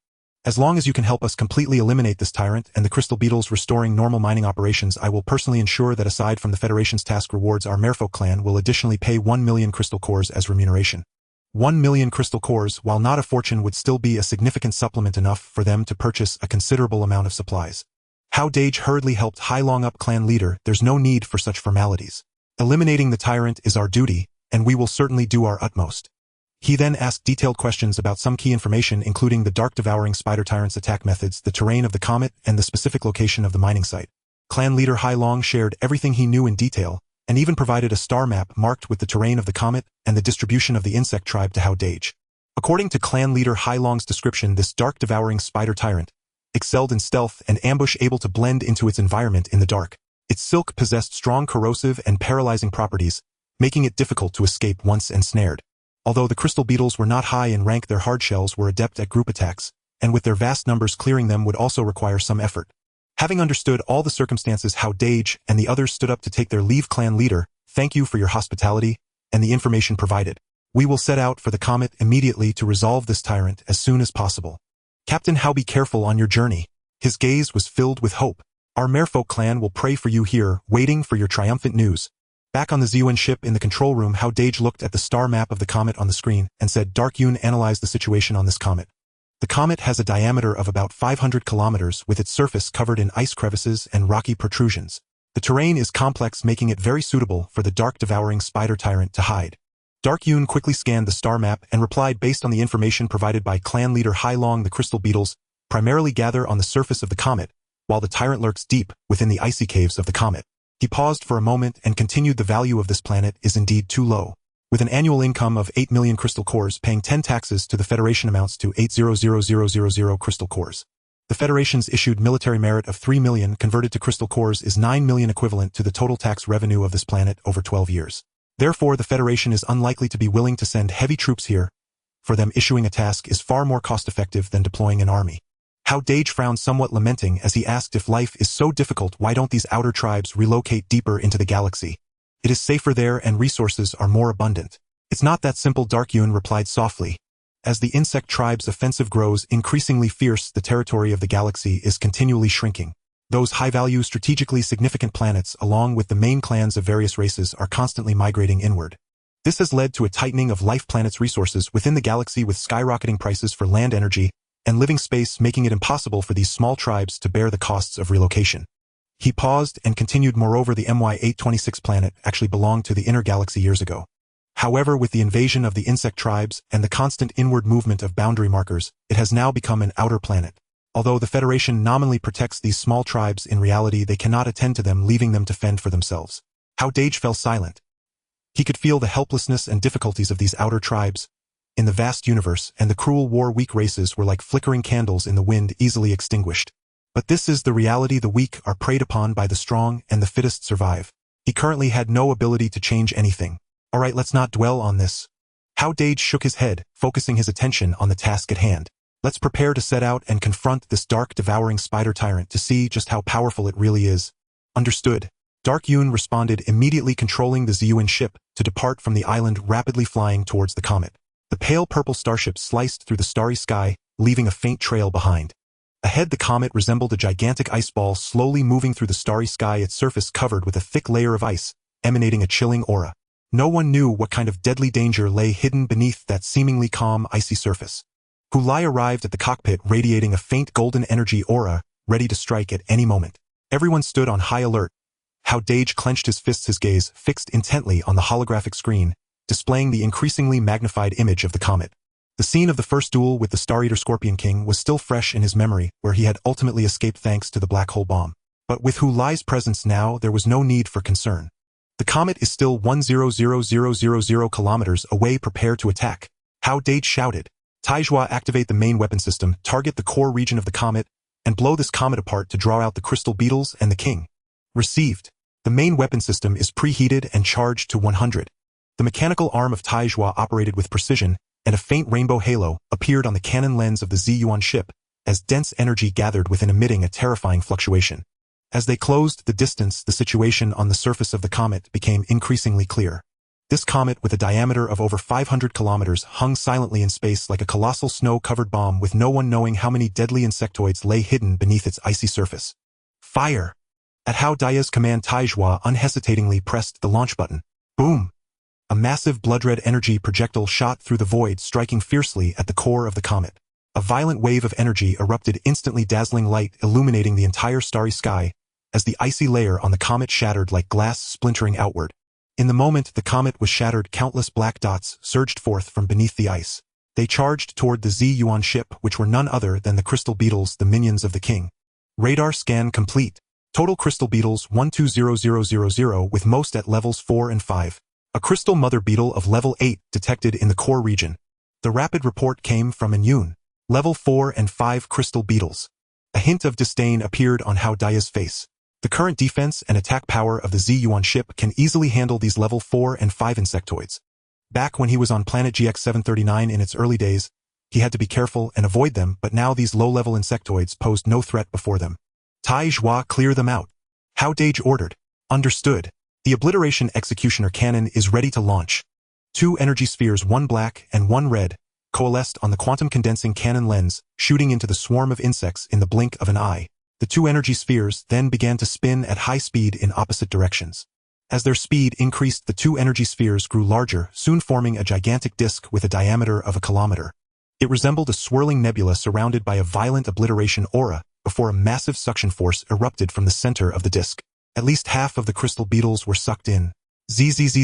As long as you can help us completely eliminate this tyrant and the crystal beetles, restoring normal mining operations, I will personally ensure that aside from the Federation's task rewards, our Merfolk clan will additionally pay 1 million crystal cores as remuneration. 1 million crystal cores, while not a fortune, would still be a significant supplement, enough for them to purchase a considerable amount of supplies. Hao Dageng hurriedly helped Hai Long up. Clan leader, there's no need for such formalities. Eliminating the tyrant is our duty, and we will certainly do our utmost. He then asked detailed questions about some key information, including the dark-devouring spider tyrant's attack methods, the terrain of the comet, and the specific location of the mining site. Clan leader Hai Long shared everything he knew in detail, and even provided a star map marked with the terrain of the comet and the distribution of the insect tribe to Hao Dageng. According to clan leader Hai Long's description, this dark-devouring spider tyrant excelled in stealth and ambush, able to blend into its environment in the dark. Its silk possessed strong corrosive and paralyzing properties, making it difficult to escape once ensnared. Although the crystal beetles were not high in rank, their hard shells were adept at group attacks, and with their vast numbers, clearing them would also require some effort. Having understood all the circumstances, Hao Dageng and the others stood up to take their leave. Clan leader, Thank you for your hospitality and the information provided. We will set out for the comet immediately to resolve this tyrant as soon as possible. Captain Hao, be careful on your journey. His gaze was filled with hope. Our merfolk clan will pray for you here, waiting for your triumphant news. Back on the ZUN ship in the control room, Hao Dageng looked at the star map of the comet on the screen and said, Dark Yun analyzed the situation on this comet. The comet has a diameter of about 500 kilometers with its surface covered in ice crevices and rocky protrusions. The terrain is complex, making it very suitable for the dark devouring spider tyrant to hide. Dark Yun quickly scanned the star map and replied based on the information provided by clan leader Hai Long. The crystal beetles primarily gather on the surface of the comet, while the tyrant lurks deep within the icy caves of the comet. He paused for a moment and continued, the value of this planet is indeed too low. With an annual income of 8 million crystal cores, paying 10 taxes to the Federation amounts to 800,000 crystal cores. The Federation's issued military merit of 3 million converted to crystal cores is 9 million, equivalent to the total tax revenue of this planet over 12 years. Therefore, the Federation is unlikely to be willing to send heavy troops here. For them, issuing a task is far more cost-effective than deploying an army. Hao Dageng frowned, somewhat lamenting, as he asked, if life is so difficult, why don't these outer tribes relocate deeper into the galaxy? It is safer there and resources are more abundant. It's not that simple, Dark Yun replied softly. As the insect tribe's offensive grows increasingly fierce, the territory of the galaxy is continually shrinking. Those high-value, strategically significant planets, along with the main clans of various races, are constantly migrating inward. This has led to a tightening of life planets' resources within the galaxy, with skyrocketing prices for land energy and living space, making it impossible for these small tribes to bear the costs of relocation. He paused and continued, moreover, the MY-826 planet actually belonged to the inner galaxy years ago. However, with the invasion of the insect tribes and the constant inward movement of boundary markers, it has now become an outer planet. Although the Federation nominally protects these small tribes, in reality they cannot attend to them, leaving them to fend for themselves. Hao Dageng fell silent. He could feel the helplessness and difficulties of these outer tribes in the vast universe, and the cruel war-weak races were like flickering candles in the wind, easily extinguished. But this is the reality: the weak are preyed upon by the strong, and the fittest survive. He currently had no ability to change anything. Alright, let's not dwell on this. Hao Dageng shook his head, focusing his attention on the task at hand. Let's prepare to set out and confront this dark, devouring spider tyrant to see just how powerful it really is. Understood. Dark Yun responded, immediately controlling the ZUN ship to depart from the island, rapidly flying towards the comet. The pale purple starship sliced through the starry sky, leaving a faint trail behind. Ahead, the comet resembled a gigantic ice ball slowly moving through the starry sky, its surface covered with a thick layer of ice, emanating a chilling aura. No one knew what kind of deadly danger lay hidden beneath that seemingly calm, icy surface. Hulai arrived at the cockpit, radiating a faint golden energy aura, ready to strike at any moment. Everyone stood on high alert. Hao Dageng clenched his fists, his gaze fixed intently on the holographic screen, displaying the increasingly magnified image of the comet. The scene of the first duel with the Star Eater Scorpion King was still fresh in his memory, where he had ultimately escaped thanks to the black hole bomb. But with Hulai's presence now, there was no need for concern. The comet is still 100,000 kilometers away. Prepare to attack. Hao Dageng shouted. Taizhua, activate the main weapon system, target the core region of the comet, and blow this comet apart to draw out the crystal beetles and the king. Received. The main weapon system is preheated and charged to 100. The mechanical arm of Taizhua operated with precision, and a faint rainbow halo appeared on the cannon lens of the ZUN ship, as dense energy gathered within, emitting a terrifying fluctuation. As they closed the distance, the situation on the surface of the comet became increasingly clear. This comet, with a diameter of over 500 kilometers, hung silently in space like a colossal snow-covered bomb, with no one knowing how many deadly insectoids lay hidden beneath its icy surface. Fire! At Hao Dage's command, Taizhua unhesitatingly pressed the launch button. Boom! A massive blood-red energy projectile shot through the void, striking fiercely at the core of the comet. A violent wave of energy erupted instantly, dazzling light illuminating the entire starry sky, as the icy layer on the comet shattered like glass, splintering outward. In the moment the comet was shattered, countless black dots surged forth from beneath the ice. They charged toward the ZUN ship, which were none other than the crystal beetles, the minions of the king. Radar scan complete. Total crystal beetles 120000, with most at levels 4 and 5. A crystal mother beetle of level 8 detected in the core region. The rapid report came from An Yun. Level 4 and 5 crystal beetles. A hint of disdain appeared on Hao Dage's face. The current defense and attack power of the ZUN ship can easily handle these level 4 and 5 insectoids. Back when he was on planet GX-739 in its early days, he had to be careful and avoid them, but now these low-level insectoids posed no threat before them. Taizhua, clear them out. Hao Dageng ordered. Understood. The Obliteration Executioner Cannon is ready to launch. Two energy spheres, one black and one red, coalesced on the quantum condensing cannon lens, shooting into the swarm of insects in the blink of an eye. The two energy spheres then began to spin at high speed in opposite directions. As their speed increased, the two energy spheres grew larger, soon forming a gigantic disk with a diameter of a kilometer. It resembled a swirling nebula surrounded by a violent obliteration aura before a massive suction force erupted from the center of the disk. At least half of the crystal beetles were sucked in. Zzz.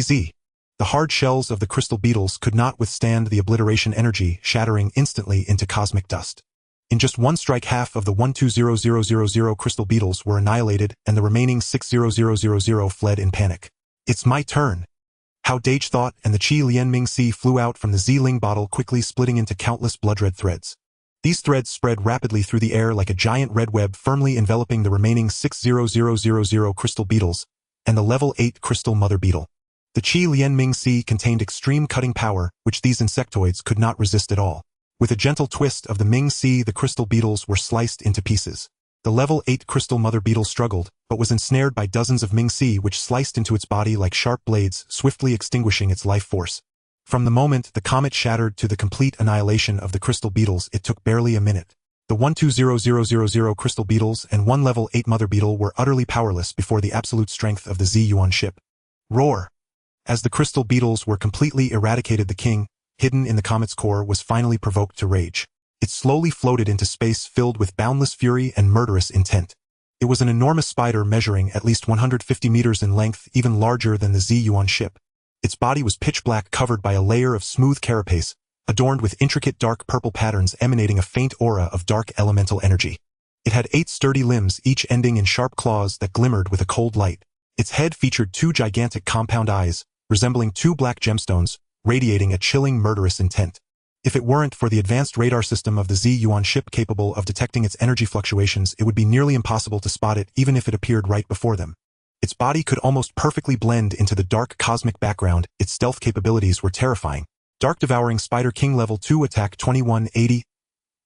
The hard shells of the crystal beetles could not withstand the obliteration energy, shattering instantly into cosmic dust. In just one strike, half of the 120000 crystal beetles were annihilated, and the remaining 60000 fled in panic. It's my turn, Hao Dageng thought, and the Qi Lianming-Si flew out from the Z-Ling bottle, quickly splitting into countless blood-red threads. These threads spread rapidly through the air like a giant red web, firmly enveloping the remaining 60000 crystal beetles and the level 8 crystal mother beetle. The Qi Lianming-Si contained extreme cutting power, which these insectoids could not resist at all. With a gentle twist of the Ming-Si, the crystal beetles were sliced into pieces. The level 8 crystal mother beetle struggled, but was ensnared by dozens of Ming-Si which sliced into its body like sharp blades, swiftly extinguishing its life force. From the moment the comet shattered to the complete annihilation of the crystal beetles, it took barely a minute. The 120000 crystal beetles and one level 8 mother beetle were utterly powerless before the absolute strength of the Z-Yuan ship. Roar! As the crystal beetles were completely eradicated, the king, hidden in the comet's core, was finally provoked to rage. It slowly floated into space, filled with boundless fury and murderous intent. It was an enormous spider measuring at least 150 meters in length, even larger than the Z-Yuan ship. Its body was pitch black, covered by a layer of smooth carapace, adorned with intricate dark purple patterns emanating a faint aura of dark elemental energy. It had 8 sturdy limbs, each ending in sharp claws that glimmered with a cold light. Its head featured 2 gigantic compound eyes, resembling 2 black gemstones, radiating a chilling murderous intent. If it weren't for the advanced radar system of the Z-Yuan ship capable of detecting its energy fluctuations, it would be nearly impossible to spot it even if it appeared right before them. Its body could almost perfectly blend into the dark cosmic background. Its stealth capabilities were terrifying. Dark Devouring Spider King Level 2 Attack 2180,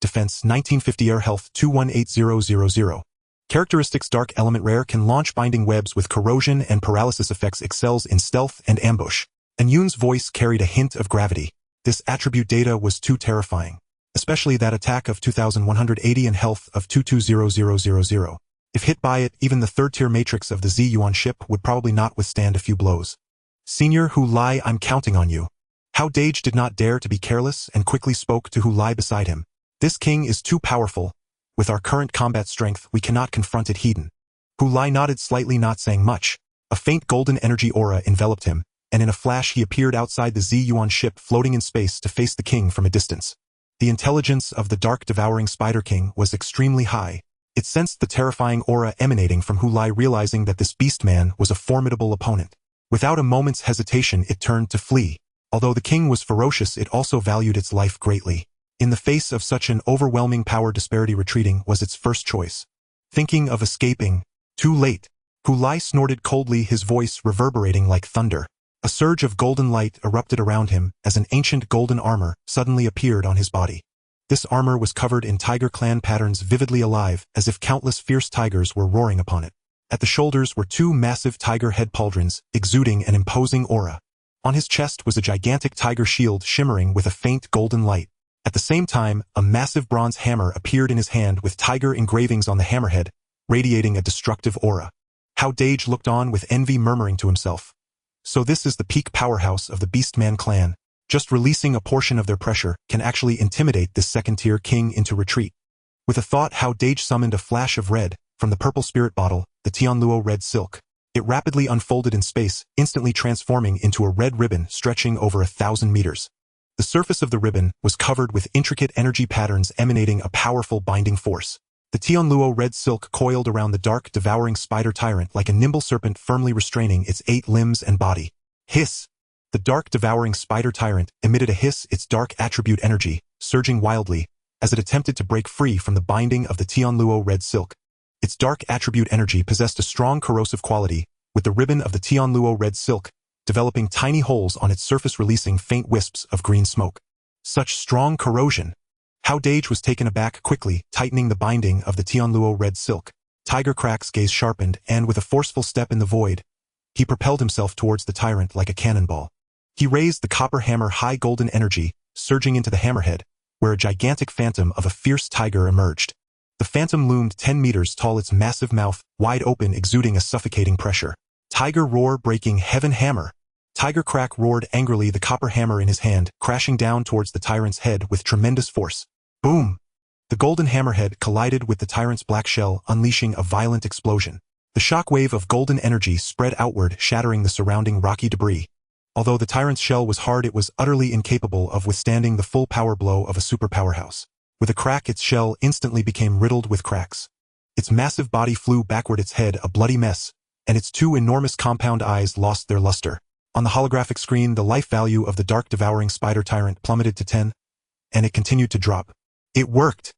Defense 1950, Air Health 218000. Characteristics: Dark Element Rare, can launch binding webs with corrosion and paralysis effects, excels in stealth and ambush. And Yun's voice carried a hint of gravity. This attribute data was too terrifying, especially that attack of 2180 and health of 220000. If hit by it, even the third-tier matrix of the Z-Yuan ship would probably not withstand a few blows. Senior Hu Lai, I'm counting on you. Hao Dageng did not dare to be careless and quickly spoke to Hu Lai beside him. This king is too powerful. With our current combat strength, we cannot confront it head-on. Hu Lai nodded slightly, not saying much. A faint golden energy aura enveloped him, and in a flash he appeared outside the Z-Yuan ship, floating in space to face the king from a distance. The intelligence of the Dark Devouring Spider King was extremely high. It sensed the terrifying aura emanating from Hu Lai, realizing that this beast-man was a formidable opponent. Without a moment's hesitation, it turned to flee. Although the king was ferocious, it also valued its life greatly. In the face of such an overwhelming power disparity, retreating was its first choice. Thinking of escaping, too late. Hu Lai snorted coldly, his voice reverberating like thunder. A surge of golden light erupted around him as an ancient golden armor suddenly appeared on his body. This armor was covered in tiger clan patterns, vividly alive, as if countless fierce tigers were roaring upon it. At the shoulders were 2 massive tiger head pauldrons, exuding an imposing aura. On his chest was a gigantic tiger shield shimmering with a faint golden light. At the same time, a massive bronze hammer appeared in his hand with tiger engravings on the hammerhead, radiating a destructive aura. Hao Dageng looked on with envy, murmuring to himself, "So this is the peak powerhouse of the Beastman clan. Just releasing a portion of their pressure can actually intimidate this second-tier king into retreat." With a thought, Hao Dageng summoned a flash of red from the purple spirit bottle, the Tianluo red silk. It rapidly unfolded in space, instantly transforming into a red ribbon stretching over 1,000 meters. The surface of the ribbon was covered with intricate energy patterns emanating a powerful binding force. The Tianluo red silk coiled around the Dark Devouring Spider Tyrant like a nimble serpent, firmly restraining its 8 limbs and body. Hiss! The Dark Devouring Spider Tyrant emitted a hiss, its dark attribute energy surging wildly as it attempted to break free from the binding of the Tianluo red silk. Its dark attribute energy possessed a strong corrosive quality, with the ribbon of the Tianluo red silk developing tiny holes on its surface, releasing faint wisps of green smoke. Such strong corrosion! Hao Dageng was taken aback, quickly tightening the binding of the Tianluo red silk. Tiger Crack's gaze sharpened, and with a forceful step in the void, He propelled himself towards the tyrant like a cannonball. He raised the copper hammer high golden energy, surging into the hammerhead, where a gigantic phantom of a fierce tiger emerged. The phantom loomed 10 meters tall, its massive mouth, wide open, exuding a suffocating pressure. Tiger roar, breaking heaven hammer. Tiger crack roared angrily, the copper hammer in his hand, crashing down towards the tyrant's head with tremendous force. Boom! The golden hammerhead collided with the tyrant's black shell, unleashing a violent explosion. The shockwave of golden energy spread outward, shattering the surrounding rocky debris. Although the tyrant's shell was hard, it was utterly incapable of withstanding the full power blow of a super powerhouse. With a crack, its shell instantly became riddled with cracks. Its massive body flew backward, its head a bloody mess, and its two enormous compound eyes lost their luster. On the holographic screen, the life value of the dark devouring spider tyrant plummeted to 10, and it continued to drop. It worked!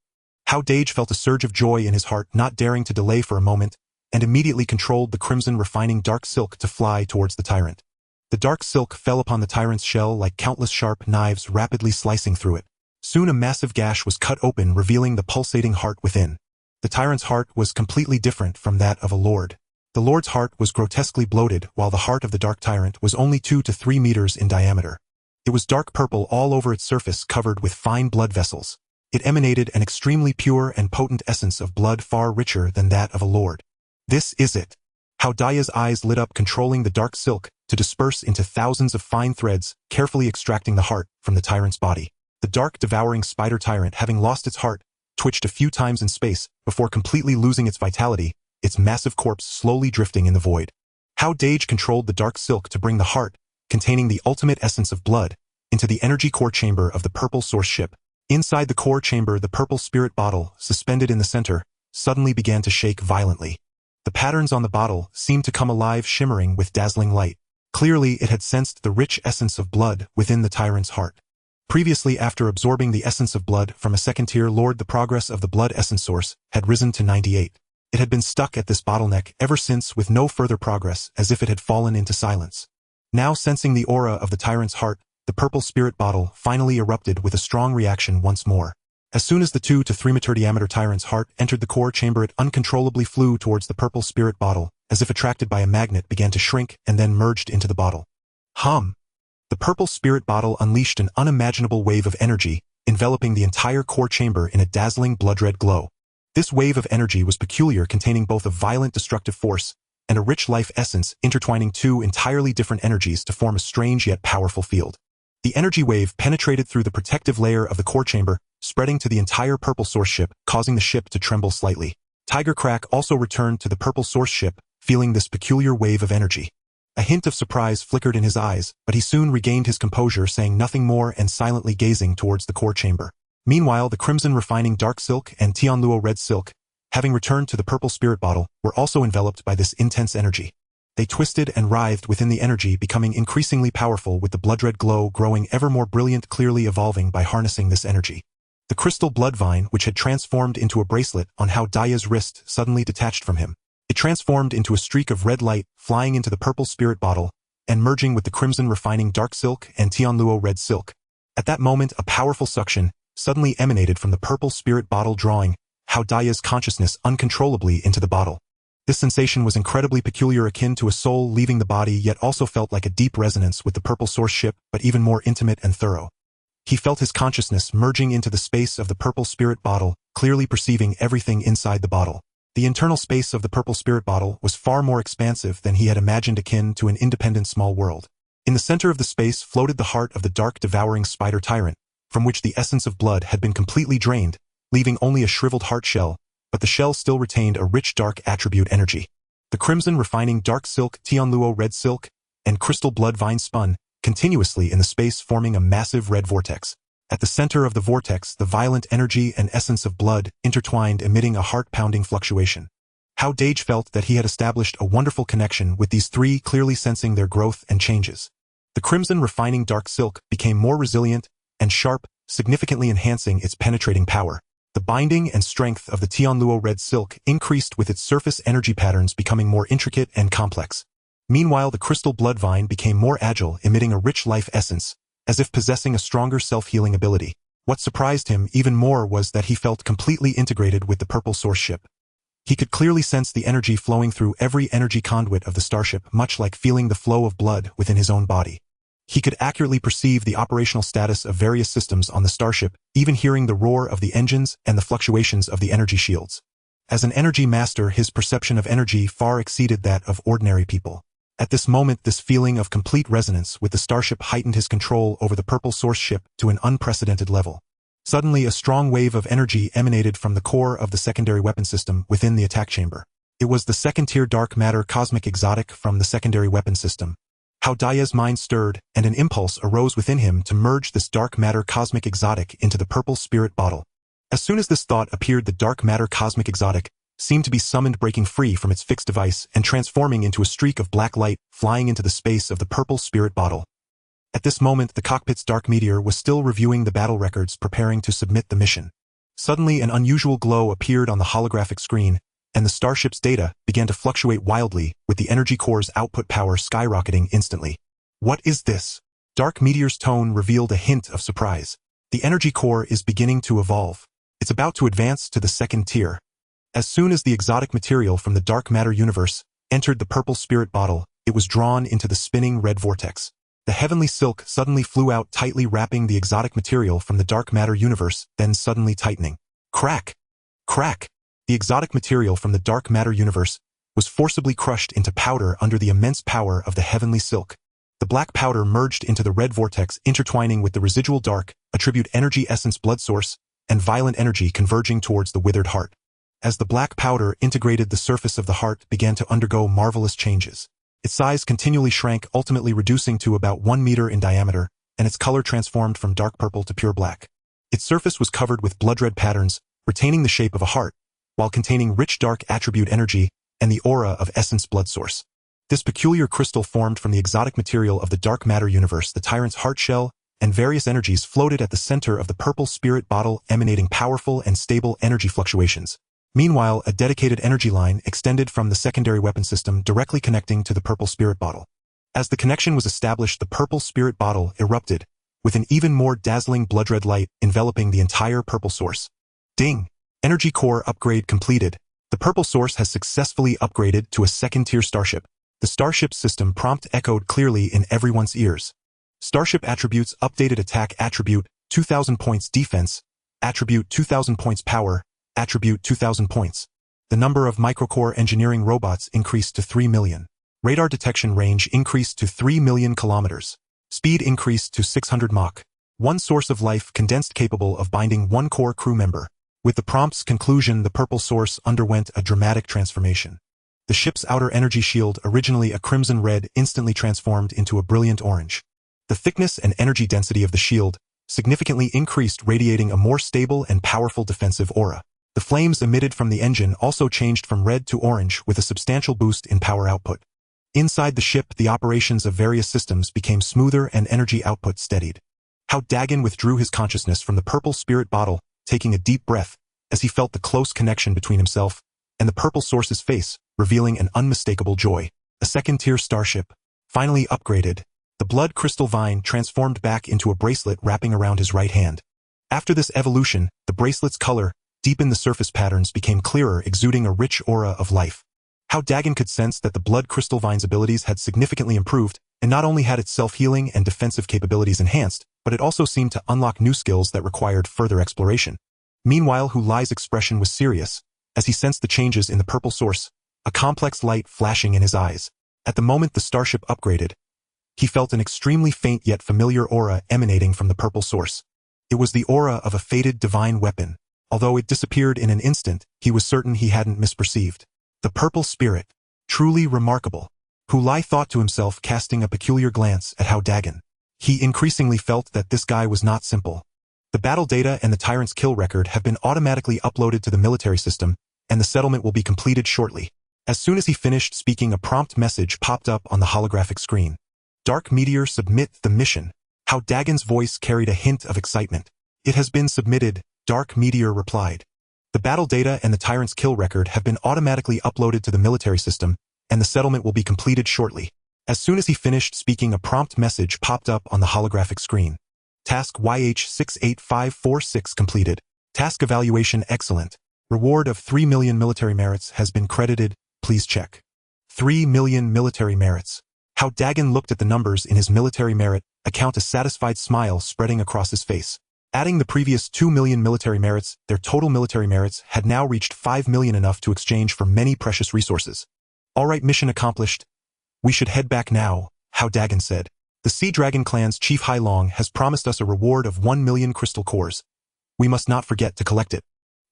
Hao Dageng felt a surge of joy in his heart, not daring to delay for a moment, and immediately controlled the crimson refining dark silk to fly towards the tyrant. The dark silk fell upon the tyrant's shell like countless sharp knives, rapidly slicing through it. Soon a massive gash was cut open, revealing the pulsating heart within. The tyrant's heart was completely different from that of a lord. The lord's heart was grotesquely bloated, while the heart of the dark tyrant was only 2 to 3 meters in diameter. It was dark purple all over its surface, covered with fine blood vessels. It emanated an extremely pure and potent essence of blood, far richer than that of a lord. This is it. Hao Dageng's eyes lit up, controlling the dark silk to disperse into thousands of fine threads, carefully extracting the heart from the tyrant's body. The dark devouring spider tyrant, having lost its heart, twitched a few times in space before completely losing its vitality, its massive corpse slowly drifting in the void. Hao Dageng controlled the dark silk to bring the heart, containing the ultimate essence of blood, into the energy core chamber of the purple source ship. Inside the core chamber, the purple spirit bottle, suspended in the center, suddenly began to shake violently. The patterns on the bottle seemed to come alive, shimmering with dazzling light. Clearly, it had sensed the rich essence of blood within the tyrant's heart. Previously, after absorbing the essence of blood from a second-tier lord, the progress of the blood essence source had risen to 98. It had been stuck at this bottleneck ever since, with no further progress, as if it had fallen into silence. Now, sensing the aura of the tyrant's heart, the purple spirit bottle finally erupted with a strong reaction once more. As soon as the 2 to 3 meter diameter tyrant's heart entered the core chamber, it uncontrollably flew towards the purple spirit bottle, as if attracted by a magnet, began to shrink and then merged into the bottle. Hum! The purple spirit bottle unleashed an unimaginable wave of energy, enveloping the entire core chamber in a dazzling blood-red glow. This wave of energy was peculiar, containing both a violent destructive force and a rich life essence, intertwining two entirely different energies to form a strange yet powerful field. The energy wave penetrated through the protective layer of the core chamber, spreading to the entire purple source ship, causing the ship to tremble slightly. Tiger Crack also returned to the purple source ship, feeling this peculiar wave of energy. A hint of surprise flickered in his eyes, but he soon regained his composure, saying nothing more and silently gazing towards the core chamber. Meanwhile, the crimson refining dark silk and Tianluo red silk, having returned to the purple spirit bottle, were also enveloped by this intense energy. They twisted and writhed within the energy, becoming increasingly powerful, with the blood-red glow growing ever more brilliant, clearly evolving by harnessing this energy. The crystal blood vine, which had transformed into a bracelet on Hao Dageng's wrist, suddenly detached from him. It transformed into a streak of red light, flying into the purple spirit bottle, and merging with the crimson refining dark silk and Tianluo red silk. At that moment, a powerful suction suddenly emanated from the purple spirit bottle, drawing Hao Dageng's consciousness uncontrollably into the bottle. This sensation was incredibly peculiar, akin to a soul leaving the body, yet also felt like a deep resonance with the purple source ship, but even more intimate and thorough. He felt his consciousness merging into the space of the purple spirit bottle, clearly perceiving everything inside the bottle. The internal space of the purple spirit bottle was far more expansive than he had imagined, akin to an independent small world. In the center of the space floated the heart of the dark devouring spider tyrant, from which the essence of blood had been completely drained, leaving only a shriveled heart shell, but the shell still retained a rich dark attribute energy. The crimson refining dark silk, Tianluo red silk, and crystal blood vine spun continuously in the space, forming a massive red vortex. At the center of the vortex, the violent energy and essence of blood intertwined, emitting a heart-pounding fluctuation. Hao Dageng felt that he had established a wonderful connection with these three, clearly sensing their growth and changes. The crimson refining dark silk became more resilient and sharp, significantly enhancing its penetrating power. The binding and strength of the Tianluo red silk increased, with its surface energy patterns becoming more intricate and complex. Meanwhile, the crystal blood vine became more agile, emitting a rich life essence, as if possessing a stronger self-healing ability. What surprised him even more was that he felt completely integrated with the purple source ship. He could clearly sense the energy flowing through every energy conduit of the starship, much like feeling the flow of blood within his own body. He could accurately perceive the operational status of various systems on the starship, even hearing the roar of the engines and the fluctuations of the energy shields. As an energy master, his perception of energy far exceeded that of ordinary people. At this moment, this feeling of complete resonance with the starship heightened his control over the purple source ship to an unprecedented level. Suddenly, a strong wave of energy emanated from the core of the secondary weapon system within the attack chamber. It was the second-tier dark matter cosmic exotic from the secondary weapon system. Hao Dageng's mind stirred, and an impulse arose within him to merge this dark matter cosmic exotic into the purple spirit bottle. As soon as this thought appeared, the dark matter cosmic exotic seemed to be summoned, breaking free from its fixed device and transforming into a streak of black light, flying into the space of the purple spirit bottle. At this moment, the cockpit's dark meteor was still reviewing the battle records, preparing to submit the mission. Suddenly, an unusual glow appeared on the holographic screen, and the starship's data began to fluctuate wildly, with the energy core's output power skyrocketing instantly. What is this? Dark Meteor's tone revealed a hint of surprise. The energy core is beginning to evolve. It's about to advance to the second tier. As soon as the exotic material from the dark matter universe entered the purple spirit bottle, it was drawn into the spinning red vortex. The heavenly silk suddenly flew out, tightly wrapping the exotic material from the dark matter universe, then suddenly tightening. Crack! Crack! The exotic material from the dark matter universe was forcibly crushed into powder under the immense power of the heavenly silk. The black powder merged into the red vortex, intertwining with the residual dark attribute energy essence blood source and violent energy converging towards the withered heart. As the black powder integrated, the surface of the heart began to undergo marvelous changes. Its size continually shrank, ultimately reducing to about 1 meter in diameter, and its color transformed from dark purple to pure black. Its surface was covered with blood-red patterns, retaining the shape of a heart, while containing rich dark attribute energy and the aura of essence blood source. This peculiar crystal formed from the exotic material of the dark matter universe, the tyrant's heart shell, and various energies floated at the center of the purple spirit bottle, emanating powerful and stable energy fluctuations. Meanwhile, a dedicated energy line extended from the secondary weapon system, directly connecting to the purple spirit bottle. As the connection was established, the purple spirit bottle erupted, with an even more dazzling blood-red light enveloping the entire purple source. Ding! Energy core upgrade completed. The purple source has successfully upgraded to a second-tier starship. The Starship system prompt echoed clearly in everyone's ears. Starship attributes: updated attack attribute, 2,000 points defense, attribute 2,000 points power, attribute 2,000 points. The number of microcore engineering robots increased to 3 million. Radar detection range increased to 3 million kilometers. Speed increased to 600 Mach. One source of life condensed, capable of binding one core crew member. With the prompt's conclusion, the purple source underwent a dramatic transformation. The ship's outer energy shield, originally a crimson red, instantly transformed into a brilliant orange. The thickness and energy density of the shield significantly increased, radiating a more stable and powerful defensive aura. The flames emitted from the engine also changed from red to orange, with a substantial boost in power output. Inside the ship, the operations of various systems became smoother and energy output steadied. Hao Dageng withdrew his consciousness from the purple spirit bottle, taking a deep breath as he felt the close connection between himself and the purple source's face, revealing an unmistakable joy. A second-tier starship, finally upgraded. The blood crystal vine transformed back into a bracelet wrapping around his right hand. After this evolution, the bracelet's color deepened, the surface patterns became clearer, exuding a rich aura of life. Hao Dageng could sense that the blood crystal vine's abilities had significantly improved, and not only had its self-healing and defensive capabilities enhanced, but it also seemed to unlock new skills that required further exploration. Meanwhile, Hu Lai's expression was serious, as he sensed the changes in the purple source, a complex light flashing in his eyes. At the moment the starship upgraded, he felt an extremely faint yet familiar aura emanating from the purple source. It was the aura of a fated divine weapon. Although it disappeared in an instant, he was certain he hadn't misperceived. The purple spirit. Truly remarkable. Hu Lai thought to himself, casting a peculiar glance at Hao Dageng. He increasingly felt that this guy was not simple. The battle data and the tyrant's kill record have been automatically uploaded to the military system, and the settlement will be completed shortly. As soon as he finished speaking, a prompt message popped up on the holographic screen. Dark Meteor, submit the mission. Hao Dageng's voice carried a hint of excitement. It has been submitted, Dark Meteor replied. The battle data and the tyrant's kill record have been automatically uploaded to the military system, and the settlement will be completed shortly. As soon as he finished speaking, a prompt message popped up on the holographic screen. Task YH68546 completed. Task evaluation excellent. Reward of 3 million military merits has been credited, please check. 3 million military merits. Hao Dageng looked at the numbers in his military merit account, a satisfied smile spreading across his face. Adding the previous 2 million military merits, their total military merits had now reached 5 million, enough to exchange for many precious resources. Alright, mission accomplished. We should head back now, Hao Dageng said. The Sea Dragon clan's chief Hai Long has promised us a reward of 1 million crystal cores. We must not forget to collect it.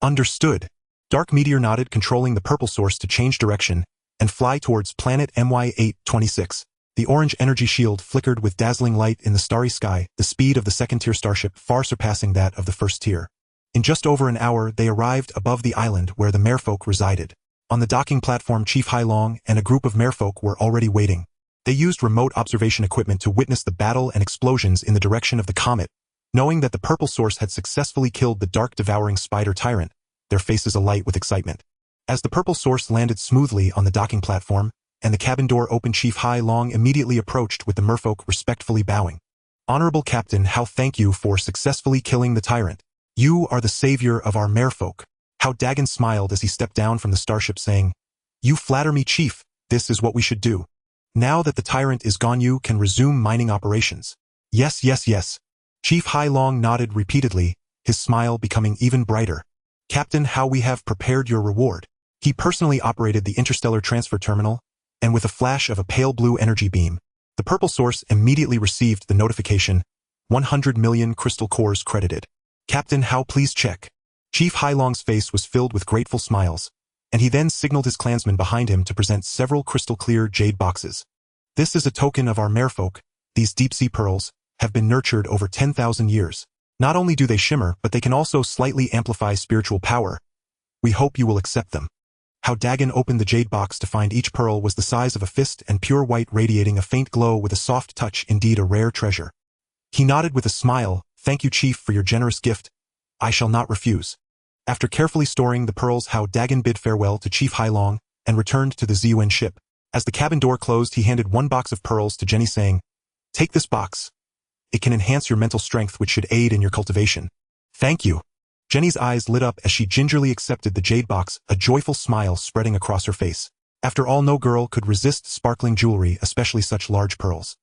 Understood. Dark Meteor nodded, controlling the purple source to change direction and fly towards planet MY826. The orange energy shield flickered with dazzling light in the starry sky, the speed of the second-tier starship far surpassing that of the first tier. In just over an hour, they arrived above the island where the merfolk resided. On the docking platform, Chief Hai Long and a group of merfolk were already waiting. They used remote observation equipment to witness the battle and explosions in the direction of the comet. Knowing that the purple source had successfully killed the dark devouring spider tyrant, their faces alight with excitement. As the purple source landed smoothly on the docking platform, and the cabin door opened, Chief Hai Long immediately approached with the merfolk respectfully bowing. Honorable Captain Hao, thank you for successfully killing the tyrant. You are the savior of our merfolk. Hao Dageng smiled as he stepped down from the starship, saying, You flatter me, Chief. This is what we should do. Now that the tyrant is gone, you can resume mining operations. Yes, yes, yes. Chief Hai Long nodded repeatedly, his smile becoming even brighter. Captain Hao, we have prepared your reward. He personally operated the interstellar transfer terminal, and with a flash of a pale blue energy beam, the purple source immediately received the notification, 100 million crystal cores credited. Captain Hao, please check. Chief Hai Long's face was filled with grateful smiles, and he then signaled his clansmen behind him to present several crystal-clear jade boxes. This is a token of our merfolk. These deep-sea pearls have been nurtured over 10,000 years. Not only do they shimmer, but they can also slightly amplify spiritual power. We hope you will accept them. Hao Dageng opened the jade box to find each pearl was the size of a fist and pure white, radiating a faint glow with a soft touch, indeed a rare treasure. He nodded with a smile, Thank you, Chief, for your generous gift. I shall not refuse. After carefully storing the pearls, Hao Dageng bid farewell to Chief Hai Long and returned to the ZUN ship. As the cabin door closed, he handed one box of pearls to Jenny, saying, Take this box. It can enhance your mental strength, which should aid in your cultivation. Thank you. Jenny's eyes lit up as she gingerly accepted the jade box, a joyful smile spreading across her face. After all, no girl could resist sparkling jewelry, especially such large pearls.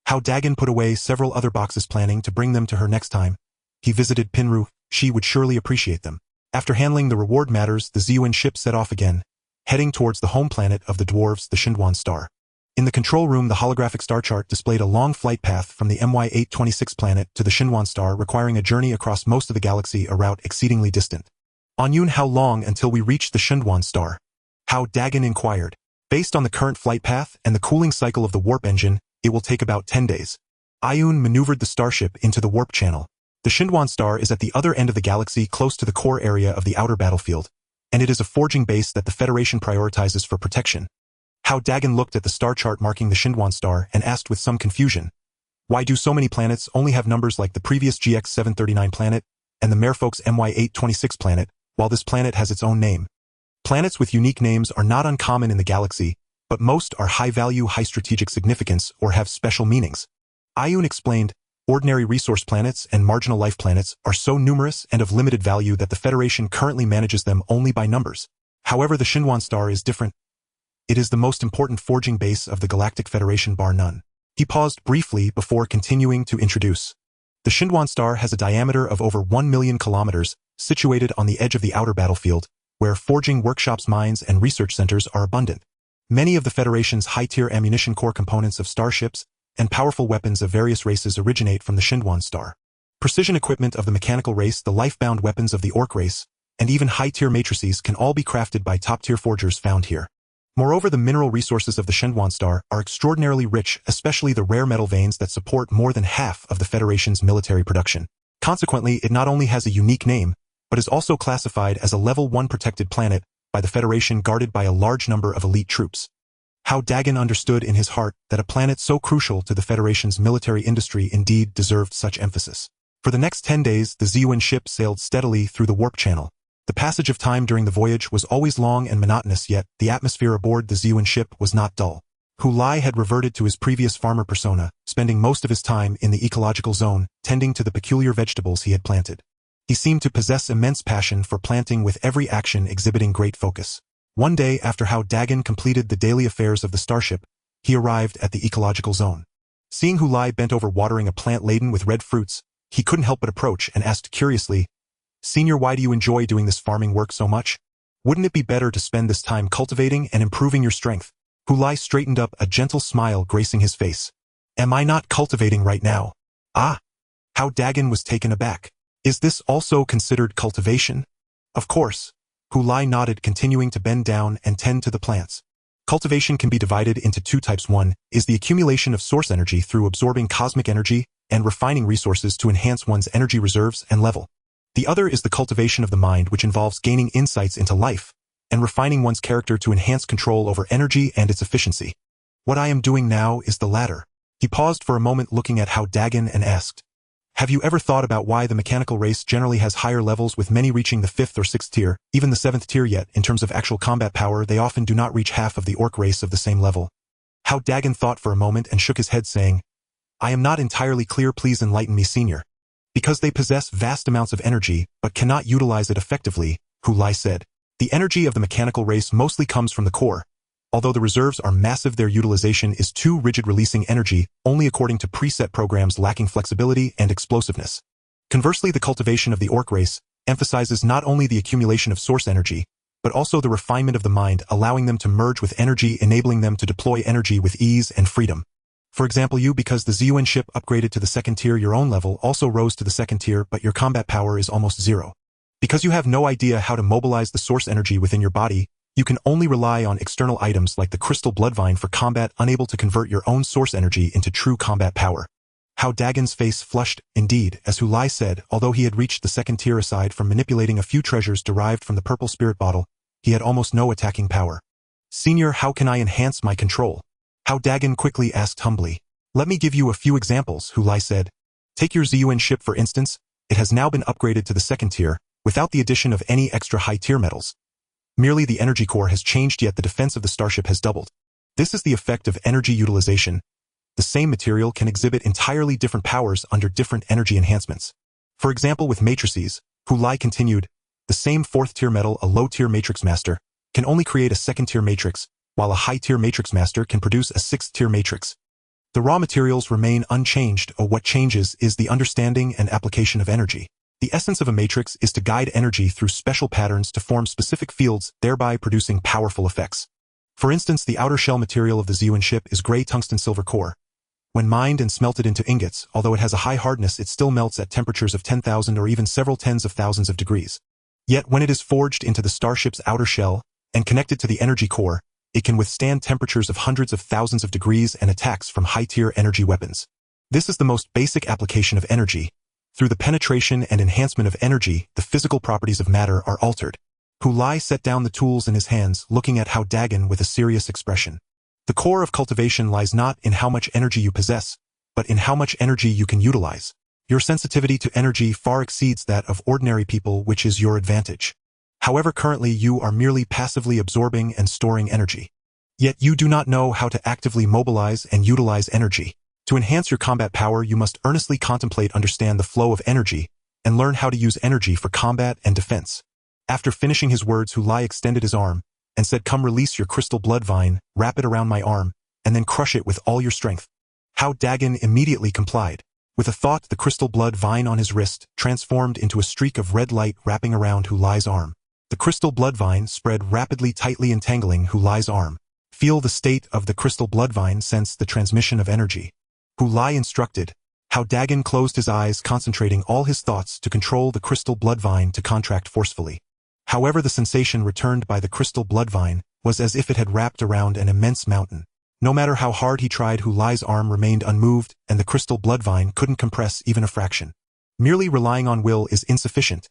Hao Dageng put away several other boxes, planning to bring them to her next time he visited Pinru. She would surely appreciate them. After handling the reward matters, the ZUN ship set off again, heading towards the home planet of the dwarves, the Xinduan star. In the control room, the holographic star chart displayed a long flight path from the MY826 planet to the Xinduan star, requiring a journey across most of the galaxy, a route exceedingly distant. On Yun, how long until we reach the Xinduan star? Hao Dageng inquired. Based on the current flight path and the cooling cycle of the warp engine, it will take about 10 days. Ayun maneuvered the starship into the warp channel. The Xinduan star is at the other end of the galaxy, close to the core area of the outer battlefield, and it is a forging base that the Federation prioritizes for protection. Hao Dageng looked at the star chart marking the Xinduan star and asked with some confusion, Why do so many planets only have numbers like the previous GX739 planet and the merfolk's MY826 planet, while this planet has its own name? Planets with unique names are not uncommon in the galaxy, but most are high-value, high-strategic significance or have special meanings. Ayun explained, Ordinary resource planets and marginal life planets are so numerous and of limited value that the Federation currently manages them only by numbers. However, the Xinduan star is different. It is the most important forging base of the Galactic Federation, bar none. He paused briefly before continuing to introduce. The Xinduan star has a diameter of over 1 million kilometers, situated on the edge of the outer battlefield, where forging workshops, mines, and research centers are abundant. Many of the Federation's high-tier ammunition core components of starships and powerful weapons of various races originate from the Xinduan star. Precision equipment of the mechanical race, the life-bound weapons of the orc race, and even high-tier matrices can all be crafted by top-tier forgers found here. Moreover, the mineral resources of the Xinduan star are extraordinarily rich, especially the rare metal veins that support more than half of the Federation's military production. Consequently, it not only has a unique name, but is also classified as a Level 1 protected planet by the Federation, guarded by a large number of elite troops. Hao Dageng understood in his heart that a planet so crucial to the Federation's military industry indeed deserved such emphasis. For the next 10 days, the ZUN ship sailed steadily through the warp channel. The passage of time during the voyage was always long and monotonous, yet the atmosphere aboard the ZUN ship was not dull. Hu Lai had reverted to his previous farmer persona, spending most of his time in the ecological zone, tending to the peculiar vegetables he had planted. He seemed to possess immense passion for planting, with every action exhibiting great focus. One day, after Hao Dageng completed the daily affairs of the Starship, he arrived at the ecological zone. Seeing Hu Lai bent over watering a plant laden with red fruits, he couldn't help but approach and asked curiously, "Senior, why do you enjoy doing this farming work so much? Wouldn't it be better to spend this time cultivating and improving your strength?" Hu Lai straightened up, a gentle smile gracing his face. "Am I not cultivating right now?" "Ah!" Hao Dageng was taken aback. "Is this also considered cultivation?" "Of course." Hu Lai nodded, continuing to bend down and tend to the plants. Cultivation can be divided into two types. One is the accumulation of source energy through absorbing cosmic energy and refining resources to enhance one's energy reserves and level. The other is the cultivation of the mind, which involves gaining insights into life and refining one's character to enhance control over energy and its efficiency. What I am doing now is the latter. He paused for a moment, looking at Hao Dageng, and asked, "Have you ever thought about why the mechanical race generally has higher levels, with many reaching the 5th or 6th tier, even the 7th tier, yet in terms of actual combat power they often do not reach half of the orc race of the same level?" Hao Dageng thought for a moment and shook his head, saying, "I am not entirely clear, please enlighten me, senior." "Because they possess vast amounts of energy, but cannot utilize it effectively," Hu Lai said. "The energy of the mechanical race mostly comes from the core. Although the reserves are massive, their utilization is too rigid, releasing energy only according to preset programs, lacking flexibility and explosiveness. Conversely, the cultivation of the orc race emphasizes not only the accumulation of source energy, but also the refinement of the mind, allowing them to merge with energy, enabling them to deploy energy with ease and freedom. For example, you, because the ZUN ship upgraded to the 2nd tier, your own level also rose to the 2nd tier, but your combat power is almost zero. Because you have no idea how to mobilize the source energy within your body, you can only rely on external items like the crystal bloodvine for combat, unable to convert your own source energy into true combat power." Hao Dagen's face flushed. Indeed, as Hu Lai said, although he had reached the 2nd tier, aside from manipulating a few treasures derived from the purple spirit bottle, he had almost no attacking power. "Senior, how can I enhance my control?" Hao Dageng quickly asked humbly. "Let me give you a few examples," Hu Lai said. "Take your ZUN ship for instance. It has now been upgraded to the 2nd tier, without the addition of any extra high-tier metals. Merely the energy core has changed, yet the defense of the Starship has doubled. This is the effect of energy utilization. The same material can exhibit entirely different powers under different energy enhancements. For example, with matrices," Hu Lai continued, "the same 4th-tier metal, a low-tier matrix master, can only create a 2nd-tier matrix, while a high-tier matrix master can produce a 6th-tier matrix. The raw materials remain unchanged, or what changes is the understanding and application of energy. The essence of a matrix is to guide energy through special patterns to form specific fields, thereby producing powerful effects. For instance, the outer shell material of the ZUN ship is gray tungsten silver core. When mined and smelted into ingots, although it has a high hardness, it still melts at temperatures of 10,000 or even several tens of thousands of degrees. Yet when it is forged into the Starship's outer shell and connected to the energy core, it can withstand temperatures of hundreds of thousands of degrees and attacks from high-tier energy weapons. This is the most basic application of energy. Through the penetration and enhancement of energy, the physical properties of matter are altered." Hu Lai set down the tools in his hands, looking at Hao Dageng with a serious expression. "The core of cultivation lies not in how much energy you possess, but in how much energy you can utilize. Your sensitivity to energy far exceeds that of ordinary people, which is your advantage. However, currently you are merely passively absorbing and storing energy. Yet you do not know how to actively mobilize and utilize energy. To enhance your combat power, you must earnestly contemplate, understand the flow of energy, and learn how to use energy for combat and defense." After finishing his words, Hu Lai extended his arm and said, "Come, release your crystal blood vine, wrap it around my arm, and then crush it with all your strength." Hao Dageng immediately complied. With a thought, the crystal blood vine on his wrist transformed into a streak of red light wrapping around Hu Lai's arm. The crystal blood vine spread rapidly, tightly entangling Hu Lai's arm. "Feel the state of the crystal blood vine, sense the transmission of energy," Hu Lai instructed. Hao Dageng closed his eyes, concentrating all his thoughts to control the crystal blood vine to contract forcefully. However, the sensation returned by the crystal blood vine was as if it had wrapped around an immense mountain. No matter how hard he tried, Hu Lai's arm remained unmoved, and the crystal blood vine couldn't compress even a fraction. Merely relying on will is insufficient.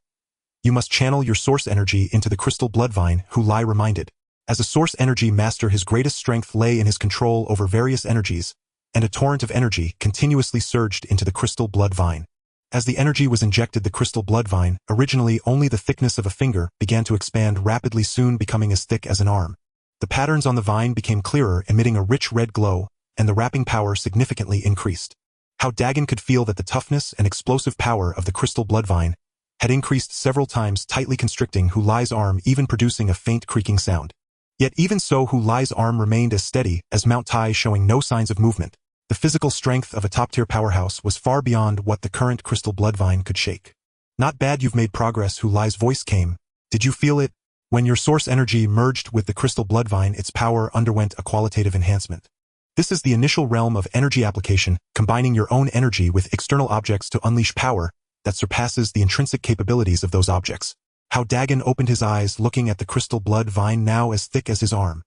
You must channel your source energy into the crystal blood vine, Hu Lai reminded. As a source energy master, his greatest strength lay in his control over various energies, and a torrent of energy continuously surged into the crystal blood vine. As the energy was injected, the crystal blood vine, originally only the thickness of a finger, began to expand rapidly, soon becoming as thick as an arm. The patterns on the vine became clearer, emitting a rich red glow, and the wrapping power significantly increased. Hao Dageng could feel that the toughness and explosive power of the crystal blood vine had increased several times, tightly constricting Hu Lai's arm, even producing a faint creaking sound. Yet even so, Hu Lai's arm remained as steady as Mount Tai, showing no signs of movement. The physical strength of a top-tier powerhouse was far beyond what the current crystal bloodvine could shake. Not bad, you've made progress, Hu Lai's voice came. Did you feel it? When your source energy merged with the crystal bloodvine, its power underwent a qualitative enhancement. This is the initial realm of energy application, combining your own energy with external objects to unleash power that surpasses the intrinsic capabilities of those objects. Hao Dageng opened his eyes, looking at the crystal blood vine now as thick as his arm.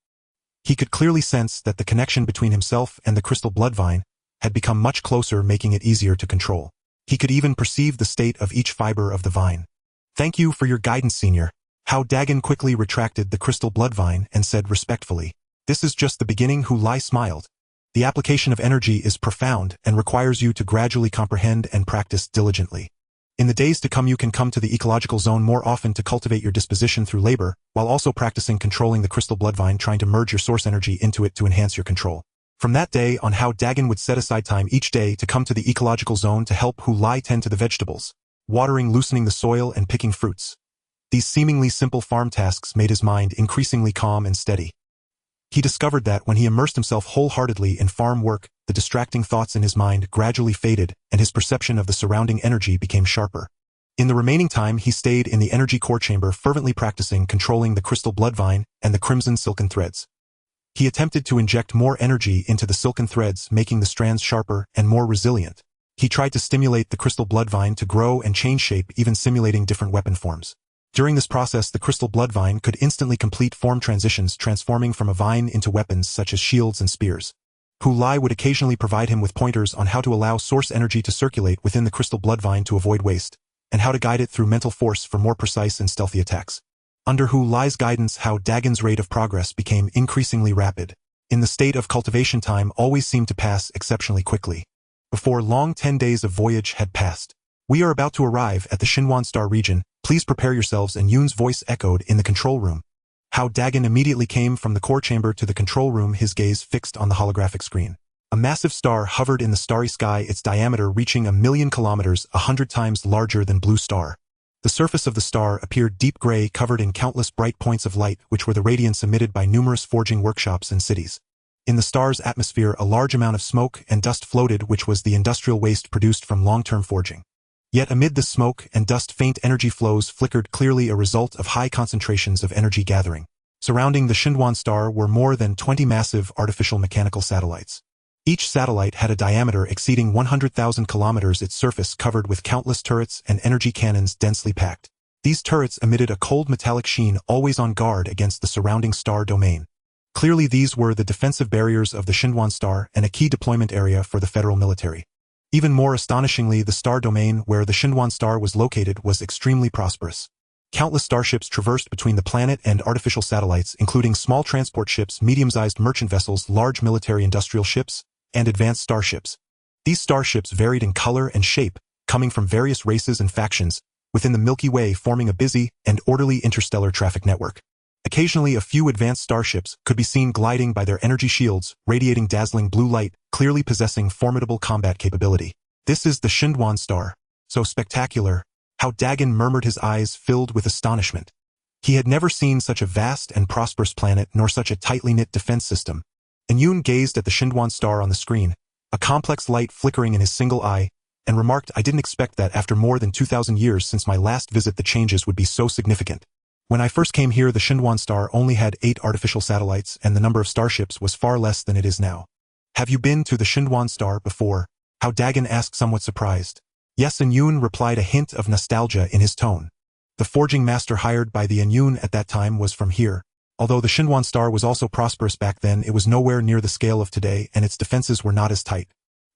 He could clearly sense that the connection between himself and the crystal blood vine had become much closer, making it easier to control. He could even perceive the state of each fiber of the vine. Thank you for your guidance, Senior. Hao Dageng quickly retracted the crystal blood vine and said respectfully, "This is just the beginning." Hu Lai smiled. "The application of energy is profound and requires you to gradually comprehend and practice diligently. In the days to come, you can come to the ecological zone more often to cultivate your disposition through labor, while also practicing controlling the crystal bloodvine, trying to merge your source energy into it to enhance your control." From that day on, Hao Dageng would set aside time each day to come to the ecological zone to help Hu Lai tend to the vegetables, watering, loosening the soil, and picking fruits. These seemingly simple farm tasks made his mind increasingly calm and steady. He discovered that when he immersed himself wholeheartedly in farm work, the distracting thoughts in his mind gradually faded and his perception of the surrounding energy became sharper. In the remaining time, he stayed in the energy core chamber, fervently practicing controlling the crystal bloodvine and the crimson silken threads. He attempted to inject more energy into the silken threads, making the strands sharper and more resilient. He tried to stimulate the crystal bloodvine to grow and change shape, even simulating different weapon forms. During this process, the crystal bloodvine could instantly complete form transitions, transforming from a vine into weapons such as shields and spears. Hu Lai would occasionally provide him with pointers on how to allow source energy to circulate within the crystal bloodvine to avoid waste, and how to guide it through mental force for more precise and stealthy attacks. Under Hu Lai's guidance, Hao Dagen's rate of progress became increasingly rapid. In the state of cultivation, time always seemed to pass exceptionally quickly. Before long, 10 days of voyage had passed. "We are about to arrive at the Xinhuan Star region. Please prepare yourselves," and Yun's voice echoed in the control room. Hao Dageng immediately came from the core chamber to the control room, his gaze fixed on the holographic screen. A massive star hovered in the starry sky, its diameter reaching 1,000,000 kilometers, 100 times larger than Blue Star. The surface of the star appeared deep gray, covered in countless bright points of light, which were the radiance emitted by numerous forging workshops and cities. In the star's atmosphere, a large amount of smoke and dust floated, which was the industrial waste produced from long-term forging. Yet amid the smoke and dust, faint energy flows flickered, clearly a result of high concentrations of energy gathering. Surrounding the Xinhuan star were more than 20 massive artificial mechanical satellites. Each satellite had a diameter exceeding 100,000 kilometers, its surface covered with countless turrets and energy cannons densely packed. These turrets emitted a cold metallic sheen, always on guard against the surrounding star domain. Clearly these were the defensive barriers of the Xinhuan star and a key deployment area for the federal military. Even more astonishingly, the star domain where the Xinhuan star was located was extremely prosperous. Countless starships traversed between the planet and artificial satellites, including small transport ships, medium-sized merchant vessels, large military industrial ships, and advanced starships. These starships varied in color and shape, coming from various races and factions, within the Milky Way, forming a busy and orderly interstellar traffic network. Occasionally, a few advanced starships could be seen gliding by their energy shields, radiating dazzling blue light, clearly possessing formidable combat capability. "This is the Xinhuan star. So spectacular." Hao Dageng murmured, his eyes filled with astonishment. He had never seen such a vast and prosperous planet, nor such a tightly knit defense system. And Yun gazed at the Xinhuan star on the screen, a complex light flickering in his single eye, and remarked, "I didn't expect that after more than 2,000 years since my last visit the changes would be so significant. When I first came here, the Xinhuan star only had 8 artificial satellites, and the number of starships was far less than it is now." "Have you been to the Xinhuan star before?" Hao Dageng asked, somewhat surprised. "Yes," and Yun replied, a hint of nostalgia in his tone. "The forging master hired by the Yun at that time was from here. Although the Xinhuan star was also prosperous back then, it was nowhere near the scale of today, and its defenses were not as tight.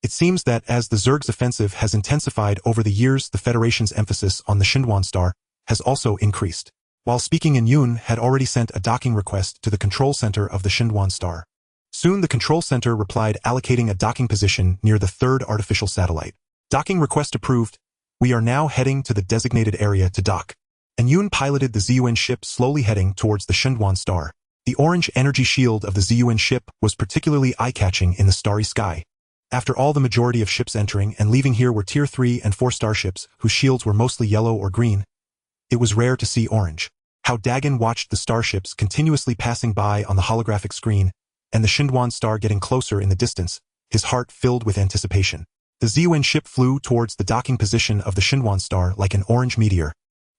It seems that as the Zergs offensive has intensified over the years, the Federation's emphasis on the Xinhuan star has also increased." While speaking, Yun had already sent a docking request to the control center of the Xinhuan star. Soon the control center replied, allocating a docking position near the 3rd artificial satellite. "Docking request approved. We are now heading to the designated area to dock." And Yun piloted the Zun ship, slowly heading towards the Xinhuan star. The orange energy shield of the Zun ship was particularly eye-catching in the starry sky. After all, the majority of ships entering and leaving here were Tier 3 and 4 starships, whose shields were mostly yellow or green. It was rare to see orange. Hao Dageng watched the starships continuously passing by on the holographic screen, and the Xinduan star getting closer in the distance, his heart filled with anticipation. The Ziyuan ship flew towards the docking position of the Xinduan star like an orange meteor.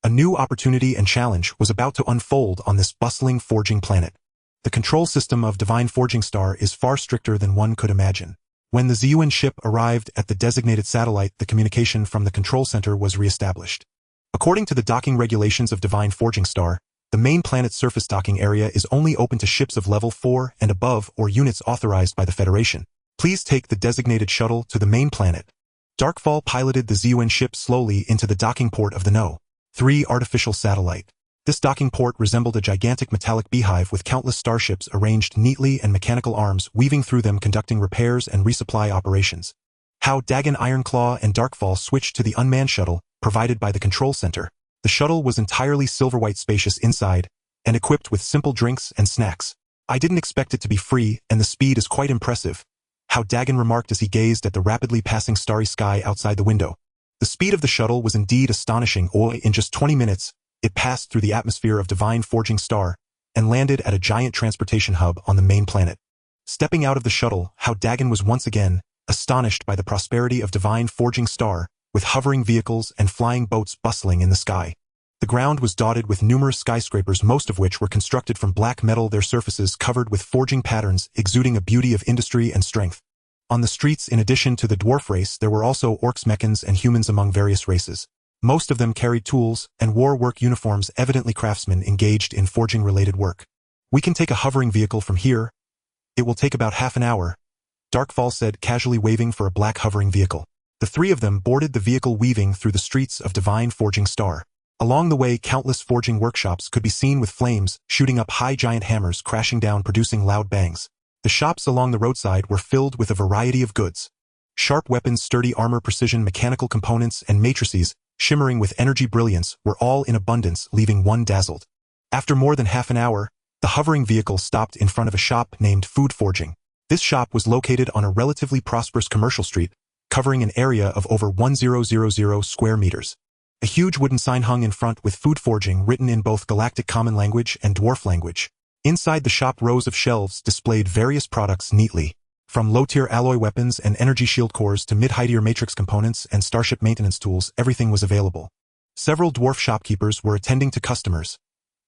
A new opportunity and challenge was about to unfold on this bustling forging planet. The control system of Divine Forging Star is far stricter than one could imagine. When the Ziyuan ship arrived at the designated satellite, the communication from the control center was re-established. According to the docking regulations of Divine Forging Star, the main planet's surface docking area is only open to ships of level 4 and above or units authorized by the Federation. Please take the designated shuttle to the main planet. Darkfall piloted the Ziyuan ship slowly into the docking port of the No. 3 artificial satellite. This docking port resembled a gigantic metallic beehive with countless starships arranged neatly and mechanical arms weaving through them conducting repairs and resupply operations. Hao Dageng, Ironclaw, and Darkfall switched to the unmanned shuttle provided by the control center. The shuttle was entirely silver-white, spacious inside, and equipped with simple drinks and snacks. I didn't expect it to be free, and the speed is quite impressive, Hao Dageng remarked as he gazed at the rapidly passing starry sky outside the window. The speed of the shuttle was indeed astonishing. In just 20 minutes, it passed through the atmosphere of Divine Forging Star and landed at a giant transportation hub on the main planet. Stepping out of the shuttle, Hao Dageng was once again astonished by the prosperity of Divine Forging Star, with hovering vehicles and flying boats bustling in the sky. The ground was dotted with numerous skyscrapers, most of which were constructed from black metal, their surfaces covered with forging patterns exuding a beauty of industry and strength. On the streets, in addition to the dwarf race, there were also orcs, mechans, and humans among various races. Most of them carried tools and wore work uniforms, evidently craftsmen engaged in forging-related work. We can take a hovering vehicle from here. It will take about half an hour, Darkfall said, casually waving for a black hovering vehicle. The three of them boarded the vehicle, weaving through the streets of Divine Forging Star. Along the way, countless forging workshops could be seen with flames shooting up high, giant hammers crashing down, producing loud bangs. The shops along the roadside were filled with a variety of goods. Sharp weapons, sturdy armor, precision mechanical components, and matrices, shimmering with energy brilliance, were all in abundance, leaving one dazzled. After more than half an hour, the hovering vehicle stopped in front of a shop named Food Forging. This shop was located on a relatively prosperous commercial street, covering an area of over 1000 square meters. A huge wooden sign hung in front with Food Forging written in both Galactic Common Language and Dwarf Language. Inside the shop, rows of shelves displayed various products neatly. From low-tier alloy weapons and energy shield cores to mid-high-tier matrix components and starship maintenance tools, everything was available. Several dwarf shopkeepers were attending to customers.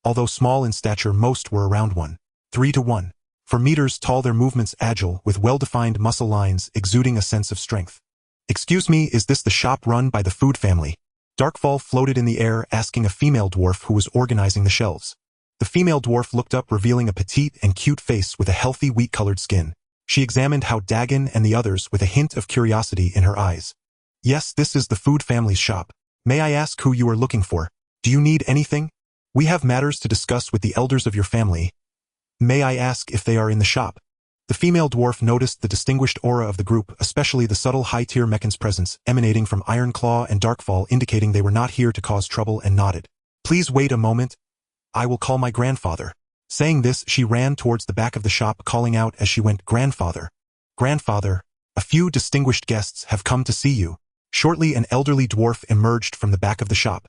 Although small in stature, most were around 1.3 to 1.4 meters tall, their movements agile, with well-defined muscle lines exuding a sense of strength. "Excuse me, is this the shop run by the Food family?" Darkfall floated in the air, asking a female dwarf who was organizing the shelves. The female dwarf looked up, revealing a petite and cute face with a healthy wheat-colored skin. She examined Hao Dageng and the others with a hint of curiosity in her eyes. "Yes, this is the Food family's shop. May I ask who you are looking for? Do you need anything? We have matters to discuss with the elders of your family. May I ask if they are in the shop?" The female dwarf noticed the distinguished aura of the group, especially the subtle high-tier mechan's presence emanating from Ironclaw and Darkfall, indicating they were not here to cause trouble, and nodded. "Please wait a moment. I will call my grandfather." Saying this, she ran towards the back of the shop, calling out as she went, "Grandfather! Grandfather! A few distinguished guests have come to see you." Shortly, an elderly dwarf emerged from the back of the shop.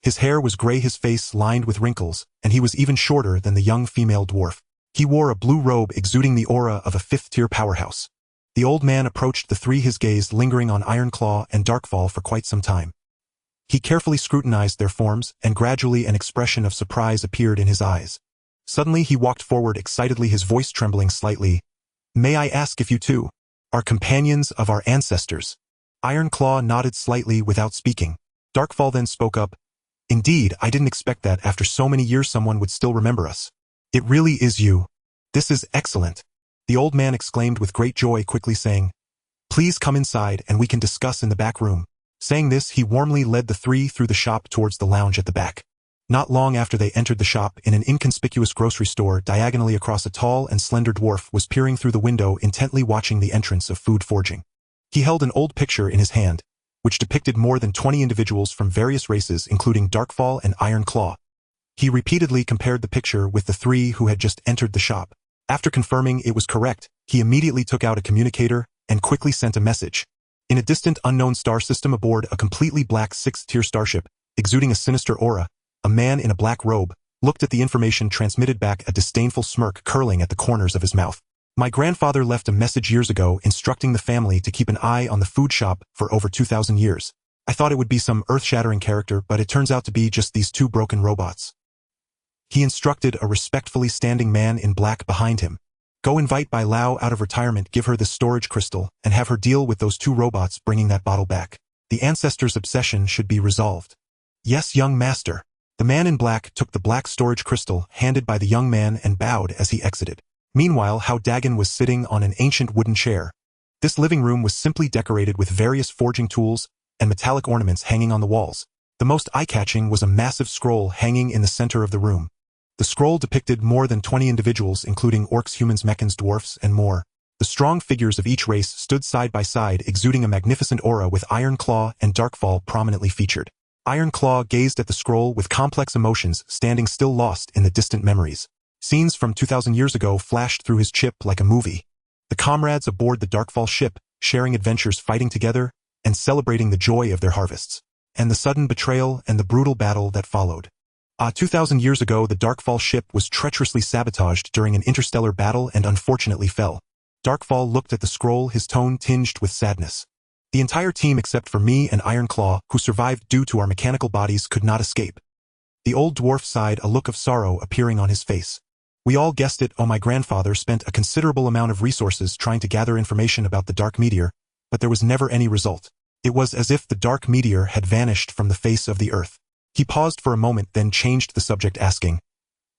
His hair was gray, his face lined with wrinkles, and he was even shorter than the young female dwarf. He wore a blue robe exuding the aura of a fifth-tier powerhouse. The old man approached the three, his gaze lingering on Ironclaw and Darkfall for quite some time. He carefully scrutinized their forms, and gradually an expression of surprise appeared in his eyes. Suddenly he walked forward excitedly, his voice trembling slightly. "May I ask if you too are companions of our ancestors?" Ironclaw nodded slightly without speaking. Darkfall then spoke up. "Indeed, I didn't expect that after so many years someone would still remember us. It really is you. This is excellent." The old man exclaimed with great joy, quickly saying, "Please come inside and we can discuss in the back room." Saying this, he warmly led the three through the shop towards the lounge at the back. Not long after they entered the shop, in an inconspicuous grocery store diagonally across, a tall and slender dwarf was peering through the window, intently watching the entrance of Food Forging. He held an old picture in his hand, which depicted more than 20 individuals from various races, including Darkfall and Ironclaw. He repeatedly compared the picture with the three who had just entered the shop. After confirming it was correct, he immediately took out a communicator and quickly sent a message. In a distant unknown star system aboard a completely black 6th-tier starship, exuding a sinister aura, a man in a black robe looked at the information transmitted back, a disdainful smirk curling at the corners of his mouth. My grandfather left a message years ago instructing the family to keep an eye on the food shop for over 2,000 years. I thought it would be some earth-shattering character, but it turns out to be just these two broken robots. He instructed a respectfully standing man in black behind him. Go invite Bai Lao out of retirement, give her this storage crystal, and have her deal with those two robots bringing that bottle back. The ancestor's obsession should be resolved. Yes, young master. The man in black took the black storage crystal handed by the young man and bowed as he exited. Meanwhile, Hao Dageng was sitting on an ancient wooden chair. This living room was simply decorated with various forging tools and metallic ornaments hanging on the walls. The most eye-catching was a massive scroll hanging in the center of the room. The scroll depicted more than 20 individuals, including orcs, humans, mechans, dwarfs, and more. The strong figures of each race stood side by side, exuding a magnificent aura, with Iron Claw and Darkfall prominently featured. Iron Claw gazed at the scroll with complex emotions, standing still, lost in the distant memories. Scenes from 2,000 years ago flashed through his chip like a movie. The comrades aboard the Darkfall ship, sharing adventures, fighting together, and celebrating the joy of their harvests. And the sudden betrayal and the brutal battle that followed. 2,000 years ago, the Darkfall ship was treacherously sabotaged during an interstellar battle and unfortunately fell. Darkfall looked at the scroll, his tone tinged with sadness. The entire team except for me and Iron Claw, who survived due to our mechanical bodies, could not escape. The old dwarf sighed, a look of sorrow appearing on his face. We all guessed it. My grandfather spent a considerable amount of resources trying to gather information about the dark meteor, but there was never any result. It was as if the dark meteor had vanished from the face of the earth. He paused for a moment, then changed the subject, asking,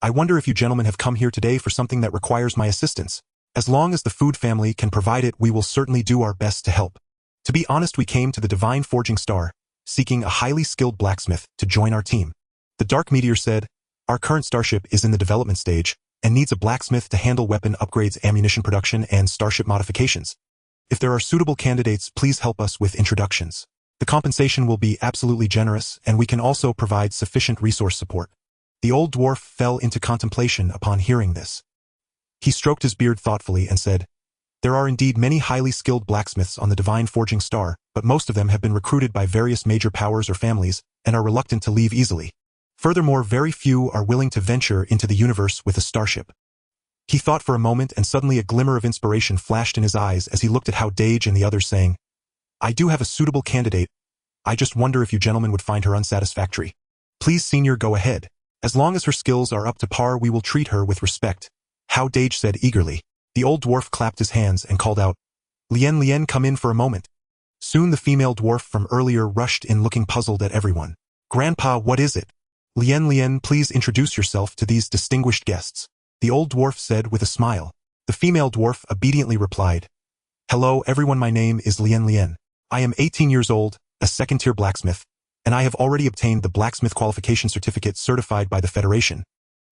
I wonder if you gentlemen have come here today for something that requires my assistance. As long as the food family can provide it, we will certainly do our best to help. To be honest, we came to the Divine Forging Star, seeking a highly skilled blacksmith to join our team. The dark meteor said, our current starship is in the development stage and needs a blacksmith to handle weapon upgrades, ammunition production, and starship modifications. If there are suitable candidates, please help us with introductions. The compensation will be absolutely generous, and we can also provide sufficient resource support. The old dwarf fell into contemplation upon hearing this. He stroked his beard thoughtfully and said, there are indeed many highly skilled blacksmiths on the Divine Forging Star, but most of them have been recruited by various major powers or families and are reluctant to leave easily. Furthermore, very few are willing to venture into the universe with a starship. He thought for a moment, and suddenly a glimmer of inspiration flashed in his eyes as he looked at Hao Dageng and the others, saying, I do have a suitable candidate. I just wonder if you gentlemen would find her unsatisfactory. Please, senior, go ahead. As long as her skills are up to par, we will treat her with respect. Hao Dageng said eagerly. The old dwarf clapped his hands and called out, Lien, come in for a moment. Soon the female dwarf from earlier rushed in, looking puzzled at everyone. Grandpa, what is it? Lien, please introduce yourself to these distinguished guests. The old dwarf said with a smile. The female dwarf obediently replied, Hello everyone, my name is Lien. I am 18 years old, a second-tier blacksmith, and I have already obtained the blacksmith qualification certificate certified by the Federation.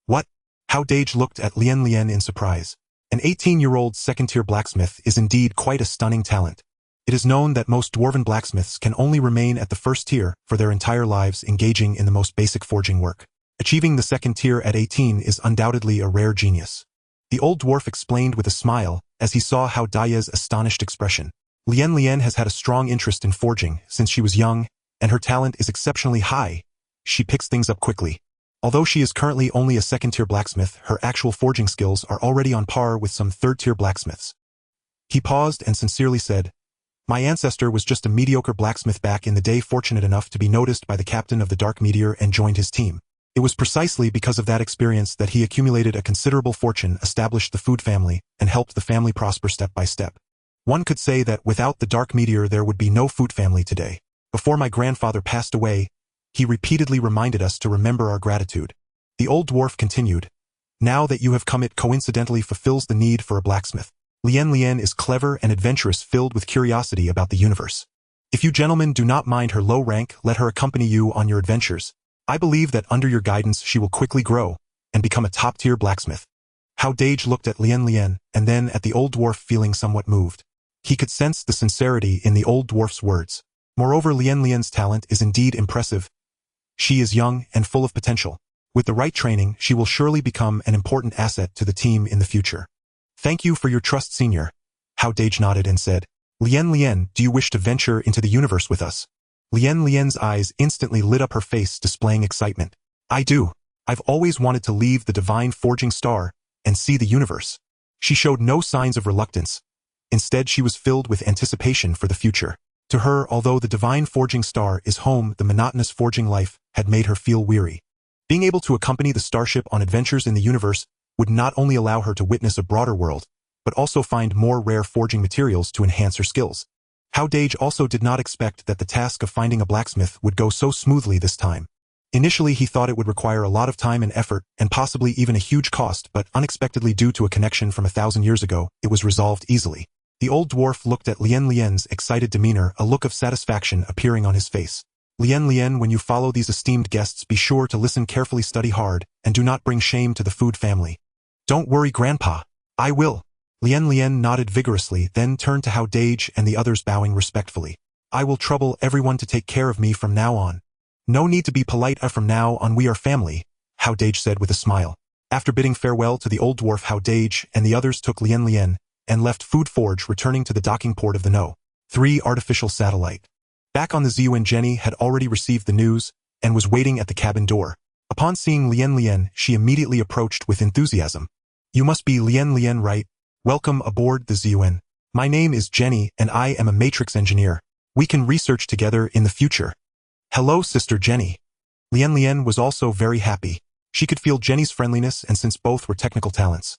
What? Hao Dageng looked at Lien in surprise. An 18-year-old second-tier blacksmith is indeed quite a stunning talent. It is known that most dwarven blacksmiths can only remain at the first tier for their entire lives, engaging in the most basic forging work. Achieving the second tier at 18 is undoubtedly a rare genius. The old dwarf explained with a smile as he saw Hao Dageng's astonished expression. Lien has had a strong interest in forging since she was young, and her talent is exceptionally high. She picks things up quickly. Although she is currently only a second-tier blacksmith, her actual forging skills are already on par with some third-tier blacksmiths. He paused and sincerely said, My ancestor was just a mediocre blacksmith back in the day, fortunate enough to be noticed by the captain of the Dark Meteor and joined his team. It was precisely because of that experience that he accumulated a considerable fortune, established the food family, and helped the family prosper step by step. One could say that without the Dark Meteor there would be no food family today. Before my grandfather passed away, he repeatedly reminded us to remember our gratitude. The old dwarf continued, Now that you have come, it coincidentally fulfills the need for a blacksmith. Lien is clever and adventurous, filled with curiosity about the universe. If you gentlemen do not mind her low rank, let her accompany you on your adventures. I believe that under your guidance she will quickly grow and become a top-tier blacksmith. Hao Dageng looked at Lien and then at the old dwarf, feeling somewhat moved. He could sense the sincerity in the old dwarf's words. Moreover, Lien's talent is indeed impressive. She is young and full of potential. With the right training, she will surely become an important asset to the team in the future. Thank you for your trust, senior. Hao Dageng nodded and said, Lien, do you wish to venture into the universe with us? Lien's eyes instantly lit up, her face displaying excitement. I do. I've always wanted to leave the divine forging star and see the universe. She showed no signs of reluctance. Instead, she was filled with anticipation for the future. To her, although the divine forging star is home, the monotonous forging life had made her feel weary. Being able to accompany the Starship on adventures in the universe would not only allow her to witness a broader world, but also find more rare forging materials to enhance her skills. Hao Dageng also did not expect that the task of finding a blacksmith would go so smoothly this time. Initially, he thought it would require a lot of time and effort, and possibly even a huge cost, but unexpectedly, due to a connection from 1,000 years ago, it was resolved easily. The old dwarf looked at Lien's excited demeanor, a look of satisfaction appearing on his face. Lien, when you follow these esteemed guests, be sure to listen carefully, study hard, and do not bring shame to the food family. Don't worry, Grandpa. I will. Lien nodded vigorously, then turned to Hao Dageng and the others, bowing respectfully. I will trouble everyone to take care of me from now on. No need to be polite, from now on we are family, Hao Dageng said with a smile. After bidding farewell to the old dwarf, Hao Dageng and the others took Lien and left Food Forge, returning to the docking port of the No. 3 artificial satellite. Back on the ZUN, Jenny had already received the news and was waiting at the cabin door. Upon seeing Lien, she immediately approached with enthusiasm. You must be Lien, right? Welcome aboard the ZUN. My name is Jenny and I am a matrix engineer. We can research together in the future. Hello, Sister Jenny. Lien was also very happy. She could feel Jenny's friendliness, and since both were technical talents,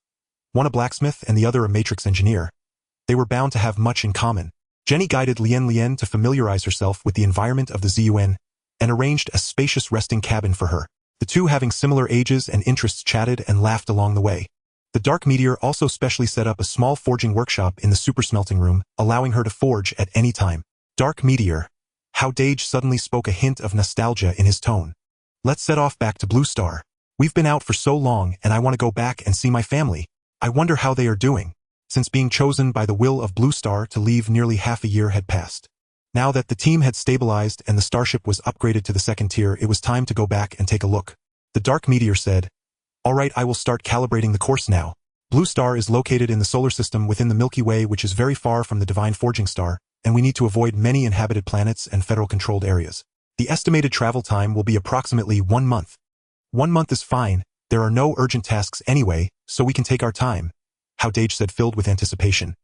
one a blacksmith and the other a matrix engineer, they were bound to have much in common. Jenny guided Lien to familiarize herself with the environment of the ZUN and arranged a spacious resting cabin for her. The two, having similar ages and interests, chatted and laughed along the way. The Dark Meteor also specially set up a small forging workshop in the super smelting room, allowing her to forge at any time. Dark Meteor. Hao Dageng suddenly spoke, a hint of nostalgia in his tone. Let's set off back to Blue Star. We've been out for so long and I want to go back and see my family. I wonder how they are doing. Since being chosen by the will of Blue Star to leave, nearly half a year had passed. Now that the team had stabilized and the Starship was upgraded to the 2nd tier, it was time to go back and take a look. The Dark Meteor said, All right, I will start calibrating the course now. Blue Star is located in the solar system within the Milky Way, which is very far from the divine forging star, and we need to avoid many inhabited planets and federal-controlled areas. The estimated travel time will be approximately 1 month. 1 month is fine. There are no urgent tasks anyway, so we can take our time, Hao Dageng said, filled with anticipation.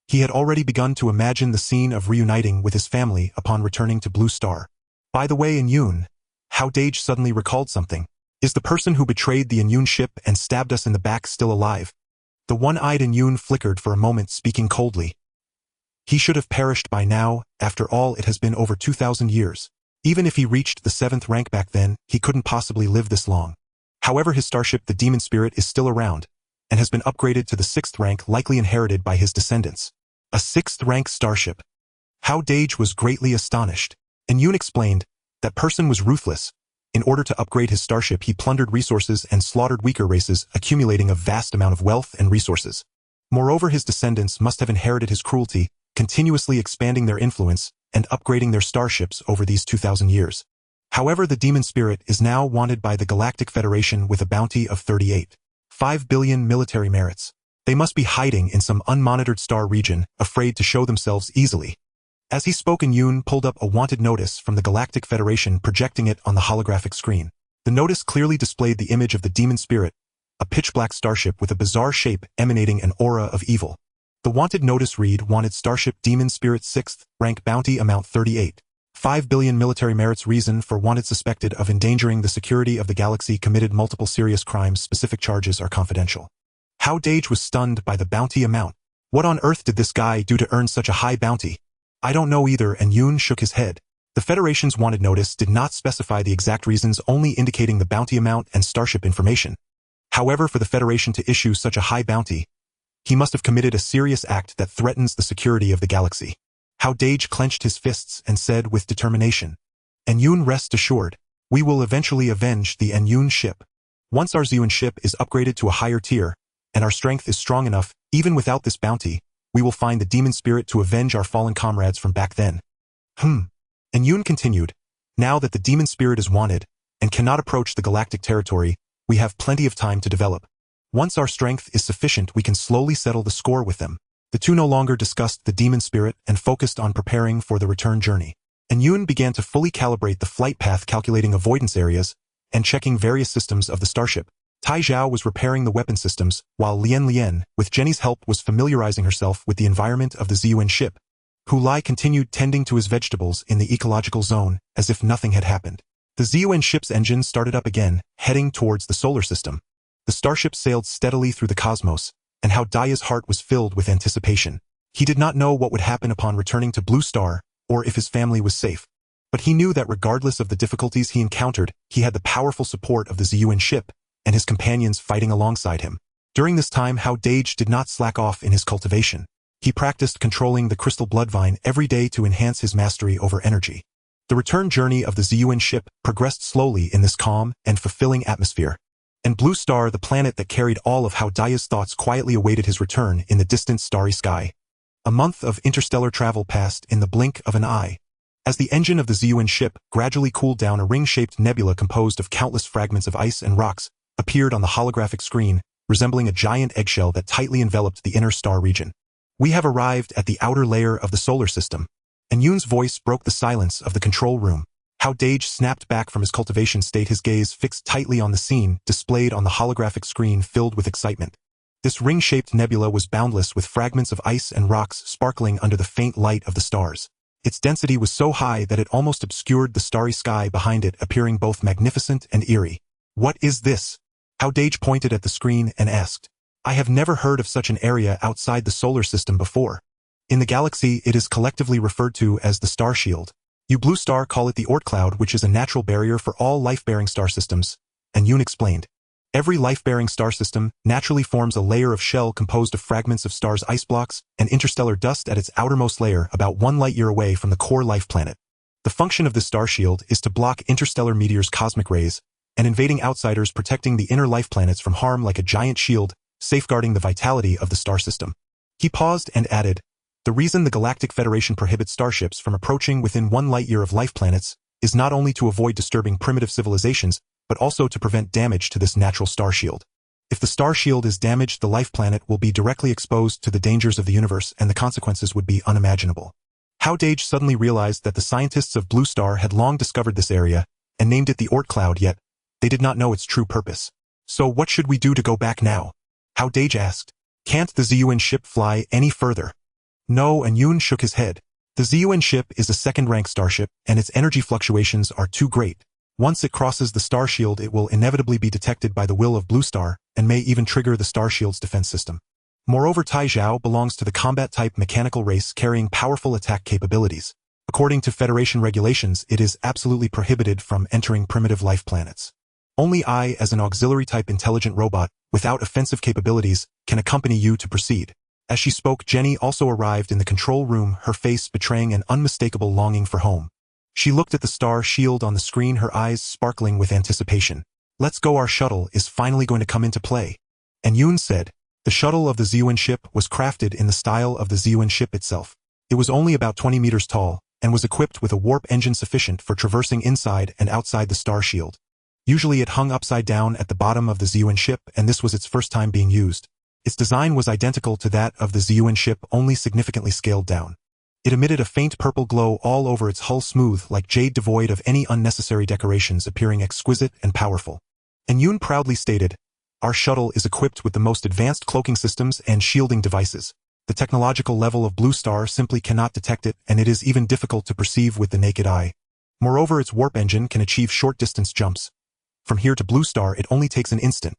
He had already begun to imagine the scene of reuniting with his family upon returning to Blue Star. By the way, Inyun, Hao Dageng suddenly recalled something. Is the person who betrayed the Inyun ship and stabbed us in the back still alive? The one-eyed Inyun flickered for a moment, speaking coldly. He should have perished by now. After all, it has been over 2,000 years. Even if he reached the 7th rank back then, he couldn't possibly live this long. However, his starship, the Demon Spirit, is still around, and has been upgraded to the 6th rank, likely inherited by his descendants. A 6th rank starship. Hao Dageng was greatly astonished. Inyun explained, that person was ruthless. In order to upgrade his starship, he plundered resources and slaughtered weaker races, accumulating a vast amount of wealth and resources. Moreover, his descendants must have inherited his cruelty, continuously expanding their influence and upgrading their starships over these 2,000 years. However, the Demon Spirit is now wanted by the Galactic Federation with a bounty of 38.5 billion military merits. They must be hiding in some unmonitored star region, afraid to show themselves easily. As he spoke, Inyun pulled up a wanted notice from the Galactic Federation, projecting it on the holographic screen. The notice clearly displayed the image of the Demon Spirit, a pitch-black starship with a bizarre shape emanating an aura of evil. The wanted notice read, Wanted Starship Demon Spirit 6th rank, bounty amount 38.5 billion military merits, reason for wanted, suspected of endangering the security of the galaxy, committed multiple serious crimes, specific charges are confidential. Hao Dageng was stunned by the bounty amount. What on earth did this guy do to earn such a high bounty? I don't know either, and Yoon shook his head. The Federation's wanted notice did not specify the exact reasons, only indicating the bounty amount and starship information. However, for the Federation to issue such a high bounty, he must have committed a serious act that threatens the security of the galaxy. Hao Dageng clenched his fists and said with determination, Enyun, rest assured, we will eventually avenge the Enyun ship. Once our Ziyun ship is upgraded to a higher tier, and our strength is strong enough, even without this bounty, we will find the Demon Spirit to avenge our fallen comrades from back then. Enyun continued, now that the Demon Spirit is wanted, and cannot approach the galactic territory, we have plenty of time to develop. Once our strength is sufficient, we can slowly settle the score with them. The The two no longer discussed the demon spirit and focused on preparing for the return journey. And Yoon began to fully calibrate the flight path, calculating avoidance areas and checking various systems of the Starship. Tai Zhao was repairing the weapon systems, while Lien, with Jenny's help, was familiarizing herself with the environment of the Ziyuan ship. Hu Lai continued tending to his vegetables in the ecological zone, as if nothing had happened. The Ziyuan ship's engine started up again, heading towards the solar system. The Starship sailed steadily through the cosmos, and Hao Dageng's heart was filled with anticipation. He did not know what would happen upon returning to Blue Star, or if his family was safe. But he knew that regardless of the difficulties he encountered, he had the powerful support of the Ziyuan ship, and his companions fighting alongside him. During this time, Hao Dageng did not slack off in his cultivation. He practiced controlling the crystal bloodvine every day to enhance his mastery over energy. The return journey of the Ziyuan ship progressed slowly in this calm and fulfilling atmosphere. And Blue Star, the planet that carried all of Hao Dageng's thoughts, quietly awaited his return in the distant starry sky. A month of interstellar travel passed in the blink of an eye. As the engine of the Ziyuan ship gradually cooled down, a ring-shaped nebula composed of countless fragments of ice and rocks appeared on the holographic screen, resembling a giant eggshell that tightly enveloped the inner star region. "We have arrived at the outer layer of the solar system." And Yoon's voice broke the silence of the control room. Hao Dageng snapped back from his cultivation state, his gaze fixed tightly on the scene displayed on the holographic screen, filled with excitement. This ring-shaped nebula was boundless, with fragments of ice and rocks sparkling under the faint light of the stars. Its density was so high that it almost obscured the starry sky behind it, appearing both magnificent and eerie. "What is this?" Hao Dageng pointed at the screen and asked. "I have never heard of such an area outside the solar system before. In the galaxy, it is collectively referred to as the star shield. You Blue Star call it the Oort cloud, which is a natural barrier for all life-bearing star systems," and Yoon explained. "Every life-bearing star system naturally forms a layer of shell composed of fragments of stars' ice blocks and interstellar dust at its outermost layer, about 1 light-year away from the core life planet. The function of this star shield is to block interstellar meteors' cosmic rays and invading outsiders, protecting the inner life planets from harm like a giant shield, safeguarding the vitality of the star system." He paused and added, "The reason the Galactic Federation prohibits starships from approaching within 1 light-year of life planets is not only to avoid disturbing primitive civilizations, but also to prevent damage to this natural star shield. If the star shield is damaged, the life planet will be directly exposed to the dangers of the universe, and the consequences would be unimaginable." Hao Dageng suddenly realized that the scientists of Blue Star had long discovered this area and named it the Oort cloud, yet they did not know its true purpose. "So what should we do to go back now?" Hao Dageng asked. "Can't the Ziyuan ship fly any further?" "No," and Yoon shook his head. "The Ziyuan ship is a second-rank starship, and its energy fluctuations are too great. Once it crosses the star shield, it will inevitably be detected by the will of Blue Star, and may even trigger the star shield's defense system. Moreover, Tai Zhao belongs to the combat-type mechanical race carrying powerful attack capabilities. According to Federation regulations, it is absolutely prohibited from entering primitive life planets. Only I, as an auxiliary-type intelligent robot, without offensive capabilities, can accompany you to proceed." As she spoke, Jenny also arrived in the control room, her face betraying an unmistakable longing for home. She looked at the star shield on the screen, her eyes sparkling with anticipation. "Let's go, our shuttle is finally going to come into play." And Yoon said. The shuttle of the Ziyuan ship was crafted in the style of the Ziyuan ship itself. It was only about 20 meters tall, and was equipped with a warp engine sufficient for traversing inside and outside the star shield. Usually it hung upside down at the bottom of the Ziyuan ship, and this was its first time being used. Its design was identical to that of the Ziyuan ship, only significantly scaled down. It emitted a faint purple glow all over its hull, smooth like jade, devoid of any unnecessary decorations, appearing exquisite and powerful. And Yoon proudly stated, "Our shuttle is equipped with the most advanced cloaking systems and shielding devices. The technological level of Blue Star simply cannot detect it, and it is even difficult to perceive with the naked eye. Moreover, its warp engine can achieve short-distance jumps. From here to Blue Star, it only takes an instant."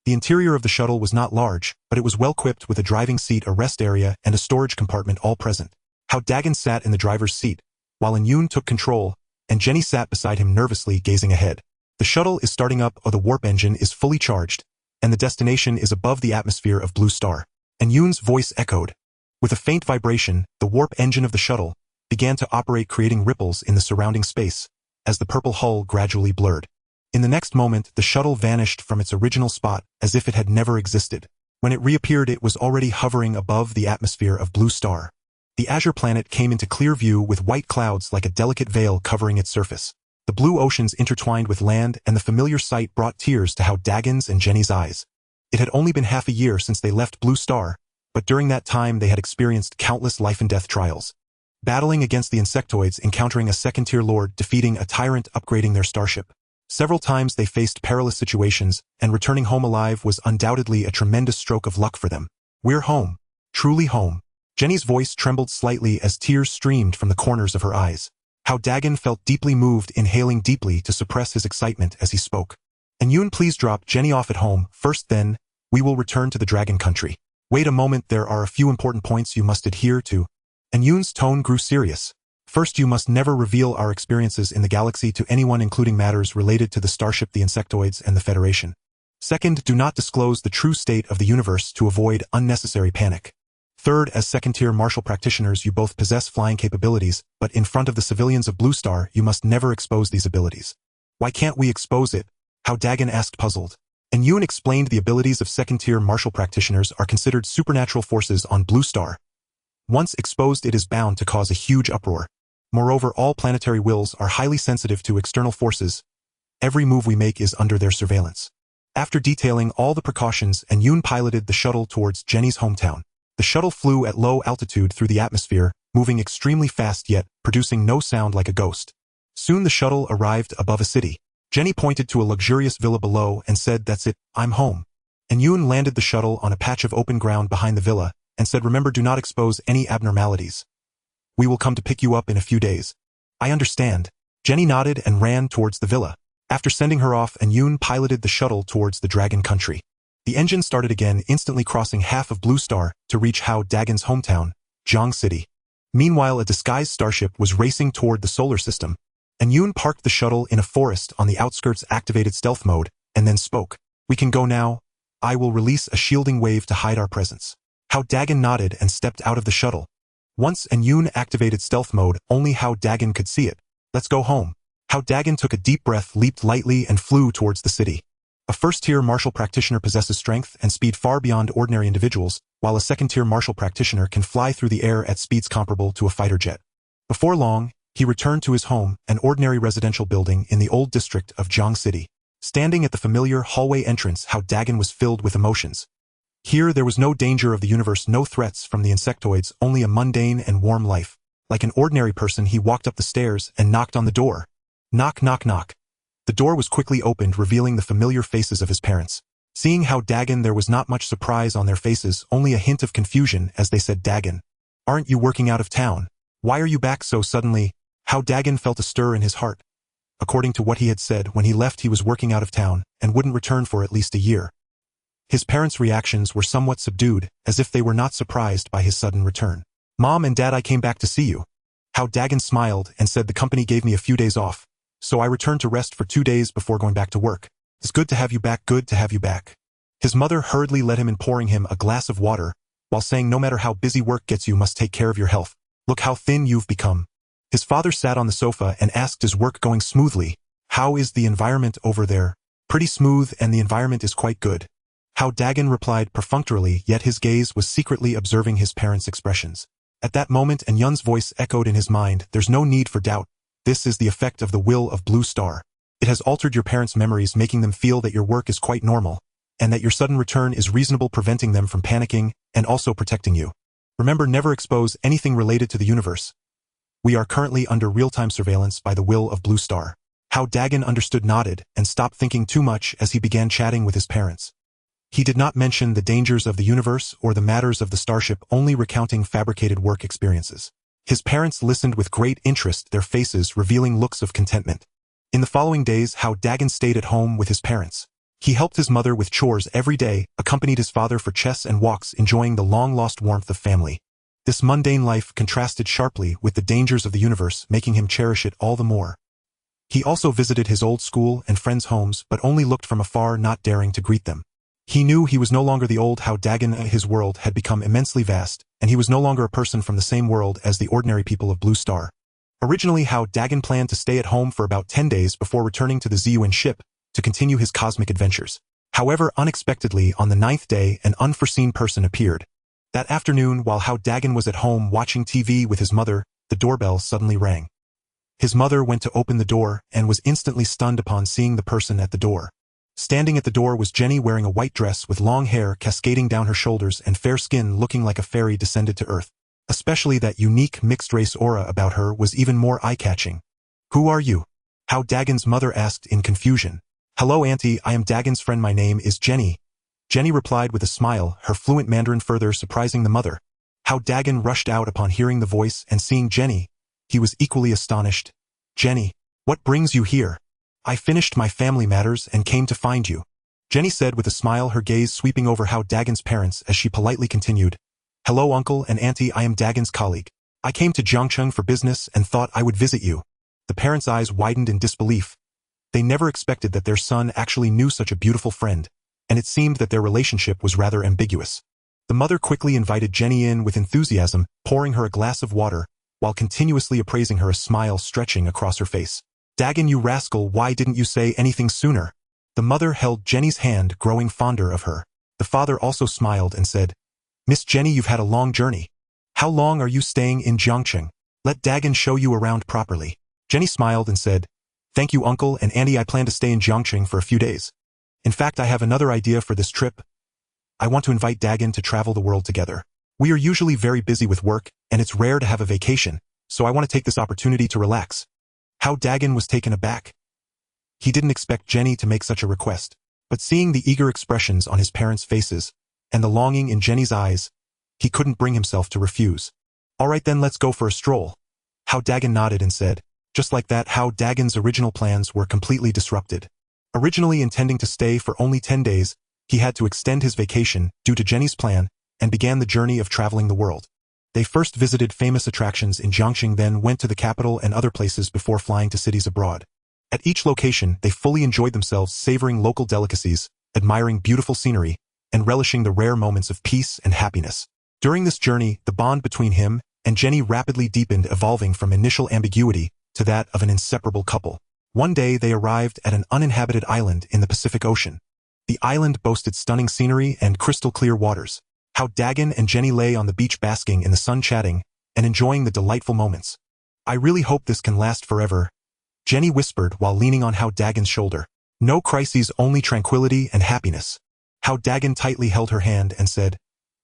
The interior of the shuttle was not large, but it was well-equipped with a driving seat, a rest area, and a storage compartment all present. Hao Dageng sat in the driver's seat, while Yoon took control, and Jenny sat beside him, nervously gazing ahead. The shuttle is starting up, or the warp engine is fully charged, and the destination is above the atmosphere of Blue Star. And Yoon's voice echoed. With a faint vibration, the warp engine of the shuttle began to operate, creating ripples in the surrounding space, as the purple hull gradually blurred. In the next moment, the shuttle vanished from its original spot, as if it had never existed. When it reappeared, it was already hovering above the atmosphere of Blue Star. The azure planet came into clear view, with white clouds like a delicate veil covering its surface. The blue oceans intertwined with land, and the familiar sight brought tears to Hao Dageng's and Jenny's eyes. It had only been half a year since they left Blue Star, but during that time they had experienced countless life-and-death trials. Battling against the insectoids, encountering a second-tier lord, defeating a tyrant, upgrading their starship. Several times they faced perilous situations, and returning home alive was undoubtedly a tremendous stroke of luck for them. We're home. Truly home. Jenny's voice trembled slightly as tears streamed from the corners of her eyes. Hao Dageng felt deeply moved, inhaling deeply to suppress his excitement as he spoke. And Yoon, please drop Jenny off at home first, then we will return to the dragon country. Wait a moment, there are a few important points you must adhere to. And Yoon's tone grew serious. First, you must never reveal our experiences in the galaxy to anyone, including matters related to the Starship, the insectoids, and the Federation. Second, do not disclose the true state of the universe to avoid unnecessary panic. Third, as second-tier martial practitioners, you both possess flying capabilities, but in front of the civilians of Blue Star, you must never expose these abilities. Why can't we expose it? Hao Dageng asked, puzzled. And Yoon explained the abilities of second-tier martial practitioners are considered supernatural forces on Blue Star. Once exposed, it is bound to cause a huge uproar. Moreover, all planetary wills are highly sensitive to external forces. Every move we make is under their surveillance. After detailing all the precautions, and Yoon piloted the shuttle towards Jenny's hometown. The shuttle flew at low altitude through the atmosphere, moving extremely fast yet producing no sound, like a ghost. Soon the shuttle arrived above a city. Jenny pointed to a luxurious villa below and said, "That's it, I'm home." And Yoon landed the shuttle on a patch of open ground behind the villa and said, "Remember, do not expose any abnormalities. We will come to pick you up in a few days." "I understand." Jenny nodded and ran towards the villa. After sending her off, and Yoon piloted the shuttle towards the dragon country. The engine started again, instantly crossing half of Blue Star to reach Hao Dageng's hometown, Zhang City. Meanwhile, a disguised starship was racing toward the solar system, and Yoon parked the shuttle in a forest on the outskirts, activated stealth mode, and then spoke. "We can go now. I will release a shielding wave to hide our presence." Hao Dageng nodded and stepped out of the shuttle. Once Yoon activated stealth mode, only Hao Dageng could see it. "Let's go home." Hao Dageng took a deep breath, leaped lightly, and flew towards the city. A first-tier martial practitioner possesses strength and speed far beyond ordinary individuals, while a second-tier martial practitioner can fly through the air at speeds comparable to a fighter jet. Before long, he returned to his home, an ordinary residential building in the old district of Zhang City. Standing at the familiar hallway entrance, Hao Dageng was filled with emotions. Here there was no danger of the universe, no threats from the insectoids, only a mundane and warm life. Like an ordinary person, he walked up the stairs and knocked on the door. Knock, knock, knock. The door was quickly opened, revealing the familiar faces of his parents. Seeing Hao Dageng, there was not much surprise on their faces, only a hint of confusion as they said, "Dageng, aren't you working out of town? Why are you back so suddenly?" Hao Dageng felt a stir in his heart. According to what he had said, when he left he was working out of town and wouldn't return for at least a year. His parents' reactions were somewhat subdued, as if they were not surprised by his sudden return. "Mom and Dad, I came back to see you." Hao Dageng smiled and said, "The company gave me a few days off, so I returned to rest for 2 days before going back to work. It's good to have you back, good to have you back." His mother hurriedly led him in, pouring him a glass of water, while saying, "No matter how busy work gets, you must take care of your health. Look how thin you've become." His father sat on the sofa and asked, "Is work going smoothly? How is the environment over there?" "Pretty smooth, and the environment is quite good." Hao Dageng replied perfunctorily, yet his gaze was secretly observing his parents' expressions. At that moment, Yun's voice echoed in his mind, "There's no need for doubt. This is the effect of the will of Blue Star. It has altered your parents' memories, making them feel that your work is quite normal, and that your sudden return is reasonable, preventing them from panicking, and also protecting you. Remember, never expose anything related to the universe. We are currently under real-time surveillance by the will of Blue Star." Hao Dageng understood, nodded, and stopped thinking too much as he began chatting with his parents. He did not mention the dangers of the universe or the matters of the starship, only recounting fabricated work experiences. His parents listened with great interest, their faces revealing looks of contentment. In the following days, Hao Dageng stayed at home with his parents. He helped his mother with chores every day, accompanied his father for chess and walks, enjoying the long-lost warmth of family. This mundane life contrasted sharply with the dangers of the universe, making him cherish it all the more. He also visited his old school and friends' homes, but only looked from afar, not daring to greet them. He knew he was no longer the old Hao Dageng. His world had become immensely vast, and he was no longer a person from the same world as the ordinary people of Blue Star. Originally, Hao Dageng planned to stay at home for about 10 days before returning to the ZUN ship to continue his cosmic adventures. However, unexpectedly, on the 9th day, an unforeseen person appeared. That afternoon, while Hao Dageng was at home watching TV with his mother, the doorbell suddenly rang. His mother went to open the door and was instantly stunned upon seeing the person at the door. Standing at the door was Jenny wearing a white dress with long hair cascading down her shoulders and fair skin looking like a fairy descended to earth. Especially that unique mixed-race aura about her was even more eye-catching. "Who are you?" Hao Dageng's mother asked in confusion. "Hello, Auntie, I am Dageng's friend. My name is Jenny." Jenny replied with a smile, her fluent Mandarin further surprising the mother. Hao Dageng rushed out upon hearing the voice and seeing Jenny. He was equally astonished. "Jenny, what brings you here?" "I finished my family matters and came to find you," Jenny said with a smile, her gaze sweeping over Hao Dageng's parents as she politely continued. "Hello, Uncle and Auntie, I am Dageng's colleague. I came to Jiangcheng for business and thought I would visit you." The parents' eyes widened in disbelief. They never expected that their son actually knew such a beautiful friend, and it seemed that their relationship was rather ambiguous. The mother quickly invited Jenny in with enthusiasm, pouring her a glass of water, while continuously appraising her, a smile stretching across her face. "Dageng, you rascal, why didn't you say anything sooner?" The mother held Jenny's hand, growing fonder of her. The father also smiled and said, "Miss Jenny, you've had a long journey. How long are you staying in Jiangcheng? Let Dageng show you around properly." Jenny smiled and said, "Thank you, Uncle and Auntie, I plan to stay in Jiangcheng for a few days. In fact, I have another idea for this trip. I want to invite Dageng to travel the world together. We are usually very busy with work, and it's rare to have a vacation, so I want to take this opportunity to relax." Hao Dageng was taken aback. He didn't expect Jenny to make such a request, but seeing the eager expressions on his parents' faces, and the longing in Jenny's eyes, he couldn't bring himself to refuse. "All right then, let's go for a stroll." Hao Dageng nodded and said. Just like that, Hao Dageng's original plans were completely disrupted. Originally intending to stay for only 10 days, he had to extend his vacation due to Jenny's plan and began the journey of traveling the world. They first visited famous attractions in Jiangxing, then went to the capital and other places before flying to cities abroad. At each location, they fully enjoyed themselves, savoring local delicacies, admiring beautiful scenery, and relishing the rare moments of peace and happiness. During this journey, the bond between him and Jenny rapidly deepened, evolving from initial ambiguity to that of an inseparable couple. One day they arrived at an uninhabited island in the Pacific Ocean. The island boasted stunning scenery and crystal-clear waters. Hao Dageng and Jenny lay on the beach basking in the sun, chatting and enjoying the delightful moments. "I really hope this can last forever," Jenny whispered while leaning on Hao Dageng's shoulder. "No crises, only tranquility and happiness." Hao Dageng tightly held her hand and said,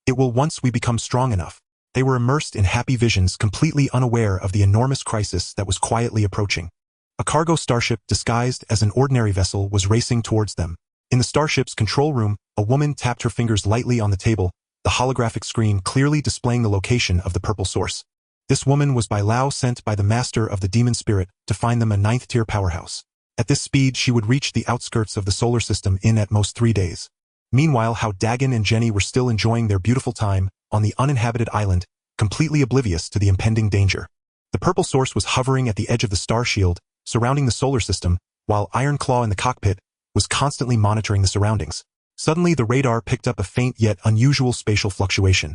"It will once we become strong enough." They were immersed in happy visions, completely unaware of the enormous crisis that was quietly approaching. A cargo starship disguised as an ordinary vessel was racing towards them. In the starship's control room, a woman tapped her fingers lightly on the table, the holographic screen clearly displaying the location of the purple source. This woman was Bai Lao, sent by the master of the demon spirit to find them a 9th-tier powerhouse. At this speed, she would reach the outskirts of the solar system in at most 3 days. Meanwhile, Hao Dageng and Jenny were still enjoying their beautiful time on the uninhabited island, completely oblivious to the impending danger. The purple source was hovering at the edge of the star shield, surrounding the solar system, while Iron Claw in the cockpit was constantly monitoring the surroundings. Suddenly, the radar picked up a faint yet unusual spatial fluctuation.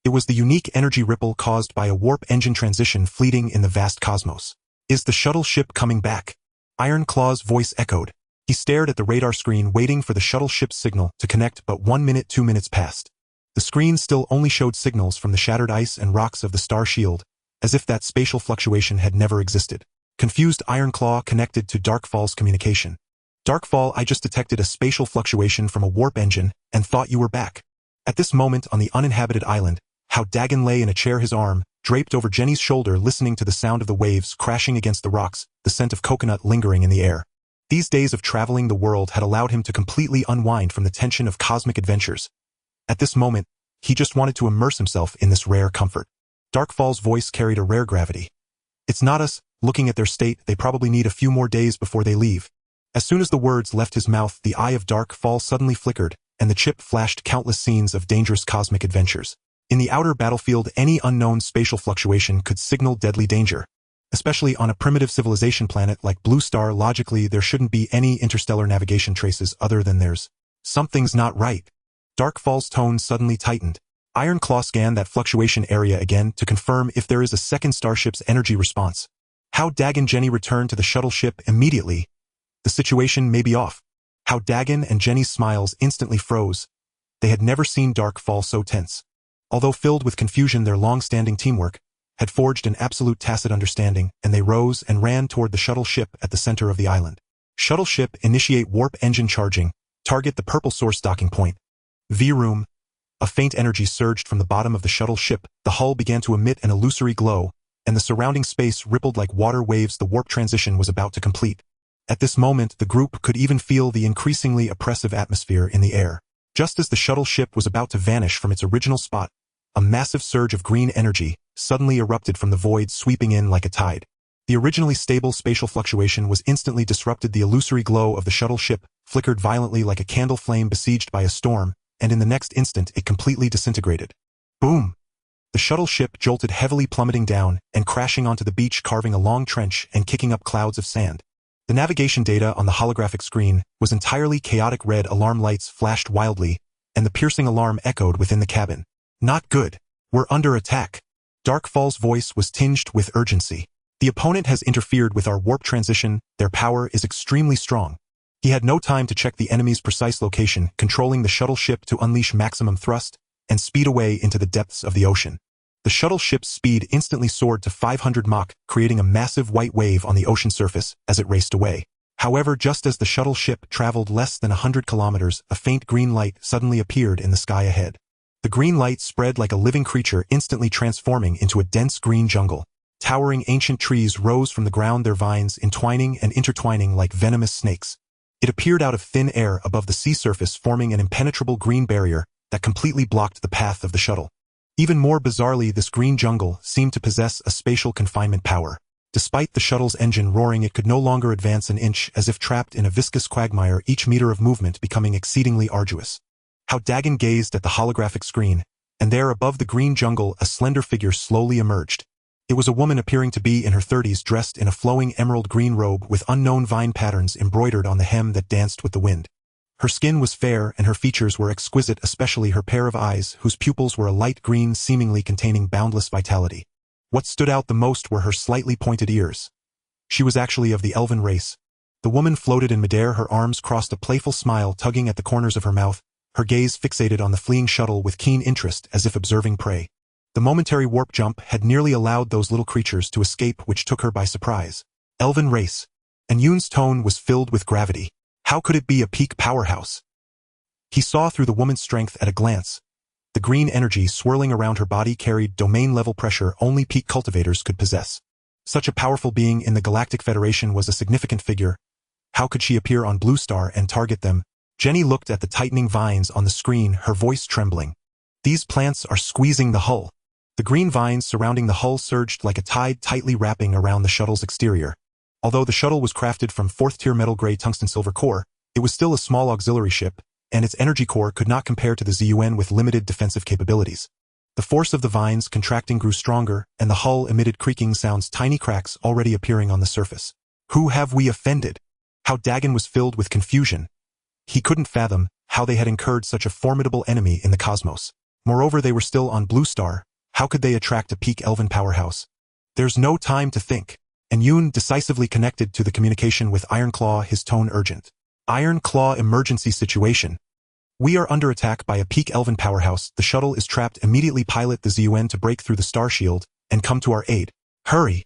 It was the unique energy ripple caused by a warp engine transition fleeting in the vast cosmos. "Is the shuttle ship coming back?" Iron Claw's voice echoed. He stared at the radar screen, waiting for the shuttle ship's signal to connect, but 1 minute, 2 minutes passed. The screen still only showed signals from the shattered ice and rocks of the star shield, as if that spatial fluctuation had never existed. Confused, Iron Claw connected to Darkfall's communication. "Darkfall, I just detected a spatial fluctuation from a warp engine and thought you were back." At this moment on the uninhabited island, Hao Dageng lay in a chair, his arm draped over Jenny's shoulder, listening to the sound of the waves crashing against the rocks, the scent of coconut lingering in the air. These days of traveling the world had allowed him to completely unwind from the tension of cosmic adventures. At this moment, he just wanted to immerse himself in this rare comfort. Darkfall's voice carried a rare gravity. "It's not us. Looking at their state, they probably need a few more days before they leave." As soon as the words left his mouth, the eye of Darkfall suddenly flickered, and the chip flashed countless scenes of dangerous cosmic adventures. In the outer battlefield, any unknown spatial fluctuation could signal deadly danger. Especially on a primitive civilization planet like Blue Star, logically there shouldn't be any interstellar navigation traces other than theirs. Something's not right. Darkfall's tone suddenly tightened. Iron Claw scanned that fluctuation area again to confirm if there is a second starship's energy response. Hao Dageng and Jenny returned to the shuttle ship immediately. The situation may be off. Hao Dageng and Jenny's smiles instantly froze. They had never seen Darkfall so tense. Although filled with confusion, their long-standing teamwork had forged an absolute tacit understanding, and they rose and ran toward the shuttle ship at the center of the island. "Shuttle ship, initiate warp engine charging," Target the purple source docking point. V-room. A faint energy surged from the bottom of the shuttle ship, the hull began to emit an illusory glow, and the surrounding space rippled like water waves. The warp transition was about to complete. At this moment, the group could even feel the increasingly oppressive atmosphere in the air. Just as the shuttle ship was about to vanish from its original spot, a massive surge of green energy suddenly erupted from the void, sweeping in like a tide. The originally stable spatial fluctuation was instantly disrupted. The illusory glow of the shuttle ship flickered violently like a candle flame besieged by a storm, and in the next instant it completely disintegrated. Boom! The shuttle ship jolted heavily, plummeting down and crashing onto the beach, carving a long trench and kicking up clouds of sand. The navigation data on the holographic screen was entirely chaotic. Red alarm lights flashed wildly, and the piercing alarm echoed within the cabin. Not good. We're under attack. Darkfall's voice was tinged with urgency. The opponent has interfered with our warp transition. Their power is extremely strong. He had no time to check the enemy's precise location, controlling the shuttle ship to unleash maximum thrust and speed away into the depths of the ocean. The shuttle ship's speed instantly soared to 500 Mach, creating a massive white wave on the ocean surface as it raced away. However, just as the shuttle ship traveled less than 100 kilometers, a faint green light suddenly appeared in the sky ahead. The green light spread like a living creature, instantly transforming into a dense green jungle. Towering ancient trees rose from the ground, their vines entwining and intertwining like venomous snakes. It appeared out of thin air above the sea surface, forming an impenetrable green barrier that completely blocked the path of the shuttle. Even more bizarrely, this green jungle seemed to possess a spatial confinement power. Despite the shuttle's engine roaring, it could no longer advance an inch, as if trapped in a viscous quagmire, each meter of movement becoming exceedingly arduous. Hao Dageng gazed at the holographic screen, and there above the green jungle a slender figure slowly emerged. It was a woman appearing to be in her 30s, dressed in a flowing emerald green robe with unknown vine patterns embroidered on the hem that danced with the wind. Her skin was fair and her features were exquisite, especially her pair of eyes, whose pupils were a light green, seemingly containing boundless vitality. What stood out the most were her slightly pointed ears. She was actually of the elven race. The woman floated in midair, her arms crossed, a playful smile tugging at the corners of her mouth, her gaze fixated on the fleeing shuttle with keen interest, as if observing prey. The momentary warp jump had nearly allowed those little creatures to escape, which took her by surprise. Elven race. And Yoon's tone was filled with gravity. How could it be a peak powerhouse? He saw through the woman's strength at a glance. The green energy swirling around her body carried domain-level pressure only peak cultivators could possess. Such a powerful being in the Galactic Federation was a significant figure. How could she appear on Blue Star and target them? Jenny looked at the tightening vines on the screen, her voice trembling. These plants are squeezing the hull. The green vines surrounding the hull surged like a tide, tightly wrapping around the shuttle's exterior. Although the shuttle was crafted from 4th-tier metal gray tungsten silver core, it was still a small auxiliary ship, and its energy core could not compare to the ZUN with limited defensive capabilities. The force of the vines contracting grew stronger, and the hull emitted creaking sounds, tiny cracks already appearing on the surface. Who have we offended? Hao Dageng was filled with confusion. He couldn't fathom how they had incurred such a formidable enemy in the cosmos. Moreover, they were still on Blue Star. How could they attract a peak elven powerhouse? There's no time to think. And Yoon decisively connected to the communication with Ironclaw, his tone urgent. Ironclaw, emergency situation. We are under attack by a peak elven powerhouse. The shuttle is trapped. Immediately pilot the ZUN to break through the star shield and come to our aid. Hurry.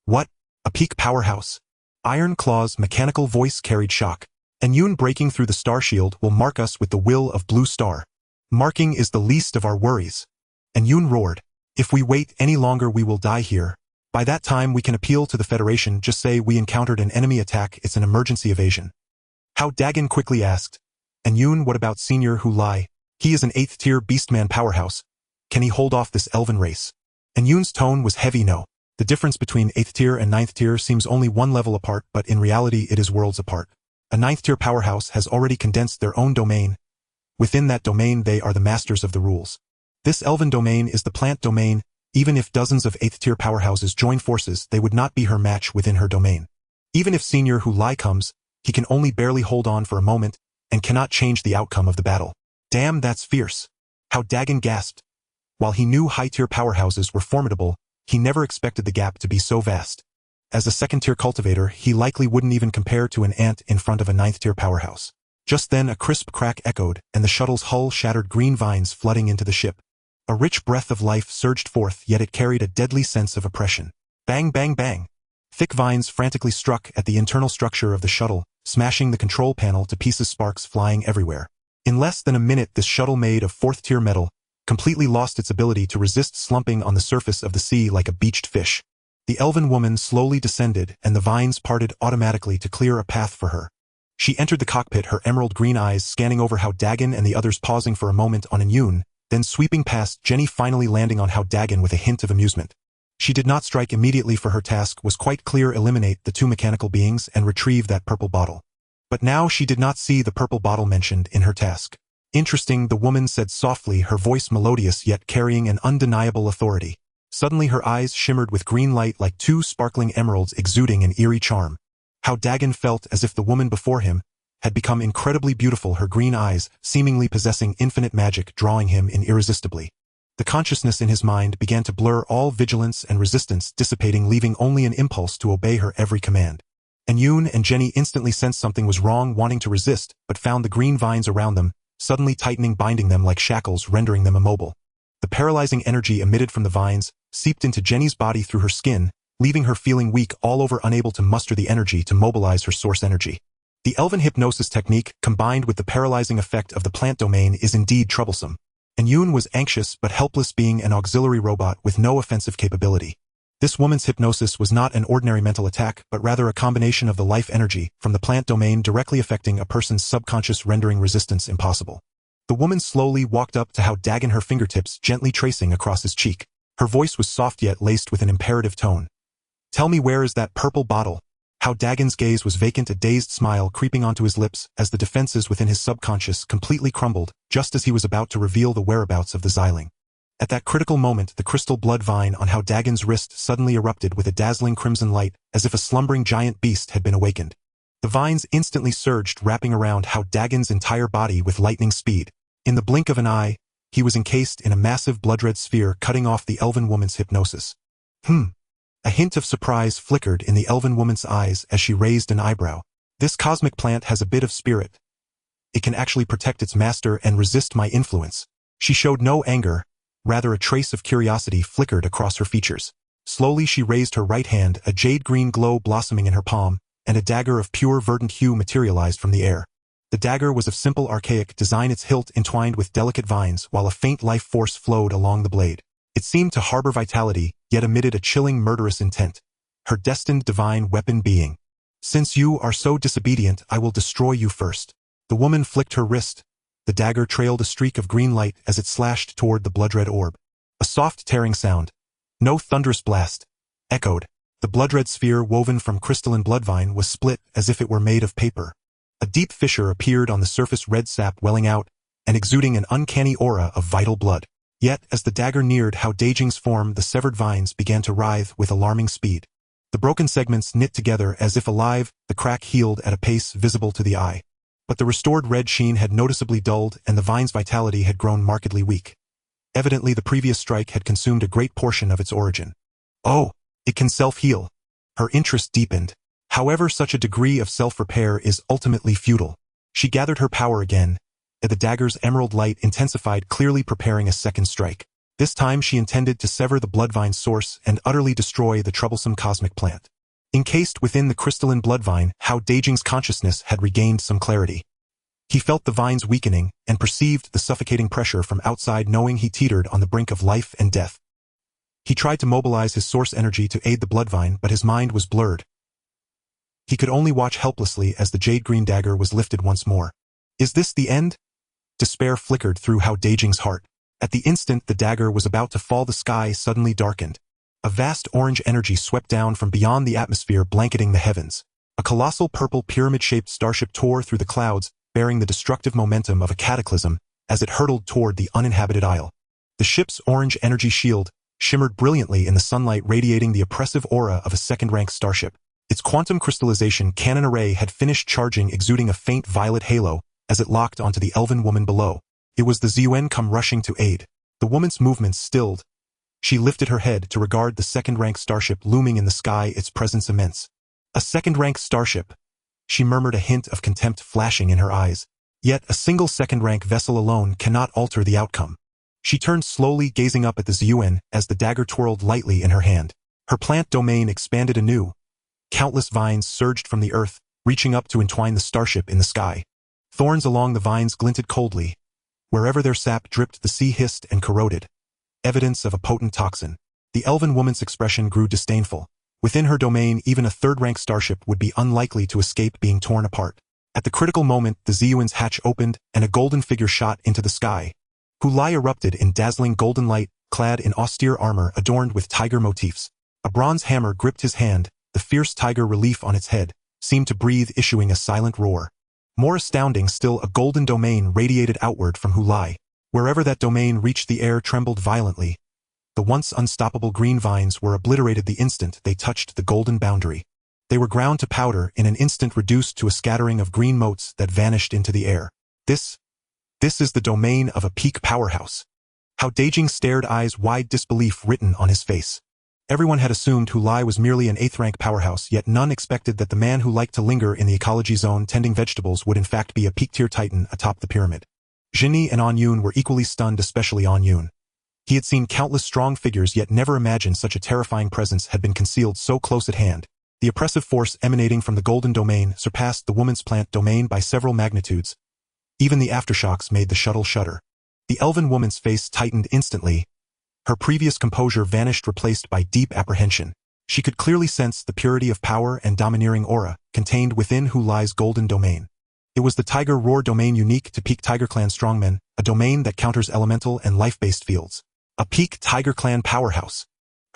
What? A peak powerhouse? Ironclaw's mechanical voice carried shock. And Yoon breaking through the star shield will mark us with the will of Blue Star. Marking is the least of our worries. And Yoon roared. If we wait any longer, we will die here. By that time, we can appeal to the Federation. Just say we encountered an enemy attack. It's an emergency evasion. Hao Dageng quickly asked. And Yoon, what about Senior Hu Lai? He is an 8th-tier beastman powerhouse. Can he hold off this elven race? And Yoon's tone was heavy. No. The difference between 8th tier and 9th tier seems only one level apart, but in reality it is worlds apart. A 9th tier powerhouse has already condensed their own domain. Within that domain, they are the masters of the rules. This elven domain is the plant domain. Even if dozens of 8th tier powerhouses join forces, they would not be her match within her domain. Even if Senior Hu Lai comes, he can only barely hold on for a moment and cannot change the outcome of the battle. Damn, that's fierce. Hao Dageng gasped. While he knew high-tier powerhouses were formidable, he never expected the gap to be so vast. As a 2nd-tier cultivator, he likely wouldn't even compare to an ant in front of a 9th-tier powerhouse. Just then a crisp crack echoed, and the shuttle's hull shattered, green vines flooding into the ship. A rich breath of life surged forth, yet it carried a deadly sense of oppression. Bang, bang, bang. Thick vines frantically struck at the internal structure of the shuttle, smashing the control panel to pieces, sparks flying everywhere. In less than a minute, this shuttle made of 4th-tier metal completely lost its ability to resist slumping on the surface of the sea like a beached fish. The elven woman slowly descended, and the vines parted automatically to clear a path for her. She entered the cockpit, her emerald green eyes scanning over Hao Dageng and the others, pausing for a moment on Yun, then sweeping past Jenny, finally landing on Hao Dageng with a hint of amusement. She did not strike immediately, for her task was quite clear: eliminate the 2 mechanical beings and retrieve that purple bottle. But now she did not see the purple bottle mentioned in her task. Interesting, the woman said softly, her voice melodious yet carrying an undeniable authority. Suddenly her eyes shimmered with green light like 2 sparkling emeralds, exuding an eerie charm. Hao Dageng felt as if the woman before him had become incredibly beautiful, her green eyes seemingly possessing infinite magic, drawing him in irresistibly. The consciousness in his mind began to blur, all vigilance and resistance dissipating, leaving only an impulse to obey her every command. And Yun and Jenny instantly sensed something was wrong, wanting to resist, but found the green vines around them suddenly tightening, binding them like shackles, rendering them immobile. The paralyzing energy emitted from the vines seeped into Jenny's body through her skin, leaving her feeling weak all over, unable to muster the energy to mobilize her source energy. The elven hypnosis technique, combined with the paralyzing effect of the plant domain, is indeed troublesome. And Yun was anxious but helpless, being an auxiliary robot with no offensive capability. This woman's hypnosis was not an ordinary mental attack, but rather a combination of the life energy from the plant domain directly affecting a person's subconscious, rendering resistance impossible. The woman slowly walked up to Hao Dageng, her fingertips gently tracing across his cheek. Her voice was soft yet laced with an imperative tone. "Tell me, where is that purple bottle?" Hao Dagen's gaze was vacant, a dazed smile creeping onto his lips as the defenses within his subconscious completely crumbled, just as he was about to reveal the whereabouts of the Xiling. At that critical moment, the crystal blood vine on Hao Dagen's wrist suddenly erupted with a dazzling crimson light, as if a slumbering giant beast had been awakened. The vines instantly surged, wrapping around Hao Dagen's entire body with lightning speed. In the blink of an eye, he was encased in a massive blood-red sphere, cutting off the elven woman's hypnosis. A hint of surprise flickered in the elven woman's eyes as she raised an eyebrow. "This cosmic plant has a bit of spirit. It can actually protect its master and resist my influence." She showed no anger. Rather, a trace of curiosity flickered across her features. Slowly she raised her right hand, a jade-green glow blossoming in her palm, and a dagger of pure verdant hue materialized from the air. The dagger was of simple archaic design, its hilt entwined with delicate vines, while a faint life force flowed along the blade. It seemed to harbor vitality, yet emitted a chilling, murderous intent. Her destined divine weapon being. "Since you are so disobedient, I will destroy you first." The woman flicked her wrist. The dagger trailed a streak of green light as it slashed toward the blood-red orb. A soft tearing sound, no thunderous blast, echoed. The blood-red sphere, woven from crystalline bloodvine, was split as if it were made of paper. A deep fissure appeared on the surface, red sap welling out and exuding an uncanny aura of vital blood. Yet, as the dagger neared Hao Dageng's form, the severed vines began to writhe with alarming speed. The broken segments knit together as if alive, the crack healed at a pace visible to the eye. But the restored red sheen had noticeably dulled, and the vine's vitality had grown markedly weak. Evidently, the previous strike had consumed a great portion of its origin. "Oh, it can self-heal." Her interest deepened. However, such a degree of self-repair is ultimately futile. She gathered her power again, and the dagger's emerald light intensified, clearly preparing a second strike. This time she intended to sever the bloodvine's source and utterly destroy the troublesome cosmic plant. Encased within the crystalline bloodvine, Hao Dageng's consciousness had regained some clarity. He felt the vines weakening and perceived the suffocating pressure from outside, knowing he teetered on the brink of life and death. He tried to mobilize his source energy to aid the bloodvine, but his mind was blurred. He could only watch helplessly as the jade-green dagger was lifted once more. Is this the end? Despair flickered through Hao Dageng's heart. At the instant the dagger was about to fall, the sky suddenly darkened. A vast orange energy swept down from beyond the atmosphere, blanketing the heavens. A colossal purple pyramid-shaped starship tore through the clouds, bearing the destructive momentum of a cataclysm as it hurtled toward the uninhabited isle. The ship's orange energy shield shimmered brilliantly in the sunlight, radiating the oppressive aura of a second-rank starship. Its quantum crystallization cannon array had finished charging, exuding a faint violet halo as it locked onto the elven woman below. It was the Zun come rushing to aid. The woman's movements stilled. She lifted her head to regard the second-rank starship looming in the sky, its presence immense. A second-rank starship. She murmured, a hint of contempt flashing in her eyes. Yet a single second-rank vessel alone cannot alter the outcome. She turned slowly, gazing up at the Zun as the dagger twirled lightly in her hand. Her plant domain expanded anew. Countless vines surged from the earth, reaching up to entwine the starship in the sky. Thorns along the vines glinted coldly. Wherever their sap dripped, the sea hissed and corroded. Evidence of a potent toxin. The elven woman's expression grew disdainful. Within her domain, even a third-rank starship would be unlikely to escape being torn apart. At the critical moment, the Ziyuan's hatch opened, and a golden figure shot into the sky. Hulai erupted in dazzling golden light, clad in austere armor adorned with tiger motifs. A bronze hammer gripped his hand, the fierce tiger relief on its head seemed to breathe, issuing a silent roar. More astounding still, a golden domain radiated outward from Hulai. Wherever that domain reached, the air trembled violently. The once unstoppable green vines were obliterated the instant they touched the golden boundary. They were ground to powder, in an instant reduced to a scattering of green motes that vanished into the air. This is the domain of a peak powerhouse. Hao Dageng stared, eyes wide, disbelief written on his face. Everyone had assumed Hulai was merely an 8th-rank powerhouse, yet none expected that the man who liked to linger in the ecology zone tending vegetables would in fact be a peak-tier titan atop the pyramid. Jinni and On Yoon were equally stunned, especially On Yoon. He had seen countless strong figures, yet never imagined such a terrifying presence had been concealed so close at hand. The oppressive force emanating from the golden domain surpassed the woman's plant domain by several magnitudes. Even the aftershocks made the shuttle shudder. The elven woman's face tightened instantly. Her previous composure vanished, replaced by deep apprehension. She could clearly sense the purity of power and domineering aura contained within Hulai's golden domain. It was the Tiger Roar domain, unique to peak Tiger Clan strongmen, a domain that counters elemental and life-based fields. A peak Tiger Clan powerhouse.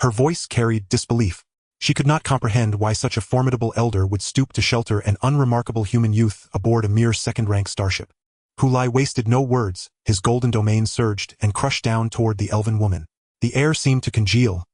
Her voice carried disbelief. She could not comprehend why such a formidable elder would stoop to shelter an unremarkable human youth aboard a mere 2nd-rank starship. Hulai wasted no words, his golden domain surged and crushed down toward the elven woman. The air seemed to congeal.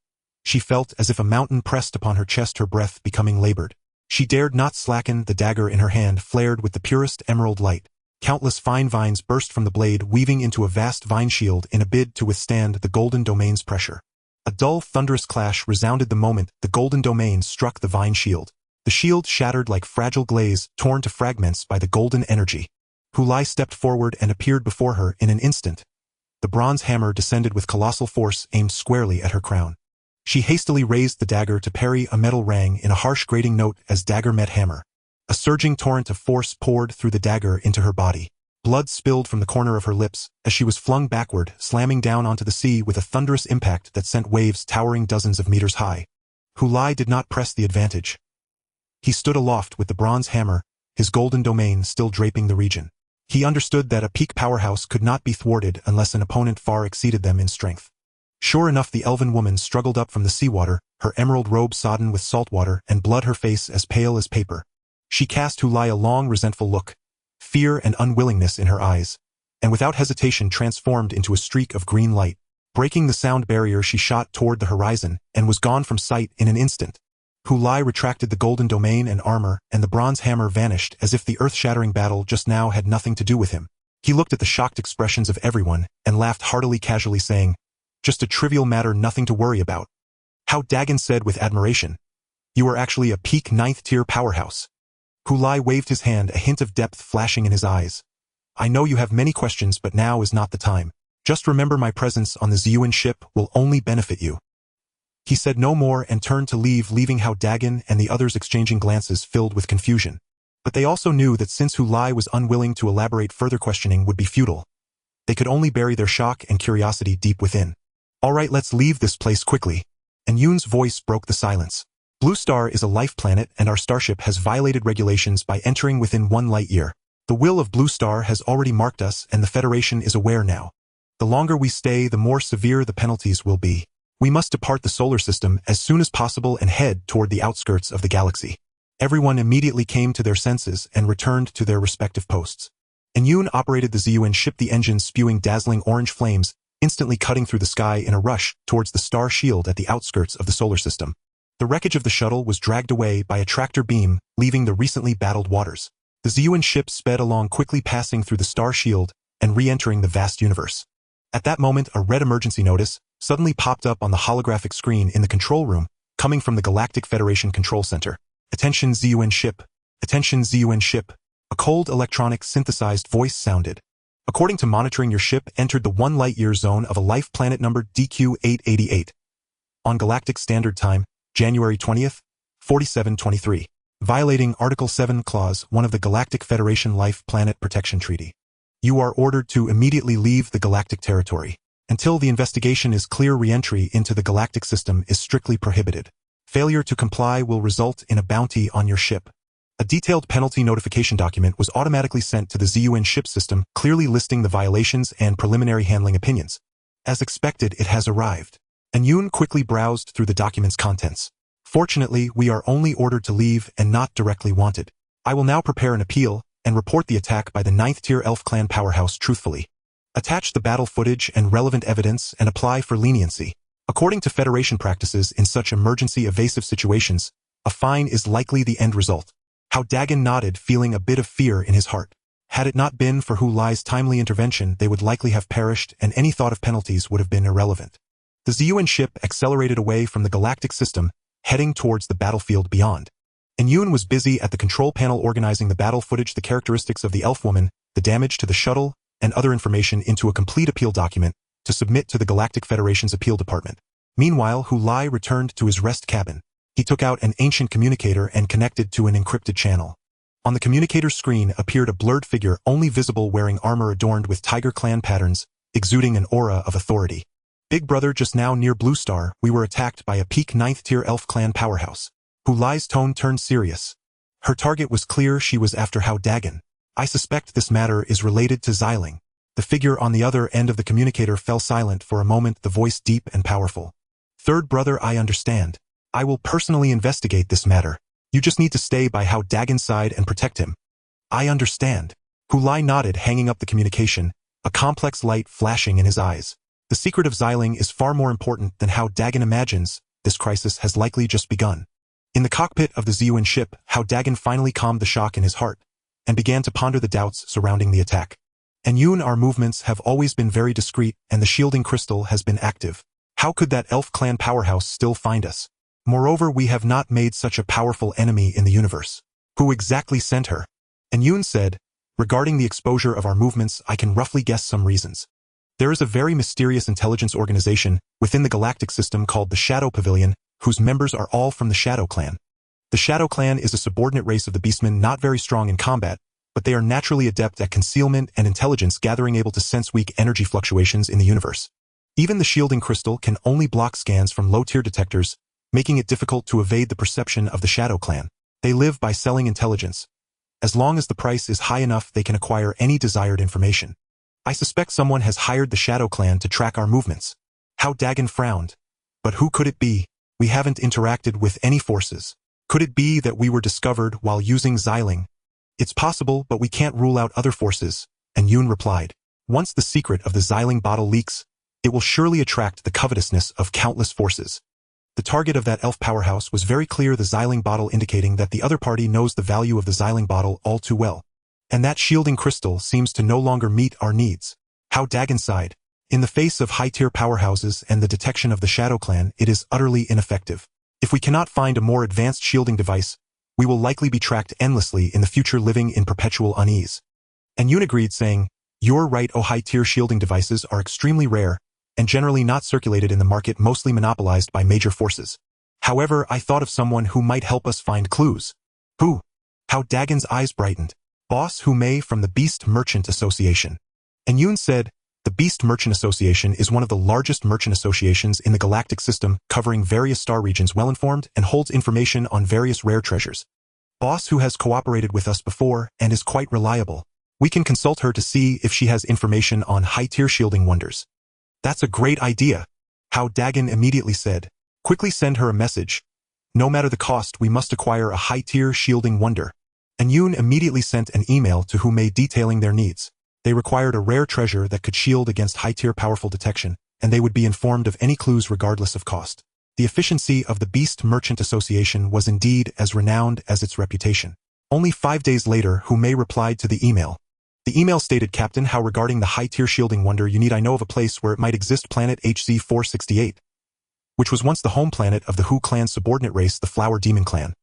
She felt as if a mountain pressed upon her chest, her breath becoming labored. She dared not slacken, the dagger in her hand flared with the purest emerald light. Countless fine vines burst from the blade, weaving into a vast vine shield in a bid to withstand the golden domain's pressure. A dull, thunderous clash resounded the moment the golden domain struck the vine shield. The shield shattered like fragile glaze, torn to fragments by the golden energy. Hulai stepped forward and appeared before her in an instant. The bronze hammer descended with colossal force, aimed squarely at her crown. She hastily raised the dagger to parry. A metal rang in a harsh grating note as dagger met hammer. A surging torrent of force poured through the dagger into her body. Blood spilled from the corner of her lips as she was flung backward, slamming down onto the sea with a thunderous impact that sent waves towering dozens of meters high. Hulai did not press the advantage. He stood aloft with the bronze hammer, his golden domain still draping the region. He understood that a peak powerhouse could not be thwarted unless an opponent far exceeded them in strength. Sure enough, the elven woman struggled up from the seawater, her emerald robe sodden with salt water and blood, her face as pale as paper. She cast Hulai a long, resentful look, fear and unwillingness in her eyes, and without hesitation transformed into a streak of green light. Breaking the sound barrier, she shot toward the horizon and was gone from sight in an instant. Hulai retracted the golden domain and armor, and the bronze hammer vanished as if the earth-shattering battle just now had nothing to do with him. He looked at the shocked expressions of everyone and laughed heartily, casually saying, "Just a trivial matter, nothing to worry about." Hao Dageng said with admiration, "You are actually a peak 9th-tier powerhouse." Hulai waved his hand, a hint of depth flashing in his eyes. "I know you have many questions, but now is not the time. Just remember, my presence on the Ziyuan ship will only benefit you." He said no more and turned to leave, leaving Hao Dageng and the others exchanging glances filled with confusion. But they also knew that since Hulai was unwilling to elaborate, further questioning would be futile. They could only bury their shock and curiosity deep within. "All right, let's leave this place quickly." And Yoon's voice broke the silence. "Blue Star is a life planet, and our starship has violated regulations by entering within 1 light year. The will of Blue Star has already marked us, and the Federation is aware now. The longer we stay, the more severe the penalties will be. We must depart the solar system as soon as possible and head toward the outskirts of the galaxy." Everyone immediately came to their senses and returned to their respective posts. And Yoon operated the Ziyuan ship, the engines spewing dazzling orange flames, instantly cutting through the sky in a rush towards the star shield at the outskirts of the solar system. The wreckage of the shuttle was dragged away by a tractor beam, leaving the recently battled waters. The Ziyuan ship sped along, quickly passing through the star shield and re-entering the vast universe. At that moment, a red emergency notice suddenly popped up on the holographic screen in the control room, coming from the Galactic Federation Control Center. "Attention Ziyuan ship. Attention Ziyuan ship." A cold electronic synthesized voice sounded. "According to monitoring, your ship entered the 1 light-year zone of a life planet numbered DQ-888. On Galactic Standard Time, January 20th, 4723. violating Article 7 Clause 1 of the Galactic Federation Life Planet Protection Treaty. You are ordered to immediately leave the galactic territory. Until the investigation is clear, re-entry into the galactic system is strictly prohibited. Failure to comply will result in a bounty on your ship. A detailed penalty notification document was automatically sent to the ZUN ship system, clearly listing the violations and preliminary handling opinions. As expected, it has arrived. And Yoon quickly browsed through the document's contents. Fortunately, we are only ordered to leave and not directly wanted. I will now prepare an appeal and report the attack by the 9th-tier elf clan powerhouse truthfully. Attach the battle footage and relevant evidence and apply for leniency. According to Federation practices in such emergency evasive situations, a fine is likely the end result. Hao Dageng nodded, feeling a bit of fear in his heart. Had it not been for Hu Lai's timely intervention, they would likely have perished, and any thought of penalties would have been irrelevant. The ZUN ship accelerated away from the galactic system, heading towards the battlefield beyond. And Yoon was busy at the control panel organizing the battle footage, the characteristics of the elf woman, the damage to the shuttle, and other information into a complete appeal document to submit to the Galactic Federation's appeal department. Meanwhile, Hu Lai returned to his rest cabin. He took out an ancient communicator and connected to an encrypted channel. On the communicator's screen appeared a blurred figure only visible wearing armor adorned with Tiger Clan patterns, exuding an aura of authority. Big brother, just now near Blue Star, we were attacked by a peak 9th-tier elf clan powerhouse. Hu Lai's tone turned serious. Her target was clear, she was after Hao Dageng. I suspect this matter is related to Xiling. The figure on the other end of the communicator fell silent for a moment, the voice deep and powerful. Third brother, I understand. I will personally investigate this matter. You just need to stay by Hao Dageng's side and protect him. I understand. Hu Lai nodded, hanging up the communication, a complex light flashing in his eyes. The secret of Xiling is far more important than Hao Dageng imagines. This crisis has likely just begun. In the cockpit of the ZUN ship, Hao Dageng finally calmed the shock in his heart and began to ponder the doubts surrounding the attack. And Yoon, our movements have always been very discreet, and the shielding crystal has been active. How could that elf clan powerhouse still find us? Moreover, we have not made such a powerful enemy in the universe. Who exactly sent her? And Yoon said, regarding the exposure of our movements, I can roughly guess some reasons. There is a very mysterious intelligence organization within the galactic system called the Shadow Pavilion, whose members are all from the Shadow Clan. The Shadow Clan is a subordinate race of the Beastmen, not very strong in combat, but they are naturally adept at concealment and intelligence gathering, able to sense weak energy fluctuations in the universe. Even the shielding crystal can only block scans from low-tier detectors, making it difficult to evade the perception of the Shadow Clan. They live by selling intelligence. As long as the price is high enough, they can acquire any desired information. I suspect someone has hired the Shadow Clan to track our movements. Hao Dageng frowned. But who could it be? We haven't interacted with any forces. Could it be that we were discovered while using Xiling? It's possible, but we can't rule out other forces, and Yoon replied. Once the secret of the Xiling bottle leaks, it will surely attract the covetousness of countless forces. The target of that elf powerhouse was very clear, the Xiling bottle, indicating that the other party knows the value of the Xiling bottle all too well. And that shielding crystal seems to no longer meet our needs. Hao Dageng sighed. In the face of high-tier powerhouses and the detection of the Shadow Clan, it is utterly ineffective. If we cannot find a more advanced shielding device, we will likely be tracked endlessly in the future, living in perpetual unease. And Yoon agreed, saying, You're right, high-tier shielding devices are extremely rare and generally not circulated in the market, mostly monopolized by major forces. However, I thought of someone who might help us find clues. Who? Hao Dagen's eyes brightened. Boss Hu Mei from the Beast Merchant Association. And Yoon said, the Beast Merchant Association is one of the largest merchant associations in the galactic system, covering various star regions, well-informed, and holds information on various rare treasures. Boss Hu has cooperated with us before and is quite reliable. We can consult her to see if she has information on high-tier shielding wonders. That's a great idea, Hao Dageng immediately said. Quickly send her a message. No matter the cost, we must acquire a high-tier shielding wonder. And Yoon immediately sent an email to Hu Mei detailing their needs. They required a rare treasure that could shield against high-tier powerful detection, and they would be informed of any clues regardless of cost. The efficiency of the Beast Merchant Association was indeed as renowned as its reputation. Only 5 days later, Hu Mei replied to the email. The email stated, Captain Hao, regarding the high-tier shielding wonder you need, I know of a place where it might exist, planet HC-468, which was once the home planet of the Hu clan's subordinate race, the Flower Demon Clan.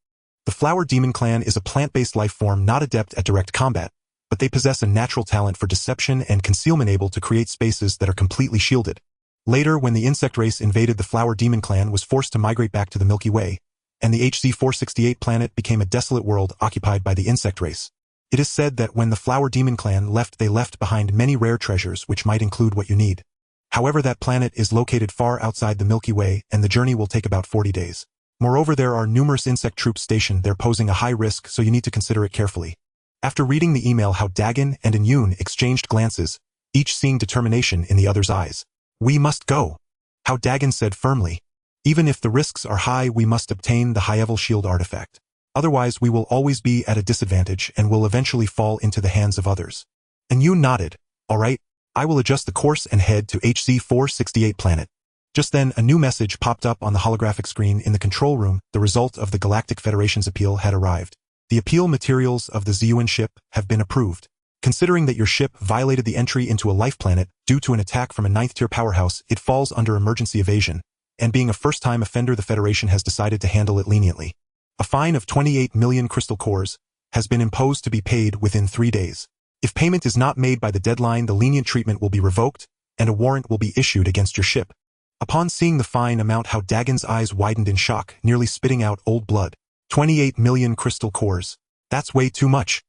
The Flower Demon Clan is a plant-based life form not adept at direct combat, but they possess a natural talent for deception and concealment, able to create spaces that are completely shielded. Later, when the insect race invaded, the Flower Demon Clan was forced to migrate back to the Milky Way, and the HC-468 planet became a desolate world occupied by the insect race. It is said that when the Flower Demon clan left, they left behind many rare treasures which might include what you need. However, that planet is located far outside the Milky Way, and the journey will take about 40 days. Moreover, there are numerous insect troops stationed there posing a high risk, so you need to consider it carefully. After reading the email, Hao Dageng and Yoon exchanged glances, each seeing determination in the other's eyes. "We must go," Hao Dageng said firmly. "Even if the risks are high, we must obtain the high-level shield artifact. Otherwise, we will always be at a disadvantage and will eventually fall into the hands of others." And Yoon nodded. "All right, I will adjust the course and head to HC-468 planet." Just then, a new message popped up on the holographic screen in the control room. The result of the Galactic Federation's appeal had arrived. The appeal materials of the Ziyuan ship have been approved. Considering that your ship violated the entry into a life planet due to an attack from a 9th-tier powerhouse, it falls under emergency evasion, and being a first-time offender, the Federation has decided to handle it leniently. A fine of 28 million crystal cores has been imposed to be paid within 3 days. If payment is not made by the deadline, the lenient treatment will be revoked, and a warrant will be issued against your ship. Upon seeing the fine amount, Hao Dagen's eyes widened in shock, nearly spitting out old blood. 28 million crystal cores. That's way too much.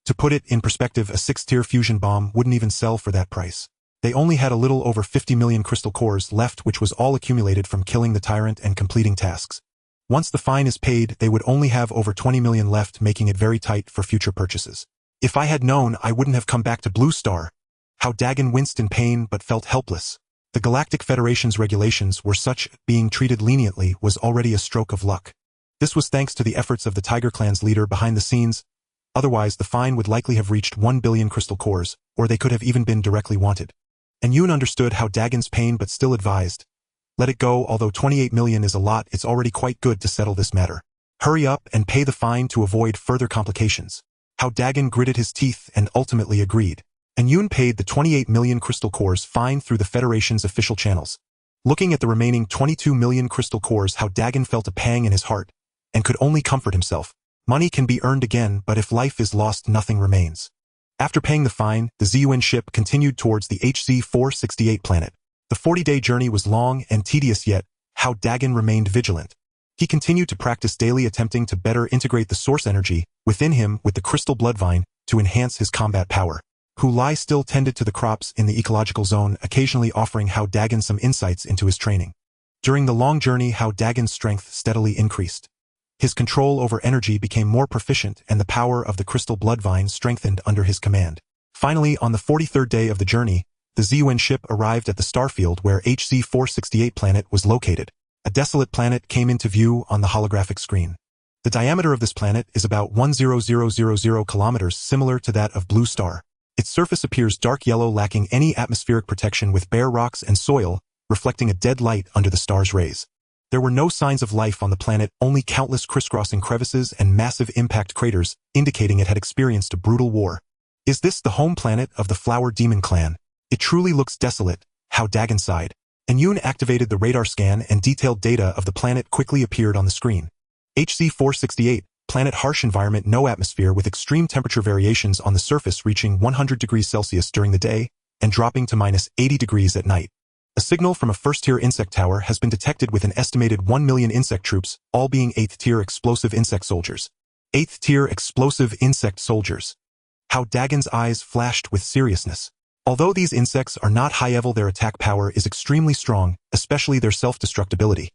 To put it in perspective, a 6th-tier fusion bomb wouldn't even sell for that price. They only had a little over 50 million crystal cores left, which was all accumulated from killing the tyrant and completing tasks. Once the fine is paid, they would only have over 20 million left, making it very tight for future purchases. "If I had known, I wouldn't have come back to Blue Star." Hao Dageng winced in pain but felt helpless. The Galactic Federation's regulations were such, being treated leniently was already a stroke of luck. This was thanks to the efforts of the Tiger Clan's leader behind the scenes. Otherwise, the fine would likely have reached 1 billion crystal cores, or they could have even been directly wanted. And Yoon understood Hao Dagen's pain but still advised, "Let it go. Although 28 million is a lot, it's already quite good to settle this matter. Hurry up and pay the fine to avoid further complications." Hao Dageng gritted his teeth and ultimately agreed. And Yoon paid the 28 million crystal cores fine through the Federation's official channels. Looking at the remaining 22 million crystal cores, Hao Dageng felt a pang in his heart, and could only comfort himself. Money can be earned again, but if life is lost, nothing remains. After paying the fine, the Ziyuan ship continued towards the HC-468 planet. The 40-day journey was long and tedious, yet Hao Dageng remained vigilant. He continued to practice daily, attempting to better integrate the source energy within him with the crystal bloodvine to enhance his combat power. Hu Lai still tended to the crops in the ecological zone, occasionally offering Hao Dageng some insights into his training. During the long journey, Hao Dagen's strength steadily increased. His control over energy became more proficient, and the power of the crystal bloodvine strengthened under his command. Finally, on the 43rd day of the journey, the Ziyuan ship arrived at the starfield where HC-468 planet was located. A desolate planet came into view on the holographic screen. The diameter of this planet is about 100,000 kilometers, similar to that of Blue Star. Its surface appears dark yellow, lacking any atmospheric protection, with bare rocks and soil, reflecting a dead light under the star's rays. There were no signs of life on the planet, only countless crisscrossing crevices and massive impact craters, indicating it had experienced a brutal war. "Is this the home planet of the Flower Demon clan? It truly looks desolate," Hao Dageng sighed. And Yoon activated the radar scan, and detailed data of the planet quickly appeared on the screen. HC-468, planet harsh environment, no atmosphere, with extreme temperature variations on the surface reaching 100 degrees Celsius during the day and dropping to minus 80 degrees at night. A signal from a first-tier insect tower has been detected with an estimated 1 million insect troops, all being 8th-tier explosive insect soldiers. 8th-tier explosive insect soldiers. Hao Dagen's eyes flashed with seriousness. Although these insects are not high-level, their attack power is extremely strong, especially their self-destructibility.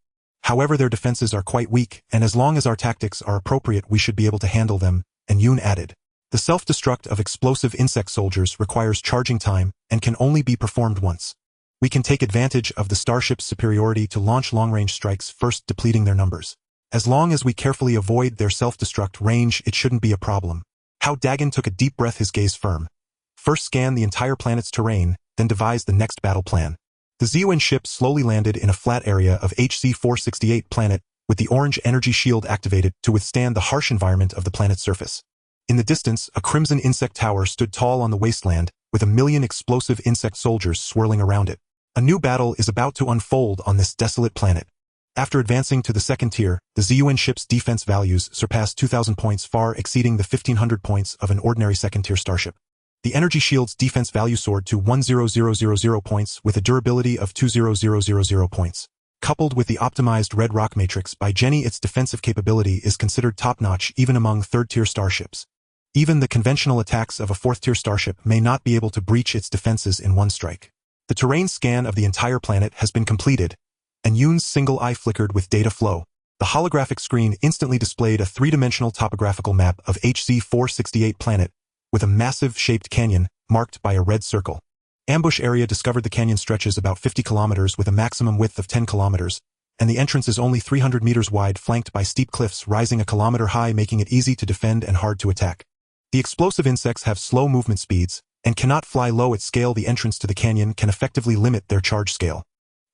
However, their defenses are quite weak, and as long as our tactics are appropriate, we should be able to handle them, and Yoon added. The self-destruct of explosive insect soldiers requires charging time and can only be performed once. We can take advantage of the Starship's superiority to launch long-range strikes, first depleting their numbers. As long as we carefully avoid their self-destruct range, it shouldn't be a problem. Hao Dageng took a deep breath, his gaze firm. First scan the entire planet's terrain, then devise the next battle plan. The Ziyuan ship slowly landed in a flat area of HC-468 planet, with the orange energy shield activated to withstand the harsh environment of the planet's surface. In the distance, a crimson insect tower stood tall on the wasteland, with 1 million explosive insect soldiers swirling around it. A new battle is about to unfold on this desolate planet. After advancing to the second tier, the Ziyuan ship's defense values surpassed 2,000 points, far exceeding the 1,500 points of an ordinary second-tier starship. The energy shield's defense value soared to 100,000 points, with a durability of 20,000 points. Coupled with the optimized red rock matrix by Jenny, its defensive capability is considered top-notch even among third-tier starships. Even the conventional attacks of a fourth-tier starship may not be able to breach its defenses in one strike. The terrain scan of the entire planet has been completed, and Yoon's single eye flickered with data flow. The holographic screen instantly displayed a three-dimensional topographical map of HC-468 planet, with a massive shaped canyon marked by a red circle. Ambush area discovered. The canyon stretches about 50 kilometers with a maximum width of 10 kilometers, and the entrance is only 300 meters wide, flanked by steep cliffs rising a kilometer high, making it easy to defend and hard to attack. The explosive insects have slow movement speeds and cannot fly low at scale. The entrance to the canyon can effectively limit their charge scale.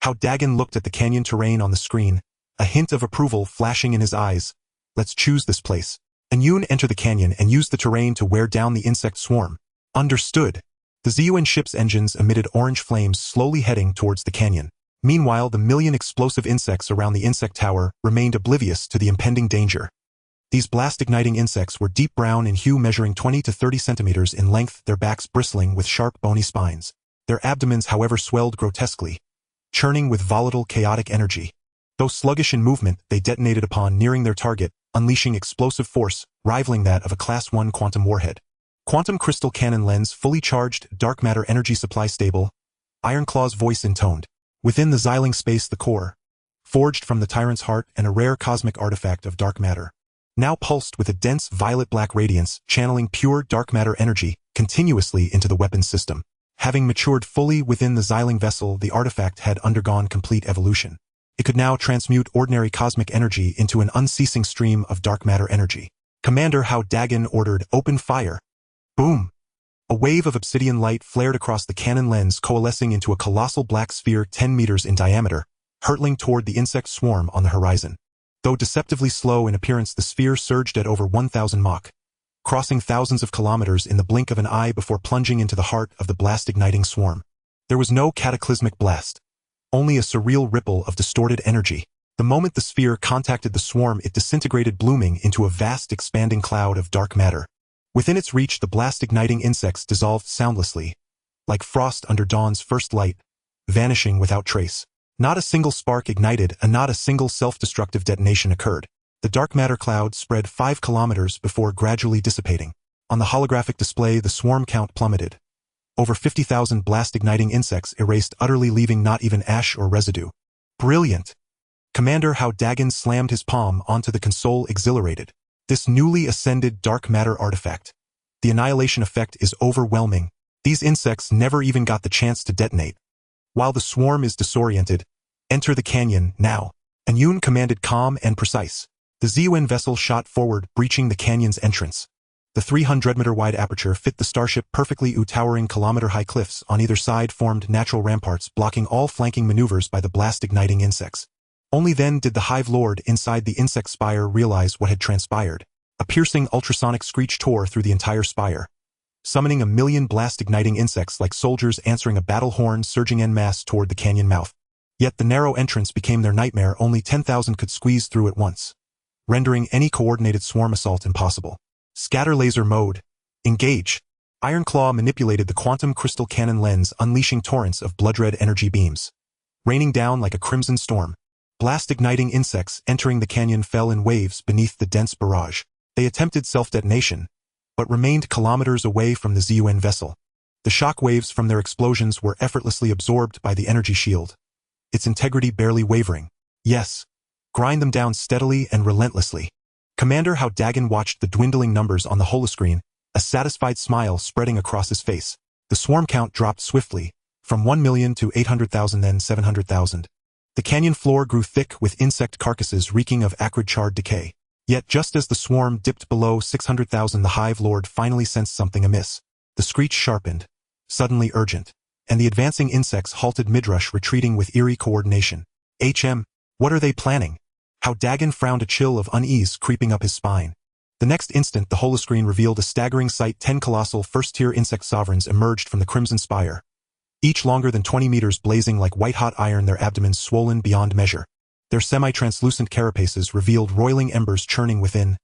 Hao Dageng looked at the canyon terrain on the screen, a hint of approval flashing in his eyes. Let's choose this place. And Yoon enter the canyon and use the terrain to wear down the insect swarm. Understood. The ZUN ship's engines emitted orange flames, slowly heading towards the canyon. Meanwhile, the million explosive insects around the insect tower remained oblivious to the impending danger. These blast-igniting insects were deep brown in hue, measuring 20 to 30 centimeters in length, their backs bristling with sharp, bony spines. Their abdomens, however, swelled grotesquely, churning with volatile, chaotic energy. Though sluggish in movement, they detonated upon nearing their target, unleashing explosive force, rivaling that of a Class 1 quantum warhead. Quantum crystal cannon lens, fully charged, dark matter energy supply stable. Ironclaw's voice intoned. Within the Xiling space, the core, forged from the tyrant's heart and a rare cosmic artifact of dark matter, now pulsed with a dense violet-black radiance, channeling pure dark matter energy continuously into the weapons system. Having matured fully within the Xiling vessel, the artifact had undergone complete evolution. It could now transmute ordinary cosmic energy into an unceasing stream of dark matter energy. Commander Hao Dageng ordered, "Open fire." Boom! A wave of obsidian light flared across the cannon lens, coalescing into a colossal black sphere 10 meters in diameter, hurtling toward the insect swarm on the horizon. Though deceptively slow in appearance, the sphere surged at over 1,000 Mach, crossing thousands of kilometers in the blink of an eye before plunging into the heart of the blast-igniting swarm. There was no cataclysmic blast, only a surreal ripple of distorted energy. The moment the sphere contacted the swarm, it disintegrated, blooming into a vast, expanding cloud of dark matter. Within its reach, the blast-igniting insects dissolved soundlessly, like frost under dawn's first light, vanishing without trace. Not a single spark ignited, and not a single self-destructive detonation occurred. The dark matter cloud spread 5 kilometers before gradually dissipating. On the holographic display, the swarm count plummeted. Over 50,000 blast-igniting insects erased utterly, leaving not even ash or residue. Brilliant! Commander Hao Dageng slammed his palm onto the console, exhilarated. This newly ascended dark matter artifact. The annihilation effect is overwhelming. These insects never even got the chance to detonate. While the swarm is disoriented, enter the canyon, now. And Yoon commanded, calm and precise. The ZUN vessel shot forward, breaching the canyon's entrance. The 300-meter-wide aperture fit the Starship perfectly. Towering kilometer-high cliffs on either side formed natural ramparts, blocking all flanking maneuvers by the blast-igniting insects. Only then did the Hive Lord inside the insect spire realize what had transpired. A piercing ultrasonic screech tore through the entire spire, summoning a million blast-igniting insects like soldiers answering a battle horn, surging en masse toward the canyon mouth. Yet the narrow entrance became their nightmare. Only 10,000 could squeeze through at once, rendering any coordinated swarm assault impossible. Scatter laser mode. Engage. Ironclaw manipulated the quantum crystal cannon lens, unleashing torrents of blood-red energy beams, raining down like a crimson storm. Blast-igniting insects entering the canyon fell in waves beneath the dense barrage. They attempted self-detonation, but remained kilometers away from the ZUN vessel. The shock waves from their explosions were effortlessly absorbed by the energy shield, its integrity barely wavering. Yes, grind them down steadily and relentlessly. Commander Hao Dageng watched the dwindling numbers on the holoscreen, a satisfied smile spreading across his face. The swarm count dropped swiftly, from 1 million to 800,000, then 700,000. The canyon floor grew thick with insect carcasses reeking of acrid charred decay. Yet just as the swarm dipped below 600,000, the Hive Lord finally sensed something amiss. The screech sharpened, suddenly urgent, and the advancing insects halted midrush, retreating with eerie coordination. What are they planning? Hao Dageng frowned, a chill of unease creeping up his spine. The next instant, the holoscreen revealed a staggering sight. 10 colossal first-tier insect sovereigns emerged from the crimson spire, each longer than 20 meters, blazing like white-hot iron, their abdomens swollen beyond measure. Their semi-translucent carapaces revealed roiling embers churning within,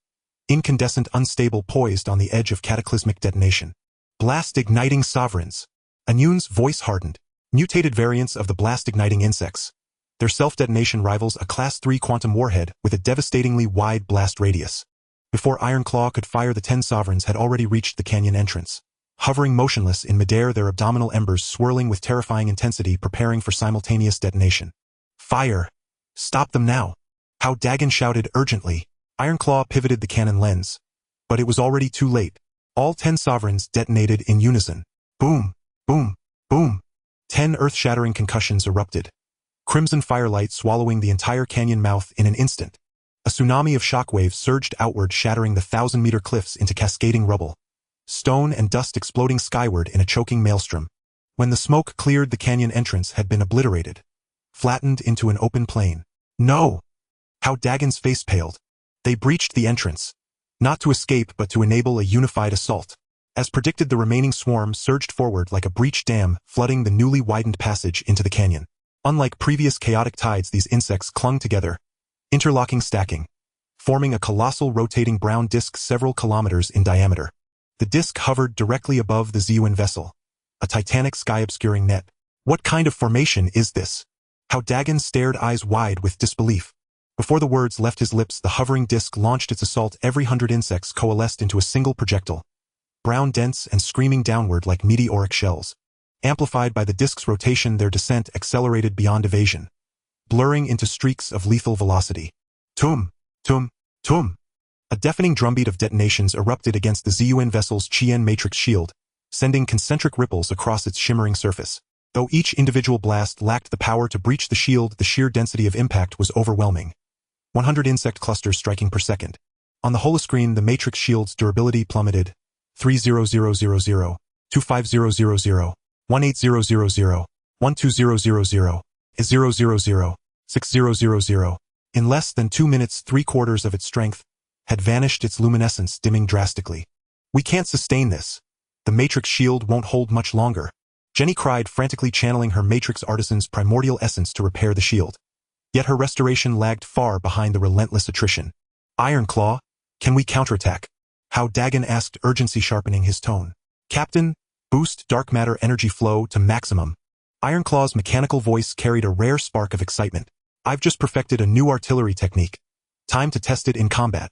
incandescent, unstable, poised on the edge of cataclysmic detonation. Blast-igniting sovereigns. Anyun's voice hardened. Mutated variants of the blast-igniting insects. Their self-detonation rivals a Class 3 quantum warhead with a devastatingly wide blast radius. Before Iron Claw could fire, the 10 sovereigns had already reached the canyon entrance. Hovering motionless in midair, their abdominal embers swirling with terrifying intensity, preparing for simultaneous detonation. Fire! Stop them now! Hao Dageng shouted urgently. Iron Claw pivoted the cannon lens. But it was already too late. All 10 sovereigns detonated in unison. Boom! Boom! Boom! 10 earth-shattering concussions erupted. Crimson firelight swallowing the entire canyon mouth in an instant. A tsunami of shockwaves surged outward, shattering the 1,000-meter cliffs into cascading rubble. Stone and dust exploding skyward in a choking maelstrom. When the smoke cleared, the canyon entrance had been obliterated. Flattened into an open plain. No! Hao Dageng's face paled. They breached the entrance. Not to escape, but to enable a unified assault. As predicted, the remaining swarm surged forward like a breached dam, flooding the newly widened passage into the canyon. Unlike previous chaotic tides, these insects clung together, interlocking, stacking, forming a colossal rotating brown disk several kilometers in diameter. The disk hovered directly above the Zun vessel, a titanic sky-obscuring net. What kind of formation is this? Hao Dageng stared, eyes wide with disbelief. Before the words left his lips, the hovering disk launched its assault. Every 100 insects coalesced into a single projectile, brown, dense, and screaming downward like meteoric shells. Amplified by the disk's rotation, their descent accelerated beyond evasion, blurring into streaks of lethal velocity. Tum! Tum! Tum! A deafening drumbeat of detonations erupted against the Zun vessel's Chien matrix shield, sending concentric ripples across its shimmering surface. Though each individual blast lacked the power to breach the shield, the sheer density of impact was overwhelming. 100 insect clusters striking per second. On the holoscreen, the matrix shield's durability plummeted. 30000, 25000, 18000, 12000, 000, 6000. In less than 2 minutes, 3/4 of its strength had vanished, its luminescence dimming drastically. We can't sustain this. The matrix shield won't hold much longer. Jenny cried, frantically channeling her matrix artisan's primordial essence to repair the shield. Yet her restoration lagged far behind the relentless attrition. Iron Claw, can we counterattack? Hao Dageng asked, urgency sharpening his tone. Captain, boost dark matter energy flow to maximum. Iron Claw's mechanical voice carried a rare spark of excitement. I've just perfected a new artillery technique. Time to test it in combat.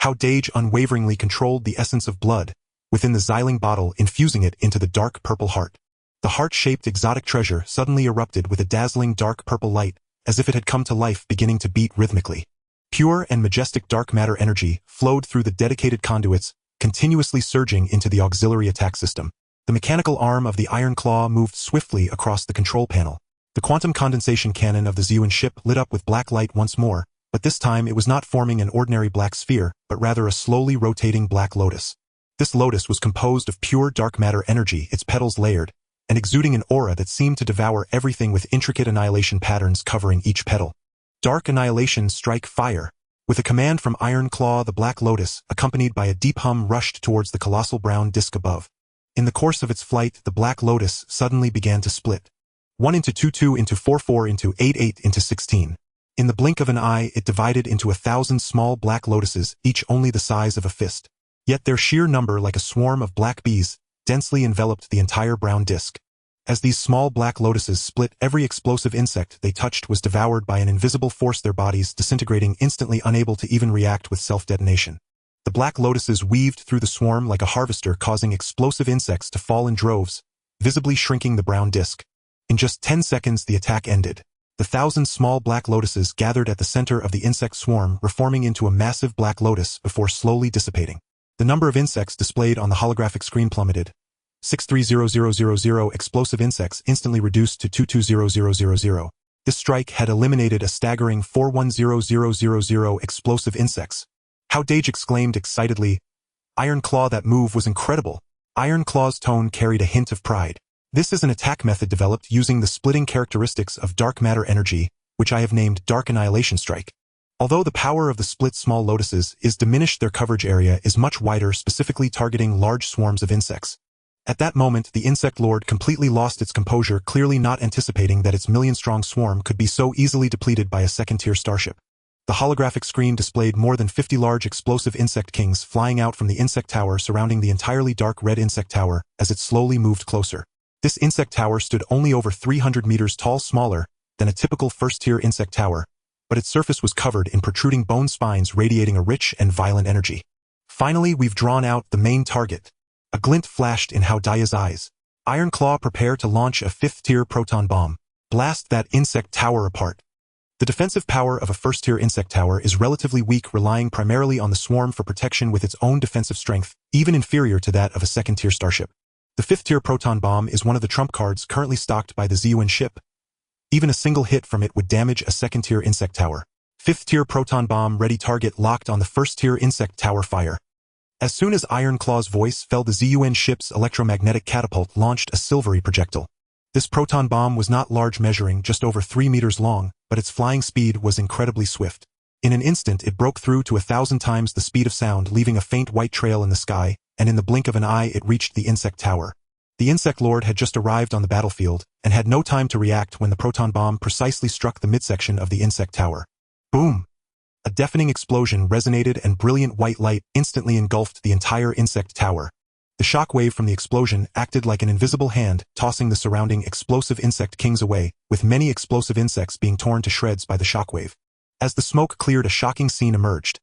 Hao Dageng unwaveringly controlled the essence of blood within the xylene bottle, infusing it into the dark purple heart. The heart-shaped exotic treasure suddenly erupted with a dazzling dark purple light, as if it had come to life, beginning to beat rhythmically. Pure and majestic dark matter energy flowed through the dedicated conduits, continuously surging into the auxiliary attack system. The mechanical arm of the Iron Claw moved swiftly across the control panel. The quantum condensation cannon of the Zun ship lit up with black light once more, but this time it was not forming an ordinary black sphere, but rather a slowly rotating black lotus. This lotus was composed of pure dark matter energy, its petals layered, and exuding an aura that seemed to devour everything, with intricate annihilation patterns covering each petal. Dark annihilation, strike fire. With a command from Iron Claw, the black lotus, accompanied by a deep hum, rushed towards the colossal brown disk above. In the course of its flight, the black lotus suddenly began to split. 1 into 2, 2 into 4, 4 into 8, 8 into 16. In the blink of an eye, it divided into 1,000 small black lotuses, each only the size of a fist. Yet their sheer number, like a swarm of black bees, densely enveloped the entire brown disk. As these small black lotuses split, every explosive insect they touched was devoured by an invisible force, their bodies disintegrating instantly, unable to even react with self-detonation. The black lotuses weaved through the swarm like a harvester, causing explosive insects to fall in droves, visibly shrinking the brown disk. In just 10 seconds, the attack ended. The 1,000 small black lotuses gathered at the center of the insect swarm, reforming into a massive black lotus before slowly dissipating. The number of insects displayed on the holographic screen plummeted. 630000 explosive insects instantly reduced to 220000. This strike had eliminated a staggering 410000 explosive insects. Hao Dageng exclaimed excitedly. Iron Claw, that move was incredible. Iron Claw's tone carried a hint of pride. This is an attack method developed using the splitting characteristics of dark matter energy, which I have named Dark Annihilation Strike. Although the power of the split small lotuses is diminished, their coverage area is much wider, specifically targeting large swarms of insects. At that moment, the insect lord completely lost its composure, clearly not anticipating that its million-strong swarm could be so easily depleted by a second-tier starship. The holographic screen displayed more than 50 large explosive insect kings flying out from the insect tower, surrounding the entirely dark red insect tower as it slowly moved closer. This insect tower stood only over 300 meters tall, smaller than a typical first-tier insect tower, but its surface was covered in protruding bone spines radiating a rich and violent energy. Finally, we've drawn out the main target. A glint flashed in Hao Dageng's eyes. Iron Claw, prepare to launch a fifth-tier proton bomb. Blast that insect tower apart. The defensive power of a first-tier insect tower is relatively weak, relying primarily on the swarm for protection with its own defensive strength, even inferior to that of a second-tier starship. The fifth-tier proton bomb is one of the trump cards currently stocked by the ZUN ship. Even a single hit from it would damage a second-tier insect tower. Fifth-tier proton bomb ready, target locked on the first-tier insect tower, fire. As soon as Iron Claw's voice fell, the ZUN ship's electromagnetic catapult launched a silvery projectile. This proton bomb was not large, measuring just over 3 meters long, but its flying speed was incredibly swift. In an instant it broke through to 1,000 times the speed of sound, leaving a faint white trail in the sky, and in the blink of an eye it reached the insect tower. The insect lord had just arrived on the battlefield, and had no time to react when the proton bomb precisely struck the midsection of the insect tower. Boom! A deafening explosion resonated, and brilliant white light instantly engulfed the entire insect tower. The shock wave from the explosion acted like an invisible hand, tossing the surrounding explosive insect kings away, with many explosive insects being torn to shreds by the shockwave. As the smoke cleared, a shocking scene emerged.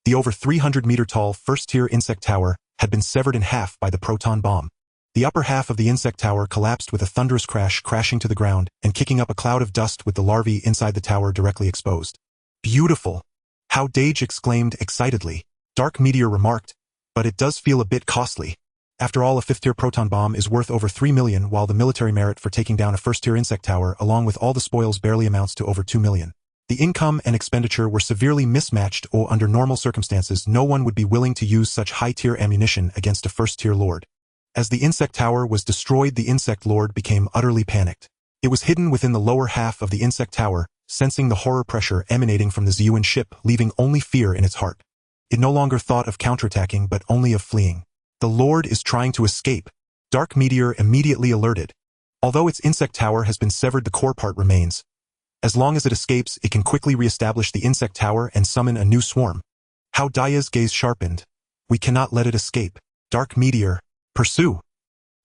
The over 300-meter-tall first-tier insect tower had been severed in half by the proton bomb. The upper half of the insect tower collapsed with a thunderous crash, crashing to the ground and kicking up a cloud of dust with the larvae inside the tower directly exposed. Beautiful! Hao Dageng exclaimed excitedly. Dark Meteor remarked, but it does feel a bit costly. After all, a fifth-tier proton bomb is worth over 3 million, while the military merit for taking down a first-tier insect tower along with all the spoils barely amounts to over 2 million. The income and expenditure were severely mismatched, or under normal circumstances no one would be willing to use such high-tier ammunition against a first-tier lord. As the insect tower was destroyed, the insect lord became utterly panicked. It was hidden within the lower half of the insect tower, sensing the horror pressure emanating from the ZUN ship, leaving only fear in its heart. It no longer thought of counterattacking but only of fleeing. The lord is trying to escape. Dark Meteor immediately alerted. Although its insect tower has been severed, the core part remains. As long as it escapes, it can quickly re-establish the insect tower and summon a new swarm. Hao Dageng's gaze sharpened. We cannot let it escape. Dark Meteor, pursue.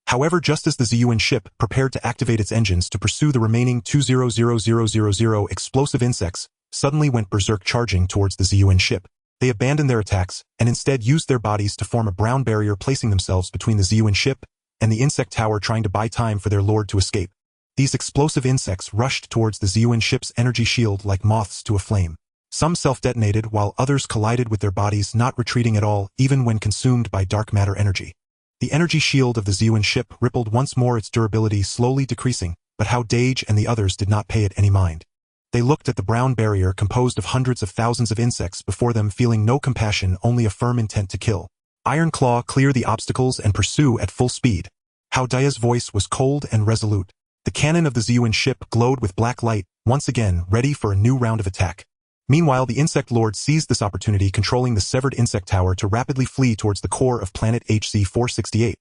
However, just as the ZUN ship prepared to activate its engines to pursue the remaining 20,000 explosive insects, suddenly went berserk, charging towards the ZUN ship. They abandoned their attacks and instead used their bodies to form a brown barrier, placing themselves between the ZUN ship and the insect tower, trying to buy time for their lord to escape. These explosive insects rushed towards the ZUN ship's energy shield like moths to a flame. Some self-detonated while others collided with their bodies, not retreating at all even when consumed by dark matter energy. The energy shield of the ZUN ship rippled once more, its durability slowly decreasing, but Hao Dageng and the others did not pay it any mind. They looked at the brown barrier composed of hundreds of thousands of insects before them, feeling no compassion, only a firm intent to kill. Iron Claw, clear the obstacles and pursue at full speed. Hao Dageng's voice was cold and resolute. The cannon of the ZUN ship glowed with black light, once again ready for a new round of attack. Meanwhile, the insect lord seized this opportunity, controlling the severed insect tower to rapidly flee towards the core of planet HC-468,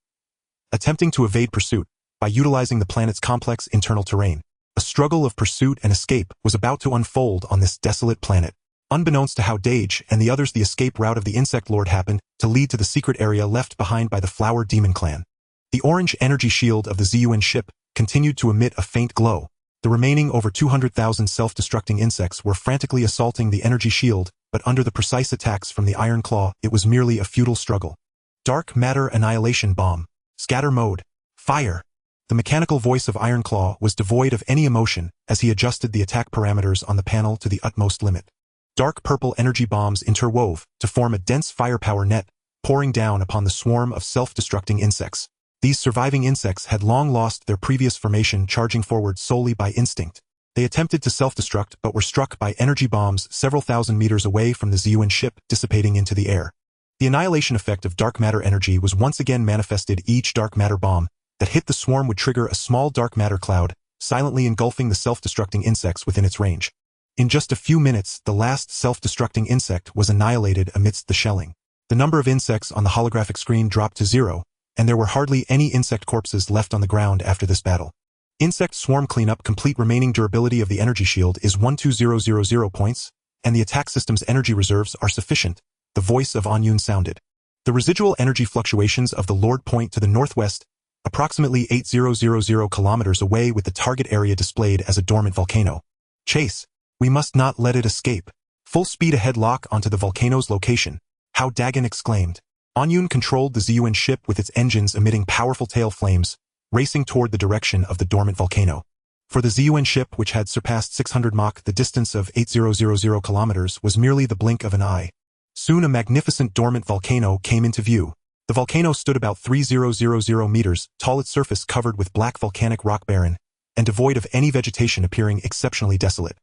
attempting to evade pursuit by utilizing the planet's complex internal terrain. A struggle of pursuit and escape was about to unfold on this desolate planet. Unbeknownst to Hao Dageng and the others, the escape route of the insect lord happened to lead to the secret area left behind by the Flower Demon clan. The orange energy shield of the ZUN ship continued to emit a faint glow. The remaining over 200,000 self-destructing insects were frantically assaulting the energy shield, but under the precise attacks from the Iron Claw, it was merely a futile struggle. Dark Matter Annihilation Bomb. Scatter Mode. Fire. The mechanical voice of Iron Claw was devoid of any emotion as he adjusted the attack parameters on the panel to the utmost limit. Dark purple energy bombs interwove to form a dense firepower net, pouring down upon the swarm of self-destructing insects. These surviving insects had long lost their previous formation, charging forward solely by instinct. They attempted to self-destruct but were struck by energy bombs several thousand meters away from the ZUN ship, dissipating into the air. The annihilation effect of dark matter energy was once again manifested. Each dark matter bomb that hit the swarm would trigger a small dark matter cloud, silently engulfing the self-destructing insects within its range. In just a few minutes, the last self-destructing insect was annihilated amidst the shelling. The number of insects on the holographic screen dropped to 0, and there were hardly any insect corpses left on the ground after this battle. Insect swarm cleanup complete. Remaining durability of the energy shield is 12000 points, and the attack system's energy reserves are sufficient, the voice of Anyun sounded. The residual energy fluctuations of the Lord point to the northwest, approximately 8000 kilometers away, with the target area displayed as a dormant volcano. Chase. We must not let it escape. Full speed ahead, lock onto the volcano's location. Hao Dageng exclaimed. Anyun controlled the ZUN ship with its engines emitting powerful tail flames, racing toward the direction of the dormant volcano. For the ZUN ship, which had surpassed 600 Mach, the distance of 8000 kilometers was merely the blink of an eye. Soon a magnificent dormant volcano came into view. The volcano stood about 3000 meters tall, its surface covered with black volcanic rock, barren and devoid of any vegetation, appearing exceptionally desolate.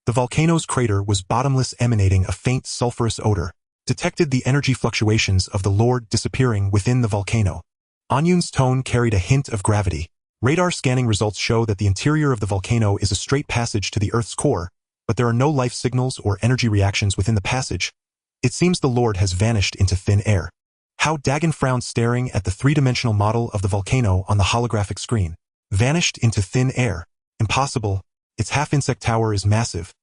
The volcano's crater was bottomless, emanating a faint sulfurous odor. Detected the energy fluctuations of the Lord disappearing within the volcano. Anyun's tone carried a hint of gravity. Radar scanning results show that the interior of the volcano is a straight passage to the Earth's core, but there are no life signals or energy reactions within the passage. It seems the Lord has vanished into thin air. Hao Dageng frowned, staring at the three-dimensional model of the volcano on the holographic screen. Vanished into thin air. Impossible. Its half-insect tower is massive.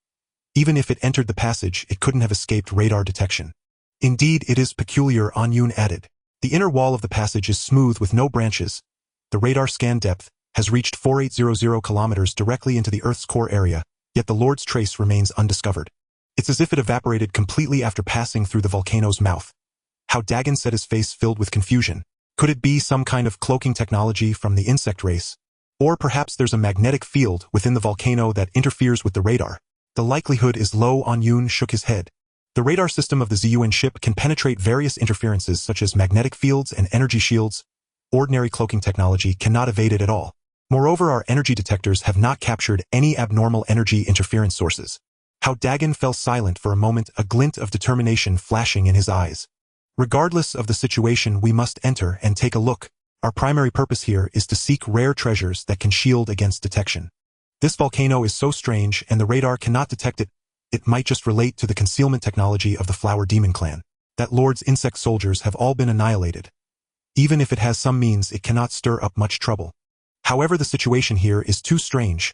Even if it entered the passage, it couldn't have escaped radar detection. Indeed, it is peculiar, Anyun added. The inner wall of the passage is smooth with no branches. The radar scan depth has reached 4800 kilometers directly into the Earth's core area, yet the Lord's trace remains undiscovered. It's as if it evaporated completely after passing through the volcano's mouth. Hao Dageng said, his face filled with confusion. Could it be some kind of cloaking technology from the insect race? Or perhaps there's a magnetic field within the volcano that interferes with the radar. The likelihood is low. Anyun shook his head. The radar system of the ZUN ship can penetrate various interferences such as magnetic fields and energy shields. Ordinary cloaking technology cannot evade it at all. Moreover, our energy detectors have not captured any abnormal energy interference sources. Hao Dageng fell silent for a moment, a glint of determination flashing in his eyes. Regardless of the situation, we must enter and take a look. Our primary purpose here is to seek rare treasures that can shield against detection. This volcano is so strange and the radar cannot detect it. It might just relate to the concealment technology of the Flower Demon clan. That Lord's insect soldiers have all been annihilated. Even if it has some means, it cannot stir up much trouble. However, the situation here is too strange.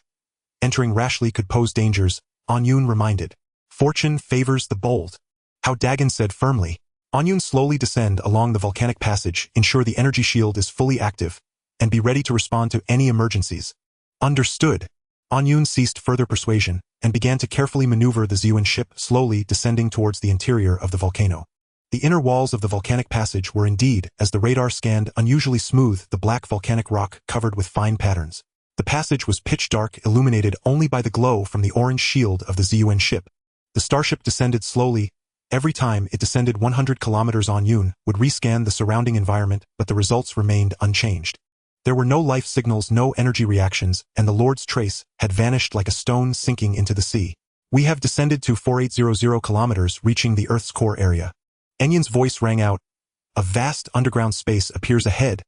Entering rashly could pose dangers, Anyun reminded. Fortune favors the bold. Hao Dageng said firmly. Anyun, slowly descend along the volcanic passage, ensure the energy shield is fully active, and be ready to respond to any emergencies. Understood. Anyun ceased further persuasion, and began to carefully maneuver the ZUN ship, slowly descending towards the interior of the volcano. The inner walls of the volcanic passage were indeed, as the radar scanned, unusually smooth, the black volcanic rock covered with fine patterns. The passage was pitch dark, illuminated only by the glow from the orange shield of the ZUN ship. The starship descended slowly. Every time it descended 100 kilometers, Anyun would rescan the surrounding environment, but the results remained unchanged. There were no life signals, no energy reactions, and the Lord's trace had vanished like a stone sinking into the sea. We have descended to 4800 kilometers, reaching the Earth's core area. Enyon's voice rang out. A vast underground space appears ahead.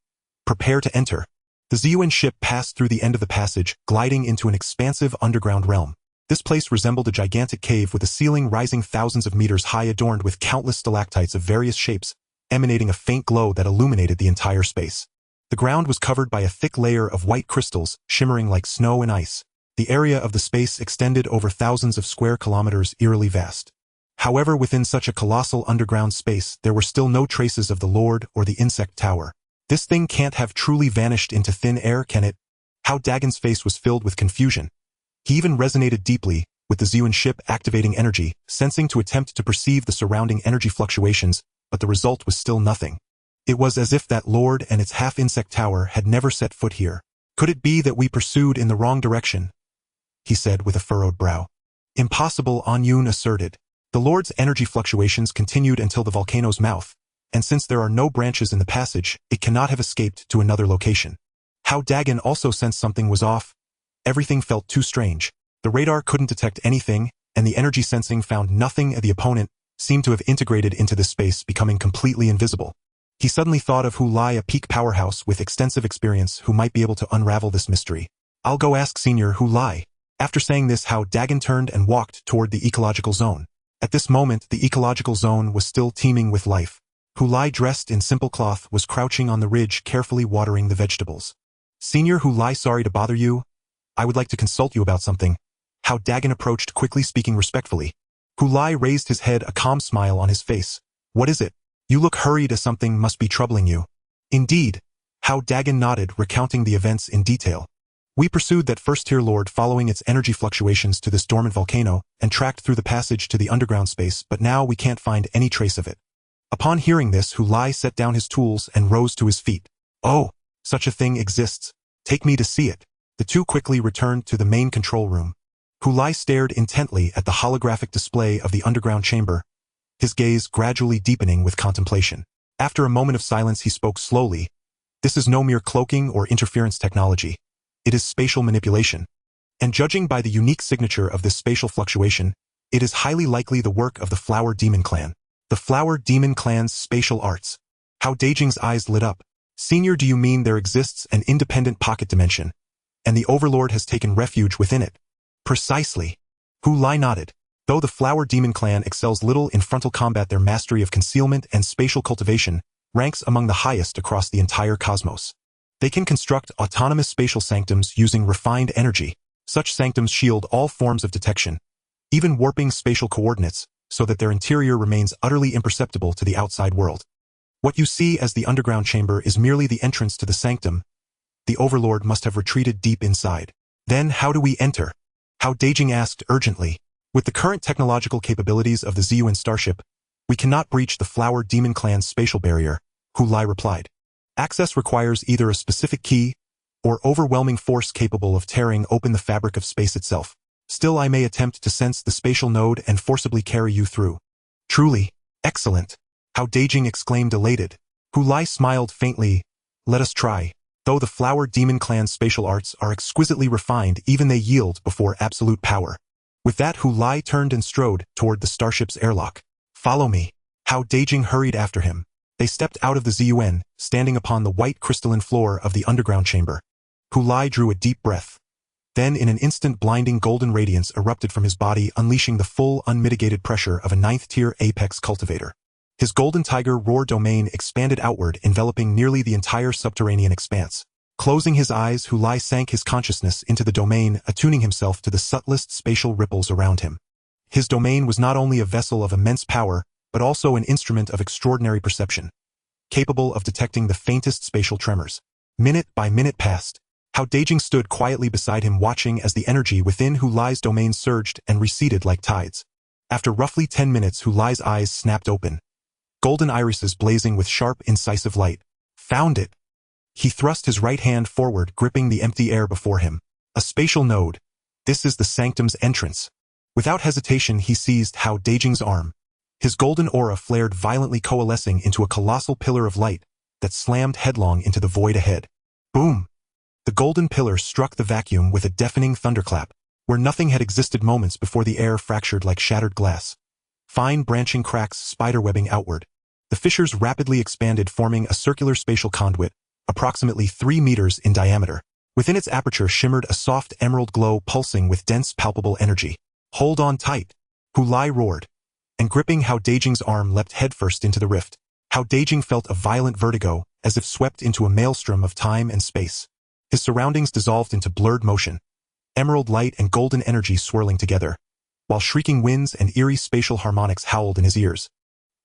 Prepare to enter. The ZUN ship passed through the end of the passage, gliding into an expansive underground realm. This place resembled a gigantic cave with a ceiling rising thousands of meters high, adorned with countless stalactites of various shapes, emanating a faint glow that illuminated the entire space. The ground was covered by a thick layer of white crystals, shimmering like snow and ice. The area of the space extended over thousands of square kilometers, eerily vast. However, within such a colossal underground space, there were still no traces of the Lord or the insect tower. This thing can't have truly vanished into thin air, can it? Hao Dageng's face was filled with confusion. He even resonated deeply with the ZUN ship, activating energy, sensing to attempt to perceive the surrounding energy fluctuations, but the result was still nothing. It was as if that Lord and its half-insect tower had never set foot here. Could it be that we pursued in the wrong direction? He said with a furrowed brow. Impossible, Anyun asserted. The Lord's energy fluctuations continued until the volcano's mouth, and since there are no branches in the passage, it cannot have escaped to another location. Hao Dageng also sensed something was off. Everything felt too strange. The radar couldn't detect anything, and the energy sensing found nothing. The opponent seemed to have integrated into this space, becoming completely invisible. He suddenly thought of Hu Lai, a peak powerhouse with extensive experience who might be able to unravel this mystery. I'll go ask Senior Hu Lai. After saying this, Hao Dageng turned and walked toward the ecological zone. At this moment, the ecological zone was still teeming with life. Hu Lai, dressed in simple cloth, was crouching on the ridge, carefully watering the vegetables. Senior Hu Lai, sorry to bother you. I would like to consult you about something. Hao Dageng approached quickly, speaking respectfully. Hu Lai raised his head, a calm smile on his face. What is it? You look hurried, as something must be troubling you. Indeed. Hao Dageng nodded, recounting the events in detail. We pursued that first-tier lord following its energy fluctuations to this dormant volcano and tracked through the passage to the underground space, but now we can't find any trace of it. Upon hearing this, Hu Lai set down his tools and rose to his feet. Oh, such a thing exists. Take me to see it. The two quickly returned to the main control room. Hu Lai stared intently at the holographic display of the underground chamber, his gaze gradually deepening with contemplation. After a moment of silence, he spoke slowly. This is no mere cloaking or interference technology. It is spatial manipulation. And judging by the unique signature of this spatial fluctuation, it is highly likely the work of the Flower Demon Clan. The Flower Demon Clan's spatial arts. Hao Dageng's eyes lit up. Senior, do you mean there exists an independent pocket dimension, and the Overlord has taken refuge within it? Precisely. Hu Lai nodded. Though the Flower Demon Clan excels little in frontal combat, their mastery of concealment and spatial cultivation ranks among the highest across the entire cosmos. They can construct autonomous spatial sanctums using refined energy. Such sanctums shield all forms of detection, even warping spatial coordinates, so that their interior remains utterly imperceptible to the outside world. What you see as the underground chamber is merely the entrance to the sanctum. The Overlord must have retreated deep inside. Then how do we enter? Hao Dageng asked urgently. With the current technological capabilities of the ZUN Starship, we cannot breach the Flower Demon Clan's spatial barrier, Hu Lai replied. Access requires either a specific key or overwhelming force capable of tearing open the fabric of space itself. Still, I may attempt to sense the spatial node and forcibly carry you through. Truly, excellent, Hao Dageng exclaimed elated. Hu Lai smiled faintly. Let us try. Though the Flower Demon Clan's spatial arts are exquisitely refined, even they yield before absolute power. With that, Hu Lai turned and strode toward the starship's airlock. Follow me. Hao Dageng hurried after him. They stepped out of the ZUN, standing upon the white crystalline floor of the underground chamber. Hu Lai drew a deep breath. Then in an instant, blinding golden radiance erupted from his body, unleashing the full, unmitigated pressure of a 9th-tier apex cultivator. His golden tiger roar domain expanded outward, enveloping nearly the entire subterranean expanse. Closing his eyes, Hu Lai sank his consciousness into the domain, attuning himself to the subtlest spatial ripples around him. His domain was not only a vessel of immense power, but also an instrument of extraordinary perception, capable of detecting the faintest spatial tremors. Minute by minute passed. Hao Dageng stood quietly beside him, watching as the energy within Hu Lai's domain surged and receded like tides. After roughly 10 minutes, Hu Lai's eyes snapped open, golden irises blazing with sharp, incisive light. Found it! He thrust his right hand forward, gripping the empty air before him. A spatial node. This is the sanctum's entrance. Without hesitation, he seized Hao Dageng's arm. His golden aura flared violently, coalescing into a colossal pillar of light that slammed headlong into the void ahead. Boom! The golden pillar struck the vacuum with a deafening thunderclap. Where nothing had existed moments before, the air fractured like shattered glass. Fine branching cracks spiderwebbing outward. The fissures rapidly expanded, forming a circular spatial conduit, approximately 3 meters in diameter. Within its aperture shimmered a soft emerald glow, pulsing with dense, palpable energy. Hold on tight! Hu Lai roared, and gripping Hao Dageng's arm, leapt headfirst into the rift. Hao Dageng felt a violent vertigo, as if swept into a maelstrom of time and space. His surroundings dissolved into blurred motion, emerald light and golden energy swirling together, while shrieking winds and eerie spatial harmonics howled in his ears.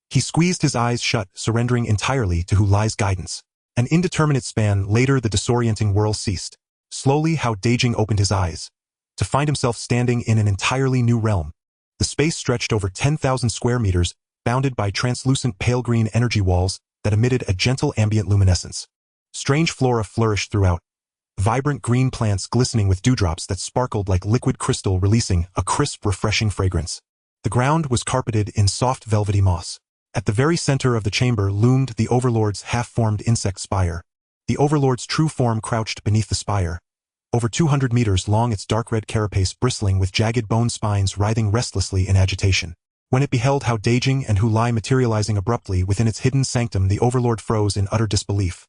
He squeezed his eyes shut, surrendering entirely to Hu Lai's guidance. An indeterminate span later, the disorienting whirl ceased. Slowly, Hao Dageng opened his eyes, to find himself standing in an entirely new realm. The space stretched over 10,000 square meters, bounded by translucent pale green energy walls that emitted a gentle ambient luminescence. Strange flora flourished throughout, vibrant green plants glistening with dewdrops that sparkled like liquid crystal, releasing a crisp, refreshing fragrance. The ground was carpeted in soft velvety moss. At the very center of the chamber loomed the Overlord's half-formed insect spire. The Overlord's true form crouched beneath the spire. Over 200 meters long, its dark red carapace bristling with jagged bone spines, writhing restlessly in agitation. When it beheld Hao Dageng and Hu Lai materializing abruptly within its hidden sanctum, the Overlord froze in utter disbelief,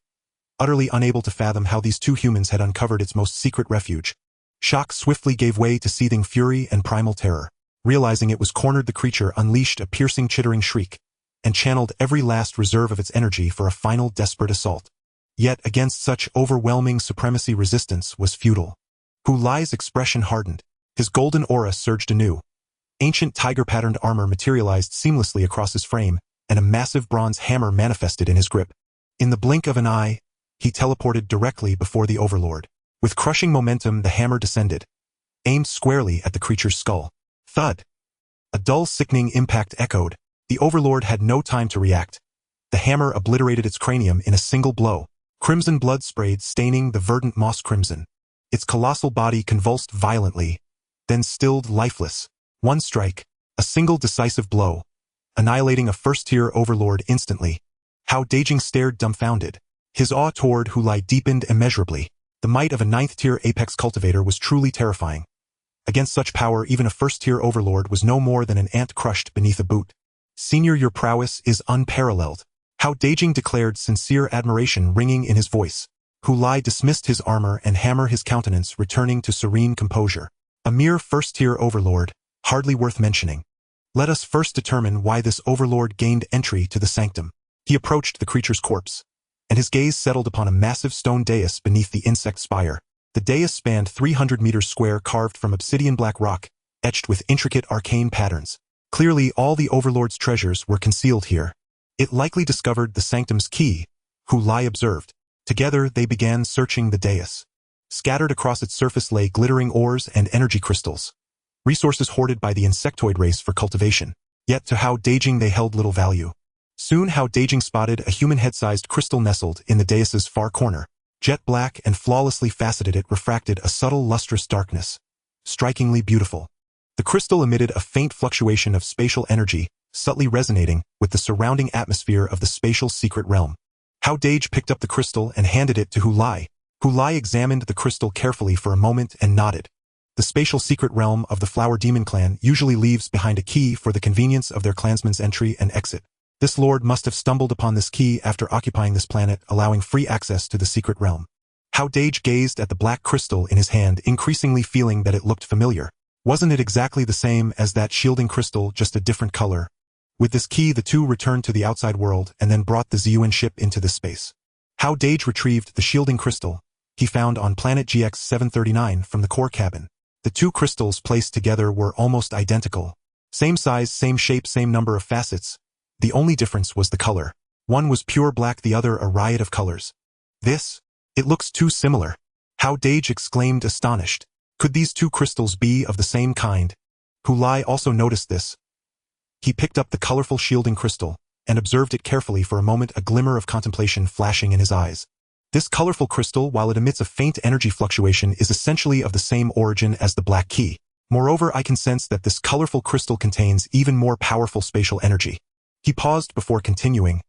utterly unable to fathom how these two humans had uncovered its most secret refuge. Shock swiftly gave way to seething fury and primal terror. Realizing it was cornered, the creature unleashed a piercing, chittering shriek, and channeled every last reserve of its energy for a final desperate assault. Yet against such overwhelming supremacy, resistance was futile. Hu Lai's expression hardened. His golden aura surged anew. Ancient tiger-patterned armor materialized seamlessly across his frame, and a massive bronze hammer manifested in his grip. In the blink of an eye, he teleported directly before the Overlord. With crushing momentum, the hammer descended, aimed squarely at the creature's skull. Thud! A dull, sickening impact echoed. The Overlord had no time to react. The hammer obliterated its cranium in a single blow. Crimson blood sprayed, staining the verdant moss crimson. Its colossal body convulsed violently, then stilled lifeless. One strike, a single decisive blow, annihilating a first-tier Overlord instantly. Hao Dageng stared dumbfounded. His awe toward Hulai deepened immeasurably. The might of a ninth-tier apex cultivator was truly terrifying. Against such power, even a first-tier Overlord was no more than an ant crushed beneath a boot. Senior, your prowess is unparalleled. Hao Dageng declared, sincere admiration ringing in his voice. Hulai dismissed his armor and hammer, his countenance returning to serene composure. A mere first-tier Overlord, hardly worth mentioning. Let us first determine why this Overlord gained entry to the sanctum. He approached the creature's corpse, and his gaze settled upon a massive stone dais beneath the insect spire. The dais spanned 300 meters square, carved from obsidian black rock, etched with intricate arcane patterns. Clearly, all the Overlord's treasures were concealed here. It likely discovered the sanctum's key, Hulai observed. Together, they began searching the dais. Scattered across its surface lay glittering ores and energy crystals, resources hoarded by the insectoid race for cultivation. Yet to Hao Dageng they held little value. Soon Hao Dageng spotted a human head-sized crystal nestled in the dais's far corner. Jet black and flawlessly faceted, it refracted a subtle lustrous darkness. Strikingly beautiful. The crystal emitted a faint fluctuation of spatial energy, subtly resonating with the surrounding atmosphere of the spatial secret realm. Hao Dageng picked up the crystal and handed it to Hulai. Hulai examined the crystal carefully for a moment and nodded. The spatial secret realm of the Flower Demon clan usually leaves behind a key for the convenience of their clansmen's entry and exit. This lord must have stumbled upon this key after occupying this planet, allowing free access to the secret realm. Hao Dageng gazed at the black crystal in his hand, increasingly feeling that it looked familiar. Wasn't it exactly the same as that shielding crystal, just a different color? With this key, the two returned to the outside world and then brought the Ziyuan ship into this space. Hao Dageng retrieved the shielding crystal he found on planet GX-739 from the core cabin. The two crystals placed together were almost identical. Same size, same shape, same number of facets. The only difference was the color. One was pure black, the other a riot of colors. It looks too similar. Hao Dageng exclaimed, astonished. Could these two crystals be of the same kind? Hulai also noticed this. He picked up the colorful shielding crystal and observed it carefully for a moment, a glimmer of contemplation flashing in his eyes. This colorful crystal, while it emits a faint energy fluctuation, is essentially of the same origin as the black key. Moreover, I can sense that this colorful crystal contains even more powerful spatial energy. He paused before continuing.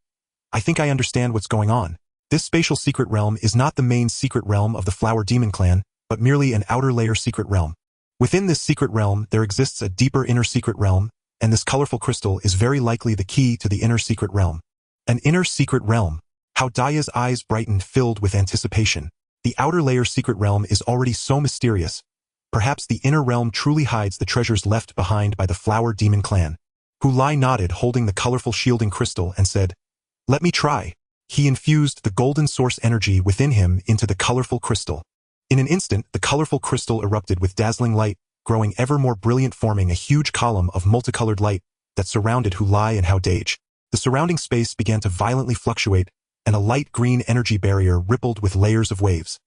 I think I understand what's going on. This spatial secret realm is not the main secret realm of the Flower Demon clan, but merely an outer layer secret realm. Within this secret realm, there exists a deeper inner secret realm, and this colorful crystal is very likely the key to the inner secret realm. An inner secret realm. Hao Daya's eyes brightened, filled with anticipation. The outer layer secret realm is already so mysterious. Perhaps the inner realm truly hides the treasures left behind by the Flower Demon clan. Hulai nodded, holding the colorful shielding crystal, and said, "Let me try." He infused the golden source energy within him into the colorful crystal. In an instant, the colorful crystal erupted with dazzling light, growing ever more brilliant, forming a huge column of multicolored light that surrounded Hulai and Hao Dageng. The surrounding space began to violently fluctuate, and a light green energy barrier rippled with layers of waves.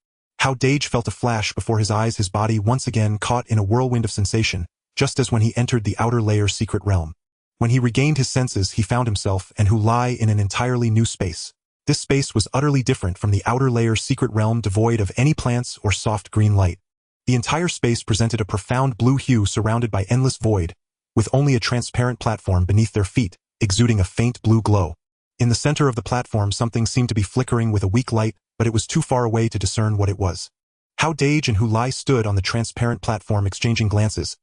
Hao Dageng felt a flash before his eyes, his body once again caught in a whirlwind of sensation, just as when he entered the outer layer secret realm. When he regained his senses, he found himself and Hulai in an entirely new space. This space was utterly different from the outer layer secret realm, devoid of any plants or soft green light. The entire space presented a profound blue hue surrounded by endless void, with only a transparent platform beneath their feet, exuding a faint blue glow. In the center of the platform, something seemed to be flickering with a weak light, but it was too far away to discern what it was. Hao Dageng and Hulai stood on the transparent platform, exchanging glances.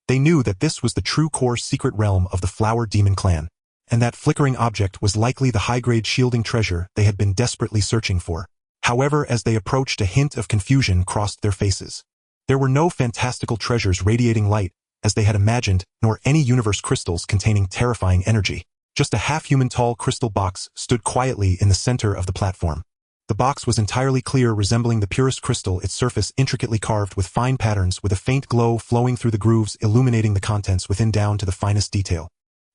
They knew that this was the true core secret realm of the Flower Demon clan, and that flickering object was likely the high-grade shielding treasure they had been desperately searching for. However, as they approached, a hint of confusion crossed their faces. There were no fantastical treasures radiating light, as they had imagined, nor any universe crystals containing terrifying energy. Just a half-human tall crystal box stood quietly in the center of the platform. The box was entirely clear, resembling the purest crystal, its surface intricately carved with fine patterns, with a faint glow flowing through the grooves, illuminating the contents within down to the finest detail.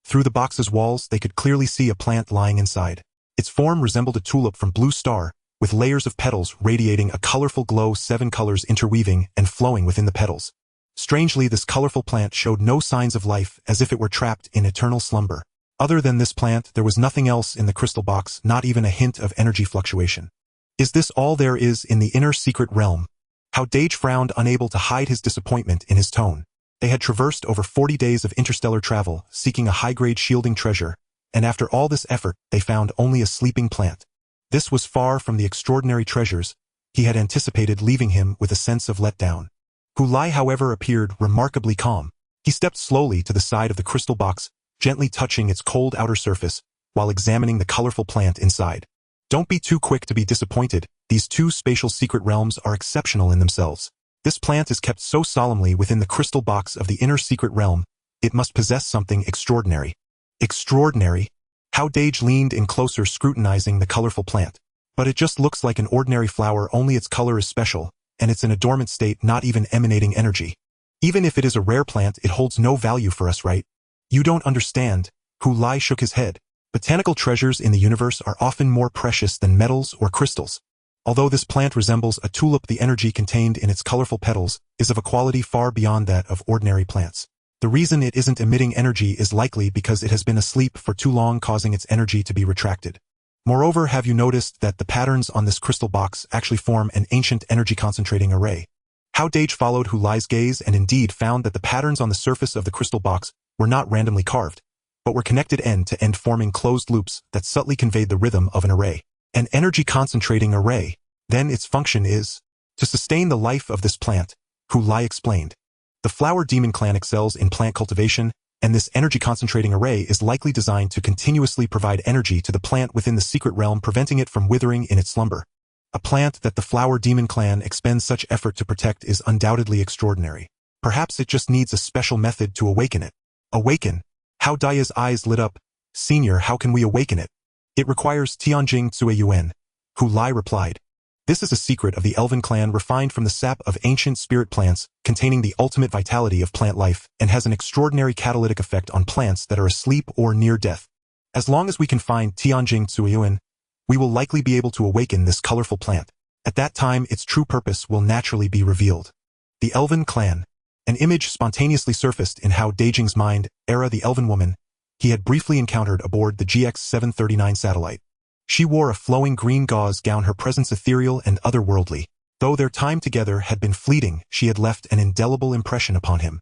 Through the box's walls, they could clearly see a plant lying inside. Its form resembled a tulip from Blue Star, with layers of petals radiating a colorful glow, 7 colors interweaving and flowing within the petals. Strangely, this colorful plant showed no signs of life, as if it were trapped in eternal slumber. Other than this plant, there was nothing else in the crystal box, not even a hint of energy fluctuation. Is this all there is in the inner secret realm? Hao Dageng frowned, unable to hide his disappointment in his tone. They had traversed over 40 days of interstellar travel, seeking a high-grade shielding treasure, and after all this effort, they found only a sleeping plant. This was far from the extraordinary treasures he had anticipated, leaving him with a sense of letdown. Hu Lai, however, appeared remarkably calm. He stepped slowly to the side of the crystal box, gently touching its cold outer surface, while examining the colorful plant inside. Don't be too quick to be disappointed. These 2 spatial secret realms are exceptional in themselves. This plant is kept so solemnly within the crystal box of the inner secret realm, it must possess something extraordinary. Extraordinary? Hao Dageng leaned in closer, scrutinizing the colorful plant. But it just looks like an ordinary flower, only its color is special, and it's in a dormant state, not even emanating energy. Even if it is a rare plant, it holds no value for us, right? You don't understand. Hu Lai shook his head. Botanical treasures in the universe are often more precious than metals or crystals. Although this plant resembles a tulip, the energy contained in its colorful petals is of a quality far beyond that of ordinary plants. The reason it isn't emitting energy is likely because it has been asleep for too long, causing its energy to be retracted. Moreover, have you noticed that the patterns on this crystal box actually form an ancient energy concentrating array? Hao Dageng followed Hu Lai's gaze and indeed found that the patterns on the surface of the crystal box were not randomly carved, but were connected end to end, forming closed loops that subtly conveyed the rhythm of an array. An energy concentrating array. Then its function is to sustain the life of this plant, Hu Lai explained. The flower demon clan excels in plant cultivation, and this energy concentrating array is likely designed to continuously provide energy to the plant within the secret realm, preventing it from withering in its slumber. A plant that the flower demon clan expends such effort to protect is undoubtedly extraordinary. Perhaps it just needs a special method to awaken it. Awaken? Hao Dageng's eyes lit up. Senior, how can we awaken it? It requires Tianjing Zui Yuan, Hu Lai replied. This is a secret of the Elven clan, refined from the sap of ancient spirit plants, containing the ultimate vitality of plant life, and has an extraordinary catalytic effect on plants that are asleep or near death. As long as we can find Tianjing Zui Yuan, we will likely be able to awaken this colorful plant. At that time, its true purpose will naturally be revealed. The Elven clan. An image spontaneously surfaced in Hao Dageng's mind. Era, the Elven woman he had briefly encountered aboard the GX-739 satellite. She wore a flowing green gauze gown, her presence ethereal and otherworldly. Though their time together had been fleeting, she had left an indelible impression upon him.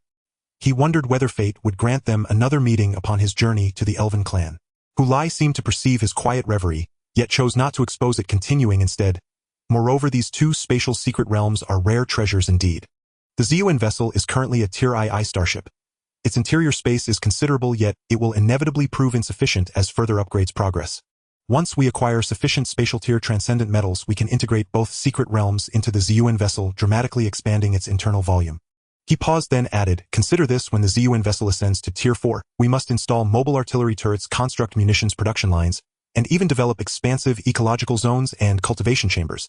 He wondered whether fate would grant them another meeting upon his journey to the Elven clan. Hu Lai seemed to perceive his quiet reverie, yet chose not to expose it, continuing instead. Moreover, these 2 spatial secret realms are rare treasures indeed. The Ziyuan vessel is currently a Tier II starship. Its interior space is considerable, yet it will inevitably prove insufficient as further upgrades progress. Once we acquire sufficient spatial tier transcendent metals, we can integrate both secret realms into the Ziyuan vessel, dramatically expanding its internal volume. He paused, then added, consider this: when the Ziyuan vessel ascends to Tier 4, we must install mobile artillery turrets, construct munitions production lines, and even develop expansive ecological zones and cultivation chambers.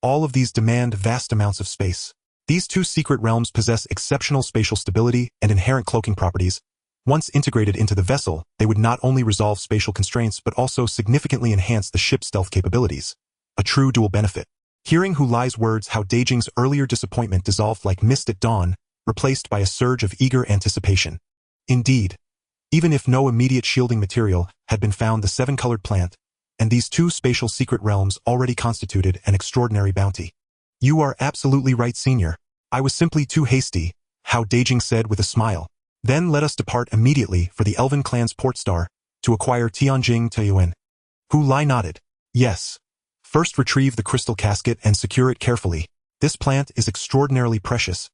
All of these demand vast amounts of space. These 2 secret realms possess exceptional spatial stability and inherent cloaking properties. Once integrated into the vessel, they would not only resolve spatial constraints but also significantly enhance the ship's stealth capabilities. A true dual benefit. Hearing Hu Lai's words, Hao Dageng's earlier disappointment dissolved like mist at dawn, replaced by a surge of eager anticipation. Indeed, even if no immediate shielding material had been found, the 7-colored plant and these 2 spatial secret realms already constituted an extraordinary bounty. You are absolutely right, Senior. I was simply too hasty, Hao Dageng said with a smile. Then let us depart immediately for the Elven clan's port star to acquire Tianjing Zui Yuan. Hu Lai nodded. Yes. First retrieve the crystal casket and secure it carefully. This plant is extraordinarily precious.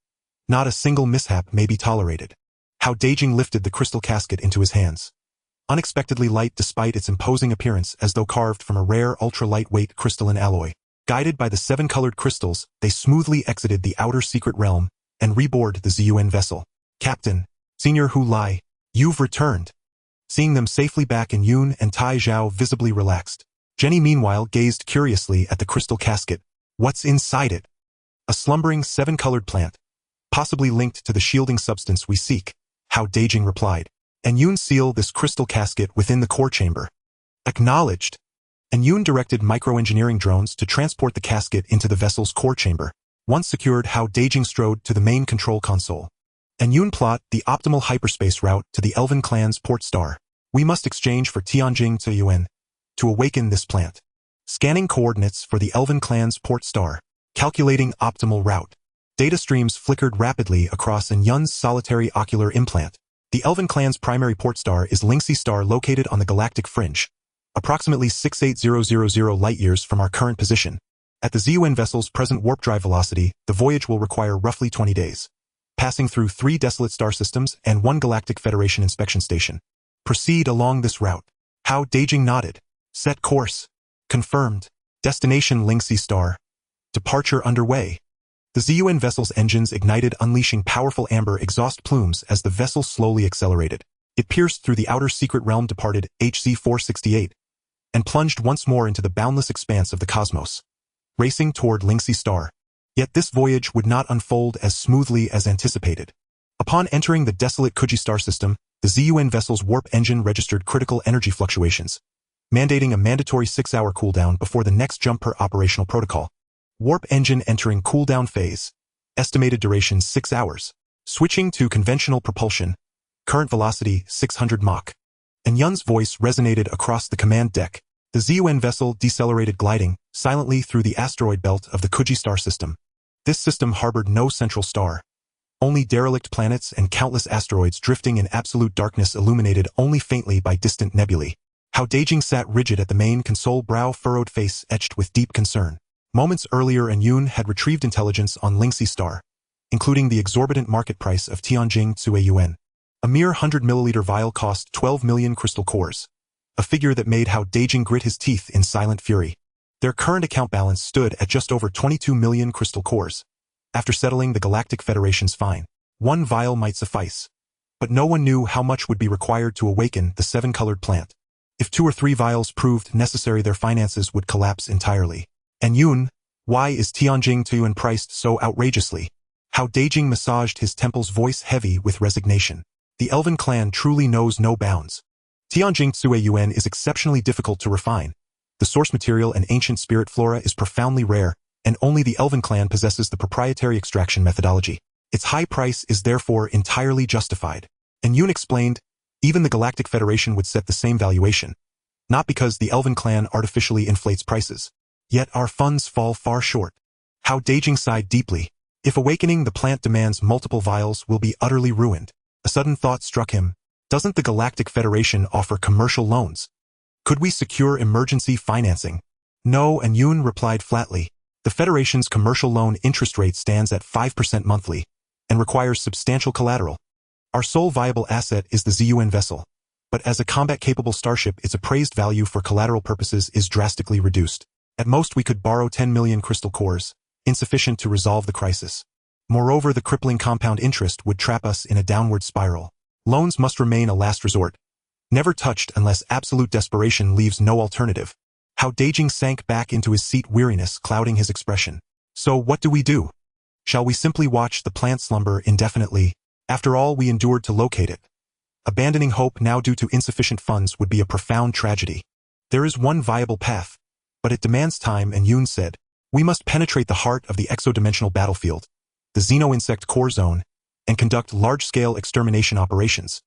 Not a single mishap may be tolerated. Hao Dageng lifted the crystal casket into his hands. Unexpectedly light despite its imposing appearance, as though carved from a rare ultra-lightweight crystalline alloy. Guided by the 7-colored crystals, they smoothly exited the outer secret realm and reboarded the Ziyuan vessel. Captain, Senior Hu Lai, you've returned. Seeing them safely back in, Yun and Tai Zhao visibly relaxed. Jenny meanwhile gazed curiously at the crystal casket. What's inside it? A slumbering 7-colored plant, possibly linked to the shielding substance we seek, Hao Dageng replied. And Yun, seal this crystal casket within the core chamber. Acknowledged. and Yoon directed microengineering drones to transport the casket into the vessel's core chamber. Once secured, Hao Dageng strode to the main control console. And Yoon plot the optimal hyperspace route to the Elven clan's port star. We must exchange for Tianjing to Yuan to awaken this plant. Scanning coordinates for the Elven clan's port star. Calculating optimal route. Data streams flickered rapidly across Yun's solitary ocular implant. The Elven clan's primary port star is Lingxi star located on the galactic fringe, approximately 68000 light-years from our current position. At the ZUN vessel's present warp drive velocity, the voyage will require roughly 20 days, passing through 3 desolate star systems and 1 Galactic Federation inspection station. Proceed along this route. Hao Dageng nodded. Set course. Confirmed. Destination Lingxi star. Departure underway. The ZUN vessel's engines ignited, unleashing powerful amber exhaust plumes as the vessel slowly accelerated. It pierced through the outer secret realm departed HC-468 and plunged once more into the boundless expanse of the cosmos, racing toward Lingxi star. Yet this voyage would not unfold as smoothly as anticipated. Upon entering the desolate Kuji star system, the ZUN vessel's warp engine registered critical energy fluctuations, mandating a mandatory 6-hour cooldown before the next jump per operational protocol. Warp engine entering cooldown phase. Estimated duration 6 hours. Switching to conventional propulsion. Current velocity 600 Mach. And Yun's voice resonated across the command deck. The ZUN vessel decelerated, gliding silently through the asteroid belt of the Kuji star system. This system harbored no central star. Only derelict planets and countless asteroids drifting in absolute darkness, illuminated only faintly by distant nebulae. Hao Dageng sat rigid at the main console, brow furrowed, face etched with deep concern. Moments earlier, Yoon had retrieved intelligence on Lingxi star, including the exorbitant market price of Tianjing to Yuan. A mere 100 milliliter vial cost 12 million crystal cores, a figure that made Hao Dageng grit his teeth in silent fury. Their current account balance stood at just over 22 million crystal cores. After settling the Galactic Federation's fine, 1 vial might suffice. But no one knew how much would be required to awaken the 7-colored plant. If 2 or 3 vials proved necessary, their finances would collapse entirely. And Yoon, why is Tianjing to Yuan priced so outrageously? Hao Dageng massaged his temples, voice heavy with resignation. The Elven clan truly knows no bounds. Tianjing to Yuan is exceptionally difficult to refine. The source material and ancient spirit flora is profoundly rare, and only the Elven clan possesses the proprietary extraction methodology. Its high price is therefore entirely justified. And Yoon explained, even the Galactic Federation would set the same valuation. Not because the Elven clan artificially inflates prices. Yet our funds fall far short. Hao Dageng sighed deeply. If awakening the plant demands multiple vials, we'll be utterly ruined. A sudden thought struck him. Doesn't the Galactic Federation offer commercial loans? Could we secure emergency financing? No, and Yoon replied flatly. The Federation's commercial loan interest rate stands at 5% monthly and requires substantial collateral. Our sole viable asset is the ZUN vessel. But as a combat-capable starship, its appraised value for collateral purposes is drastically reduced. At most, we could borrow 10 million crystal cores, insufficient to resolve the crisis. Moreover, the crippling compound interest would trap us in a downward spiral. Loans must remain a last resort, never touched unless absolute desperation leaves no alternative. Hao Dageng sank back into his seat, weariness clouding his expression. So what do we do? Shall we simply watch the plant slumber indefinitely? After all we endured to locate it. Abandoning hope now due to insufficient funds would be a profound tragedy. There is one viable path, but it demands time, and Yoon said. We must penetrate the heart of the exodimensional battlefield, the xeno-insect core zone, and conduct large-scale extermination operations.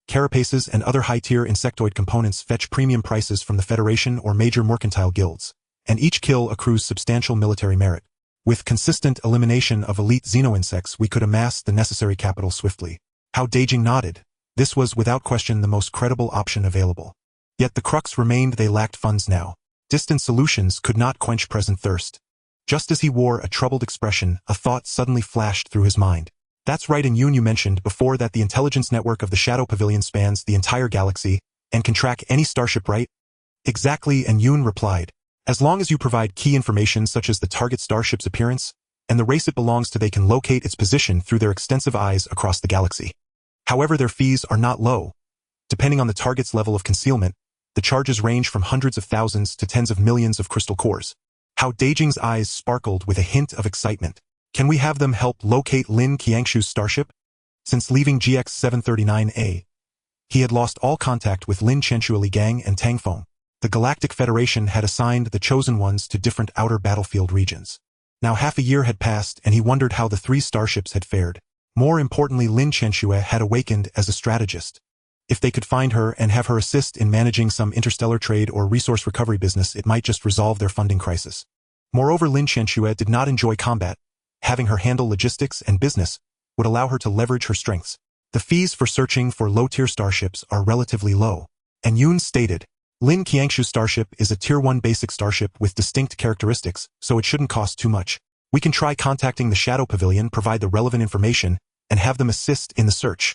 Carapaces and other high-tier insectoid components fetch premium prices from the Federation or major mercantile guilds, and each kill accrues substantial military merit. With consistent elimination of elite xeno-insects, we could amass the necessary capital swiftly. Hao Dageng nodded. This was without question the most credible option available. Yet the crux remained: they lacked funds now. Distant solutions could not quench present thirst. Just as he wore a troubled expression, a thought suddenly flashed through his mind. That's right, and Yoon, you mentioned before that the intelligence network of the Shadow Pavilion spans the entire galaxy and can track any starship, right? Exactly, and Yoon replied. As long as you provide key information such as the target starship's appearance and the race it belongs to, they can locate its position through their extensive eyes across the galaxy. However, their fees are not low. Depending on the target's level of concealment, the charges range from hundreds of thousands to tens of millions of crystal cores. Hao Dageng's eyes sparkled with a hint of excitement. Can we have them help locate Lin Qiangshu's starship? Since leaving GX-739A, he had lost all contact with Lin Qiangshu, Ali Gang, and Tang Feng. The Galactic Federation had assigned the chosen ones to different outer battlefield regions. Now half a year had passed, and he wondered how the 3 starships had fared. More importantly, Lin Qianxue had awakened as a strategist. If they could find her and have her assist in managing some interstellar trade or resource recovery business, it might just resolve their funding crisis. Moreover, Lin Qianxue did not enjoy combat. Having her handle logistics and business would allow her to leverage her strengths. The fees for searching for low-tier starships are relatively low. And Yoon stated, Lin Qianxue's starship is a Tier 1 basic starship with distinct characteristics, so it shouldn't cost too much. We can try contacting the Shadow Pavilion, provide the relevant information, and have them assist in the search.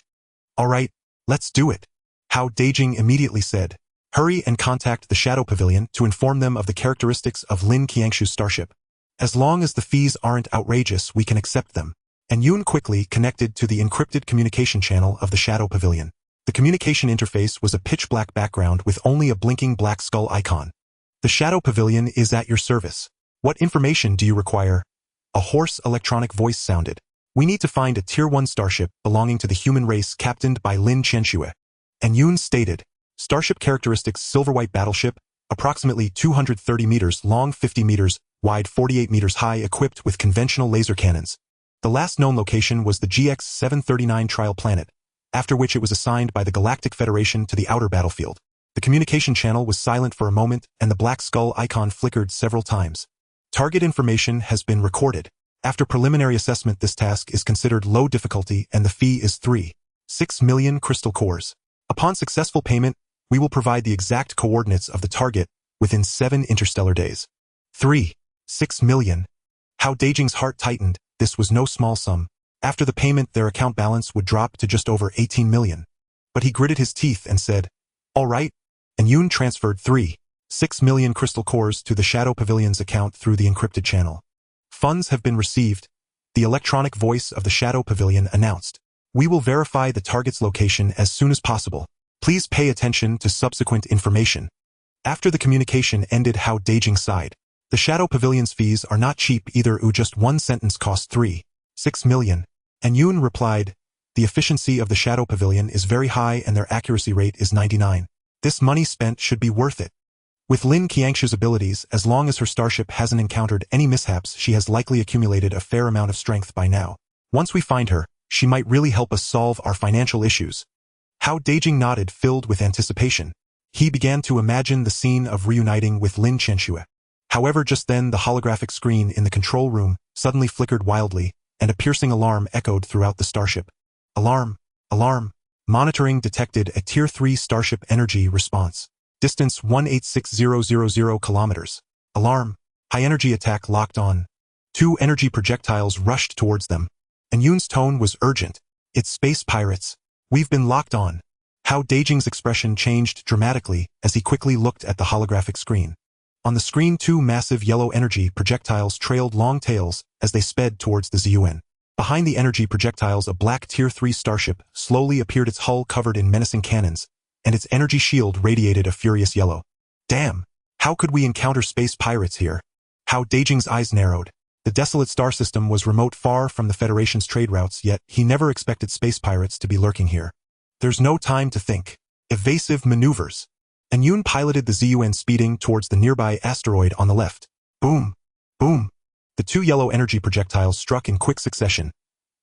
Alright, let's do it. Hao Dageng immediately said, hurry and contact the Shadow Pavilion to inform them of the characteristics of Lin Qianxue's starship. As long as the fees aren't outrageous, we can accept them. And Yoon quickly connected to the encrypted communication channel of the Shadow Pavilion. The communication interface was a pitch-black background with only a blinking black skull icon. The Shadow Pavilion is at your service. What information do you require? A hoarse electronic voice sounded. We need to find a Tier 1 starship belonging to the human race captained by Lin Qianxue. And Yoon stated, starship characteristics: silver-white battleship, approximately 230 meters long, 50 meters wide, 48 meters high, equipped with conventional laser cannons. The last known location was the GX-739 trial planet, after which it was assigned by the Galactic Federation to the outer battlefield. The communication channel was silent for a moment, and the black skull icon flickered several times. Target information has been recorded. After preliminary assessment, this task is considered low difficulty and the fee is 3.6 million crystal cores. Upon successful payment, we will provide the exact coordinates of the target within 7 interstellar days. 3.6 million. Hao Dageng's heart tightened. This was no small sum. After the payment, their account balance would drop to just over 18 million. But he gritted his teeth and said, all right. And Yoon transferred 3.6 million crystal cores to the Shadow Pavilion's account through the encrypted channel. Funds have been received. The electronic voice of the Shadow Pavilion announced. We will verify the target's location as soon as possible. Please pay attention to subsequent information. After the communication ended, Hao Dageng sighed. The Shadow Pavilion's fees are not cheap either. Just one sentence costs 3.6 million. And Yoon replied, the efficiency of the Shadow Pavilion is very high and their accuracy rate is 99. This money spent should be worth it. With Lin Qianxue's abilities, as long as her starship hasn't encountered any mishaps, she has likely accumulated a fair amount of strength by now. Once we find her, she might really help us solve our financial issues. Hao Dageng nodded, filled with anticipation. He began to imagine the scene of reuniting with Lin Qianxue. However, just then the holographic screen in the control room suddenly flickered wildly, and a piercing alarm echoed throughout the starship. Alarm! Alarm! Monitoring detected a Tier 3 starship energy response. Distance 186,000 kilometers. Alarm! High energy attack locked on. 2 energy projectiles rushed towards them. And Yoon's tone was urgent. It's space pirates. We've been locked on. Hao Dageng's expression changed dramatically as he quickly looked at the holographic screen. On the screen, 2 massive yellow energy projectiles trailed long tails as they sped towards the ZUN. Behind the energy projectiles, a black Tier 3 starship slowly appeared, its hull covered in menacing cannons, and its energy shield radiated a furious yellow. Damn! How could we encounter space pirates here? Hao Dageng's eyes narrowed. The desolate star system was remote, far from the Federation's trade routes, yet he never expected space pirates to be lurking here. There's no time to think. Evasive maneuvers. And Yoon piloted the ZUN, speeding towards the nearby asteroid on the left. Boom! Boom! The 2 yellow energy projectiles struck in quick succession.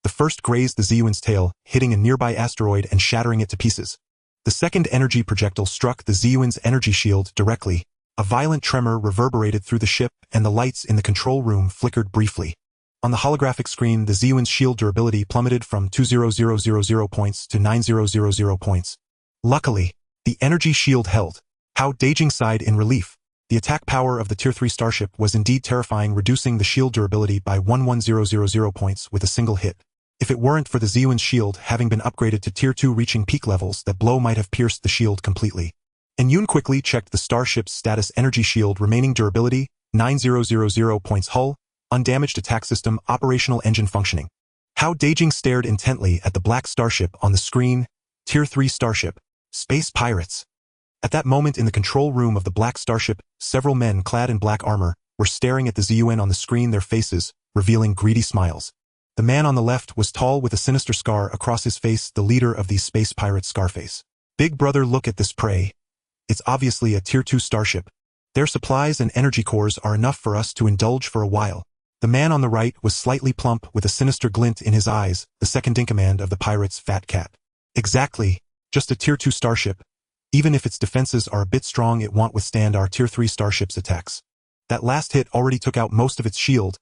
The first grazed the ZUN's tail, hitting a nearby asteroid and shattering it to pieces. The second energy projectile struck the ZUN's energy shield directly. A violent tremor reverberated through the ship, and the lights in the control room flickered briefly. On the holographic screen, the ZUN's shield durability plummeted from 20000 points to 9000 points. Luckily, the energy shield held. Hao Dageng sighed in relief. The attack power of the Tier 3 starship was indeed terrifying, reducing the shield durability by 11000 points with a single hit. If it weren't for the ZUN's shield having been upgraded to Tier 2, reaching peak levels, that blow might have pierced the shield completely. And Yoon quickly checked the starship's status: energy shield, remaining durability, 9000 points, hull, undamaged, attack system, operational, engine functioning. Hao Dageng stared intently at the black starship on the screen. Tier 3 starship. Space pirates. At that moment, in the control room of the black starship, several men clad in black armor were staring at the ZUN on the screen, their faces revealing greedy smiles. The man on the left was tall with a sinister scar across his face, the leader of these space pirates, Scarface. Big brother, look at this prey. It's obviously a Tier 2 starship. Their supplies and energy cores are enough for us to indulge for a while. The man on the right was slightly plump with a sinister glint in his eyes, the second-in-command of the pirates' Fat Cat. Exactly. Just a Tier 2 starship. Even if its defenses are a bit strong, it won't withstand our Tier 3 starship's attacks. That last hit already took out most of its shield.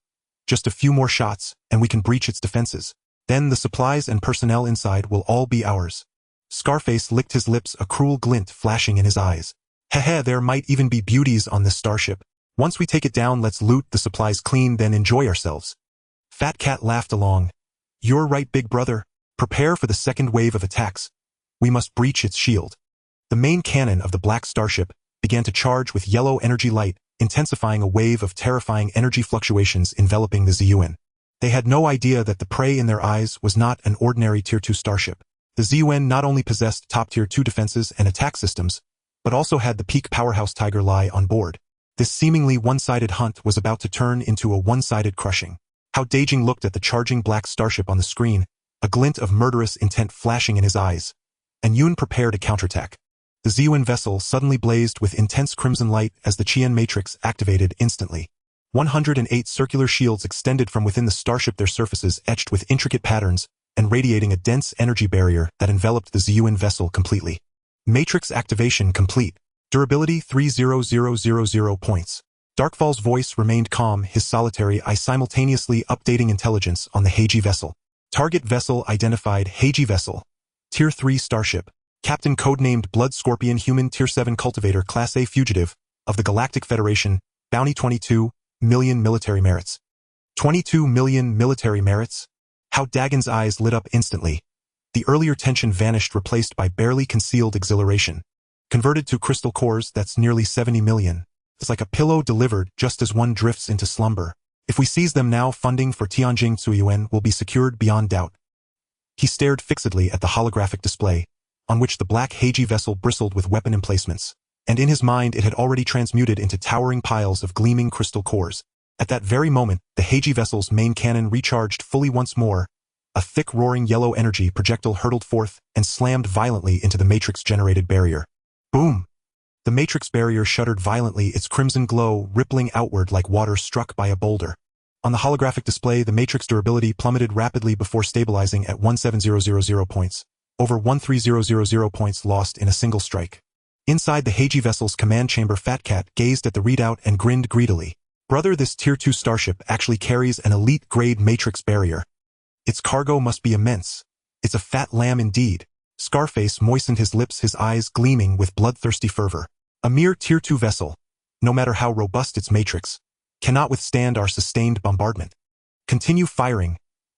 Just a few more shots, and we can breach its defenses. Then the supplies and personnel inside will all be ours. Scarface licked his lips, a cruel glint flashing in his eyes. Heh, there might even be beauties on this starship. Once we take it down, let's loot the supplies clean, then enjoy ourselves. Fat Cat laughed along. You're right, big brother. Prepare for the second wave of attacks. We must breach its shield. The main cannon of the black starship began to charge with yellow energy light, intensifying a wave of terrifying energy fluctuations enveloping the ZUN. They had no idea that the prey in their eyes was not an ordinary Tier 2 starship. The ZUN not only possessed top Tier 2 defenses and attack systems, but also had the peak powerhouse Tiger Lie on board. This seemingly one-sided hunt was about to turn into a one-sided crushing. Hao Dageng looked at the charging black starship on the screen, a glint of murderous intent flashing in his eyes. And Yoon prepared a counterattack. The ZUN vessel suddenly blazed with intense crimson light as the Qian matrix activated instantly. 108 circular shields extended from within the starship, their surfaces etched with intricate patterns and radiating a dense energy barrier that enveloped the ZUN vessel completely. Matrix activation complete. Durability 30000 points. Darkfall's voice remained calm, his solitary eye simultaneously updating intelligence on the Heiji vessel. Target vessel identified. Heiji vessel. Tier 3 starship. Captain codenamed Blood Scorpion, human Tier 7 cultivator, Class A fugitive of the Galactic Federation. Bounty 22 million military merits. 22 million military merits? Hao Dagen's eyes lit up instantly. The earlier tension vanished, replaced by barely concealed exhilaration. Converted to crystal cores, that's nearly 70 million. It's like a pillow delivered just as one drifts into slumber. If we seize them now, funding for Tianjing Zuyuan will be secured beyond doubt. He stared fixedly at the holographic display, on which the black Heiji vessel bristled with weapon emplacements, and in his mind it had already transmuted into towering piles of gleaming crystal cores. At that very moment, the Heiji vessel's main cannon recharged fully once more. A thick roaring yellow energy projectile hurtled forth and slammed violently into the matrix-generated barrier. Boom! The matrix barrier shuddered violently, its crimson glow rippling outward like water struck by a boulder. On the holographic display, the matrix durability plummeted rapidly before stabilizing at 17000 points. Over 13000 points lost in a single strike. Inside the Heiji vessel's command chamber, Fat Cat gazed at the readout and grinned greedily. Brother, this Tier 2 starship actually carries an elite-grade matrix barrier. Its cargo must be immense. It's a fat lamb indeed. Scarface moistened his lips, his eyes gleaming with bloodthirsty fervor. A mere Tier 2 vessel, no matter how robust its matrix, cannot withstand our sustained bombardment. Continue firing.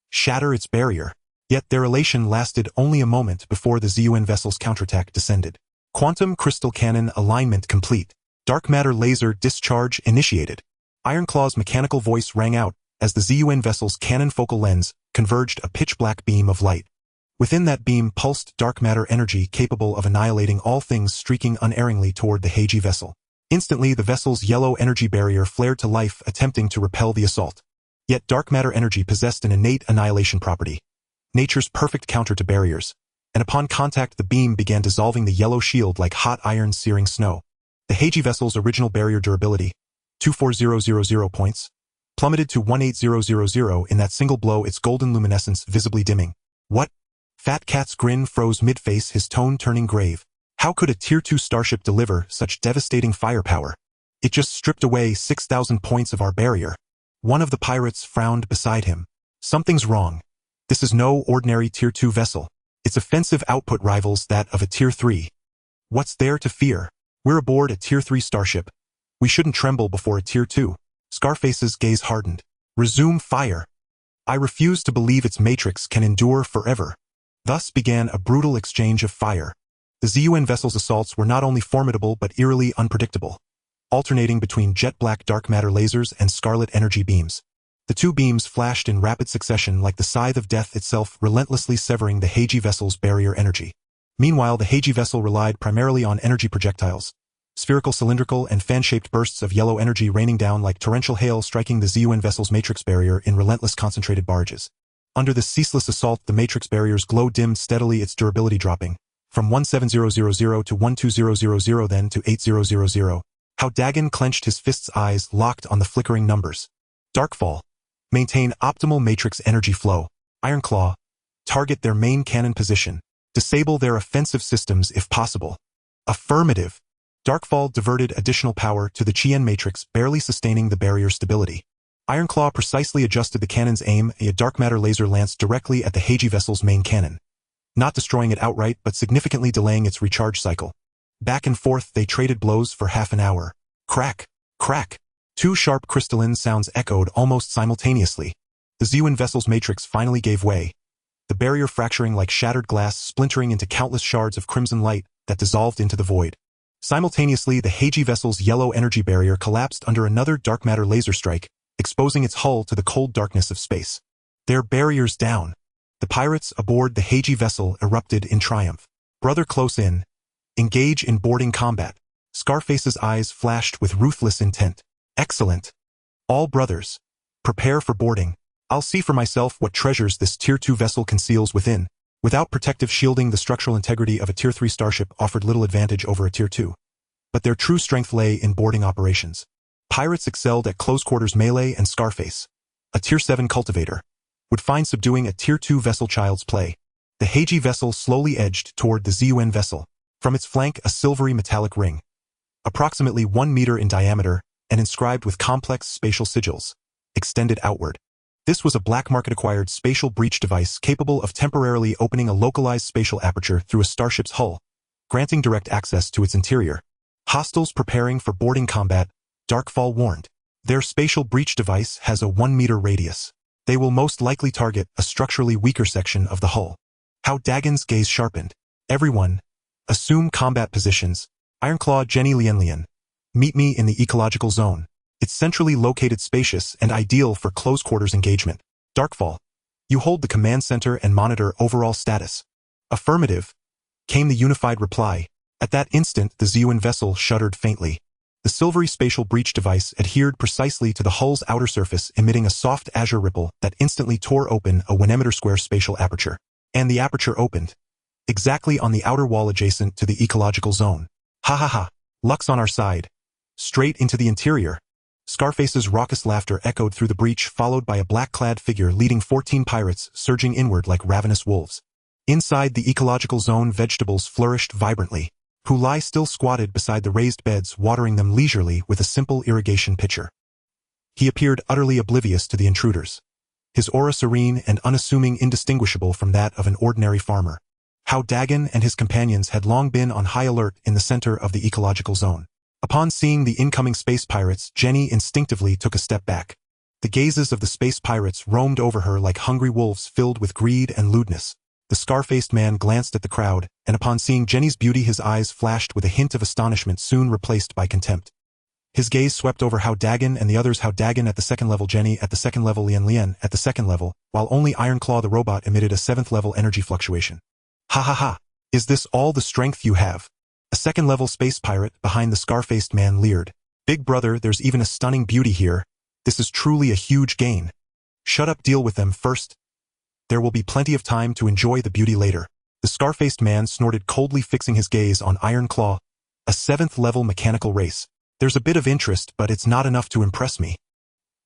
Shatter its barrier. Yet their elation lasted only a moment before the ZUN vessel's counterattack descended. Quantum crystal cannon alignment complete. Dark matter laser discharge initiated. Ironclaw's mechanical voice rang out as the ZUN vessel's cannon focal lens converged a pitch-black beam of light. Within that beam pulsed dark matter energy capable of annihilating all things streaking unerringly toward the Heiji vessel. Instantly, the vessel's yellow energy barrier flared to life, attempting to repel the assault. Yet dark matter energy possessed an innate annihilation property, nature's perfect counter to barriers, and upon contact the beam began dissolving the yellow shield like hot iron searing snow. The Heiji vessel's original barrier durability, 24000 points, plummeted to 18000 in that single blow, its golden luminescence visibly dimming. What? Fat Cat's grin froze mid-face, his tone turning grave. How could a Tier 2 starship deliver such devastating firepower? It just stripped away 6,000 points of our barrier. One of the pirates frowned beside him. Something's wrong. This is no ordinary Tier 2 vessel. Its offensive output rivals that of a Tier 3. What's there to fear? We're aboard a Tier 3 starship. We shouldn't tremble before a Tier 2. Scarface's gaze hardened. Resume fire. I refuse to believe its matrix can endure forever. Thus began a brutal exchange of fire. The ZUN vessel's assaults were not only formidable but eerily unpredictable, alternating between jet-black dark matter lasers and scarlet energy beams. The two beams flashed in rapid succession like the scythe of death itself, relentlessly severing the Heiji vessel's barrier energy. Meanwhile, the Heiji vessel relied primarily on energy projectiles, spherical, cylindrical, and fan-shaped bursts of yellow energy raining down like torrential hail, striking the ZUN vessel's matrix barrier in relentless concentrated barrages. Under this ceaseless assault, the matrix barrier's glow dimmed steadily, its durability dropping, from 17000 to 12000 then to 8000. Hao Dageng clenched his fist's eyes locked on the flickering numbers. Darkfall. Maintain optimal matrix energy flow. Ironclaw. Target their main cannon position. Disable their offensive systems if possible. Affirmative. Darkfall diverted additional power to the Chien matrix, barely sustaining the barrier stability. Ironclaw precisely adjusted the cannon's aim. A dark matter laser lanced directly at the Heiji vessel's main cannon, not destroying it outright but significantly delaying its recharge cycle. Back and forth they traded blows for half an hour. Crack! Crack! Two sharp crystalline sounds echoed almost simultaneously. The Zhuan vessel's matrix finally gave way, the barrier fracturing like shattered glass, splintering into countless shards of crimson light that dissolved into the void. Simultaneously, the Heiji vessel's yellow energy barrier collapsed under another dark matter laser strike, exposing its hull to the cold darkness of space. Their barriers down. The pirates aboard the Heiji vessel erupted in triumph. Brother close in. Engage in boarding combat. Scarface's eyes flashed with ruthless intent. Excellent. All brothers. Prepare for boarding. I'll see for myself what treasures this Tier 2 vessel conceals within. Without protective shielding, the structural integrity of a Tier 3 starship offered little advantage over a Tier 2. But their true strength lay in boarding operations. Pirates excelled at close-quarters melee, and Scarface, a Tier 7 cultivator, would find subduing a Tier 2 vessel child's play. The Heiji vessel slowly edged toward the Zhuan vessel. From its flank, a silvery metallic ring, approximately 1 meter in diameter and inscribed with complex spatial sigils, extended outward. This was a black market-acquired spatial breach device capable of temporarily opening a localized spatial aperture through a starship's hull, granting direct access to its interior. Hostiles preparing for boarding combat, Darkfall warned. Their spatial breach device has a 1-meter radius. They will most likely target a structurally weaker section of the hull. Hao Dagen's gaze sharpened. Everyone, assume combat positions. Ironclaw Jenny Lian. Meet me in the ecological zone. It's centrally located, spacious, and ideal for close-quarters engagement. Darkfall. You hold the command center and monitor overall status. Affirmative, came the unified reply. At that instant, the Zhuan vessel shuddered faintly. The silvery spatial breach device adhered precisely to the hull's outer surface, emitting a soft azure ripple that instantly tore open a 1-meter square spatial aperture. And the aperture opened exactly on the outer wall adjacent to the ecological zone. Ha ha ha. Luck's on our side. Straight into the interior. Scarface's raucous laughter echoed through the breach, followed by a black-clad figure leading 14 pirates surging inward like ravenous wolves. Inside the ecological zone, vegetables flourished vibrantly. Who lie still squatted beside the raised beds, watering them leisurely with a simple irrigation pitcher. He appeared utterly oblivious to the intruders, his aura serene and unassuming, indistinguishable from that of an ordinary farmer. Hao Dageng and his companions had long been on high alert in the center of the ecological zone. Upon seeing the incoming space pirates, Jenny instinctively took a step back. The gazes of the space pirates roamed over her like hungry wolves filled with greed and lewdness. The scar-faced man glanced at the crowd, and upon seeing Jenny's beauty his eyes flashed with a hint of astonishment soon replaced by contempt. His gaze swept over Hao Dageng and the others, Hao Dageng at the second level, Jenny at the second level, Lian at the second level, while only Ironclaw the robot emitted a 7th level energy fluctuation. Ha ha ha! Is this all the strength you have? A second-level space pirate behind the scar-faced man leered. Big brother, there's even a stunning beauty here. This is truly a huge gain. Shut up, deal with them first. There will be plenty of time to enjoy the beauty later. The scar-faced man snorted coldly, fixing his gaze on Ironclaw. A 7th-level mechanical race. There's a bit of interest, but it's not enough to impress me.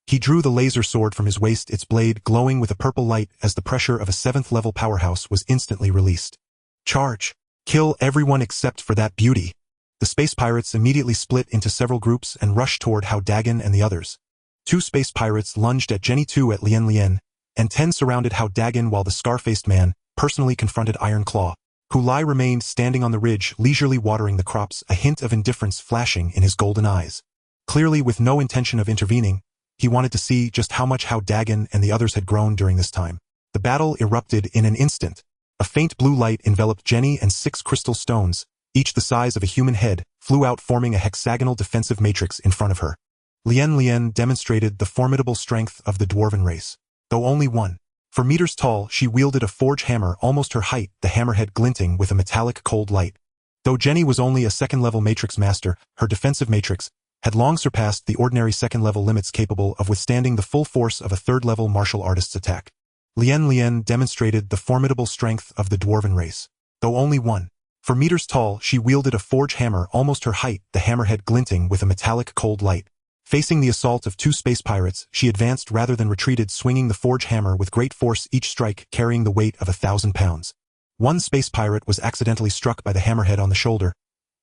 He drew the laser sword from his waist, its blade glowing with a purple light as the pressure of a 7th-level powerhouse was instantly released. Charge! Kill everyone except for that beauty. The space pirates immediately split into several groups and rushed toward Hao Dageng and the others. 2 space pirates lunged at Jenny, 2 at Lian, and 10 surrounded Hao Dageng while the scar-faced man personally confronted Ironclaw. Hu Lai remained standing on the ridge, leisurely watering the crops, a hint of indifference flashing in his golden eyes. Clearly with no intention of intervening, he wanted to see just how much Hao Dageng and the others had grown during this time. The battle erupted in an instant. A faint blue light enveloped Jenny, and 6 crystal stones, each the size of a human head, flew out, forming a hexagonal defensive matrix in front of her. Lian demonstrated the formidable strength of the dwarven race. Though only 1 for meters tall, she wielded a forge hammer almost her height, the hammerhead glinting with a metallic cold light. Though Jenny was only a 2nd-level matrix master, her defensive matrix had long surpassed the ordinary 2nd-level limits, capable of withstanding the full force of a 3rd-level martial artist's attack. Lian demonstrated the formidable strength of the dwarven race. Though only 1 For meters tall, she wielded a forge hammer almost her height, the hammerhead glinting with a metallic cold light. Facing the assault of 2 space pirates, she advanced rather than retreated, swinging the forge hammer with great force, each strike carrying the weight of 1,000 pounds. One space pirate was accidentally struck by the hammerhead on the shoulder,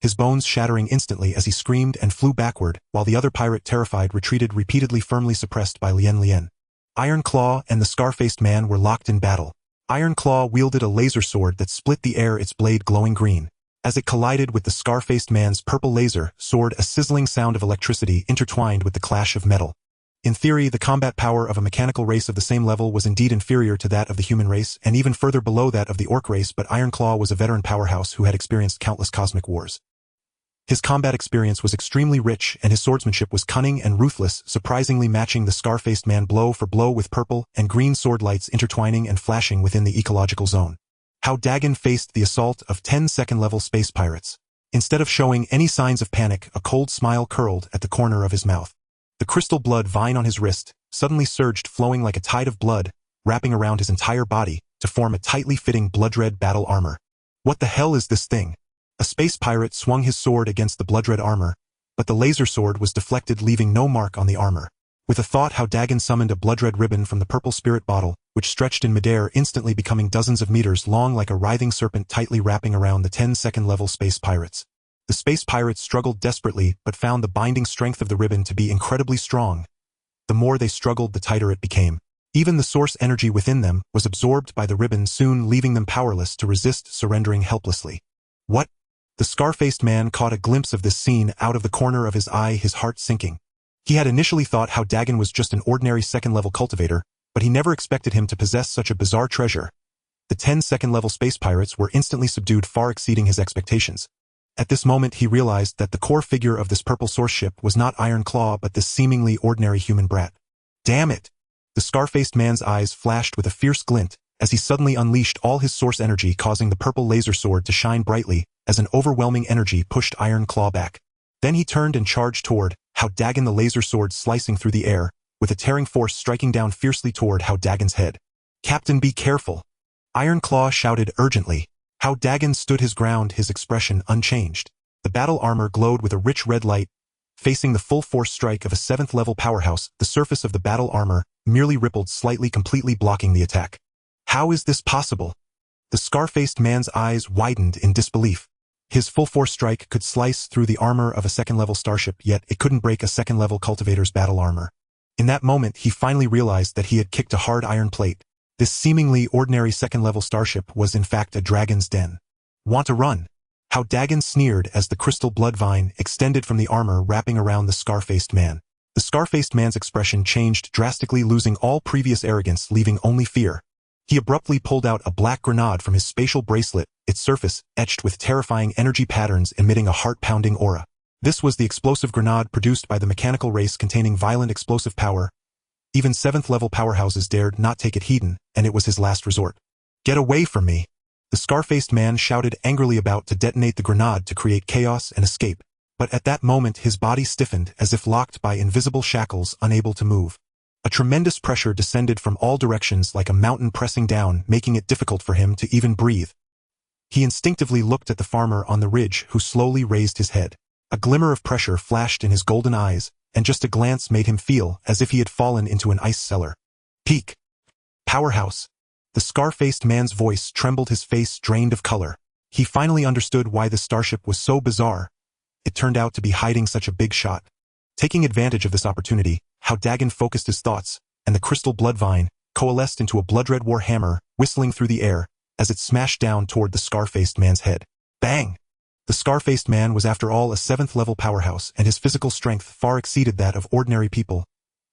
his bones shattering instantly as he screamed and flew backward, while the other pirate, terrified, retreated repeatedly, firmly suppressed by Lien Lien. Iron Claw and the scar-faced man were locked in battle. Iron Claw wielded a laser sword that split the air, its blade glowing green. As it collided with the scar-faced man's purple laser sword, a sizzling sound of electricity intertwined with the clash of metal. In theory, the combat power of a mechanical race of the same level was indeed inferior to that of the human race, and even further below that of the orc race, but Iron Claw was a veteran powerhouse who had experienced countless cosmic wars. His combat experience was extremely rich, and his swordsmanship was cunning and ruthless, surprisingly matching the scar-faced man blow for blow, with purple and green sword lights intertwining and flashing within the ecological zone. Hao Dageng faced the assault of 10 second-level space pirates. Instead of showing any signs of panic, a cold smile curled at the corner of his mouth. The crystal blood vine on his wrist suddenly surged, flowing like a tide of blood, wrapping around his entire body to form a tightly fitting blood-red battle armor. What the hell is this thing? A space pirate swung his sword against the blood-red armor, but the laser sword was deflected, leaving no mark on the armor. With a thought, Hao Dageng summoned a blood-red ribbon from the purple spirit bottle, which stretched in midair, instantly becoming dozens of meters long like a writhing serpent, tightly wrapping around the 10 second-level space pirates. The space pirates struggled desperately, but found the binding strength of the ribbon to be incredibly strong. The more they struggled, the tighter it became. Even the source energy within them was absorbed by the ribbon, soon leaving them powerless to resist, surrendering helplessly. What? The scar-faced man caught a glimpse of this scene out of the corner of his eye, his heart sinking. He had initially thought Hao Dageng was just an ordinary second-level cultivator, but he never expected him to possess such a bizarre treasure. The 10 second-level space pirates were instantly subdued, far exceeding his expectations. At this moment, he realized that the core figure of this purple source ship was not Iron Claw, but this seemingly ordinary human brat. Damn it! The scar-faced man's eyes flashed with a fierce glint as he suddenly unleashed all his source energy, causing the purple laser sword to shine brightly as an overwhelming energy pushed Iron Claw back. Then he turned and charged toward Hao Dageng, the laser sword slicing through the air, with a tearing force striking down fiercely toward Hao Dagen's head. "Captain, be careful!" Iron Claw shouted urgently. Hao Dageng stood his ground, his expression unchanged. The battle armor glowed with a rich red light. Facing the full force strike of a 7th-level powerhouse, the surface of the battle armor merely rippled slightly, completely blocking the attack. How is this possible? The scar-faced man's eyes widened in disbelief. His full-force strike could slice through the armor of a 2nd-level starship, yet it couldn't break a 2nd-level cultivator's battle armor. In that moment, he finally realized that he had kicked a hard iron plate. This seemingly ordinary 2nd-level starship was in fact a dragon's den. "Want to run?" Hao Dageng sneered as the crystal blood vine extended from the armor, wrapping around the scar-faced man. The scar-faced man's expression changed drastically, losing all previous arrogance, leaving only fear. He abruptly pulled out a black grenade from his spatial bracelet, its surface etched with terrifying energy patterns, emitting a heart-pounding aura. This was the explosive grenade produced by the mechanical race, containing violent explosive power. Even 7th-level powerhouses dared not take it heeding, and it was his last resort. "Get away from me!" The scar-faced man shouted angrily, about to detonate the grenade to create chaos and escape. But at that moment, his body stiffened as if locked by invisible shackles, unable to move. A tremendous pressure descended from all directions like a mountain pressing down, making it difficult for him to even breathe. He instinctively looked at the farmer on the ridge, who slowly raised his head. A glimmer of pressure flashed in his golden eyes, and just a glance made him feel as if he had fallen into an ice cellar. "Peak! Powerhouse!" The scar-faced man's voice trembled, his face drained of color. He finally understood why the starship was so bizarre. It turned out to be hiding such a big shot. Taking advantage of this opportunity, Hao Dageng focused his thoughts, and the crystal blood vine coalesced into a blood-red war hammer, whistling through the air as it smashed down toward the scar-faced man's head. Bang! The scar-faced man was after all a 7th-level powerhouse, and his physical strength far exceeded that of ordinary people.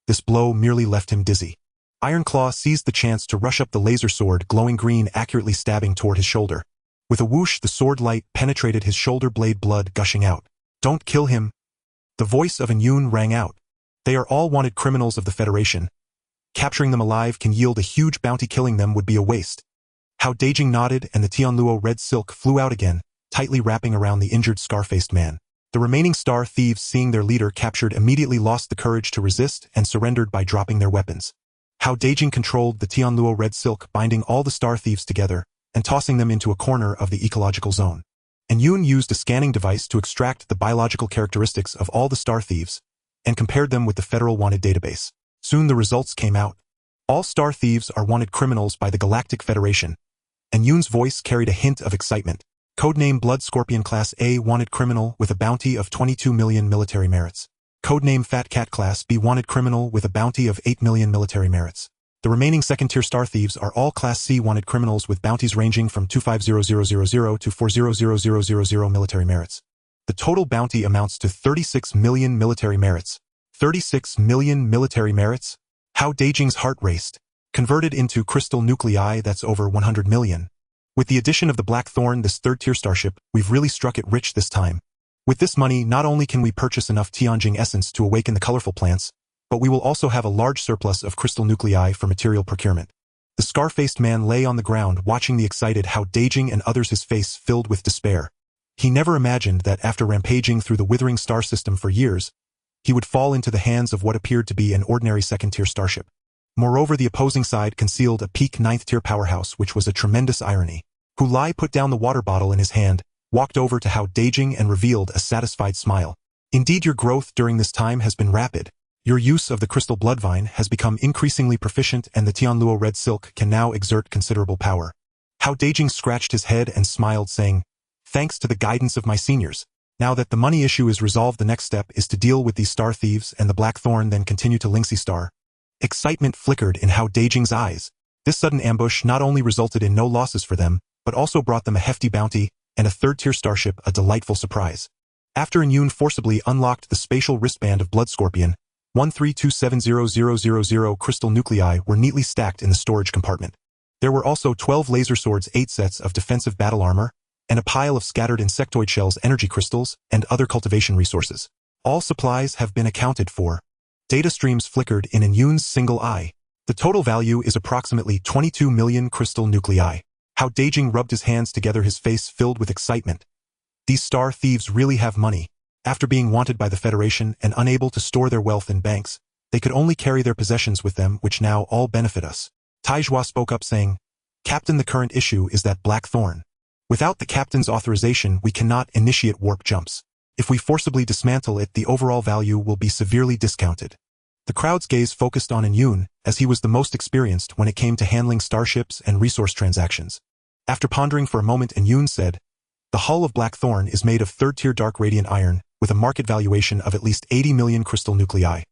This blow merely left him dizzy. Iron Claw seized the chance to rush up the laser sword, glowing green, accurately stabbing toward his shoulder. With a whoosh, the sword light penetrated his shoulder blade, blood gushing out. "Don't kill him!" The voice of An Yoon rang out. "They are all wanted criminals of the Federation. Capturing them alive can yield a huge bounty. Killing them would be a waste." Hao Dageng nodded, and the Tianluo red silk flew out again, tightly wrapping around the injured scar-faced man. The remaining star thieves, seeing their leader captured, immediately lost the courage to resist and surrendered by dropping their weapons. Hao Dageng controlled the Tianluo red silk, binding all the star thieves together and tossing them into a corner of the ecological zone. and Yoon used a scanning device to extract the biological characteristics of all the star thieves and compared them with the Federal Wanted database. Soon the results came out. All star thieves are wanted criminals by the Galactic Federation, and Yoon's voice carried a hint of excitement. Codename Blood Scorpion Class A wanted criminal with a bounty of 22 million military merits. Codename Fat Cat Class B wanted criminal with a bounty of 8 million military merits. The remaining second-tier star thieves are all Class C wanted criminals with bounties ranging from 250000 to 400000 military merits. The total bounty amounts to 36 million military merits. 36 million military merits? Hao Dageng's heart raced. Converted into crystal nuclei, that's over 100 million. With the addition of the Blackthorn, this third-tier starship, we've really struck it rich this time. With this money, not only can we purchase enough Tianjing essence to awaken the colorful plants, but we will also have a large surplus of crystal nuclei for material procurement. The scar-faced man lay on the ground watching the excited Hao Dageng and others, his face filled with despair. He never imagined that after rampaging through the withering star system for years, he would fall into the hands of what appeared to be an ordinary second-tier starship. Moreover, the opposing side concealed a peak 9th-tier powerhouse, which was a tremendous irony. Hu Lai put down the water bottle in his hand, walked over to Hao Dageng and revealed a satisfied smile. Indeed, your growth during this time has been rapid. Your use of the crystal bloodvine has become increasingly proficient, and the Tianluo red silk can now exert considerable power. Hao Dageng scratched his head and smiled, saying, "Thanks to the guidance of my seniors. Now that the money issue is resolved, the next step is to deal with these star thieves and the Blackthorn, then continue to Lingxi Star." Excitement flickered in Hao Dageng's eyes. This sudden ambush not only resulted in no losses for them, but also brought them a hefty bounty and a third-tier starship, a delightful surprise. After Yoon forcibly unlocked the spatial wristband of Blood Scorpion, 132700000 crystal nuclei were neatly stacked in the storage compartment. There were also 12 laser swords, 8 sets of defensive battle armor, and a pile of scattered insectoid shells, energy crystals, and other cultivation resources. All supplies have been accounted for. Data streams flickered in Yoon's single eye. The total value is approximately 22 million crystal nuclei. Hao Dageng rubbed his hands together, his face filled with excitement. These star thieves really have money. After being wanted by the Federation and unable to store their wealth in banks, they could only carry their possessions with them, which now all benefit us. Taizhua spoke up, saying, "Captain, the current issue is that Blackthorn. Without the captain's authorization, we cannot initiate warp jumps. If we forcibly dismantle it, the overall value will be severely discounted." The crowd's gaze focused on Yoon, as he was the most experienced when it came to handling starships and resource transactions. After pondering for a moment, Yoon said, "The hull of Blackthorn is made of third-tier dark radiant iron, with a market valuation of at least 80 million crystal nuclei.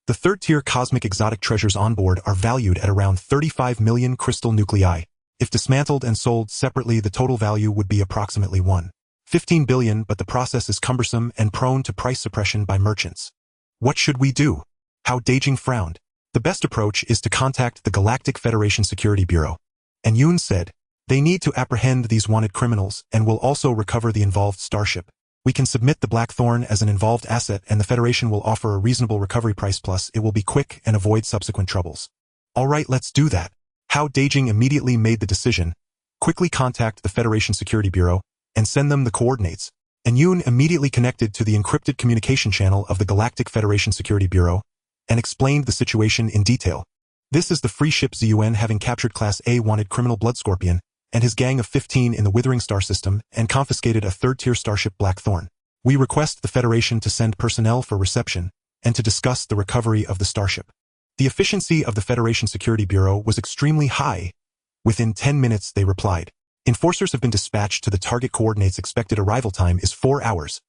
The third-tier cosmic exotic treasures on board are valued at around 35 million crystal nuclei. If dismantled and sold separately, the total value would be approximately 1.15 billion, but the process is cumbersome and prone to price suppression by merchants. What should we do?" Hao Dageng frowned. "The best approach is to contact the Galactic Federation Security Bureau." And Yoon said, "They need to apprehend these wanted criminals and will also recover the involved starship. We can submit the Blackthorn as an involved asset, and the Federation will offer a reasonable recovery price, plus it will be quick and avoid subsequent troubles." "All right, let's do that." Hao Dageng immediately made the decision. "Quickly contact the Federation Security Bureau and send them the coordinates." And Yoon immediately connected to the encrypted communication channel of the Galactic Federation Security Bureau and explained the situation in detail. "This is the free ship ZUN, having captured Class A wanted criminal Blood Scorpion and his gang of 15 in the Withering Star system and confiscated a third-tier starship, Blackthorn. We request the Federation to send personnel for reception and to discuss the recovery of the starship." The efficiency of the Federation Security Bureau was extremely high. Within 10 minutes, they replied, "Enforcers have been dispatched to the target coordinates. Expected arrival time is 4 hours.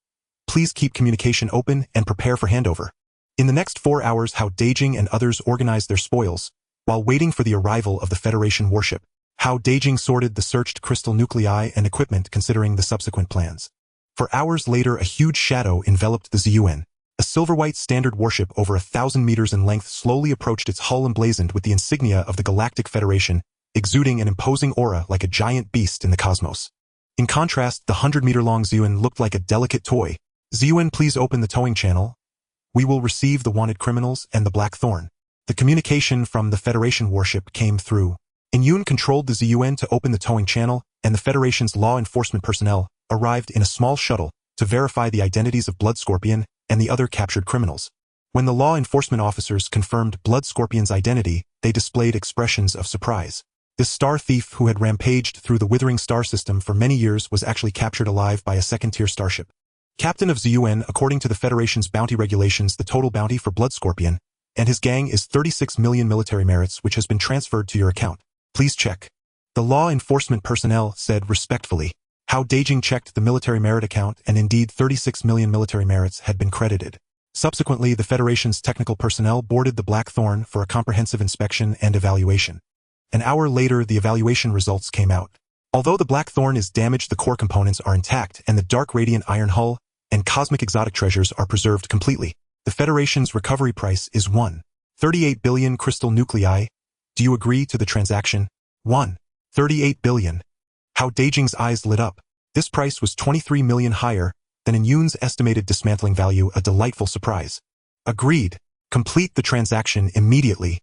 Please keep communication open and prepare for handover." In the next 4 hours, Hao Dageng and others organized their spoils. While waiting for the arrival of the Federation warship, Hao Dageng sorted the searched crystal nuclei and equipment, considering the subsequent plans. For hours later, a huge shadow enveloped the ZUN. A silver-white standard warship over 1,000 meters in length slowly approached, its hull emblazoned with the insignia of the Galactic Federation, exuding an imposing aura like a giant beast in the cosmos. In contrast, the 100-meter-long ZUN looked like a delicate toy. "ZUN, please open the towing channel. We will receive the wanted criminals and the Blackthorn." The communication from the Federation warship came through. Yoon controlled the ZUN to open the towing channel, and the Federation's law enforcement personnel arrived in a small shuttle to verify the identities of Blood Scorpion and the other captured criminals. When the law enforcement officers confirmed Blood Scorpion's identity, they displayed expressions of surprise. This star thief who had rampaged through the withering star system for many years was actually captured alive by a second-tier starship. Captain of ZUN, according to the Federation's bounty regulations, the total bounty for Blood Scorpion and his gang is 36 million military merits, which has been transferred to your account. Please check. The law enforcement personnel said respectfully. Hao Dageng checked the military merit account, and indeed 36 million military merits had been credited. Subsequently, the Federation's technical personnel boarded the Blackthorn for a comprehensive inspection and evaluation. An hour later, the evaluation results came out. Although the Blackthorn is damaged, the core components are intact, and the dark radiant iron hull and cosmic exotic treasures are preserved completely. The Federation's recovery price is 1.38 billion crystal nuclei. Do you agree to the transaction? 1.38 billion. Hao Dageng's eyes lit up. This price was 23 million higher than in Yoon's estimated dismantling value, a delightful surprise. Agreed. Complete the transaction immediately.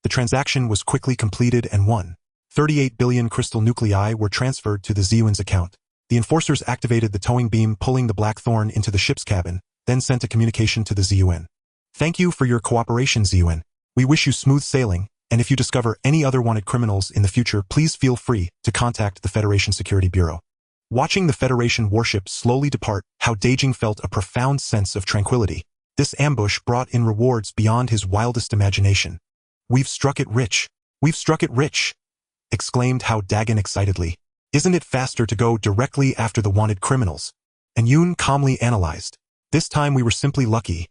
The transaction was quickly completed and 1.38 billion crystal nuclei were transferred to the ZUN's account. The enforcers activated the towing beam, pulling the Blackthorn into the ship's cabin, then sent a communication to the ZUN. Thank you for your cooperation, ZUN. We wish you smooth sailing, and if you discover any other wanted criminals in the future, please feel free to contact the Federation Security Bureau. Watching the Federation warship slowly depart, Hao Dageng felt a profound sense of tranquility. This ambush brought in rewards beyond his wildest imagination. We've struck it rich. We've struck it rich, exclaimed Hao Dageng excitedly. Isn't it faster to go directly after the wanted criminals? And Yoon calmly analyzed. This time we were simply lucky.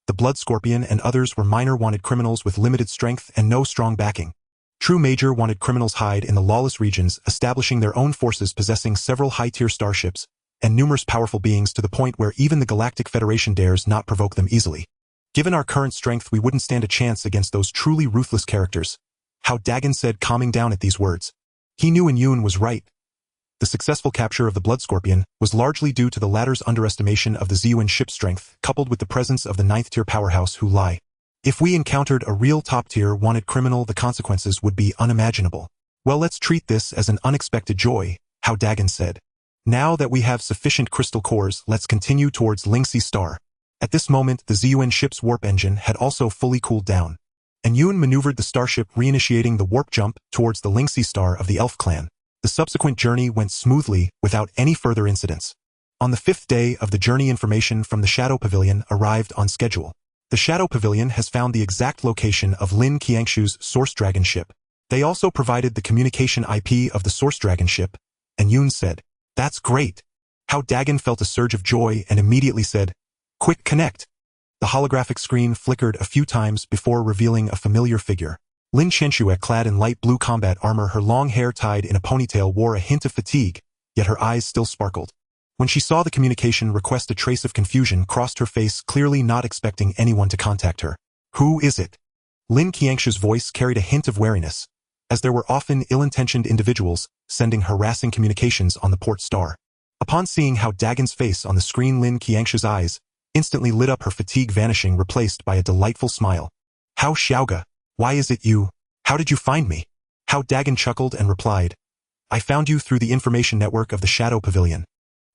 The Blood Scorpion and others were minor wanted criminals with limited strength and no strong backing. True major wanted criminals hide in the lawless regions, establishing their own forces, possessing several high-tier starships and numerous powerful beings, to the point where even the Galactic Federation dares not provoke them easily. Given our current strength, we wouldn't stand a chance against those truly ruthless characters, Hao Dageng said, calming down at these words. He knew Yoon was right. The successful capture of the Blood Scorpion was largely due to the latter's underestimation of the ZUN ship's strength, coupled with the presence of the 9th-tier powerhouse Hu Lai. If we encountered a real top-tier wanted criminal, the consequences would be unimaginable. Well, let's treat this as an unexpected joy, Hao Dageng said. Now that we have sufficient crystal cores, let's continue towards Lingxi Star. At this moment, the ZUN ship's warp engine had also fully cooled down, and Yoon maneuvered the starship, reinitiating the warp jump towards the Lingxi Star of the Elf clan. The subsequent journey went smoothly, without any further incidents. On the 5th day of the journey, information from the Shadow Pavilion arrived on schedule. The Shadow Pavilion has found the exact location of Lin Qiangshu's Source Dragon ship. They also provided the communication IP of the Source Dragon ship, and Yoon said, "That's great." Hao Dageng felt a surge of joy and immediately said, "Quick, connect." The holographic screen flickered a few times before revealing a familiar figure. Lin Qiangshu, clad in light blue combat armor, her long hair tied in a ponytail, wore a hint of fatigue, yet her eyes still sparkled. When she saw the communication request, a trace of confusion crossed her face, clearly not expecting anyone to contact her. "Who is it?" Lin Qiangshu's voice carried a hint of wariness, as there were often ill-intentioned individuals sending harassing communications on the port star. Upon seeing Hao Dagen's face on the screen, Lin Qiangshu's eyes instantly lit up, her fatigue vanishing, replaced by a delightful smile. "Hao Xiaoge, why is it you? How did you find me?" Hao Dageng chuckled and replied, "I found you through the information network of the Shadow Pavilion."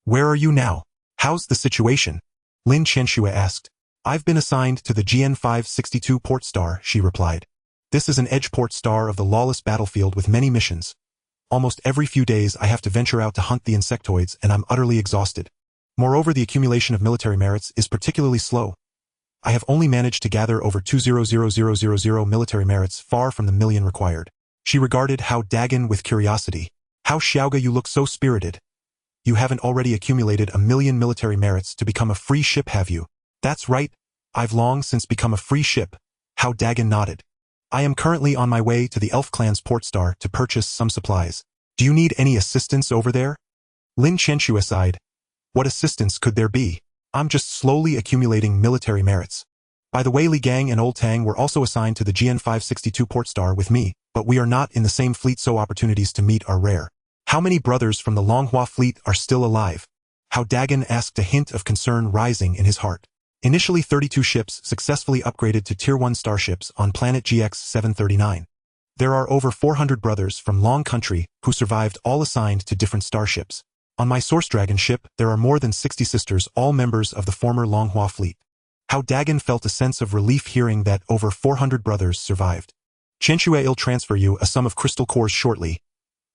"Where are you now? How's the situation?" Lin Qiangshu asked. "I've been assigned to the GN562 port star," she replied. "This is an edge port star of the lawless battlefield with many missions. Almost every few days I have to venture out to hunt the insectoids, and I'm utterly exhausted. Moreover, the accumulation of military merits is particularly slow. I have only managed to gather over 200,000 military merits, far from the million required." She regarded Hao Dageng with curiosity. "Hao Xiaoge, you look so spirited. You haven't already accumulated 1,000,000 military merits to become a free ship, have you?" "That's right. I've long since become a free ship," Hao Dageng nodded. "I am currently on my way to the Elf clan's port star to purchase some supplies. Do you need any assistance over there?" Lin Qiangshu sighed. "What assistance could there be? I'm just slowly accumulating military merits. By the way, Li Gang and Old Tang were also assigned to the GN562 port star with me, but we are not in the same fleet, so opportunities to meet are rare." "How many brothers from the Longhua fleet are still alive?" Hao Dageng asked, a hint of concern rising in his heart. Initially, 32 ships successfully upgraded to Tier 1 starships on planet GX-739. There are over 400 brothers from Long Country who survived, all assigned to different starships. On my Source Dragon ship, there are more than 60 sisters, all members of the former Longhua fleet. Hao Dageng felt a sense of relief hearing that over 400 brothers survived. Qianxue will transfer you a sum of crystal cores shortly.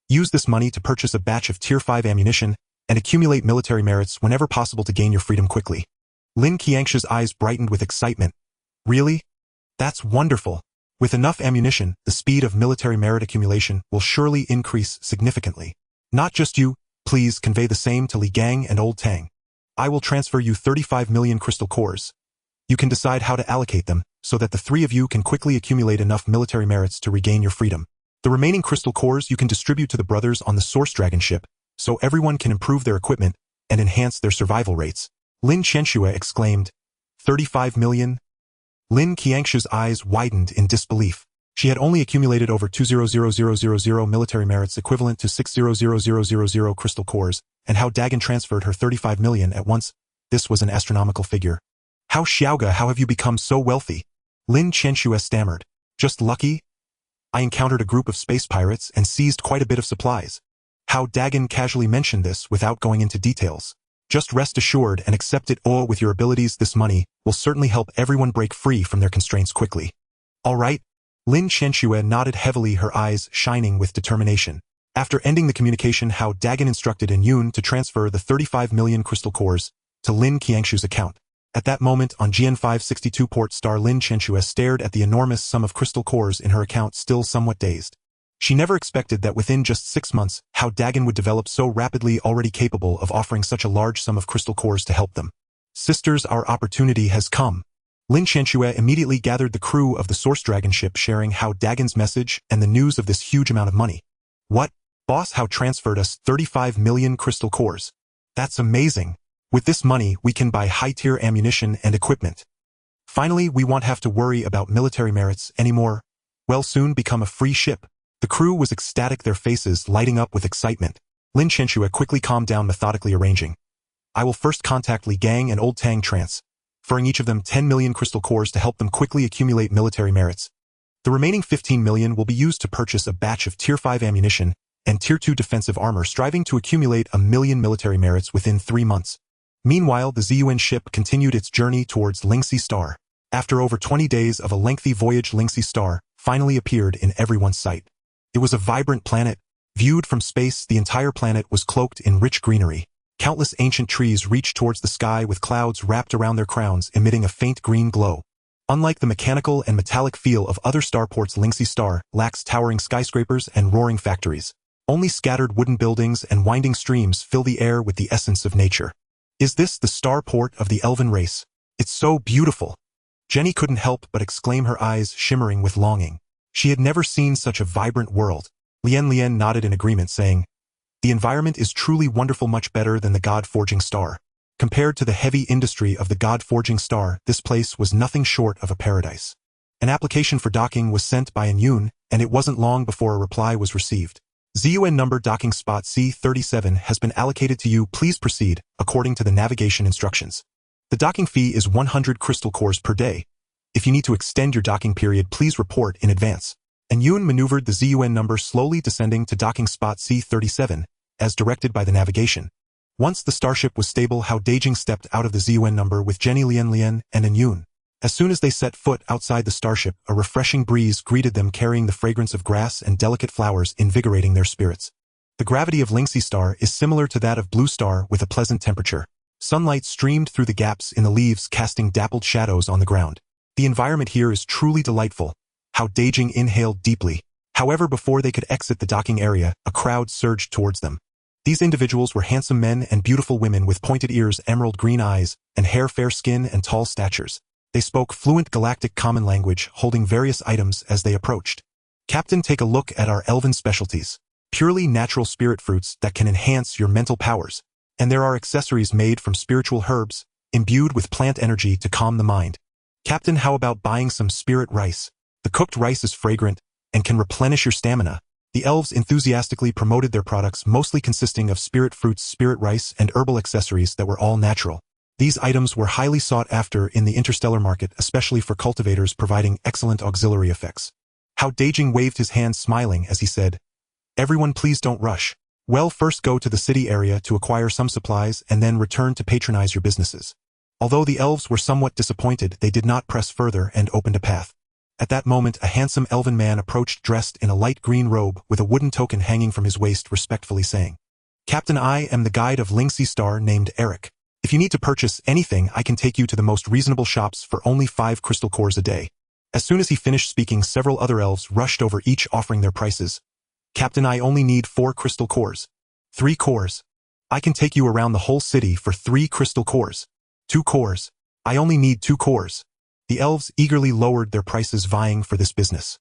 Use this money to purchase a batch of Tier 5 ammunition and accumulate military merits whenever possible to gain your freedom quickly. Lin Qianxia's eyes brightened with excitement. Really? That's wonderful. With enough ammunition, the speed of military merit accumulation will surely increase significantly. Not just you, please convey the same to Li Gang and Old Tang. I will transfer you 35 million crystal cores. You can decide how to allocate them, so that the three of you can quickly accumulate enough military merits to regain your freedom. The remaining crystal cores you can distribute to the brothers on the Source Dragon ship, so everyone can improve their equipment and enhance their survival rates. Lin Qianxue exclaimed, 35 million? Lin Qianxia's eyes widened in disbelief. She had only accumulated over 200,000 military merits equivalent to 600,000 crystal cores, and Hao Dageng transferred her 35 million at once. This was an astronomical figure. How Xiaoga, how have you become so wealthy? Lin Qianxue stammered. Just lucky? I encountered a group of space pirates and seized quite a bit of supplies. Hao Dageng casually mentioned this without going into details. Just rest assured and accept it all with your abilities. This money will certainly help everyone break free from their constraints quickly. All right? Lin Qianxue nodded heavily, her eyes shining with determination. After ending the communication, Hao Dageng instructed Yun to transfer the 35 million crystal cores to Lin Qianxiu's account. At that moment, on GN 562 port star, Lin Qianxue stared at the enormous sum of crystal cores in her account, still somewhat dazed. She never expected that within just 6 months, Hao Dageng would develop so rapidly, already capable of offering such a large sum of crystal cores to help them. Sisters, our opportunity has come. Lin Qianxue immediately gathered the crew of the Source Dragon ship, sharing Hao Dagen's message and the news of this huge amount of money. What? Boss Hao transferred us 35 million crystal cores. That's amazing. With this money, we can buy high-tier ammunition and equipment. Finally, we won't have to worry about military merits anymore. We'll soon become a free ship. The crew was ecstatic, their faces lighting up with excitement. Lin Qianxue quickly calmed down, methodically arranging. I will first contact Li Gang and Old Tang, transferring each of them 10 million crystal cores to help them quickly accumulate military merits. The remaining 15 million will be used to purchase a batch of Tier 5 ammunition and Tier 2 defensive armor, striving to accumulate 1 million military merits within 3 months. Meanwhile, the Ziyuan ship continued its journey towards Lingxi Star. After over 20 days of a lengthy voyage, Lingxi Star finally appeared in everyone's sight. It was a vibrant planet. Viewed from space, the entire planet was cloaked in rich greenery. Countless ancient trees reached towards the sky with clouds wrapped around their crowns, emitting a faint green glow. Unlike the mechanical and metallic feel of other starports, Lingxi Star lacks towering skyscrapers and roaring factories. Only scattered wooden buildings and winding streams fill the air with the essence of nature. Is this the starport of the elven race? It's so beautiful. Jenny couldn't help but exclaim, her eyes shimmering with longing. She had never seen such a vibrant world. Lian nodded in agreement, saying, the environment is truly wonderful, much better than the God-forging star. Compared to the heavy industry of the God-forging star, this place was nothing short of a paradise. An application for docking was sent by Yun, and it wasn't long before a reply was received. ZUN number docking spot C37 has been allocated to you. Please proceed according to the navigation instructions. The docking fee is 100 crystal cores per day. If you need to extend your docking period, please report in advance. And Yun maneuvered the ZUN number, slowly descending to docking spot C37, as directed by the navigation. Once the starship was stable, Hao Dageng stepped out of the ZUN number with Jenny, Lian, and Yun. As soon as they set foot outside the starship, a refreshing breeze greeted them, carrying the fragrance of grass and delicate flowers, invigorating their spirits. The gravity of Lingxi Star is similar to that of Blue Star, with a pleasant temperature. Sunlight streamed through the gaps in the leaves, casting dappled shadows on the ground. The environment here is truly delightful. Hao Dageng inhaled deeply. However, before they could exit the docking area, a crowd surged towards them. These individuals were handsome men and beautiful women with pointed ears, emerald green eyes, and hair, fair skin, and tall statures. They spoke fluent galactic common language, holding various items as they approached. Captain, take a look at our elven specialties. Purely natural spirit fruits that can enhance your mental powers. And there are accessories made from spiritual herbs, imbued with plant energy to calm the mind. Captain, how about buying some spirit rice? The cooked rice is fragrant and can replenish your stamina. The elves enthusiastically promoted their products, mostly consisting of spirit fruits, spirit rice, and herbal accessories that were all natural. These items were highly sought after in the interstellar market, especially for cultivators, providing excellent auxiliary effects. Hao Dageng waved his hand, smiling as he said, everyone, please don't rush. Well, first go to the city area to acquire some supplies and then return to patronize your businesses. Although the elves were somewhat disappointed, they did not press further and opened a path. At that moment, a handsome elven man approached dressed in a light green robe with a wooden token hanging from his waist, respectfully saying, "Captain, I am the guide of Linksea Star named Eric. If you need to purchase anything, I can take you to the most reasonable shops for only 5 crystal cores a day." As soon as he finished speaking, several other elves rushed over, each offering their prices. "Captain, I only need 4 crystal cores. 3 cores. I can take you around the whole city for 3 crystal cores. 2 cores. I only need 2 cores." The elves eagerly lowered their prices, vying for this business.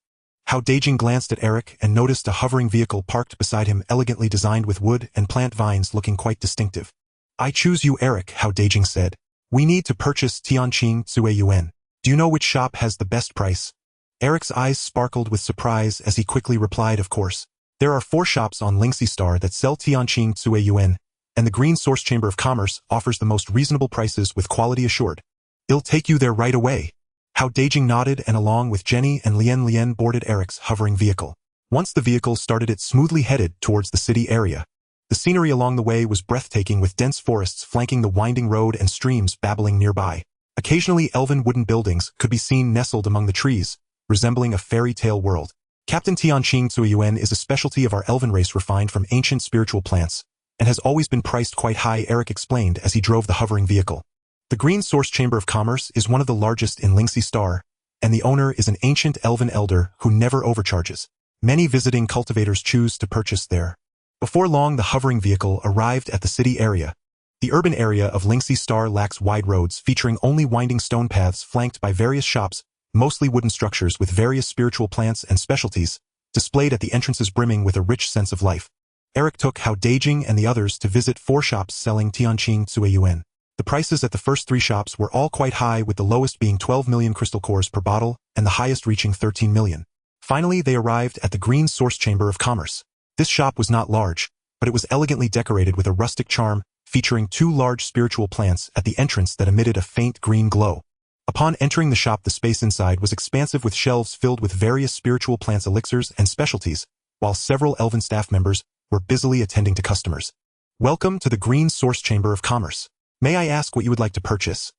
Hao Dageng glanced at Eric and noticed a hovering vehicle parked beside him, elegantly designed with wood and plant vines looking quite distinctive. "I choose you, Eric," Hao Dageng said. "We need to purchase Tianqing Zui Yuan. Do you know which shop has the best price?" Eric's eyes sparkled with surprise as he quickly replied, "Of course. There are 4 shops on Linksea Star that sell Tianqing Zui Yuan, and the Green Source Chamber of Commerce offers the most reasonable prices with quality assured. I'll take you there right away." Hao Dageng nodded and along with Jenny and Lian boarded Eric's hovering vehicle. Once the vehicle started, it smoothly headed towards the city area. The scenery along the way was breathtaking, with dense forests flanking the winding road and streams babbling nearby. Occasionally, elven wooden buildings could be seen nestled among the trees, resembling a fairy tale world. "Captain, Tianqing Zui Yuan is a specialty of our elven race, refined from ancient spiritual plants, and has always been priced quite high," Eric explained as he drove the hovering vehicle. "The Green Source Chamber of Commerce is one of the largest in Linksea Star, and the owner is an ancient elven elder who never overcharges. Many visiting cultivators choose to purchase there." Before long, the hovering vehicle arrived at the city area. The urban area of Linksea Star lacks wide roads, featuring only winding stone paths flanked by various shops, mostly wooden structures with various spiritual plants and specialties, displayed at the entrances, brimming with a rich sense of life. Eric took Hao Dageng and the others to visit 4 shops selling Tianqing Zui Yuan. The prices at the first 3 shops were all quite high, with the lowest being 12 million crystal cores per bottle and the highest reaching 13 million. Finally, they arrived at the Green Source Chamber of Commerce. This shop was not large, but it was elegantly decorated with a rustic charm, featuring 2 large spiritual plants at the entrance that emitted a faint green glow. Upon entering the shop, the space inside was expansive, with shelves filled with various spiritual plants, elixirs, and specialties, while several elven staff members were busily attending to customers. "Welcome to the Green Source Chamber of Commerce. May I ask what you would like to purchase?"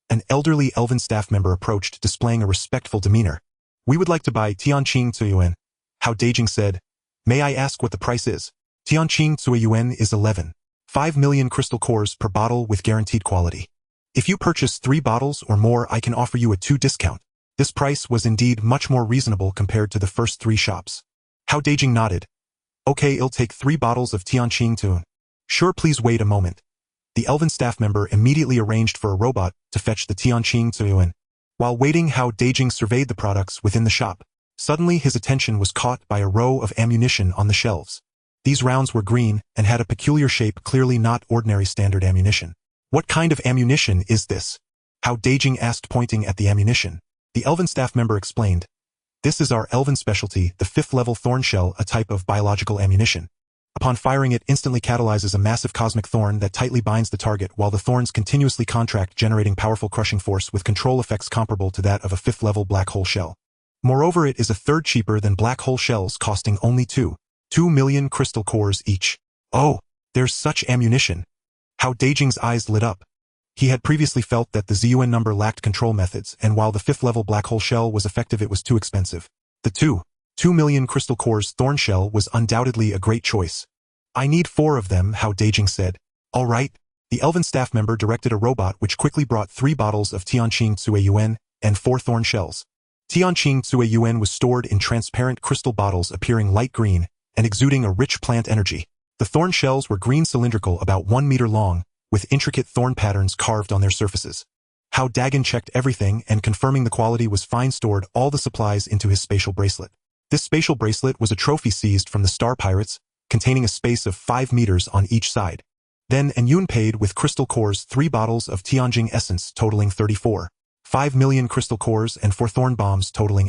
An elderly elven staff member approached, displaying a respectful demeanor. "We would like to buy Tianqing Zui Yuan," Hao Dageng said. "May I ask what the price is?" "Tianqing Zui Yuan is 11.5 million crystal cores per bottle with guaranteed quality. If you purchase 3 bottles or more, I can offer you a 2 discount." This price was indeed much more reasonable compared to the first 3 shops. Hao Dageng nodded. "Okay, I'll take 3 bottles of Tianqing Zui." "Sure, please wait a moment." The elven staff member immediately arranged for a robot to fetch the Tianqing Zui Yuan. While waiting, Hao Dageng surveyed the products within the shop. Suddenly, his attention was caught by a row of ammunition on the shelves. These rounds were green and had a peculiar shape, clearly not ordinary standard ammunition. "What kind of ammunition is this?" Hao Dageng asked, pointing at the ammunition. The elven staff member explained, "This is our elven specialty, the 5th level thorn shell, a type of biological ammunition. Upon firing, it instantly catalyzes a massive cosmic thorn that tightly binds the target, while the thorns continuously contract, generating powerful crushing force with control effects comparable to that of a 5th level black hole shell. Moreover, it is a third cheaper than black hole shells, costing only 2 million crystal cores each." "Oh, there's such ammunition." Hao Dageng's eyes lit up. He had previously felt that the Ziyuan number lacked control methods, and while the 5th level black hole shell was effective, it was too expensive. The 2 million crystal cores thorn shell was undoubtedly a great choice. "I need 4 of them," Hao Dageng said. "All right." The elven staff member directed a robot which quickly brought 3 bottles of Tianqing Zui Yuan and 4 thorn shells. Tianqing Zui Yuan was stored in transparent crystal bottles appearing light green and exuding a rich plant energy. The thorn shells were green, cylindrical, about 1 meter long, with intricate thorn patterns carved on their surfaces. Hao Dageng checked everything and, confirming the quality was fine, stored all the supplies into his spatial bracelet. This spatial bracelet was a trophy seized from the Star Pirates, containing a space of 5 meters on each side. Then Yun paid with crystal cores 3 bottles of Tianjing essence totaling 34.5 million crystal cores and 4 thorn bombs totaling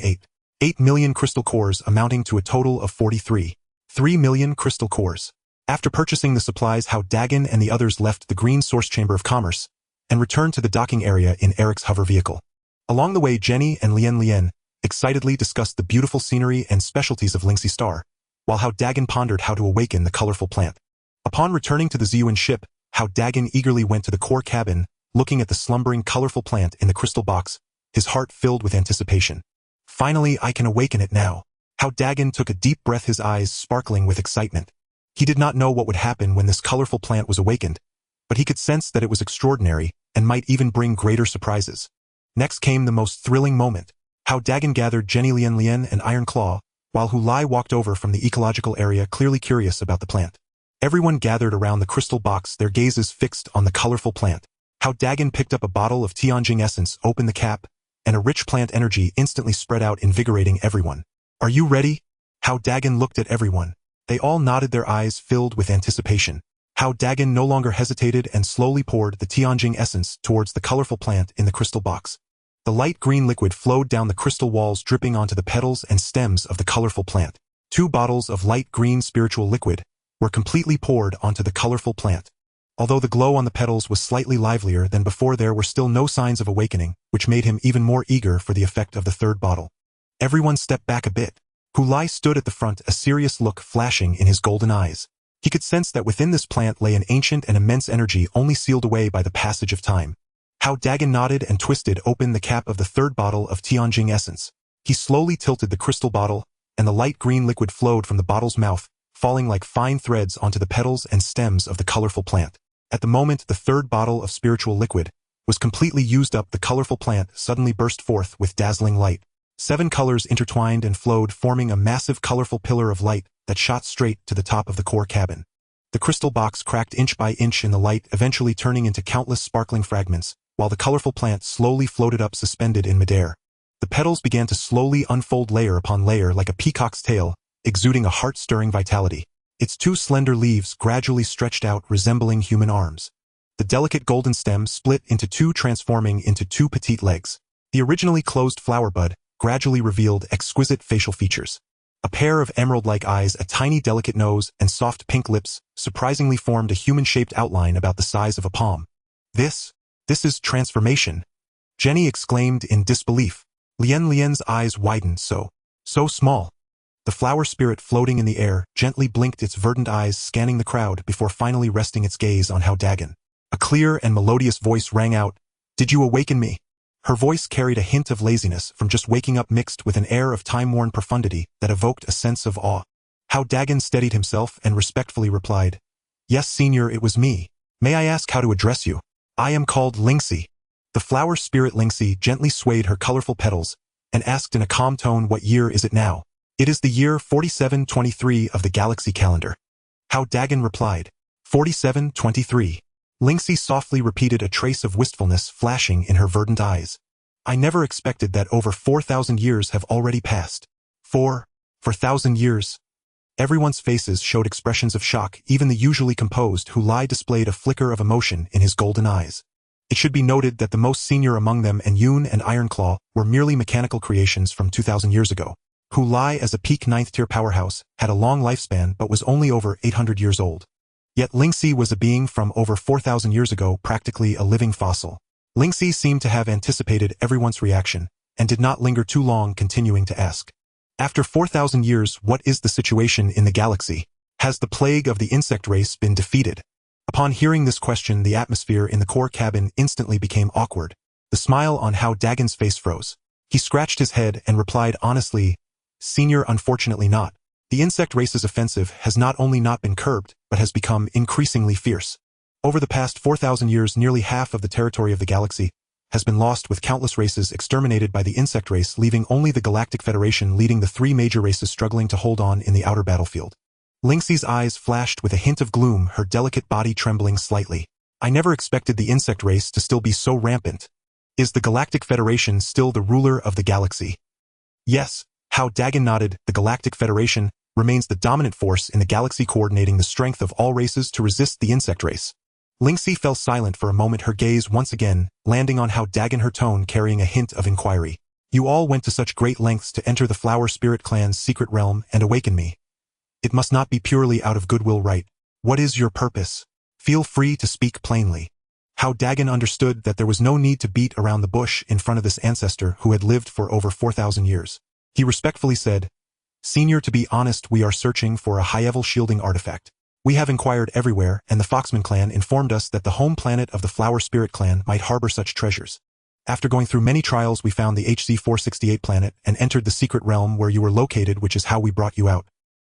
8 million crystal cores, amounting to a total of 43.3 million crystal cores. After purchasing the supplies, Hao Dageng and the others left the Green Source Chamber of Commerce and returned to the docking area in Eric's hover vehicle. Along the way, Jenny and Lian excitedly discussed the beautiful scenery and specialties of Linksea Star, while Hao Dageng pondered how to awaken the colorful plant. Upon returning to the Ziyuan ship, Hao Dageng eagerly went to the core cabin, looking at the slumbering colorful plant in the crystal box, his heart filled with anticipation. Finally, I can awaken it now. Hao Dageng took a deep breath, his eyes sparkling with excitement. He did not know what would happen when this colorful plant was awakened, but he could sense that it was extraordinary and might even bring greater surprises. Next came the most thrilling moment. Hao Dageng gathered Jenny Lian and Iron Claw, while Hu Lai walked over from the ecological area, clearly curious about the plant. Everyone gathered around the crystal box, their gazes fixed on the colorful plant. Hao Dageng picked up a bottle of Tianjing essence, opened the cap, and a rich plant energy instantly spread out, invigorating everyone. Are you ready? Hao Dageng looked at everyone. They all nodded, their eyes filled with anticipation. Hao Dageng no longer hesitated and slowly poured the Tianjing essence towards the colorful plant in the crystal box. The light green liquid flowed down the crystal walls, dripping onto the petals and stems of the colorful plant. 2 bottles of light green spiritual liquid were completely poured onto the colorful plant. Although the glow on the petals was slightly livelier than before, there were still no signs of awakening, which made him even more eager for the effect of the 3rd bottle. Everyone stepped back a bit. Hu Lai stood at the front, a serious look flashing in his golden eyes. He could sense that within this plant lay an ancient and immense energy, only sealed away by the passage of time. Hao Dageng nodded and twisted open the cap of the 3rd bottle of Tianjing essence. He slowly tilted the crystal bottle, and the light green liquid flowed from the bottle's mouth, falling like fine threads onto the petals and stems of the colorful plant. At the moment the 3rd bottle of spiritual liquid was completely used up, the colorful plant suddenly burst forth with dazzling light. 7 colors intertwined and flowed, forming a massive colorful pillar of light that shot straight to the top of the core cabin. The crystal box cracked inch by inch in the light, eventually turning into countless sparkling fragments, while the colorful plant slowly floated up, suspended in midair. The petals began to slowly unfold layer upon layer like a peacock's tail, exuding a heart-stirring vitality. Its 2 slender leaves gradually stretched out, resembling human arms. The delicate golden stem split into 2, transforming into 2 petite legs. The originally closed flower bud gradually revealed exquisite facial features. A pair of emerald-like eyes, a tiny delicate nose, and soft pink lips surprisingly formed a human-shaped outline about the size of a palm. This is transformation, Jenny exclaimed in disbelief. Lian's eyes widened. So small. The flower spirit floating in the air gently blinked its verdant eyes, scanning the crowd before finally resting its gaze on Hao Dageng. A clear and melodious voice rang out, "Did you awaken me?" Her voice carried a hint of laziness from just waking up, mixed with an air of time-worn profundity that evoked a sense of awe. Hao Dageng steadied himself and respectfully replied, "Yes, Senior, it was me. May I ask how to address you?" "I am called Lingxi." The flower spirit Lingxi gently swayed her colorful petals and asked in a calm tone, "What year is it now?" "It is the year 4723 of the galaxy calendar." Hao Dageng replied, 4723. Lingxi softly repeated, a trace of wistfulness flashing in her verdant eyes. "I never expected that over 4,000 years have already passed." 4,000 years? Everyone's faces showed expressions of shock, even the usually composed Hu Lai displayed a flicker of emotion in his golden eyes. It should be noted that the most senior among them and Yun and Ironclaw were merely mechanical creations from 2,000 years ago. Hu Lai, as a peak 9th-tier powerhouse, had a long lifespan but was only over 800 years old. Yet Lingxi was a being from over 4,000 years ago, practically a living fossil. Lingxi seemed to have anticipated everyone's reaction and did not linger too long, continuing to ask, "After 4,000 years, what is the situation in the galaxy? Has the plague of the insect race been defeated?" Upon hearing this question, the atmosphere in the core cabin instantly became awkward. The smile on Hao Dageng's face froze. He scratched his head and replied honestly, "Senior, unfortunately not. The insect race's offensive has not only not been curbed, but has become increasingly fierce. Over the past 4,000 years, nearly half of the territory of the galaxy has been lost, with countless races exterminated by the insect race, leaving only the Galactic Federation leading the 3 major races struggling to hold on in the outer battlefield." Lingxi's eyes flashed with a hint of gloom, her delicate body trembling slightly. "I never expected the insect race to still be so rampant. Is the Galactic Federation still the ruler of the galaxy?" "Yes," Hao Dageng nodded. "The Galactic Federation remains the dominant force in the galaxy, coordinating the strength of all races to resist the insect race." Lingxi fell silent for a moment, her gaze once again landing on Hao Dageng, her tone carrying a hint of inquiry. "You all went to such great lengths to enter the Flower Spirit clan's secret realm and awaken me. It must not be purely out of goodwill, right? What is your purpose? Feel free to speak plainly." Hao Dageng understood that there was no need to beat around the bush in front of this ancestor who had lived for over 4,000 years. He respectfully said, "Senior, to be honest, we are searching for a high-level shielding artifact. We have inquired everywhere, and the Foxman clan informed us that the home planet of the Flower Spirit clan might harbor such treasures. After going through many trials, we found the HC-468 planet and entered the secret realm where you were located, which is how we brought you out.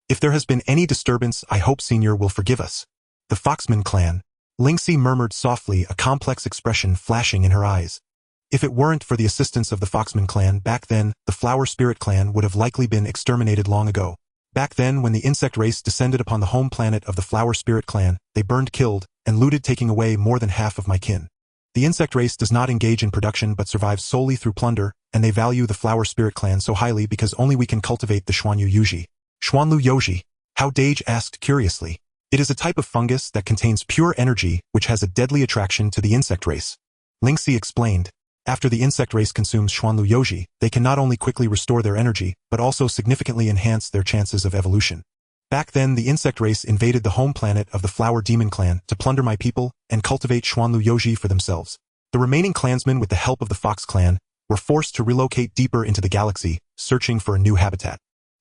If there has been any disturbance, I hope Senior will forgive us. The Foxman clan. Lingxi murmured softly, a complex expression flashing in her eyes. If it weren't for the assistance of the Foxman clan back then, the Flower Spirit clan would have likely been exterminated long ago. Back then, when the insect race descended upon the home planet of the Flower Spirit clan, they burned, killed, and looted, taking away more than half of my kin. The insect race does not engage in production but survives solely through plunder, and they value the Flower Spirit clan so highly because only we can cultivate the Xuanlu Yuji. Xuanlu Yoji? Hao Dageng asked curiously. It is a type of fungus that contains pure energy which has a deadly attraction to the insect race. Lingxi explained. After the insect race consumes Xuanlu Yoji, they can not only quickly restore their energy, but also significantly enhance their chances of evolution. Back then, the insect race invaded the home planet of the Flower Demon clan to plunder my people and cultivate Xuanlu Yoji for themselves. The remaining clansmen, with the help of the Fox clan, were forced to relocate deeper into the galaxy, searching for a new habitat.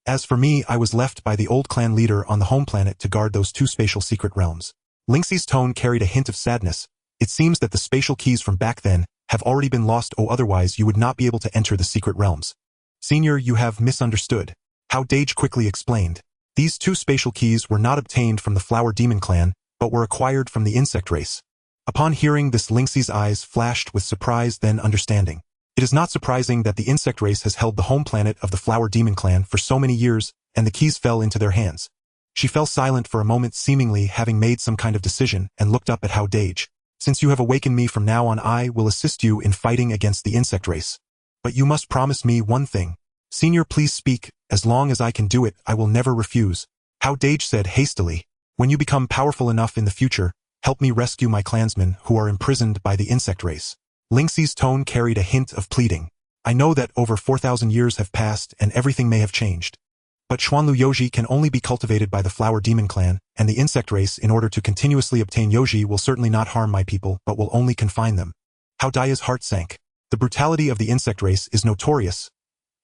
As for me, I was left by the old clan leader on the home planet to guard those two spatial secret realms. Lingxi's tone carried a hint of sadness. It seems that the spatial keys from back then have already been lost, or otherwise you would not be able to enter the secret realms. Senior, you have misunderstood. Hao Dageng quickly explained. These two spatial keys were not obtained from the Flower Demon clan, but were acquired from the insect race. Upon hearing this, Lingxi's eyes flashed with surprise, then understanding. It is not surprising that the insect race has held the home planet of the Flower Demon clan for so many years, and the keys fell into their hands. She fell silent for a moment, seemingly having made some kind of decision, and looked up at Hao Dageng. Since you have awakened me, from now on I will assist you in fighting against the insect race. But you must promise me one thing. Senior, please speak. As long as I can do it, I will never refuse. Hao Dageng said hastily. When you become powerful enough in the future, help me rescue my clansmen who are imprisoned by the insect race. Lingxi's tone carried a hint of pleading. I know that over 4,000 years have passed and everything may have changed. But Xuanlu Yoji can only be cultivated by the Flower Demon clan, and the insect race, in order to continuously obtain Yoji, will certainly not harm my people but will only confine them. Hao Daya's heart sank. The brutality of the insect race is notorious.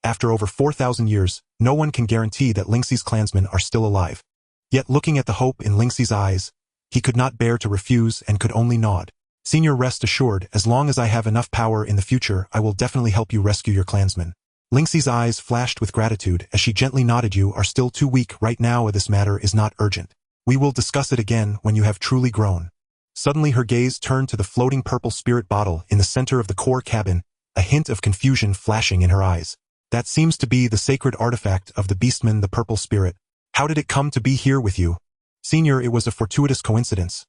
After over 4,000 years, no one can guarantee that Lingxi's clansmen are still alive. Yet looking at the hope in Lingxi's eyes, he could not bear to refuse and could only nod. Senior, rest assured, as long as I have enough power in the future, I will definitely help you rescue your clansmen. Lingxi's eyes flashed with gratitude as she gently nodded. You are still too weak right now. This matter is not urgent. We will discuss it again when you have truly grown. Suddenly her gaze turned to the floating purple spirit bottle in the center of the core cabin, a hint of confusion flashing in her eyes. That seems to be the sacred artifact of the beastman, the purple spirit. How did it come to be here with you? Senior, it was a fortuitous coincidence.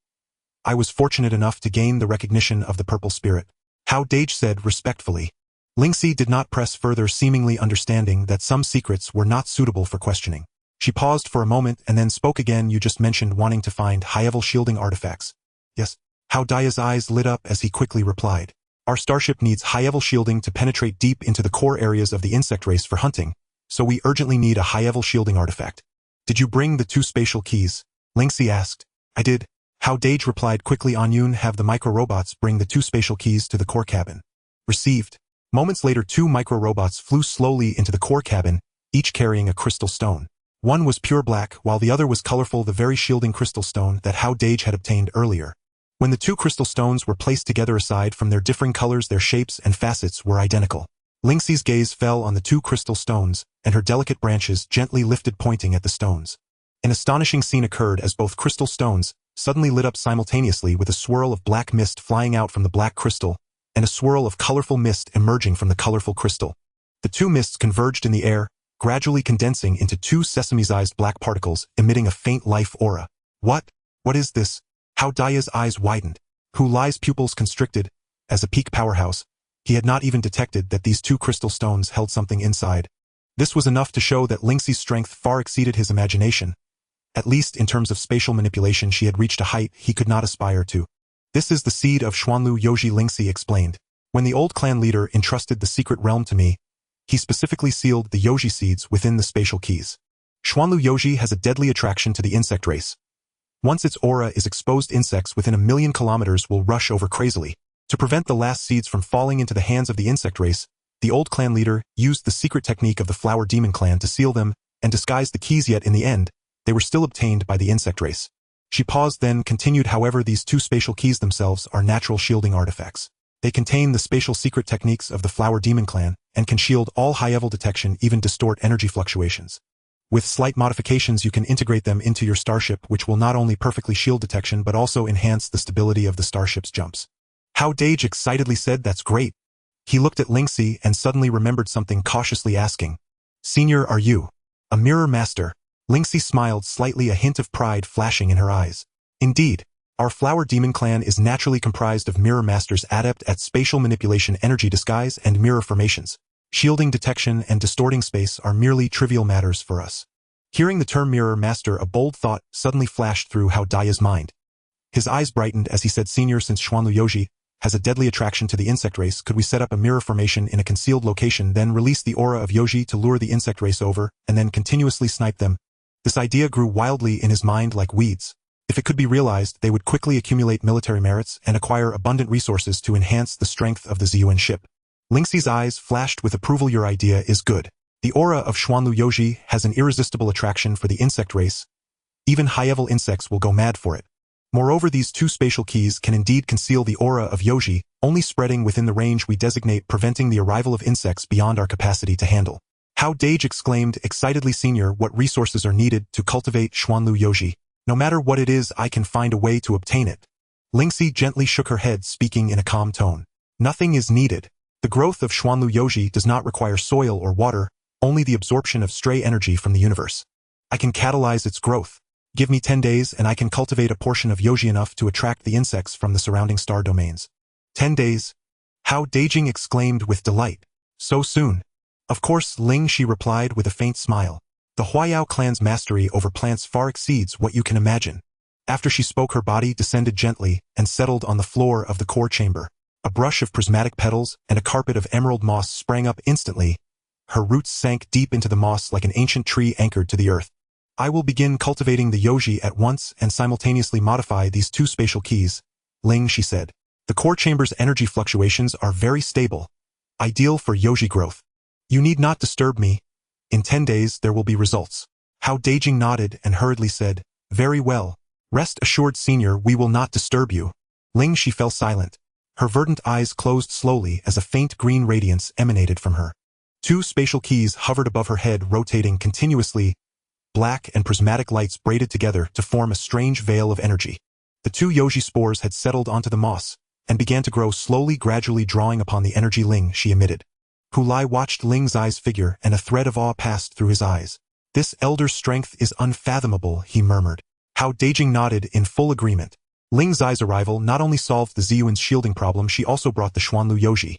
I was fortunate enough to gain the recognition of the purple spirit. Hao Dageng said respectfully. Lingxi did not press further, seemingly understanding that some secrets were not suitable for questioning. She paused for a moment and then spoke again. You just mentioned wanting to find high-level shielding artifacts. Yes. Hao Daya's eyes lit up as he quickly replied. Our starship needs high-level shielding to penetrate deep into the core areas of the insect race for hunting, so we urgently need a high-level shielding artifact. Did you bring the two spatial keys? Lingxi asked. I did. Hao Dageng replied quickly. Anyun, have the micro-robots bring the two spatial keys to the core cabin. Received. Moments later, two micro-robots flew slowly into the core cabin, each carrying a crystal stone. One was pure black, while the other was colorful, the very shielding crystal stone that Hao Dageng had obtained earlier. When the two crystal stones were placed together, aside from their differing colors, their shapes and facets were identical. Lingxi's gaze fell on the two crystal stones, and her delicate branches gently lifted, pointing at the stones. An astonishing scene occurred as both crystal stones suddenly lit up simultaneously, with a swirl of black mist flying out from the black crystal, and a swirl of colorful mist emerging from the colorful crystal. The two mists converged in the air, gradually condensing into two sesame-sized black particles, emitting a faint life aura. What? What is this? Hao Daya's eyes widened. Hu Lai's pupils constricted. As a peak powerhouse, he had not even detected that these two crystal stones held something inside. This was enough to show that Lingxi's strength far exceeded his imagination. At least in terms of spatial manipulation, she had reached a height he could not aspire to. This is the seed of Xuanlu Yoji, Lingxi explained. When the old clan leader entrusted the secret realm to me, he specifically sealed the Yoji seeds within the spatial keys. Xuanlu Yoji has a deadly attraction to the insect race. Once its aura is exposed, insects within 1,000,000 kilometers will rush over crazily. To prevent the last seeds from falling into the hands of the insect race, the old clan leader used the secret technique of the Flower Demon clan to seal them and disguise the keys, yet in the end, they were still obtained by the insect race. She paused, then continued. However, these two spatial keys themselves are natural shielding artifacts. They contain the spatial secret techniques of the Flower Demon Clan, and can shield all high-level detection, even distort energy fluctuations. With slight modifications, you can integrate them into your starship, which will not only perfectly shield detection but also enhance the stability of the starship's jumps. Hao Dageng excitedly said, "That's great." He looked at Lingxi and suddenly remembered something, cautiously asking, "Senior, are you a mirror master?" Lingxi smiled slightly, a hint of pride flashing in her eyes. "Indeed. Our Flower Demon Clan is naturally comprised of mirror masters adept at spatial manipulation, energy disguise, and mirror formations. Shielding detection and distorting space are merely trivial matters for us." Hearing the term mirror master, a bold thought suddenly flashed through Hao Dageng's mind. His eyes brightened as he said, "Senior, since Xuanlu Yoji has a deadly attraction to the insect race, could we set up a mirror formation in a concealed location, then release the aura of Yoji to lure the insect race over, and then continuously snipe them?" This idea grew wildly in his mind like weeds. If it could be realized, they would quickly accumulate military merits and acquire abundant resources to enhance the strength of the Ziyuan ship. Lingxi's eyes flashed with approval. "Your idea is good. The aura of Xuanlu Yoji has an irresistible attraction for the insect race. Even high-level insects will go mad for it. Moreover, these two spatial keys can indeed conceal the aura of Yoji, only spreading within the range we designate, preventing the arrival of insects beyond our capacity to handle." Hao Dageng exclaimed excitedly, "Senior, what resources are needed to cultivate Xuanlu Yoji? No matter what it is, I can find a way to obtain it." Lingxi gently shook her head, speaking in a calm tone. "Nothing is needed. The growth of Xuanlu Yoji does not require soil or water, only the absorption of stray energy from the universe. I can catalyze its growth. Give me 10 days and I can cultivate a portion of Yoji enough to attract the insects from the surrounding star domains." 10 days? Hao Dageng exclaimed with delight. "So soon?" "Of course, Ling," she replied with a faint smile. "The Huayao clan's mastery over plants far exceeds what you can imagine." After she spoke, her body descended gently and settled on the floor of the core chamber. A brush of prismatic petals and a carpet of emerald moss sprang up instantly. Her roots sank deep into the moss like an ancient tree anchored to the earth. "I will begin cultivating the Yoji at once and simultaneously modify these two spatial keys," Ling, she said. "The core chamber's energy fluctuations are very stable, ideal for Yoji growth. You need not disturb me. In 10 days there will be results." Hao Dageng nodded and hurriedly said, "Very well. Rest assured, Senior, we will not disturb you." Ling, she fell silent. Her verdant eyes closed slowly as a faint green radiance emanated from her. Two spatial keys hovered above her head, rotating continuously. Black and prismatic lights braided together to form a strange veil of energy. The two Yoji spores had settled onto the moss and began to grow slowly, gradually drawing upon the energy Ling she emitted. Hu Lai watched Ling's eyes figure, and a thread of awe passed through his eyes. "This elder's strength is unfathomable," he murmured. Hao Dageng nodded in full agreement. Ling's eyes' arrival not only solved the Ziyuan's shielding problem, she also brought the Xuanlu Yoji,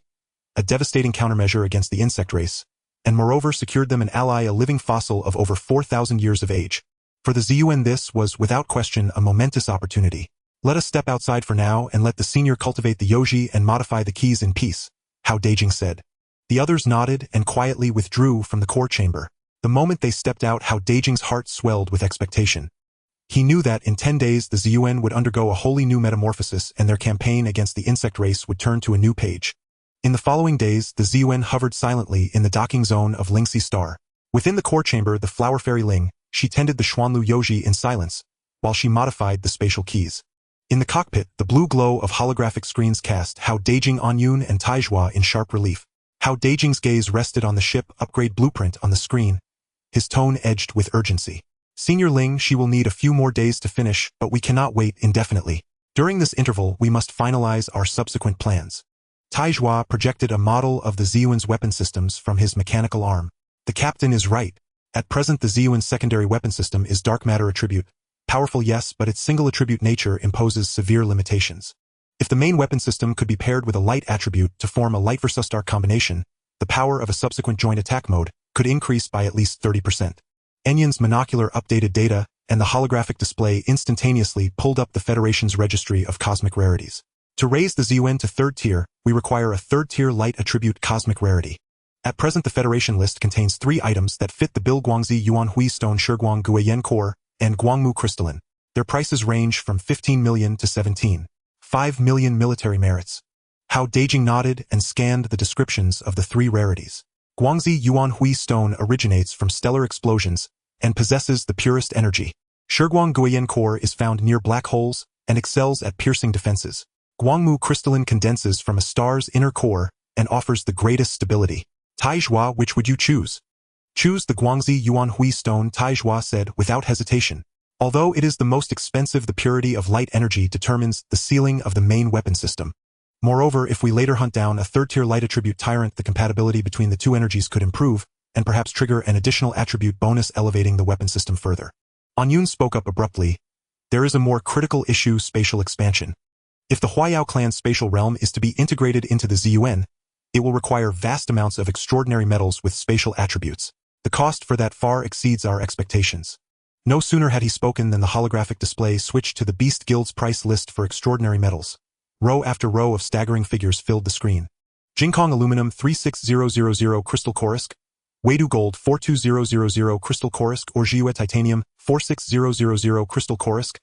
a devastating countermeasure against the insect race, and moreover secured them an ally, a living fossil of over 4,000 years of age. For the Ziyuan, this was without question a momentous opportunity. "Let us step outside for now and let the Senior cultivate the Yoji and modify the keys in peace," Hao Dageng said. The others nodded and quietly withdrew from the core chamber. The moment they stepped out, Hao Dageng's heart swelled with expectation. He knew that in 10 days the Ziyuan would undergo a wholly new metamorphosis and their campaign against the insect race would turn to a new page. In the following days, the Ziyuan hovered silently in the docking zone of Lingxi Star. Within the core chamber, the flower fairy Ling, she tended the Xuanlu Yoji in silence, while she modified the spatial keys. In the cockpit, the blue glow of holographic screens cast Hao Dageng, Anyun, and Taijua in sharp relief. Hao Dageng's gaze rested on the ship upgrade blueprint on the screen, his tone edged with urgency. "Senior Ling, she will need a few more days to finish, but we cannot wait indefinitely. During this interval, we must finalize our subsequent plans." Taijua projected a model of the Ziyuan's weapon systems from his mechanical arm. "The captain is right. At present, the Ziyuan's secondary weapon system is dark matter attribute. Powerful, yes, but its single attribute nature imposes severe limitations. If the main weapon system could be paired with a light attribute to form a light versus dark combination, the power of a subsequent joint attack mode could increase by at least 30%. Enyon's monocular updated data and the holographic display instantaneously pulled up the Federation's registry of cosmic rarities. To raise the Ziyuan to 3rd tier, we require a 3rd tier light attribute cosmic rarity. At present, the Federation list contains 3 items that fit the bill: Guangzi Yuan Hui Stone, Shiguang Guoyen Core, and Guangmu Crystalline. Their prices range from 15 million to 17.5 million military merits. Hao Dageng nodded and scanned the descriptions of the 3 rarities. Guangzi Yuan Hui Stone originates from stellar explosions and possesses the purest energy. Shiguang Guoyen Core is found near black holes and excels at piercing defenses. Guangmu crystalline condenses from a star's inner core and offers the greatest stability. Taizhua, which would you choose? Choose the Guangxi Yuan Hui stone, Taizhua said without hesitation. Although it is the most expensive, the purity of light energy determines the ceiling of the main weapon system. Moreover, if we later hunt down a third-tier light attribute tyrant, the compatibility between the two energies could improve, and perhaps trigger an additional attribute bonus elevating the weapon system further. Anyun spoke up abruptly. There is a more critical issue: spatial expansion. If the Huayao clan's spatial realm is to be integrated into the ZUN, it will require vast amounts of extraordinary metals with spatial attributes. The cost for that far exceeds our expectations. No sooner had he spoken than the holographic display switched to the Beast Guild's price list for extraordinary metals. Row after row of staggering figures filled the screen. Jingkong aluminum 36000 crystal Korisk, Weidu gold 42000 crystal Korisk, or Jiue titanium 46000 crystal Korisk,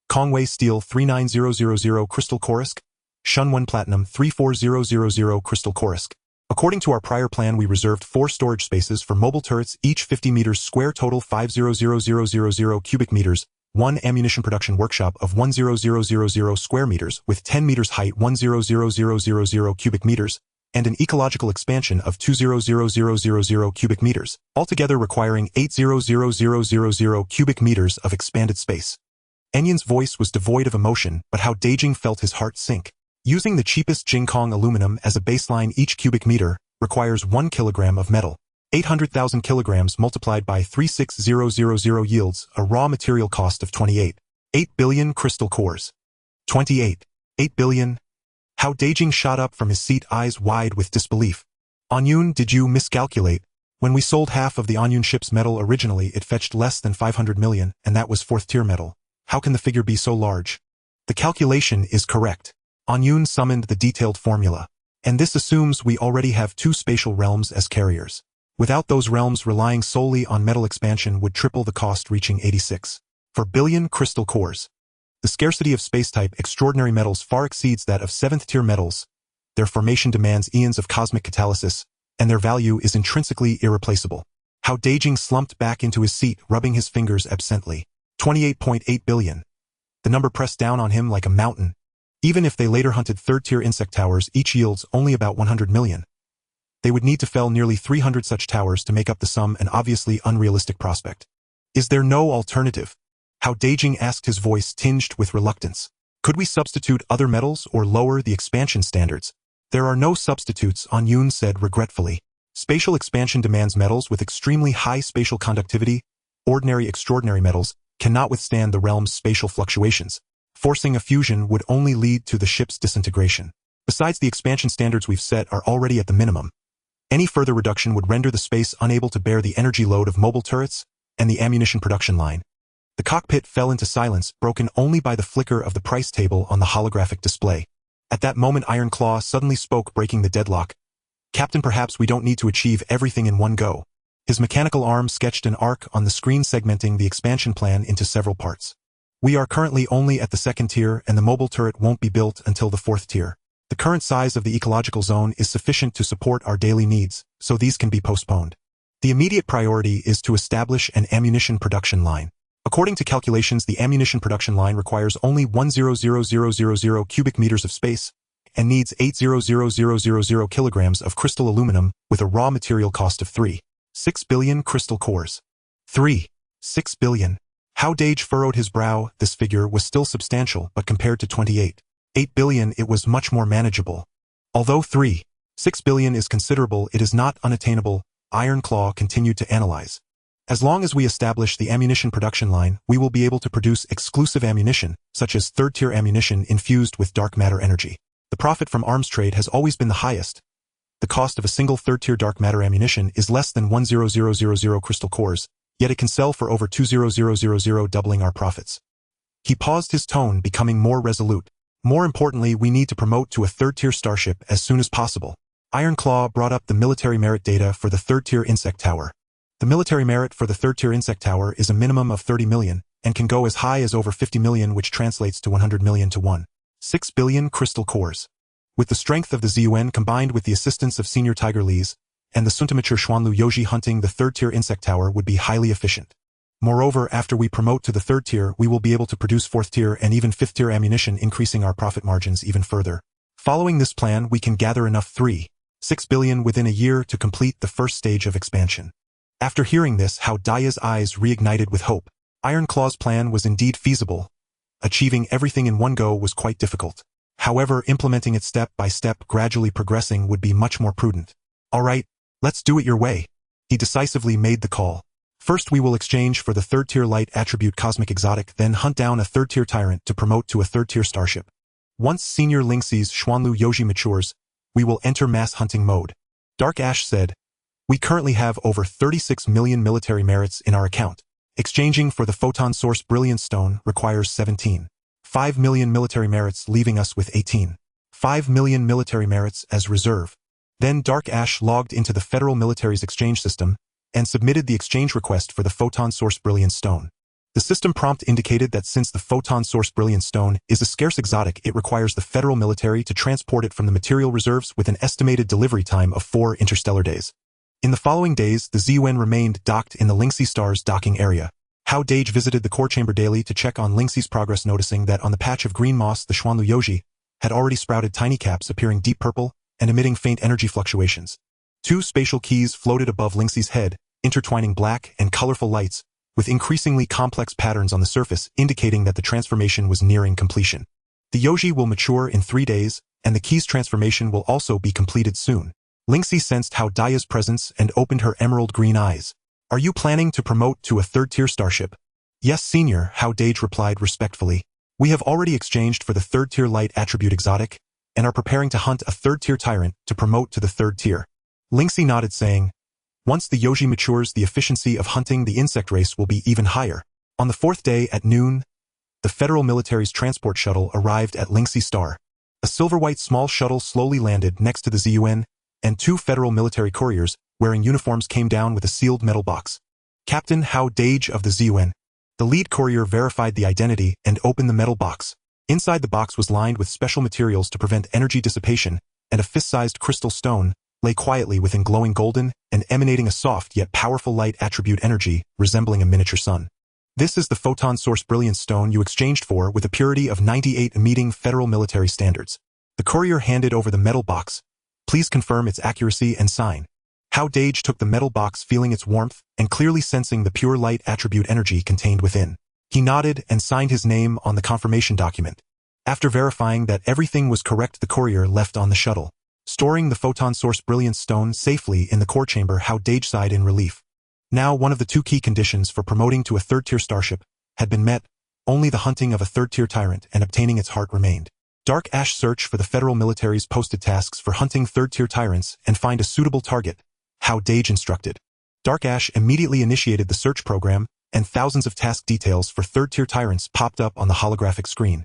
Kongwei steel 39000 crystal Korisk, Shunwan platinum 34000 crystal Korisk. According to our prior plan, we reserved 4 storage spaces for mobile turrets, each 50 meters square, total 500,000 cubic meters, 1 ammunition production workshop of 100,000 square meters with 10 meters height, 100,000 cubic meters, and an ecological expansion of 200,000 cubic meters, altogether requiring 80,000 cubic meters of expanded space. Enyin's voice was devoid of emotion, but Hao Dageng felt his heart sink. Using the cheapest Jingkong aluminum as a baseline, each cubic meter requires 1 kilogram of metal. 800,000 kilograms multiplied by 36000 yields a raw material cost of 28.8 billion crystal cores. 28.8 billion? Hao Dageng shot up from his seat, eyes wide with disbelief. Anyun, did you miscalculate? When we sold half of the Anyun ship's metal originally, it fetched less than 500 million, and that was 4th-tier metal. How can the figure be so large? The calculation is correct. Anyun summoned the detailed formula. And this assumes we already have 2 spatial realms as carriers. Without those realms, relying solely on metal expansion would triple the cost, reaching 86.4 billion crystal cores. The scarcity of space-type extraordinary metals far exceeds that of 7th-tier metals. Their formation demands eons of cosmic catalysis, and their value is intrinsically irreplaceable. Hao Dageng slumped back into his seat, rubbing his fingers absently. 28.8 billion. The number pressed down on him like a mountain. Even if they later hunted 3rd-tier insect towers, each yields only about 100 million. They would need to fell nearly 300 such towers to make up the sum, an obviously unrealistic prospect. Is there no alternative? Hao Dageng asked, his voice tinged with reluctance. Could we substitute other metals or lower the expansion standards? There are no substitutes, Anyun said regretfully. Spatial expansion demands metals with extremely high spatial conductivity. Ordinary extraordinary metals cannot withstand the realm's spatial fluctuations. Forcing a fusion would only lead to the ship's disintegration. Besides, the expansion standards we've set are already at the minimum. Any further reduction would render the space unable to bear the energy load of mobile turrets and the ammunition production line. The cockpit fell into silence, broken only by the flicker of the price table on the holographic display. At that moment, Ironclaw suddenly spoke, breaking the deadlock. Captain, perhaps we don't need to achieve everything in one go. His mechanical arm sketched an arc on the screen, segmenting the expansion plan into several parts. We are currently only at the 2nd tier, and the mobile turret won't be built until the 4th tier. The current size of the ecological zone is sufficient to support our daily needs, so these can be postponed. The immediate priority is to establish an ammunition production line. According to calculations, the ammunition production line requires only 100,000 cubic meters of space and needs 800,000 kilograms of crystal aluminum with a raw material cost of 3.6 billion crystal cores. 3.6 billion. Hao Dageng furrowed his brow. This figure was still substantial, but compared to 28.8 billion, it was much more manageable. Although 3.6 billion is considerable, it is not unattainable, Ironclaw continued to analyze. As long as we establish the ammunition production line, we will be able to produce exclusive ammunition, such as 3rd-tier ammunition infused with dark matter energy. The profit from arms trade has always been the highest. The cost of a single 3rd-tier dark matter ammunition is less than 100,000 crystal cores, yet it can sell for over 200,000, doubling our profits. He paused, his tone becoming more resolute. More importantly, we need to promote to a 3rd-tier starship as soon as possible. Ironclaw brought up the military merit data for the 3rd-tier insect tower. The military merit for the 3rd-tier insect tower is a minimum of 30 million, and can go as high as over 50 million, which translates to 100 million to 1.6 billion crystal cores. With the strength of the ZUN combined with the assistance of Senior Tiger Lees and the Suntamature Xuanlu Yoji, hunting the 3rd-tier insect tower would be highly efficient. Moreover, after we promote to the 3rd tier, we will be able to produce 4th tier and even 5th tier ammunition, increasing our profit margins even further. Following this plan, we can gather enough 3.6 billion within a year to complete the first stage of expansion. After hearing this, Hao Dageng's eyes reignited with hope. Iron Claw's plan was indeed feasible. Achieving everything in one go was quite difficult. However, implementing it step by step, gradually progressing, would be much more prudent. Alright, let's do it your way. He decisively made the call. First we will exchange for the 3rd tier light attribute cosmic exotic, then hunt down a 3rd tier tyrant to promote to a 3rd tier starship. Once Senior Lingxi's Xuanlu Yoji matures, we will enter mass hunting mode. Dark Ash said, we currently have over 36 million military merits in our account. Exchanging for the photon source brilliant stone requires 17.5 million military merits, leaving us with 18.5 million military merits as reserve. Then Dark Ash logged into the Federal Military's exchange system and submitted the exchange request for the photon source brilliant stone. The system prompt indicated that since the photon source brilliant stone is a scarce exotic, it requires the Federal Military to transport it from the material reserves with an estimated delivery time of 4 interstellar days. In the following days, the ZUN remained docked in the Lingxi Star's docking area. Hao Dageng visited the core chamber daily to check on Lingxi's progress, noticing that on the patch of green moss the Xuanlu Yoji had already sprouted tiny caps appearing deep purple and emitting faint energy fluctuations. 2 spatial keys floated above Lingxi's head, intertwining black and colorful lights, with increasingly complex patterns on the surface indicating that the transformation was nearing completion. The Yoji will mature in 3 days, and the key's transformation will also be completed soon. Lingxi sensed Hao Dageng's presence and opened her emerald green eyes. Are you planning to promote to a 3rd tier starship? Yes, Senior, Hao Dageng replied respectfully. We have already exchanged for the 3rd tier light attribute exotic, and are preparing to hunt a 3rd tier tyrant to promote to the 3rd tier. Lingxi nodded, saying, once the Yoji matures, the efficiency of hunting the insect race will be even higher. On the 4th day at noon, the Federal Military's transport shuttle arrived at Lingxi Star. A silver-white small shuttle slowly landed next to the ZUN, and 2 Federal Military couriers, wearing uniforms, came down with a sealed metal box. Captain Hao Dageng of the ZUN. The lead courier verified the identity and opened the metal box. Inside the box was lined with special materials to prevent energy dissipation, and a fist-sized crystal stone lay quietly within, glowing golden and emanating a soft yet powerful light attribute energy resembling a miniature sun. This is the photon source brilliant stone you exchanged for, with a purity of 98, meeting Federal Military standards. The courier handed over the metal box. Please confirm its accuracy and sign. Hao Dageng took the metal box, feeling its warmth and clearly sensing the pure light attribute energy contained within. He nodded and signed his name on the confirmation document. After verifying that everything was correct, the courier left on the shuttle. Storing the photon source brilliant stone safely in the core chamber, Hao Dageng sighed in relief. Now one of the 2 key conditions for promoting to a 3rd tier starship had been met. Only the hunting of a 3rd tier tyrant and obtaining its heart remained. Dark Ash search for the Federal Military's posted tasks for hunting 3rd tier tyrants and find a suitable target, Hao Dageng instructed. Dark Ash immediately initiated the search program, and thousands of task details for 3rd tier tyrants popped up on the holographic screen.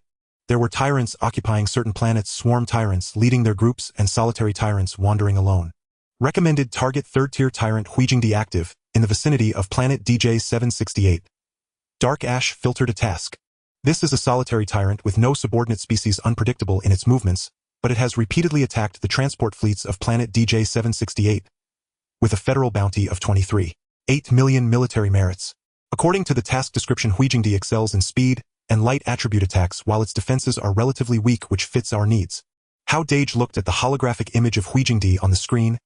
There were tyrants occupying certain planets, swarm tyrants leading their groups, and solitary tyrants wandering alone. Recommended target 3rd tier tyrant Huijingdi active, in the vicinity of planet DJ-768. Dark Ash filtered a task. This is a solitary tyrant with no subordinate species, unpredictable in its movements, but it has repeatedly attacked the transport fleets of planet DJ-768, with a federal bounty of 23.8 million military merits. According to the task description, Huijingdi excels in speed and light attribute attacks, while its defenses are relatively weak, which fits our needs. Hao Dageng looked at the holographic image of Huijingdi on the screen.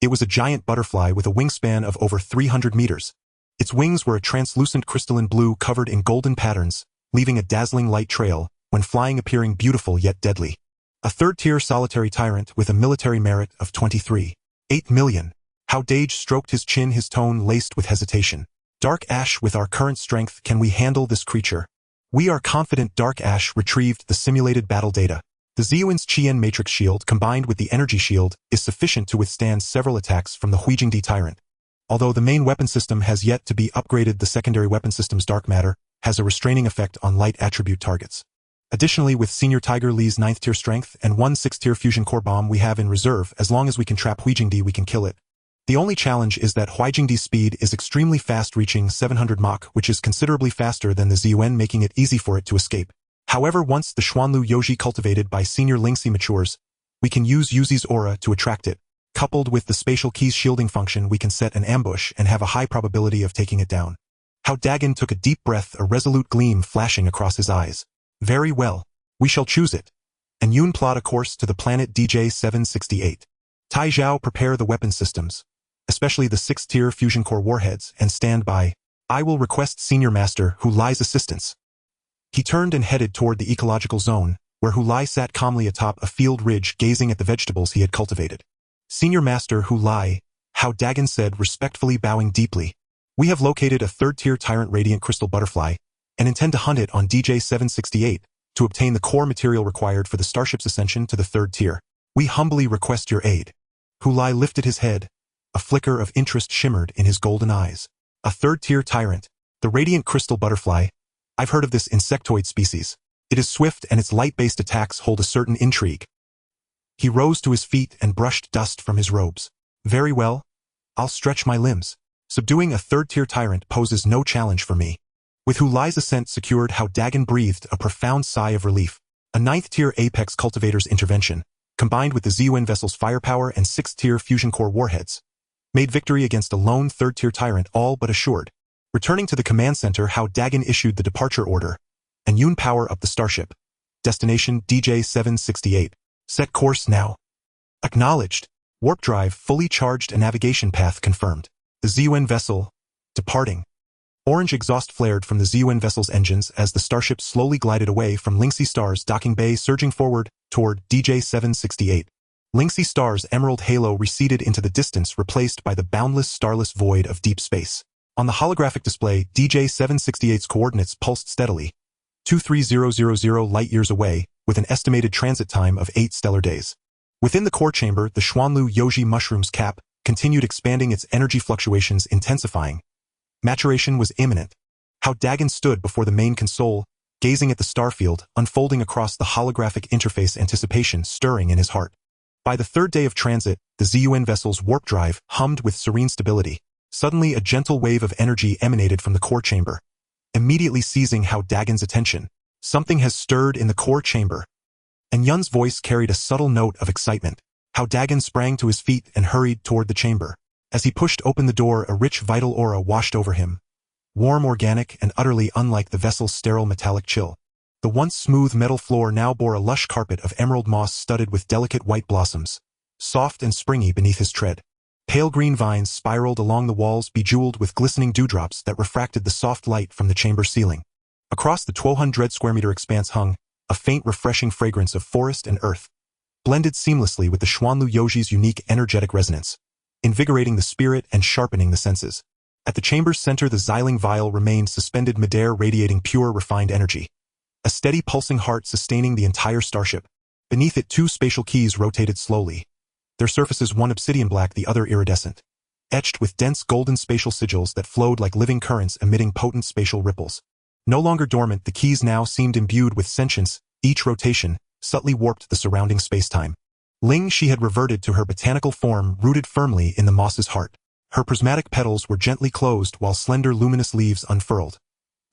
It was a giant butterfly with a wingspan of over 300 meters. Its wings were a translucent crystalline blue covered in golden patterns, leaving a dazzling light trail, when flying appearing beautiful yet deadly. A 3rd tier solitary tyrant with a military merit of 23.8 million. Hao Dageng stroked his chin, his tone laced with hesitation. Dark Ash, with our current strength, can we handle this creature? We are confident. Dark Ash retrieved the simulated battle data. The ZUN's Qian matrix shield combined with the energy shield is sufficient to withstand several attacks from the Huijingdi tyrant. Although the main weapon system has yet to be upgraded, the secondary weapon system's dark matter has a restraining effect on light attribute targets. Additionally, with Senior Tiger Li's 9th tier strength and 1 6th tier fusion core bomb we have in reserve, as long as we can trap Huijingdi, we can kill it. The only challenge is that Huijingdi's speed is extremely fast, reaching 700 Mach, which is considerably faster than the ZUN, making it easy for it to escape. However, once the Xuanlu Yoji cultivated by Senior Lingxi matures, we can use Yuzi's aura to attract it. Coupled with the spatial key's shielding function, we can set an ambush and have a high probability of taking it down. Hao Dageng took a deep breath, a resolute gleam flashing across his eyes. Very well. We shall choose it. And Yun plot a course to the planet DJ-768. Tai Zhao, prepare the weapon systems, especially the 6th-tier fusion core warheads, and stand by. I will request Senior Master Hu Lai's assistance. He turned and headed toward the ecological zone, where Hu Lai sat calmly atop a field ridge gazing at the vegetables he had cultivated. Senior Master Hu Lai, Hao Dageng said, respectfully bowing deeply. We have located a 3rd-tier Tyrant Radiant Crystal Butterfly, and intend to hunt it on DJ-768 to obtain the core material required for the Starship's ascension to the 3rd tier. We humbly request your aid. Hu Lai lifted his head. A flicker of interest shimmered in his golden eyes. A 3rd-tier Tyrant, the Radiant Crystal Butterfly. I've heard of this insectoid species. It is swift and its light-based attacks hold a certain intrigue. He rose to his feet and brushed dust from his robes. Very well. I'll stretch my limbs. Subduing a 3rd-tier Tyrant poses no challenge for me. With Hu Lai's ascent secured, Hao Dageng breathed a profound sigh of relief. A 9th-tier Apex Cultivator's intervention, combined with the ZUN vessel's firepower and 6th-tier fusion core warheads, made victory against a lone 3rd-tier Tyrant all but assured. Returning to the command center, Hao Dageng issued the departure order, and Yun power up the Starship. Destination DJ-768. Set course now. Acknowledged. Warp drive fully charged, a navigation path confirmed. The ZUN vessel, departing. Orange exhaust flared from the ZUN vessel's engines as the Starship slowly glided away from Lingxi Star's docking bay, surging forward toward DJ-768. Lingxi Star's emerald halo receded into the distance, replaced by the boundless, starless void of deep space. On the holographic display, DJ-768's coordinates pulsed steadily, 23000 light-years away, with an estimated transit time of 8 stellar days. Within the core chamber, the Xuanlu Yoji mushroom's cap continued expanding, its energy fluctuations intensifying. Maturation was imminent. Hao Dageng stood before the main console, gazing at the starfield unfolding across the holographic interface, anticipation stirring in his heart. By the 3rd day of transit, the ZUN vessel's warp drive hummed with serene stability. Suddenly, a gentle wave of energy emanated from the core chamber, immediately seizing Hao Dagen's attention. Something has stirred in the core chamber. And Yun's voice carried a subtle note of excitement. Hao Dageng sprang to his feet and hurried toward the chamber. As he pushed open the door, a rich vital aura washed over him. Warm, organic, and utterly unlike the vessel's sterile metallic chill. The once smooth metal floor now bore a lush carpet of emerald moss studded with delicate white blossoms, soft and springy beneath his tread. Pale green vines spiraled along the walls, bejeweled with glistening dewdrops that refracted the soft light from the chamber ceiling. Across the 1,200 square meter expanse hung a faint, refreshing fragrance of forest and earth, blended seamlessly with the Xuanlu Yoji's unique energetic resonance, invigorating the spirit and sharpening the senses. At the chamber's center, the Xiling vial remained suspended midair, radiating pure, refined energy. A steady, pulsing heart sustaining the entire Starship. Beneath it, 2 spatial keys rotated slowly, their surfaces one obsidian black, the other iridescent, etched with dense golden spatial sigils that flowed like living currents, emitting potent spatial ripples. No longer dormant, the keys now seemed imbued with sentience. Each rotation subtly warped the surrounding space-time. Lingxi had reverted to her botanical form, rooted firmly in the moss's heart. Her prismatic petals were gently closed while slender luminous leaves unfurled,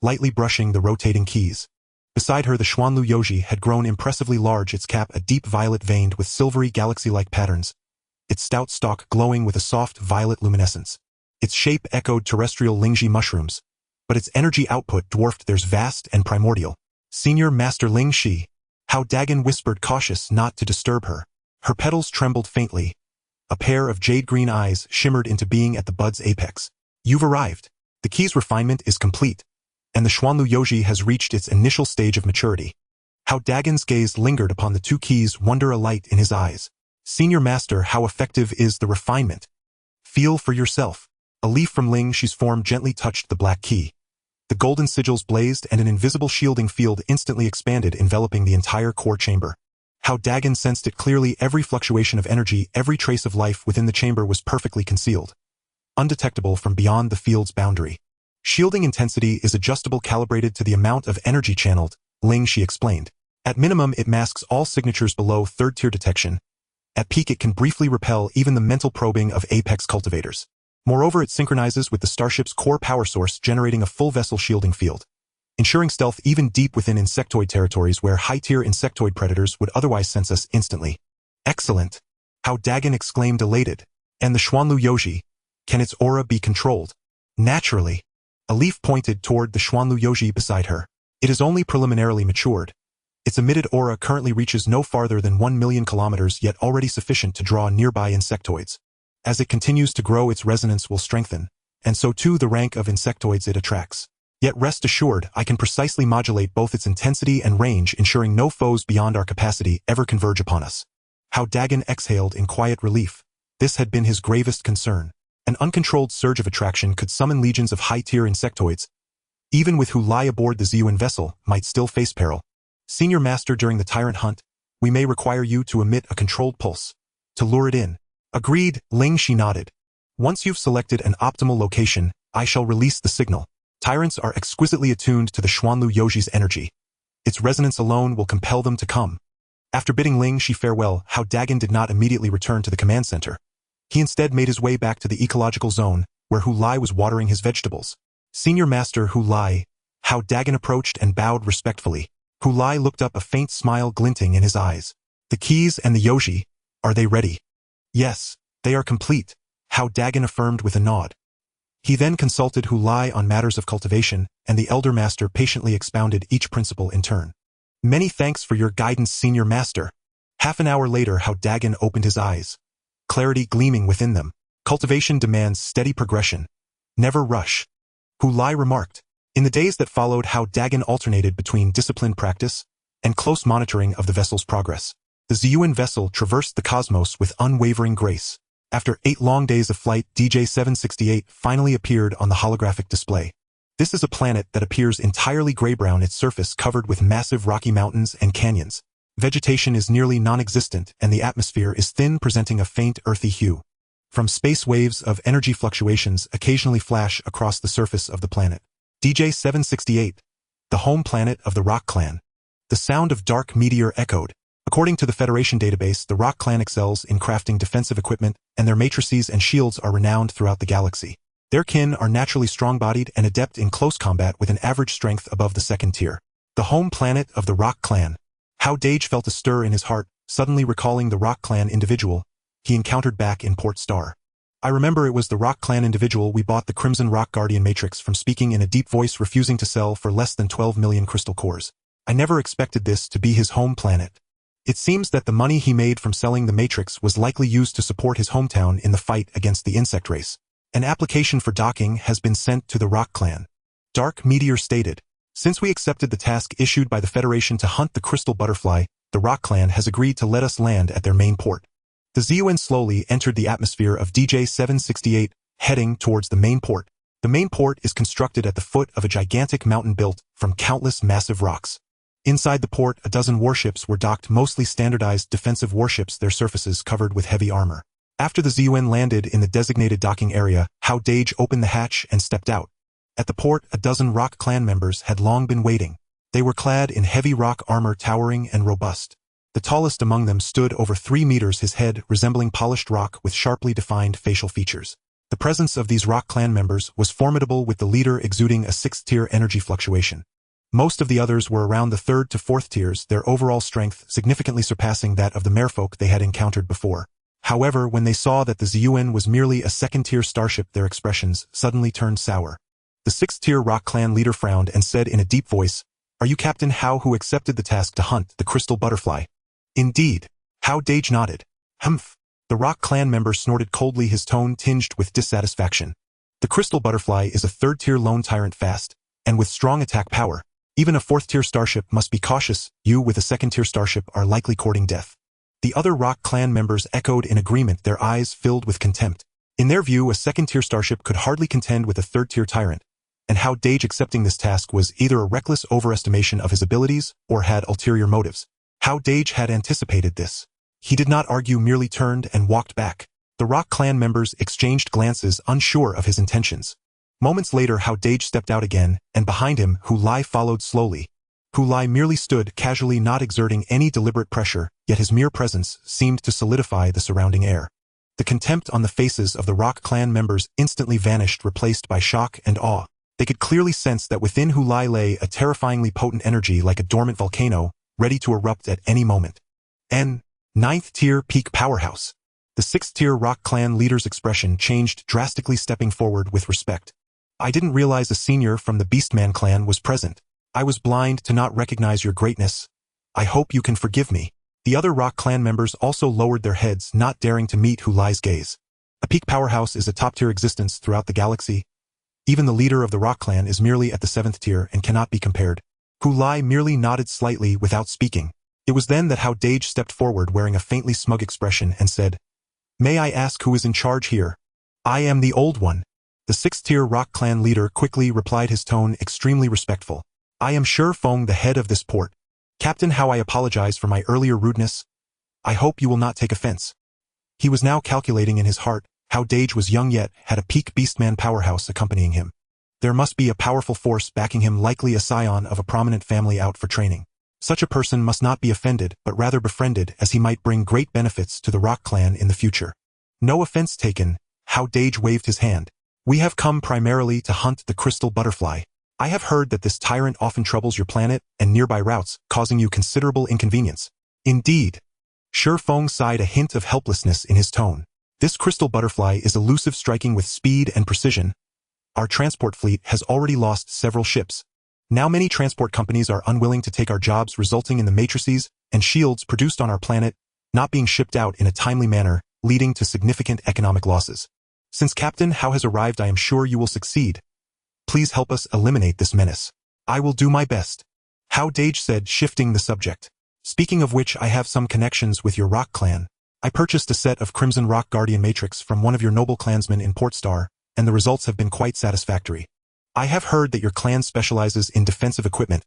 lightly brushing the rotating keys. Beside her, the Xuanlu Yoji had grown impressively large, its cap a deep violet veined with silvery galaxy-like patterns, its stout stalk glowing with a soft violet luminescence. Its shape echoed terrestrial Lingxi mushrooms, but its energy output dwarfed theirs, vast and primordial. Senior Master Lingxi, Hao Dageng whispered, cautious not to disturb her. Her petals trembled faintly. A pair of jade-green eyes shimmered into being at the bud's apex. You've arrived. The key's refinement is complete, and the Xuanlu Yoji has reached its initial stage of maturity. Hao Dagen's gaze lingered upon the 2 keys, wonder alight in his eyes. Senior Master, how effective is the refinement? Feel for yourself. A leaf from Lingxi's form gently touched the black key. The golden sigils blazed and an invisible shielding field instantly expanded, enveloping the entire core chamber. Hao Dageng sensed it clearly. Every fluctuation of energy, every trace of life within the chamber was perfectly concealed, undetectable from beyond the field's boundary. Shielding intensity is adjustable, calibrated to the amount of energy channeled, Lingxi explained. At minimum, it masks all signatures below 3rd-tier detection. At peak, it can briefly repel even the mental probing of Apex cultivators. Moreover, it synchronizes with the Starship's core power source, generating a full vessel shielding field, ensuring stealth even deep within insectoid territories where high-tier insectoid predators would otherwise sense us instantly. Excellent! Hao Dageng exclaimed, elated. And the Xuanlu Yoji, can its aura be controlled? Naturally. A leaf pointed toward the Xuanlu Yoji beside her. It is only preliminarily matured. Its emitted aura currently reaches no farther than 1 million kilometers, yet already sufficient to draw nearby insectoids. As it continues to grow, its resonance will strengthen, and so too the rank of insectoids it attracts. Yet rest assured, I can precisely modulate both its intensity and range, ensuring no foes beyond our capacity ever converge upon us. Hao Dageng exhaled in quiet relief. This had been his gravest concern. An uncontrolled surge of attraction could summon legions of high-tier insectoids. Even with who lie aboard the Ziyuan vessel, might still face peril. Senior Master, during the Tyrant Hunt, we may require you to emit a controlled pulse. To lure it in. Agreed, Ling Shi nodded. Once you've selected an optimal location, I shall release the signal. Tyrants are exquisitely attuned to the Xuanlu Yoji's energy. Its resonance alone will compel them to come. After bidding Ling Shi farewell, Hao Dageng did not immediately return to the command center. He instead made his way back to the ecological zone, where Hu Lai was watering his vegetables. Senior Master Hu Lai. Hao Dageng approached and bowed respectfully. Hu Lai looked up, a faint smile glinting in his eyes. The keys and the Yoji, are they ready? Yes, they are complete, Hao Dageng affirmed with a nod. He then consulted Hu Lai on matters of cultivation, and the Elder Master patiently expounded each principle in turn. Many thanks for your guidance, Senior Master. Half an hour later, Hao Dageng opened his eyes, clarity gleaming within them. Cultivation demands steady progression. Never rush. Hu Lai remarked. In the days that followed, Hao Dageng alternated between disciplined practice and close monitoring of the vessel's progress. The Ziyuan vessel traversed the cosmos with unwavering grace. After 8 long days of flight, DJ-768 finally appeared on the holographic display. This is a planet that appears entirely gray-brown, its surface covered with massive rocky mountains and canyons. Vegetation is nearly non-existent, and the atmosphere is thin, presenting a faint earthy hue. From space, waves of energy fluctuations occasionally flash across the surface of the planet. DJ-768, the home planet of the Rock Clan. The sound of dark meteor echoed. According to the Federation database, the Rock Clan excels in crafting defensive equipment, and their matrices and shields are renowned throughout the galaxy. Their kin are naturally strong-bodied and adept in close combat with an average strength above the 2nd tier. The home planet of the Rock Clan. Hao Dageng felt a stir in his heart, suddenly recalling the Rock Clan individual he encountered back in Port Star. I remember it was the Rock Clan individual we bought the Crimson Rock Guardian Matrix from, speaking in a deep voice, refusing to sell for less than 12 million crystal cores. I never expected this to be his home planet. It seems that the money he made from selling the Matrix was likely used to support his hometown in the fight against the insect race. An application for docking has been sent to the Rock Clan. Dark Meteor stated, since we accepted the task issued by the Federation to hunt the crystal butterfly, the Rock Clan has agreed to let us land at their main port. The Ziyuan slowly entered the atmosphere of DJ-768, heading towards the main port. The main port is constructed at the foot of a gigantic mountain built from countless massive rocks. Inside the port, a dozen warships were docked, mostly standardized defensive warships, their surfaces covered with heavy armor. After the Ziyuan landed in the designated docking area, Hao Dageng opened the hatch and stepped out. At the port, a dozen Rock Clan members had long been waiting. They were clad in heavy rock armor, towering and robust. The tallest among them stood over 3 meters, his head resembling polished rock with sharply defined facial features. The presence of these Rock Clan members was formidable, with the leader exuding a 6th-tier energy fluctuation. Most of the others were around the 3rd to 4th tiers, their overall strength significantly surpassing that of the merfolk they had encountered before. However, when they saw that the Ziyuan was merely a 2nd-tier starship, their expressions suddenly turned sour. The 6th-tier Rock Clan leader frowned and said in a deep voice, "Are you Captain Hao, who accepted the task to hunt the crystal butterfly?" "Indeed." Hao Dageng nodded. "Humph." The Rock Clan member snorted coldly, his tone tinged with dissatisfaction. "The crystal butterfly is a 3rd-tier lone tyrant, fast and with strong attack power. Even a 4th-tier starship must be cautious. You, with a 2nd-tier starship, are likely courting death." The other Rock Clan members echoed in agreement, their eyes filled with contempt. In their view, a 2nd-tier starship could hardly contend with a 3rd-tier tyrant, and Hao Dageng accepting this task was either a reckless overestimation of his abilities or had ulterior motives. Hao Dageng had anticipated this. He did not argue, merely turned and walked back. The Rock Clan members exchanged glances, unsure of his intentions. Moments later, Hao Dageng stepped out again, and behind him, Hu Lai followed slowly. Hu Lai merely stood casually, not exerting any deliberate pressure, yet his mere presence seemed to solidify the surrounding air. The contempt on the faces of the Rock Clan members instantly vanished, replaced by shock and awe. They could clearly sense that within Hu Lai lay a terrifyingly potent energy, like a dormant volcano, ready to erupt at any moment. N. 9th-tier peak powerhouse. The 6th-tier Rock Clan leader's expression changed drastically, stepping forward with respect. I didn't realize a senior from the Beastman clan was present. I was blind to not recognize your greatness. I hope you can forgive me. The other Rock clan members also lowered their heads, not daring to meet Hu Lai's gaze. A peak powerhouse is a top-tier existence throughout the galaxy. Even the leader of the Rock clan is merely at the 7th tier and cannot be compared. Hu Lai merely nodded slightly without speaking. It was then that Hao Dageng stepped forward wearing a faintly smug expression and said, "May I ask who is in charge here?" "I am the Old One." The 6th-tier Rock clan leader quickly replied, his tone extremely respectful. "I am Shi Feng, the head of this port. Captain Hao, I apologize for my earlier rudeness. I hope you will not take offense." He was now calculating in his heart. Hao Dageng was young yet had a peak Beastman powerhouse accompanying him. There must be a powerful force backing him, likely a scion of a prominent family out for training. Such a person must not be offended, but rather befriended, as he might bring great benefits to the Rock clan in the future. "No offense taken," Hao Dageng waved his hand. "We have come primarily to hunt the crystal butterfly. I have heard that this tyrant often troubles your planet and nearby routes, causing you considerable inconvenience." "Indeed." Shi Feng sighed, a hint of helplessness in his tone. "This crystal butterfly is elusive, striking with speed and precision. Our transport fleet has already lost several ships. Now many transport companies are unwilling to take our jobs, resulting in the matrices and shields produced on our planet not being shipped out in a timely manner, leading to significant economic losses. Since Captain Hao has arrived, I am sure you will succeed. Please help us eliminate this menace." "I will do my best," Hao Dageng said, shifting the subject. "Speaking of which, I have some connections with your Rock clan. I purchased a set of Crimson Rock Guardian Matrix from one of your noble clansmen in Port Star, and the results have been quite satisfactory. I have heard that your clan specializes in defensive equipment.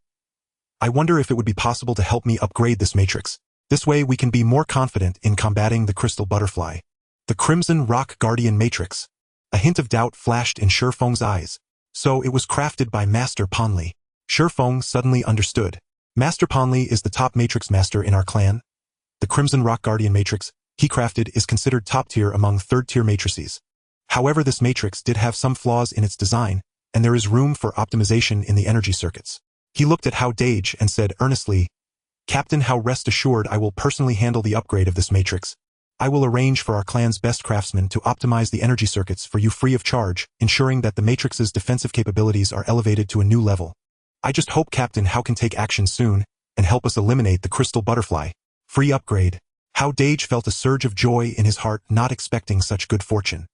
I wonder if it would be possible to help me upgrade this matrix. This way we can be more confident in combating the crystal butterfly." The Crimson Rock Guardian Matrix. A hint of doubt flashed in Shi Feng's eyes. "So it was crafted by Master Panli." Shi Feng suddenly understood. "Master Panli is the top matrix master in our clan. The Crimson Rock Guardian Matrix he crafted is considered top tier among 3rd-tier matrices. However, this matrix did have some flaws in its design, and there is room for optimization in the energy circuits." He looked at Hao Dageng and said earnestly, "Captain Hao, rest assured I will personally handle the upgrade of this matrix. I will arrange for our clan's best craftsmen to optimize the energy circuits for you free of charge, ensuring that the matrix's defensive capabilities are elevated to a new level. I just hope Captain Hao can take action soon and help us eliminate the crystal butterfly." Free upgrade. Hao Dageng felt a surge of joy in his heart, not expecting such good fortune.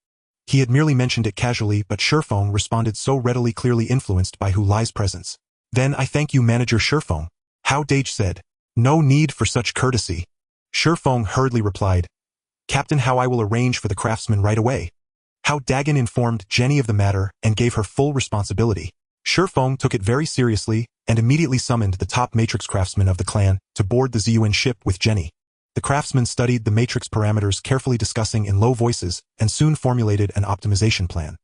He had merely mentioned it casually, but Shi Feng responded so readily, clearly influenced by Hu Lai's presence. "Then I thank you, Manager Shi Feng," Hao Dageng said. "No need for such courtesy," Shi Feng hurriedly replied. "Captain Hao, I will arrange for the craftsman right away." Hao Dageng informed Jenny of the matter and gave her full responsibility. Shi Feng took it very seriously and immediately summoned the top matrix craftsman of the clan to board the Zun ship with Jenny. The craftsman studied the matrix parameters carefully, discussing in low voices, and soon formulated an optimization plan.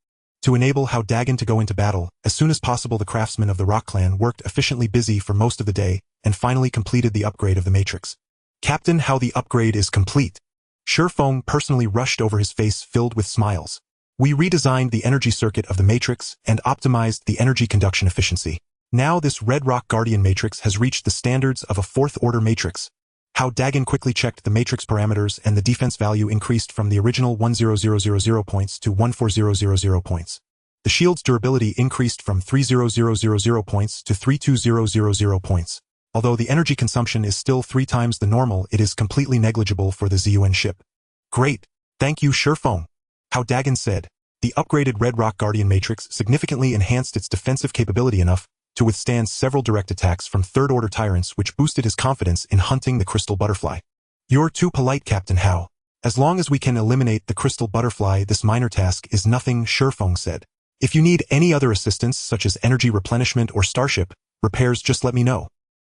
To enable Hao Dageng to go into battle as soon as possible, the craftsmen of the Rock clan worked efficiently, busy for most of the day, and finally completed the upgrade of the matrix. "Captain Hao, the upgrade is complete." Shi Feng personally rushed over, his face filled with smiles. "We redesigned the energy circuit of the matrix and optimized the energy conduction efficiency. Now this Red Rock Guardian matrix has reached the standards of a 4th-order matrix." Hao Dageng quickly checked the matrix parameters, and the defense value increased from the original 10000 points to 14000 points. The shield's durability increased from 30000 points to 32000 points. Although the energy consumption is still 3 times the normal, it is completely negligible for the Zun ship. "Great. Thank you, Shi Feng," Hao Dageng said. The upgraded Red Rock Guardian matrix significantly enhanced its defensive capability enough to withstand several direct attacks from 3rd-order tyrants, which boosted his confidence in hunting the crystal butterfly. "You're too polite, Captain Hao. As long as we can eliminate the crystal butterfly, this minor task is nothing," Shi Feng said. "If you need any other assistance, such as energy replenishment or Starship repairs, just let me know."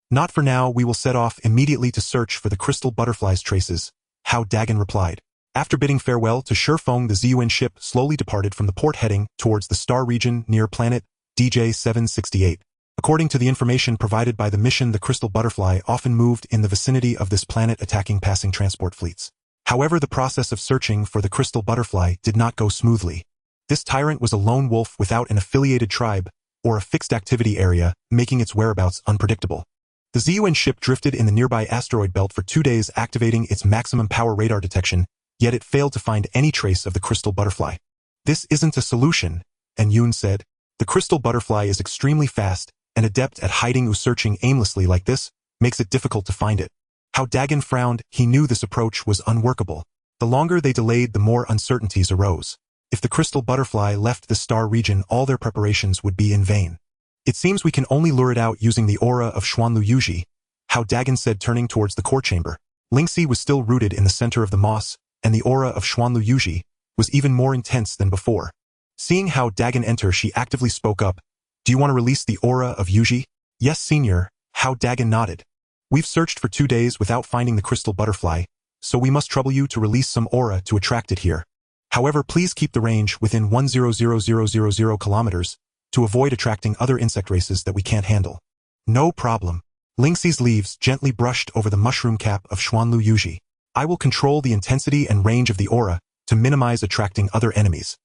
"Not for now. We will set off immediately to search for the crystal butterfly's traces," Hao Dageng replied. After bidding farewell to Shi Feng, the Zun ship slowly departed from the port, heading towards the star region near planet DJ-768. According to the information provided by the mission, the crystal butterfly often moved in the vicinity of this planet, attacking passing transport fleets. However, the process of searching for the crystal butterfly did not go smoothly. This tyrant was a lone wolf without an affiliated tribe or a fixed activity area, making its whereabouts unpredictable. The Zun ship drifted in the nearby asteroid belt for 2 days, activating its maximum power radar detection, yet it failed to find any trace of the crystal butterfly. "This isn't a solution," Yun said. The crystal butterfly is extremely fast, and adept at hiding or searching aimlessly like this makes it difficult to find it. Hao Dageng frowned. He knew this approach was unworkable. The longer they delayed, the more uncertainties arose. If the crystal butterfly left the star region, all their preparations would be in vain. It seems we can only lure it out using the aura of Xuanlu Yuji, Hao Dageng said, turning towards the core chamber. Lingxi was still rooted in the center of the moss, and the aura of Xuanlu Yuji was even more intense than before. Seeing Hao Dageng enter, she actively spoke up. Do you want to release the aura of Yuji? Yes, senior, Hao Dageng nodded. We've searched for 2 days without finding the crystal butterfly, so we must trouble you to release some aura to attract it here. However, please keep the range within 100,000 kilometers to avoid attracting other insect races that we can't handle. No problem. Lingxi's leaves gently brushed over the mushroom cap of Xuanlu Yuji. I will control the intensity and range of the aura to minimize attracting other enemies.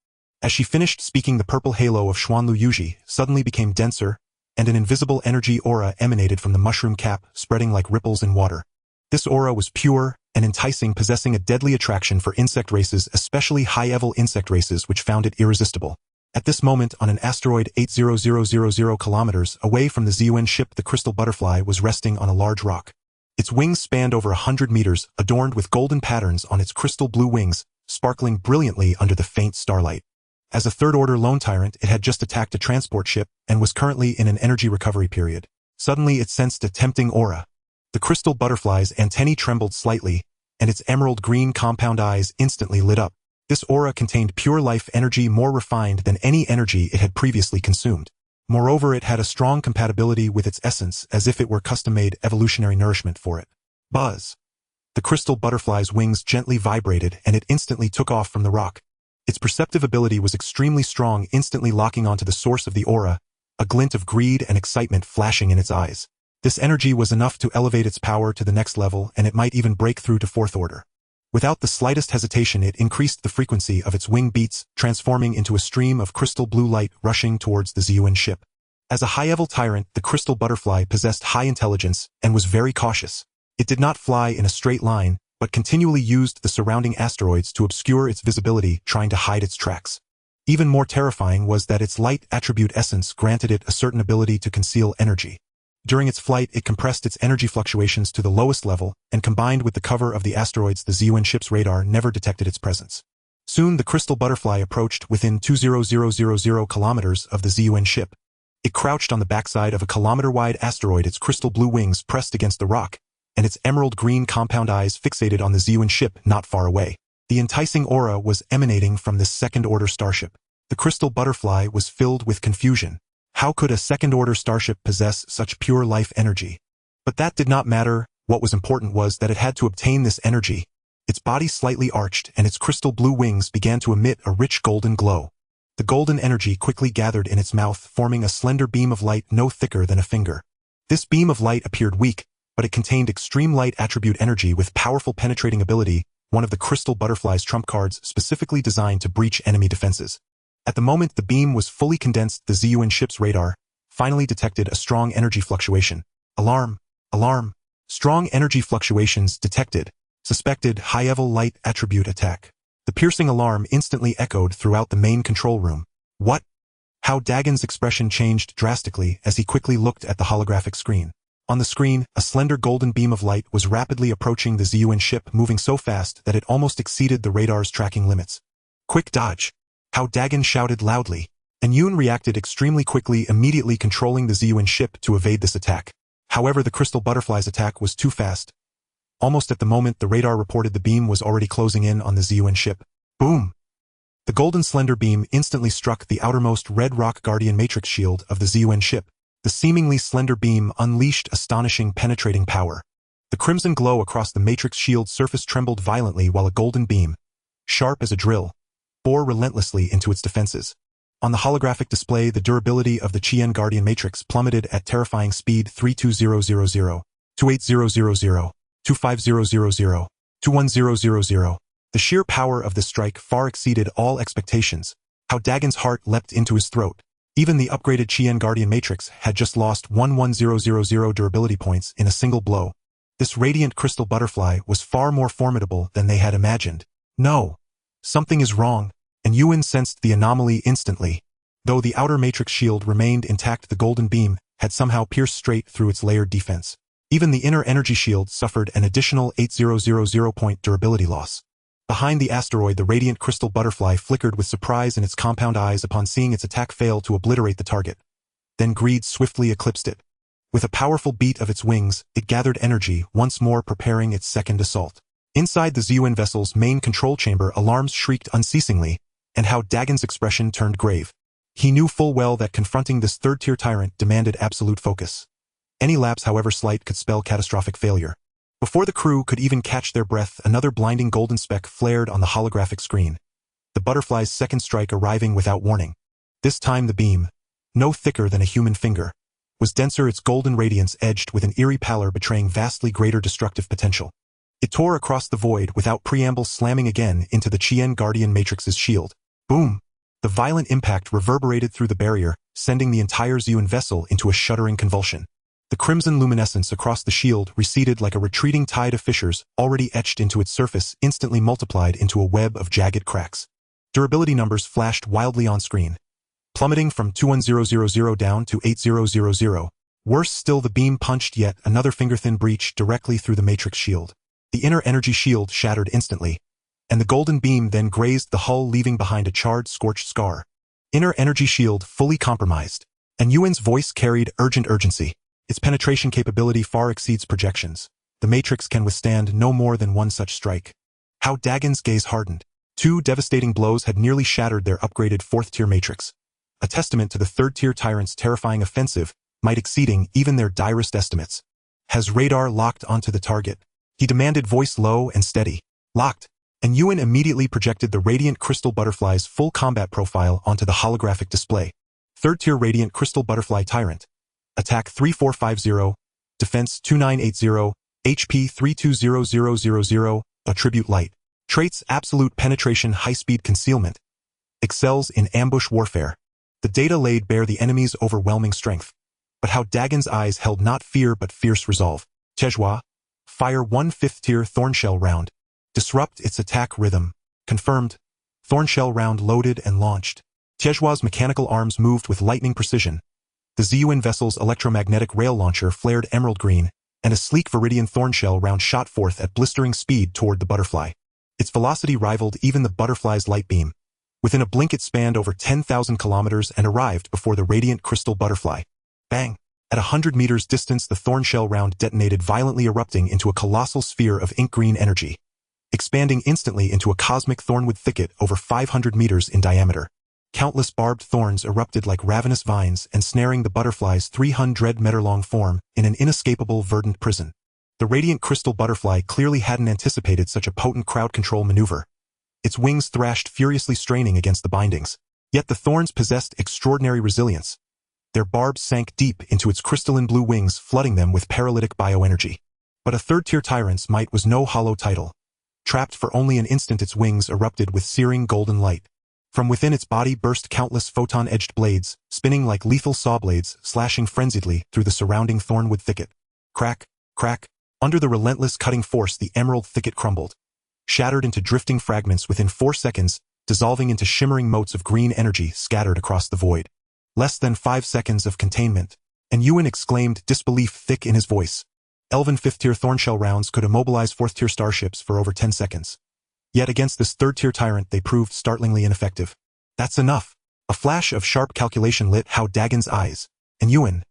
As she finished speaking, the purple halo of Xuanlu Yuji suddenly became denser, and an invisible energy aura emanated from the mushroom cap, spreading like ripples in water. This aura was pure and enticing, possessing a deadly attraction for insect races, especially high-level insect races, which found it irresistible. At this moment, on an asteroid 80,000 kilometers away from the Zun ship, the crystal butterfly was resting on a large rock. Its wings spanned over 100 meters, adorned with golden patterns on its crystal blue wings, sparkling brilliantly under the faint starlight. As a third-order lone tyrant, it had just attacked a transport ship and was currently in an energy recovery period. Suddenly, it sensed a tempting aura. The crystal butterfly's antennae trembled slightly, and its emerald green compound eyes instantly lit up. This aura contained pure life energy, more refined than any energy it had previously consumed. Moreover, it had a strong compatibility with its essence, as if it were custom-made evolutionary nourishment for it. Buzz! The crystal butterfly's wings gently vibrated, and it instantly took off from the rock. Its perceptive ability was extremely strong, instantly locking onto the source of the aura, a glint of greed and excitement flashing in its eyes. This energy was enough to elevate its power to the next level, and it might even break through to fourth order. Without the slightest hesitation, it increased the frequency of its wing beats, transforming into a stream of crystal blue light rushing towards the Zun ship. As a high-level tyrant, the crystal butterfly possessed high intelligence and was very cautious. It did not fly in a straight line, but continually used the surrounding asteroids to obscure its visibility, trying to hide its tracks. Even more terrifying was that its light attribute essence granted it a certain ability to conceal energy. During its flight, it compressed its energy fluctuations to the lowest level, and combined with the cover of the asteroids, the Zun ship's radar never detected its presence. Soon, the crystal butterfly approached within 20,000 kilometers of the Zun ship. It crouched on the backside of a kilometer-wide asteroid, its crystal blue wings pressed against the rock, and its emerald green compound eyes fixated on the Zun ship not far away. The enticing aura was emanating from this second-order starship. The crystal butterfly was filled with confusion. How could a second-order starship possess such pure life energy? But that did not matter. What was important was that it had to obtain this energy. Its body slightly arched, and its crystal blue wings began to emit a rich golden glow. The golden energy quickly gathered in its mouth, forming a slender beam of light no thicker than a finger. This beam of light appeared weak, but it contained extreme light attribute energy with powerful penetrating ability, one of the crystal butterfly's trump cards specifically designed to breach enemy defenses. At the moment the beam was fully condensed, the Zun ship's radar finally detected a strong energy fluctuation. Alarm! Alarm! Strong energy fluctuations detected. Suspected high-level light attribute attack. The piercing alarm instantly echoed throughout the main control room. What? Hao Dageng's expression changed drastically as he quickly looked at the holographic screen. On the screen, a slender golden beam of light was rapidly approaching the Zun ship, moving so fast that it almost exceeded the radar's tracking limits. Quick dodge! Hao Dageng shouted loudly, and Yun reacted extremely quickly, immediately controlling the Zun ship to evade this attack. However, the crystal butterfly's attack was too fast. Almost at the moment the radar reported, the beam was already closing in on the Zun ship. Boom! The golden slender beam instantly struck the outermost red rock guardian matrix shield of the Zun ship. The seemingly slender beam unleashed astonishing penetrating power. The crimson glow across the matrix shield surface trembled violently while a golden beam, sharp as a drill, bore relentlessly into its defenses. On the holographic display, the durability of the Qian Guardian Matrix plummeted at terrifying speed: 32000, 28000, 25000, 21000. The sheer power of this strike far exceeded all expectations. Hao Dagen's heart leapt into his throat. Even the upgraded Qian Guardian Matrix had just lost 11000 durability points in a single blow. This radiant crystal butterfly was far more formidable than they had imagined. No! Something is wrong, and Yuan sensed the anomaly instantly. Though the outer matrix shield remained intact, the golden beam had somehow pierced straight through its layered defense. Even the inner energy shield suffered an additional 8000-point durability loss. Behind the asteroid, the radiant crystal butterfly flickered with surprise in its compound eyes upon seeing its attack fail to obliterate the target. Then greed swiftly eclipsed it. With a powerful beat of its wings, it gathered energy, once more preparing its second assault. Inside the ZUN vessel's main control chamber, alarms shrieked unceasingly, and Hao Dageng's expression turned grave. He knew full well that confronting this third-tier tyrant demanded absolute focus. Any lapse, however slight, could spell catastrophic failure. Before the crew could even catch their breath, another blinding golden speck flared on the holographic screen. The butterfly's second strike arriving without warning. This time the beam, no thicker than a human finger, was denser, its golden radiance edged with an eerie pallor betraying vastly greater destructive potential. It tore across the void without preamble, slamming again into the Chien Guardian Matrix's shield. Boom! The violent impact reverberated through the barrier, sending the entire ZUN vessel into a shuddering convulsion. The crimson luminescence across the shield receded like a retreating tide of fissures already etched into its surface, instantly multiplied into a web of jagged cracks. Durability numbers flashed wildly on screen, plummeting from 21000 down to 8000. Worse still, the beam punched yet another finger-thin breach directly through the matrix shield. The inner energy shield shattered instantly, and the golden beam then grazed the hull, leaving behind a charred, scorched scar. Inner energy shield fully compromised. And Yuan's voice carried urgent urgency. Its penetration capability far exceeds projections. The Matrix can withstand no more than one such strike. Hao Dageng's gaze hardened. 2 devastating blows had nearly shattered their upgraded 4th-tier Matrix. A testament to the 3rd-tier tyrant's terrifying offensive, might exceeding even their direst estimates. Has radar locked onto the target? He demanded, voice low and steady. Locked. And Yuan immediately projected the radiant crystal butterfly's full combat profile onto the holographic display. 3rd-tier radiant crystal butterfly tyrant. Attack 3450, Defense 2980, HP 320000, Attribute Light. Traits: Absolute Penetration, High-Speed Concealment. Excels in Ambush Warfare. The data laid bare the enemy's overwhelming strength. But Hao Dagen's eyes held not fear but fierce resolve. Chezhua, fire 1 5th-tier Thornshell round. Disrupt its attack rhythm. Confirmed. Thornshell round loaded and launched. Chezhua's mechanical arms moved with lightning precision. The ZUN vessel's electromagnetic rail launcher flared emerald green, and a sleek Viridian Thornshell round shot forth at blistering speed toward the butterfly. Its velocity rivaled even the butterfly's light beam. Within a blink it spanned over 10,000 kilometers and arrived before the radiant crystal butterfly. Bang! At 100 meters distance, the Thornshell round detonated violently, erupting into a colossal sphere of ink-green energy, expanding instantly into a cosmic thornwood thicket over 500 meters in diameter. Countless barbed thorns erupted like ravenous vines, ensnaring the butterfly's 300-meter-long form in an inescapable verdant prison. The radiant crystal butterfly clearly hadn't anticipated such a potent crowd control maneuver. Its wings thrashed furiously, straining against the bindings. Yet the thorns possessed extraordinary resilience. Their barbs sank deep into its crystalline blue wings, flooding them with paralytic bioenergy. But a 3rd-tier tyrant's might was no hollow title. Trapped for only an instant, its wings erupted with searing golden light. From within its body burst countless photon-edged blades, spinning like lethal saw blades, slashing frenziedly through the surrounding thornwood thicket. Crack, crack. Under the relentless cutting force, the emerald thicket crumbled, shattered into drifting fragments within 4 seconds, dissolving into shimmering motes of green energy scattered across the void. Less than 5 seconds of containment, and Yuan exclaimed, disbelief thick in his voice. Elven 5th-tier Thornshell rounds could immobilize 4th-tier starships for over 10 seconds. Yet against this 3rd-tier tyrant they proved startlingly ineffective. That's enough. A flash of sharp calculation lit Hao Dagen's eyes, and Yuan,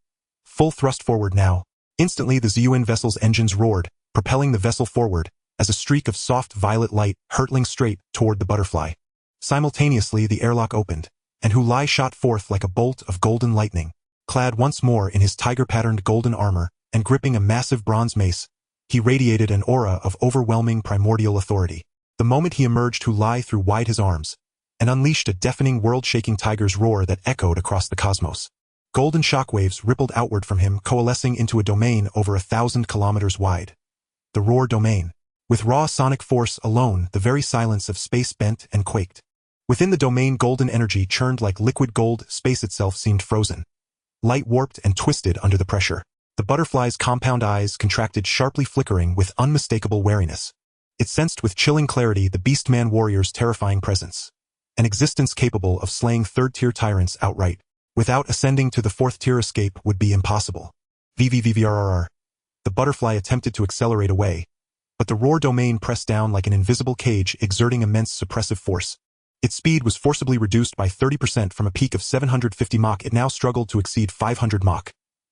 full thrust forward now. Instantly the ZUN vessel's engines roared, propelling the vessel forward, as a streak of soft violet light hurtling straight toward the butterfly. Simultaneously the airlock opened, and Hu Lai shot forth like a bolt of golden lightning. Clad once more in his tiger-patterned golden armor, and gripping a massive bronze mace, he radiated an aura of overwhelming primordial authority. The moment he emerged, Hu Lai threw wide his arms, and unleashed a deafening, world-shaking tiger's roar that echoed across the cosmos. Golden shockwaves rippled outward from him, coalescing into a domain over 1,000 kilometers wide. The Roar Domain. With raw sonic force alone, the very silence of space bent and quaked. Within the domain, golden energy churned like liquid gold. Space itself seemed frozen. Light warped and twisted under the pressure. The butterfly's compound eyes contracted, sharply flickering with unmistakable wariness. It sensed with chilling clarity the Beastman warrior's terrifying presence. an existence capable of slaying third-tier tyrants outright. Without ascending to the fourth-tier, escape would be impossible. VVVVRRR. The butterfly attempted to accelerate away, but the roar domain pressed down like an invisible cage, exerting immense suppressive force. Its speed was forcibly reduced by 30% from a peak of 750 Mach. It now struggled to exceed 500 Mach.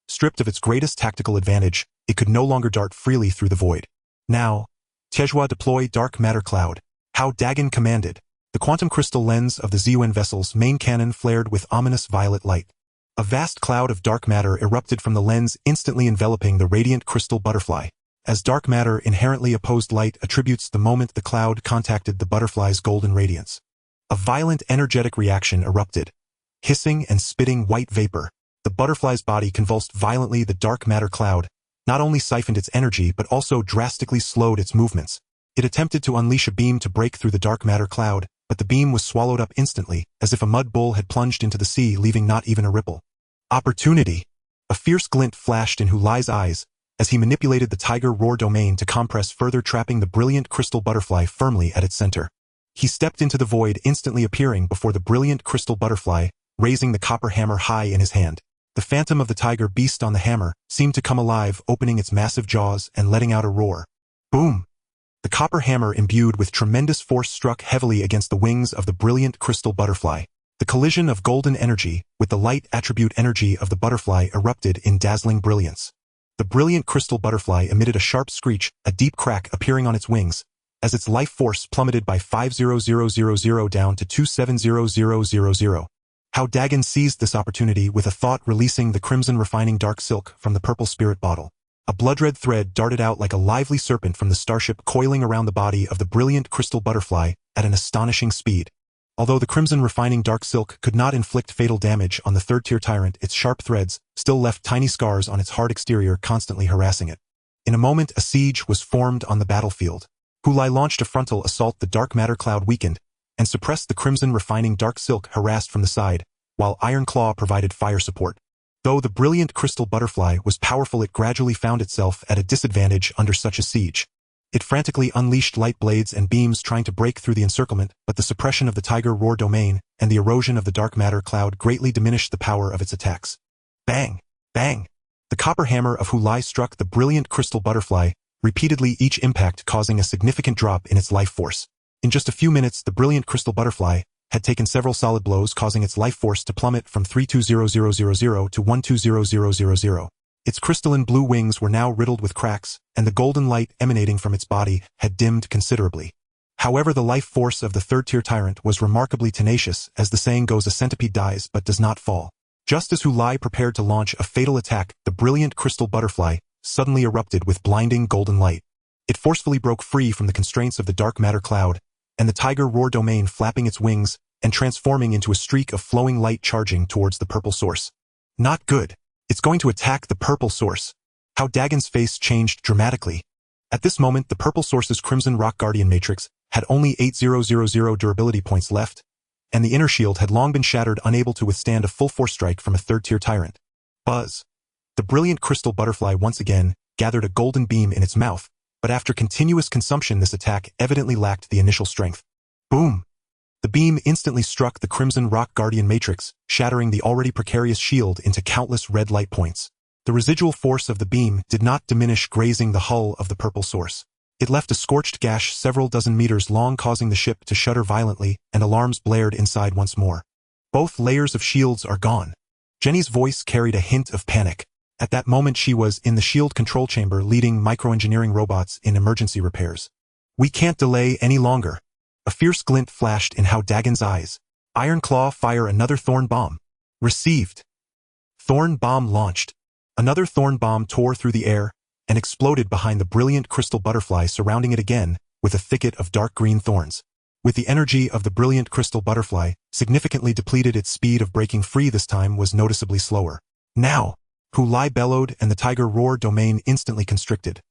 Stripped of its greatest tactical advantage, it could no longer dart freely through the void. Now, Tejwa, deploy dark matter cloud. Hao Dageng commanded. The quantum crystal lens of the Zun vessel's main cannon flared with ominous violet light. A vast cloud of dark matter erupted from the lens, instantly enveloping the radiant crystal butterfly. As dark matter inherently opposed light attributes the moment the cloud contacted the butterfly's golden radiance. A violent energetic reaction erupted. Hissing and spitting white vapor, the butterfly's body convulsed violently. The dark matter cloud not only siphoned its energy but also drastically slowed its movements. It attempted to unleash a beam to break through the dark matter cloud, but the beam was swallowed up instantly, as if a mud bull had plunged into the sea, leaving not even a ripple. Opportunity! A fierce glint flashed in Hu Lai's eyes as he manipulated the tiger roar domain to compress further, trapping the brilliant crystal butterfly firmly at its center. He stepped into the void, instantly appearing before the brilliant crystal butterfly, raising the copper hammer high in his hand. The phantom of the tiger beast on the hammer seemed to come alive, opening its massive jaws and letting out a roar. Boom! The copper hammer, imbued with tremendous force, struck heavily against the wings of the brilliant crystal butterfly. The collision of golden energy with the light attribute energy of the butterfly erupted in dazzling brilliance. The brilliant crystal butterfly emitted a sharp screech, a deep crack appearing on its wings, as its life force plummeted by 50000 down to 270000. Hao Dageng seized this opportunity with a thought, releasing the crimson refining dark silk from the purple spirit bottle. A blood-red thread darted out like a lively serpent from the starship, coiling around the body of the brilliant crystal butterfly at an astonishing speed. Although the crimson refining dark silk could not inflict fatal damage on the third-tier tyrant, its sharp threads still left tiny scars on its hard exterior, constantly harassing it. In a moment, a siege was formed on the battlefield. Hu Lai launched a frontal assault. The dark matter cloud weakened and suppressed the crimson refining dark silk harassed from the side, while Iron Claw provided fire support. Though the brilliant crystal butterfly was powerful, it gradually found itself at a disadvantage under such a siege. It frantically unleashed light blades and beams, trying to break through the encirclement, but the suppression of the tiger roar domain and the erosion of the dark matter cloud greatly diminished the power of its attacks. Bang! Bang! The copper hammer of Hu Lai struck the brilliant crystal butterfly, repeatedly, each impact causing a significant drop in its life force. In just a few minutes, the brilliant crystal butterfly had taken several solid blows, causing its life force to plummet from 320000 to 120000. Its crystalline blue wings were now riddled with cracks, and the golden light emanating from its body had dimmed considerably. However, the life force of the third-tier tyrant was remarkably tenacious. As the saying goes, a centipede dies but does not fall. Just as Hu Lai prepared to launch a fatal attack, the brilliant crystal butterfly suddenly erupted with blinding golden light. It forcefully broke free from the constraints of the dark matter cloud, and the tiger roar domain, flapping its wings and transforming into a streak of flowing light, charging towards the purple source. Not good. It's going to attack the purple source. Hao Dageng's face changed dramatically. At this moment, the purple source's crimson rock guardian matrix had only 8000 durability points left, and the inner shield had long been shattered, unable to withstand a full force strike from a third-tier tyrant. Buzz! The brilliant crystal butterfly once again gathered a golden beam in its mouth, but after continuous consumption, this attack evidently lacked the initial strength. Boom! The beam instantly struck the crimson rock guardian matrix, shattering the already precarious shield into countless red light points. The residual force of the beam did not diminish, grazing the hull of the purple source. It left a scorched gash several dozen meters long, causing the ship to shudder violently, and alarms blared inside once more. Both layers of shields are gone. Jenny's voice carried a hint of panic. At that moment, she was in the shield control chamber, leading microengineering robots in emergency repairs. We can't delay any longer. A fierce glint flashed in Hao Dageng's eyes. Iron Claw, fire another thorn bomb. Received. Thorn bomb launched. Another thorn bomb tore through the air and exploded behind the brilliant crystal butterfly, surrounding it again with a thicket of dark green thorns. With the energy of the brilliant crystal butterfly significantly depleted, its speed of breaking free this time was noticeably slower. Now! Hu Lai bellowed, and the tiger roar domain instantly constricted.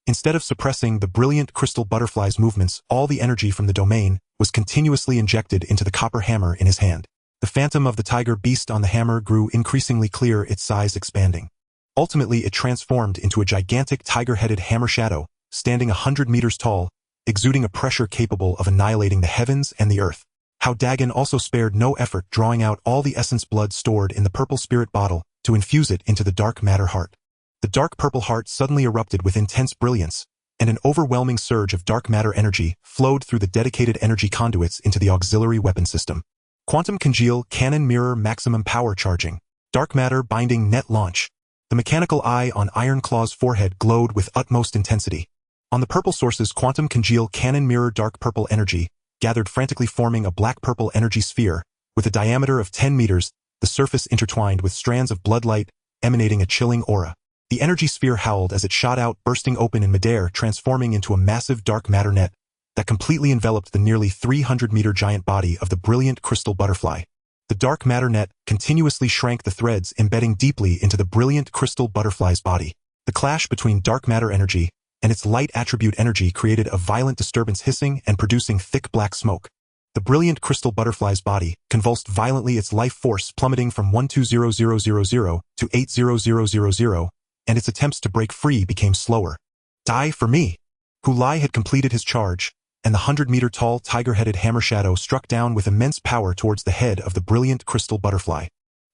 Instead of suppressing the brilliant crystal butterfly's movements, all the energy from the domain was continuously injected into the copper hammer in his hand. The phantom of the tiger beast on the hammer grew increasingly clear, its size expanding. Ultimately, it transformed into a gigantic tiger-headed hammer shadow, standing 100 meters tall, exuding a pressure capable of annihilating the heavens and the earth. Hao Dageng also spared no effort drawing out all the essence blood stored in the purple spirit bottle to infuse it into the dark matter heart. The dark purple heart suddenly erupted with intense brilliance, and an overwhelming surge of dark matter energy flowed through the dedicated energy conduits into the auxiliary weapon system. Quantum congeal cannon mirror maximum power charging. Dark matter binding net launch. The mechanical eye on Ironclaw's forehead glowed with utmost intensity. On the purple source's quantum congeal cannon mirror dark purple energy gathered frantically, forming a black-purple energy sphere with a diameter of 10 meters, the surface intertwined with strands of blood light emanating a chilling aura. The energy sphere howled as it shot out, bursting open in midair, transforming into a massive dark matter net that completely enveloped the nearly 300-meter giant body of the brilliant crystal butterfly. The dark matter net continuously shrank, the threads embedding deeply into the brilliant crystal butterfly's body. The clash between dark matter energy and its light attribute energy created a violent disturbance, hissing and producing thick black smoke. The brilliant crystal butterfly's body convulsed violently, its life force plummeting from 120000 to 80000, and its attempts to break free became slower. Die for me! Hu Lai had completed his charge, and the 100-meter tall tiger-headed hammer shadow struck down with immense power towards the head of the brilliant crystal butterfly.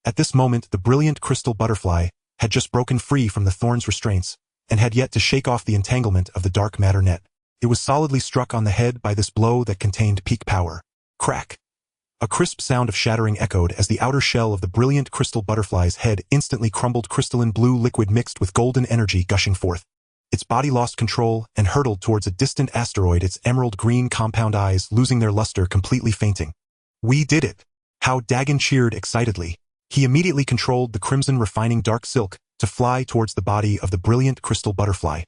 At this moment, the brilliant crystal butterfly had just broken free from the thorn's restraints, and had yet to shake off the entanglement of the dark matter net. It was solidly struck on the head by this blow that contained peak power. Crack! A crisp sound of shattering echoed as the outer shell of the brilliant crystal butterfly's head instantly crumbled, crystalline blue liquid mixed with golden energy gushing forth. Its body lost control and hurtled towards a distant asteroid, its emerald green compound eyes losing their luster, completely fainting. We did it! Hao Dageng cheered excitedly. He immediately controlled the crimson refining dark silk to fly towards the body of the brilliant crystal butterfly.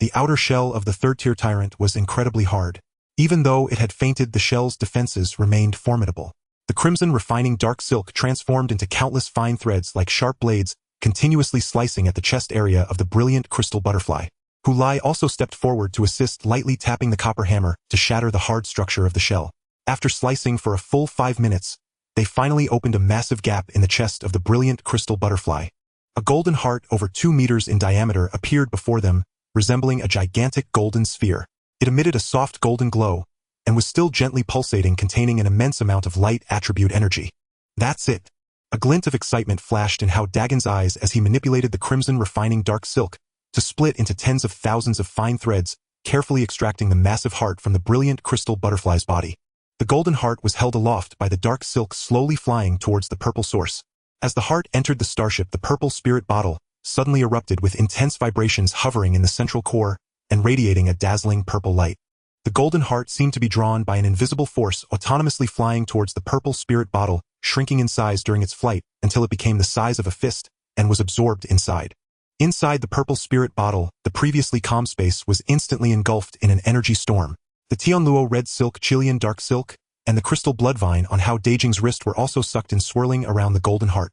The outer shell of the third-tier tyrant was incredibly hard. Even though it had fainted, the shell's defenses remained formidable. The crimson refining dark silk transformed into countless fine threads like sharp blades, continuously slicing at the chest area of the brilliant crystal butterfly. Hu Lai also stepped forward to assist, lightly tapping the copper hammer to shatter the hard structure of the shell. After slicing for a full 5 minutes, they finally opened a massive gap in the chest of the brilliant crystal butterfly. A golden heart over 2 meters in diameter appeared before them, resembling a gigantic golden sphere. It emitted a soft golden glow, and was still gently pulsating, containing an immense amount of light attribute energy. That's it! A glint of excitement flashed in Hao Dagen's eyes as he manipulated the crimson refining dark silk to split into tens of thousands of fine threads, carefully extracting the massive heart from the brilliant crystal butterfly's body. The golden heart was held aloft by the dark silk, slowly flying towards the purple source. As the heart entered the starship, the purple spirit bottle suddenly erupted with intense vibrations, hovering in the central core and radiating a dazzling purple light. The golden heart seemed to be drawn by an invisible force, autonomously flying towards the purple spirit bottle, shrinking in size during its flight until it became the size of a fist and was absorbed inside. Inside the purple spirit bottle, the previously calm space was instantly engulfed in an energy storm. The Tianluo red silk, Chilean dark silk, and the crystal bloodvine on Hao Dageng's wrist were also sucked in, swirling around the golden heart.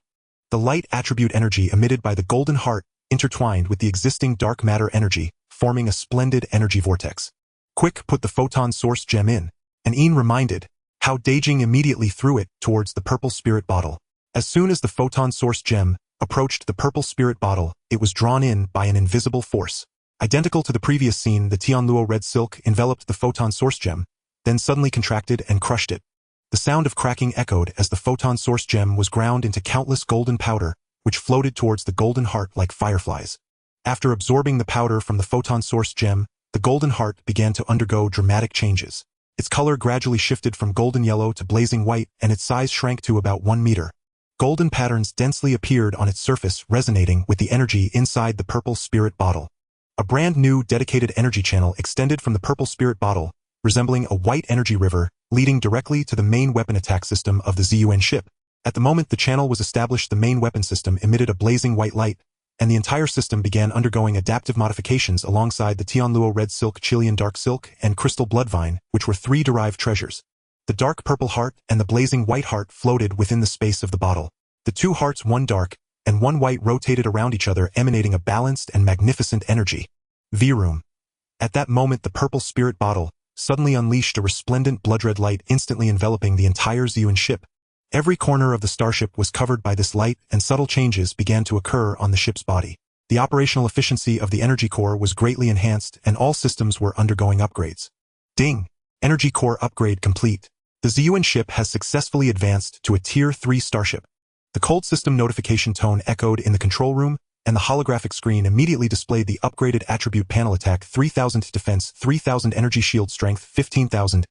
The light attribute energy emitted by the golden heart intertwined with the existing dark matter energy, forming a splendid energy vortex. Quick, put the photon source gem in, and Ian reminded. Hao Dageng immediately threw it towards the purple spirit bottle. As soon as the photon source gem approached the purple spirit bottle, it was drawn in by an invisible force. Identical to the previous scene, the Tianluo red silk enveloped the photon source gem, then suddenly contracted and crushed it. The sound of cracking echoed as the photon source gem was ground into countless golden powder, which floated towards the golden heart like fireflies. After absorbing the powder from the photon source gem, the golden heart began to undergo dramatic changes. Its color gradually shifted from golden yellow to blazing white, and its size shrank to about 1 meter. Golden patterns densely appeared on its surface, resonating with the energy inside the purple spirit bottle. A brand new dedicated energy channel extended from the purple spirit bottle, resembling a white energy river, leading directly to the main weapon attack system of the ZUN ship. At the moment the channel was established, the main weapon system emitted a blazing white light, and the entire system began undergoing adaptive modifications alongside the Tianluo red silk, Chilean dark silk, and crystal bloodvine, which were 3 derived treasures. The dark purple heart and the blazing white heart floated within the space of the bottle. The 2 hearts, one dark and one white, rotated around each other, emanating a balanced and magnificent energy. V-room. At that moment the purple spirit bottle suddenly unleashed a resplendent blood-red light, instantly enveloping the entire ZUN ship. Every corner of the starship was covered by this light, and subtle changes began to occur on the ship's body. The operational efficiency of the energy core was greatly enhanced, and all systems were undergoing upgrades. Ding! Energy core upgrade complete. The ZUN ship has successfully advanced to a Tier 3 starship. The cold system notification tone echoed in the control room, and the holographic screen immediately displayed the upgraded attribute panel: attack 3000, defense 3000, energy shield strength 15,000,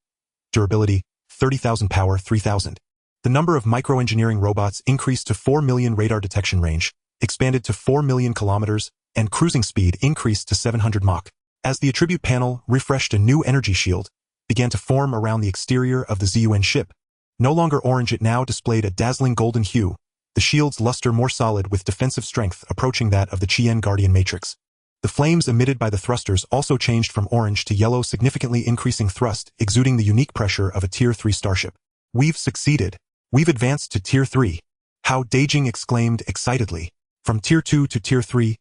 durability 30,000, power 3000. The number of microengineering robots increased to 4 million, radar detection range expanded to 4 million kilometers, and cruising speed increased to 700 Mach. As the attribute panel refreshed, a new energy shield began to form around the exterior of the ZUN ship. No longer orange, it now displayed a dazzling golden hue, the shield's luster more solid, with defensive strength approaching that of the Chien Guardian Matrix. The flames emitted by the thrusters also changed from orange to yellow, significantly increasing thrust, exuding the unique pressure of a Tier 3 starship. We've succeeded. We've advanced to Tier 3. Hao Dageng exclaimed excitedly. From Tier 2 to Tier 3,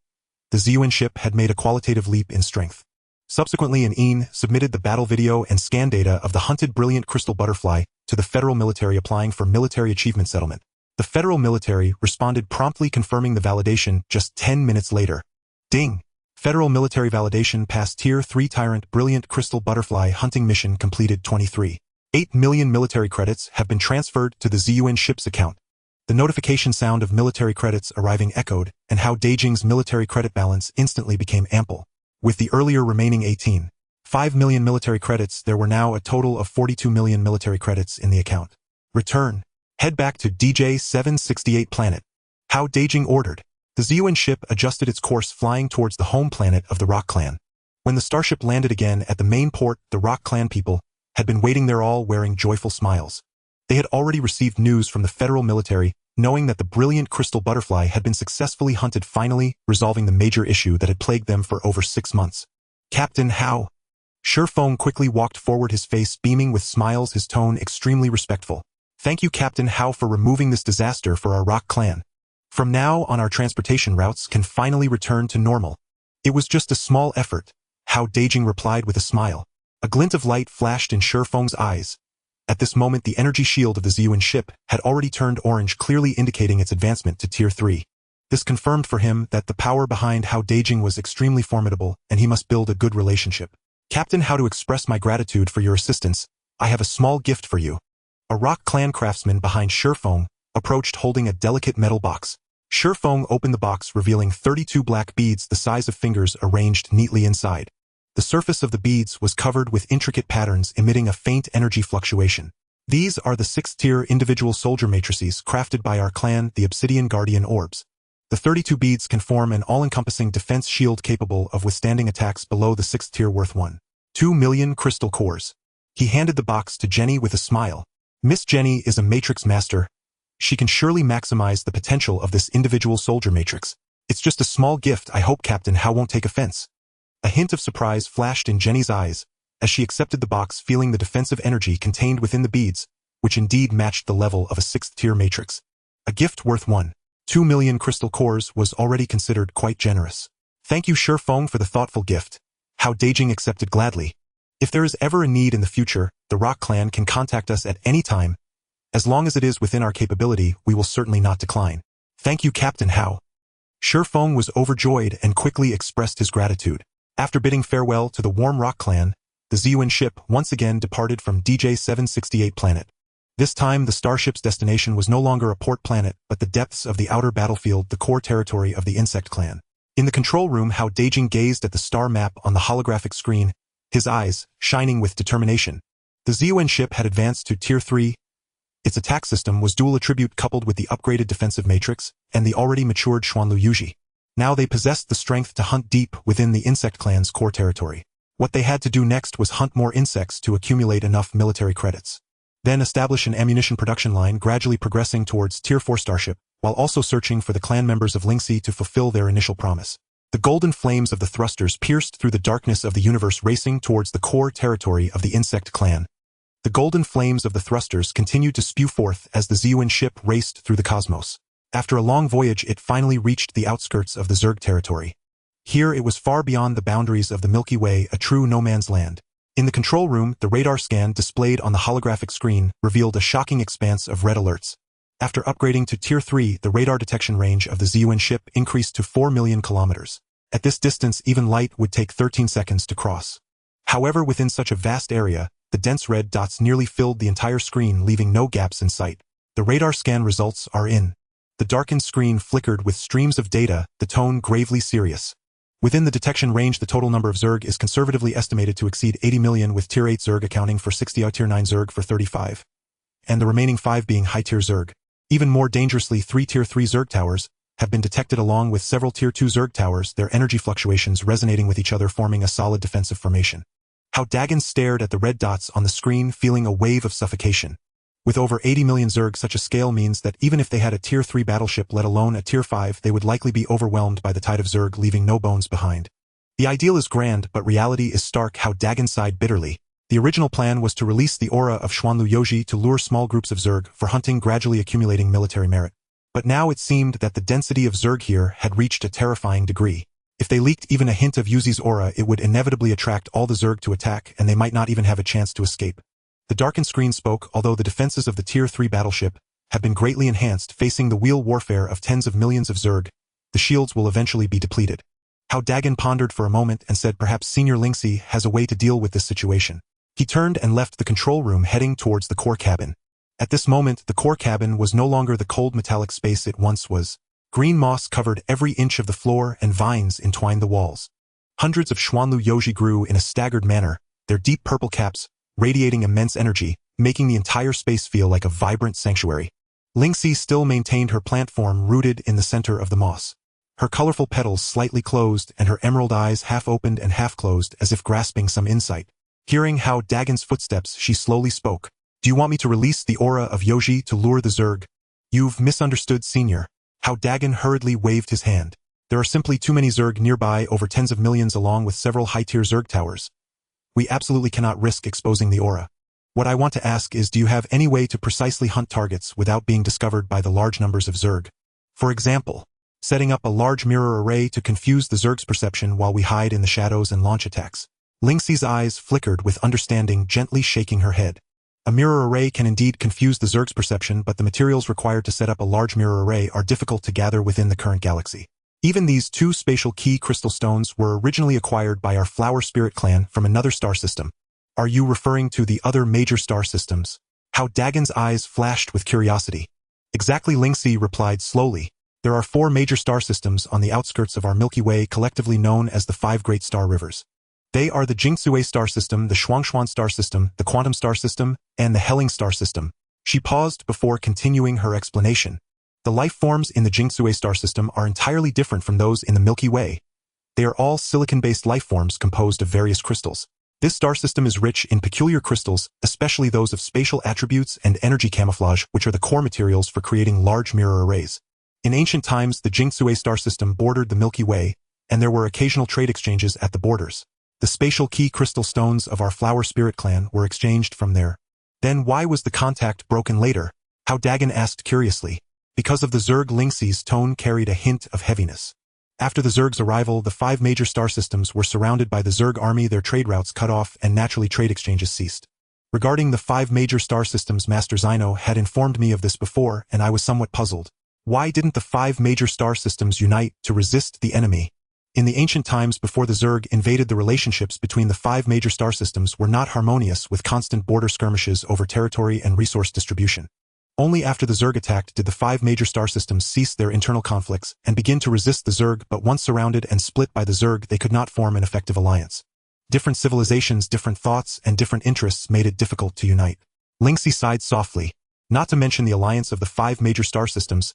the ZUN ship had made a qualitative leap in strength. Subsequently, an EN submitted the battle video and scan data of the hunted brilliant crystal butterfly to the federal military, applying for military achievement settlement. The federal military responded promptly, confirming the validation just 10 minutes later. Ding! Federal military validation passed. Tier 3 Tyrant Brilliant Crystal Butterfly hunting mission completed. 23. 8 million military credits have been transferred to the ZUN ship's account. The notification sound of military credits arriving echoed, and Hao Dageng's military credit balance instantly became ample. With the earlier remaining 5 million military credits, there were now a total of 42 million military credits in the account. Return. Head back to DJ-768 planet. Hao Dageng ordered. The ZUN ship adjusted its course, flying towards the home planet of the Rock Clan. When the starship landed again at the main port, the Rock Clan people had been waiting there, all wearing joyful smiles. They had already received news from the federal military, knowing that the brilliant crystal butterfly had been successfully hunted, finally resolving the major issue that had plagued them for over 6 months. Captain Hao. Shifeng quickly walked forward, his face beaming with smiles, his tone extremely respectful. Thank you, Captain Hao, for removing this disaster for our Rock Clan. From now on, our transportation routes can finally return to normal. It was just a small effort, Hao Dageng replied with a smile. A glint of light flashed in Shifeng's eyes. At this moment, the energy shield of the ZUN ship had already turned orange, clearly indicating its advancement to Tier 3. This confirmed for him that the power behind Hao Dageng was extremely formidable, and he must build a good relationship. Captain Hao, to express my gratitude for your assistance, I have a small gift for you. A Rock Clan craftsman behind Shifeng approached, holding a delicate metal box. Shifeng opened the box, revealing 32 black beads the size of fingers arranged neatly inside. The surface of the beads was covered with intricate patterns, emitting a faint energy fluctuation. These are the 6th-tier individual soldier matrices crafted by our clan, the Obsidian Guardian Orbs. The 32 beads can form an all-encompassing defense shield capable of withstanding attacks below the 6th tier, worth 1.2 million crystal cores. He handed the box to Jenny with a smile. Miss Jenny is a matrix master. She can surely maximize the potential of this individual soldier matrix. It's just a small gift. I hope Captain Hao won't take offense. A hint of surprise flashed in Jenny's eyes as she accepted the box, feeling the defensive energy contained within the beads, which indeed matched the level of a 6th-tier matrix. A gift worth 1.2 million crystal cores was already considered quite generous. Thank you, Shifeng, for the thoughtful gift. Hao Dageng accepted gladly. If there is ever a need in the future, the Rock Clan can contact us at any time. As long as it is within our capability, we will certainly not decline. Thank you, Captain Hao. Shifeng was overjoyed and quickly expressed his gratitude. After bidding farewell to the warm Rock Clan, the ZUN ship once again departed from DJ-768 planet. This time, the starship's destination was no longer a port planet, but the depths of the outer battlefield, the core territory of the insect clan. In the control room, Hao Dageng gazed at the star map on the holographic screen, his eyes shining with determination. The ZUN ship had advanced to Tier 3. Its attack system was dual attribute, coupled with the upgraded defensive matrix and the already matured Xuanlu Yuji. Now they possessed the strength to hunt deep within the insect clan's core territory. What they had to do next was hunt more insects to accumulate enough military credits. Then establish an ammunition production line, gradually progressing towards Tier 4 starship, while also searching for the clan members of Lingxi to fulfill their initial promise. The golden flames of the thrusters pierced through the darkness of the universe, racing towards the core territory of the insect clan. The golden flames of the thrusters continued to spew forth as the ZUN ship raced through the cosmos. After a long voyage, it finally reached the outskirts of the Zerg territory. Here it was far beyond the boundaries of the Milky Way, a true no-man's land. In the control room, the radar scan displayed on the holographic screen revealed a shocking expanse of red alerts. After upgrading to Tier 3, the radar detection range of the ZUN ship increased to 4 million kilometers. At this distance, even light would take 13 seconds to cross. However, within such a vast area, the dense red dots nearly filled the entire screen, leaving no gaps in sight. The radar scan results are in. The darkened screen flickered with streams of data, the tone gravely serious. Within the detection range, the total number of zerg is conservatively estimated to exceed 80 million, with Tier 8 zerg accounting for 60, Tier 9 zerg for 35, and the remaining 5 being high-tier zerg. Even more dangerously, 3 Tier 3 zerg towers have been detected along with several Tier 2 zerg towers, their energy fluctuations resonating with each other, forming a solid defensive formation. Hao Dageng stared at the red dots on the screen, feeling a wave of suffocation. With over 80 million zerg, such a scale means that even if they had a Tier 3 battleship, let alone a Tier 5, they would likely be overwhelmed by the tide of zerg, leaving no bones behind. The ideal is grand, but reality is stark. Hao Dageng sighed bitterly. The original plan was to release the aura of Xuanlu Yoji to lure small groups of zerg for hunting, gradually accumulating military merit. But now it seemed that the density of zerg here had reached a terrifying degree. If they leaked even a hint of Yuzi's aura, it would inevitably attract all the zerg to attack, and they might not even have a chance to escape. The darkened screen spoke. Although the defenses of the Tier 3 battleship have been greatly enhanced, facing the wheel warfare of tens of millions of zerg, the shields will eventually be depleted. Hao Dageng pondered for a moment and said, perhaps Senior Lingxi has a way to deal with this situation. He turned and left the control room, heading towards the core cabin. At this moment, the core cabin was no longer the cold metallic space it once was. Green moss covered every inch of the floor, and vines entwined the walls. Hundreds of Xuanlu Yoji grew in a staggered manner, their deep purple caps radiating immense energy, making the entire space feel like a vibrant sanctuary. Lingxi still maintained her plant form, rooted in the center of the moss. Her colorful petals slightly closed, and her emerald eyes half opened and half closed, as if grasping some insight. Hearing Hao Dageng's footsteps, she slowly spoke. Do you want me to release the aura of Yoji to lure the zerg? You've misunderstood, Senior. Hao Dageng hurriedly waved his hand. There are simply too many zerg nearby, over tens of millions, along with several high-tier zerg towers. We absolutely cannot risk exposing the aura. What I want to ask is, do you have any way to precisely hunt targets without being discovered by the large numbers of zerg? For example, setting up a large mirror array to confuse the zerg's perception while we hide in the shadows and launch attacks. Lingxi's eyes flickered with understanding, gently shaking her head. A mirror array can indeed confuse the zerg's perception, but the materials required to set up a large mirror array are difficult to gather within the current galaxy. Even these 2 spatial key crystal stones were originally acquired by our Flower Spirit clan from another star system. Are you referring to the other major star systems? Hao Dageng's eyes flashed with curiosity. Exactly, Lingxi replied slowly. There are 4 major star systems on the outskirts of our Milky Way, collectively known as the 5 Great Star Rivers. They are the Jingsui star system, the Shuangshuan star system, the Quantum star system, and the Helling star system. She paused before continuing her explanation. The life forms in the Jingsui star system are entirely different from those in the Milky Way. They are all silicon-based life forms composed of various crystals. This star system is rich in peculiar crystals, especially those of spatial attributes and energy camouflage, which are the core materials for creating large mirror arrays. In ancient times, the Jingsui star system bordered the Milky Way, and there were occasional trade exchanges at the borders. The spatial key crystal stones of our Flower Spirit clan were exchanged from there. Then why was the contact broken later? Hao Dageng asked curiously. Because of the zerg. Lingxi's tone carried a hint of heaviness. After the zerg's arrival, the 5 major star systems were surrounded by the zerg army, their trade routes cut off, and naturally trade exchanges ceased. Regarding the 5 major star systems, Master Zino had informed me of this before, and I was somewhat puzzled. Why didn't the 5 major star systems unite to resist the enemy? In the ancient times before the zerg invaded, the relationships between the 5 major star systems were not harmonious, with constant border skirmishes over territory and resource distribution. Only after the zerg attacked did the 5 major star systems cease their internal conflicts and begin to resist the zerg, but once surrounded and split by the zerg, they could not form an effective alliance. Different civilizations, different thoughts, and different interests made it difficult to unite. Lingxi sighed softly. Not to mention the alliance of the 5 major star systems.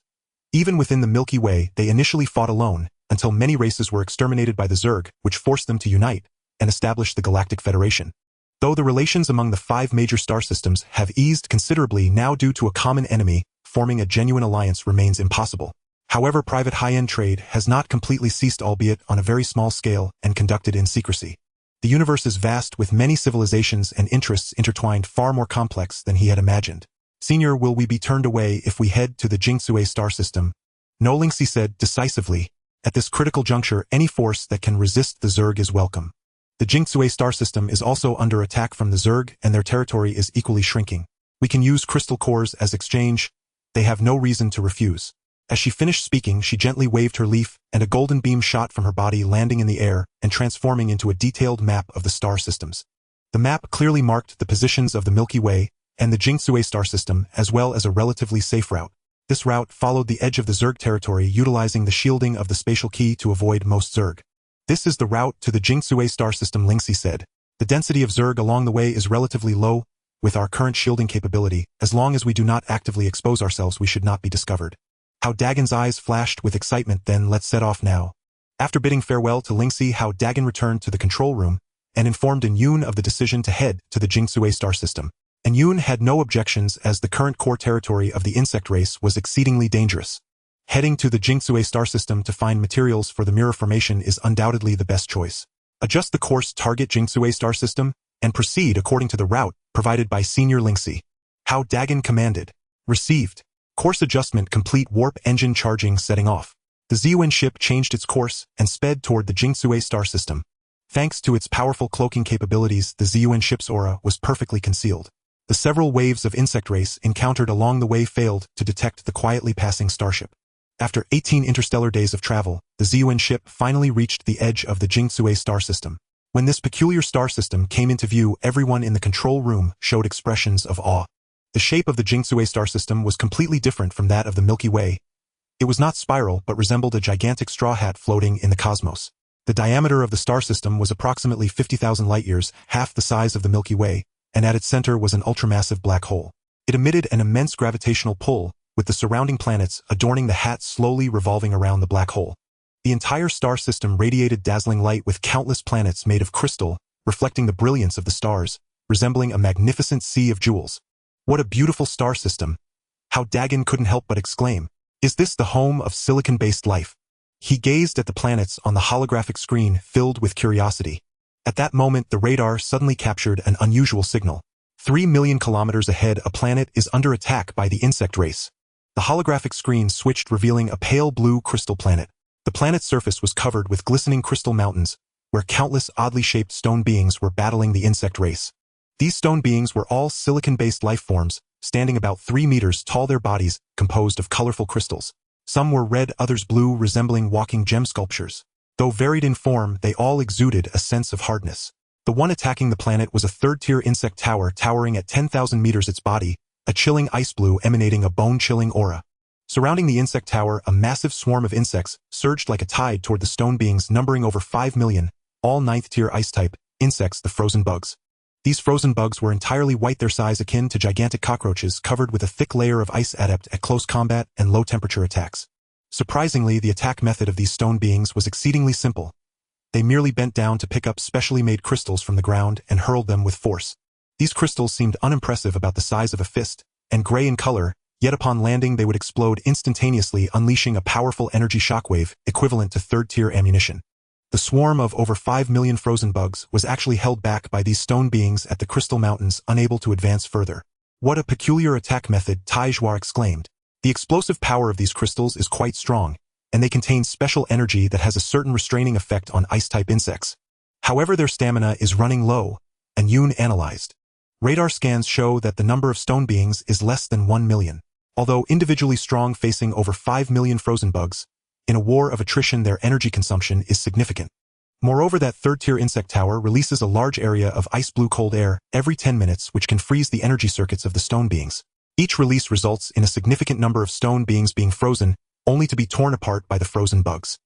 Even within the Milky Way, they initially fought alone, until many races were exterminated by the zerg, which forced them to unite and establish the Galactic Federation. Though the relations among the 5 major star systems have eased considerably now due to a common enemy, forming a genuine alliance remains impossible. However, private high-end trade has not completely ceased, albeit on a very small scale and conducted in secrecy. The universe is vast, with many civilizations and interests intertwined, far more complex than he had imagined. Senior, will we be turned away if we head to the Jingsui star system? No, Lingxi said decisively. At this critical juncture, any force that can resist the zerg is welcome. The Jingsui star system is also under attack from the zerg, and their territory is equally shrinking. We can use crystal cores as exchange. They have no reason to refuse. As she finished speaking, she gently waved her leaf, and a golden beam shot from her body, landing in the air and transforming into a detailed map of the star systems. The map clearly marked the positions of the Milky Way and the Jing-Sui star system, as well as a relatively safe route. This route followed the edge of the Zerg territory, utilizing the shielding of the spatial key to avoid most Zerg. This is the route to the Jing-Sui star system, Lingxi said. The density of Zerg along the way is relatively low. With our current shielding capability, as long as we do not actively expose ourselves, we should not be discovered. Hao Dagen's eyes flashed with excitement. Then let's set off now. After bidding farewell to Lingxi, Hao Dageng returned to the control room and informed Yun of the decision to head to the Jing-Sui star system. Yun had no objections, as the current core territory of the insect race was exceedingly dangerous. Heading to the Jing-Sui star system to find materials for the mirror formation is undoubtedly the best choice. Adjust the course, target Jing-Sui star system, and proceed according to the route provided by Senior Lingxi. Hao Dageng commanded. Received. Course adjustment complete. Warp engine charging setting off. The Ziyuan ship changed its course and sped toward the Jing-Sui star system. Thanks to its powerful cloaking capabilities, the Ziyuan ship's aura was perfectly concealed. The several waves of insect race encountered along the way failed to detect the quietly passing starship. After 18 interstellar days of travel, the Ziyuan ship finally reached the edge of the Jing-Sui star system. When this peculiar star system came into view, everyone in the control room showed expressions of awe. The shape of the Jing-Sui star system was completely different from that of the Milky Way. It was not spiral, but resembled a gigantic straw hat floating in the cosmos. The diameter of the star system was approximately 50,000 light-years, half the size of the Milky Way, and at its center was an ultramassive black hole. It emitted an immense gravitational pull, with the surrounding planets adorning the hat slowly revolving around the black hole. The entire star system radiated dazzling light, with countless planets made of crystal, reflecting the brilliance of the stars, resembling a magnificent sea of jewels. What a beautiful star system! Hao Dageng couldn't help but exclaim. Is this the home of silicon-based life? He gazed at the planets on the holographic screen, filled with curiosity. At that moment, the radar suddenly captured an unusual signal. 3 million kilometers ahead, a planet is under attack by the insect race. The holographic screen switched, revealing a pale blue crystal planet. The planet's surface was covered with glistening crystal mountains, where countless oddly shaped stone beings were battling the insect race. These stone beings were all silicon-based life forms, standing about 3 meters tall, their bodies composed of colorful crystals. Some were red, others blue, resembling walking gem sculptures. Though varied in form, they all exuded a sense of hardness. The one attacking the planet was a third-tier insect tower, towering at 10,000 meters. Its body, a chilling ice blue, emanating a bone-chilling aura. Surrounding the insect tower, a massive swarm of insects surged like a tide toward the stone beings, numbering over 5 million, all 9th-tier ice-type insects, the frozen bugs. These frozen bugs were entirely white, their size akin to gigantic cockroaches, covered with a thick layer of ice, adept at close combat and low-temperature attacks. Surprisingly, the attack method of these stone beings was exceedingly simple. They merely bent down to pick up specially made crystals from the ground and hurled them with force. These crystals seemed unimpressive, about the size of a fist, and gray in color, yet upon landing they would explode instantaneously, unleashing a powerful energy shockwave equivalent to third-tier ammunition. The swarm of over 5 million frozen bugs was actually held back by these stone beings at the Crystal Mountains, unable to advance further. What a peculiar attack method, Taizhua exclaimed. The explosive power of these crystals is quite strong, and they contain special energy that has a certain restraining effect on ice-type insects. However, their stamina is running low, and Yun analyzed. Radar scans show that the number of stone beings is less than 1 million. Although individually strong, facing over 5 million frozen bugs, in a war of attrition their energy consumption is significant. Moreover, that third-tier insect tower releases a large area of ice-blue cold air every 10 minutes, which can freeze the energy circuits of the stone beings. Each release results in a significant number of stone beings being frozen, only to be torn apart by the frozen bugs.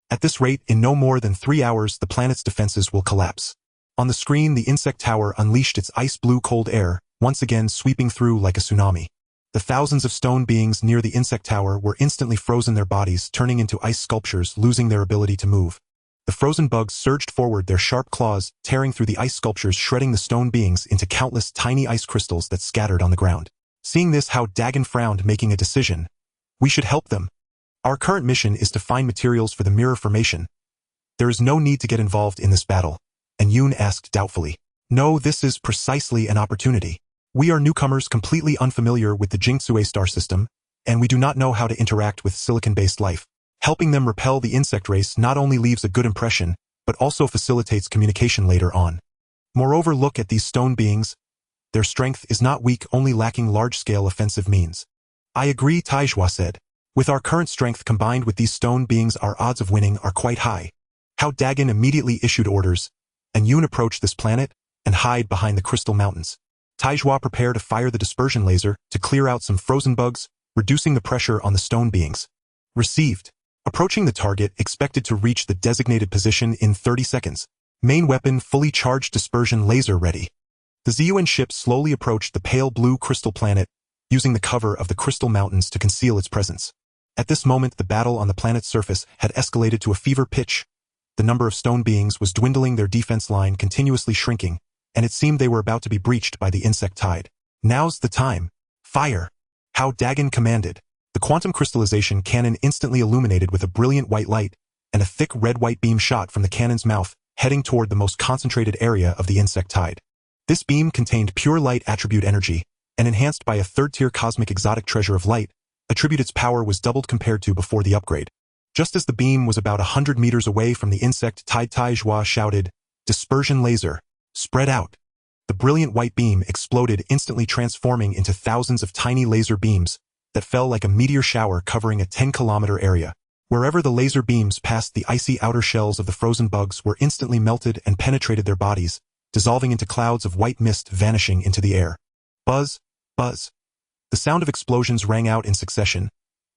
At this rate, in no more than 3 hours, the planet's defenses will collapse. On the screen, the insect tower unleashed its ice-blue cold air, once again sweeping through like a tsunami. The thousands of stone beings near the insect tower were instantly frozen, their bodies turning into ice sculptures, losing their ability to move. The frozen bugs surged forward, their sharp claws tearing through the ice sculptures, shredding the stone beings into countless tiny ice crystals that scattered on the ground. Seeing this, Hao Dageng frowned, making a decision. We should help them. Our current mission is to find materials for the mirror formation. There is no need to get involved in this battle. And Yun asked doubtfully. No, this is precisely an opportunity. We are newcomers, completely unfamiliar with the Jing-Sui star system, and we do not know how to interact with silicon-based life. Helping them repel the insect race not only leaves a good impression, but also facilitates communication later on. Moreover, look at these stone beings. Their strength is not weak, only lacking large-scale offensive means. I agree, Taizhua said. With our current strength combined with these stone beings, our odds of winning are quite high. Hao Dageng immediately issued orders, and Yun approached this planet, and hide behind the crystal mountains. Taizhua prepared to fire the dispersion laser to clear out some frozen bugs, reducing the pressure on the stone beings. Received. Approaching the target, expected to reach the designated position in 30 seconds. Main weapon fully charged dispersion laser ready. The ZUN ship slowly approached the pale blue crystal planet, using the cover of the crystal mountains to conceal its presence. At this moment, the battle on the planet's surface had escalated to a fever pitch. The number of stone beings was dwindling, their defense line continuously shrinking, and it seemed they were about to be breached by the insect tide. Now's the time. Fire! Hao Dageng commanded. The quantum crystallization cannon instantly illuminated with a brilliant white light, and a thick red-white beam shot from the cannon's mouth, heading toward the most concentrated area of the insect tide. This beam contained pure light attribute energy, and enhanced by a third-tier cosmic exotic treasure of light, attribute its power was doubled compared to before the upgrade. Just as the beam was about 100 meters away from the insect tide, Taizhua shouted, "Dispersion laser, spread out." The brilliant white beam exploded, instantly transforming into thousands of tiny laser beams that fell like a meteor shower covering a 10-kilometer area. Wherever the laser beams passed, the icy outer shells of the frozen bugs were instantly melted and penetrated their bodies, dissolving into clouds of white mist vanishing into the air. Buzz, buzz. The sound of explosions rang out in succession.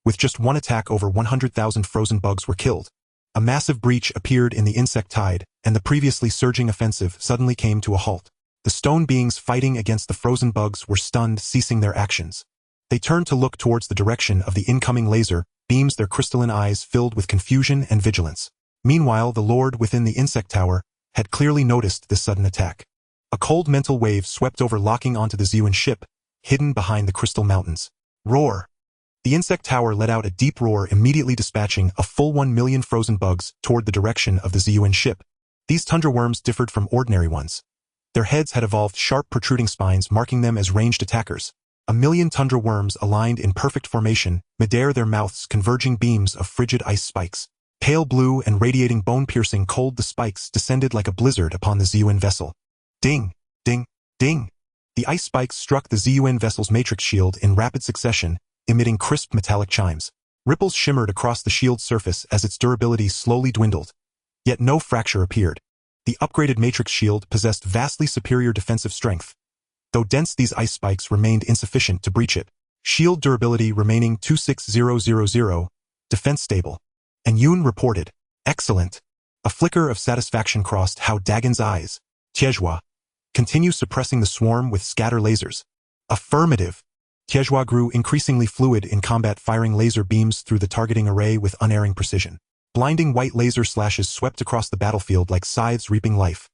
With just one attack, over 100,000 frozen bugs were killed. A massive breach appeared in the insect tide, and the previously surging offensive suddenly came to a halt. The stone beings fighting against the frozen bugs were stunned, ceasing their actions. They turned to look towards the direction of the incoming laser beams, their crystalline eyes filled with confusion and vigilance. Meanwhile, the Lord within the insect tower had clearly noticed this sudden attack. A cold mental wave swept over, locking onto the ZUN ship, hidden behind the crystal mountains. Roar! The insect tower let out a deep roar, immediately dispatching a full 1 million frozen bugs toward the direction of the ZUN ship. These tundra worms differed from ordinary ones. Their heads had evolved sharp protruding spines, marking them as ranged attackers. 1 million tundra worms aligned in perfect formation, midair, their mouths converging beams of frigid ice spikes. Pale blue and radiating bone-piercing cold, the spikes descended like a blizzard upon the ZUN vessel. Ding! Ding! Ding! The ice spikes struck the ZUN vessel's matrix shield in rapid succession, emitting crisp metallic chimes. Ripples shimmered across the shield's surface as its durability slowly dwindled. Yet no fracture appeared. The upgraded matrix shield possessed vastly superior defensive strength. Though dense, these ice spikes remained insufficient to breach it. Shield durability remaining 26000, defense stable. And Yoon reported, "Excellent." A flicker of satisfaction crossed Hao Dagen's eyes. Taizhua, continue suppressing the swarm with scatter lasers. Affirmative. Taizhua grew increasingly fluid in combat, firing laser beams through the targeting array with unerring precision. Blinding white laser slashes swept across the battlefield like scythes reaping life.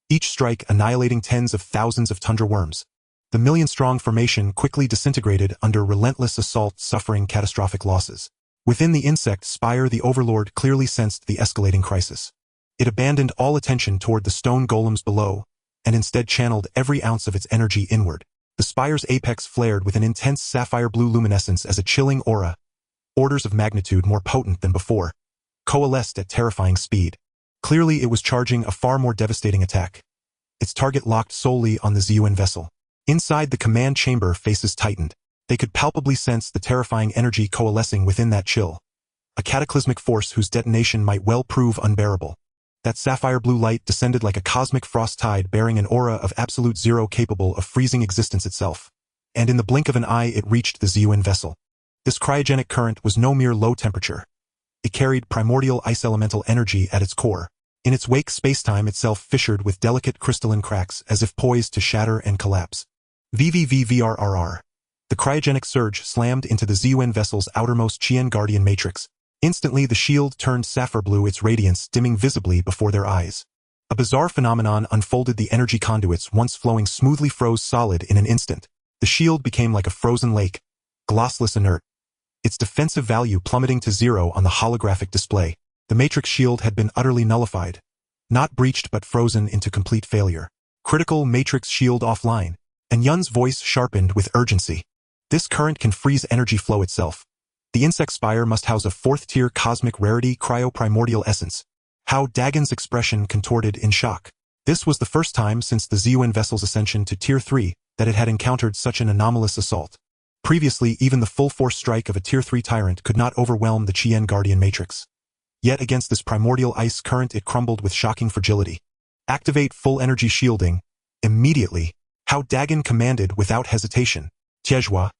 Each strike annihilating tens of thousands of tundra worms. The million-strong formation quickly disintegrated under relentless assault, suffering catastrophic losses. Within the insect spire, the Overlord clearly sensed the escalating crisis. It abandoned all attention toward the stone golems below, and instead channeled every ounce of its energy inward. The spire's apex flared with an intense sapphire blue luminescence as a chilling aura, orders of magnitude more potent than before, coalesced at terrifying speed. Clearly, it was charging a far more devastating attack. Its target locked solely on the ZUN vessel. Inside the command chamber, faces tightened. They could palpably sense the terrifying energy coalescing within that chill. A cataclysmic force whose detonation might well prove unbearable. That sapphire blue light descended like a cosmic frost tide, bearing an aura of absolute zero, capable of freezing existence itself. And in the blink of an eye, it reached the ZUN vessel. This cryogenic current was no mere low temperature. It carried primordial ice elemental energy at its core. In its wake, spacetime itself fissured with delicate crystalline cracks, as if poised to shatter and collapse. VVVVRRR. The cryogenic surge slammed into the ZUN vessel's outermost Qian Guardian matrix. Instantly, the shield turned sapphire blue, its radiance dimming visibly before their eyes. A bizarre phenomenon unfolded. The energy conduits, once flowing smoothly, froze solid in an instant. The shield became like a frozen lake, glossless, inert. Its defensive value plummeting to zero on the holographic display. The matrix shield had been utterly nullified. Not breached, but frozen into complete failure. Critical matrix shield offline. And Yun's voice sharpened with urgency. This current can freeze energy flow itself. The insect spire must house a fourth-tier cosmic rarity cryo-primordial essence. Hao Dagen's expression contorted in shock. This was the first time since the ZUN vessel's ascension to Tier 3 that it had encountered such an anomalous assault. Previously, even the full-force strike of a Tier 3 tyrant could not overwhelm the Qian Guardian matrix. Yet against this primordial ice current, it crumbled with shocking fragility. Activate full energy shielding, Immediately, Hao Dageng commanded without hesitation. Tiezhua,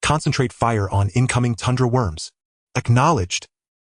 concentrate fire on incoming tundra worms. Acknowledged.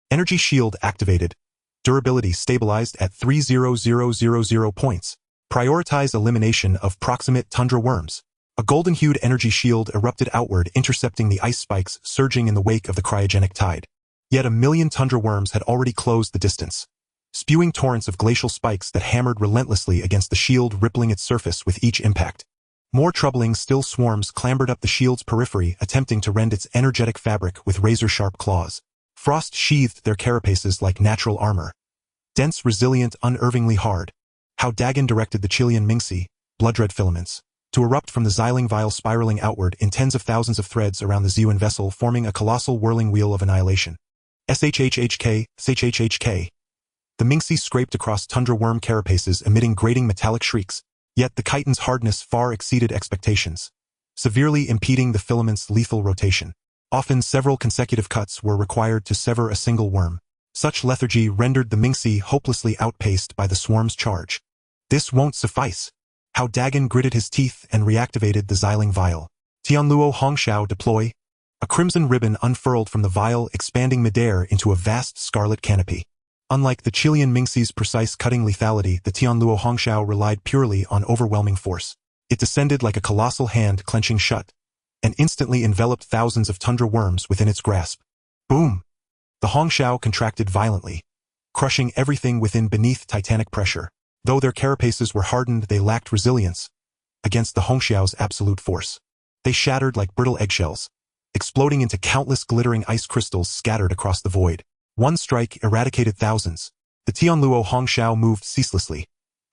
Energy shield activated. Durability stabilized at 30000 points. Prioritize elimination of proximate tundra worms. A golden-hued energy shield erupted outward, intercepting the ice spikes surging in the wake of the cryogenic tide. Yet 1,000,000 tundra worms had already closed the distance, spewing torrents of glacial spikes that hammered relentlessly against the shield, rippling its surface with each impact. More troubling still, swarms clambered up the shield's periphery, attempting to rend its energetic fabric with razor-sharp claws. Frost sheathed their carapaces like natural armor. Dense, resilient, unervingly hard. Hao Dageng directed the Chilean Mingxi, blood-red filaments, to erupt from the Xiling vial, spiraling outward in tens of thousands of threads around the Ziyuan vessel, forming a colossal whirling wheel of annihilation. SHHHK, SHHHK. The Mingxi scraped across tundra worm carapaces, emitting grating metallic shrieks, yet the chitin's hardness far exceeded expectations, severely impeding the filament's lethal rotation. Often several consecutive cuts were required to sever a single worm. Such lethargy rendered the Mingxi hopelessly outpaced by the swarm's charge. This won't suffice. Hao Dageng gritted his teeth and reactivated the Xiling vial. Tianluo Hongxiao, deploy. A crimson ribbon unfurled from the vial, expanding midair into a vast scarlet canopy. Unlike the Chilean Mingxi's precise cutting lethality, the Tianluo Hongxiao relied purely on overwhelming force. It descended like a colossal hand clenching shut, and instantly enveloped thousands of tundra worms within its grasp. Boom! The Hongxiao contracted violently, crushing everything within beneath titanic pressure. Though their carapaces were hardened, they lacked resilience against the Hongxiao's absolute force. They shattered like brittle eggshells, exploding into countless glittering ice crystals scattered across the void. One strike eradicated thousands. The Tianluo Hongxiao moved ceaselessly,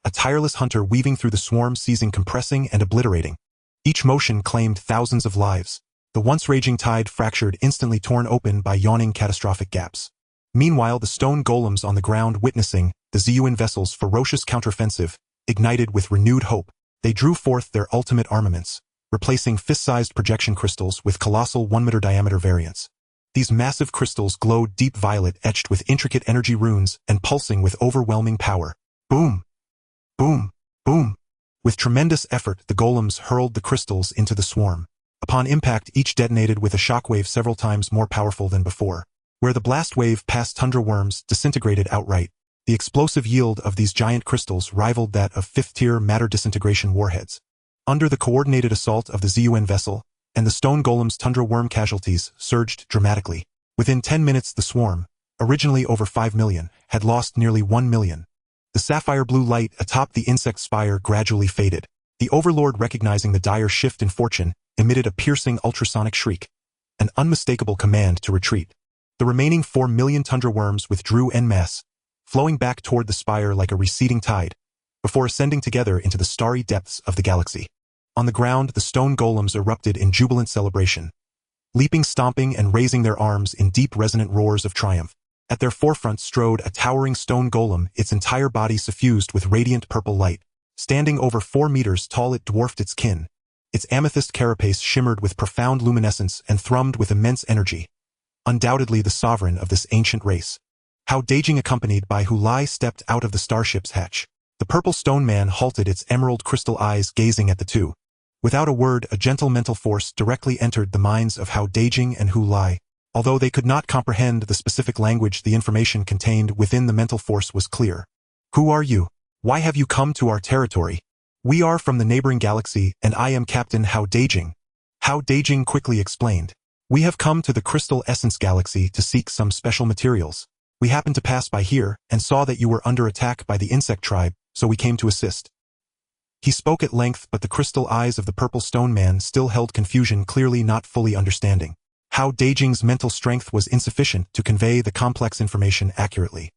a tireless hunter weaving through the swarm, seizing, compressing, and obliterating. Each motion claimed thousands of lives. The once raging tide fractured, instantly torn open by yawning catastrophic gaps. Meanwhile, the stone golems on the ground, witnessing the Ziyuan vessel's ferocious counteroffensive, ignited with renewed hope. They drew forth their ultimate armaments, replacing fist-sized projection crystals with colossal 1-meter diameter variants. These massive crystals glowed deep violet, etched with intricate energy runes and pulsing with overwhelming power. Boom! Boom! Boom! With tremendous effort, the golems hurled the crystals into the swarm. Upon impact, each detonated with a shockwave several times more powerful than before. Where the blast wave passed, tundra worms disintegrated outright. The explosive yield of these giant crystals rivaled that of fifth-tier matter disintegration warheads. Under the coordinated assault of the Ziyuan vessel, and the stone golem's tundra worm casualties surged dramatically. Within 10 minutes, the swarm, originally over 5 million, had lost nearly 1 million. The sapphire blue light atop the insect spire gradually faded. The Overlord, recognizing the dire shift in fortune, emitted a piercing ultrasonic shriek, an unmistakable command to retreat. The remaining 4 million tundra worms withdrew en masse, flowing back toward the spire like a receding tide, before ascending together into the starry depths of the galaxy. On the ground, the stone golems erupted in jubilant celebration, leaping, stomping, and raising their arms in deep, resonant roars of triumph. At their forefront strode a towering stone golem, its entire body suffused with radiant purple light. Standing over 4 meters tall, it dwarfed its kin. Its amethyst carapace shimmered with profound luminescence and thrummed with immense energy. Undoubtedly the sovereign of this ancient race. Hao Dageng, accompanied by Hu Lai, stepped out of the starship's hatch. The purple stone man halted, its emerald crystal eyes gazing at the two. Without a word, a gentle mental force directly entered the minds of Hao Dageng and Hu Lai. Although they could not comprehend the specific language, the information contained within the mental force was clear. Who are you? Why have you come to our territory? We are from the neighboring galaxy, and I am Captain Hao Dageng. Hao Dageng quickly explained. We have come to the Crystal Essence Galaxy to seek some special materials. We happened to pass by here, and saw that you were under attack by the insect tribe, so we came to assist. He spoke at length, but the crystal eyes of the purple stone man still held confusion, clearly not fully understanding. Hao Dageng's mental strength was insufficient to convey the complex information accurately.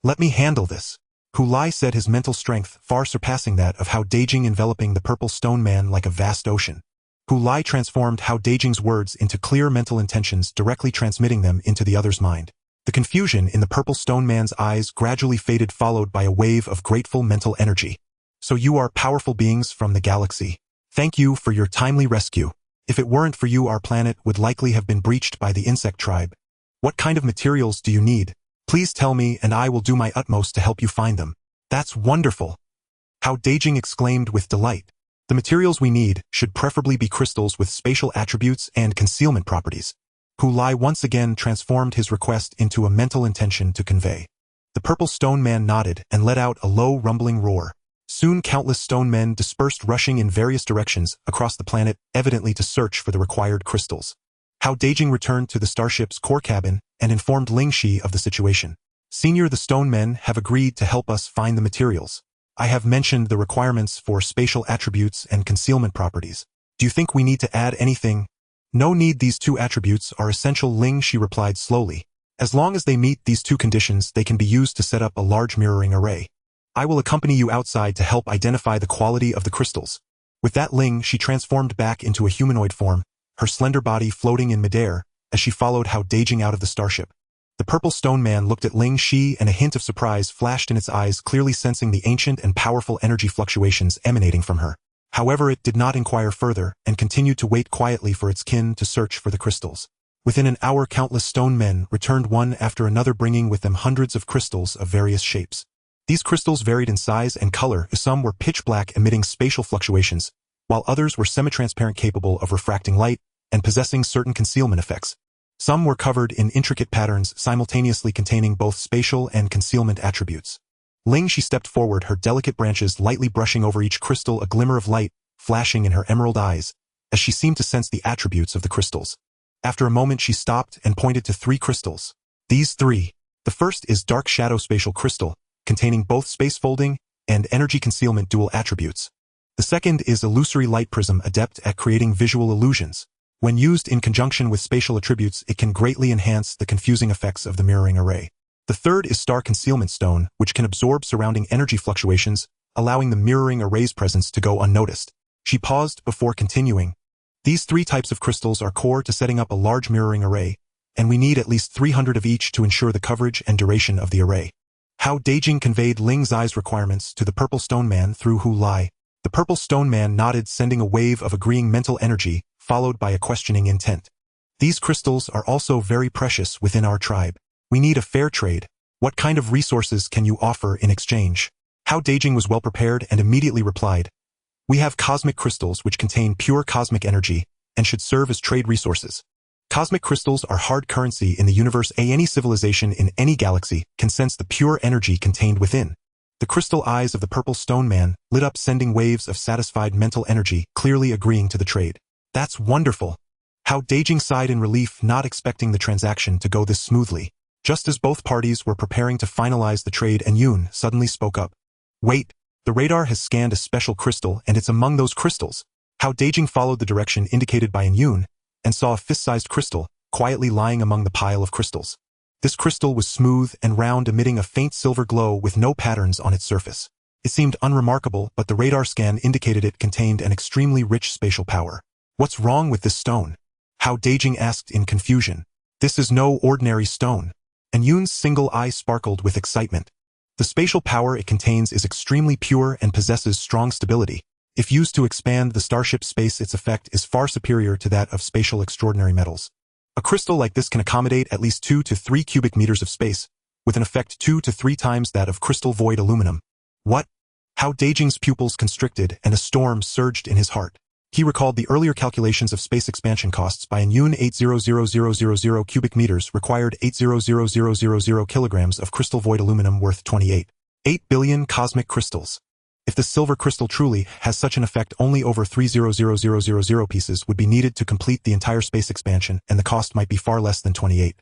Let me handle this. Hu Lai said, his mental strength far surpassing that of Hao Dageng, enveloping the purple stone man like a vast ocean. Hu Lai transformed Hao Dageng's words into clear mental intentions, directly transmitting them into the other's mind. The confusion in the purple stone man's eyes gradually faded, followed by a wave of grateful mental energy. So you are powerful beings from the galaxy. Thank you for your timely rescue. If it weren't for you, our planet would likely have been breached by the insect tribe. What kind of materials do you need? Please tell me, and I will do my utmost to help you find them. That's wonderful! Hao Dageng exclaimed with delight. The materials we need should preferably be crystals with spatial attributes and concealment properties. Hu Lai once again transformed his request into a mental intention to convey. The purple stone man nodded and let out a low rumbling roar. Soon countless stone men dispersed, rushing in various directions across the planet, evidently to search for the required crystals. Hao Dageng returned to the starship's core cabin and informed Ling Shi of the situation. Senior, the stone men have agreed to help us find the materials. I have mentioned the requirements for spatial attributes and concealment properties. Do you think we need to add anything? No need, these two attributes are essential, Ling Shi replied slowly. As long as they meet these two conditions, they can be used to set up a large mirroring array. I will accompany you outside to help identify the quality of the crystals. With that, Ling Shi transformed back into a humanoid form, her slender body floating in midair as she followed Hao Dageng out of the starship. The purple stone man looked at Ling Shi and a hint of surprise flashed in its eyes, clearly sensing the ancient and powerful energy fluctuations emanating from her. However, it did not inquire further and continued to wait quietly for its kin to search for the crystals. Within an hour, countless stone men returned one after another, bringing with them hundreds of crystals of various shapes. These crystals varied in size and color. Some were pitch black, emitting spatial fluctuations, while others were semi-transparent, capable of refracting light and possessing certain concealment effects. Some were covered in intricate patterns, simultaneously containing both spatial and concealment attributes. Ling Shi stepped forward, her delicate branches lightly brushing over each crystal, a glimmer of light flashing in her emerald eyes, as she seemed to sense the attributes of the crystals. After a moment, she stopped and pointed to 3 crystals. These 3. The first is Dark Shadow Spatial Crystal, containing both space folding and energy concealment dual attributes. The second is Illusory Light Prism, adept at creating visual illusions. When used in conjunction with spatial attributes, it can greatly enhance the confusing effects of the mirroring array. The third is Star Concealment Stone, which can absorb surrounding energy fluctuations, allowing the mirroring array's presence to go unnoticed. She paused before continuing. These 3 types of crystals are core to setting up a large mirroring array, and we need at least 300 of each to ensure the coverage and duration of the array. Hao Dageng conveyed Ling Zai's requirements to the purple stone man through Hu Lai. The purple stone man nodded, sending a wave of agreeing mental energy, followed by a questioning intent. These crystals are also very precious within our tribe. We need a fair trade. What kind of resources can you offer in exchange? Hao Dageng was well prepared and immediately replied, we have cosmic crystals which contain pure cosmic energy and should serve as trade resources. Cosmic crystals are hard currency in the universe. Any civilization in any galaxy can sense the pure energy contained within. The crystal eyes of the purple stone man lit up, sending waves of satisfied mental energy, clearly agreeing to the trade. That's wonderful. Hao Dageng sighed in relief, not expecting the transaction to go this smoothly. Just as both parties were preparing to finalize the trade, and Yun suddenly spoke up. Wait, the radar has scanned a special crystal and it's among those crystals. Hao Dageng followed the direction indicated by Yun and saw a fist-sized crystal quietly lying among the pile of crystals. This crystal was smooth and round, emitting a faint silver glow with no patterns on its surface. It seemed unremarkable, but the radar scan indicated it contained an extremely rich spatial power. What's wrong with this stone? Hao Dageng asked in confusion. This is no ordinary stone. And Yun's single eye sparkled with excitement. The spatial power it contains is extremely pure and possesses strong stability. If used to expand the starship space, its effect is far superior to that of spatial extraordinary metals. A crystal like this can accommodate at least 2 to 3 cubic meters of space, with an effect 2 to 3 times that of crystal void aluminum. What? Hao Dageng's pupils constricted and a storm surged in his heart. He recalled the earlier calculations of space expansion costs by Yun. 800,000 cubic meters required 800,000 kilograms of crystal void aluminum worth 28 billion cosmic crystals. If the silver crystal truly has such an effect, only over 300,000 pieces would be needed to complete the entire space expansion, and the cost might be far less than 28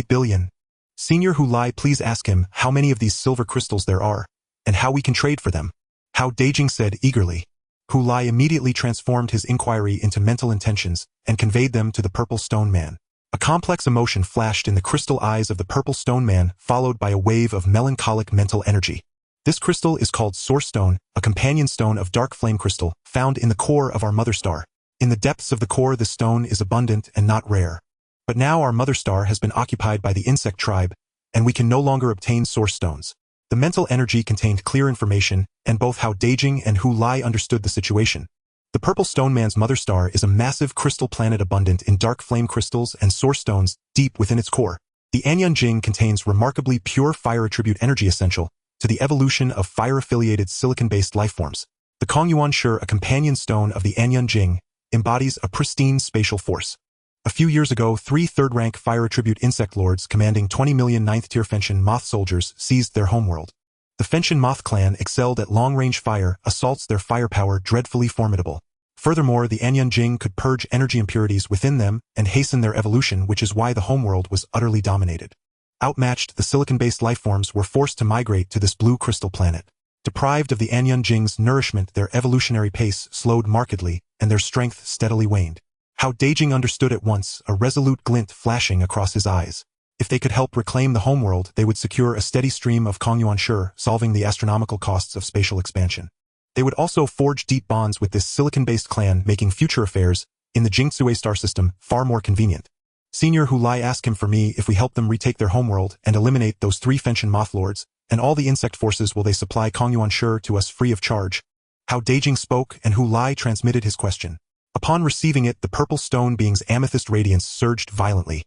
billion. Senior Hu Lai, please ask him how many of these silver crystals there are, and how we can trade for them. Hao Dageng said eagerly. Hu Lai immediately transformed his inquiry into mental intentions and conveyed them to the purple stone man. A complex emotion flashed in the crystal eyes of the purple stone man, followed by a wave of melancholic mental energy. This crystal is called Source Stone, a companion stone of dark flame crystal, found in the core of our mother star. In the depths of the core, this stone is abundant and not rare. But now our mother star has been occupied by the insect tribe, and we can no longer obtain source stones. The mental energy contained clear information, and both Hao Dageng and Hu Lai understood the situation. The purple stone man's mother star is a massive crystal planet abundant in dark flame crystals and source stones deep within its core. The Anyun Jing contains remarkably pure fire attribute energy essential to the evolution of fire-affiliated silicon-based lifeforms. The Kongyuan Shi, a companion stone of the Anyun Jing, embodies a pristine spatial force. A few years ago, 3 third-rank fire attribute insect lords commanding 20 million 9th-tier Fenshin moth soldiers seized their homeworld. The Fenshin moth clan excelled at long-range fire, assaults their firepower dreadfully formidable. Furthermore, the Anyun Jing could purge energy impurities within them and hasten their evolution, which is why the homeworld was utterly dominated. Outmatched, the silicon-based lifeforms were forced to migrate to this blue crystal planet. Deprived of the Anyun Jing's nourishment, their evolutionary pace slowed markedly, and their strength steadily waned. Hao Dageng understood at once, a resolute glint flashing across his eyes. If they could help reclaim the homeworld, they would secure a steady stream of Kongyuan Shi, solving the astronomical costs of spatial expansion. They would also forge deep bonds with this silicon-based clan, making future affairs, in the Jingzue star system, far more convenient. Senior Hu Lai asked him for me if we help them retake their homeworld and eliminate those 3 Fenshin moth lords, and all the insect forces, will they supply Kongyuan Shi to us free of charge? Hao Dageng spoke, and Hu Lai transmitted his question. Upon receiving it, the purple stone being's amethyst radiance surged violently.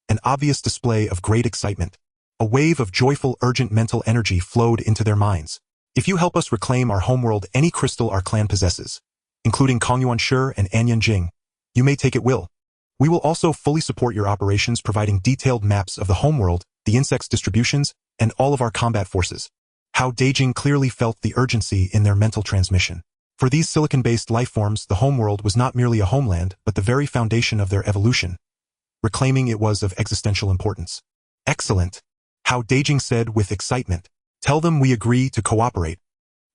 An obvious display of great excitement. A wave of joyful, urgent mental energy flowed into their minds. If you help us reclaim our homeworld, any crystal our clan possesses, including Kongyuan Shi and Anyun Jing, you may take it will. We will also fully support your operations, providing detailed maps of the homeworld, the insects' distributions, and all of our combat forces. Hao Dageng clearly felt the urgency in their mental transmission. For these silicon-based lifeforms, the homeworld was not merely a homeland, but the very foundation of their evolution. Reclaiming it was of existential importance. Excellent, Hao Dageng said with excitement. Tell them we agree to cooperate.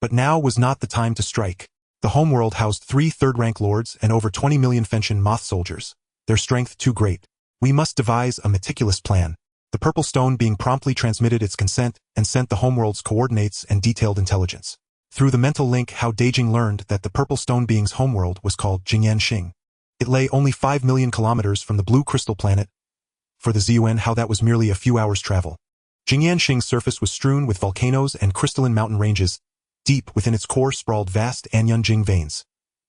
But now was not the time to strike. The homeworld housed 3 third-rank lords and over 20 million Fenshin moth soldiers, their strength too great. We must devise a meticulous plan. The purple stone being promptly transmitted its consent and sent the homeworld's coordinates and detailed intelligence. Through the mental link, Hao Dageng learned that the purple stone being's homeworld was called Jingyanxing. It lay only 5 million kilometers from the blue crystal planet. For the Zun, how that was merely a few hours' travel. Jingyanxing's surface was strewn with volcanoes and crystalline mountain ranges. Deep within its core sprawled vast Anyun Jing veins,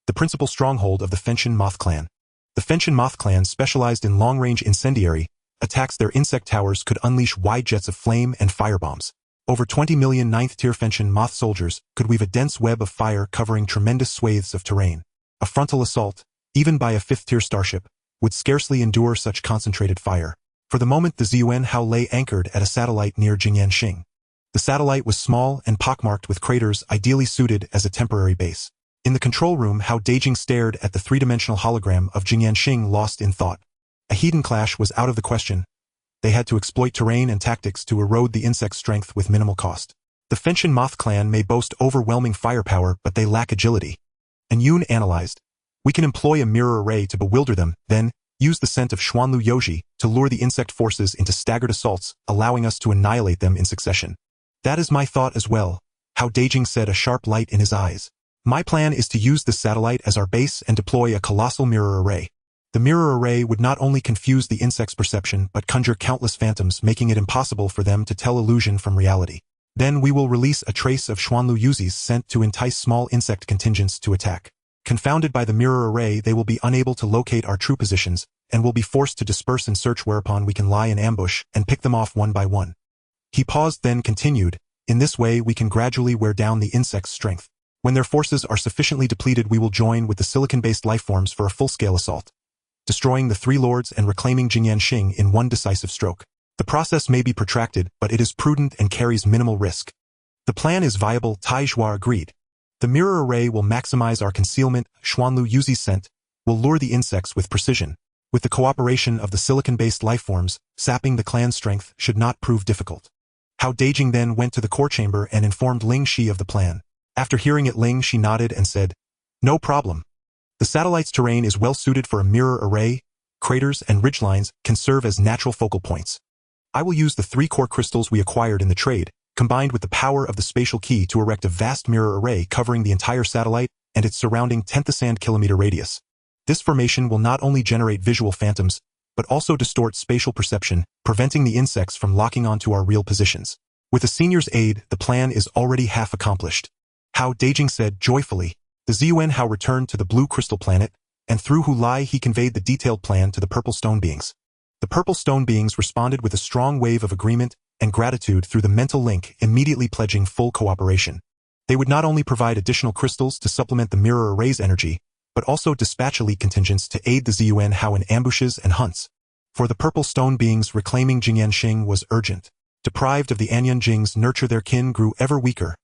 the principal stronghold of the Fenshin moth clan. The Fenshin moth clan, specialized in long-range incendiary attacks, their insect towers could unleash wide jets of flame and firebombs. Over 20 million 9th-tier Fenshin moth soldiers could weave a dense web of fire covering tremendous swathes of terrain. A frontal assault, even by a 5th-tier starship, would scarcely endure such concentrated fire. For the moment, the Zun Hao lay anchored at a satellite near Jingyanxing. The satellite was small and pockmarked with craters, ideally suited as a temporary base. In the control room, Hao Dageng stared at the 3-dimensional hologram of Jingyanxing, lost in thought. A heat and clash was out of the question. They had to exploit terrain and tactics to erode the insect's strength with minimal cost. The Fenshin moth clan may boast overwhelming firepower, but they lack agility. And Yoon analyzed. We can employ a mirror array to bewilder them, then use the scent of Xuanlu Yoji to lure the insect forces into staggered assaults, allowing us to annihilate them in succession. That is my thought as well, Hao Dageng said, a sharp light in his eyes. My plan is to use this satellite as our base and deploy a colossal mirror array. The mirror array would not only confuse the insect's perception but conjure countless phantoms, making it impossible for them to tell illusion from reality. Then we will release a trace of Xuanlu Yuzi's scent to entice small insect contingents to attack. Confounded by the mirror array, they will be unable to locate our true positions, and will be forced to disperse in search, whereupon we can lie in ambush and pick them off one by one. He paused, then continued, in this way we can gradually wear down the insect's strength. When their forces are sufficiently depleted, we will join with the silicon-based lifeforms for a full-scale assault, destroying the 3 lords and reclaiming Jingyanxing in one decisive stroke. The process may be protracted, but it is prudent and carries minimal risk. The plan is viable, Taizhua agreed. The mirror array will maximize our concealment, Xuanlu Yuzi's scent will lure the insects with precision. With the cooperation of the silicon-based lifeforms, sapping the clan's strength should not prove difficult. Hao Dageng then went to the core chamber and informed Ling Shi of the plan. After hearing it, Ling Shi nodded and said, "No problem. The satellite's terrain is well suited for a mirror array. Craters and ridgelines can serve as natural focal points. I will use the 3 core crystals we acquired in the trade, combined with the power of the spatial key, to erect a vast mirror array covering the entire satellite and its surrounding 10,000 kilometer radius. This formation will not only generate visual phantoms, but also distort spatial perception, preventing the insects from locking onto our real positions. With the senior's aid, the plan is already half accomplished," Hao Dageng said joyfully. The Zun Hao returned to the blue crystal planet, and through Hu Lai he conveyed the detailed plan to the purple stone beings. The purple stone beings responded with a strong wave of agreement and gratitude through the mental link, immediately pledging full cooperation. They would not only provide additional crystals to supplement the mirror array's energy, but also dispatch elite contingents to aid the Zun Hao in ambushes and hunts. For the purple stone beings, reclaiming Jingyanxing was urgent. Deprived of the Anyun Jing's nurture, their kin grew ever weaker.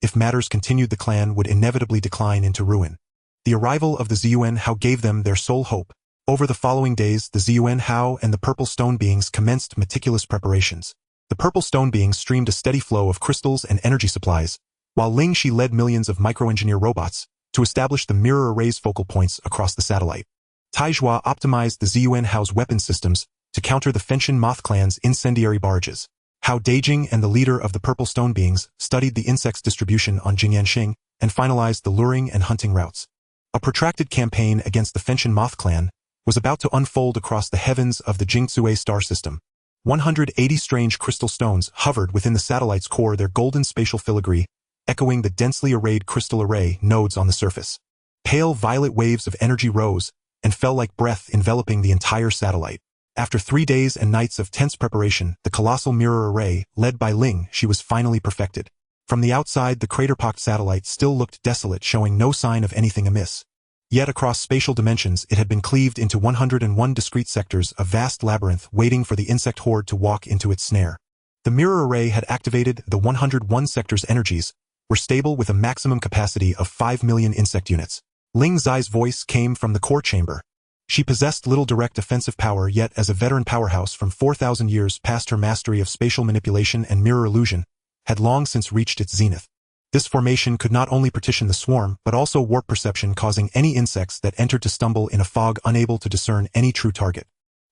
If matters continued, the clan would inevitably decline into ruin. The arrival of the Zun Hao gave them their sole hope. Over the following days, the Zun Hao and the purple stone beings commenced meticulous preparations. The purple stone beings streamed a steady flow of crystals and energy supplies, while Ling Shi led millions of microengineer robots to establish the mirror array's focal points across the satellite. Taizhua optimized the Zun Hao's weapon systems to counter the Fenshin Moth clan's incendiary barrages. Hao Dageng and the leader of the purple stone beings studied the insects' distribution on Jingyanxing and finalized the luring and hunting routes. A protracted campaign against the Fenshin Moth clan was about to unfold across the heavens of the Jingzue star system. 180 strange crystal stones hovered within the satellite's core, their golden spatial filigree echoing the densely arrayed crystal array nodes on the surface. Pale violet waves of energy rose and fell like breath, enveloping the entire satellite. After 3 days and nights of tense preparation, the colossal mirror array, led by Ling Shi, was finally perfected. From the outside, the crater-pocked satellite still looked desolate, showing no sign of anything amiss. Yet across spatial dimensions, it had been cleaved into 101 discrete sectors, a vast labyrinth waiting for the insect horde to walk into its snare. The mirror array had activated the 101 sectors' energies, were stable with a maximum capacity of 5 million insect units. Ling Zai's voice came from the core chamber. She possessed little direct offensive power, yet as a veteran powerhouse from 4,000 years past, her mastery of spatial manipulation and mirror illusion had long since reached its zenith. This formation could not only partition the swarm, but also warp perception, causing any insects that entered to stumble in a fog, unable to discern any true target.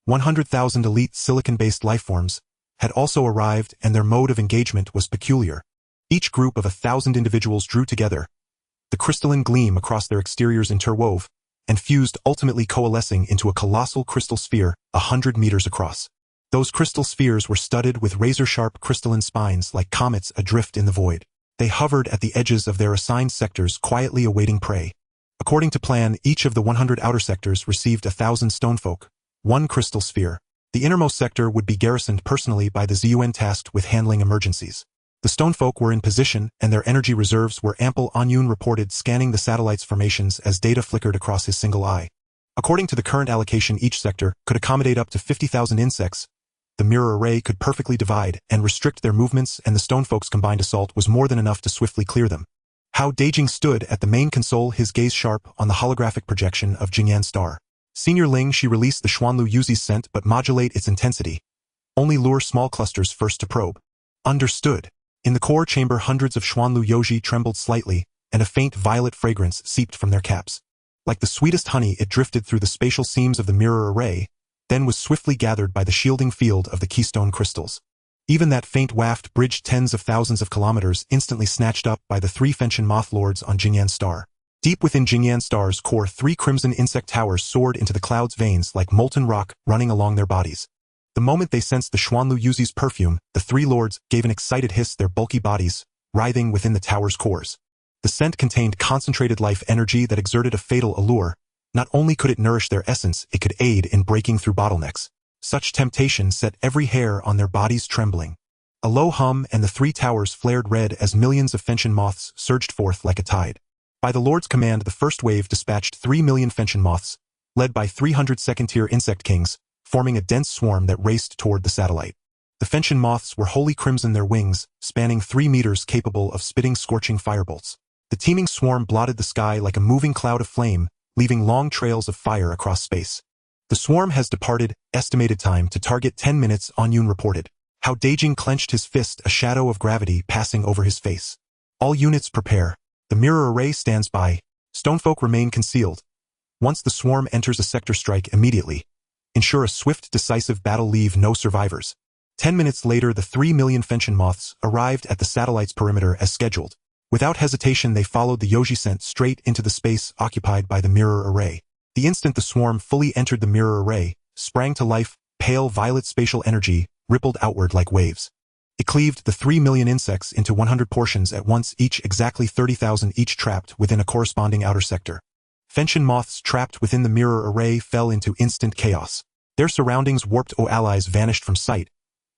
100,000 elite silicon-based lifeforms had also arrived, and their mode of engagement was peculiar. Each group of 1,000 individuals drew together, the crystalline gleam across their exteriors interwove, and fused, ultimately coalescing into a colossal crystal sphere 100 meters across. Those crystal spheres were studded with razor-sharp crystalline spines like comets adrift in the void. They hovered at the edges of their assigned sectors, quietly awaiting prey. According to plan, each of the 100 outer sectors received 1,000 stonefolk, one crystal sphere. The innermost sector would be garrisoned personally by the Zun tasked with handling emergencies. The stonefolk were in position, and their energy reserves were ample. Anyun reported, scanning the satellite's formations as data flickered across his single eye. According to the current allocation, each sector could accommodate up to 50,000 insects. The mirror array could perfectly divide and restrict their movements, and the stonefolk's combined assault was more than enough to swiftly clear them. Hao Dageng stood at the main console, his gaze sharp on the holographic projection of Jingyan Star. Senior Ling Shi released the Xuanlu Yuzi's scent, but modulate its intensity. Only lure small clusters first to probe. Understood. In the core chamber, hundreds of Xuanlu Yoji trembled slightly, and a faint violet fragrance seeped from their caps. Like the sweetest honey, it drifted through the spatial seams of the mirror array, then was swiftly gathered by the shielding field of the keystone crystals. Even that faint waft bridged tens of thousands of kilometers, instantly snatched up by the 3 Fenshin Moth Lords on Jingyan Star. Deep within Jingyan Star's core, 3 crimson insect towers soared into the cloud's veins like molten rock running along their bodies. The moment they sensed the Xuanlu Yuzi's perfume, the 3 lords gave an excited hiss, their bulky bodies writhing within the tower's cores. The scent contained concentrated life energy that exerted a fatal allure. Not only could it nourish their essence, it could aid in breaking through bottlenecks. Such temptation set every hair on their bodies trembling. A low hum, and the 3 towers flared red as millions of Fenshin moths surged forth like a tide. By the Lord's command, the first wave dispatched 3 million Fenshin moths, led by 300 second-tier insect kings, forming a dense swarm that raced toward the satellite. The Fenshin moths were wholly crimson, their wings spanning 3 meters, capable of spitting scorching firebolts. The teeming swarm blotted the sky like a moving cloud of flame, leaving long trails of fire across space. The swarm has departed, estimated time to target 10 minutes, Anyun reported. Hao Dageng clenched his fist, a shadow of gravity passing over his face. All units prepare. The mirror array stands by. Stonefolk remain concealed. Once the swarm enters a sector, strike immediately. Ensure a swift, decisive battle, leave no survivors. 10 minutes later, the 3 million Fenshin moths arrived at the satellite's perimeter as scheduled. Without hesitation, they followed the Yoji scent straight into the space occupied by the mirror array. The instant the swarm fully entered the mirror array, sprang to life, pale violet spatial energy rippled outward like waves. It cleaved the 3 million insects into 100 portions at once, each exactly 30,000 each, trapped within a corresponding outer sector. Fenshin moths trapped within the mirror array fell into instant chaos. Their surroundings warped, allies vanished from sight.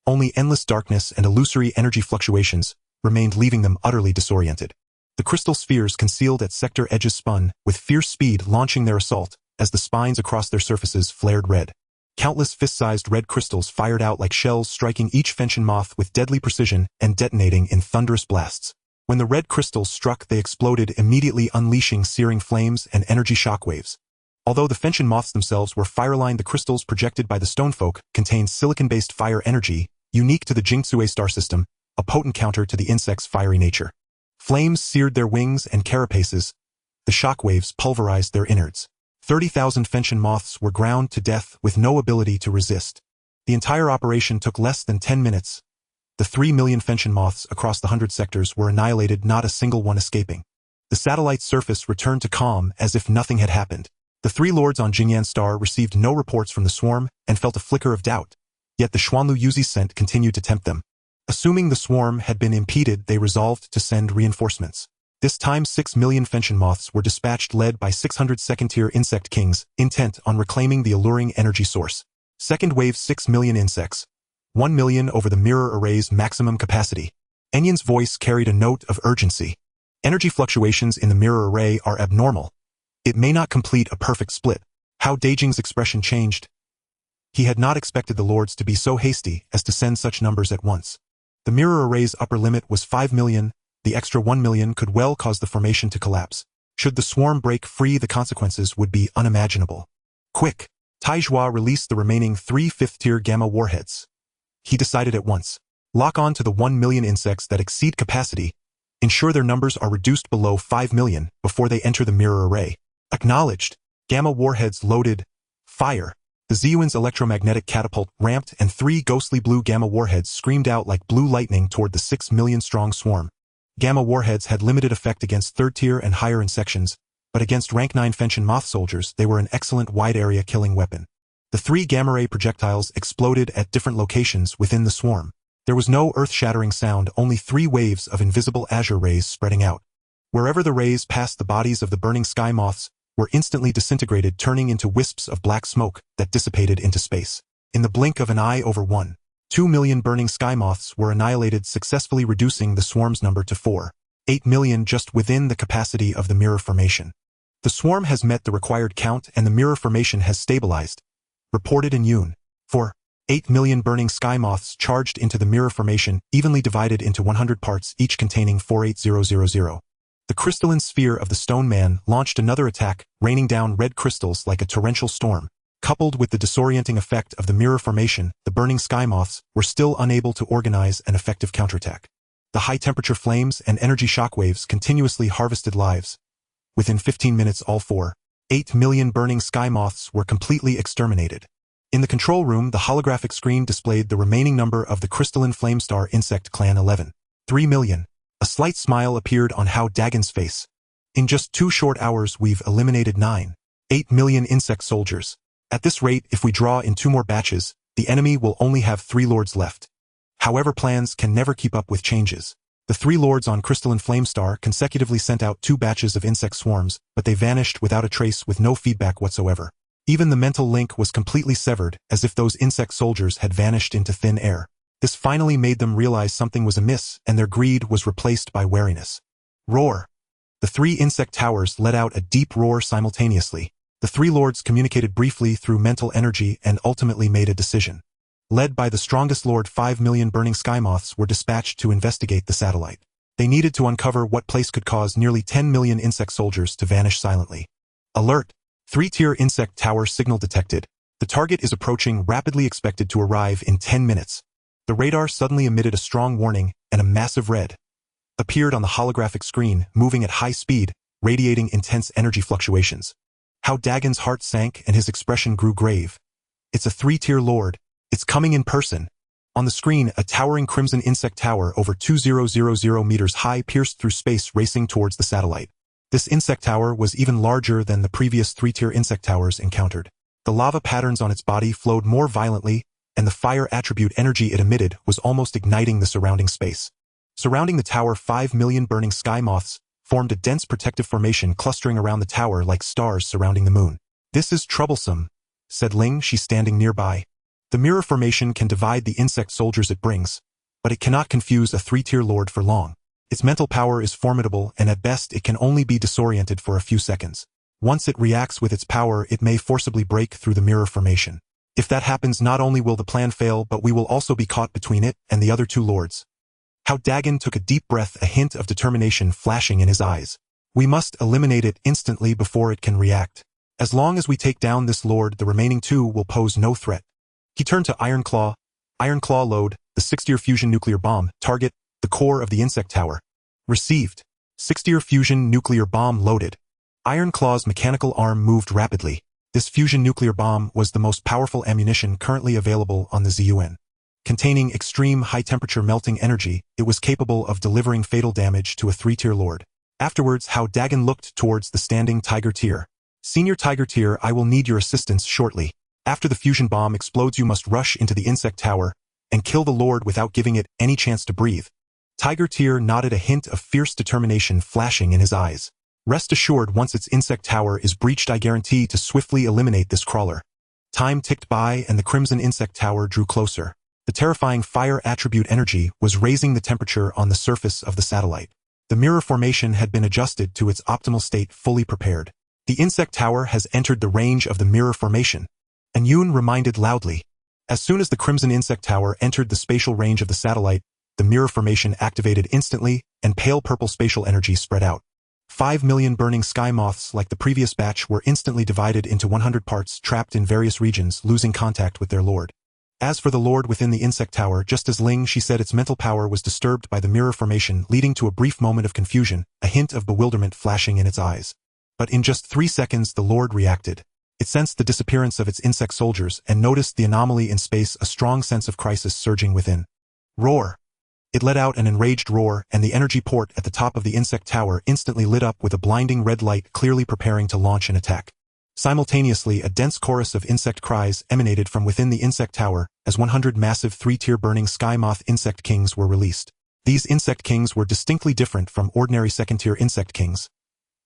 Only endless darkness and illusory energy fluctuations remained, leaving them utterly disoriented. The crystal spheres concealed at sector edges spun, with fierce speed launching their assault, as the spines across their surfaces flared red. Countless fist-sized red crystals fired out like shells, striking each Fenton moth with deadly precision and detonating in thunderous blasts. When the red crystals struck, they exploded, immediately unleashing searing flames and energy shockwaves. Although the Fenton moths themselves were fire-lined, the crystals projected by the stonefolk contained silicon-based fire energy, unique to the Jingzue star system, a potent counter to the insect's fiery nature. Flames seared their wings and carapaces. The shockwaves pulverized their innards. 30,000 Fenton moths were ground to death with no ability to resist. The entire operation took less than 10 minutes. The 3 million Fenton moths across the 100 sectors were annihilated, not a single one escaping. The satellite's surface returned to calm as if nothing had happened. The three lords on Jingyan Star received no reports from the swarm and felt a flicker of doubt. Yet the Xuanlu Yuzi's scent continued to tempt them. Assuming the swarm had been impeded, they resolved to send reinforcements. This time 6 million Fenton moths were dispatched, led by 600 second-tier insect kings, intent on reclaiming the alluring energy source. Second wave 6 million insects. 1 million over the mirror array's maximum capacity. Enyan's voice carried a note of urgency. Energy fluctuations in the mirror array are abnormal. It may not complete a perfect split. Hao Dageng's expression changed. He had not expected the lords to be so hasty as to send such numbers at once. The mirror array's upper limit was 5 million. The extra 1 million could well cause the formation to collapse. Should the swarm break free, the consequences would be unimaginable. Quick! Taizhua released the remaining 3 fifth-tier gamma warheads. He decided at once. Lock on to the 1 million insects that exceed capacity. Ensure their numbers are reduced below 5 million before they enter the mirror array. Acknowledged. Gamma warheads loaded. Fire. The Ziyuan's electromagnetic catapult ramped, and 3 ghostly blue gamma warheads screamed out like blue lightning toward the 6 million-strong swarm. Gamma warheads had limited effect against third-tier and higher sections, but against rank 9 Fenton moth soldiers they were an excellent wide-area killing weapon. The 3 gamma-ray projectiles exploded at different locations within the swarm. There was no earth-shattering sound, only 3 waves of invisible azure rays spreading out. Wherever the rays passed, the bodies of the burning sky moths were instantly disintegrated, turning into wisps of black smoke that dissipated into space. In the blink of an eye, over 1.2 million burning sky moths were annihilated, successfully reducing the swarm's number to 4.8 million, just within the capacity of the mirror formation. The swarm has met the required count and the mirror formation has stabilized, reported in Yun. 4.8 million burning sky moths charged into the mirror formation, evenly divided into 100 parts, each containing 48000. The crystalline sphere of the stone man launched another attack, raining down red crystals like a torrential storm. Coupled with the disorienting effect of the mirror formation, the burning sky moths were still unable to organize an effective counterattack. The high-temperature flames and energy shockwaves continuously harvested lives. Within 15 minutes, all 4.8 million burning sky moths were completely exterminated. In the control room, the holographic screen displayed the remaining number of the crystalline flamestar insect clan: 11.3 million. A slight smile appeared on Hao Dageng's face. In just 2 short hours, we've eliminated 9.8 million insect soldiers. At this rate, if we draw in 2 more batches, the enemy will only have 3 lords left. However, plans can never keep up with changes. The 3 lords on Crystalline Flamestar consecutively sent out 2 batches of insect swarms, but they vanished without a trace, with no feedback whatsoever. Even the mental link was completely severed, as if those insect soldiers had vanished into thin air. This finally made them realize something was amiss, and their greed was replaced by wariness. Roar! The 3 insect towers let out a deep roar simultaneously. The 3 lords communicated briefly through mental energy and ultimately made a decision. Led by the strongest lord, 5 million burning sky moths were dispatched to investigate the satellite. They needed to uncover what place could cause nearly 10 million insect soldiers to vanish silently. Alert! 3-tier insect tower signal detected. The target is approaching, rapidly expected to arrive in 10 minutes. The radar suddenly emitted a strong warning, and a massive red appeared on the holographic screen, moving at high speed, radiating intense energy fluctuations. Hao Dageng's heart sank and his expression grew grave. It's a 3-tier lord. It's coming in person. On the screen, a towering crimson insect tower over 2000 meters high pierced through space, racing towards the satellite. This insect tower was even larger than the previous 3-tier insect towers encountered. The lava patterns on its body flowed more violently, and the fire attribute energy it emitted was almost igniting the surrounding space. Surrounding the tower, 5 million burning sky moths formed a dense protective formation, clustering around the tower like stars surrounding the moon. "This is troublesome," said Ling, she standing nearby. "The mirror formation can divide the insect soldiers it brings, but it cannot confuse a 3-tier lord for long. Its mental power is formidable, and at best it can only be disoriented for a few seconds. Once it reacts with its power, it may forcibly break through the mirror formation. If that happens, not only will the plan fail, but we will also be caught between it and the other two lords. Hao Dageng took a deep breath, a hint of determination flashing in his eyes. We must eliminate it instantly before it can react. As long as we take down this lord, the remaining two will pose no threat. He turned to Iron Claw. Iron Claw, load the 6-tier fusion nuclear bomb. Target the core of the insect tower. Received. 6-tier fusion nuclear bomb loaded. Iron Claw's mechanical arm moved rapidly. This fusion nuclear bomb was the most powerful ammunition currently available on the ZUN. Containing extreme high-temperature melting energy, it was capable of delivering fatal damage to a 3-tier lord. Afterwards, Hao Dageng looked towards the standing Tiger Tier. Senior Tiger Tier, I will need your assistance shortly. After the fusion bomb explodes, you must rush into the insect tower and kill the lord without giving it any chance to breathe. Tiger Tier nodded, a hint of fierce determination flashing in his eyes. Rest assured, once its insect tower is breached, I guarantee to swiftly eliminate this crawler. Time ticked by and the Crimson Insect Tower drew closer. The terrifying fire attribute energy was raising the temperature on the surface of the satellite. The mirror formation had been adjusted to its optimal state, fully prepared. The insect tower has entered the range of the mirror formation. And Yoon reminded loudly. As soon as the Crimson Insect Tower entered the spatial range of the satellite, the mirror formation activated instantly, and pale purple spatial energy spread out. 5 million burning sky moths like the previous batch were instantly divided into 100 parts, trapped in various regions, losing contact with their lord. As for the lord within the insect tower, just as Ling, she said, its mental power was disturbed by the mirror formation, leading to a brief moment of confusion, a hint of bewilderment flashing in its eyes. But in just 3 seconds the lord reacted. It sensed the disappearance of its insect soldiers and noticed the anomaly in space, a strong sense of crisis surging within. Roar! It let out an enraged roar, and the energy port at the top of the insect tower instantly lit up with a blinding red light, clearly preparing to launch an attack. Simultaneously, a dense chorus of insect cries emanated from within the insect tower as 100 massive 3-tier burning sky moth insect kings were released. These insect kings were distinctly different from ordinary 2nd-tier insect kings.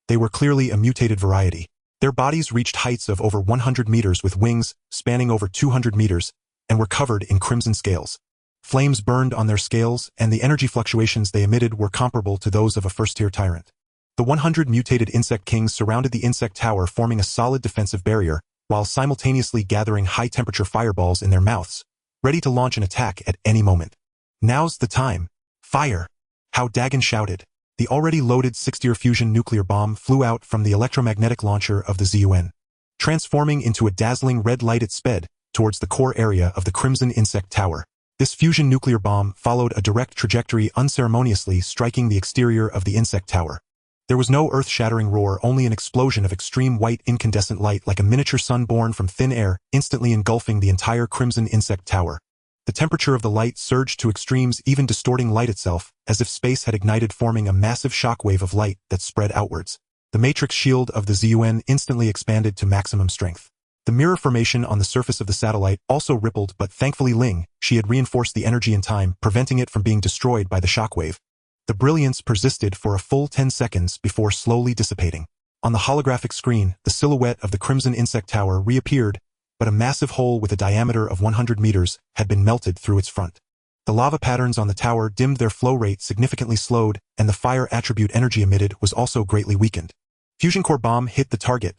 They were clearly a mutated variety. Their bodies reached heights of over 100 meters with wings spanning over 200 meters and were covered in crimson scales. Flames burned on their scales, and the energy fluctuations they emitted were comparable to those of a 1st-tier tyrant. The 100 mutated insect kings surrounded the insect tower, forming a solid defensive barrier, while simultaneously gathering high-temperature fireballs in their mouths, ready to launch an attack at any moment. Now's the time. Fire! Hao Dageng shouted. The already loaded 6-tier fusion nuclear bomb flew out from the electromagnetic launcher of the ZUN. Transforming into a dazzling red light, it sped towards the core area of the Crimson Insect Tower. This fusion nuclear bomb followed a direct trajectory, unceremoniously striking the exterior of the insect tower. There was no earth-shattering roar, only an explosion of extreme white incandescent light like a miniature sun born from thin air, instantly engulfing the entire Crimson Insect Tower. The temperature of the light surged to extremes, even distorting light itself, as if space had ignited, forming a massive shockwave of light that spread outwards. The matrix shield of the ZUN instantly expanded to maximum strength. The mirror formation on the surface of the satellite also rippled, but thankfully Ling, she had reinforced the energy in time, preventing it from being destroyed by the shockwave. The brilliance persisted for a full 10 seconds before slowly dissipating. On the holographic screen, the silhouette of the Crimson Insect Tower reappeared, but a massive hole with a diameter of 100 meters had been melted through its front. The lava patterns on the tower dimmed, their flow rate significantly slowed, and the fire attribute energy emitted was also greatly weakened. Fusion core bomb hit the target.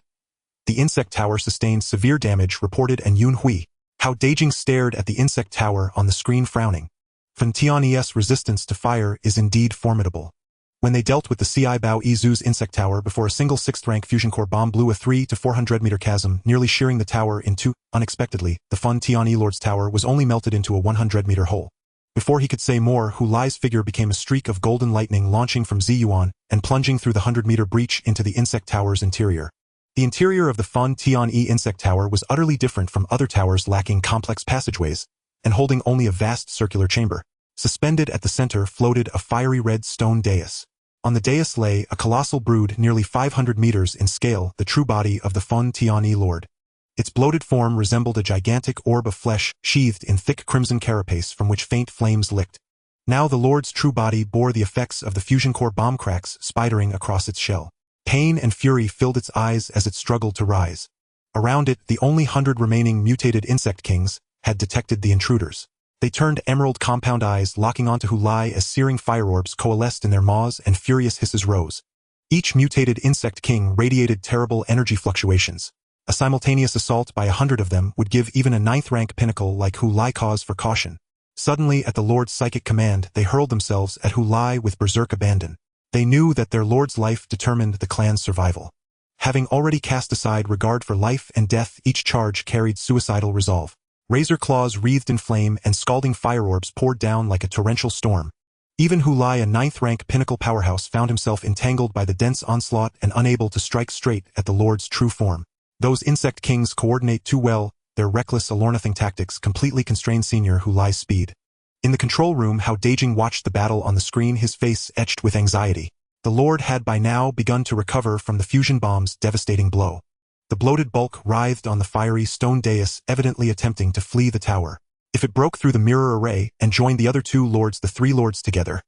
The insect tower sustained severe damage, reported and Yoon Hui. Hao Dageng stared at the insect tower on the screen, frowning. Fan Tian's resistance to fire is indeed formidable. When they dealt with the Ci Bao Izu's insect tower before, a single 6th-rank fusion core bomb blew a 300 to 400 meter chasm, nearly shearing the tower in two. Unexpectedly, the Fan Tian Lord's tower was only melted into a 100-meter hole. Before he could say more, Hu Lai's figure became a streak of golden lightning launching from Ziyuan and plunging through the 100-meter breach into the insect tower's interior. The interior of the Fan Tian insect tower was utterly different from other towers, lacking complex passageways and holding only a vast circular chamber. Suspended at the center floated a fiery red stone dais. On the dais lay a colossal brood nearly 500 meters in scale, the true body of the Fan Tian Lord. Its bloated form resembled a gigantic orb of flesh sheathed in thick crimson carapace from which faint flames licked. Now the Lord's true body bore the effects of the fusion core bomb cracks spidering across its shell. Pain and fury filled its eyes as it struggled to rise. Around it, the only 100 remaining mutated insect kings had detected the intruders. They turned emerald compound eyes, locking onto Hu Lai as searing fire orbs coalesced in their maws and furious hisses rose. Each mutated insect king radiated terrible energy fluctuations. A simultaneous assault by 100 of them would give even a 9th-rank pinnacle like Hu Lai cause for caution. Suddenly, at the Lord's psychic command, they hurled themselves at Hu Lai with berserk abandon. They knew that their Lord's life determined the clan's survival. Having already cast aside regard for life and death, each charge carried suicidal resolve. Razor claws wreathed in flame and scalding fire orbs poured down like a torrential storm. Even Hu Lai, a 9th-rank pinnacle powerhouse, found himself entangled by the dense onslaught and unable to strike straight at the Lord's true form. Those insect kings coordinate too well, their reckless Alornothing tactics completely constrained Senior Hu Lai's speed. In the control room, Hao Dageng watched the battle on the screen, his face etched with anxiety. The Lord had by now begun to recover from the fusion bomb's devastating blow. The bloated bulk writhed on the fiery stone dais, evidently attempting to flee the tower. If it broke through the mirror array and joined the other two lords, the three lords together,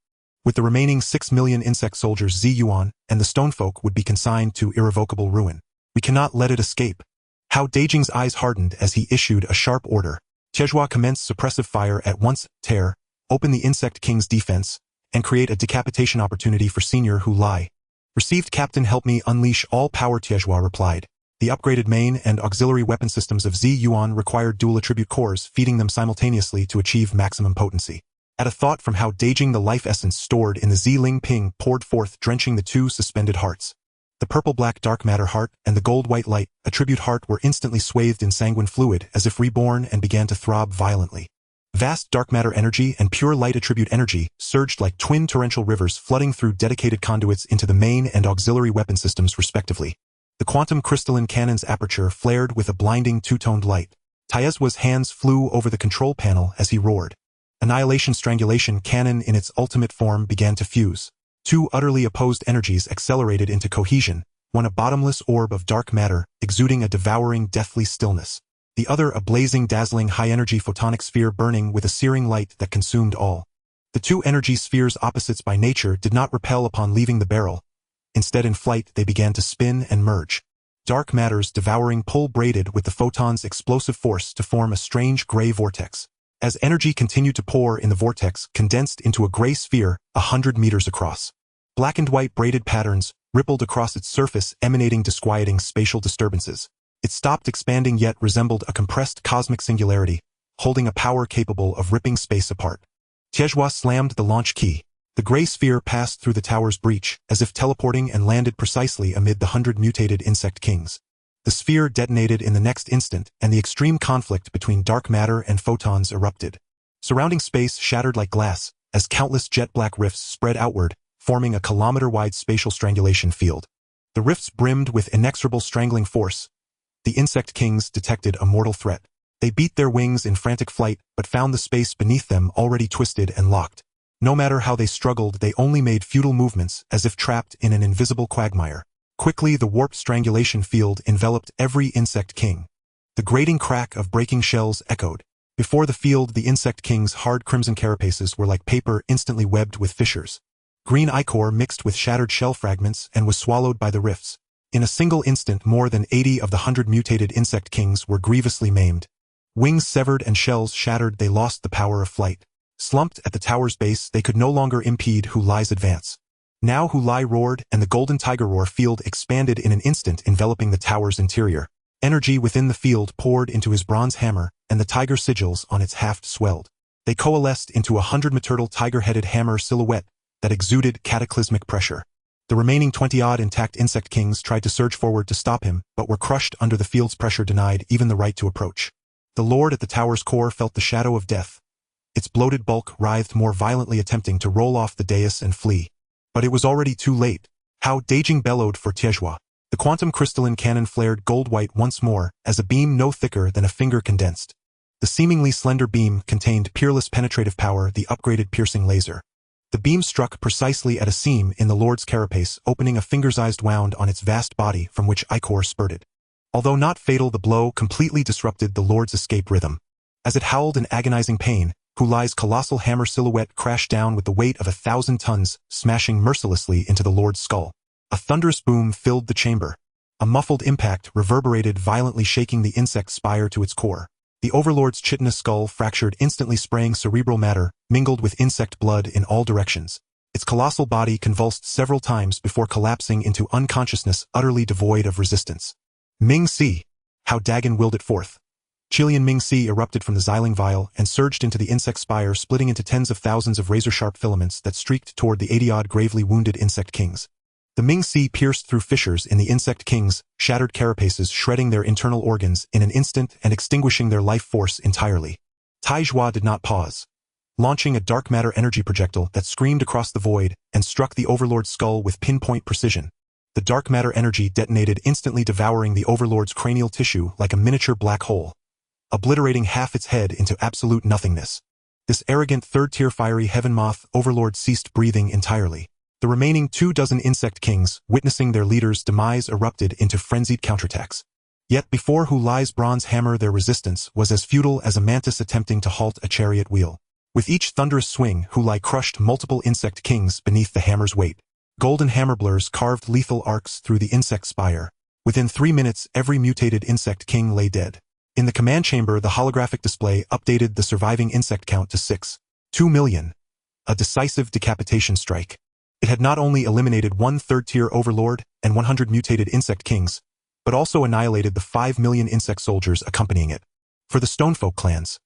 with the remaining 6 million insect soldiers, Ziyuan and the stonefolk would be consigned to irrevocable ruin. We cannot let it escape. Hao Dageng's eyes hardened as he issued a sharp order. Tiezhua commenced suppressive fire at once, tear, open the insect king's defense, and create a decapitation opportunity for Senior Hu Lai. Received, Captain. Help me unleash all power, Tiezhua replied. The upgraded main and auxiliary weapon systems of Ziyuan required dual attribute cores, feeding them simultaneously to achieve maximum potency. At a thought from Hao Dageng, the life essence stored in the Ziling Ping poured forth, drenching the two suspended hearts. The purple-black dark matter heart and the gold-white light attribute heart were instantly swathed in sanguine fluid as if reborn and began to throb violently. Vast dark matter energy and pure light attribute energy surged like twin torrential rivers, flooding through dedicated conduits into the main and auxiliary weapon systems respectively. The quantum crystalline cannon's aperture flared with a blinding two-toned light. Tiezhua's hands flew over the control panel as he roared. Annihilation Strangulation Cannon in its ultimate form began to fuse. Two utterly opposed energies accelerated into cohesion, one a bottomless orb of dark matter, exuding a devouring deathly stillness. The other a blazing, dazzling high-energy photonic sphere burning with a searing light that consumed all. The two energy spheres, opposites by nature, did not repel upon leaving the barrel. Instead, in flight, they began to spin and merge. Dark matter's devouring pull braided with the photon's explosive force to form a strange gray vortex. As energy continued to pour in, the vortex condensed into a gray sphere 100 meters across. Black and white braided patterns rippled across its surface, emanating disquieting spatial disturbances. It stopped expanding yet resembled a compressed cosmic singularity, holding a power capable of ripping space apart. Tiezhua slammed the launch key. The gray sphere passed through the tower's breach, as if teleporting, and landed precisely amid the 100 mutated insect kings. The sphere detonated in the next instant, and the extreme conflict between dark matter and photons erupted. Surrounding space shattered like glass, as countless jet-black rifts spread outward, forming a kilometer-wide spatial strangulation field. The rifts brimmed with inexorable strangling force. The insect kings detected a mortal threat. They beat their wings in frantic flight, but found the space beneath them already twisted and locked. No matter how they struggled, they only made futile movements, as if trapped in an invisible quagmire. Quickly, the warped strangulation field enveloped every insect king. The grating crack of breaking shells echoed. Before the field, the insect king's hard crimson carapaces were like paper instantly webbed with fissures. Green ichor mixed with shattered shell fragments and was swallowed by the rifts. In a single instant, more than 80 of the 100 mutated insect kings were grievously maimed. Wings severed and shells shattered, they lost the power of flight. Slumped at the tower's base, they could no longer impede Hu Lai's advance. Now Hu Lai roared, and the golden tiger roar field expanded in an instant, enveloping the tower's interior. Energy within the field poured into his bronze hammer, and the tiger sigils on its haft swelled. They coalesced into a 100-meturtle tiger-headed hammer silhouette that exuded cataclysmic pressure. The remaining 20-odd intact insect kings tried to surge forward to stop him, but were crushed under the field's pressure, denied even the right to approach. The lord at the tower's core felt the shadow of death. Its bloated bulk writhed more violently, attempting to roll off the dais and flee. But it was already too late. Hao Dageng bellowed for Tiezhua. The quantum crystalline cannon flared gold-white once more, as a beam no thicker than a finger condensed. The seemingly slender beam contained peerless penetrative power, the upgraded piercing laser. The beam struck precisely at a seam in the lord's carapace, opening a finger-sized wound on its vast body from which ichor spurted. Although not fatal, the blow completely disrupted the lord's escape rhythm. As it howled in agonizing pain, Hu Lai's colossal hammer silhouette crashed down with the weight of 1,000 tons, smashing mercilessly into the lord's skull. A thunderous boom filled the chamber. A muffled impact reverberated violently, shaking the insect spire to its core. The Overlord's chitinous skull fractured, instantly spraying cerebral matter, mingled with insect blood in all directions. Its colossal body convulsed several times before collapsing into unconsciousness, utterly devoid of resistance. Ming-Si! Hao Dageng willed it forth. Chilean Ming-Si erupted from the Xiling vial and surged into the insect spire, splitting into tens of thousands of razor-sharp filaments that streaked toward the 80-odd gravely wounded insect kings. The Ming-Si pierced through fissures in the insect kings, shattered carapaces, shredding their internal organs in an instant and extinguishing their life force entirely. Taizhua did not pause, launching a dark matter energy projectile that screamed across the void and struck the Overlord's skull with pinpoint precision. The dark matter energy detonated, instantly devouring the Overlord's cranial tissue like a miniature black hole, obliterating half its head into absolute nothingness. This arrogant third-tier fiery heaven moth Overlord ceased breathing entirely. The remaining 24 insect kings, witnessing their leader's demise, erupted into frenzied counterattacks. Yet before Hu Lai's bronze hammer, their resistance was as futile as a mantis attempting to halt a chariot wheel. With each thunderous swing, Hu Lai crushed multiple insect kings beneath the hammer's weight. Golden hammer blurs carved lethal arcs through the insect spire. Within 3 minutes, every mutated insect king lay dead. In the command chamber, the holographic display updated the surviving insect count to 2 million. A decisive decapitation strike. It had not only eliminated one third-tier overlord and 100 mutated insect kings, but also annihilated the 5 million insect soldiers accompanying it. For the Stonefolk clans,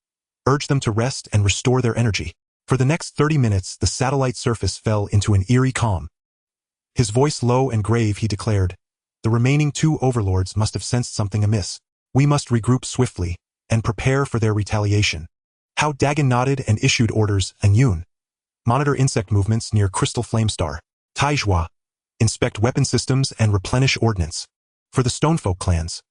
urge them to rest and restore their energy. For the next 30 minutes, the satellite surface fell into an eerie calm. His voice low and grave, he declared, "The remaining 2 overlords must have sensed something amiss. We must regroup swiftly and prepare for their retaliation." Hao Dageng nodded and issued orders. Anyun, monitor insect movements near Crystal Flamestar. Taizhua, inspect weapon systems and replenish ordnance. For the Stonefolk clans,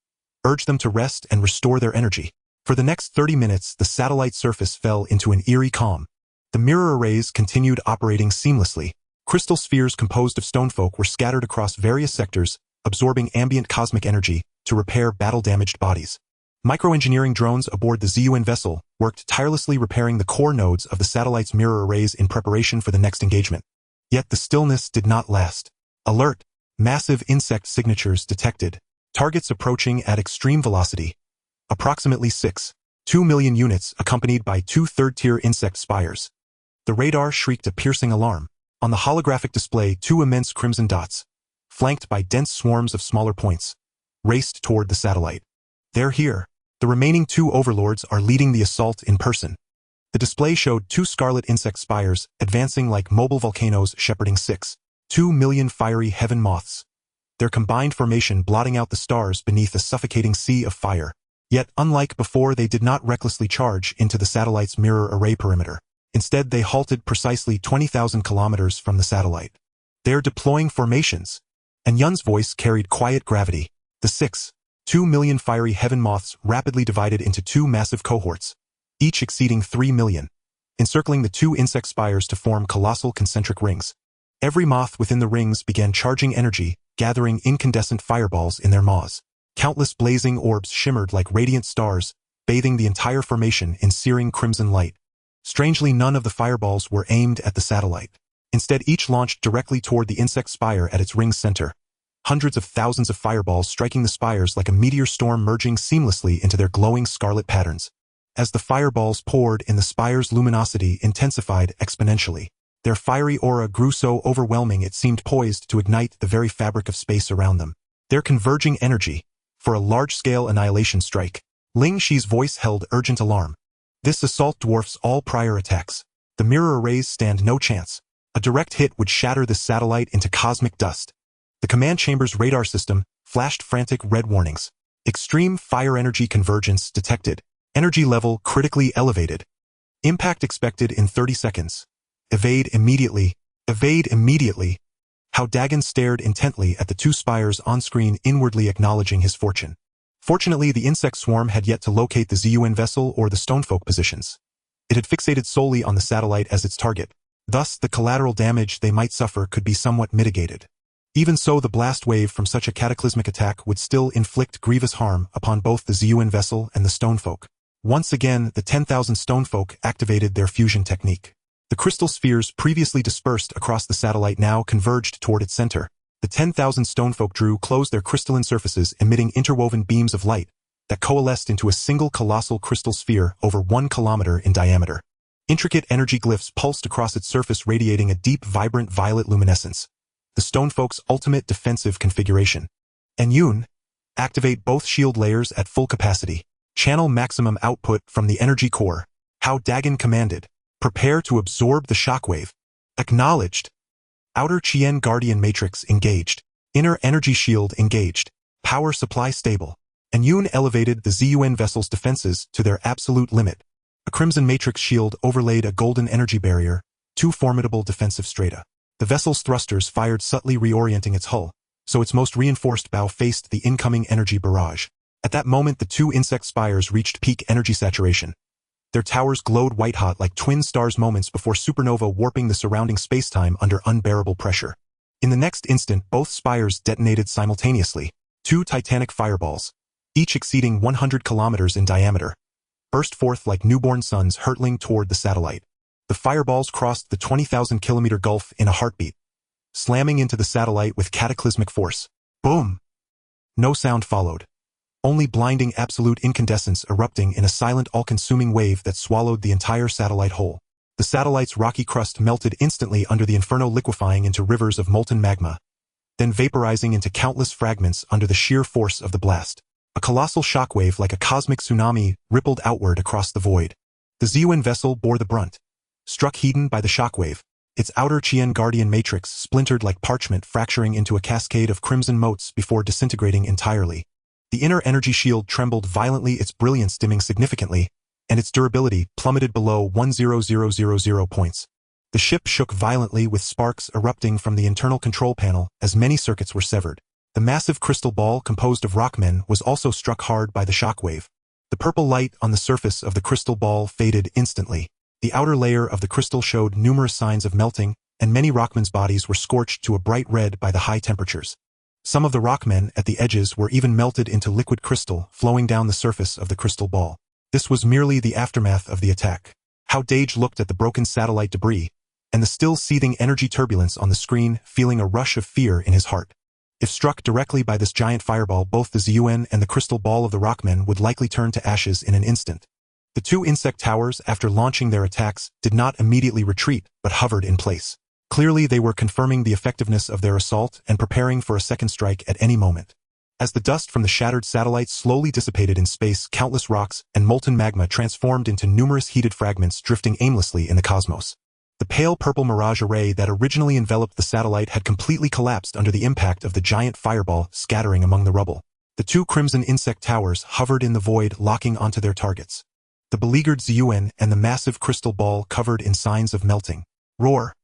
urge them to rest and restore their energy. For the next 30 minutes, the satellite surface fell into an eerie calm. The mirror arrays continued operating seamlessly. Crystal spheres composed of stonefolk were scattered across various sectors, absorbing ambient cosmic energy to repair battle-damaged bodies. Microengineering drones aboard the ZUN vessel worked tirelessly, repairing the core nodes of the satellite's mirror arrays in preparation for the next engagement. Yet the stillness did not last. Alert! Massive insect signatures detected. Targets approaching at extreme velocity. Approximately 2 million units, accompanied by 2 third-tier insect spires. The radar shrieked a piercing alarm. On the holographic display, 2 immense crimson dots, flanked by dense swarms of smaller points, raced toward the satellite. They're here. The remaining 2 overlords are leading the assault in person. The display showed 2 scarlet insect spires, advancing like mobile volcanoes, shepherding 2 million fiery heaven moths, their combined formation blotting out the stars beneath a suffocating sea of fire. Yet, unlike before, they did not recklessly charge into the satellite's mirror array perimeter. Instead, they halted precisely 20,000 kilometers from the satellite. They're deploying formations. And Yun's voice carried quiet gravity. The 2 million fiery heaven moths rapidly divided into 2 massive cohorts, each exceeding 3 million, encircling the 2 insect spires to form colossal concentric rings. Every moth within the rings began charging energy, gathering incandescent fireballs in their maws. Countless blazing orbs shimmered like radiant stars, bathing the entire formation in searing crimson light. Strangely, none of the fireballs were aimed at the satellite. Instead, each launched directly toward the insect spire at its ring's center. Hundreds of thousands of fireballs striking the spires like a meteor storm, merging seamlessly into their glowing scarlet patterns. As the fireballs poured in, the spire's luminosity intensified exponentially. Their fiery aura grew so overwhelming it seemed poised to ignite the very fabric of space around them. Their converging energy for a large-scale annihilation strike. Ling Shi's voice held urgent alarm. This assault dwarfs all prior attacks. The mirror arrays stand no chance. A direct hit would shatter this satellite into cosmic dust. The command chamber's radar system flashed frantic red warnings. Extreme fire energy convergence detected. Energy level critically elevated. Impact expected in 30 seconds. Evade immediately. Evade immediately. Hao Dageng stared intently at the 2 spires on-screen, inwardly acknowledging his fortune. Fortunately, the insect swarm had yet to locate the ZUN vessel or the stonefolk positions. It had fixated solely on the satellite as its target. Thus, the collateral damage they might suffer could be somewhat mitigated. Even so, the blast wave from such a cataclysmic attack would still inflict grievous harm upon both the ZUN vessel and the stonefolk. Once again, the 10,000 stonefolk activated their fusion technique. The crystal spheres previously dispersed across the satellite now converged toward its center. The 10,000 stonefolk drew close their crystalline surfaces, emitting interwoven beams of light that coalesced into a single colossal crystal sphere over 1 kilometer in diameter. Intricate energy glyphs pulsed across its surface, radiating a deep, vibrant violet luminescence. The Stonefolk's ultimate defensive configuration. And Yoon, activate both shield layers at full capacity. Channel maximum output from the energy core. Hao Dageng commanded. Prepare to absorb the shockwave. Acknowledged. Outer Chien Guardian Matrix engaged. Inner energy shield engaged. Power supply stable. And Yoon elevated the ZUN vessel's defenses to their absolute limit. A crimson matrix shield overlaid a golden energy barrier, 2 formidable defensive strata. The vessel's thrusters fired subtly, reorienting its hull, so its most reinforced bow faced the incoming energy barrage. At that moment, the 2 insect spires reached peak energy saturation. Their towers glowed white-hot like twin stars moments before supernova, warping the surrounding spacetime under unbearable pressure. In the next instant, both spires detonated simultaneously. 2 titanic fireballs, each exceeding 100 kilometers in diameter, burst forth like newborn suns hurtling toward the satellite. The fireballs crossed the 20,000-kilometer gulf in a heartbeat, slamming into the satellite with cataclysmic force. Boom! No sound followed. Only blinding absolute incandescence erupting in a silent, all-consuming wave that swallowed the entire satellite whole. The satellite's rocky crust melted instantly under the inferno, liquefying into rivers of molten magma, then vaporizing into countless fragments under the sheer force of the blast. A colossal shockwave like a cosmic tsunami rippled outward across the void. The ZUN vessel bore the brunt. Struck hidden by the shockwave, its outer Chien Guardian Matrix splintered like parchment, fracturing into a cascade of crimson motes before disintegrating entirely. The inner energy shield trembled violently, its brilliance dimming significantly, and its durability plummeted below 10000 points. The ship shook violently, with sparks erupting from the internal control panel as many circuits were severed. The massive crystal ball composed of rockmen was also struck hard by the shockwave. The purple light on the surface of the crystal ball faded instantly. The outer layer of the crystal showed numerous signs of melting, and many rockmen's bodies were scorched to a bright red by the high temperatures. Some of the rockmen at the edges were even melted into liquid crystal, flowing down the surface of the crystal ball. This was merely the aftermath of the attack. Hao Dageng looked at the broken satellite debris, and the still seething energy turbulence on the screen, feeling a rush of fear in his heart. If struck directly by this giant fireball, both the ZUN and the crystal ball of the rockmen would likely turn to ashes in an instant. The 2 insect towers, after launching their attacks, did not immediately retreat, but hovered in place. Clearly, they were confirming the effectiveness of their assault and preparing for a second strike at any moment. As the dust from the shattered satellite slowly dissipated in space, countless rocks and molten magma transformed into numerous heated fragments drifting aimlessly in the cosmos. The pale purple mirage array that originally enveloped the satellite had completely collapsed under the impact of the giant fireball, scattering among the rubble. The 2 crimson insect towers hovered in the void, locking onto their targets. The beleaguered ZUN and the massive crystal ball covered in signs of melting. Roar!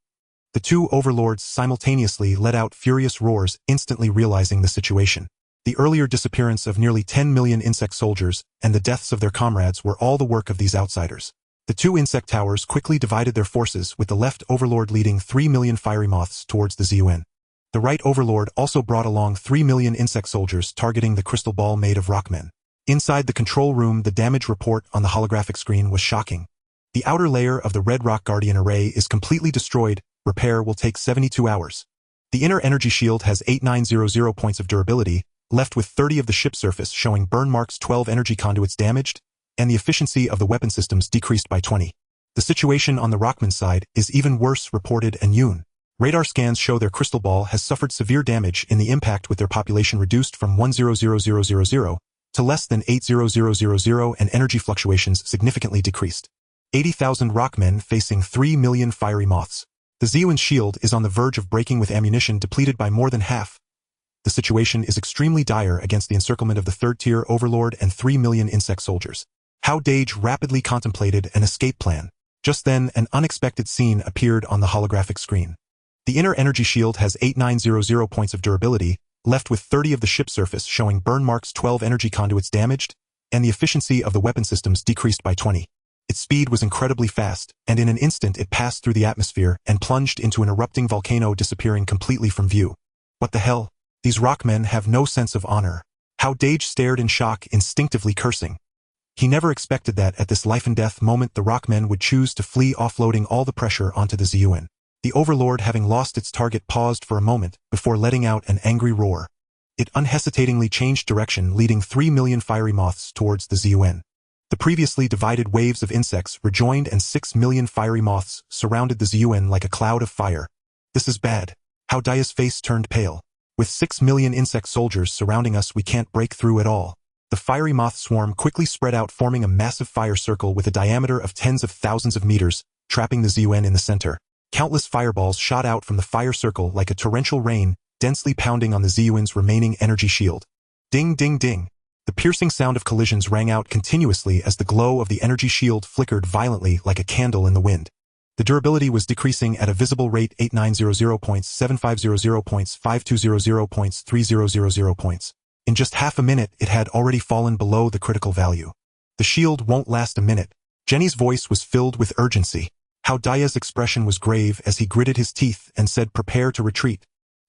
The 2 overlords simultaneously let out furious roars, instantly realizing the situation. The earlier disappearance of nearly 10 million insect soldiers and the deaths of their comrades were all the work of these outsiders. The 2 insect towers quickly divided their forces, with the left overlord leading 3 million fiery moths towards the ZUN. The right overlord also brought along 3 million insect soldiers, targeting the crystal ball made of rockmen. Inside the control room, the damage report on the holographic screen was shocking. The outer layer of the Red Rock Guardian array is completely destroyed. Repair will take 72 hours. The inner energy shield has 8900 points of durability, left with 30 of the ship's surface showing burn marks, 12 energy conduits damaged, and the efficiency of the weapon systems decreased by 20. The situation on the Rockman side is even worse, reported and Yoon. Radar scans show their crystal ball has suffered severe damage in the impact, with their population reduced from 100,000 to less than 800,000 and energy fluctuations significantly decreased. 80,000 Rockmen facing 3 million fiery moths. The ZUN's shield is on the verge of breaking, with ammunition depleted by more than half. The situation is extremely dire against the encirclement of the third-tier overlord and 3 million insect soldiers. Hao Dageng rapidly contemplated an escape plan. Just then, an unexpected scene appeared on the holographic screen. The inner energy shield has 8900 points of durability, left with 30 of the ship's surface showing burn marks, 12 energy conduits damaged, and the efficiency of the weapon systems decreased by 20. Its speed was incredibly fast, and in an instant it passed through the atmosphere and plunged into an erupting volcano, disappearing completely from view. What the hell? These rockmen have no sense of honor. Hao Dageng stared in shock, instinctively cursing. He never expected that at this life-and-death moment the rockmen would choose to flee, offloading all the pressure onto the ZUN. The overlord, having lost its target, paused for a moment before letting out an angry roar. It unhesitatingly changed direction, leading 3 million fiery moths towards the Zun. The previously divided waves of insects rejoined and 6 million fiery moths surrounded the Zun like a cloud of fire. This is bad. Hao Dage's face turned pale. With 6 million insect soldiers surrounding us, we can't break through at all. The fiery moth swarm quickly spread out, forming a massive fire circle with a diameter of tens of thousands of meters, trapping the Zun in the center. Countless fireballs shot out from the fire circle like a torrential rain, densely pounding on the Zun's remaining energy shield. Ding ding ding. The piercing sound of collisions rang out continuously as the glow of the energy shield flickered violently like a candle in the wind. The durability was decreasing at a visible rate: 8900 points, 7500 points, 5200 points, 3000 points. In just half a minute, it had already fallen below the critical value. The shield won't last a minute. Jenny's voice was filled with urgency. Hao Dage's expression was grave as he gritted his teeth and said, "Prepare to retreat.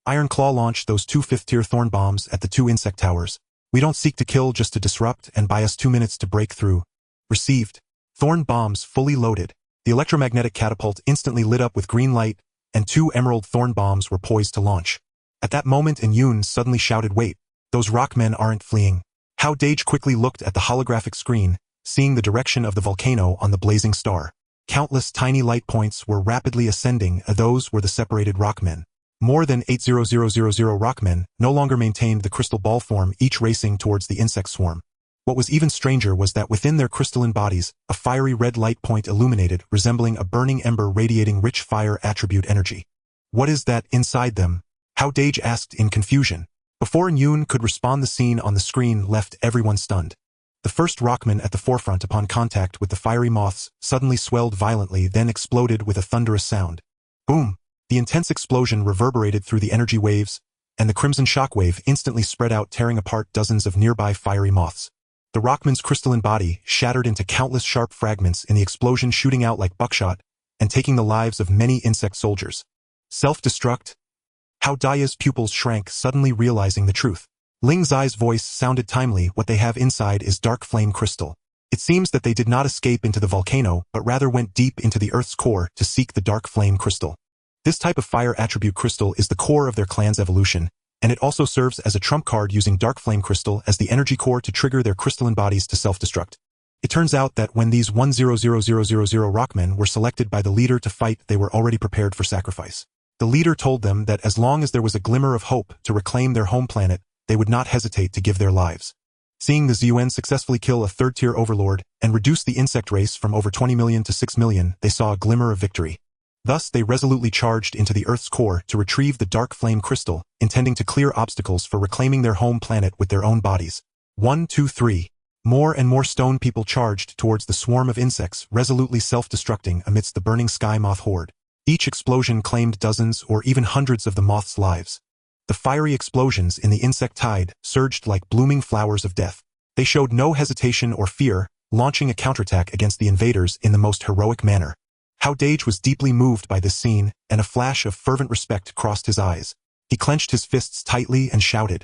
Iron Claw, launch those 2 fifth-tier thorn bombs at the 2 insect towers. We don't seek to kill, just to disrupt, and buy us 2 minutes to break through." Received. Thorn bombs fully loaded. The electromagnetic catapult instantly lit up with green light, and 2 emerald thorn bombs were poised to launch. At that moment, Yun suddenly shouted, "Wait, those rockmen aren't fleeing." Hao Dage quickly looked at the holographic screen, seeing the direction of the volcano on the blazing star. Countless tiny light points were rapidly ascending, and those were the separated rockmen. More than 80000 rockmen no longer maintained the crystal ball form, each racing towards the insect swarm. What was even stranger was that within their crystalline bodies, a fiery red light point illuminated, resembling a burning ember radiating rich fire attribute energy. "What is that inside them?" Hao Dage asked in confusion. Before Yun could respond, the scene on the screen left everyone stunned. The first rockman at the forefront, upon contact with the fiery moths, suddenly swelled violently, then exploded with a thunderous sound. Boom! The intense explosion reverberated through the energy waves, and the crimson shockwave instantly spread out, tearing apart dozens of nearby fiery moths. The rockman's crystalline body shattered into countless sharp fragments in the explosion, shooting out like buckshot and taking the lives of many insect soldiers. Self-destruct? Hao Dage's pupils shrank, suddenly realizing the truth. Ling Zai's voice sounded timely. "What they have inside is dark flame crystal. It seems that they did not escape into the volcano, but rather went deep into the Earth's core to seek the dark flame crystal. This type of fire attribute crystal is the core of their clan's evolution, and it also serves as a trump card, using dark flame crystal as the energy core to trigger their crystalline bodies to self-destruct. It turns out that when these 100000 rockmen were selected by the leader to fight, they were already prepared for sacrifice. The leader told them that as long as there was a glimmer of hope to reclaim their home planet, they would not hesitate to give their lives." Seeing the Zun successfully kill a third-tier overlord and reduce the insect race from over 20 million to 6 million, they saw a glimmer of victory. Thus, they resolutely charged into the Earth's core to retrieve the dark flame crystal, intending to clear obstacles for reclaiming their home planet with their own bodies. 1, 2, 3. More and more stone people charged towards the swarm of insects, resolutely self-destructing amidst the burning sky moth horde. Each explosion claimed dozens or even hundreds of the moths' lives. The fiery explosions in the insect tide surged like blooming flowers of death. They showed no hesitation or fear, launching a counterattack against the invaders in the most heroic manner. Hao Dage was deeply moved by this scene, and a flash of fervent respect crossed his eyes. He clenched his fists tightly and shouted.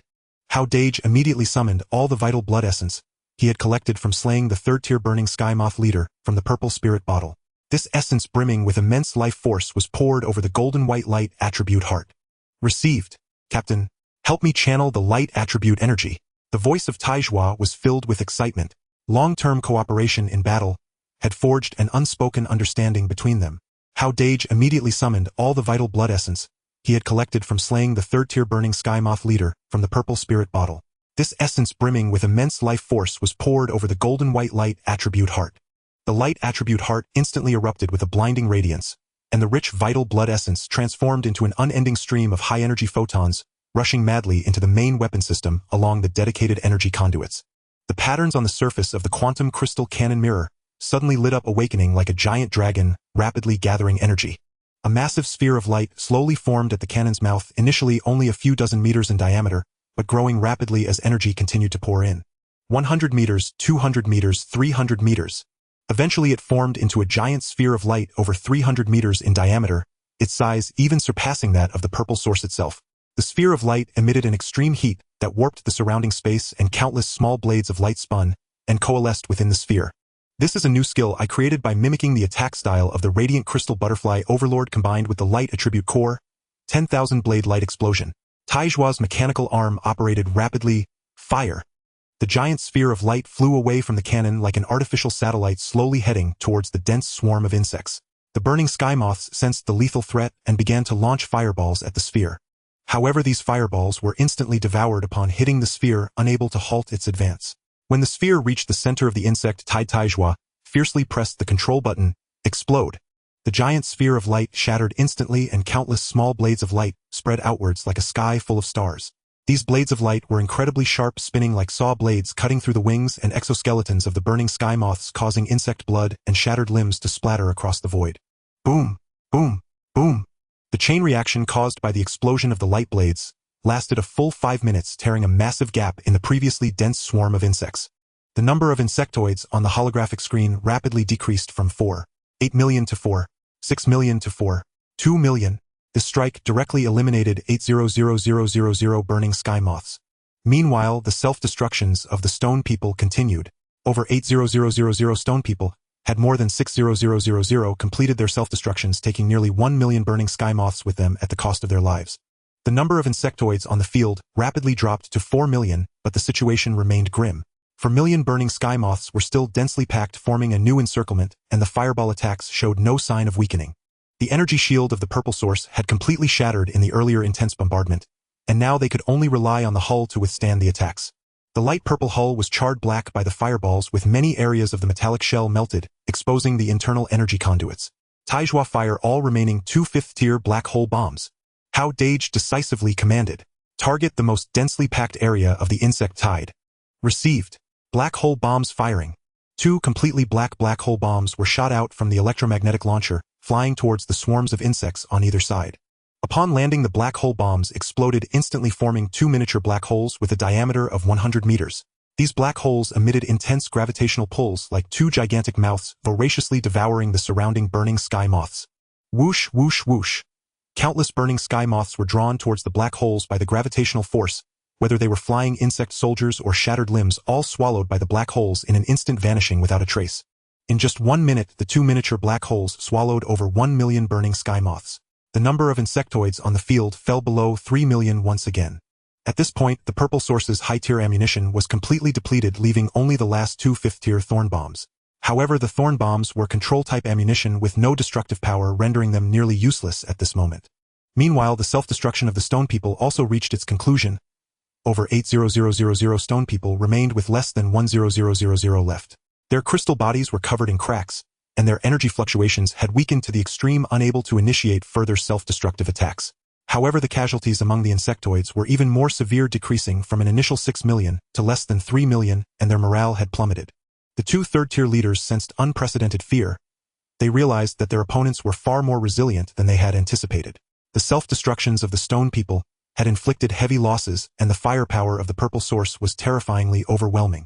Hao Dage immediately summoned all the vital blood essence he had collected from slaying the third-tier burning sky moth leader from the purple spirit bottle. This essence, brimming with immense life force, was poured over the golden white light attribute heart. "Received. Captain, help me channel the light attribute energy." The voice of Taizhua was filled with excitement. Long-term cooperation in battle had forged an unspoken understanding between them. Hao Dage immediately summoned all the vital blood essence he had collected from slaying the third-tier burning sky moth leader from the purple spirit bottle. This essence, brimming with immense life force, was poured over the golden white light attribute heart. The light attribute heart instantly erupted with a blinding radiance, and the rich vital blood essence transformed into an unending stream of high-energy photons, rushing madly into the main weapon system along the dedicated energy conduits. The patterns on the surface of the quantum crystal cannon mirror suddenly lit up, awakening like a giant dragon, rapidly gathering energy. A massive sphere of light slowly formed at the cannon's mouth, initially only a few dozen meters in diameter, but growing rapidly as energy continued to pour in. 100 meters, 200 meters, 300 meters. Eventually it formed into a giant sphere of light over 300 meters in diameter, its size even surpassing that of the purple source itself. The sphere of light emitted an extreme heat that warped the surrounding space, and countless small blades of light spun and coalesced within the sphere. This is a new skill I created by mimicking the attack style of the Radiant Crystal Butterfly Overlord combined with the light attribute core. 10,000 blade light explosion. Taijua's mechanical arm operated rapidly. Fire! The giant sphere of light flew away from the cannon like an artificial satellite slowly heading towards the dense swarm of insects. The burning sky moths sensed the lethal threat and began to launch fireballs at the sphere. However, these fireballs were instantly devoured upon hitting the sphere, unable to halt its advance. When the sphere reached the center of the insect, Taijua fiercely pressed the control button. Explode! The giant sphere of light shattered instantly and countless small blades of light spread outwards like a sky full of stars. These blades of light were incredibly sharp, spinning like saw blades, cutting through the wings and exoskeletons of the burning sky moths, causing insect blood and shattered limbs to splatter across the void. Boom! Boom! Boom! The chain reaction caused by the explosion of the light blades lasted a full 5 minutes, tearing a massive gap in the previously dense swarm of insects. The number of insectoids on the holographic screen rapidly decreased from 4.8 million to 4.6 million to 4.2 million. This strike directly eliminated 8,000,000 burning sky moths. Meanwhile, the self-destructions of the stone people continued. Over 8,000,000 stone people had more than 6,000,000 completed their self-destructions, taking nearly 1 million burning sky moths with them at the cost of their lives. The number of insectoids on the field rapidly dropped to 4 million, but the situation remained grim. 4 million burning sky moths were still densely packed, forming a new encirclement, and the fireball attacks showed no sign of weakening. The energy shield of the purple source had completely shattered in the earlier intense bombardment, and now they could only rely on the hull to withstand the attacks. The light purple hull was charred black by the fireballs, with many areas of the metallic shell melted, exposing the internal energy conduits. Taijua fired all remaining 2 fifth-tier black hole bombs. Hao Dageng decisively commanded. Target the most densely packed area of the insect tide. Received. Black hole bombs firing. 2 completely black hole bombs were shot out from the electromagnetic launcher, flying towards the swarms of insects on either side. Upon landing, the black hole bombs exploded instantly, forming 2 miniature black holes with a diameter of 100 meters. These black holes emitted intense gravitational pulls like 2 gigantic mouths, voraciously devouring the surrounding burning sky moths. Whoosh, whoosh, whoosh. Countless burning sky moths were drawn towards the black holes by the gravitational force, whether they were flying insect soldiers or shattered limbs, all swallowed by the black holes in an instant, vanishing without a trace. In just 1 minute, the 2 miniature black holes swallowed over 1 million burning sky moths. The number of insectoids on the field fell below 3 million once again. At this point, the purple source's high-tier ammunition was completely depleted, leaving only the last 2 fifth-tier thorn bombs. However, the thorn bombs were control-type ammunition with no destructive power, rendering them nearly useless at this moment. Meanwhile, the self-destruction of the stone people also reached its conclusion. Over 8,000 stone people remained with less than 1,000 left. Their crystal bodies were covered in cracks, and their energy fluctuations had weakened to the extreme, unable to initiate further self-destructive attacks. However, the casualties among the insectoids were even more severe, decreasing from an initial 6 million to less than 3 million, and their morale had plummeted. The 2 third-tier leaders sensed unprecedented fear. They realized that their opponents were far more resilient than they had anticipated. The self-destructions of the stone people had inflicted heavy losses, and the firepower of the purple source was terrifyingly overwhelming.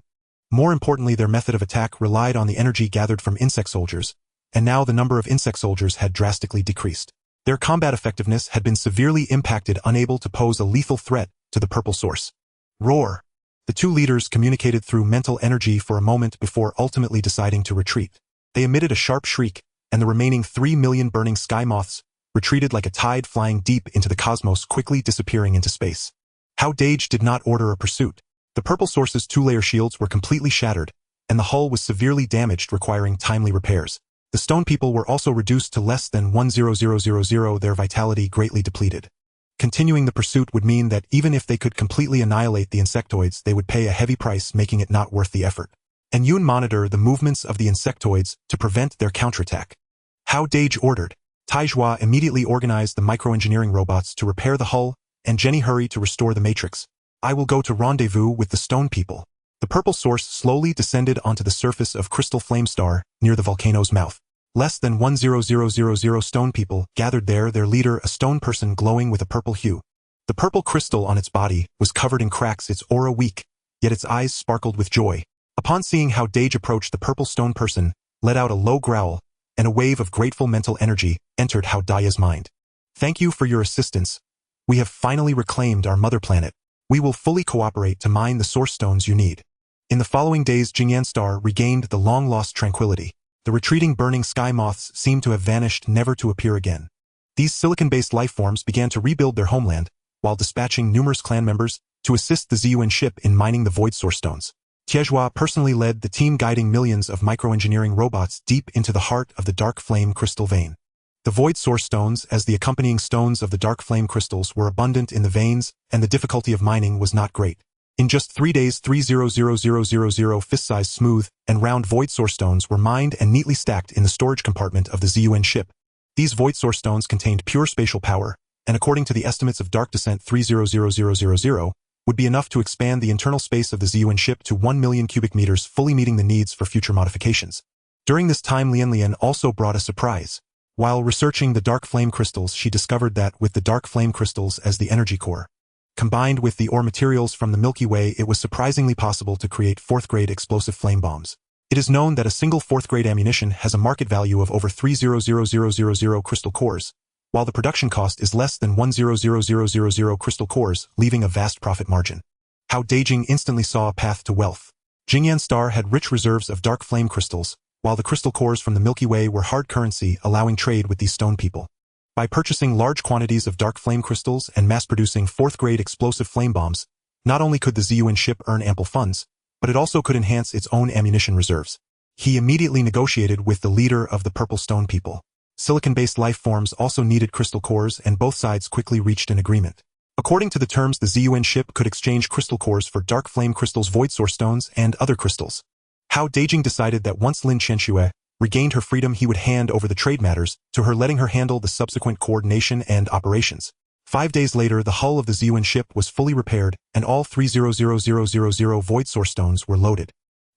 More importantly, their method of attack relied on the energy gathered from insect soldiers, and now the number of insect soldiers had drastically decreased. Their combat effectiveness had been severely impacted, unable to pose a lethal threat to the purple source. Roar! The 2 leaders communicated through mental energy for a moment before ultimately deciding to retreat. They emitted a sharp shriek, and the remaining 3 million burning sky moths retreated like a tide, flying deep into the cosmos, quickly disappearing into space. Hao Dageng did not order a pursuit. The purple source's 2-layer shields were completely shattered, and the hull was severely damaged, requiring timely repairs. The stone people were also reduced to less than 1,000, their vitality greatly depleted. Continuing the pursuit would mean that even if they could completely annihilate the insectoids, they would pay a heavy price, making it not worth the effort. And Yun monitor the movements of the insectoids to prevent their counterattack. Hao Dageng ordered. Taijua immediately organized the microengineering robots to repair the hull, and Jenny hurried to restore the matrix. I will go to rendezvous with the stone people. The purple source slowly descended onto the surface of Crystal Flame Star near the volcano's mouth. Less than 1,000 stone people gathered there, their leader a stone person glowing with a purple hue. The purple crystal on its body was covered in cracks, its aura weak, yet its eyes sparkled with joy. Upon seeing Hao Dageng approach, the purple stone person let out a low growl, and a wave of grateful mental energy entered Hao Dage's mind. Thank you for your assistance. We have finally reclaimed our mother planet. We will fully cooperate to mine the source stones you need. In the following days, Jingyan Star regained the long-lost tranquility. The retreating burning sky moths seemed to have vanished, never to appear again. These silicon-based life forms began to rebuild their homeland, while dispatching numerous clan members to assist the ZUN ship in mining the void source stones. Tiezhua personally led the team guiding millions of microengineering robots deep into the heart of the dark flame crystal vein. The void source stones, as the accompanying stones of the dark flame crystals, were abundant in the veins, and the difficulty of mining was not great. In just 3 days, 300,000 fist-sized smooth and round void source stones were mined and neatly stacked in the storage compartment of the ZUN ship. These void source stones contained pure spatial power, and according to the estimates of Dark Descent 300000, would be enough to expand the internal space of the ZUN ship to 1 million cubic meters, fully meeting the needs for future modifications. During this time, Lian also brought a surprise. While researching the dark flame crystals, she discovered that with the dark flame crystals as the energy core, combined with the ore materials from the Milky Way, it was surprisingly possible to create 4th-grade explosive flame bombs. It is known that a single 4th-grade ammunition has a market value of over 300,000 crystal cores, while the production cost is less than 100,000 crystal cores, leaving a vast profit margin. Hao Dageng instantly saw a path to wealth. Jingyan Star had rich reserves of dark flame crystals, while the crystal cores from the Milky Way were hard currency, allowing trade with these stone people. By purchasing large quantities of dark flame crystals and mass-producing 4th-grade explosive flame bombs, not only could the ZUN ship earn ample funds, but it also could enhance its own ammunition reserves. He immediately negotiated with the leader of the Purple Stone people. Silicon-based life forms also needed crystal cores, and both sides quickly reached an agreement. According to the terms, the ZUN ship could exchange crystal cores for dark flame crystals, void source stones, and other crystals. Hao Dageng decided that once Lin Qianxue regained her freedom, he would hand over the trade matters to her, letting her handle the subsequent coordination and operations. 5 days later, the hull of the ZUN ship was fully repaired, and all 300,000 void source stones were loaded.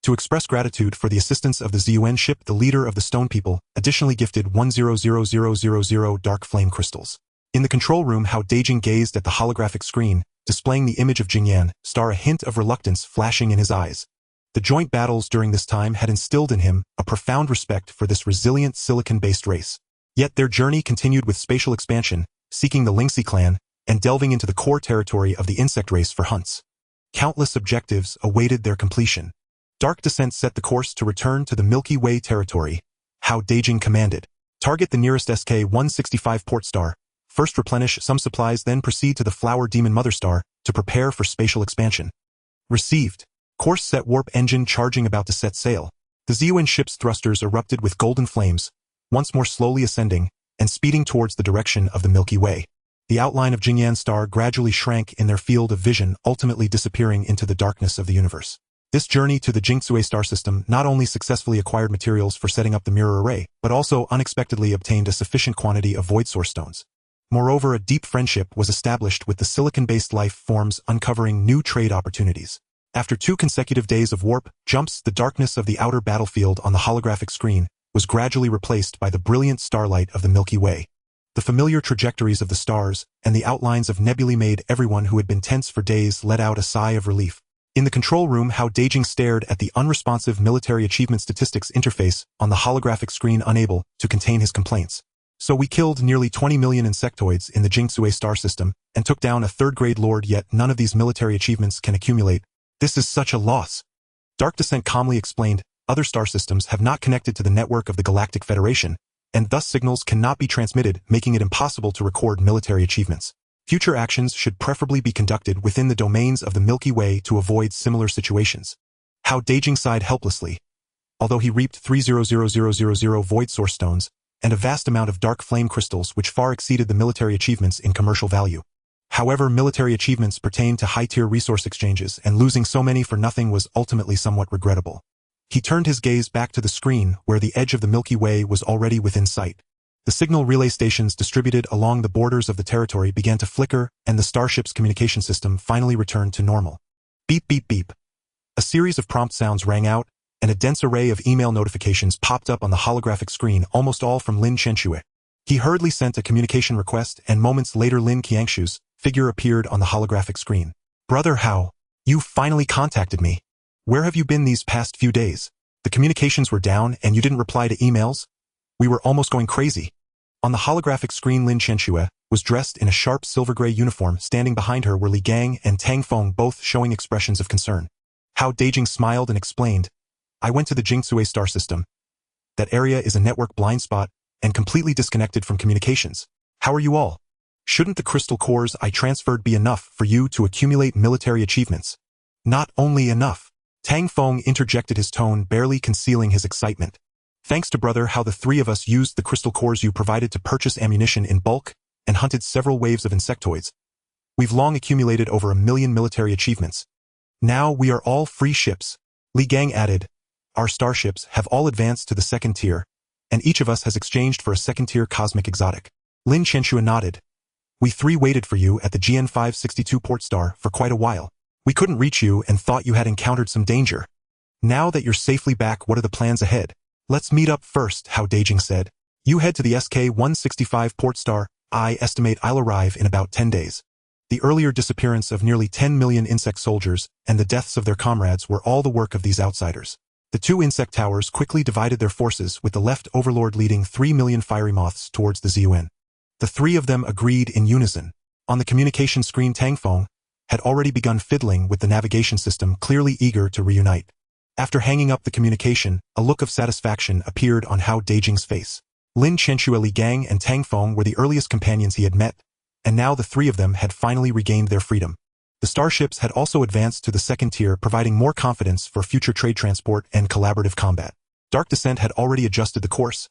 To express gratitude for the assistance of the ZUN ship, the leader of the stone people additionally gifted 100,000 dark flame crystals. In the control room, Hao Dageng gazed at the holographic screen, displaying the image of Jingyan Star, a hint of reluctance flashing in his eyes. The joint battles during this time had instilled in him a profound respect for this resilient silicon-based race. Yet their journey continued with spatial expansion, seeking the Lingxi clan, and delving into the core territory of the insect race for hunts. Countless objectives awaited their completion. Dark Descent set the course to return to the Milky Way territory. Hao Dageng commanded. Target the nearest SK-165 port star. First replenish some supplies, then proceed to the Flower Demon Mother Star to prepare for spatial expansion. Received. Course set. Warp engine charging, about to set sail. The ZUN ship's thrusters erupted with golden flames, once more slowly ascending and speeding towards the direction of the Milky Way. The outline of Jingyan Star gradually shrank in their field of vision, ultimately disappearing into the darkness of the universe. This journey to the Jingzui star system not only successfully acquired materials for setting up the mirror array, but also unexpectedly obtained a sufficient quantity of void source stones. Moreover, a deep friendship was established with the silicon-based life forms, uncovering new trade opportunities. After 2 consecutive days of warp jumps, the darkness of the outer battlefield on the holographic screen was gradually replaced by the brilliant starlight of the Milky Way. The familiar trajectories of the stars and the outlines of nebulae made everyone who had been tense for days let out a sigh of relief. In the control room, Hao Dageng stared at the unresponsive military achievement statistics interface on the holographic screen, unable to contain his complaints. So we killed nearly 20 million insectoids in the Jingzui star system and took down a 3rd-grade lord, yet none of these military achievements can accumulate. This is such a loss. Dark Descent calmly explained, other star systems have not connected to the network of the Galactic Federation, and thus signals cannot be transmitted, making it impossible to record military achievements. Future actions should preferably be conducted within the domains of the Milky Way to avoid similar situations. Hao Dageng sighed helplessly. Although he reaped 300,000 void source stones and a vast amount of dark flame crystals which far exceeded the military achievements in commercial value. However, military achievements pertain to high-tier resource exchanges, and losing so many for nothing was ultimately somewhat regrettable. He turned his gaze back to the screen, where the edge of the Milky Way was already within sight. The signal relay stations distributed along the borders of the territory began to flicker, and the Starship's communication system finally returned to normal. Beep, beep, beep. A series of prompt sounds rang out, and a dense array of email notifications popped up on the holographic screen, almost all from Lin Qianxue. He hurriedly sent a communication request, and moments later Lin Qianxue's figure appeared on the holographic screen. Brother Hao, you finally contacted me. Where have you been these past few days? The communications were down and you didn't reply to emails? We were almost going crazy. On the holographic screen, Lin Qianxue was dressed in a sharp silver-gray uniform. Standing behind her were Li Gang and Tang Feng, both showing expressions of concern. Hao Dageng smiled and explained, I went to the Jingzui star system. That area is a network blind spot and completely disconnected from communications. How are you all? Shouldn't the crystal cores I transferred be enough for you to accumulate military achievements? Not only enough. Tang Feng interjected, his tone barely concealing his excitement. Thanks to brother, how the three of us used the crystal cores you provided to purchase ammunition in bulk and hunted several waves of insectoids. We've long accumulated over 1 million military achievements. Now we are all free ships. Li Gang added, our starships have all advanced to the 2nd tier, and each of us has exchanged for a 2nd-tier cosmic exotic. Lin Qianxue nodded. We three waited for you at the GN 562 port star for quite a while. We couldn't reach you and thought you had encountered some danger. Now that you're safely back, what are the plans ahead? Let's meet up first, Hao Dageng said. You head to the SK-165 port star. I estimate I'll arrive in about 10 days. The earlier disappearance of nearly 10 million insect soldiers and the deaths of their comrades were all the work of these outsiders. The two insect towers quickly divided their forces, with the left overlord leading 3 million fiery moths towards the ZUN. The three of them agreed in unison. On the communication screen, Tang Feng had already begun fiddling with the navigation system, clearly eager to reunite. After hanging up the communication, a look of satisfaction appeared on Hao Dageng's face. Lin Qianxue, Li Gang, and Tang Feng were the earliest companions he had met, and now the three of them had finally regained their freedom. The starships had also advanced to the 2nd tier, providing more confidence for future trade transport and collaborative combat. Dark Descent had already adjusted the course.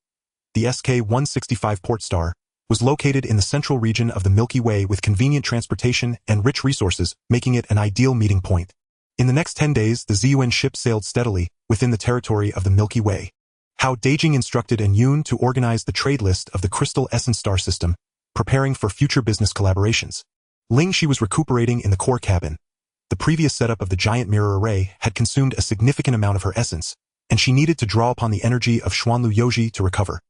The SK-165 port star was located in the central region of the Milky Way with convenient transportation and rich resources, making it an ideal meeting point. In the next 10 days, the ZUN ship sailed steadily within the territory of the Milky Way. Hao Dageng instructed An Yun to organize the trade list of the Crystal Essence star system, preparing for future business collaborations. Ling Shi was recuperating in the core cabin. The previous setup of the giant mirror array had consumed a significant amount of her essence, and she needed to draw upon the energy of Xuanlu Yoji to recover.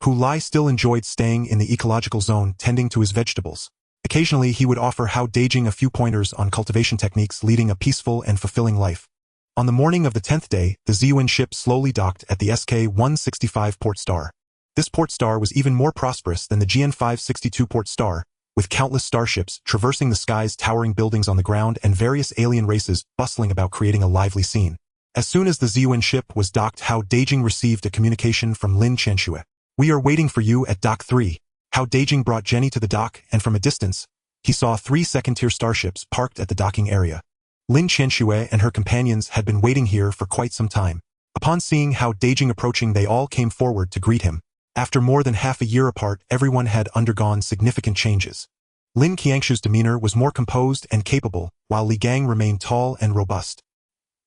Hu Lai still enjoyed staying in the ecological zone, tending to his vegetables. Occasionally he would offer Hao Dageng a few pointers on cultivation techniques, leading a peaceful and fulfilling life. On the morning of the 10th day, the ZUN ship slowly docked at the SK-165 port star. This port star was even more prosperous than the GN 562 port star, with countless starships traversing the skies, towering buildings on the ground, and various alien races bustling about, creating a lively scene. As soon as the ZUN ship was docked, Hao Dageng received a communication from Lin Qianxue. We are waiting for you at Dock 3. Hao Dageng brought Jenny to the dock, and from a distance, he saw 3 2nd-tier starships parked at the docking area. Lin Qianxue and her companions had been waiting here for quite some time. Upon seeing Hao Dageng approaching, they all came forward to greet him. After more than half a year apart, everyone had undergone significant changes. Lin Qianxue's demeanor was more composed and capable, while Li Gang remained tall and robust.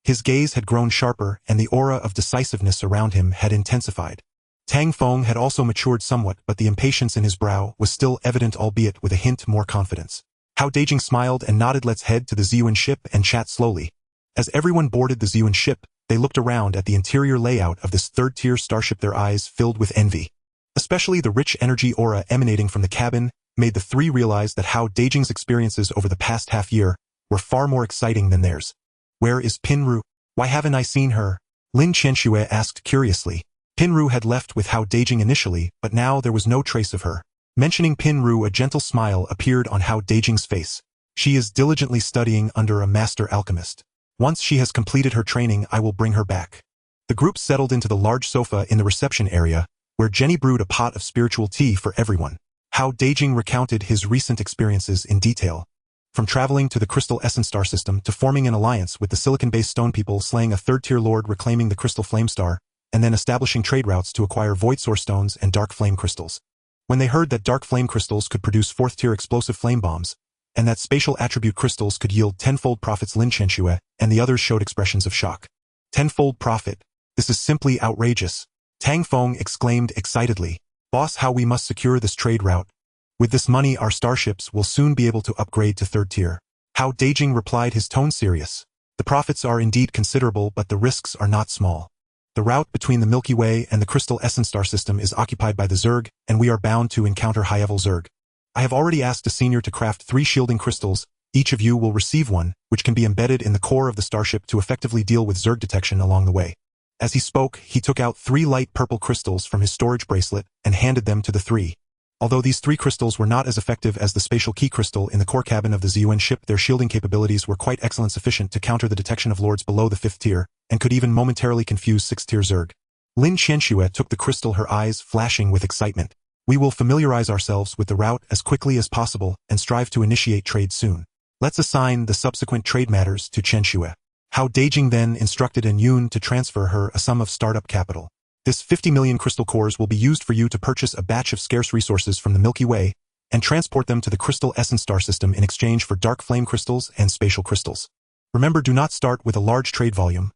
His gaze had grown sharper, and the aura of decisiveness around him had intensified. Tang Feng had also matured somewhat, but the impatience in his brow was still evident, albeit with a hint more confidence. Hao Dageng smiled and nodded. Let's head to the ZUN ship and chat slowly. As everyone boarded the ZUN ship, they looked around at the interior layout of this 3rd-tier starship, their eyes filled with envy. Especially the rich energy aura emanating from the cabin made the three realize that Hao Dageng's experiences over the past half-year were far more exciting than theirs. Where is Pinru? Why haven't I seen her? Lin Qianxue asked curiously. Pinru had left with Hao Dageng initially, but now there was no trace of her. Mentioning Pinru, a gentle smile appeared on Hao Dageng's face. She is diligently studying under a master alchemist. Once she has completed her training, I will bring her back. The group settled into the large sofa in the reception area, where Jenny brewed a pot of spiritual tea for everyone. Hao Dageng recounted his recent experiences in detail. From traveling to the Crystal Essence star system to forming an alliance with the silicon-based stone people, slaying a 3rd-tier lord, reclaiming the Crystal Flame Star, and then establishing trade routes to acquire Void Source stones and Dark Flame crystals. When they heard that Dark Flame crystals could produce 4th-tier explosive flame bombs, and that spatial attribute crystals could yield 10-fold profits, Lin Qianxue and the others showed expressions of shock. 10-fold profit? This is simply outrageous. Tang Feng exclaimed excitedly. Boss, how we must secure this trade route. With this money, our starships will soon be able to upgrade to 3rd tier. Hao Dageng replied, his tone serious. The profits are indeed considerable, but the risks are not small. The route between the Milky Way and the Crystal Essence star system is occupied by the Zerg, and we are bound to encounter high-level Zerg. I have already asked a senior to craft 3 shielding crystals. Each of you will receive one, which can be embedded in the core of the starship to effectively deal with Zerg detection along the way. As he spoke, he took out 3 light purple crystals from his storage bracelet and handed them to the 3. Although these 3 crystals were not as effective as the spatial key crystal in the core cabin of the ZUN ship, their shielding capabilities were quite excellent, sufficient to counter the detection of lords below the 5th tier, and could even momentarily confuse 6th tier Zerg. Lin Qianxue took the crystal, her eyes flashing with excitement. We will familiarize ourselves with the route as quickly as possible and strive to initiate trade soon. Let's assign the subsequent trade matters to Chen Xue. Hao Dageng then instructed An Yun to transfer her a sum of startup capital. This 50 million crystal cores will be used for you to purchase a batch of scarce resources from the Milky Way and transport them to the Crystal Essence star system in exchange for dark flame crystals and spatial crystals. Remember, do not start with a large trade volume.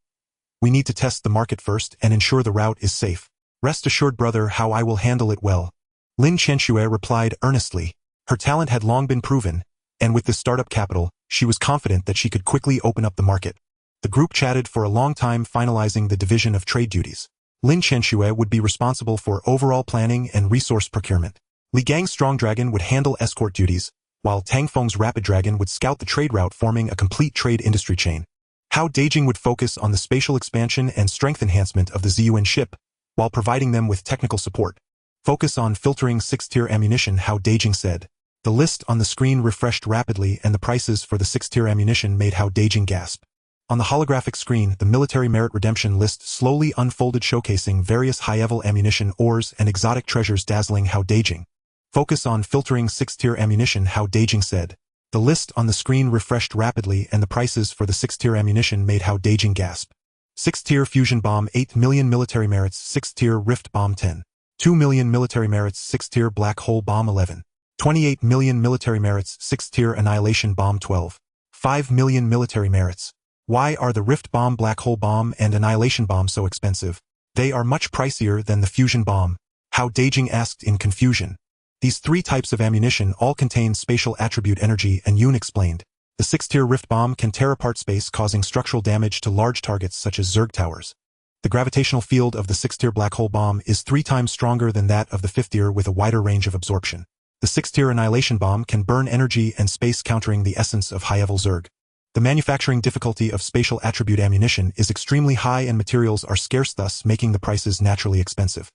We need to test the market first and ensure the route is safe. Rest assured, brother, how I will handle it well. Lin Chenxue replied earnestly. Her talent had long been proven, and with this startup capital, she was confident that she could quickly open up the market. The group chatted for a long time, finalizing the division of trade duties. Lin Chenxue would be responsible for overall planning and resource procurement. Li Gang's Strong Dragon would handle escort duties, while Tang Feng's Rapid Dragon would scout the trade route, forming a complete trade industry chain. Hao Dageng would focus on the spatial expansion and strength enhancement of the Ziyuan ship, while providing them with technical support. Focus on filtering 6th-tier ammunition, Hao Dageng said. The list on the screen refreshed rapidly, and the prices for the 6th-tier ammunition made Hao Dageng gasp. On the holographic screen, the military merit redemption list slowly unfolded, showcasing various high-level ammunition, ores, and exotic treasures, dazzling Hao Dageng. Focus on filtering 6th-tier ammunition, Hao Dageng said. The list on the screen refreshed rapidly, and the prices for the 6th-tier ammunition made Hao Dageng gasp. 6th-tier fusion bomb 8 million military merits, 6th-tier rift bomb 10. 2 million military merits, 6th-tier black hole bomb 11. 28 million military merits, 6th-tier annihilation bomb 12. 5 million military merits. Why are the rift bomb, black hole bomb, and annihilation bomb so expensive? They are much pricier than the fusion bomb, Hao Dageng asked in confusion. These 3 types of ammunition all contain spatial attribute energy, and Yun explained. The 6th-tier rift bomb can tear apart space, causing structural damage to large targets such as zerg towers. The gravitational field of the 6th-tier black hole bomb is 3 times stronger than that of the 5th-tier, with a wider range of absorption. The 6th-tier annihilation bomb can burn energy and space, countering the essence of high-level zerg. The manufacturing difficulty of spatial attribute ammunition is extremely high, and materials are scarce, thus making the prices naturally expensive.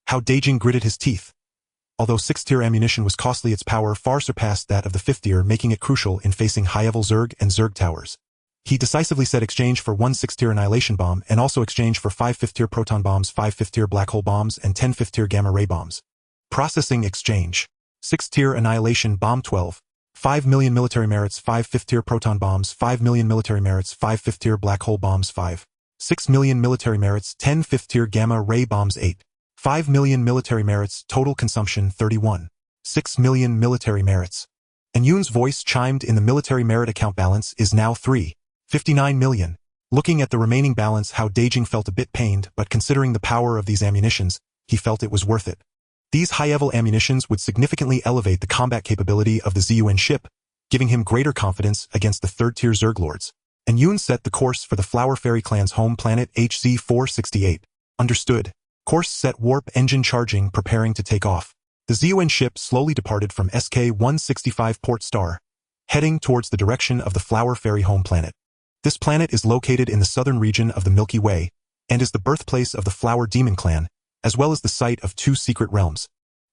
Hao Dageng gritted his teeth. Although 6th-tier ammunition was costly, its power far surpassed that of the 5th-tier, making it crucial in facing high-level zerg and zerg towers. He decisively said exchange for 1 6th-tier annihilation bomb, and also exchange for 5 5th-tier proton bombs, 5 5th-tier black hole bombs, and 10 5th-tier gamma ray bombs. Processing exchange. 6th-tier annihilation bomb 12. 5 million military merits, 5 5th-tier proton bombs, 5 million military merits, 5 5th-tier black hole bombs 5. 6 million military merits, 10 5th-tier gamma ray bombs 8. 5 million military merits, total consumption 31. 6 million military merits. And Yun's voice chimed in. The military merit account balance is now 3.59 million. Looking at the remaining balance, Hao Dageng felt a bit pained, but considering the power of these ammunitions, he felt it was worth it. These high-level ammunitions would significantly elevate the combat capability of the Ziyuan ship, giving him greater confidence against the 3rd-tier zerg lords. And Yun set the course for the Flower Fairy clan's home planet HZ-468. Understood. Course set, warp engine charging, preparing to take off. The Ziyuan ship slowly departed from SK-165 Port Star, heading towards the direction of the Flower Fairy home planet. This planet is located in the southern region of the Milky Way, and is the birthplace of the Flower Demon clan, as well as the site of 2 secret realms.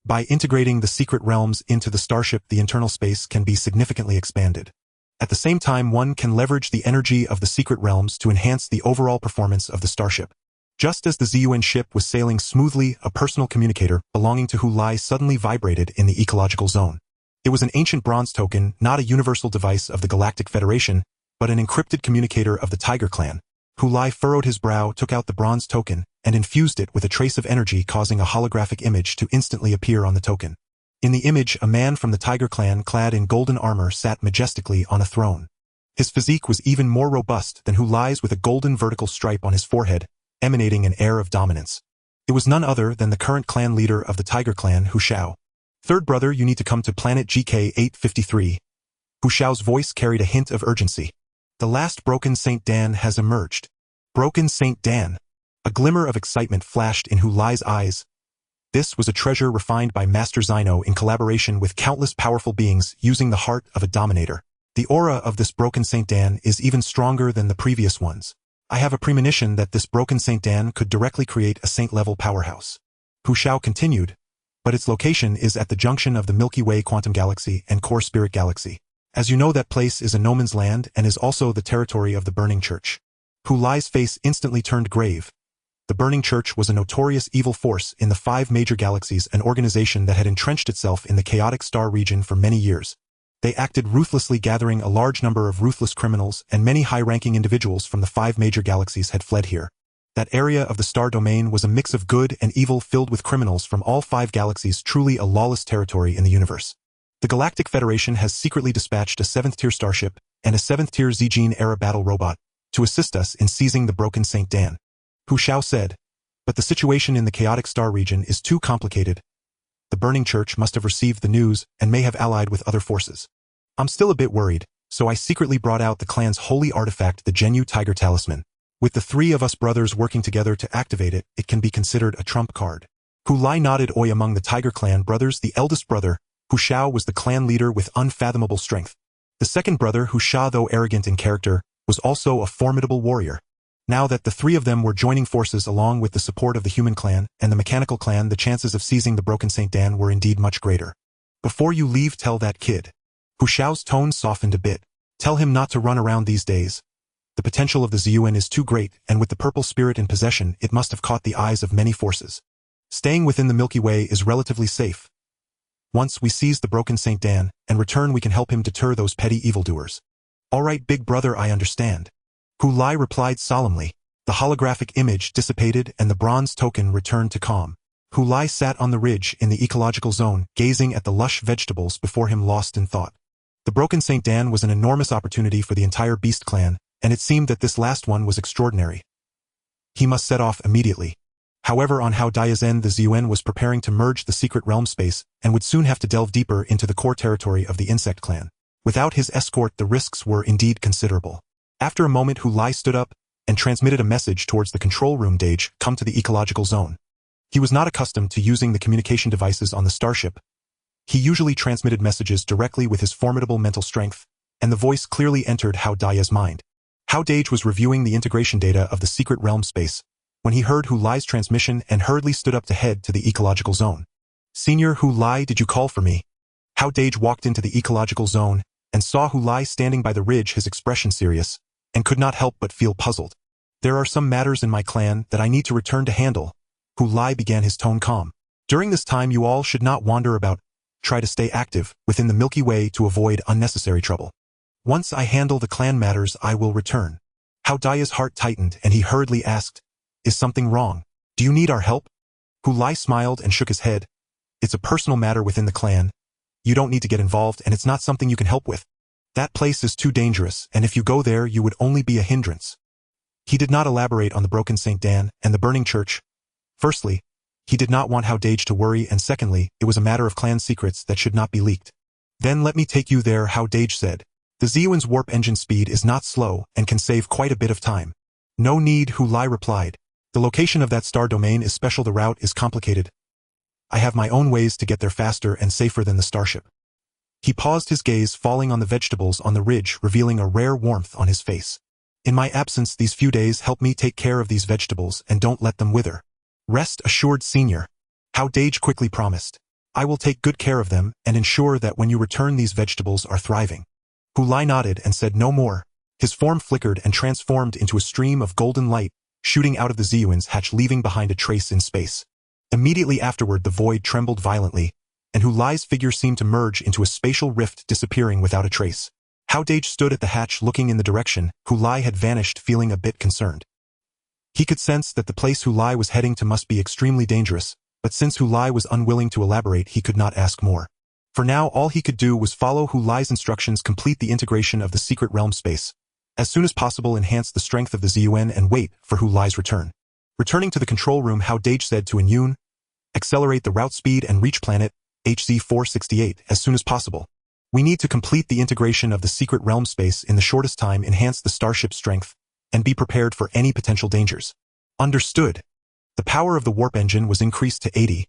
By integrating the secret realms into the Starship, the internal space can be significantly expanded. At the same time, one can leverage the energy of the secret realms to enhance the overall performance of the Starship. Just as the Ziyuan ship was sailing smoothly, a personal communicator belonging to Hu Lai suddenly vibrated in the ecological zone. It was an ancient bronze token, not a universal device of the Galactic Federation, but an encrypted communicator of the Tiger clan. Hu Lai furrowed his brow, took out the bronze token, and infused it with a trace of energy, causing a holographic image to instantly appear on the token. In the image, a man from the Tiger clan, clad in golden armor, sat majestically on a throne. His physique was even more robust than Hu Lai's, with a golden vertical stripe on his forehead, emanating an air of dominance. It was none other than the current clan leader of the Tiger clan, Hu Shao. "Third brother, you need to come to planet GK-853. Hu Shao's voice carried a hint of urgency. "The last broken Saint Dan has emerged." Broken Saint Dan. A glimmer of excitement flashed in Hu Lai's eyes. This was a treasure refined by Master Zino in collaboration with countless powerful beings, using the heart of a dominator. The aura of this broken Saint Dan is even stronger than the previous ones. I have a premonition that this broken Saint Dan could directly create a saint-level powerhouse. Hu Shao continued, but its location is at the junction of the Milky Way quantum galaxy and core spirit galaxy. As you know, that place is a no man's land and is also the territory of the Burning Church. Hu Lai's face instantly turned grave. The Burning Church was a notorious evil force in the 5 major galaxies, an organization that had entrenched itself in the chaotic star region for many years. They acted ruthlessly, gathering a large number of ruthless criminals, and many high-ranking individuals from the 5 major galaxies had fled here. That area of the star domain was a mix of good and evil, filled with criminals from all 5 galaxies, truly a lawless territory in the universe. The Galactic Federation has secretly dispatched a 7th-tier starship and a 7th-tier Z-Gene-era battle robot to assist us in seizing the broken St. Dan. Hu Shao said, but the situation in the chaotic star region is too complicated. The Burning Church must have received the news and may have allied with other forces. I'm still a bit worried, so I secretly brought out the clan's holy artifact, the Genu Tiger Talisman. With the 3 of us brothers working together to activate it, it can be considered a trump card. Hu Lai nodded. Oi, among the Tiger Clan brothers, the eldest brother, Hu Shao, was the clan leader with unfathomable strength. The second brother, Hu Sha, though arrogant in character, was also a formidable warrior. Now that the 3 of them were joining forces along with the support of the Human Clan and the Mechanical Clan, the chances of seizing the broken St. Dan were indeed much greater. Before you leave, tell that kid. Hu Shao's tone softened a bit. Tell him not to run around these days. The potential of the ZUN is too great, and with the purple spirit in possession, it must have caught the eyes of many forces. Staying within the Milky Way is relatively safe. Once we seize the broken St. Dan and return, we can help him deter those petty evildoers. All right, big brother, I understand. Hu Lai replied solemnly. The holographic image dissipated and the bronze token returned to calm. Hu Lai sat on the ridge in the ecological zone, gazing at the lush vegetables before him, lost in thought. The broken St. Dan was an enormous opportunity for the entire Beast Clan, and it seemed that this last one was extraordinary. He must set off immediately. However, on Hao Dageng, the ZUN was preparing to merge the secret realm space and would soon have to delve deeper into the core territory of the Insect Clan. Without his escort, the risks were indeed considerable. After a moment, Hu Lai stood up and transmitted a message towards the control room. Dage, come to the ecological zone. He was not accustomed to using the communication devices on the Starship. He usually transmitted messages directly with his formidable mental strength, and the voice clearly entered Hao Dage's mind. Hao Dage was reviewing the integration data of the secret realm space when he heard Hu Lai's transmission and hurriedly stood up to head to the ecological zone. Senior Hu Lai, did you call for me? Hao Dage walked into the ecological zone and saw Hu Lai standing by the ridge, his expression serious, and could not help but feel puzzled. There are some matters in my clan that I need to return to handle. Hu Lai began, his tone calm. During this time, you all should not wander about. Try to stay active within the Milky Way to avoid unnecessary trouble. Once I handle the clan matters, I will return. Hao Dage's heart tightened and he hurriedly asked, is something wrong? Do you need our help? Hu Lai smiled and shook his head. It's a personal matter within the clan. You don't need to get involved, and it's not something you can help with. That place is too dangerous, and if you go there, you would only be a hindrance. He did not elaborate on the broken St. Dan and the burning church. Firstly, he did not want Hao Dage to worry, and secondly, it was a matter of clan secrets that should not be leaked. Then let me take you there, Hao Dage said. The ZUN's warp engine speed is not slow and can save quite a bit of time. No need, Hu Lai replied. The location of that star domain is special, the route is complicated. I have my own ways to get there faster and safer than the Starship. He paused, his gaze falling on the vegetables on the ridge, revealing a rare warmth on his face. In my absence these few days, help me take care of these vegetables and don't let them wither. Rest assured, Senior. Hao Dage quickly promised. I will take good care of them and ensure that when you return these vegetables are thriving. Hu Lai nodded and said no more. His form flickered and transformed into a stream of golden light, shooting out of the ZUN's hatch, leaving behind a trace in space. Immediately afterward, the void trembled violently, and Hu Lai's figure seemed to merge into a spatial rift, disappearing without a trace. Hao Dage stood at the hatch looking in the direction Hu Lai had vanished, feeling a bit concerned. He could sense that the place Hu Lai was heading to must be extremely dangerous, but since Hu Lai was unwilling to elaborate, he could not ask more. For now, all he could do was follow Hu Lai's instructions, complete the integration of the secret realm space. As soon as possible, enhance the strength of the ZUN and wait for Hu Lai's return. Returning to the control room, Hao Dage said to Inyun, accelerate the route speed and reach planet HZ-468 as soon as possible. We need to complete the integration of the secret realm space in the shortest time, enhance the Starship's strength, and be prepared for any potential dangers. Understood. The power of the warp engine was increased to 80,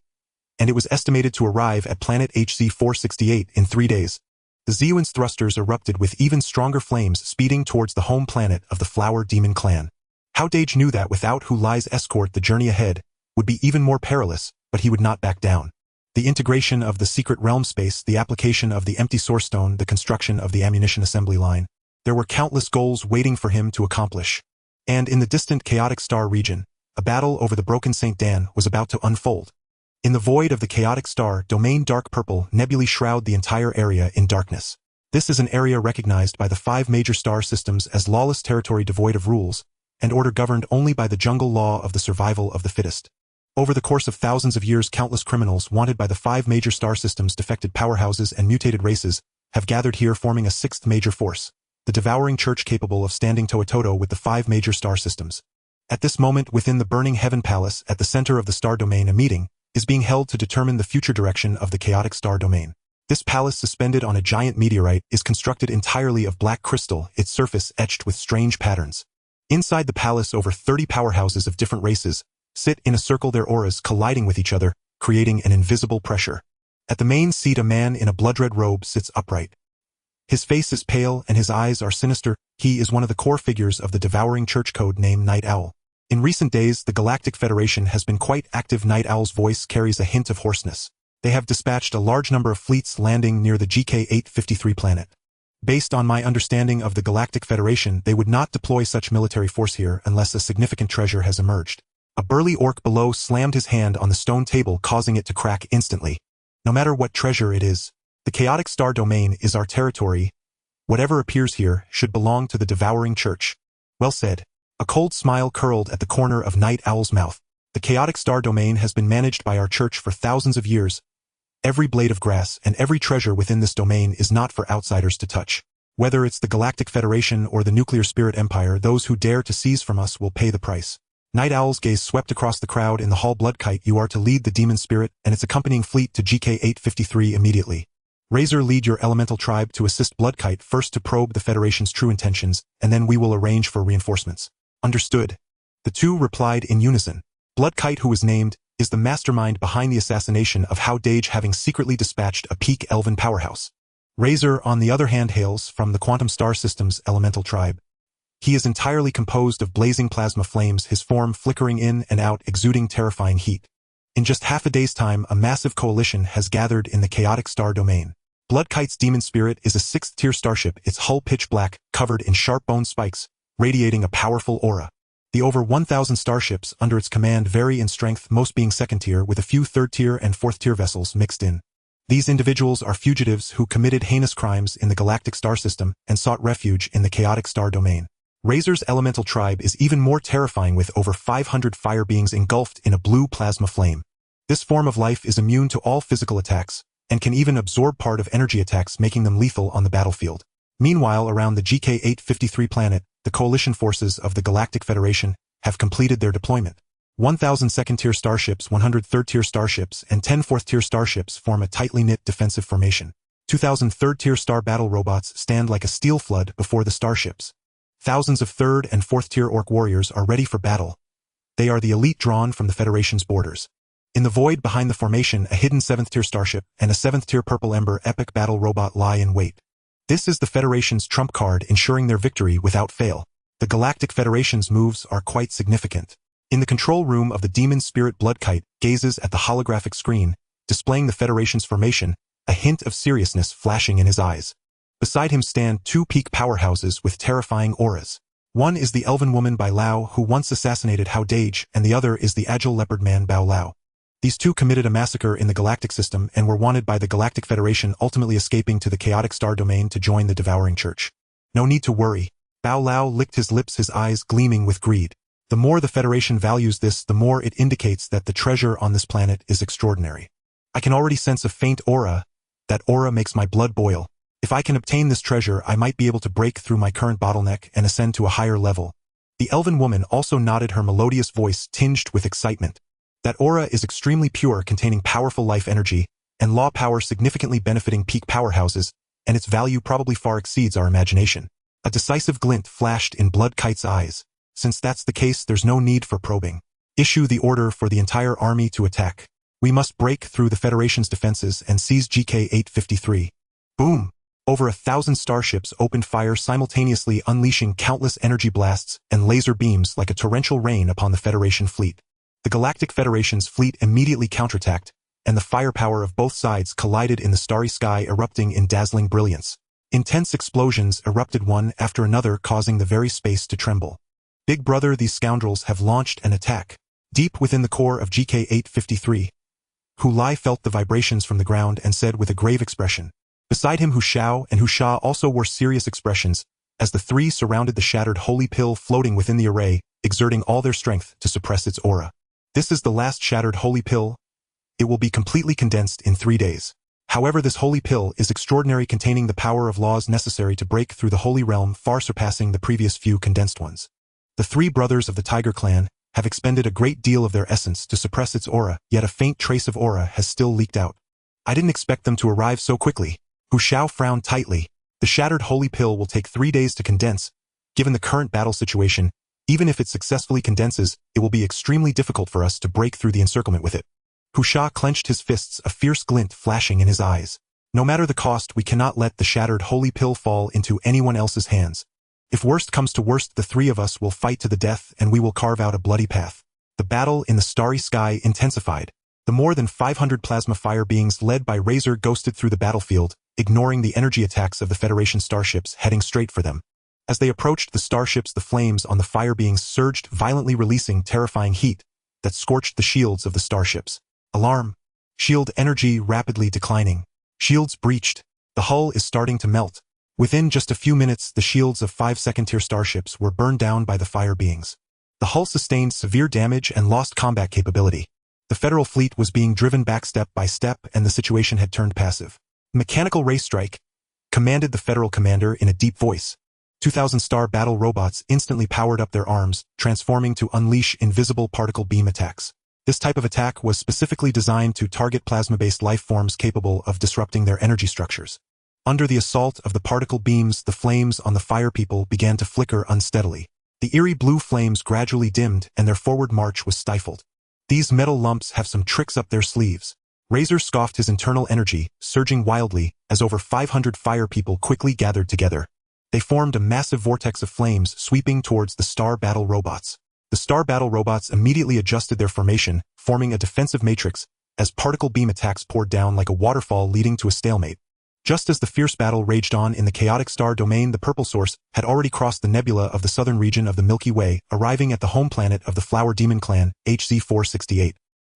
and it was estimated to arrive at planet HZ-468 in 3 days. The ZUN's thrusters erupted with even stronger flames, speeding towards the home planet of the Flower Demon Clan. Hao Dage knew that without Hu Lai's escort, the journey ahead would be even more perilous, but he would not back down. The integration of the secret realm space, the application of the empty source stone, the construction of the ammunition assembly line. There were countless goals waiting for him to accomplish. And in the distant chaotic star region, a battle over the broken St. Dan was about to unfold. In the void of the chaotic star domain, dark purple nebulae shroud the entire area in darkness. This is an area recognized by the 5 major star systems as lawless territory devoid of rules, and order governed only by the jungle law of the survival of the fittest. Over the course of thousands of years, countless criminals wanted by the 5 major star systems, defected powerhouses, and mutated races have gathered here, forming a 6th major force, the devouring church, capable of standing toe-to-toe with the 5 major star systems. At this moment, within the burning heaven palace at the center of the star domain, a meeting is being held to determine the future direction of the chaotic star domain. This palace, suspended on a giant meteorite, is constructed entirely of black crystal, its surface etched with strange patterns. Inside the palace, over 30 powerhouses of different races sit in a circle, their auras colliding with each other, creating an invisible pressure. At the main seat, a man in a blood-red robe sits upright. His face is pale and his eyes are sinister. He is one of the core figures of the devouring church, code name Night Owl. In recent days, the Galactic Federation has been quite active. Night Owl's voice carries a hint of hoarseness. They have dispatched a large number of fleets landing near the GK-853 planet. Based on my understanding of the Galactic Federation, they would not deploy such military force here unless a significant treasure has emerged. A burly orc below slammed his hand on the stone table, causing it to crack instantly. No matter what treasure it is, the chaotic star domain is our territory. Whatever appears here should belong to the devouring church. Well said. A cold smile curled at the corner of Night Owl's mouth. The chaotic star domain has been managed by our church for thousands of years. Every blade of grass and every treasure within this domain is not for outsiders to touch. Whether it's the Galactic Federation or the Nuclear Spirit Empire, those who dare to seize from us will pay the price. Night Owl's gaze swept across the crowd in the hall. Bloodkite, you are to lead the demon spirit and its accompanying fleet to GK-853 immediately. Razor, lead your elemental tribe to assist Bloodkite first to probe the Federation's true intentions, and then we will arrange for reinforcements. Understood. The two replied in unison. Bloodkite, who was named, is the mastermind behind the assassination of Hao Dageng, having secretly dispatched a peak elven powerhouse. Razor, on the other hand, hails from the Quantum Star System's elemental tribe. He is entirely composed of blazing plasma flames, his form flickering in and out, exuding terrifying heat. In just half a day's time, a massive coalition has gathered in the chaotic star domain. Bloodkite's demon spirit is a 6th-tier starship, its hull pitch black, covered in sharp bone spikes, radiating a powerful aura. The over 1,000 starships under its command vary in strength, most being 2nd-tier, with a few 3rd-tier and 4th-tier vessels mixed in. These individuals are fugitives who committed heinous crimes in the galactic star system and sought refuge in the chaotic star domain. Razor's elemental tribe is even more terrifying, with over 500 fire beings engulfed in a blue plasma flame. This form of life is immune to all physical attacks, and can even absorb part of energy attacks, making them lethal on the battlefield. Meanwhile, around the GK-853 planet, the coalition forces of the Galactic Federation have completed their deployment. 1,000 2nd-tier starships, 100 3rd-tier starships, and 10 4th-tier starships form a tightly knit defensive formation. 2,000 3rd-tier star battle robots stand like a steel flood before the starships. Thousands of 3rd and 4th-tier orc warriors are ready for battle. They are the elite drawn from the Federation's borders. In the void behind the formation, a hidden 7th-tier starship and a 7th-tier purple ember epic battle robot lie in wait. This is the Federation's trump card, ensuring their victory without fail. The Galactic Federation's moves are quite significant. In the control room of the demon spirit, Bloodkite gazes at the holographic screen, displaying the Federation's formation, a hint of seriousness flashing in his eyes. Beside him stand 2 peak powerhouses with terrifying auras. One is the elven woman Bai Lao, who once assassinated Hao Dageng, and the other is the agile leopard man Bao Lao. These two committed a massacre in the galactic system and were wanted by the Galactic Federation, ultimately escaping to the chaotic star domain to join the devouring church. No need to worry. Bao Lao licked his lips, his eyes gleaming with greed. The more the Federation values this, the more it indicates that the treasure on this planet is extraordinary. I can already sense a faint aura. That aura makes my blood boil. If I can obtain this treasure, I might be able to break through my current bottleneck and ascend to a higher level. The elven woman also nodded, her melodious voice tinged with excitement. That aura is extremely pure, containing powerful life energy and law power, significantly benefiting peak powerhouses, and its value probably far exceeds our imagination. A decisive glint flashed in Bloodkite's eyes. Since that's the case, there's no need for probing. Issue the order for the entire army to attack. We must break through the Federation's defenses and seize GK-853. Boom! Over 1,000 starships opened fire simultaneously, unleashing countless energy blasts and laser beams like a torrential rain upon the Federation fleet. The Galactic Federation's fleet immediately counterattacked, and the firepower of both sides collided in the starry sky, erupting in dazzling brilliance. Intense explosions erupted one after another, causing the very space to tremble. Big brother, these scoundrels have launched an attack. Deep within the core of GK-853, Hu Lai felt the vibrations from the ground and said with a grave expression. Beside him Hu Xiao and Hu Sha also wore serious expressions, as the three surrounded the shattered holy pill floating within the array, exerting all their strength to suppress its aura. This is the last shattered holy pill. It will be completely condensed in 3 days. However, this holy pill is extraordinary, containing the power of laws necessary to break through the holy realm, far surpassing the previous few condensed ones. The three brothers of the Tiger clan have expended a great deal of their essence to suppress its aura, yet a faint trace of aura has still leaked out. I didn't expect them to arrive so quickly. Hu Xiao frowned tightly. The shattered holy pill will take 3 days to condense. Given the current battle situation, even if it successfully condenses, it will be extremely difficult for us to break through the encirclement with it. Hu Sha clenched his fists, a fierce glint flashing in his eyes. No matter the cost, we cannot let the shattered holy pill fall into anyone else's hands. If worst comes to worst, the three of us will fight to the death and we will carve out a bloody path. The battle in the starry sky intensified. The more than 500 plasma fire beings led by Razor ghosted through the battlefield, ignoring the energy attacks of the Federation starships heading straight for them. As they approached the starships, the flames on the fire beings surged, violently releasing terrifying heat that scorched the shields of the starships. Alarm! Shield energy rapidly declining. Shields breached. The hull is starting to melt. Within just a few minutes, the shields of 5 second-tier starships were burned down by the fire beings. The hull sustained severe damage and lost combat capability. The Federal fleet was being driven back step by step and the situation had turned passive. Mechanical ray strike, commanded the Federal commander in a deep voice. 2,000 star battle robots instantly powered up their arms, transforming to unleash invisible particle beam attacks. This type of attack was specifically designed to target plasma-based life forms capable of disrupting their energy structures. Under the assault of the particle beams, the flames on the fire people began to flicker unsteadily. The eerie blue flames gradually dimmed and their forward march was stifled. These metal lumps have some tricks up their sleeves. Razor scoffed, his internal energy surging wildly as over 500 fire people quickly gathered together. They formed a massive vortex of flames sweeping towards the star battle robots. The star battle robots immediately adjusted their formation, forming a defensive matrix as particle beam attacks poured down like a waterfall, leading to a stalemate. Just as the fierce battle raged on in the chaotic star domain, the purple source had already crossed the nebula of the southern region of the Milky Way, arriving at the home planet of the Flower Demon Clan, HZ-468.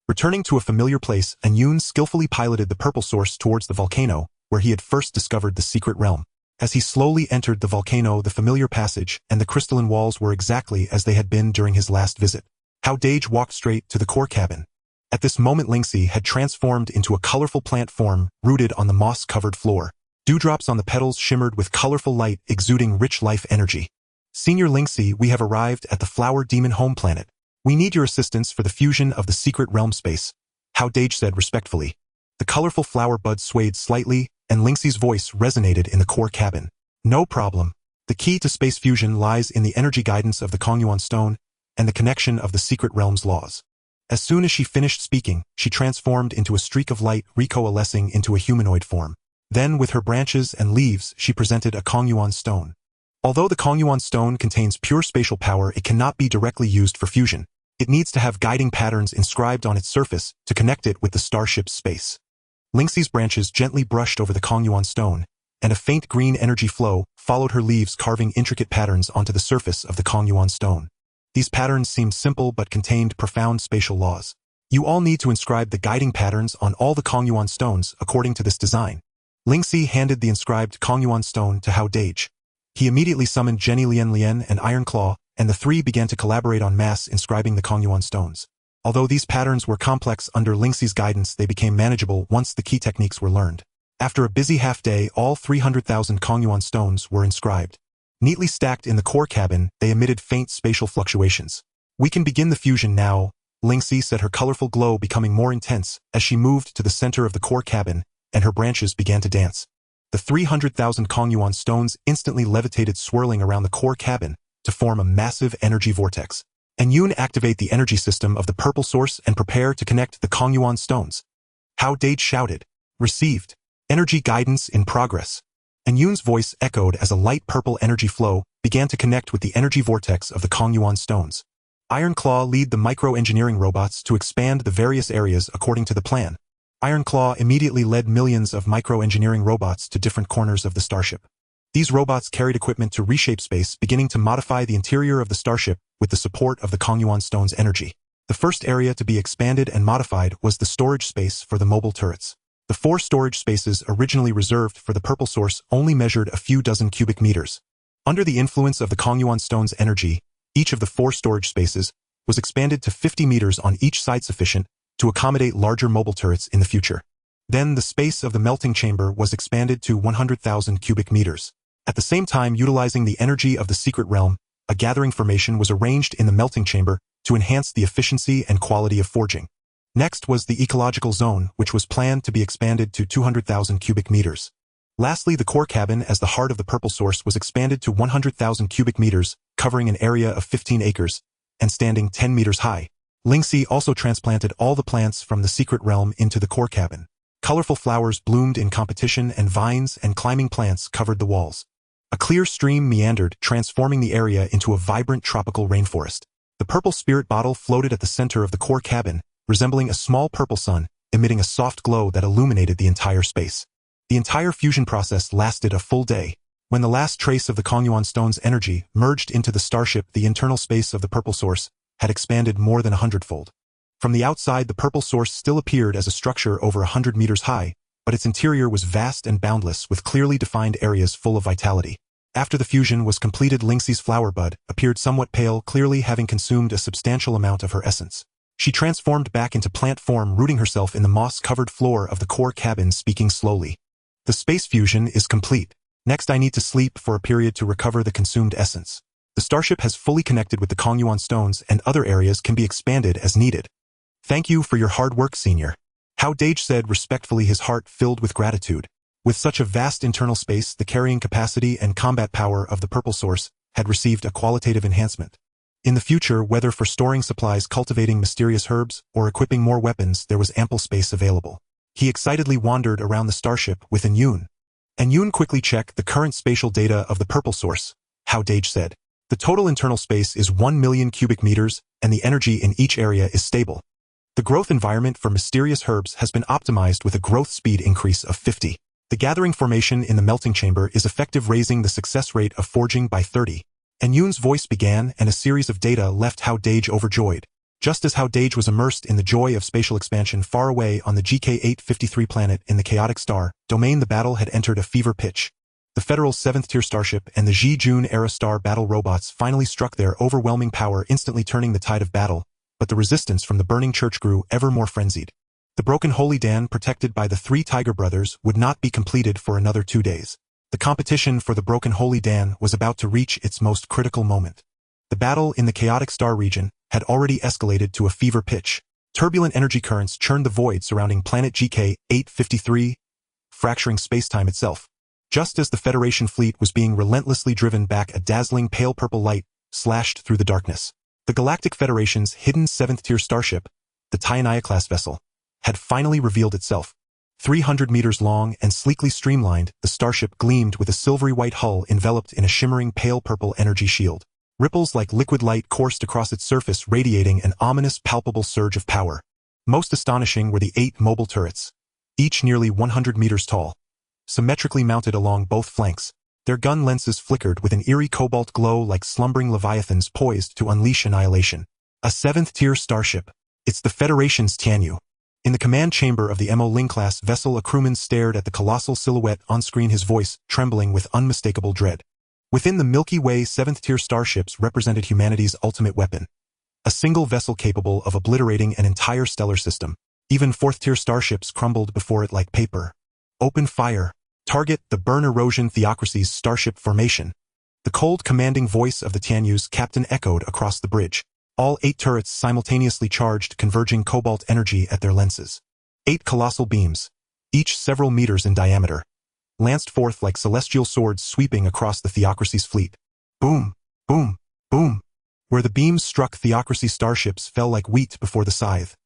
Returning to a familiar place, Anyun skillfully piloted the purple source towards the volcano, where he had first discovered the secret realm. As he slowly entered the volcano, the familiar passage and the crystalline walls were exactly as they had been during his last visit. Hao Dageng walked straight to the core cabin. At this moment, Lingxi had transformed into a colorful plant form rooted on the moss-covered floor. Dewdrops on the petals shimmered with colorful light, exuding rich life energy. Senior Lingxi, we have arrived at the Flower Demon home planet. We need your assistance for the fusion of the secret realm space, Hao Dageng said respectfully. The colorful flower buds swayed slightly, and Lingxi's voice resonated in the core cabin. No problem. The key to space fusion lies in the energy guidance of the Kongyuan stone and the connection of the secret realm's laws. As soon as she finished speaking, she transformed into a streak of light, recoalescing into a humanoid form. Then, with her branches and leaves, she presented a Kongyuan stone. Although the Kongyuan stone contains pure spatial power, it cannot be directly used for fusion. It needs to have guiding patterns inscribed on its surface to connect it with the starship's space. Lingxi's branches gently brushed over the Kongyuan stone, and a faint green energy flow followed her leaves, carving intricate patterns onto the surface of the Kongyuan stone. These patterns seemed simple but contained profound spatial laws. You all need to inscribe the guiding patterns on all the Kongyuan stones according to this design. Lingxi handed the inscribed Kongyuan stone to Hao Dageng. He immediately summoned Jenny Lian and Iron Claw, and the three began to collaborate on mass inscribing the Kongyuan stones. Although these patterns were complex, under Lingxi's guidance they became manageable once the key techniques were learned. After a busy half-day, all 300,000 Kongyuan stones were inscribed. Neatly stacked in the core cabin, they emitted faint spatial fluctuations. We can begin the fusion now, Lingxi said, her colorful glow becoming more intense as she moved to the center of the core cabin, and her branches began to dance. The 300,000 Kongyuan stones instantly levitated, swirling around the core cabin to form a massive energy vortex. Anyun, activate the energy system of the purple source and prepare to connect the Kongyuan stones. Hao Dageng shouted. Received. Energy guidance in progress. Anyun's voice echoed as a light purple energy flow began to connect with the energy vortex of the Kongyuan stones. Iron Claw, lead the micro-engineering robots to expand the various areas according to the plan. Iron Claw immediately led millions of micro-engineering robots to different corners of the starship. These robots carried equipment to reshape space, beginning to modify the interior of the starship with the support of the Kongyuan stone's energy. The The first area to be expanded and modified was the storage space for the mobile turrets. The 4 storage spaces originally reserved for the purple source only measured a few dozen cubic meters. Under the influence of the Kongyuan stone's energy, each of the 4 storage spaces was expanded to 50 meters on each side, sufficient to accommodate larger mobile turrets in the future. Then the space of the melting chamber was expanded to 100,000 cubic meters. At the same time, utilizing the energy of the secret realm, a gathering formation was arranged in the melting chamber to enhance the efficiency and quality of forging. Next was the ecological zone, which was planned to be expanded to 200,000 cubic meters. Lastly, the core cabin as the heart of the purple source was expanded to 100,000 cubic meters, covering an area of 15 acres, and standing 10 meters high. Lingxi also transplanted all the plants from the secret realm into the core cabin. Colorful flowers bloomed in competition, and vines and climbing plants covered the walls. A clear stream meandered, transforming the area into a vibrant tropical rainforest. The purple spirit bottle floated at the center of the core cabin, resembling a small purple sun, emitting a soft glow that illuminated the entire space. The entire fusion process lasted a full day. When the last trace of the Kongyuan stone's energy merged into the Starship, the internal space of the purple source had expanded more than 100-fold. From the outside, the purple source still appeared as a structure over 100 meters high, but its interior was vast and boundless, with clearly defined areas full of vitality. After the fusion was completed, Lingxi's flower bud appeared somewhat pale, clearly having consumed a substantial amount of her essence. She transformed back into plant form, rooting herself in the moss-covered floor of the core cabin, speaking slowly. The space fusion is complete. Next, I need to sleep for a period to recover the consumed essence. The Starship has fully connected with the Kongyuan stones, and other areas can be expanded as needed. Thank you for your hard work, Senior. Hao Dageng said respectfully, his heart filled with gratitude. With such a vast internal space, the carrying capacity and combat power of the purple source had received a qualitative enhancement. In the future, whether for storing supplies, cultivating mysterious herbs, or equipping more weapons, there was ample space available. He excitedly wandered around the Starship with Yun. Yun quickly checked the current spatial data of the purple source. Hao Dageng said, the total internal space is 1 million cubic meters, and the energy in each area is stable. The growth environment for mysterious herbs has been optimized with a growth speed increase of 50. The gathering formation in the melting chamber is effective, raising the success rate of forging by 30. Yun's voice began, and a series of data left Hao Dageng overjoyed. Just as Hao Dageng was immersed in the joy of spatial expansion far away on the GK-853 planet in the chaotic star domain, the battle had entered a fever pitch. The Federal's 7th-tier starship and the Ji-Jun-era star battle robots finally struck their overwhelming power, instantly turning the tide of battle, but the resistance from the burning church grew ever more frenzied. The broken Holy Dam, protected by the 3 Tiger brothers, would not be completed for another 2 days. The competition for the broken Holy Dam was about to reach its most critical moment. The battle in the chaotic star region had already escalated to a fever pitch. Turbulent energy currents churned the void surrounding planet GK-853, fracturing spacetime itself. Just as the Federation fleet was being relentlessly driven back, a dazzling pale purple light slashed through the darkness. The Galactic Federation's hidden 7th-tier starship, the Tianaya-class vessel, had finally revealed itself. 300 meters long and sleekly streamlined, the starship gleamed with a silvery white hull enveloped in a shimmering pale purple energy shield. Ripples like liquid light coursed across its surface, radiating an ominous, palpable surge of power. Most astonishing were the 8 mobile turrets, each nearly 100 meters tall, symmetrically mounted along both flanks. Their gun lenses flickered with an eerie cobalt glow like slumbering leviathans poised to unleash annihilation. A 7th-tier starship. It's the Federation's Tianyu. In the command chamber of the Mo Ling-class vessel, a crewman stared at the colossal silhouette on screen, his voice trembling with unmistakable dread. Within the Milky Way, 7th-tier starships represented humanity's ultimate weapon. A single vessel capable of obliterating an entire stellar system. Even 4th-tier starships crumbled before it like paper. Open fire. Target the burn erosion theocracy's starship formation. The cold, commanding voice of the Tianyu's captain echoed across the bridge. All 8 turrets simultaneously charged, converging cobalt energy at their lenses. 8 colossal beams, each several meters in diameter, lanced forth like celestial swords, sweeping across the theocracy's fleet. Boom, boom, boom. Where the beams struck, theocracy starships fell like wheat before the scythe,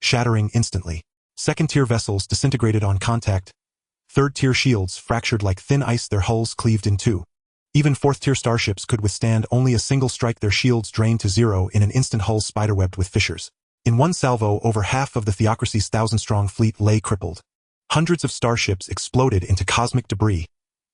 shattering instantly. 2nd-tier vessels disintegrated on contact. 3rd-tier shields fractured like thin ice, their hulls cleaved in two. Even 4th-tier starships could withstand only a single strike, their shields drained to zero in an instant, hulls spiderwebbed with fissures. In one salvo, over half of the theocracy's 1,000-strong fleet lay crippled. Hundreds of starships exploded into cosmic debris,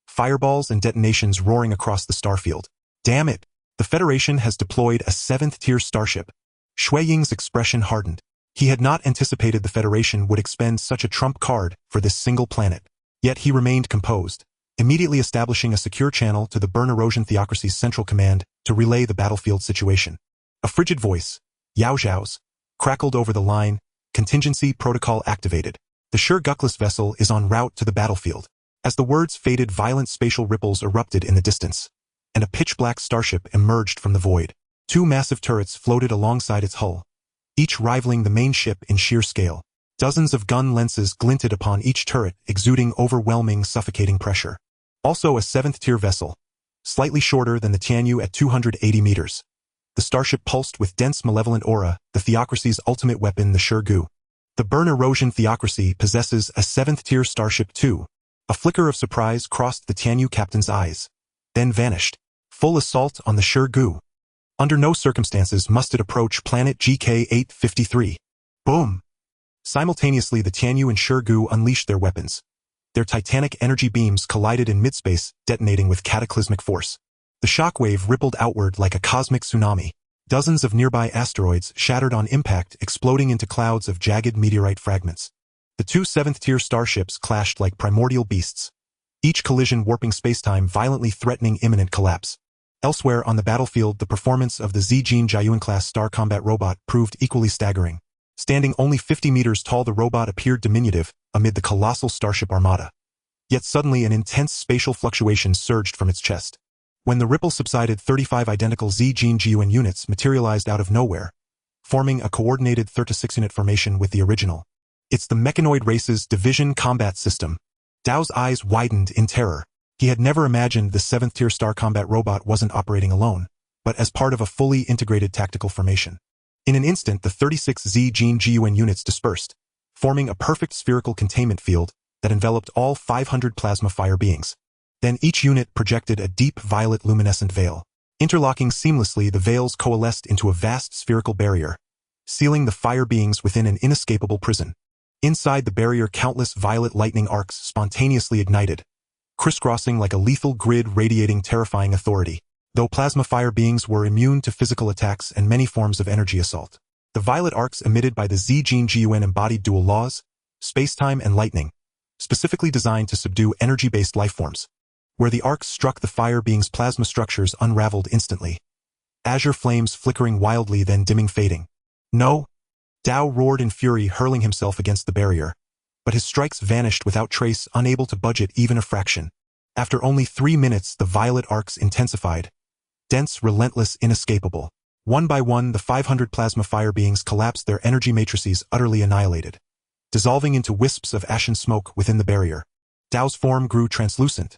fireballs and detonations roaring across the starfield. Damn it! The Federation has deployed a 7th-tier starship. Shui Ying's expression hardened. He had not anticipated the Federation would expend such a trump card for this single planet. Yet he remained composed, immediately establishing a secure channel to the Burn Erosion Theocracy's central command to relay the battlefield situation. A frigid voice, Yao Zhao's, crackled over the line, contingency protocol activated. The sure guckless vessel is en route to the battlefield. As the words faded, violent spatial ripples erupted in the distance, and a pitch-black starship emerged from the void. Two massive turrets floated alongside its hull, each rivaling the main ship in sheer scale. Dozens of gun lenses glinted upon each turret, exuding overwhelming, suffocating pressure. Also a seventh-tier vessel, slightly shorter than the Tianyu at 280 meters. The starship pulsed with dense malevolent aura, the Theocracy's ultimate weapon, the sure goo. The Burn Erosion Theocracy possesses a seventh-tier starship too. A flicker of surprise crossed the Tianyu captain's eyes, then vanished. Full assault on the sure goo. Under no circumstances must it approach planet GK-853. Boom! Simultaneously, the Tianyu and sure goo unleashed their weapons. Their titanic energy beams collided in midspace, detonating with cataclysmic force. The shockwave rippled outward like a cosmic tsunami. Dozens of nearby asteroids shattered on impact, exploding into clouds of jagged meteorite fragments. The two seventh-tier starships clashed like primordial beasts, each collision warping spacetime, violently threatening imminent collapse. Elsewhere on the battlefield, the performance of the Zijin Jiayuan-class star combat robot proved equally staggering. Standing only 50 meters tall, the robot appeared diminutive amid the colossal starship armada. Yet suddenly an intense spatial fluctuation surged from its chest. When the ripple subsided, 35 identical Zijin Jiayuan units materialized out of nowhere, forming a coordinated 36-unit formation with the original. It's the mechanoid race's division combat system. Dao's eyes widened in terror. He had never imagined the 7th-tier star combat robot wasn't operating alone, but as part of a fully integrated tactical formation. In an instant, the 36 Zijin Jiayuan units dispersed, forming a perfect spherical containment field that enveloped all 500 plasma fire beings. Then each unit projected a deep violet luminescent veil. Interlocking seamlessly, the veils coalesced into a vast spherical barrier, sealing the fire beings within an inescapable prison. Inside the barrier, countless violet lightning arcs spontaneously ignited, crisscrossing like a lethal grid, radiating terrifying authority. Though plasma fire beings were immune to physical attacks and many forms of energy assault, the violet arcs emitted by the Zijin Jiayuan embodied dual laws, space-time and lightning, specifically designed to subdue energy-based lifeforms. Where the arcs struck, the fire beings' plasma structures unraveled instantly. Azure flames flickering wildly, then dimming, fading. No! Dao roared in fury, hurling himself against the barrier. But his strikes vanished without trace, unable to budge it even a fraction. After only 3 minutes, the violet arcs intensified. Dense, relentless, inescapable. One by one, the 500 plasma fire beings collapsed, their energy matrices utterly annihilated, dissolving into wisps of ashen smoke within the barrier. Dao's form grew translucent,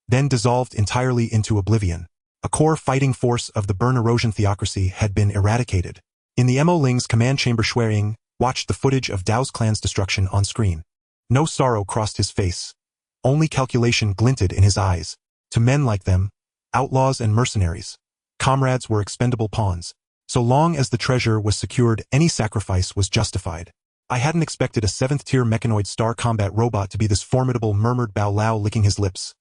then dissolved entirely into oblivion. A core fighting force of the Burn Erosion Theocracy had been eradicated. In the Mo Ling's command chamber, Shui Ying watched the footage of Dao's clan's destruction on screen. No sorrow crossed his face. Only calculation glinted in his eyes. To men like them, outlaws and mercenaries, comrades were expendable pawns. So long as the treasure was secured, any sacrifice was justified. I hadn't expected a 7th-tier mechanoid star combat robot to be this formidable, murmured Bao Lao, licking his lips,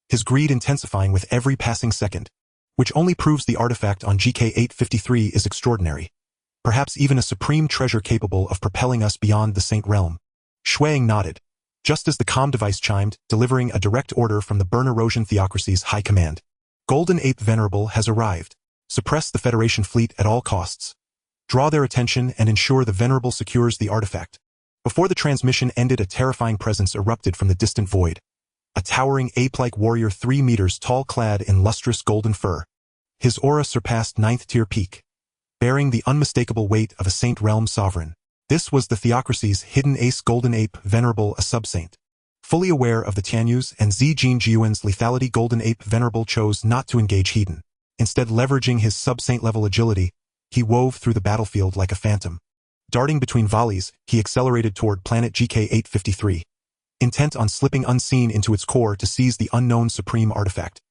his greed intensifying with every passing second, which only proves the artifact on GK-853 is extraordinary. Perhaps even a supreme treasure capable of propelling us beyond the Saint Realm. Shui Ying nodded, just as the comm device chimed, delivering a direct order from the Burn Erosion Theocracy's high command. Golden Ape Venerable has arrived. Suppress the Federation fleet at all costs. Draw their attention and ensure the Venerable secures the artifact. Before the transmission ended, a terrifying presence erupted from the distant void. A towering ape-like warrior 3 meters tall, clad in lustrous golden fur. His aura surpassed 9th-tier peak, bearing the unmistakable weight of a Saint Realm sovereign. This was the Theocracy's hidden ace, Golden Ape Venerable, a sub-saint. Fully aware of the Tianyu's and Zijin Jiayuan's lethality, Golden Ape Venerable chose not to engage Hedon. Instead, leveraging his sub-saint-level agility, he wove through the battlefield like a phantom. Darting between volleys, he accelerated toward planet GK-853, intent on slipping unseen into its core to seize the unknown supreme artifact.